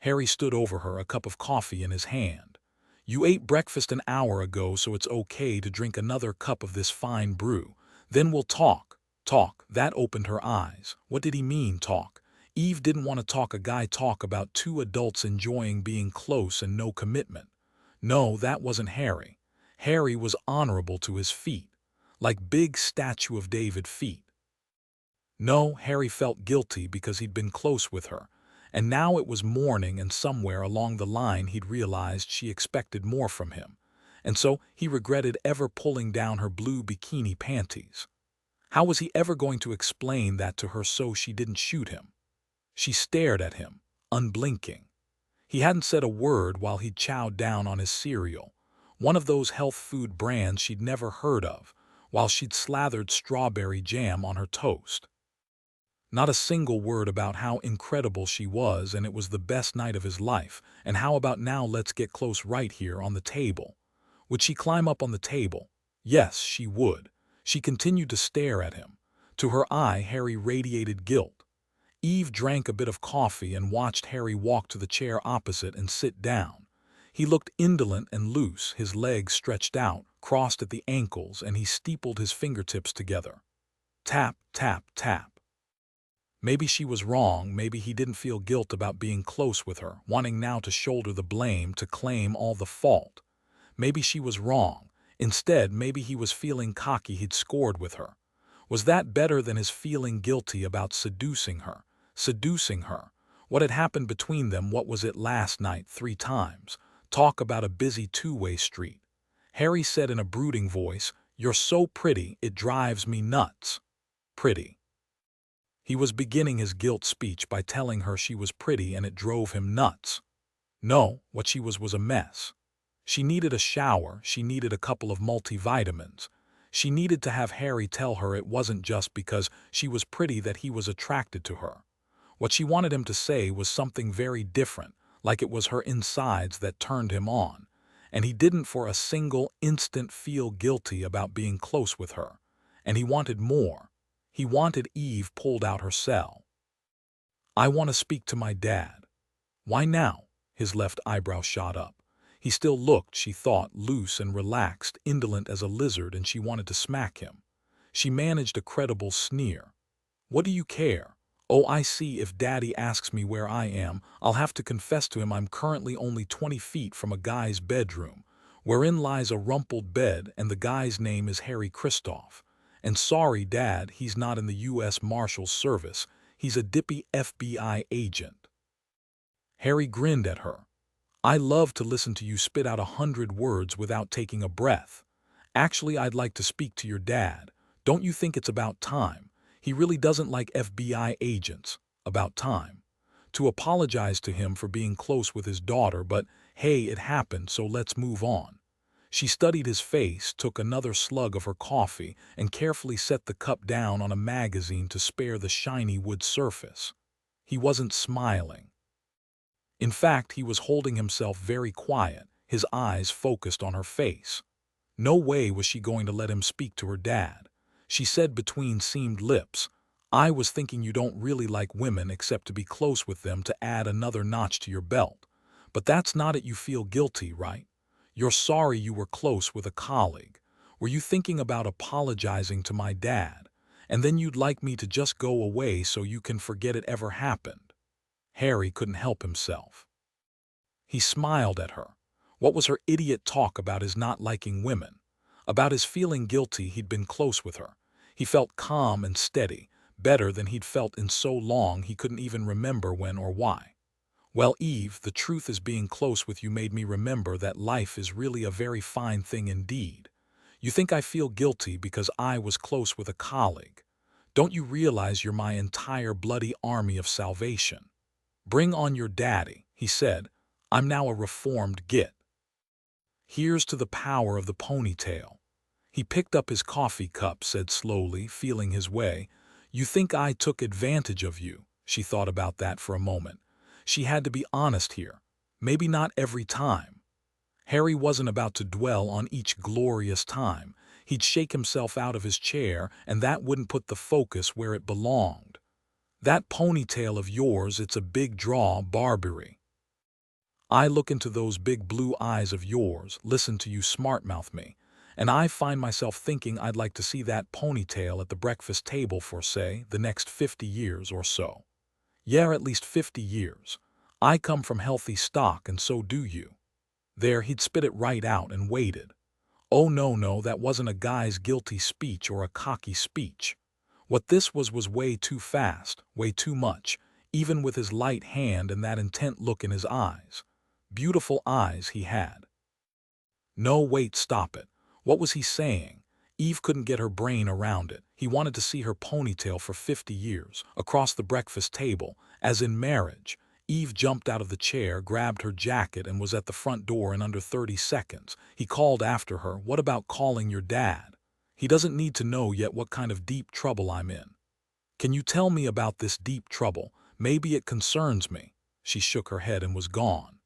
Harry stood over her, a cup of coffee in his hand. "You ate breakfast an hour ago, so it's okay to drink another cup of this fine brew. Then we'll talk." Talk? That opened her eyes. What did he mean, talk? Eve didn't want to talk a guy talk about two adults enjoying being close and no commitment. No, that wasn't Harry. Harry was honorable to his feet, like big Statue of David feet. No, Harry felt guilty because he'd been close with her, and now it was morning, and somewhere along the line he'd realized she expected more from him, and so he regretted ever pulling down her blue bikini panties. How was he ever going to explain that to her so she didn't shoot him? She stared at him, unblinking. He hadn't said a word while he'd chowed down on his cereal, one of those health food brands she'd never heard of, while she'd slathered strawberry jam on her toast. Not a single word about how incredible she was, and it was the best night of his life, and how about now let's get close right here on the table. Would she climb up on the table? Yes, she would. She continued to stare at him. To her eye, Harry radiated guilt. Eve drank a bit of coffee and watched Harry walk to the chair opposite and sit down. He looked indolent and loose, his legs stretched out, crossed at the ankles, and he steepled his fingertips together. Tap, tap, tap. Maybe she was wrong, maybe he didn't feel guilt about being close with her, wanting now to shoulder the blame, to claim all the fault. Maybe she was wrong. Instead, maybe he was feeling cocky he'd scored with her. Was that better than his feeling guilty about seducing her? Seducing her. What had happened between them? What was it last night 3 times? Talk about a busy two-way street. Harry said in a brooding voice, "You're so pretty, it drives me nuts." Pretty. He was beginning his guilt speech by telling her she was pretty and it drove him nuts. No, what she was a mess. She needed a shower, she needed a couple of multivitamins. She needed to have Harry tell her it wasn't just because she was pretty that he was attracted to her. What she wanted him to say was something very different, like it was her insides that turned him on, and he didn't for a single instant feel guilty about being close with her. And he wanted more. He wanted Eve pulled out her cell. "I want to speak to my dad." "Why now?" His left eyebrow shot up. He still looked, she thought, loose and relaxed, indolent as a lizard, and she wanted to smack him. She managed a credible sneer. "What do you care? Oh, I see. If Daddy asks me where I am, I'll have to confess to him I'm currently only 20 feet from a guy's bedroom, wherein lies a rumpled bed, and the guy's name is Harry Kristoff. And sorry, Dad, he's not in the U.S. Marshals Service. He's a dippy FBI agent." Harry grinned at her. "I love to listen to you spit out 100 words without taking a breath. Actually, I'd like to speak to your dad. Don't you think it's about time? He really doesn't like FBI agents. About time. To apologize to him for being close with his daughter, but hey, it happened, so let's move on." She studied his face, took another slug of her coffee, and carefully set the cup down on a magazine to spare the shiny wood surface. He wasn't smiling. In fact, he was holding himself very quiet, his eyes focused on her face. No way was she going to let him speak to her dad. She said between seamed lips, "I was thinking you don't really like women except to be close with them to add another notch to your belt. But that's not it. You feel guilty, right? You're sorry you were close with a colleague. Were you thinking about apologizing to my dad? And then you'd like me to just go away so you can forget it ever happened?" Harry couldn't help himself. He smiled at her. What was her idiot talk about his not liking women? About his feeling guilty he'd been close with her. He felt calm and steady, better than he'd felt in so long he couldn't even remember when or why. "Well, Eve, the truth is being close with you made me remember that life is really a very fine thing indeed. You think I feel guilty because I was close with a colleague. Don't you realize you're my entire bloody army of salvation? Bring on your daddy," he said. "I'm now a reformed git. Here's to the power of the ponytail." He picked up his coffee cup, said slowly, feeling his way, "You think I took advantage of you?" She thought about that for a moment. She had to be honest here. Maybe not every time. Harry wasn't about to dwell on each glorious time. He'd shake himself out of his chair, and that wouldn't put the focus where it belonged. "That ponytail of yours, it's a big draw, Barbary. I look into those big blue eyes of yours, listen to you smart-mouth me, and I find myself thinking I'd like to see that ponytail at the breakfast table for, say, the next 50 years or so. Yeah, at least 50 years. I come from healthy stock, and so do you." There, he'd spit it right out and waited. Oh, no, that wasn't a guy's guilty speech or a cocky speech. What this was way too fast, way too much, even with his light hand and that intent look in his eyes. Beautiful eyes he had. No, wait, stop it. What was he saying? Eve couldn't get her brain around it. He wanted to see her ponytail for 50 years, across the breakfast table, as in marriage. Eve jumped out of the chair, grabbed her jacket, and was at the front door in under 30 seconds. He called after her, "What about calling your dad? He doesn't need to know yet what kind of deep trouble I'm in." "Can you tell me about this deep trouble? Maybe it concerns me." She shook her head and was gone.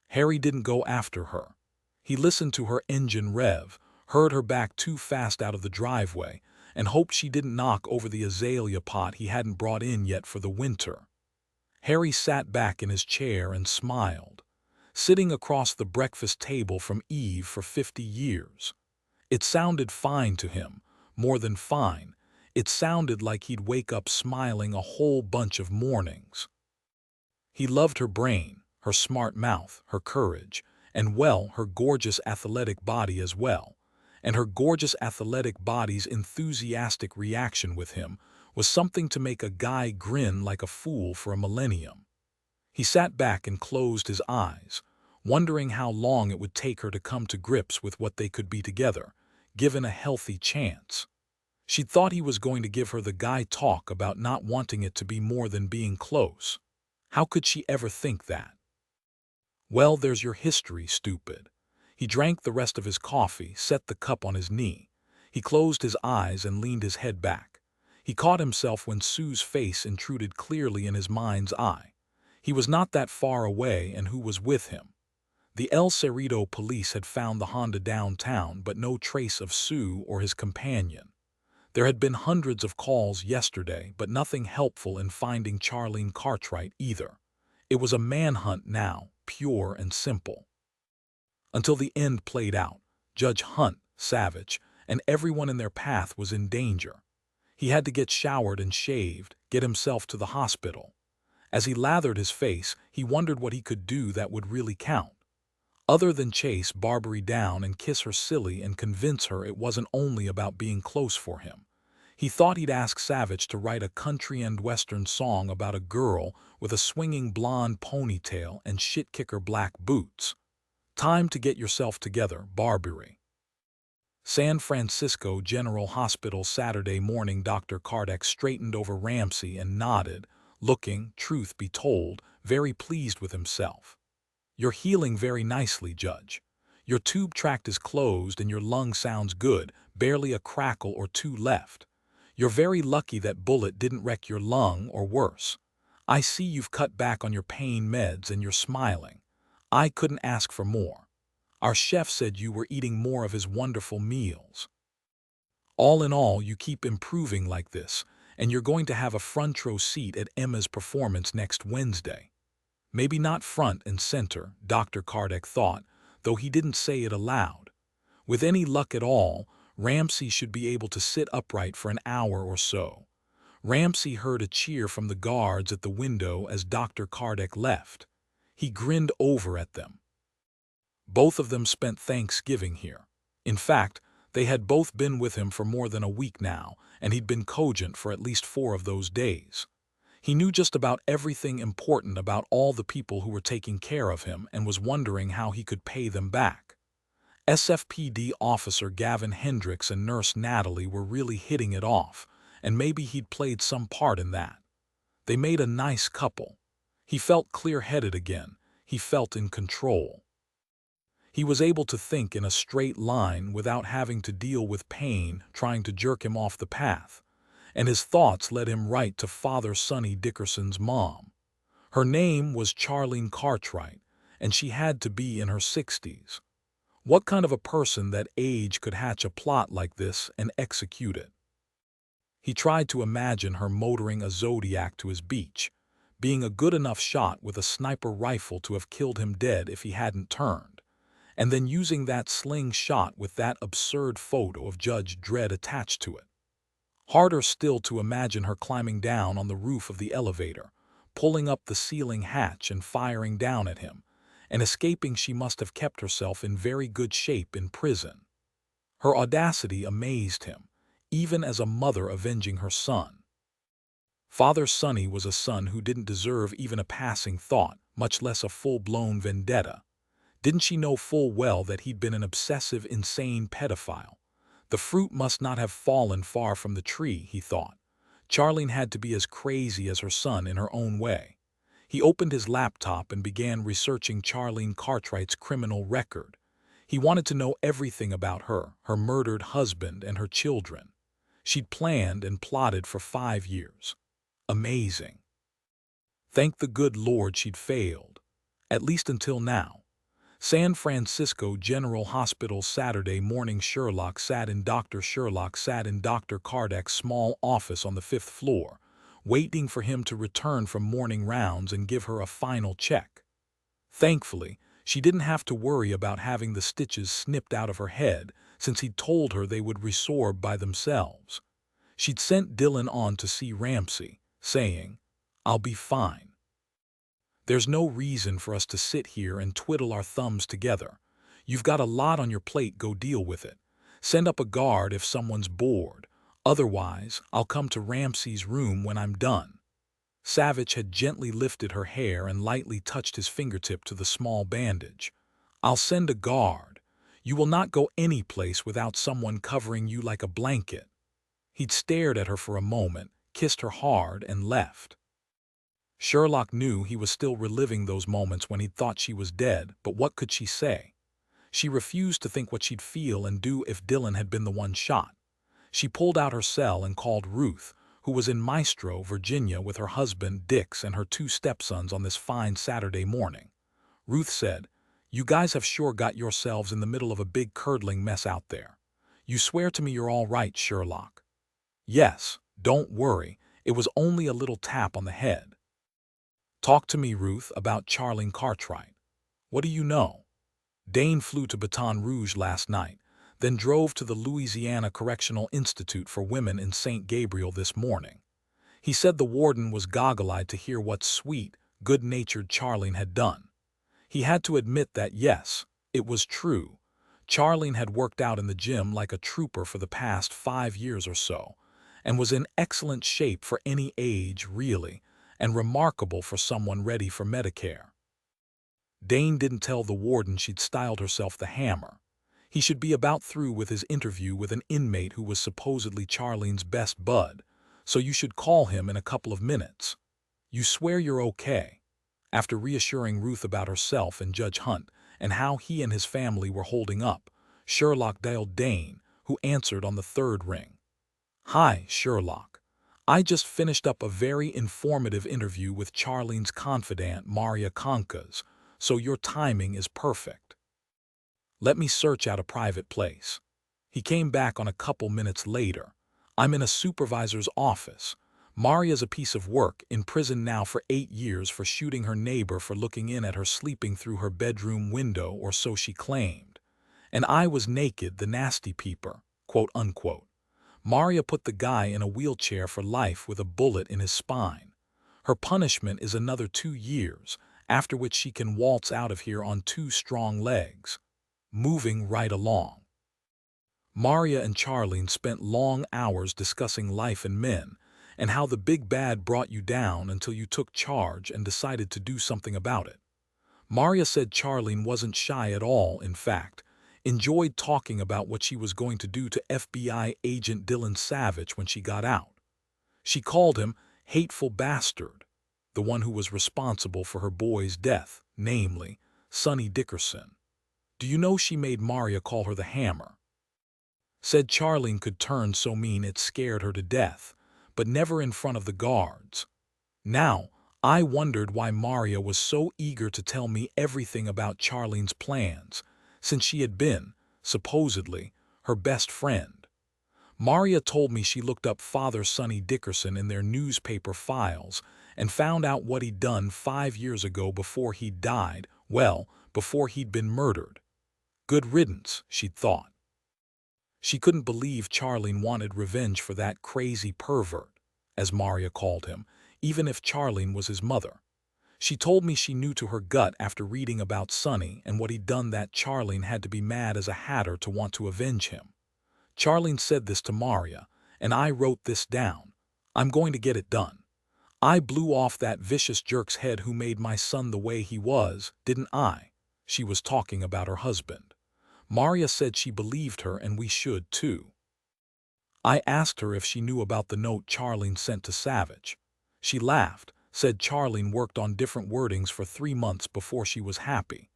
Harry didn't go after her. He listened to her engine rev, heard her back too fast out of the driveway, and hoped she didn't knock over the azalea pot he hadn't brought in yet for the winter. Harry sat back in his chair and smiled. Sitting across the breakfast table from Eve for 50 years. It sounded fine to him, more than fine. It sounded like he'd wake up smiling a whole bunch of mornings. He loved her brain, her smart mouth, her courage, and, well, her gorgeous athletic body as well. And her gorgeous athletic body's enthusiastic reaction with him was something to make a guy grin like a fool for a millennium. He sat back and closed his eyes, wondering how long it would take her to come to grips with what they could be together, given a healthy chance. She'd thought he was going to give her the guy talk about not wanting it to be more than being close. How could she ever think that? "Well, there's your history, stupid." He drank the rest of his coffee, set the cup on his knee. He closed his eyes and leaned his head back. He caught himself when Sue's face intruded clearly in his mind's eye. He was not that far away, and who was with him? The El Cerrito police had found the Honda downtown, but no trace of Sue or his companion. There had been hundreds of calls yesterday, but nothing helpful in finding Charlene Cartwright either. It was a manhunt now, pure and simple. Until the end played out, Judge Hunt, Savich, and everyone in their path was in danger. He had to get showered and shaved, get himself to the hospital. As he lathered his face, he wondered what he could do that would really count. Other than chase Barbary down and kiss her silly and convince her it wasn't only about being close for him. He thought he'd ask Savich to write a country and western song about a girl with a swinging blonde ponytail and shit-kicker black boots. Time to get yourself together, Barbary. San Francisco General Hospital Saturday morning. Dr. Cardex straightened over Ramsey and nodded, looking, truth be told, very pleased with himself. "You're healing very nicely, Judge. Your tube tract is closed and your lung sounds good, barely a crackle or two left. You're very lucky that bullet didn't wreck your lung or worse. I see you've cut back on your pain meds and you're smiling. I couldn't ask for more. Our chef said you were eating more of his wonderful meals. All in all, you keep improving like this, and you're going to have a front row seat at Emma's performance next Wednesday." Maybe not front and center, Dr. Cardex thought, though he didn't say it aloud. With any luck at all, Ramsey should be able to sit upright for an hour or so. Ramsey heard a cheer from the guards at the window as Dr. Cardex left. He grinned over at them. Both of them spent Thanksgiving here. In fact, they had both been with him for more than a week now, and he'd been cogent for at least 4 of those days. He knew just about everything important about all the people who were taking care of him and was wondering how he could pay them back. SFPD officer Gavin Hendricks and nurse Natalie were really hitting it off, and maybe he'd played some part in that. They made a nice couple. He felt clear-headed again. He felt in control. He was able to think in a straight line without having to deal with pain trying to jerk him off the path. And his thoughts led him right to Father Sonny Dickerson's mom. Her name was Charlene Cartwright, and she had to be in her 60s. What kind of a person that age could hatch a plot like this and execute it? He tried to imagine her motoring a Zodiac to his beach, being a good enough shot with a sniper rifle to have killed him dead if he hadn't turned, and then using that slingshot with that absurd photo of Judge Dredd attached to it. Harder still to imagine her climbing down on the roof of the elevator, pulling up the ceiling hatch and firing down at him, and escaping. She must have kept herself in very good shape in prison. Her audacity amazed him, even as a mother avenging her son. Father Sonny was a son who didn't deserve even a passing thought, much less a full-blown vendetta. Didn't she know full well that he'd been an obsessive, insane pedophile? The fruit must not have fallen far from the tree, he thought. Charlene had to be as crazy as her son in her own way. He opened his laptop and began researching Charlene Cartwright's criminal record. He wanted to know everything about her, her murdered husband, and her children. She'd planned and plotted for 5 years. Amazing. Thank the good Lord she'd failed, at least until now. San Francisco General Hospital Saturday morning. Sherlock sat in Dr. Cardex's small office on the 5th floor, waiting for him to return from morning rounds and give her a final check. Thankfully, she didn't have to worry about having the stitches snipped out of her head, since he'd told her they would resorb by themselves. She'd sent Dillon on to see Ramsey, saying, "I'll be fine. There's no reason for us to sit here and twiddle our thumbs together. You've got a lot on your plate, go deal with it. Send up a guard if someone's bored. Otherwise, I'll come to Ramsey's room when I'm done." Savich had gently lifted her hair and lightly touched his fingertip to the small bandage. "I'll send a guard. You will not go any place without someone covering you like a blanket." He'd stared at her for a moment, kissed her hard, and left. Sherlock knew he was still reliving those moments when he'd thought she was dead, but what could she say? She refused to think what she'd feel and do if Dillon had been the one shot. She pulled out her cell and called Ruth, who was in Maestro, Virginia with her husband, Dix, and her two stepsons on this fine Saturday morning. Ruth said, "You guys have sure got yourselves in the middle of a big curdling mess out there. You swear to me you're all right, Sherlock?" "Yes, don't worry, it was only a little tap on the head." "Talk to me, Ruth, about Charlene Cartwright. What do you know?" "Dane flew to Baton Rouge last night, then drove to the Louisiana Correctional Institute for Women in St. Gabriel this morning. He said the warden was goggle-eyed to hear what sweet, good-natured Charlene had done. He had to admit that, yes, it was true. Charlene had worked out in the gym like a trooper for the past 5 years or so, and was in excellent shape for any age, really, and remarkable for someone ready for Medicare. Dane didn't tell the warden she'd styled herself the Hammer. He should be about through with his interview with an inmate who was supposedly Charlene's best bud, so you should call him in a couple of minutes. You swear you're okay?" After reassuring Ruth about herself and Judge Hunt and how he and his family were holding up, Sherlock dialed Dane, who answered on the third ring. "Hi, Sherlock. I just finished up a very informative interview with Charlene's confidant, Maria Conkas, so your timing is perfect. Let me search out a private place." He came back on a couple minutes later. "I'm in a supervisor's office. Maria's a piece of work, in prison now for 8 years for shooting her neighbor for looking in at her sleeping through her bedroom window, or so she claimed. And I was naked, the nasty peeper, quote unquote. Maria put the guy in a wheelchair for life with a bullet in his spine. Her punishment is another 2 years, after which she can waltz out of here on 2 strong legs. Moving right along." Maria and Charlene spent long hours discussing life and men, and how the big bad brought you down until you took charge and decided to do something about it. Maria said Charlene wasn't shy at all, in fact, enjoyed talking about what she was going to do to FBI agent Dillon Savich when she got out. She called him hateful bastard, the one who was responsible for her boy's death, namely, Sonny Dickerson. Do you know she made Maria call her the Hammer? Said Charlene could turn so mean it scared her to death, but never in front of the guards. Now, I wondered why Maria was so eager to tell me everything about Charlene's plans, since she had been, supposedly, her best friend. Maria told me she looked up Father Sonny Dickerson in their newspaper files and found out what he'd done 5 years ago before he died, well, before he'd been murdered. Good riddance, she'd thought. She couldn't believe Charlene wanted revenge for that crazy pervert, as Maria called him, even if Charlene was his mother. She told me she knew to her gut after reading about Sonny and what he'd done that Charlene had to be mad as a hatter to want to avenge him. Charlene said this to Maria, and I wrote this down. I'm going to get it done. I blew off that vicious jerk's head who made my son the way he was, didn't I? She was talking about her husband. Maria said she believed her, and we should too. I asked her if she knew about the note Charlene sent to Savich. She laughed, said Charlene worked on different wordings for 3 months before she was happy.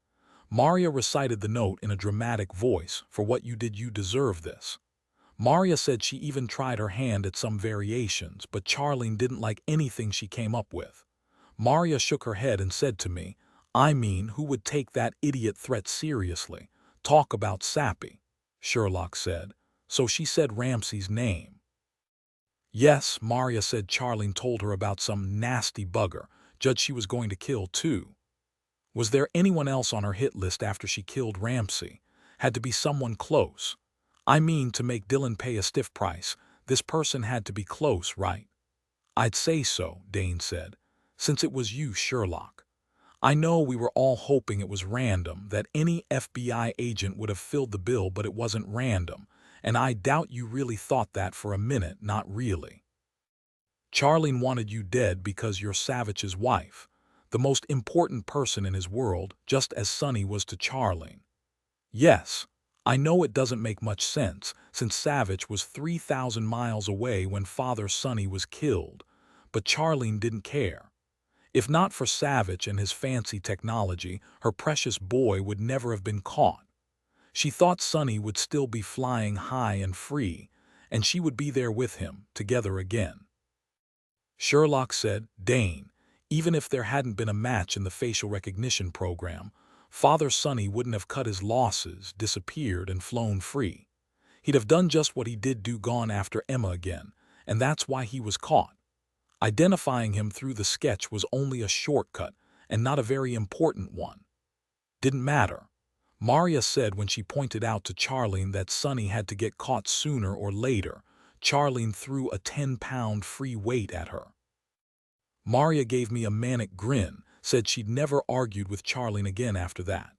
Maria recited the note in a dramatic voice, "For what you did you deserve this." Maria said she even tried her hand at some variations, but Charlene didn't like anything she came up with. Maria shook her head and said to me, "I mean, who would take that idiot threat seriously? Talk about sappy," Sherlock said. So she said Ramsey's name. Yes, Maria said Charlene told her about some nasty bugger, judge she was going to kill too. Was there anyone else on her hit list after she killed Ramsey? Had to be someone close. I mean, to make Dillon pay a stiff price, this person had to be close, right? I'd say so, Dane said, since it was you, Sherlock. I know we were all hoping it was random, that any FBI agent would have filled the bill, but it wasn't random, and I doubt you really thought that for a minute, not really. Charlene wanted you dead because you're Savich's wife, the most important person in his world, just as Sonny was to Charlene. Yes, I know it doesn't make much sense, since Savich was 3,000 miles away when Father Sonny was killed, but Charlene didn't care. If not for Savich and his fancy technology, her precious boy would never have been caught. She thought Sonny would still be flying high and free, and she would be there with him, together again. Sherlock said, "Dane, even if there hadn't been a match in the facial recognition program, Father Sonny wouldn't have cut his losses, disappeared, and flown free. He'd have done just what he did do, gone after Emma again, and that's why he was caught. Identifying him through the sketch was only a shortcut, and not a very important one. Didn't matter." Maria said when she pointed out to Charlene that Sonny had to get caught sooner or later. Charlene threw a 10-pound free weight at her. Maria gave me a manic grin, said she'd never argued with Charlene again after that.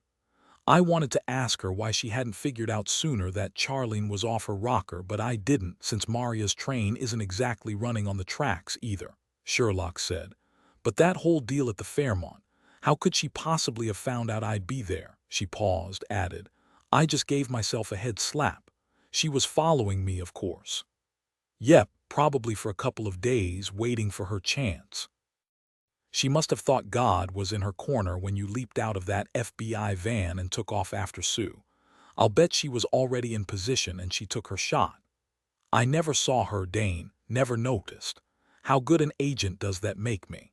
I wanted to ask her why she hadn't figured out sooner that Charlene was off her rocker, but I didn't, since Maria's train isn't exactly running on the tracks either, Sherlock said. But that whole deal at the Fairmont, how could she possibly have found out I'd be there? She paused, added, I just gave myself a head slap. She was following me, of course. Yep, probably for a couple of days, waiting for her chance. She must have thought God was in her corner when you leaped out of that FBI van and took off after Sue. I'll bet she was already in position and she took her shot. I never saw her, Dane, never noticed. How good an agent does that make me?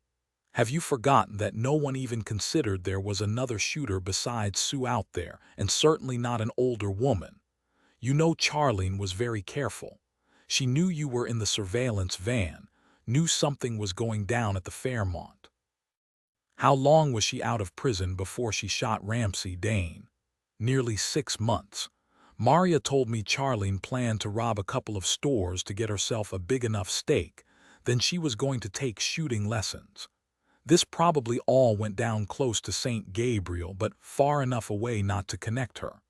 Have you forgotten that no one even considered there was another shooter besides Sue out there, and certainly not an older woman? You know Charlene was very careful. She knew you were in the surveillance van, knew something was going down at the Fairmont. How long was she out of prison before she shot Ramsey, Dane? Nearly 6 months. Maria told me Charlene planned to rob a couple of stores to get herself a big enough stake, then she was going to take shooting lessons. This probably all went down close to St. Gabriel, but far enough away not to connect her.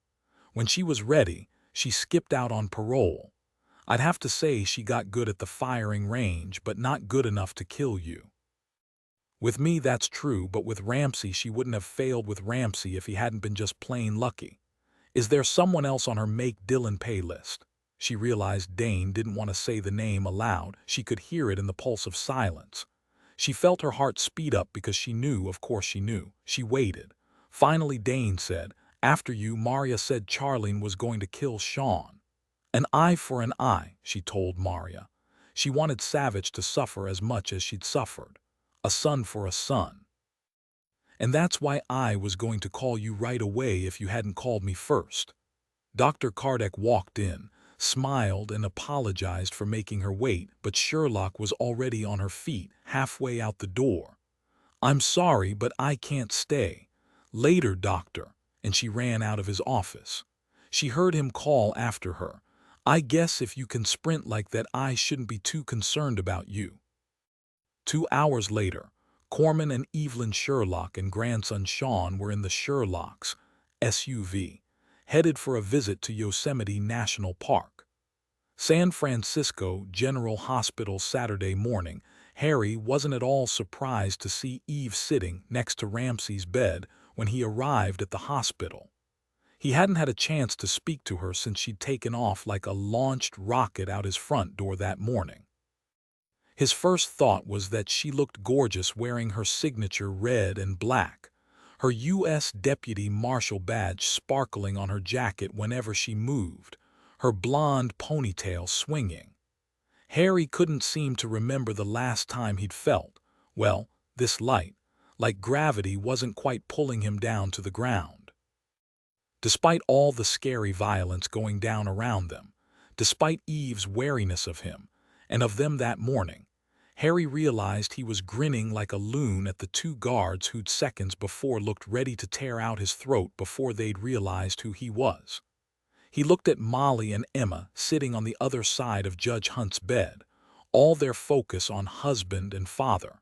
When she was ready, she skipped out on parole. I'd have to say she got good at the firing range, but not good enough to kill you. With me, that's true, but with Ramsey, she wouldn't have failed with Ramsey if he hadn't been just plain lucky. Is there someone else on her make Dillon pay list? She realized Dane didn't want to say the name aloud. She could hear it in the pulse of silence. She felt her heart speed up because she knew, of course she knew. She waited. Finally Dane said, after you, Maria said Charlene was going to kill Sean. An eye for an eye, she told Maria. She wanted Savich to suffer as much as she'd suffered. A son for a son. And that's why I was going to call you right away if you hadn't called me first. Dr. Kardec walked in, smiled and apologized for making her wait, but Sherlock was already on her feet, halfway out the door. I'm sorry, but I can't stay. Later, doctor. And she ran out of his office. She heard him call after her. I guess if you can sprint like that, I shouldn't be too concerned about you. 2 hours later, Corman and Evelyn Sherlock and grandson Sean were in the Sherlock's SUV, headed for a visit to Yosemite National Park. San Francisco General Hospital Saturday morning. Harry wasn't at all surprised to see Eve sitting next to Ramsey's bed when he arrived at the hospital. He hadn't had a chance to speak to her since she'd taken off like a launched rocket out his front door that morning. His first thought was that she looked gorgeous wearing her signature red and black, her U.S. Deputy Marshal badge sparkling on her jacket whenever she moved, her blonde ponytail swinging. Harry couldn't seem to remember the last time he'd felt, well, this light, like gravity wasn't quite pulling him down to the ground. Despite all the scary violence going down around them, despite Eve's wariness of him, and of them that morning, Harry realized he was grinning like a loon at the 2 guards who'd seconds before looked ready to tear out his throat before they'd realized who he was. He looked at Molly and Emma sitting on the other side of Judge Hunt's bed, all their focus on husband and father.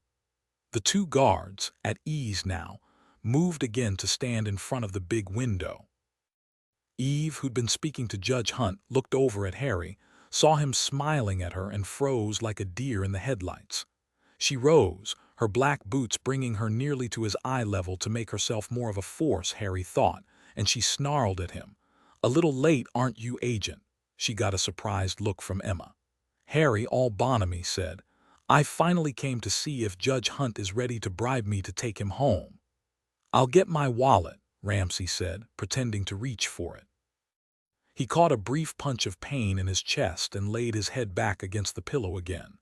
The 2 guards, at ease now, moved again to stand in front of the big window. Eve, who'd been speaking to Judge Hunt, looked over at Harry, saw him smiling at her and froze like a deer in the headlights. She rose, her black boots bringing her nearly to his eye level to make herself more of a force, Harry thought, and she snarled at him. A little late, aren't you, agent? She got a surprised look from Emma. Harry, all bonhomie, said, I finally came to see if Judge Hunt is ready to bribe me to take him home. I'll get my wallet, Ramsey said, pretending to reach for it. He caught a brief punch of pain in his chest and laid his head back against the pillow again.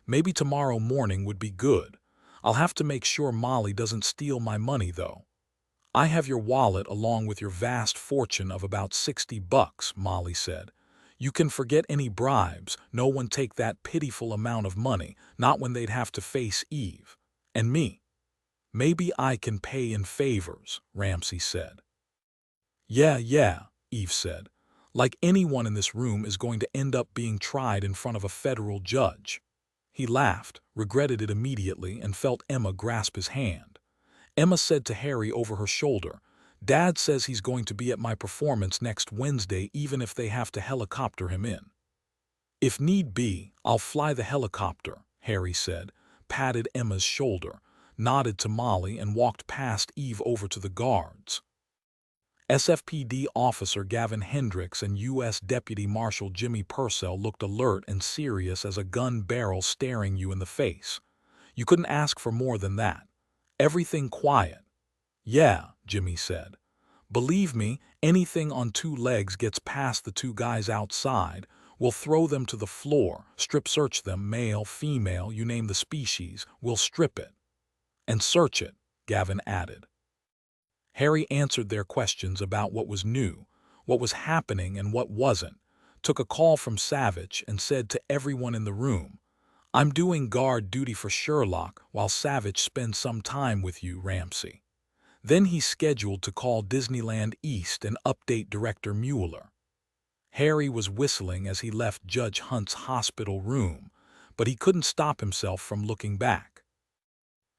Maybe tomorrow morning would be good. I'll have to make sure Molly doesn't steal my money, though. I have your wallet along with your vast fortune of about $60, Molly said. You can forget any bribes. No one take that pitiful amount of money, not when they'd have to face Eve. And me. Maybe I can pay in favors, Ramsey said. Yeah, Eve said. Like anyone in this room is going to end up being tried in front of a federal judge. He laughed, regretted it immediately, and felt Emma grasp his hand. Emma said to Harry over her shoulder, Dad says he's going to be at my performance next Wednesday even if they have to helicopter him in. If need be, I'll fly the helicopter, Harry said, patted Emma's shoulder, nodded to Molly and walked past Eve over to the guards. SFPD Officer Gavin Hendricks and U.S. Deputy Marshal Jimmy Purcell looked alert and serious as a gun barrel staring you in the face. You couldn't ask for more than that. Everything quiet. Yeah, Jimmy said. Believe me, anything on two legs gets past the two guys outside, we'll throw them to the floor, strip search them, male, female, you name the species, we'll strip it. And search it, Gavin added. Harry answered their questions about what was new, what was happening and what wasn't, took a call from Savich and said to everyone in the room, I'm doing guard duty for Sherlock while Savich spends some time with you, Ramsey. Then he scheduled to call Disneyland East and update Director Mueller. Harry was whistling as he left Judge Hunt's hospital room, but he couldn't stop himself from looking back.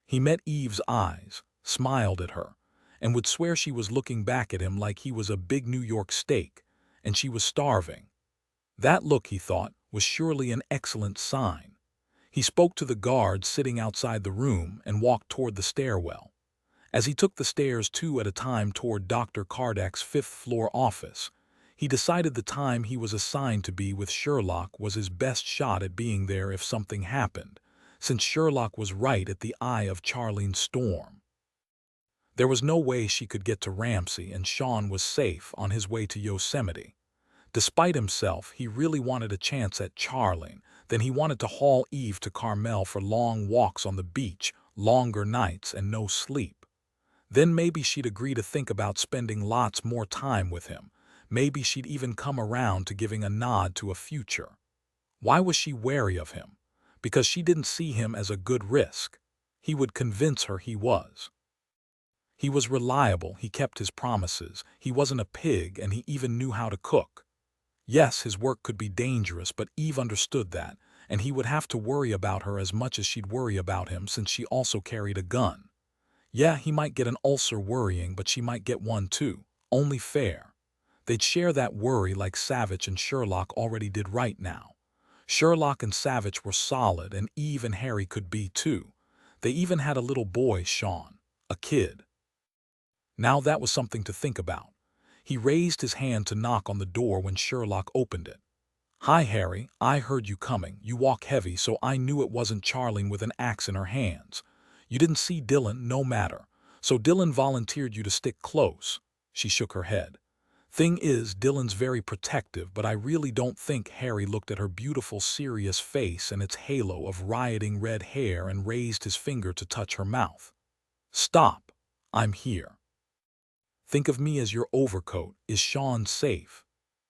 He met Eve's eyes, smiled at her, and would swear she was looking back at him like he was a big New York steak, and she was starving. That look, he thought, was surely an excellent sign. He spoke to the guard sitting outside the room and walked toward the stairwell. As he took the stairs two at a time toward Dr. Kardec's fifth-floor office, he decided the time he was assigned to be with Sherlock was his best shot at being there if something happened, since Sherlock was right at the eye of Charlene's storm. There was no way she could get to Ramsey, and Sean was safe on his way to Yosemite. Despite himself, he really wanted a chance at Charlene. Then he wanted to haul Eve to Carmel for long walks on the beach, longer nights, and no sleep. Then maybe she'd agree to think about spending lots more time with him. Maybe she'd even come around to giving a nod to a future. Why was she wary of him? Because she didn't see him as a good risk. He would convince her he was. He was reliable, he kept his promises, he wasn't a pig, and he even knew how to cook. Yes, his work could be dangerous, but Eve understood that, and he would have to worry about her as much as she'd worry about him since she also carried a gun. Yeah, he might get an ulcer worrying, but she might get one too. Only fair. They'd share that worry like Savich and Sherlock already did right now. Sherlock and Savich were solid, and Eve and Harry could be too. They even had a little boy, Sean. A kid. Now that was something to think about. He raised his hand to knock on the door when Sherlock opened it. Hi, Harry, I heard you coming. You walk heavy, so I knew it wasn't Charlene with an axe in her hands. You didn't see Dillon, no matter. So Dillon volunteered you to stick close. She shook her head. Thing is, Dillon's very protective, but I really don't think. Harry looked at her beautiful, serious face and its halo of rioting red hair and raised his finger to touch her mouth. Stop. I'm here. Think of me as your overcoat. Is Sean safe?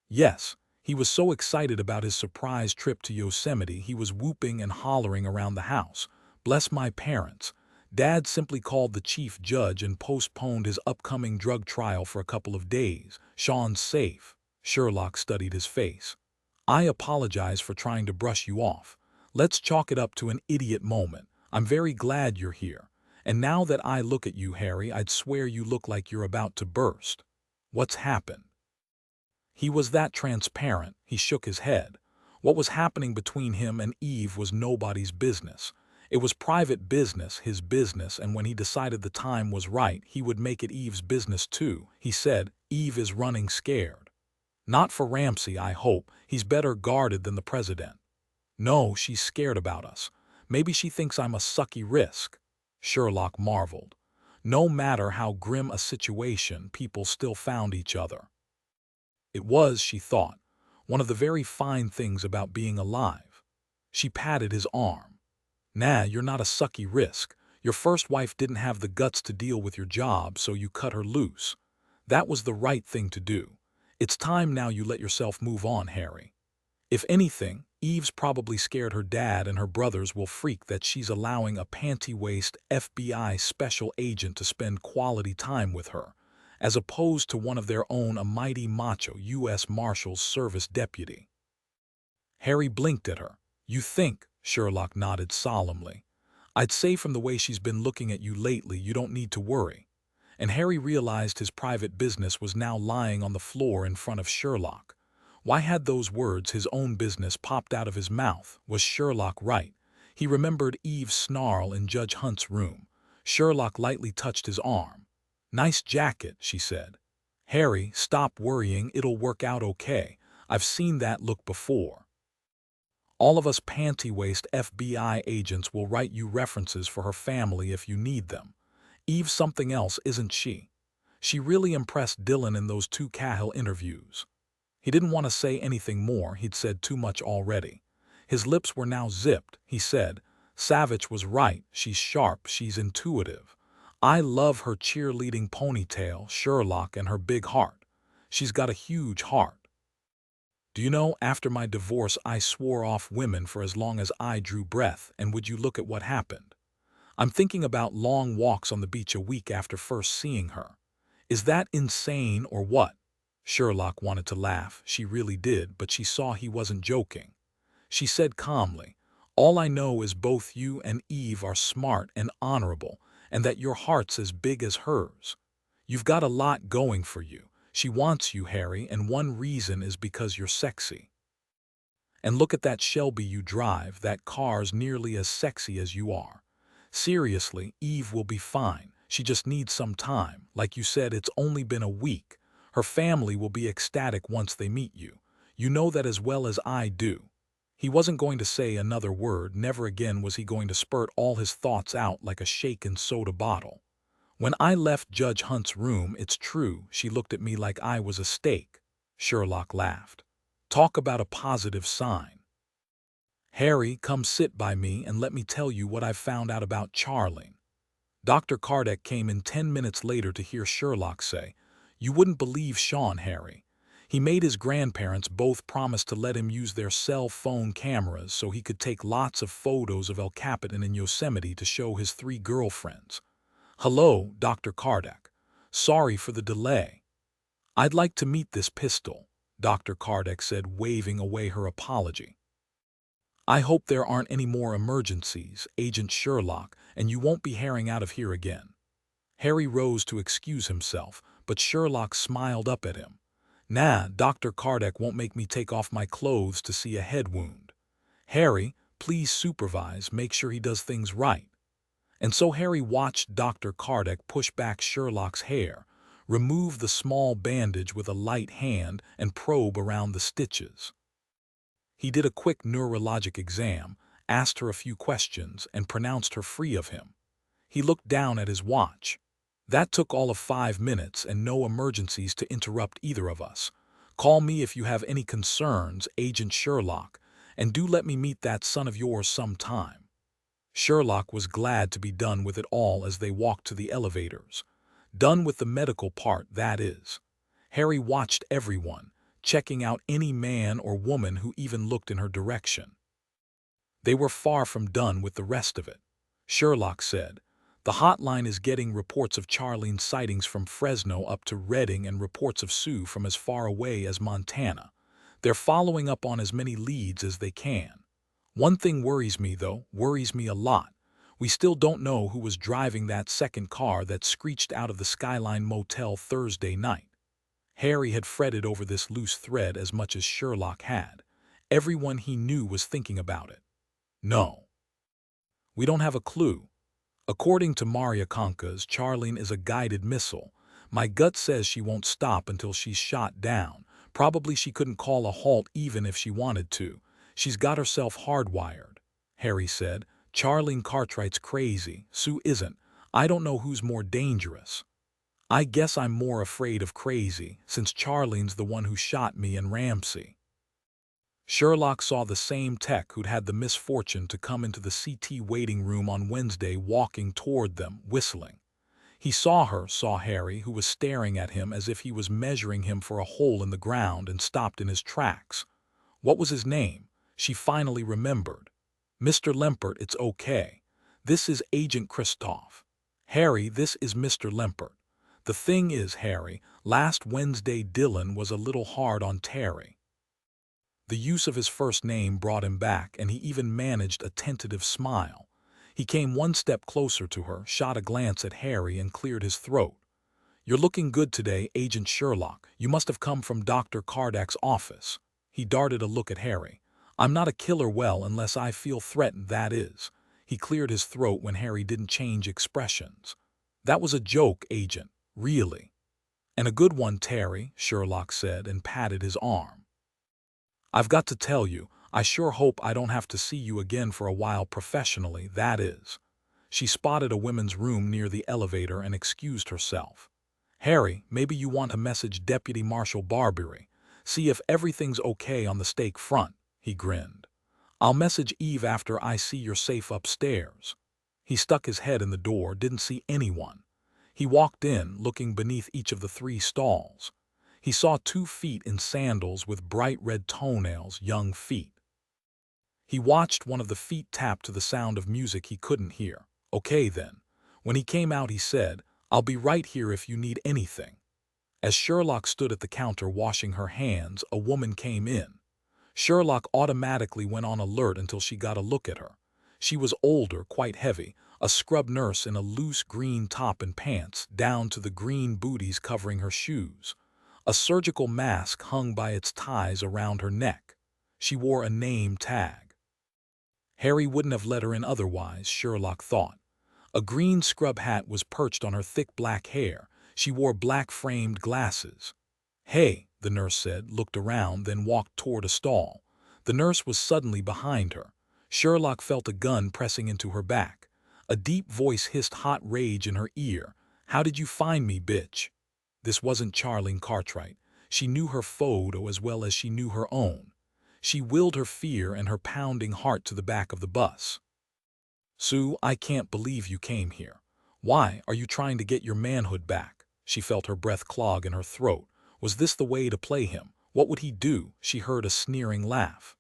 Yes. He was so excited about his surprise trip to Yosemite he was whooping and hollering around the house. Bless my parents. Dad simply called the chief judge and postponed his upcoming drug trial for a couple of days. Sean's safe. Sherlock studied his face. I apologize for trying to brush you off. Let's chalk it up to an idiot moment. I'm very glad you're here. And now that I look at you, Harry, I'd swear you look like you're about to burst. What's happened? He was that transparent. He shook his head. What was happening between him and Eve was nobody's business. It was private business, his business, and when he decided the time was right, he would make it Eve's business too. He said, Eve is running scared. Not for Ramsey, I hope. He's better guarded than the president. No, she's scared about us. Maybe she thinks I'm a sucky risk. Sherlock marveled. No matter how grim a situation, people still found each other. It was, she thought, one of the very fine things about being alive. She patted his arm. Nah, you're not a sucky risk. Your first wife didn't have the guts to deal with your job, so you cut her loose. That was the right thing to do. It's time now you let yourself move on, Harry. If anything, Eve's probably scared her dad and her brothers will freak that she's allowing a panty-waist FBI special agent to spend quality time with her, as opposed to one of their own, a mighty macho U.S. Marshals Service deputy. Harry blinked at her. You think, Sherlock nodded solemnly. I'd say from the way she's been looking at you lately, you don't need to worry. And Harry realized his private business was now lying on the floor in front of Sherlock. Why had those words, his own business, popped out of his mouth? Was Sherlock right? He remembered Eve's snarl in Judge Hunt's room. Sherlock lightly touched his arm. Nice jacket, she said. Harry, stop worrying, it'll work out okay. I've seen that look before. All of us panty-waist FBI agents will write you references for her family if you need them. Eve's something else, isn't she? She really impressed Dillon in those 2 Cahill interviews. He didn't want to say anything more, he'd said too much already. His lips were now zipped. He said, Savich was right, she's sharp, she's intuitive. I love her cheerleading ponytail, Sherlock, and her big heart. She's got a huge heart. Do you know, after my divorce I swore off women for as long as I drew breath, and would you look at what happened? I'm thinking about long walks on the beach a week after first seeing her. Is that insane or what? Sherlock wanted to laugh, she really did, but she saw he wasn't joking. She said calmly, all I know is both you and Eve are smart and honorable, and that your heart's as big as hers. You've got a lot going for you. She wants you, Harry, and one reason is because you're sexy. And look at that Shelby you drive, that car's nearly as sexy as you are. Seriously, Eve will be fine. She just needs some time. Like you said, it's only been a week. Her family will be ecstatic once they meet you. You know that as well as I do. He wasn't going to say another word. Never again was he going to spurt all his thoughts out like a shaken soda bottle. When I left Judge Hunt's room, it's true, she looked at me like I was a steak. Sherlock laughed. Talk about a positive sign. Harry, come sit by me and let me tell you what I've found out about Charlene. Dr. Kardec came in 10 minutes later to hear Sherlock say, You wouldn't believe Sean, Harry. He made his grandparents both promise to let him use their cell phone cameras so he could take lots of photos of El Capitan in Yosemite to show his 3 girlfriends. Hello, Dr. Kardec. Sorry for the delay. I'd like to meet this pistol, Dr. Kardec said, waving away her apology. I hope there aren't any more emergencies, Agent Sherlock, and you won't be herring out of here again. Harry rose to excuse himself, but Sherlock smiled up at him. Nah, Dr. Kardec won't make me take off my clothes to see a head wound. Harry, please supervise, make sure he does things right. And so Harry watched Dr. Kardec push back Sherlock's hair, remove the small bandage with a light hand, and probe around the stitches. He did a quick neurologic exam, asked her a few questions, and pronounced her free of him. He looked down at his watch. That took all of 5 minutes and no emergencies to interrupt either of us. Call me if you have any concerns, Agent Sherlock, and do let me meet that son of yours sometime. Sherlock was glad to be done with it all as they walked to the elevators. Done with the medical part, that is. Harry watched everyone, checking out any man or woman who even looked in her direction. They were far from done with the rest of it. Sherlock said, The hotline is getting reports of Charlene's sightings from Fresno up to Redding and reports of Sue from as far away as Montana. They're following up on as many leads as they can. One thing worries me, though, worries me a lot. We still don't know who was driving that second car that screeched out of the Skyline Motel Thursday night. Harry had fretted over this loose thread as much as Sherlock had. Everyone he knew was thinking about it. No. We don't have a clue. According to Maria Conca's, Charlene is a guided missile. My gut says she won't stop until she's shot down. Probably she couldn't call a halt even if she wanted to. She's got herself hardwired, Harry said. Charlene Cartwright's crazy. Sue isn't. I don't know who's more dangerous. I guess I'm more afraid of crazy, since Charlene's the one who shot me and Ramsey. Sherlock saw the same tech who'd had the misfortune to come into the CT waiting room on Wednesday walking toward them, whistling. He saw Harry, who was staring at him as if he was measuring him for a hole in the ground, and stopped in his tracks. What was his name? She finally remembered. Mr. Lempert, it's okay. This is Agent Kristoff. Harry, this is Mr. Lempert. The thing is, Harry, last Wednesday Dillon was a little hard on Terry. The use of his first name brought him back, and he even managed a tentative smile. He came one step closer to her, shot a glance at Harry, and cleared his throat. You're looking good today, Agent Sherlock. You must have come from Dr. Kardac's office. He darted a look at Harry. I'm not a killer, well, unless I feel threatened, that is. He cleared his throat when Harry didn't change expressions. That was a joke, Agent. Really. And a good one, Terry, Sherlock said, and patted his arm. I've got to tell you, I sure hope I don't have to see you again for a while professionally, that is. She spotted a women's room near the elevator and excused herself. Harry, maybe you want to message Deputy Marshal Barbery. See if everything's okay on the stake front, he grinned. I'll message Eve after I see you're safe upstairs. He stuck his head in the door, didn't see anyone. He walked in, looking beneath each of the 3 stalls. He saw 2 feet in sandals with bright red toenails, young feet. He watched one of the feet tap to the sound of music he couldn't hear. Okay then. When he came out, he said, I'll be right here if you need anything. As Sherlock stood at the counter washing her hands, a woman came in. Sherlock automatically went on alert until she got a look at her. She was older, quite heavy, a scrub nurse in a loose green top and pants, down to the green booties covering her shoes. A surgical mask hung by its ties around her neck. She wore a name tag. Harry wouldn't have let her in otherwise, Sherlock thought. A green scrub hat was perched on her thick black hair. She wore black-framed glasses. Hey, the nurse said, looked around, then walked toward a stall. The nurse was suddenly behind her. Sherlock felt a gun pressing into her back. A deep voice hissed hot rage in her ear. How did you find me, bitch? This wasn't Charlene Cartwright. She knew her photo as well as she knew her own. She willed her fear and her pounding heart to the back of the bus. Sue, I can't believe you came here. Why, are you trying to get your manhood back? She felt her breath clog in her throat. Was this the way to play him? What would he do? She heard a sneering laugh.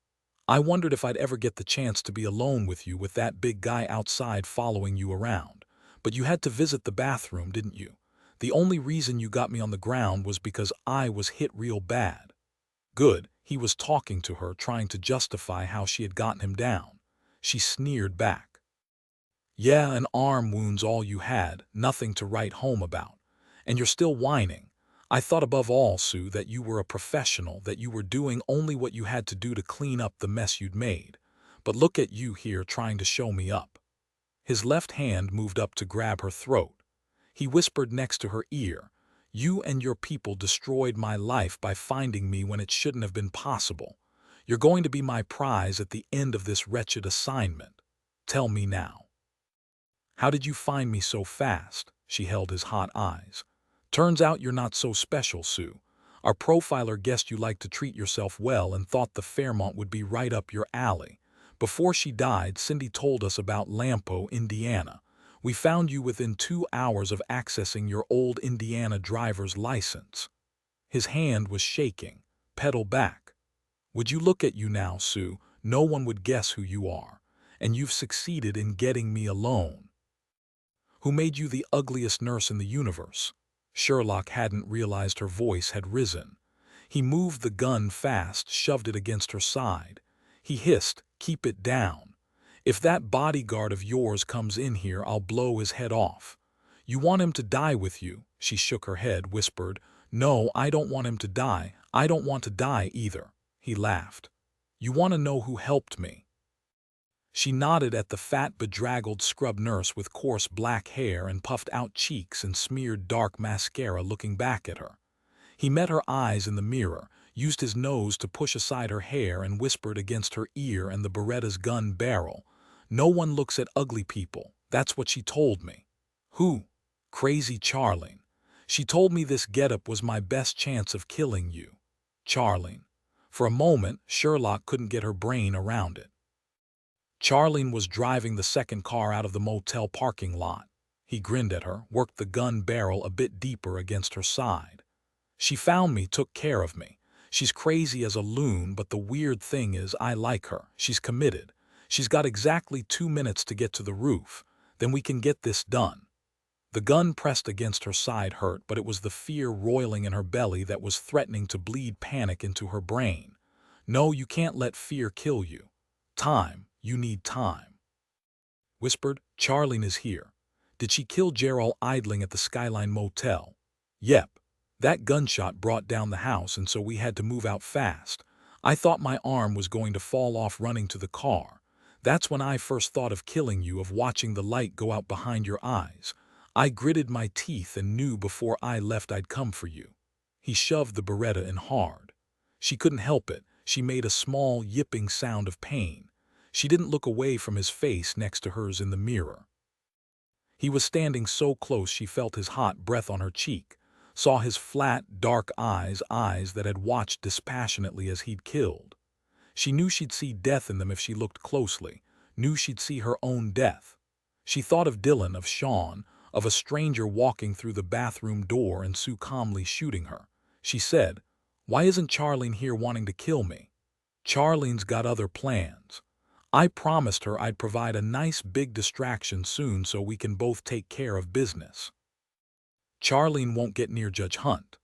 I wondered if I'd ever get the chance to be alone with you with that big guy outside following you around. But you had to visit the bathroom, didn't you? The only reason you got me on the ground was because I was hit real bad. Good, he was talking to her, trying to justify how she had gotten him down. She sneered back. Yeah, an arm wound's all you had, nothing to write home about. And you're still whining. I thought above all, Sue, that you were a professional, that you were doing only what you had to do to clean up the mess you'd made. But look at you here trying to show me up. His left hand moved up to grab her throat. He whispered next to her ear, You and your people destroyed my life by finding me when it shouldn't have been possible. You're going to be my prize at the end of this wretched assignment. Tell me now. How did you find me so fast? She held his hot eyes. Turns out you're not so special, Sue. Our profiler guessed you like to treat yourself well and thought the Fairmont would be right up your alley. Before she died, Cindy told us about Lampo, Indiana. We found you within 2 hours of accessing your old Indiana driver's license. His hand was shaking. Pedal back. Would you look at you now, Sue? No one would guess who you are. And you've succeeded in getting me alone. Who made you the ugliest nurse in the universe? Sherlock hadn't realized her voice had risen. He moved the gun fast, shoved it against her side. He hissed, Keep it down. If that bodyguard of yours comes in here, I'll blow his head off. You want him to die with you? She shook her head, whispered, No, I don't want him to die. I don't want to die either. He laughed. You want to know who helped me? She nodded at the fat, bedraggled scrub nurse with coarse black hair and puffed-out cheeks and smeared dark mascara looking back at her. He met her eyes in the mirror, used his nose to push aside her hair and whispered against her ear and the Beretta's gun barrel, No one looks at ugly people. That's what she told me. Who? Crazy Charlene. She told me this getup was my best chance of killing you, Charlene. For a moment, Sherlock couldn't get her brain around it. Charlene was driving the second car out of the motel parking lot. He grinned at her, worked the gun barrel a bit deeper against her side. She found me, took care of me. She's crazy as a loon, but the weird thing is I like her. She's committed. She's got exactly 2 minutes to get to the roof. Then we can get this done. The gun pressed against her side hurt, but it was the fear roiling in her belly that was threatening to bleed panic into her brain. No, you can't let fear kill you. Time. You need time. Whispered, Charlene is here. Did she kill Gerald idling at the Skyline Motel? Yep. That gunshot brought down the house, and so we had to move out fast. I thought my arm was going to fall off running to the car. That's when I first thought of killing you, of watching the light go out behind your eyes. I gritted my teeth and knew before I left I'd come for you. He shoved the Beretta in hard. She couldn't help it. She made a small, yipping sound of pain. She didn't look away from his face next to hers in the mirror. He was standing so close she felt his hot breath on her cheek, saw his flat, dark eyes that had watched dispassionately as he'd killed. She knew she'd see death in them if she looked closely, knew she'd see her own death. She thought of Dillon, of Sean, of a stranger walking through the bathroom door and Sue calmly shooting her. She said, "Why isn't Charlene here wanting to kill me?" Charlene's got other plans. I promised her I'd provide a nice big distraction soon so we can both take care of business. Charlene won't get near Judge Hunt.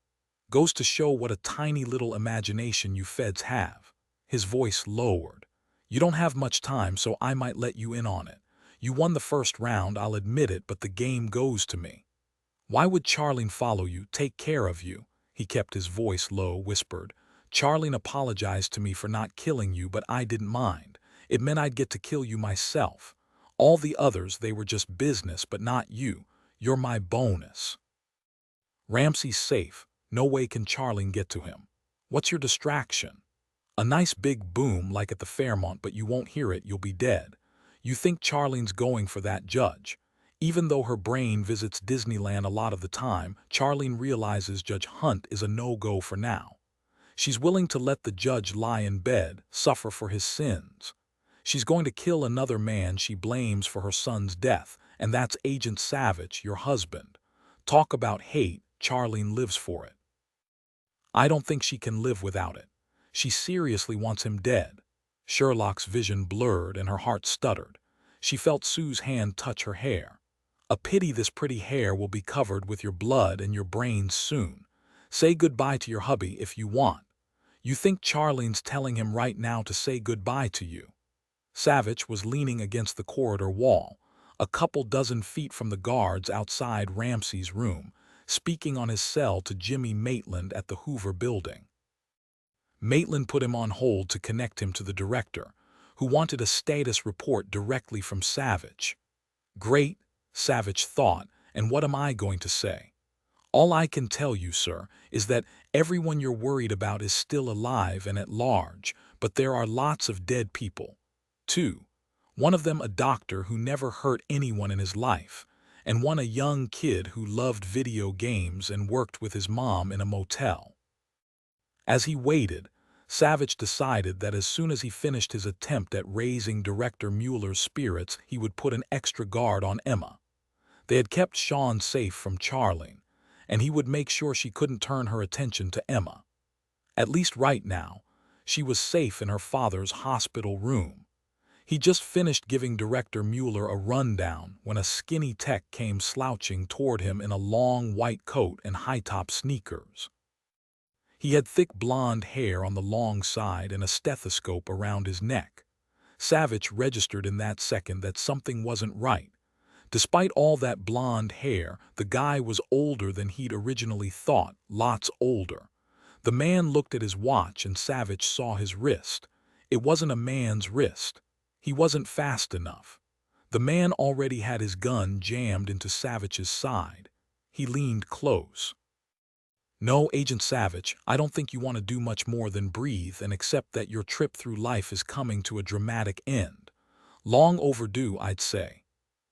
Goes to show what a tiny little imagination you feds have. His voice lowered. You don't have much time, so I might let you in on it. You won the first round, I'll admit it, but the game goes to me. Why would Charlene follow you, take care of you? He kept his voice low, whispered. Charlene apologized to me for not killing you, but I didn't mind. It meant I'd get to kill you myself. All the others, they were just business, but not you. You're my bonus. Ramsey's safe. No way can Charlene get to him. What's your distraction? A nice big boom like at the Fairmont, but you won't hear it, you'll be dead. You think Charlene's going for that judge. Even though her brain visits Disneyland a lot of the time, Charlene realizes Judge Hunt is a no-go for now. She's willing to let the judge lie in bed, suffer for his sins. She's going to kill another man she blames for her son's death, and that's Agent Savich, your husband. Talk about hate, Charlene lives for it. I don't think she can live without it. She seriously wants him dead. Sherlock's vision blurred and her heart stuttered. She felt Sue's hand touch her hair. A pity this pretty hair will be covered with your blood and your brains soon. Say goodbye to your hubby if you want. You think Charlene's telling him right now to say goodbye to you? Savich was leaning against the corridor wall, a couple dozen feet from the guards outside Ramsey's room, speaking on his cell to Jimmy Maitland at the Hoover building. Maitland put him on hold to connect him to the director, who wanted a status report directly from Savich. Great, Savich thought, and what am I going to say? All I can tell you, sir, is that everyone you're worried about is still alive and at large, but there are lots of dead people. 2. One of them a doctor who never hurt anyone in his life, and one a young kid who loved video games and worked with his mom in a motel. As he waited, Savich decided that as soon as he finished his attempt at raising Director Mueller's spirits, he would put an extra guard on Emma. They had kept Sean safe from Charlene, and he would make sure she couldn't turn her attention to Emma. At least right now, she was safe in her father's hospital room. He just finished giving Director Mueller a rundown when a skinny tech came slouching toward him in a long white coat and high-top sneakers. He had thick blonde hair on the long side and a stethoscope around his neck. Savich registered in that second that something wasn't right. Despite all that blonde hair, the guy was older than he'd originally thought, lots older. The man looked at his watch and Savich saw his wrist. It wasn't a man's wrist. He wasn't fast enough. The man already had his gun jammed into Savich's side. He leaned close. No, Agent Savich, I don't think you want to do much more than breathe and accept that your trip through life is coming to a dramatic end. Long overdue, I'd say.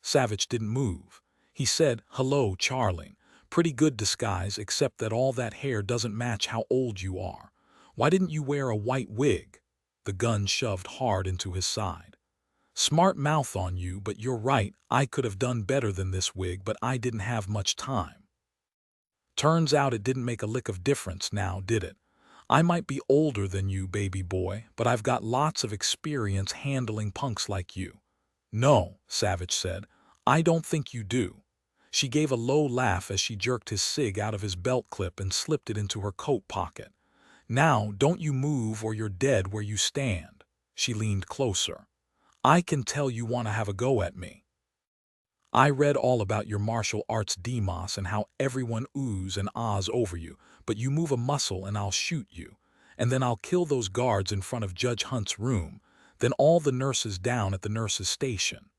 Savich didn't move. He said, hello, Charlene. Pretty good disguise, except that all that hair doesn't match how old you are. Why didn't you wear a white wig?" The gun shoved hard into his side. "Smart mouth on you, but you're right, I could have done better than this wig, but I didn't have much time." Turns out it didn't make a lick of difference now, did it? I might be older than you, baby boy, but I've got lots of experience handling punks like you. "No," Savich said, "I don't think you do." She gave a low laugh as she jerked his cig out of his belt clip and slipped it into her coat pocket. "Now, don't you move or you're dead where you stand." She leaned closer. "I can tell you want to have a go at me. I read all about your martial arts demos and how everyone oohs and ahs over you, but you move a muscle and I'll shoot you. And then I'll kill those guards in front of Judge Hunt's room, then all the nurses down at the nurses' station.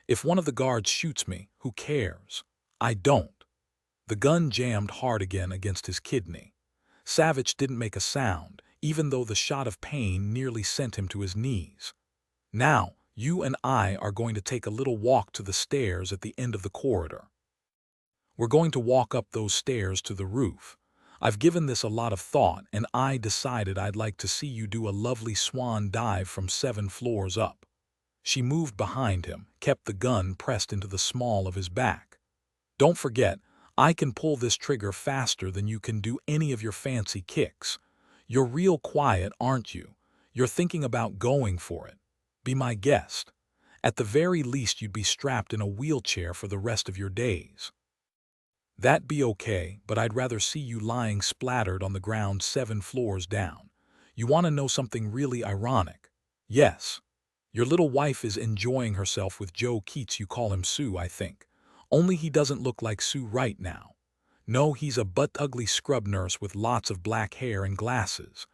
If one of the guards shoots me, who cares? I don't." The gun jammed hard again against his kidney. Savich didn't make a sound, even though the shot of pain nearly sent him to his knees. "Now, you and I are going to take a little walk to the stairs at the end of the corridor. We're going to walk up those stairs to the roof. I've given this a lot of thought, and I decided I'd like to see you do a lovely swan dive from 7 floors up." She moved behind him, kept the gun pressed into the small of his back. "Don't forget, I can pull this trigger faster than you can do any of your fancy kicks. You're real quiet, aren't you? You're thinking about going for it. Be my guest. At the very least you'd be strapped in a wheelchair for the rest of your days." "That'd be okay, but I'd rather see you lying splattered on the ground 7 floors down. You want to know something really ironic? Yes. Your little wife is enjoying herself with Joe Keats, you call him Sue, I think. Only he doesn't look like Sue right now. No, he's a butt-ugly scrub nurse with lots of black hair and glasses.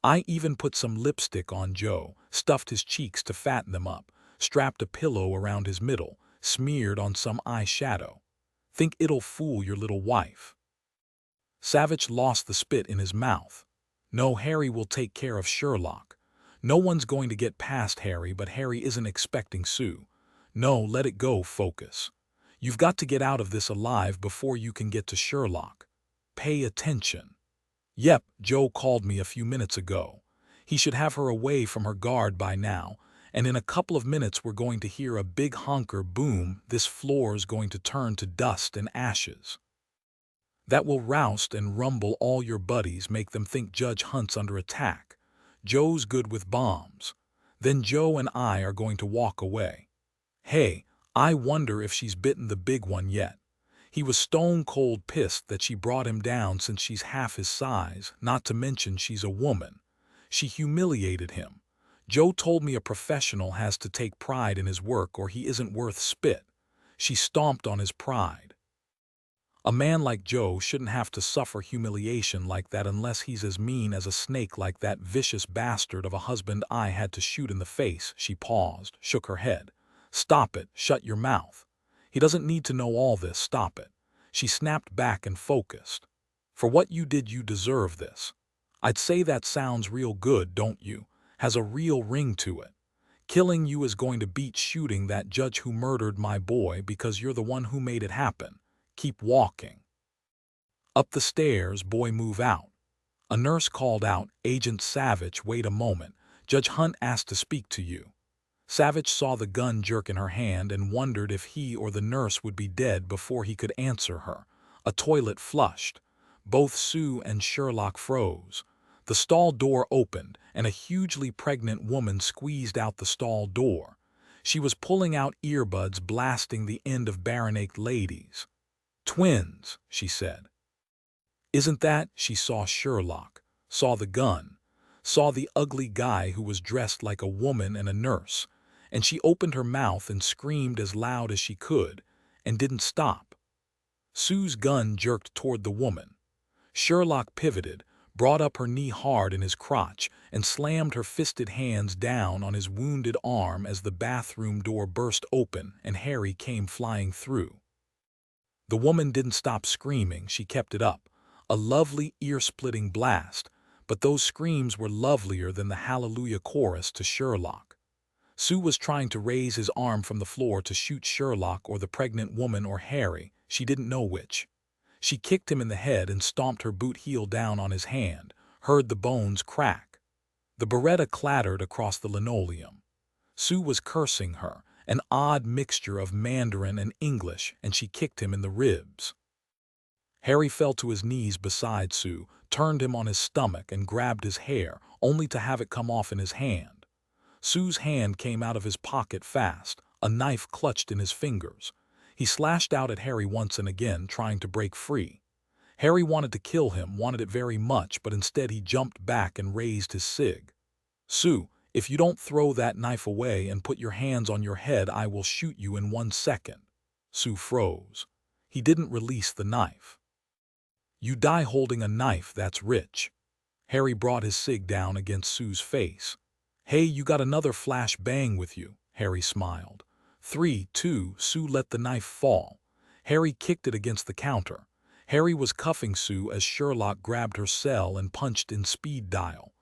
I even put some lipstick on Joe, stuffed his cheeks to fatten them up, strapped a pillow around his middle, smeared on some eyeshadow. Think it'll fool your little wife?" Savich lost the spit in his mouth. "No, Harry will take care of Sherlock. No one's going to get past Harry, but Harry isn't expecting Sue. No, let it go, focus. You've got to get out of this alive before you can get to Sherlock. Pay attention." "Yep, Joe called me a few minutes ago. He should have her away from her guard by now, and in a couple of minutes we're going to hear a big honker boom. This floor's going to turn to dust and ashes. That will roust and rumble all your buddies, make them think Judge Hunt's under attack. Joe's good with bombs. Then Joe and I are going to walk away. Hey, I wonder if she's bitten the big one yet. He was stone-cold pissed that she brought him down since she's half his size, not to mention she's a woman. She humiliated him. Joe told me a professional has to take pride in his work or he isn't worth spit. She stomped on his pride. A man like Joe shouldn't have to suffer humiliation like that unless he's as mean as a snake like that vicious bastard of a husband I had to shoot in the face." She paused, shook her head. "Stop it, shut your mouth. He doesn't need to know all this, stop it." She snapped back and focused. "For what you did you deserve this. I'd say that sounds real good, don't you? Has a real ring to it. Killing you is going to beat shooting that judge who murdered my boy because you're the one who made it happen. Keep walking." Up the stairs, boy, move out. A nurse called out, "Agent Savich, wait a moment. Judge Hunt asked to speak to you." Savich saw the gun jerk in her hand and wondered if he or the nurse would be dead before he could answer her. A toilet flushed. Both Sue and Sherlock froze. The stall door opened, and a hugely pregnant woman squeezed out the stall door. She was pulling out earbuds, blasting the end of Baronached Ladies. "Twins," she said. "Isn't that?" She saw Sherlock, saw the gun, saw the ugly guy who was dressed like a woman and a nurse, and she opened her mouth and screamed as loud as she could, and didn't stop. Sue's gun jerked toward the woman. Sherlock pivoted, brought up her knee hard in his crotch, and slammed her fisted hands down on his wounded arm as the bathroom door burst open and Harry came flying through. The woman didn't stop screaming, she kept it up, a lovely ear-splitting blast, but those screams were lovelier than the Hallelujah chorus to Sherlock. Sue was trying to raise his arm from the floor to shoot Sherlock or the pregnant woman or Harry, she didn't know which. She kicked him in the head and stomped her boot heel down on his hand, heard the bones crack. The Beretta clattered across the linoleum. Sue was cursing her, an odd mixture of Mandarin and English, and she kicked him in the ribs. Harry fell to his knees beside Sue, turned him on his stomach and grabbed his hair, only to have it come off in his hand. Sue's hand came out of his pocket fast, a knife clutched in his fingers. He slashed out at Harry once and again, trying to break free. Harry wanted to kill him, wanted it very much, but instead he jumped back and raised his cig. "Sue, if you don't throw that knife away and put your hands on your head, I will shoot you in 1 second." Sue froze. He didn't release the knife. "You die holding a knife, that's rich." Harry brought his cig down against Sue's face. "Hey, you got another flash bang with you," Harry smiled. 3, 2, Sue let the knife fall. Harry kicked it against the counter. Harry was cuffing Sue as Sherlock grabbed her cell and punched in speed dial.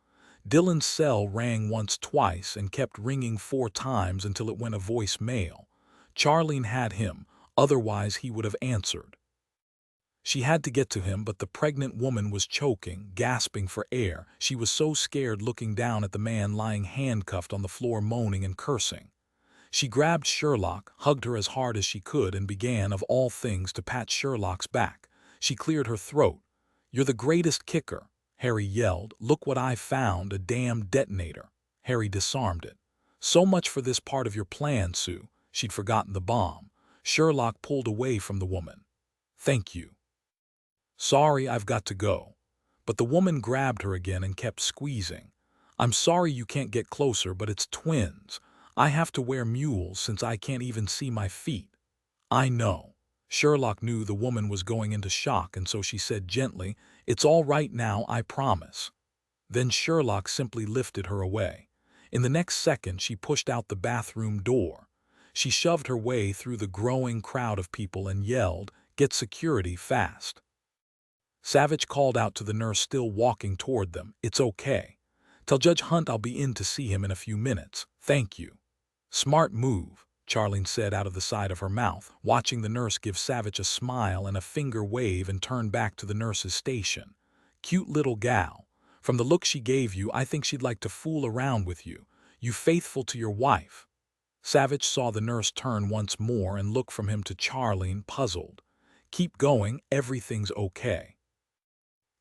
Dillon's cell rang once, twice, and kept ringing 4 times until it went a voicemail. Charlene had him, otherwise he would have answered. She had to get to him, but the pregnant woman was choking, gasping for air. She was so scared, looking down at the man lying handcuffed on the floor, moaning and cursing. She grabbed Sherlock, hugged her as hard as she could, and began, of all things, to pat Sherlock's back. She cleared her throat. "You're the greatest kicker," Harry yelled. "Look what I found, a damn detonator." Harry disarmed it. "So much for this part of your plan, Sue." She'd forgotten the bomb. Sherlock pulled away from the woman. "Thank you." "Sorry, I've got to go." But the woman grabbed her again and kept squeezing. "I'm sorry you can't get closer, but it's twins. I have to wear mules since I can't even see my feet." "I know." Sherlock knew the woman was going into shock, and so she said gently, "It's all right now, I promise." Then Sherlock simply lifted her away. In the next second, she pushed out the bathroom door. She shoved her way through the growing crowd of people and yelled, "Get security fast." Savich called out to the nurse still walking toward them, "It's okay. Tell Judge Hunt I'll be in to see him in a few minutes. Thank you." "Smart move," Charlene said out of the side of her mouth, watching the nurse give Savich a smile and a finger wave and turn back to the nurse's station. "Cute little gal. From the look she gave you, I think she'd like to fool around with you. You faithful to your wife." Savich saw the nurse turn once more and look from him to Charlene, puzzled. "Keep going, everything's okay."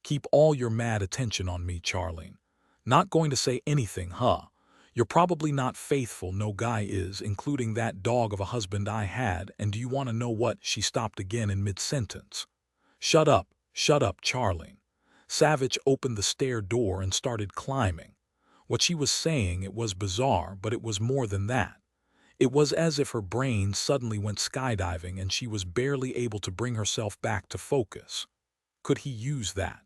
"Keep all your mad attention on me, Charlene. Not going to say anything, huh? You're probably not faithful, no guy is, including that dog of a husband I had, and do you want to know what?" She stopped again in mid-sentence. Shut up, Charlene." Savich opened the stair door and started climbing. What she was saying, it was bizarre, but it was more than that. It was as if her brain suddenly went skydiving and she was barely able to bring herself back to focus. Could he use that?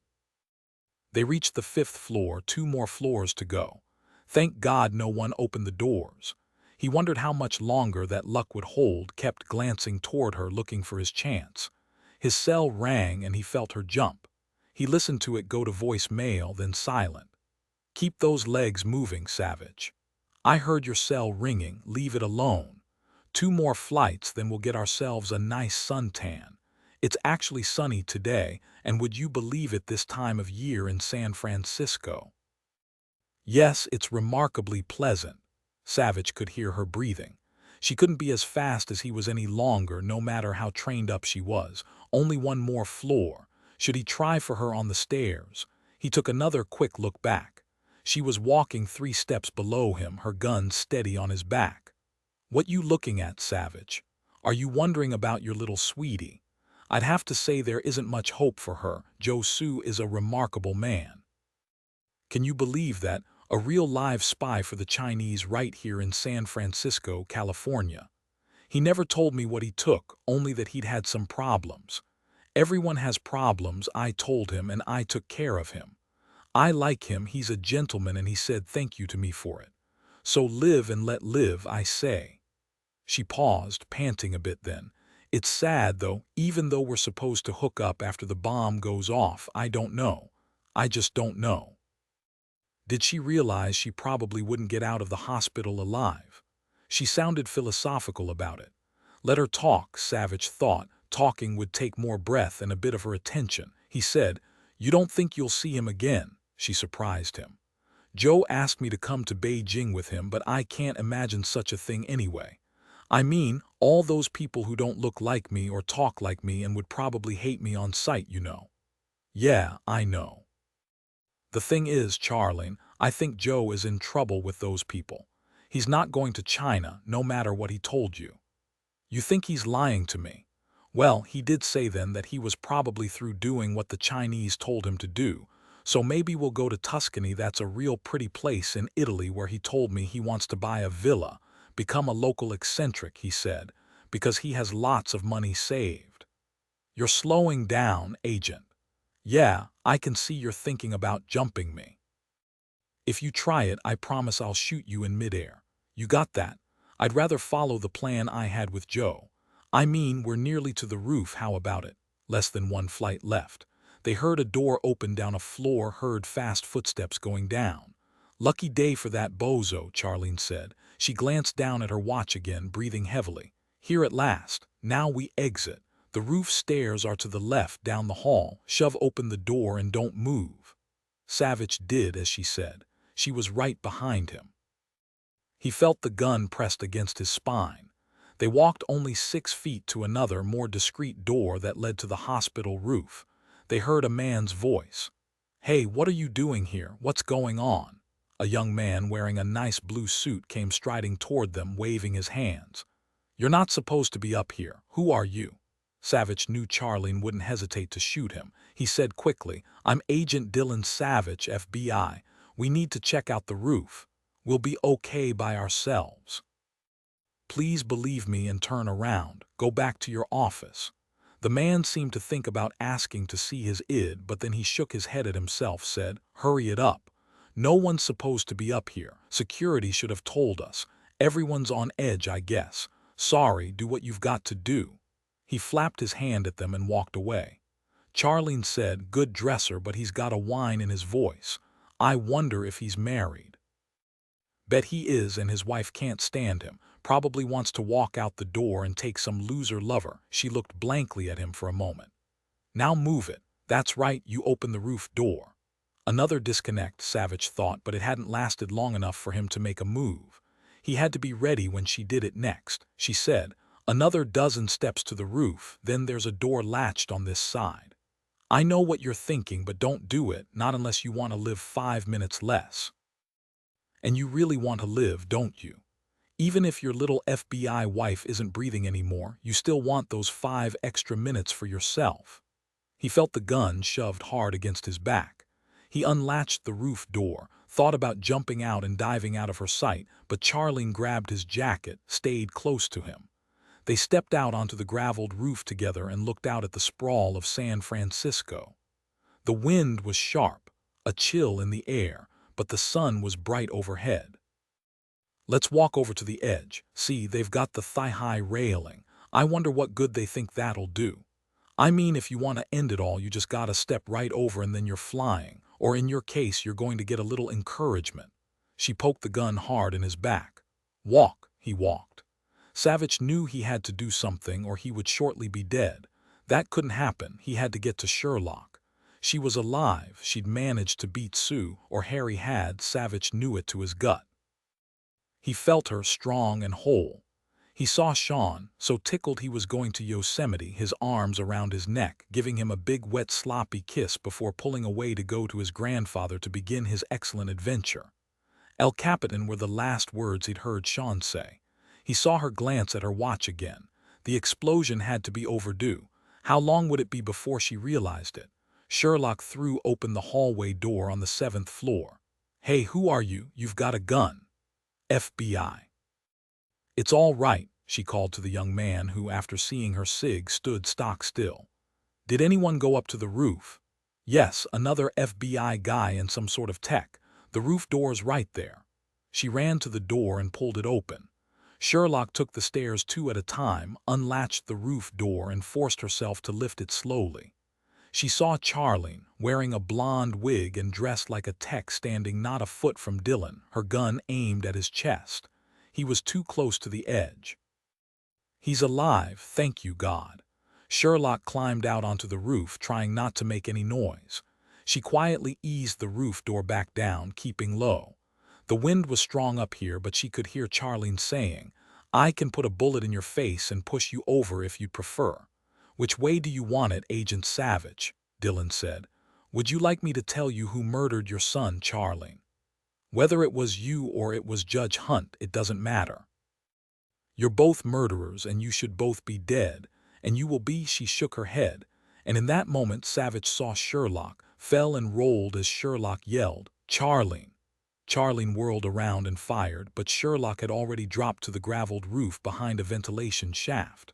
They reached the 5th floor, 2 more floors to go. Thank God no one opened the doors. He wondered how much longer that luck would hold, kept glancing toward her, looking for his chance. His cell rang and he felt her jump. He listened to it go to voicemail, then silent. "Keep those legs moving, Savich. I heard your cell ringing, leave it alone. 2 more flights, then we'll get ourselves a nice suntan. It's actually sunny today, and would you believe it, this time of year in San Francisco?" "Yes, it's remarkably pleasant." Savich could hear her breathing. She couldn't be as fast as he was any longer, no matter how trained up she was. Only 1 more floor. Should he try for her on the stairs? He took another quick look back. She was walking 3 steps below him, her gun steady on his back. "What you looking at, Savich? Are you wondering about your little sweetie? I'd have to say there isn't much hope for her. Joe Sue is a remarkable man." Can you believe that? A real live spy for the Chinese right here in San Francisco, California. He never told me what he took, only that he'd had some problems. "Everyone has problems," I told him, and I took care of him. I like him, he's a gentleman, and he said thank you to me for it. So live and let live, I say. She paused, panting a bit then. "It's sad, though, even though we're supposed to hook up after the bomb goes off, I don't know. I just don't know." Did she realize she probably wouldn't get out of the hospital alive? She sounded philosophical about it. Let her talk, Savich thought, Talking would take more breath and a bit of her attention. He said, "You don't think you'll see him again?" She surprised him. "Joe asked me to come to Beijing with him, but I can't imagine such a thing anyway. I mean, all those people who don't look like me or talk like me and would probably hate me on sight, you know." "Yeah, I know. The thing is, Charlene, I think Joe is in trouble with those people. He's not going to China, no matter what he told you." "You think he's lying to me?" "Well, he did say then that he was probably through doing what the Chinese told him to do, so maybe we'll go to Tuscany. That's a real pretty place in Italy where he told me he wants to buy a villa, become a local eccentric," he said, "because he has lots of money saved." "You're slowing down, Agent." "Yeah, I can see you're thinking about jumping me. If you try it, I promise I'll shoot you in midair. You got that? I'd rather follow the plan I had with Joe. I mean, we're nearly to the roof, how about it? Less than one flight left. They heard a door open down a floor, heard fast footsteps going down. "Lucky day for that bozo," Charlene said. She glanced down at her watch again, breathing heavily. "Here at last. Now we exit. The roof stairs are to the left down the hall. Shove open the door and don't move." Savich did as she said. She was right behind him. He felt the gun pressed against his spine. They walked only 6 feet to another, more discreet door that led to the hospital roof. They heard a man's voice. "Hey, what are you doing here? What's going on?" A young man wearing a nice blue suit came striding toward them, waving his hands. "You're not supposed to be up here. Who are you?" Savich knew Charlene wouldn't hesitate to shoot him. He said quickly, "I'm Agent Dillon Savich, FBI. We need to check out the roof. We'll be okay by ourselves. Please believe me and turn around. Go back to your office." The man seemed to think about asking to see his ID, but then he shook his head at himself, said, "Hurry it up. No one's supposed to be up here. Security should have told us. Everyone's on edge, I guess. Sorry, do what you've got to do." He flapped his hand at them and walked away. Charlene said, "Good dresser, but he's got a whine in his voice. I wonder if he's married." "Bet he is, and his wife can't stand him. Probably wants to walk out the door and take some loser lover." She looked blankly at him for a moment. "Now move it. That's right, you open the roof door." Another disconnect, Savich thought, but it hadn't lasted long enough for him to make a move. He had to be ready when she did it next. She said, "Another dozen steps to the roof, then there's a door latched on this side. I know what you're thinking, but don't do it, not unless you want to live 5 minutes less. And you really want to live, don't you? Even if your little FBI wife isn't breathing anymore, you still want those 5 extra minutes for yourself." He felt the gun shoved hard against his back. He unlatched the roof door, thought about jumping out and diving out of her sight, but Charlene grabbed his jacket, stayed close to him. They stepped out onto the graveled roof together and looked out at the sprawl of San Francisco. The wind was sharp, a chill in the air, but the sun was bright overhead. "Let's walk over to the edge. See, they've got the thigh-high railing. I wonder what good they think that'll do. I mean, if you want to end it all, you just gotta step right over and then you're flying. Or in your case, you're going to get a little encouragement." She poked the gun hard in his back. "Walk." He walked. Savich knew he had to do something or he would shortly be dead. That couldn't happen. He had to get to Sherlock. She was alive. She'd managed to beat Sue, or Harry had. Savich knew it to his gut. He felt her strong and whole. He saw Sean, so tickled he was going to Yosemite, his arms around his neck, giving him a big wet sloppy kiss before pulling away to go to his grandfather to begin his excellent adventure. El Capitan were the last words he'd heard Sean say. He saw her glance at her watch again. The explosion had to be overdue. How long would it be before she realized it? Sherlock threw open the hallway door on the 7th floor. "Hey, who are you? You've got a gun." "FBI." "It's all right," she called to the young man who, after seeing her sig, stood stock still. "Did anyone go up to the roof?" "Yes, another FBI guy and some sort of tech. The roof door's right there." She ran to the door and pulled it open. Sherlock took the stairs 2 at a time, unlatched the roof door and forced herself to lift it slowly. She saw Charlene, wearing a blonde wig and dressed like a tech, standing not a foot from Dillon, her gun aimed at his chest. He was too close to the edge. "He's alive, thank you, God." Sherlock climbed out onto the roof, trying not to make any noise. She quietly eased the roof door back down, keeping low. The wind was strong up here, but she could hear Charlene saying, "I can put a bullet in your face and push you over if you'd prefer." "Which way do you want it, Agent Savich?" Dillon said. "Would you like me to tell you who murdered your son, Charlene? Whether it was you or it was Judge Hunt, it doesn't matter. You're both murderers, and you should both be dead, and you will be." She shook her head, and in that moment Savich saw Sherlock, fell and rolled as Sherlock yelled, "Charlene!" Charlene whirled around and fired, but Sherlock had already dropped to the graveled roof behind a ventilation shaft.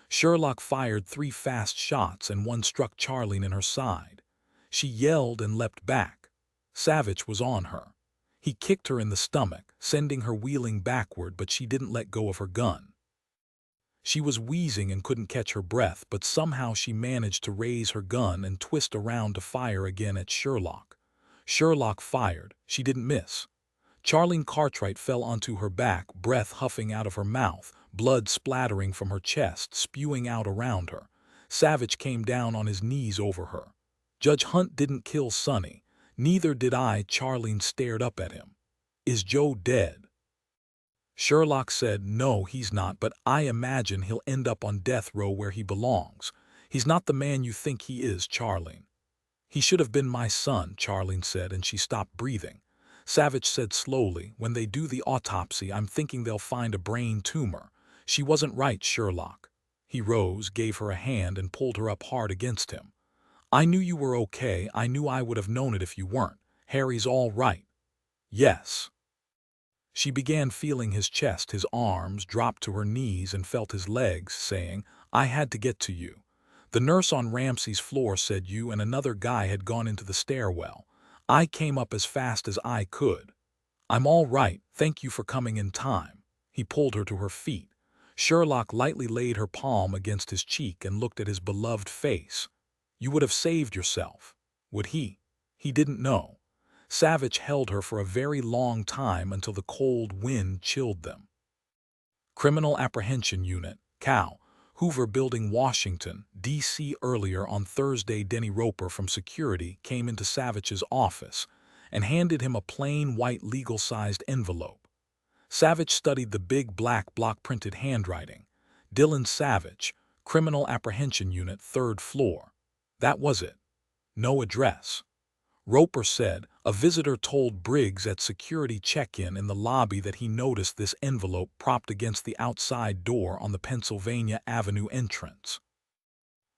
Sherlock fired 3 fast shots, and one struck Charlene in her side. She yelled and leapt back. Savich was on her. He kicked her in the stomach, sending her wheeling backward, but she didn't let go of her gun. She was wheezing and couldn't catch her breath, but somehow she managed to raise her gun and twist around to fire again at Sherlock. Sherlock fired. She didn't miss. Charlene Cartwright fell onto her back, breath huffing out of her mouth, blood splattering from her chest, spewing out around her. Savich came down on his knees over her. "Judge Hunt didn't kill Sonny. Neither did I." Charlene stared up at him. "Is Joe dead?" Sherlock said, "No, he's not, but I imagine he'll end up on death row where he belongs. He's not the man you think he is, Charlene." "He should have been my son," Charlene said, and she stopped breathing. Savich said slowly, "When they do the autopsy, I'm thinking they'll find a brain tumor. She wasn't right, Sherlock." He rose, gave her a hand, and pulled her up hard against him. "I knew you were okay. I knew I would have known it if you weren't. Harry's all right." "Yes." She began feeling his chest, his arms, dropped to her knees and felt his legs, saying, "I had to get to you. The nurse on Ramsey's floor said you and another guy had gone into the stairwell. I came up as fast as I could. I'm all right, thank you for coming in time." He pulled her to her feet. Sherlock lightly laid her palm against his cheek and looked at his beloved face. "You would have saved yourself. Would he?" He didn't know. Savich held her for a very long time until the cold wind chilled them. Criminal Apprehension Unit, COW, Hoover Building, Washington, D.C. Earlier on Thursday, Denny Roper from security came into Savich's office and handed him a plain white legal-sized envelope. Savich studied the big black block-printed handwriting. "Dillon Savich, Criminal Apprehension Unit, 3rd floor." That was it. No address. Roper said, "A visitor told Briggs at security check-in in the lobby that he noticed this envelope propped against the outside door on the Pennsylvania Avenue entrance.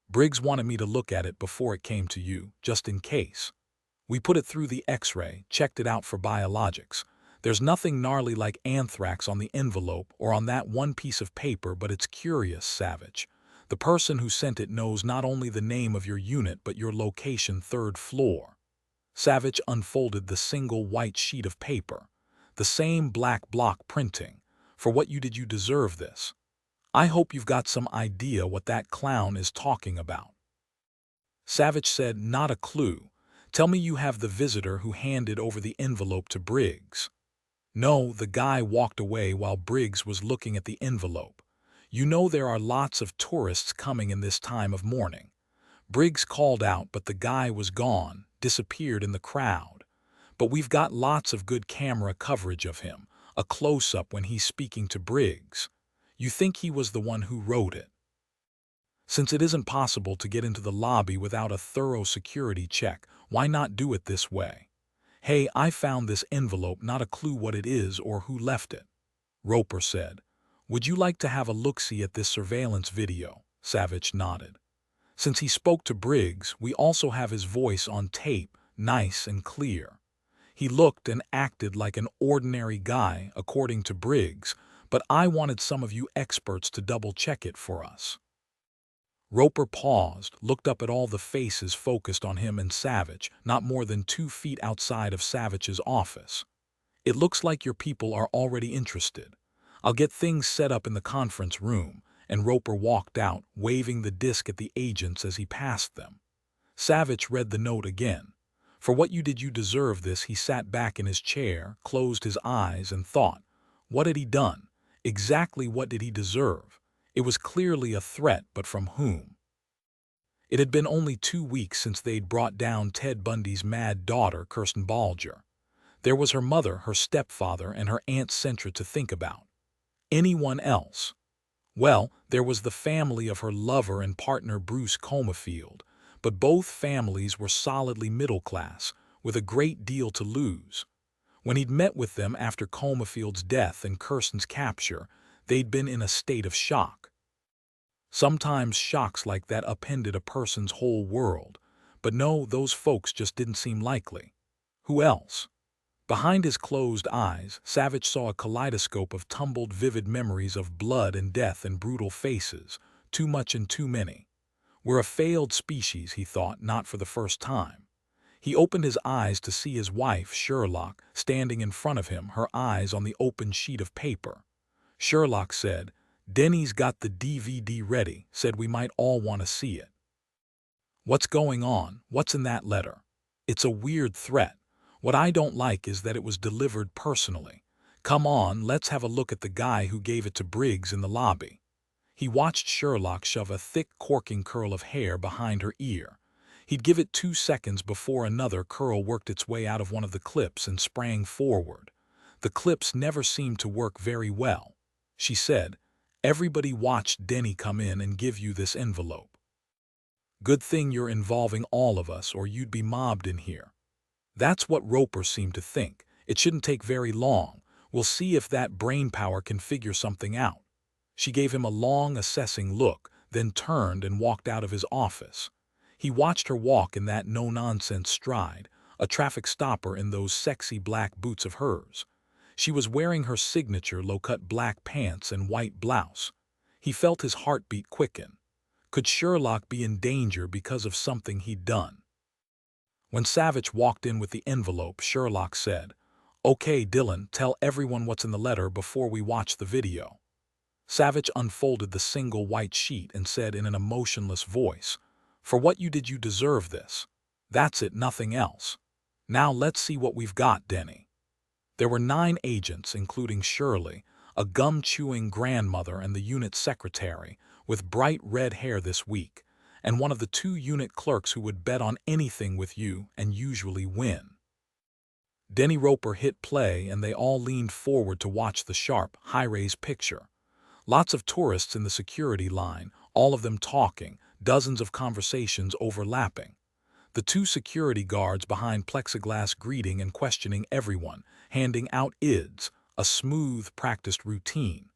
Briggs wanted me to look at it before it came to you, just in case. We put it through the X-ray, checked it out for biologics. There's nothing gnarly like anthrax on the envelope or on that one piece of paper, but it's curious, Savich. The person who sent it knows not only the name of your unit but your location, 3rd floor." Savich unfolded the single white sheet of paper. "The same black block printing. For what did you deserve this? I hope you've got some idea what that clown is talking about." Savich said, "Not a clue. Tell me you have the visitor who handed over the envelope to Briggs." "No, the guy walked away while Briggs was looking at the envelope. You know there are lots of tourists coming in this time of morning. Briggs called out, but the guy was gone, disappeared in the crowd. But we've got lots of good camera coverage of him, a close-up when he's speaking to Briggs. You think he was the one who wrote it? Since it isn't possible to get into the lobby without a thorough security check, why not do it this way? Hey, I found this envelope, not a clue what it is or who left it." Roper said, "Would you like to have a look-see at this surveillance video?" Savich nodded. "Since he spoke to Briggs, we also have his voice on tape, nice and clear. He looked and acted like an ordinary guy, according to Briggs, but I wanted some of you experts to double-check it for us." Roper paused, looked up at all the faces focused on him and Savich, not more than 2 feet outside of Savich's office. "It looks like your people are already interested. I'll get things set up in the conference room," and Roper walked out, waving the disc at the agents as he passed them. Savich read the note again. For what did you deserve this? He sat back in his chair, closed his eyes, and thought. What had he done? Exactly what did he deserve? It was clearly a threat, but from whom? It had been only 2 weeks since they'd brought down Ted Bundy's mad daughter, Kirsten Balger. There was her mother, her stepfather, and her Aunt Centra to think about. Anyone else? Well, there was the family of her lover and partner Bruce Comerfield, but both families were solidly middle class, with a great deal to lose. When he'd met with them after Comerfield's death and Kirsten's capture, they'd been in a state of shock. Sometimes shocks like that upended a person's whole world, but no, those folks just didn't seem likely. Who else? Behind his closed eyes, Savich saw a kaleidoscope of tumbled vivid memories of blood and death and brutal faces, too much and too many. We're a failed species, he thought, not for the first time. He opened his eyes to see his wife, Sherlock, standing in front of him, her eyes on the open sheet of paper. Sherlock said, "Denny's got the DVD ready, said we might all want to see it." "What's going on? What's in that letter?" "It's a weird threat. What I don't like is that it was delivered personally. Come on, let's have a look at the guy who gave it to Briggs in the lobby." He watched Sherlock shove a thick corking curl of hair behind her ear. He'd give it 2 seconds before another curl worked its way out of one of the clips and sprang forward. The clips never seemed to work very well. She said, "Everybody watched Denny come in and give you this envelope. Good thing you're involving all of us or you'd be mobbed in here." That's what Roper seemed to think. It shouldn't take very long. We'll see if that brainpower can figure something out. She gave him a long, assessing look, then turned and walked out of his office. He watched her walk in that no-nonsense stride, a traffic stopper in those sexy black boots of hers. She was wearing her signature low-cut black pants and white blouse. He felt his heartbeat quicken. Could Sherlock be in danger because of something he'd done? When Savich walked in with the envelope, Sherlock said, "Okay, Dillon, tell everyone what's in the letter before we watch the video." Savich unfolded the single white sheet and said in an emotionless voice, "For what you did you deserve this. That's it, nothing else. Now let's see what we've got, Denny." There were 9 agents, including Shirley, a gum-chewing grandmother and the unit secretary, with bright red hair this week, and one of the 2 unit clerks who would bet on anything with you and usually win. Denny Roper hit play and they all leaned forward to watch the sharp, high-res picture. Lots of tourists in the security line, all of them talking, dozens of conversations overlapping. The 2 security guards behind plexiglass greeting and questioning everyone, handing out IDs, a smooth, practiced routine.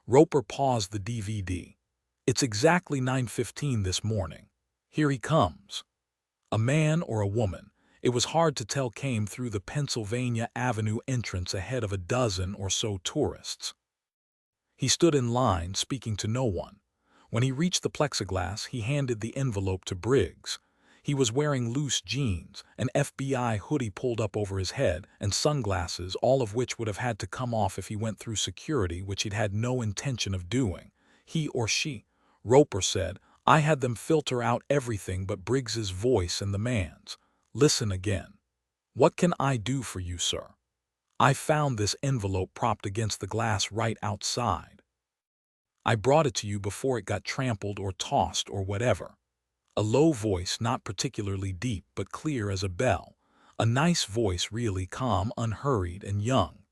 Roper paused the DVD. "It's exactly 9:15 this morning. Here he comes." A man or a woman, it was hard to tell, came through the Pennsylvania Avenue entrance ahead of a dozen or so tourists. He stood in line, speaking to no one. When he reached the plexiglass, he handed the envelope to Briggs. He was wearing loose jeans, an FBI hoodie pulled up over his head, and sunglasses, all of which would have had to come off if he went through security, which he'd had no intention of doing. He or she, Roper said, "I had them filter out everything but Briggs's voice and the man's. Listen again. What can I do for you, sir? I found this envelope propped against the glass right outside. I brought it to you before it got trampled or tossed or whatever." A low voice, not particularly deep but clear as a bell. A nice voice, really calm, unhurried, and young.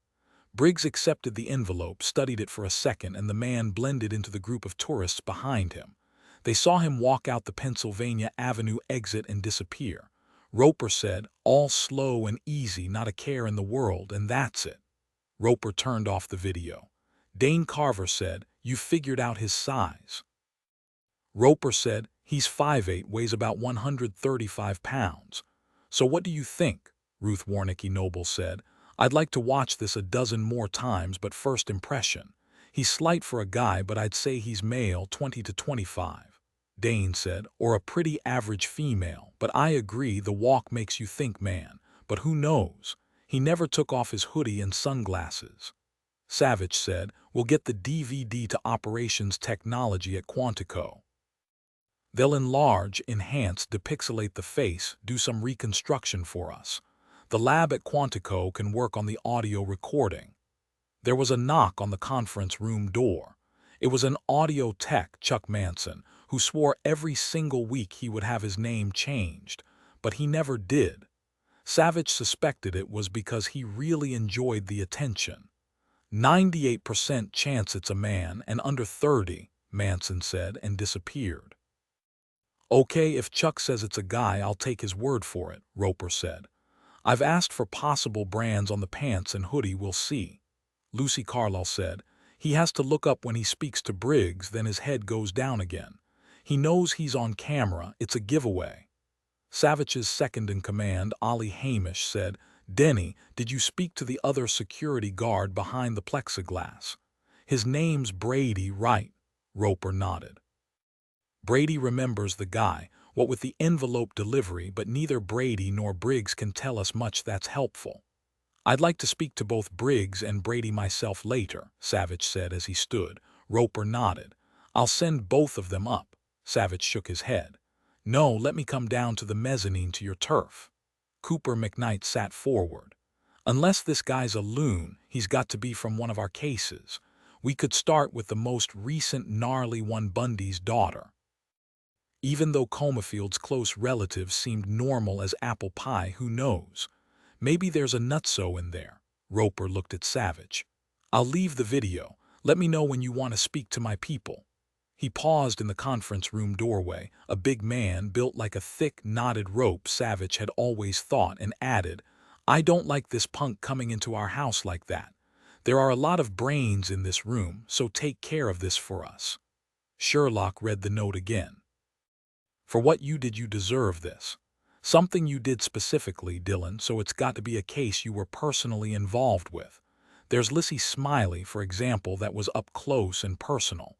Briggs accepted the envelope, studied it for a second, and the man blended into the group of tourists behind him. They saw him walk out the Pennsylvania Avenue exit and disappear. Roper said, "All slow and easy, not a care in the world, and that's it." Roper turned off the video. Dane Carver said, "You figured out his size." Roper said, "He's 5'8", weighs about 135 pounds. "So what do you think?" Ruth Warnicki Noble said, "I'd like to watch this a dozen more times, but first impression. He's slight for a guy, but I'd say he's male, 20 to 25. Dane said, "Or a pretty average female, but I agree the walk makes you think man, but who knows? He never took off his hoodie and sunglasses." Savich said, "We'll get the DVD to operations technology at Quantico. They'll enlarge, enhance, depixelate the face, do some reconstruction for us. The lab at Quantico can work on the audio recording." There was a knock on the conference room door. It was an audio tech, Chuck Manson, who swore every single week he would have his name changed, but he never did. Savich suspected it was because he really enjoyed the attention. 98% chance it's a man and under 30, Manson said and disappeared. Okay, if Chuck says it's a guy, I'll take his word for it, Roper said. I've asked for possible brands on the pants and hoodie, we'll see. Lucy Carlyle said, he has to look up when he speaks to Briggs, then his head goes down again. He knows he's on camera, it's a giveaway. Savich's second-in-command, Ollie Hamish, said, Denny, did you speak to the other security guard behind the plexiglass? His name's Brady, right? Roper nodded. Brady remembers the guy, what with the envelope delivery, but neither Brady nor Briggs can tell us much that's helpful. I'd like to speak to both Briggs and Brady myself later, Savich said as he stood. Roper nodded. I'll send both of them up. Savich shook his head. No, let me come down to the mezzanine to your turf. Cooper McKnight sat forward. Unless this guy's a loon, he's got to be from one of our cases. We could start with the most recent gnarly one, Bundy's daughter. Even though Comafield's close relatives seemed normal as apple pie, who knows? Maybe there's a nutso in there. Roper looked at Savich. I'll leave the video. Let me know when you want to speak to my people. He paused in the conference room doorway, a big man built like a thick, knotted rope, Savich had always thought, and added, I don't like this punk coming into our house like that. There are a lot of brains in this room, so take care of this for us. Sherlock read the note again. For what you did, you deserve this. Something you did specifically, Dillon, so it's got to be a case you were personally involved with. There's Lacey Smiley, for example, that was up close and personal.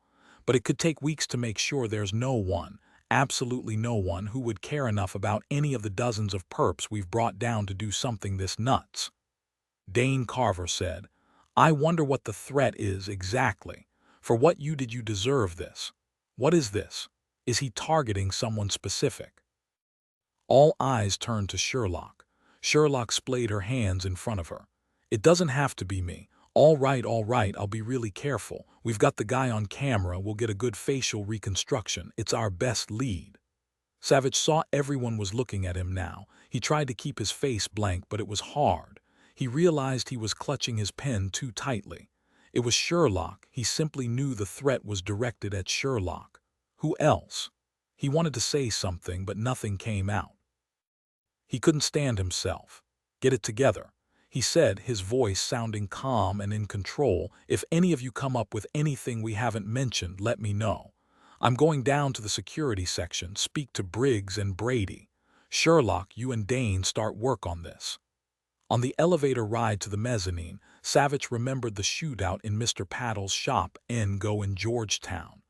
But it could take weeks to make sure there's no one, absolutely no one, who would care enough about any of the dozens of perps we've brought down to do something this nuts. Dane Carver said, I wonder what the threat is exactly. For what you did, you deserve this. What is this? Is he targeting someone specific? All eyes turned to Sherlock. Sherlock splayed her hands in front of her. It doesn't have to be me. All right, I'll be really careful. We've got the guy on camera, we'll get a good facial reconstruction. It's our best lead. Savich saw everyone was looking at him now. He tried to keep his face blank, but it was hard. He realized he was clutching his pen too tightly. It was Sherlock. He simply knew the threat was directed at Sherlock. Who else? He wanted to say something, but nothing came out. He couldn't stand himself. Get it together, he said, his voice sounding calm and in control. If any of you come up with anything we haven't mentioned, let me know. I'm going down to the security section, speak to Briggs and Brady. Sherlock, you and Dane start work on this. On the elevator ride to the mezzanine, Savich remembered the shootout in Mr. Paddle's shop in Georgetown.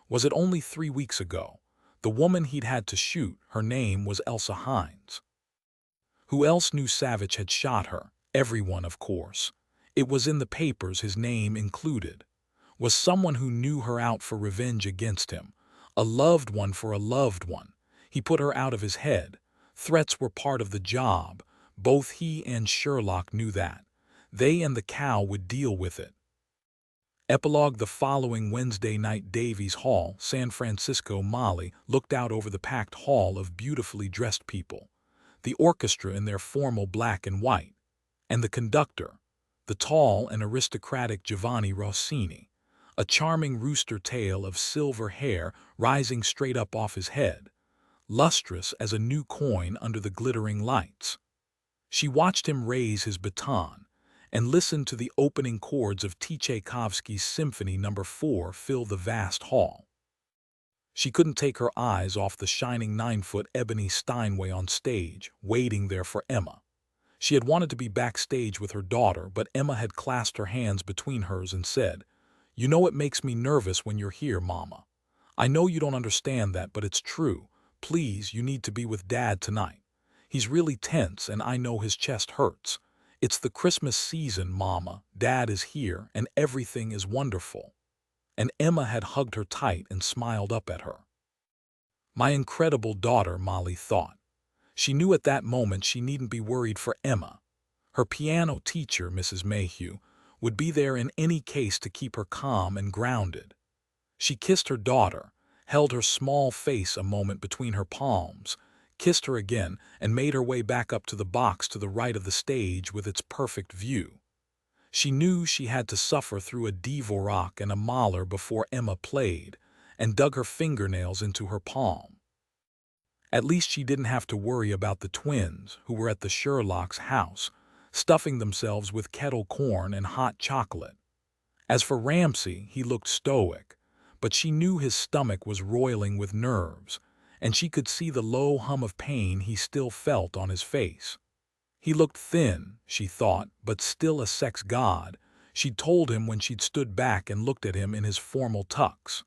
Was it only 3 weeks ago? The woman he'd had to shoot, her name was Elsa Hines. Who else knew Savich had shot her? Everyone, of course. It was in the papers, his name included. Was someone who knew her out for revenge against him? A loved one for a loved one. He put her out of his head. Threats were part of the job. Both he and Sherlock knew that. They and the cow would deal with it. Epilogue: the following Wednesday night, Davies Hall, San Francisco. Molly looked out over the packed hall of beautifully dressed people. The orchestra in their formal black and white. And the conductor, the tall and aristocratic Giovanni Rossini, a charming rooster tail of silver hair rising straight up off his head, lustrous as a new coin under the glittering lights. She watched him raise his baton and listened to the opening chords of Tchaikovsky's Symphony No. 4 fill the vast hall. She couldn't take her eyes off the shining 9-foot ebony Steinway on stage, waiting there for Emma. She had wanted to be backstage with her daughter, but Emma had clasped her hands between hers and said, You know it makes me nervous when you're here, Mama. I know you don't understand that, but it's true. Please, you need to be with Dad tonight. He's really tense, and I know his chest hurts. It's the Christmas season, Mama. Dad is here, and everything is wonderful. And Emma had hugged her tight and smiled up at her. My incredible daughter, Molly thought. She knew at that moment she needn't be worried for Emma. Her piano teacher, Mrs. Mayhew, would be there in any case to keep her calm and grounded. She kissed her daughter, held her small face a moment between her palms, kissed her again, and made her way back up to the box to the right of the stage with its perfect view. She knew she had to suffer through a Dvorak and a Mahler before Emma played, and dug her fingernails into her palm. At least she didn't have to worry about the twins, who were at the Sherlock's house, stuffing themselves with kettle corn and hot chocolate. As for Ramsey, he looked stoic, but she knew his stomach was roiling with nerves, and she could see the low hum of pain he still felt on his face. He looked thin, she thought, but still a sex god. She'd told him when she'd stood back and looked at him in his formal tux.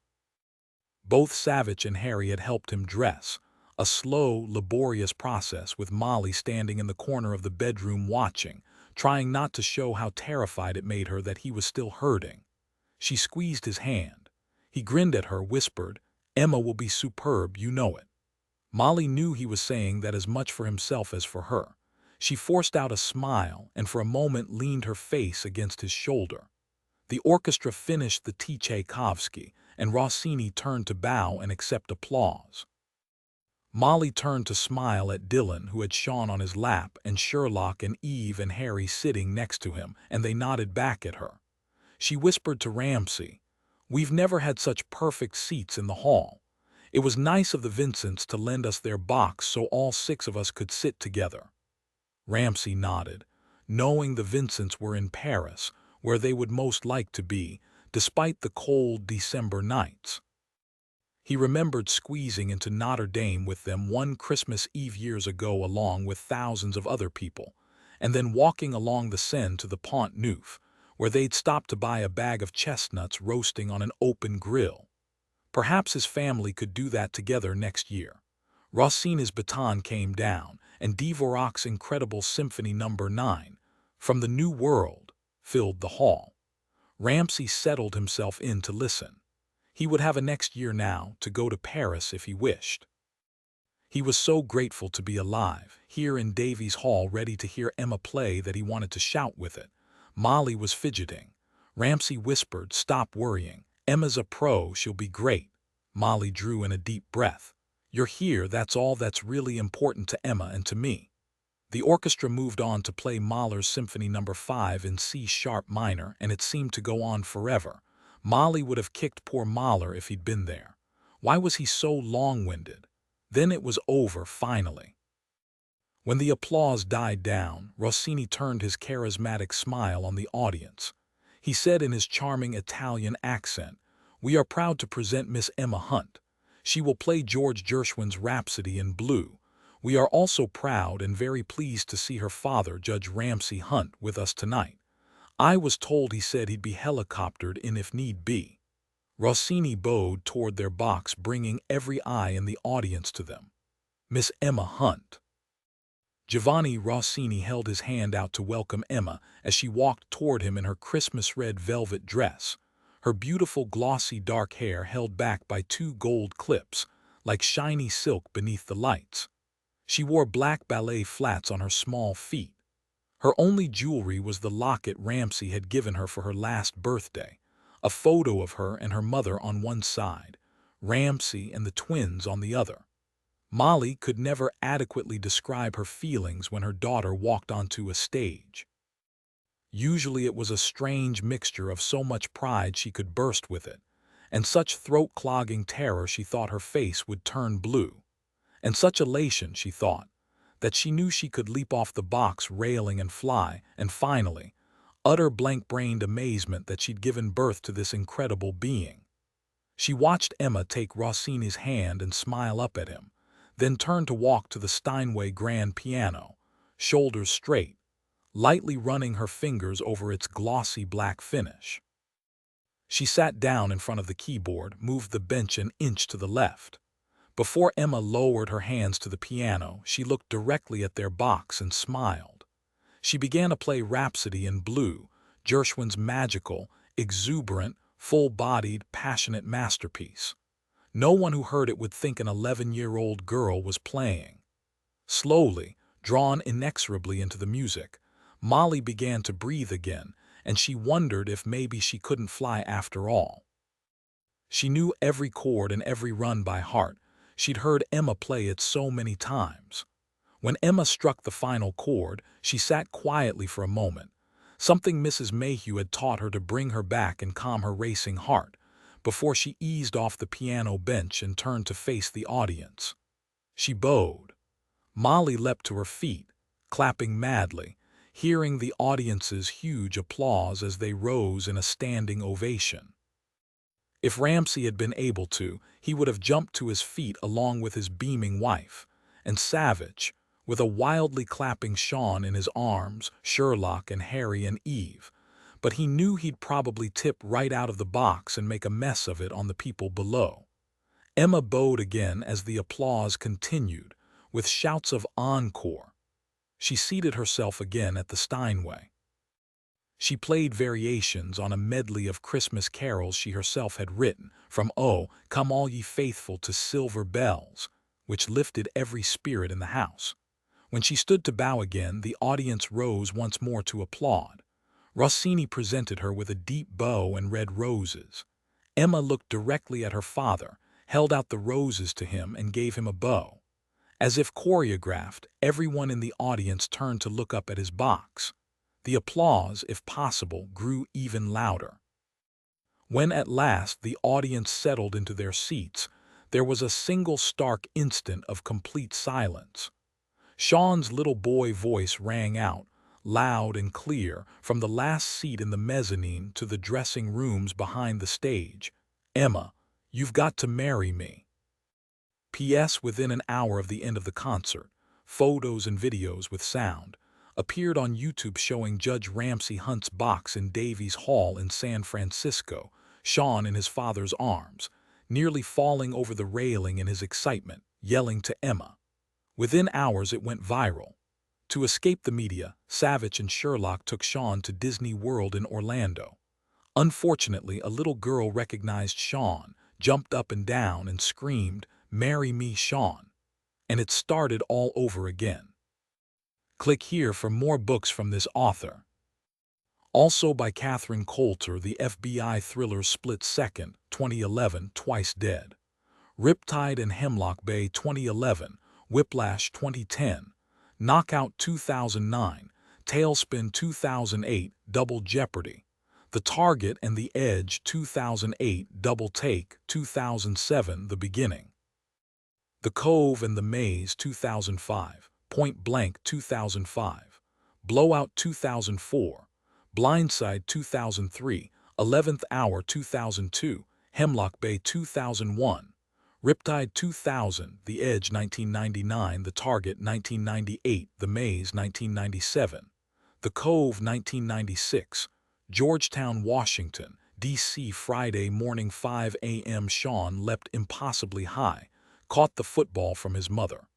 Both Savich and Harry had helped him dress, a slow, laborious process, with Molly standing in the corner of the bedroom watching, trying not to show how terrified it made her that he was still hurting. She squeezed his hand. He grinned at her, whispered, "Emma will be superb, you know it." Molly knew he was saying that as much for himself as for her. She forced out a smile and for a moment leaned her face against his shoulder. The orchestra finished the Tchaikovsky, and Rossini turned to bow and accept applause. Molly turned to smile at Dillon, who had shone on his lap, and Sherlock and Eve and Harry sitting next to him, and they nodded back at her. She whispered to Ramsey, "We've never had such perfect seats in the hall. It was nice of the Vincents to lend us their box so all 6 of us could sit together." Ramsey nodded, knowing the Vincents were in Paris, where they would most like to be, despite the cold December nights. He remembered squeezing into Notre Dame with them one Christmas Eve years ago along with thousands of other people, and then walking along the Seine to the Pont Neuf, where they'd stopped to buy a bag of chestnuts roasting on an open grill. Perhaps his family could do that together next year. Rossini's baton came down, and Dvorak's incredible Symphony No. 9, From the New World, filled the hall. Ramsey settled himself in to listen. He would have a next year now, to go to Paris if he wished. He was so grateful to be alive, here in Davies Hall, ready to hear Emma play, that he wanted to shout with it. Molly was fidgeting. Ramsey whispered, "Stop worrying. Emma's a pro, she'll be great." Molly drew in a deep breath. "You're here, that's all that's really important to Emma and to me." The orchestra moved on to play Mahler's Symphony No. 5 in C-sharp minor, and it seemed to go on forever. Molly would have kicked poor Mahler if he'd been there. Why was he so long-winded? Then it was over, finally. When the applause died down, Rossini turned his charismatic smile on the audience. He said in his charming Italian accent, "We are proud to present Miss Emma Hunt. She will play George Gershwin's Rhapsody in Blue. We are also proud and very pleased to see her father, Judge Ramsey Hunt, with us tonight. I was told he said he'd be helicoptered in if need be." Rossini bowed toward their box, bringing every eye in the audience to them. Miss Emma Hunt. Giovanni Rossini held his hand out to welcome Emma as she walked toward him in her Christmas-red velvet dress, her beautiful glossy dark hair held back by 2 gold clips, like shiny silk beneath the lights. She wore black ballet flats on her small feet. Her only jewelry was the locket Ramsey had given her for her last birthday, a photo of her and her mother on one side, Ramsey and the twins on the other. Molly could never adequately describe her feelings when her daughter walked onto a stage. Usually it was a strange mixture of so much pride she could burst with it, and such throat-clogging terror she thought her face would turn blue, and such elation, she thought, that she knew she could leap off the box railing and fly, and finally, utter blank-brained amazement that she'd given birth to this incredible being. She watched Emma take Rossini's hand and smile up at him, then turn to walk to the Steinway grand piano, shoulders straight, lightly running her fingers over its glossy black finish. She sat down in front of the keyboard, moved the bench an inch to the left. Before Emma lowered her hands to the piano, she looked directly at their box and smiled. She began to play Rhapsody in Blue, Gershwin's magical, exuberant, full-bodied, passionate masterpiece. No one who heard it would think an 11-year-old girl was playing. Slowly, drawn inexorably into the music, Molly began to breathe again, and she wondered if maybe she couldn't fly after all. She knew every chord and every run by heart. She'd heard Emma play it so many times. When Emma struck the final chord, she sat quietly for a moment, something Mrs. Mayhew had taught her to bring her back and calm her racing heart, before she eased off the piano bench and turned to face the audience. She bowed. Molly leapt to her feet, clapping madly, hearing the audience's huge applause as they rose in a standing ovation. If Ramsey had been able to, he would have jumped to his feet along with his beaming wife, and Savich, with a wildly clapping Sean in his arms, Sherlock and Harry and Eve. But he knew he'd probably tip right out of the box and make a mess of it on the people below. Emma bowed again as the applause continued, with shouts of encore. She seated herself again at the Steinway. She played variations on a medley of Christmas carols she herself had written, from "Oh, Come All Ye Faithful" to "Silver Bells," which lifted every spirit in the house. When she stood to bow again, the audience rose once more to applaud. Rossini presented her with a deep bow and red roses. Emma looked directly at her father, held out the roses to him, and gave him a bow. As if choreographed, everyone in the audience turned to look up at his box. The applause, if possible, grew even louder. When at last the audience settled into their seats, there was a single stark instant of complete silence. Sean's little boy voice rang out, loud and clear, from the last seat in the mezzanine to the dressing rooms behind the stage. "Emma, you've got to marry me." P.S. Within an hour of the end of the concert, photos and videos with sound appeared on YouTube showing Judge Ramsey Hunt's box in Davies Hall in San Francisco, Sean in his father's arms, nearly falling over the railing in his excitement, yelling to Emma. Within hours it went viral. To escape the media, Savich and Sherlock took Sean to Disney World in Orlando. Unfortunately, a little girl recognized Sean, jumped up and down, and screamed, "Marry me, Sean." And it started all over again. Click here for more books from this author. Also by Catherine Coulter, the FBI thriller Split Second, 2011, Twice Dead. Riptide and Hemlock Bay, 2011, Whiplash, 2010, Knockout, 2009, Tailspin, 2008, Double Jeopardy. The Target and the Edge, 2008, Double Take, 2007, The Beginning. The Cove and the Maze, 2005, Point Blank, 2005, Blowout, 2004, Blindside, 2003, 11th Hour, 2002, Hemlock Bay, 2001, Riptide, 2000, The Edge, 1999, The Target, 1998, The Maze, 1997, The Cove, 1996, Georgetown, Washington, D.C. Friday morning 5 a.m. Sean leapt impossibly high, caught the football from his mother,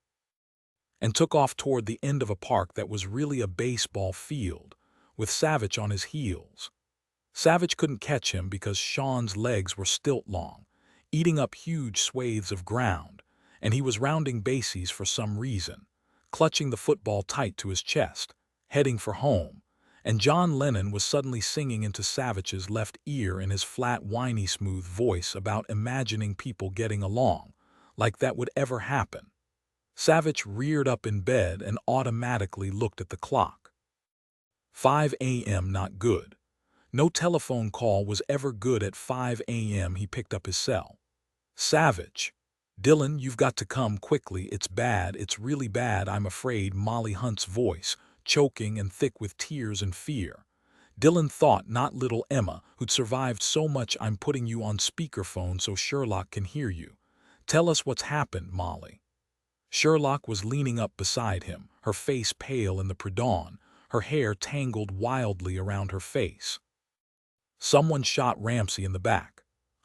and took off toward the end of a park that was really a baseball field, with Savich on his heels. Savich couldn't catch him because Sean's legs were stilt-long, eating up huge swathes of ground, and he was rounding bases for some reason, clutching the football tight to his chest, heading for home, and John Lennon was suddenly singing into Savich's left ear in his flat, whiny, smooth voice about imagining people getting along, like that would ever happen. Savich reared up in bed and automatically looked at the clock. 5 a.m. not good. No telephone call was ever good at 5 a.m. He picked up his cell. "Savich. Dillon, you've got to come quickly. It's bad, it's really bad, I'm afraid." Molly Hunt's voice, choking and thick with tears and fear. Dillon thought not little Emma, who'd survived so much. "I'm putting you on speakerphone so Sherlock can hear you. Tell us what's happened, Molly." Sherlock was leaning up beside him, her face pale in the pre-dawn, her hair tangled wildly around her face. "Someone shot Ramsey in the back.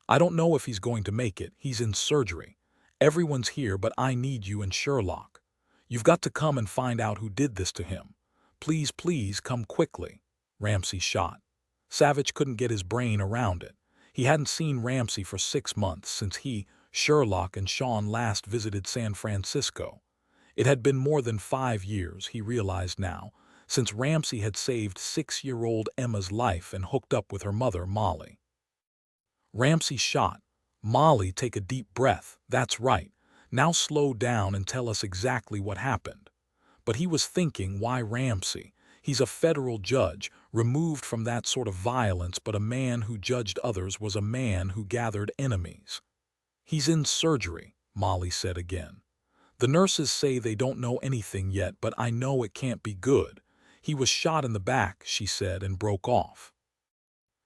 I don't know if he's going to make it. He's in surgery. Everyone's here, but I need you and Sherlock. You've got to come and find out who did this to him. Please, please, come quickly." Ramsey shot. Savich couldn't get his brain around it. He hadn't seen Ramsey for 6 months, since he, Sherlock, and Sean last visited San Francisco. It had been more than 5 years, he realized now, since Ramsey had saved 6-year-old Emma's life and hooked up with her mother, Molly. Ramsey shot, Molly, take a deep breath. That's right. Now slow down and tell us exactly what happened. But he was thinking, why Ramsey? He's a federal judge, removed from that sort of violence, but a man who judged others was a man who gathered enemies. He's in surgery, Molly said again. The nurses say they don't know anything yet, but I know it can't be good. He was shot in the back, she said, and broke off.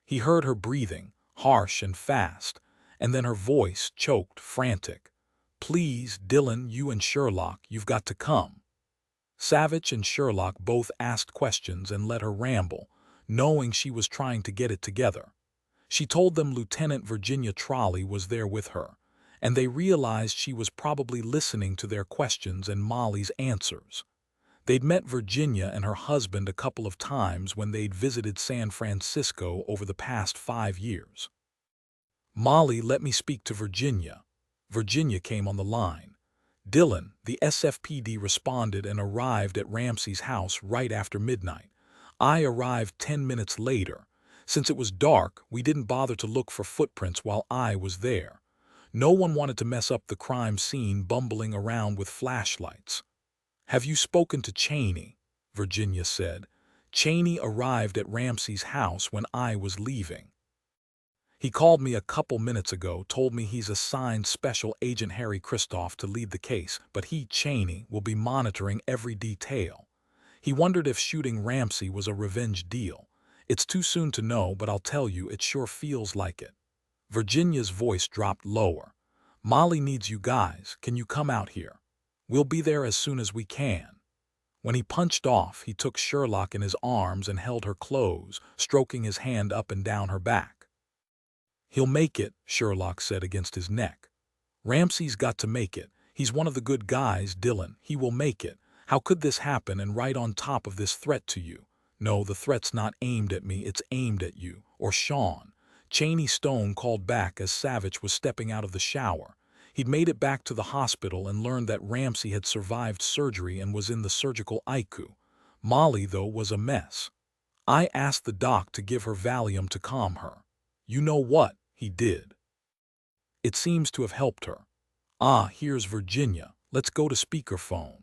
He heard her breathing, harsh and fast, and then her voice choked, frantic. Please, Dillon, you and Sherlock, you've got to come. Savich and Sherlock both asked questions and let her ramble, knowing she was trying to get it together. She told them Lieutenant Virginia Trolley was there with her, and they realized she was probably listening to their questions and Molly's answers. They'd met Virginia and her husband a couple of times when they'd visited San Francisco over the past 5 years. Molly, let me speak to Virginia. Virginia came on the line. Dillon, the SFPD, responded and arrived at Ramsey's house right after midnight. I arrived 10 minutes later. Since it was dark, we didn't bother to look for footprints while I was there. No one wanted to mess up the crime scene bumbling around with flashlights. Have you spoken to Cheney? Virginia said. Cheney arrived at Ramsey's house when I was leaving. He called me a couple minutes ago, told me he's assigned Special Agent Harry Christoph to lead the case, but he, Cheney, will be monitoring every detail. He wondered if shooting Ramsey was a revenge deal. It's too soon to know, but I'll tell you, it sure feels like it. Virginia's voice dropped lower. Molly needs you guys. Can you come out here? We'll be there as soon as we can. When he punched off, he took Sherlock in his arms and held her close, stroking his hand up and down her back. He'll make it, Sherlock said against his neck. Ramsey's got to make it. He's one of the good guys, Dillon. He will make it. How could this happen, and right on top of this threat to you? No, the threat's not aimed at me, it's aimed at you. Or Sean. Cheney Stone called back as Savich was stepping out of the shower. He'd made it back to the hospital and learned that Ramsey had survived surgery and was in the surgical ICU. Molly, though, was a mess. I asked the doc to give her Valium to calm her. You know what? He did. It seems to have helped her. Ah, here's Virginia. Let's go to speakerphone.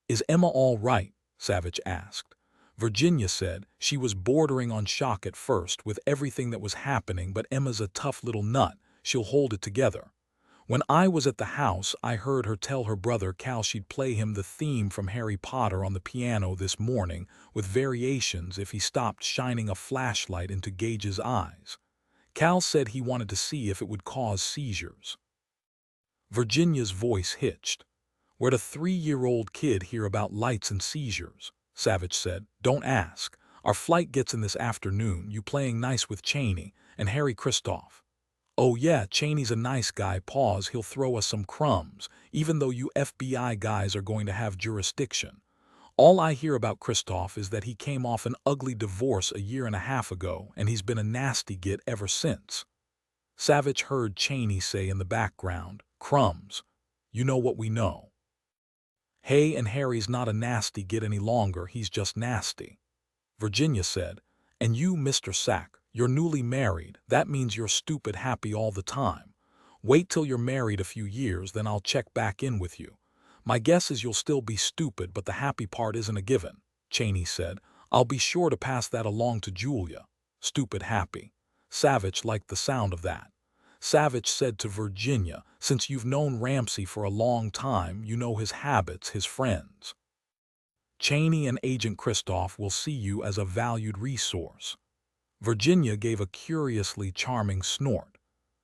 Is Emma all right? Savich asked. Virginia said she was bordering on shock at first with everything that was happening, but Emma's a tough little nut. She'll hold it together. When I was at the house, I heard her tell her brother Cal she'd play him the theme from Harry Potter on the piano this morning, with variations if he stopped shining a flashlight into Gage's eyes. Cal said he wanted to see if it would cause seizures. Virginia's voice hitched. Where'd a 3-year-old kid hear about lights and seizures? Savich said. Don't ask. Our flight gets in this afternoon. You playing nice with Cheney and Harry Christoph. Oh yeah, Cheney's a nice guy. Pause. He'll throw us some crumbs, even though you FBI guys are going to have jurisdiction. All I hear about Christoph is that he came off an ugly divorce a 1.5 years ago, and he's been a nasty git ever since. Savich heard Cheney say in the background, crumbs. You know what we know. Hey, and Harry's not a nasty git any longer, he's just nasty. Virginia said, and you, Mr. Sack, you're newly married. That means you're stupid happy all the time. Wait till you're married a few years, then I'll check back in with you. My guess is you'll still be stupid, but the happy part isn't a given, Cheney said. I'll be sure to pass that along to Julia. Stupid happy. Savich liked the sound of that. Savich said to Virginia, since you've known Ramsey for a long time, you know his habits, his friends. Cheney and Agent Christoph will see you as a valued resource. Virginia gave a curiously charming snort.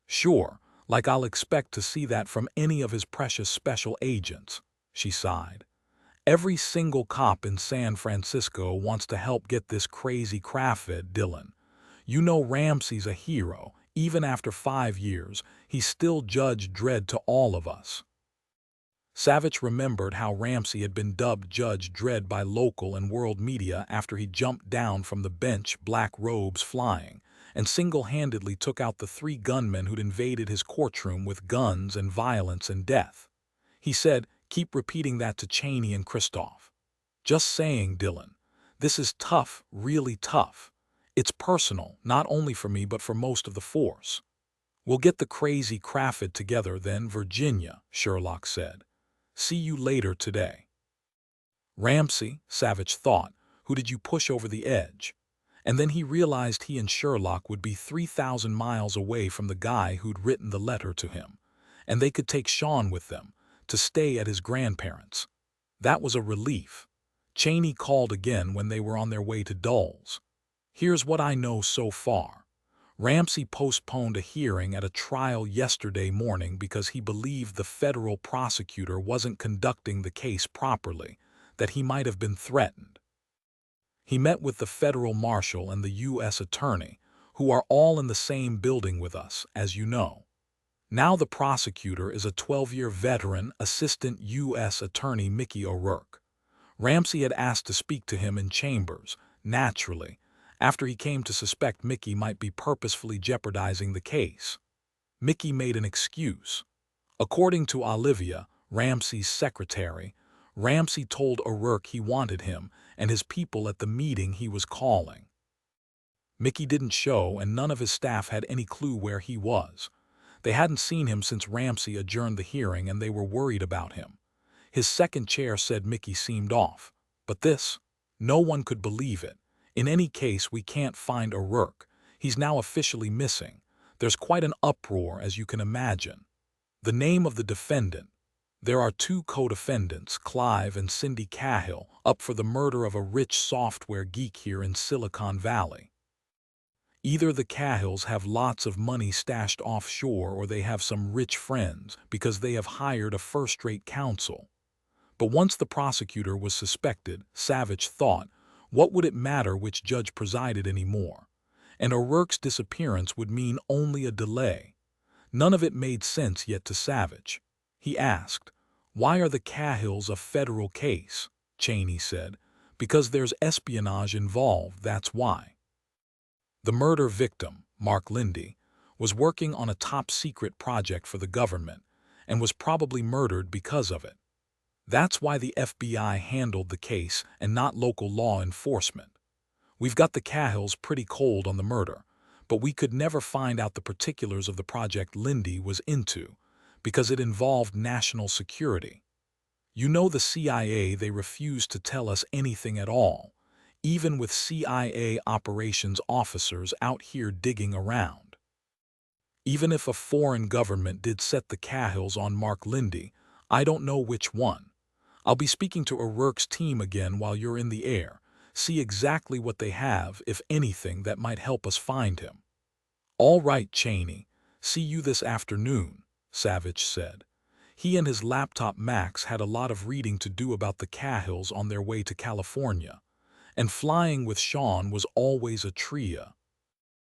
Sure, like I'll expect to see that from any of his precious special agents, she sighed. Every single cop in San Francisco wants to help get this crazy craftfed Dillon. You know Ramsey's a hero. Even after 5 years, he's still Judge Dredd to all of us. Savich remembered how Ramsey had been dubbed Judge Dredd by local and world media after he jumped down from the bench, black robes flying, and single-handedly took out the 3 gunmen who'd invaded his courtroom with guns and violence and death. He said, keep repeating that to Cheney and Christoph. Just saying, Dillon. This is tough, really tough. It's personal, not only for me but for most of the force. We'll get the crazy Crawford together then, Virginia, Sherlock said. See you later today. Ramsey, Savich thought, who did you push over the edge? And then he realized he and Sherlock would be 3,000 miles away from the guy who'd written the letter to him, and they could take Sean with them to stay at his grandparents'. That was a relief. Cheney called again when they were on their way to Dulles. Here's what I know so far. Ramsey postponed a hearing at a trial yesterday morning because he believed the federal prosecutor wasn't conducting the case properly, that he might have been threatened. He met with the federal marshal and the U.S. attorney, who are all in the same building with us, as you know. Now the prosecutor is a 12-year veteran assistant U.S. attorney Mickey O'Rourke. Ramsey had asked to speak to him in chambers, naturally, after he came to suspect Mickey might be purposefully jeopardizing the case. Mickey made an excuse. According to Olivia, Ramsey's secretary, Ramsey told O'Rourke he wanted him and his people at the meeting he was calling. Mickey didn't show, and none of his staff had any clue where he was. They hadn't seen him since Ramsey adjourned the hearing, and they were worried about him. His second chair said Mickey seemed off. But this? No one could believe it. In any case, we can't find O'Rourke. He's now officially missing. There's quite an uproar, as you can imagine. The name of the defendant. There are two co-defendants, Clive and Cindy Cahill, up for the murder of a rich software geek here in Silicon Valley. Either the Cahills have lots of money stashed offshore, or they have some rich friends because they have hired a first-rate counsel. But once the prosecutor was suspected, Savich thought, what would it matter which judge presided anymore? And O'Rourke's disappearance would mean only a delay. None of it made sense yet to Savich. He asked, why are the Cahills a federal case? Cheney said, because there's espionage involved, that's why. The murder victim, Mark Lindy, was working on a top-secret project for the government and was probably murdered because of it. That's why the FBI handled the case and not local law enforcement. We've got the Cahills pretty cold on the murder, but we could never find out the particulars of the project Lindy was into because it involved national security. You know the CIA, they refused to tell us anything at all, even with CIA operations officers out here digging around. Even if a foreign government did set the Cahills on Mark Lindy, I don't know which one. I'll be speaking to O'Rourke's team again while you're in the air, see exactly what they have, if anything, that might help us find him. All right, Cheney, see you this afternoon, Savich said. He and his laptop Max had a lot of reading to do about the Cahills on their way to California, and flying with Sean was always a treat.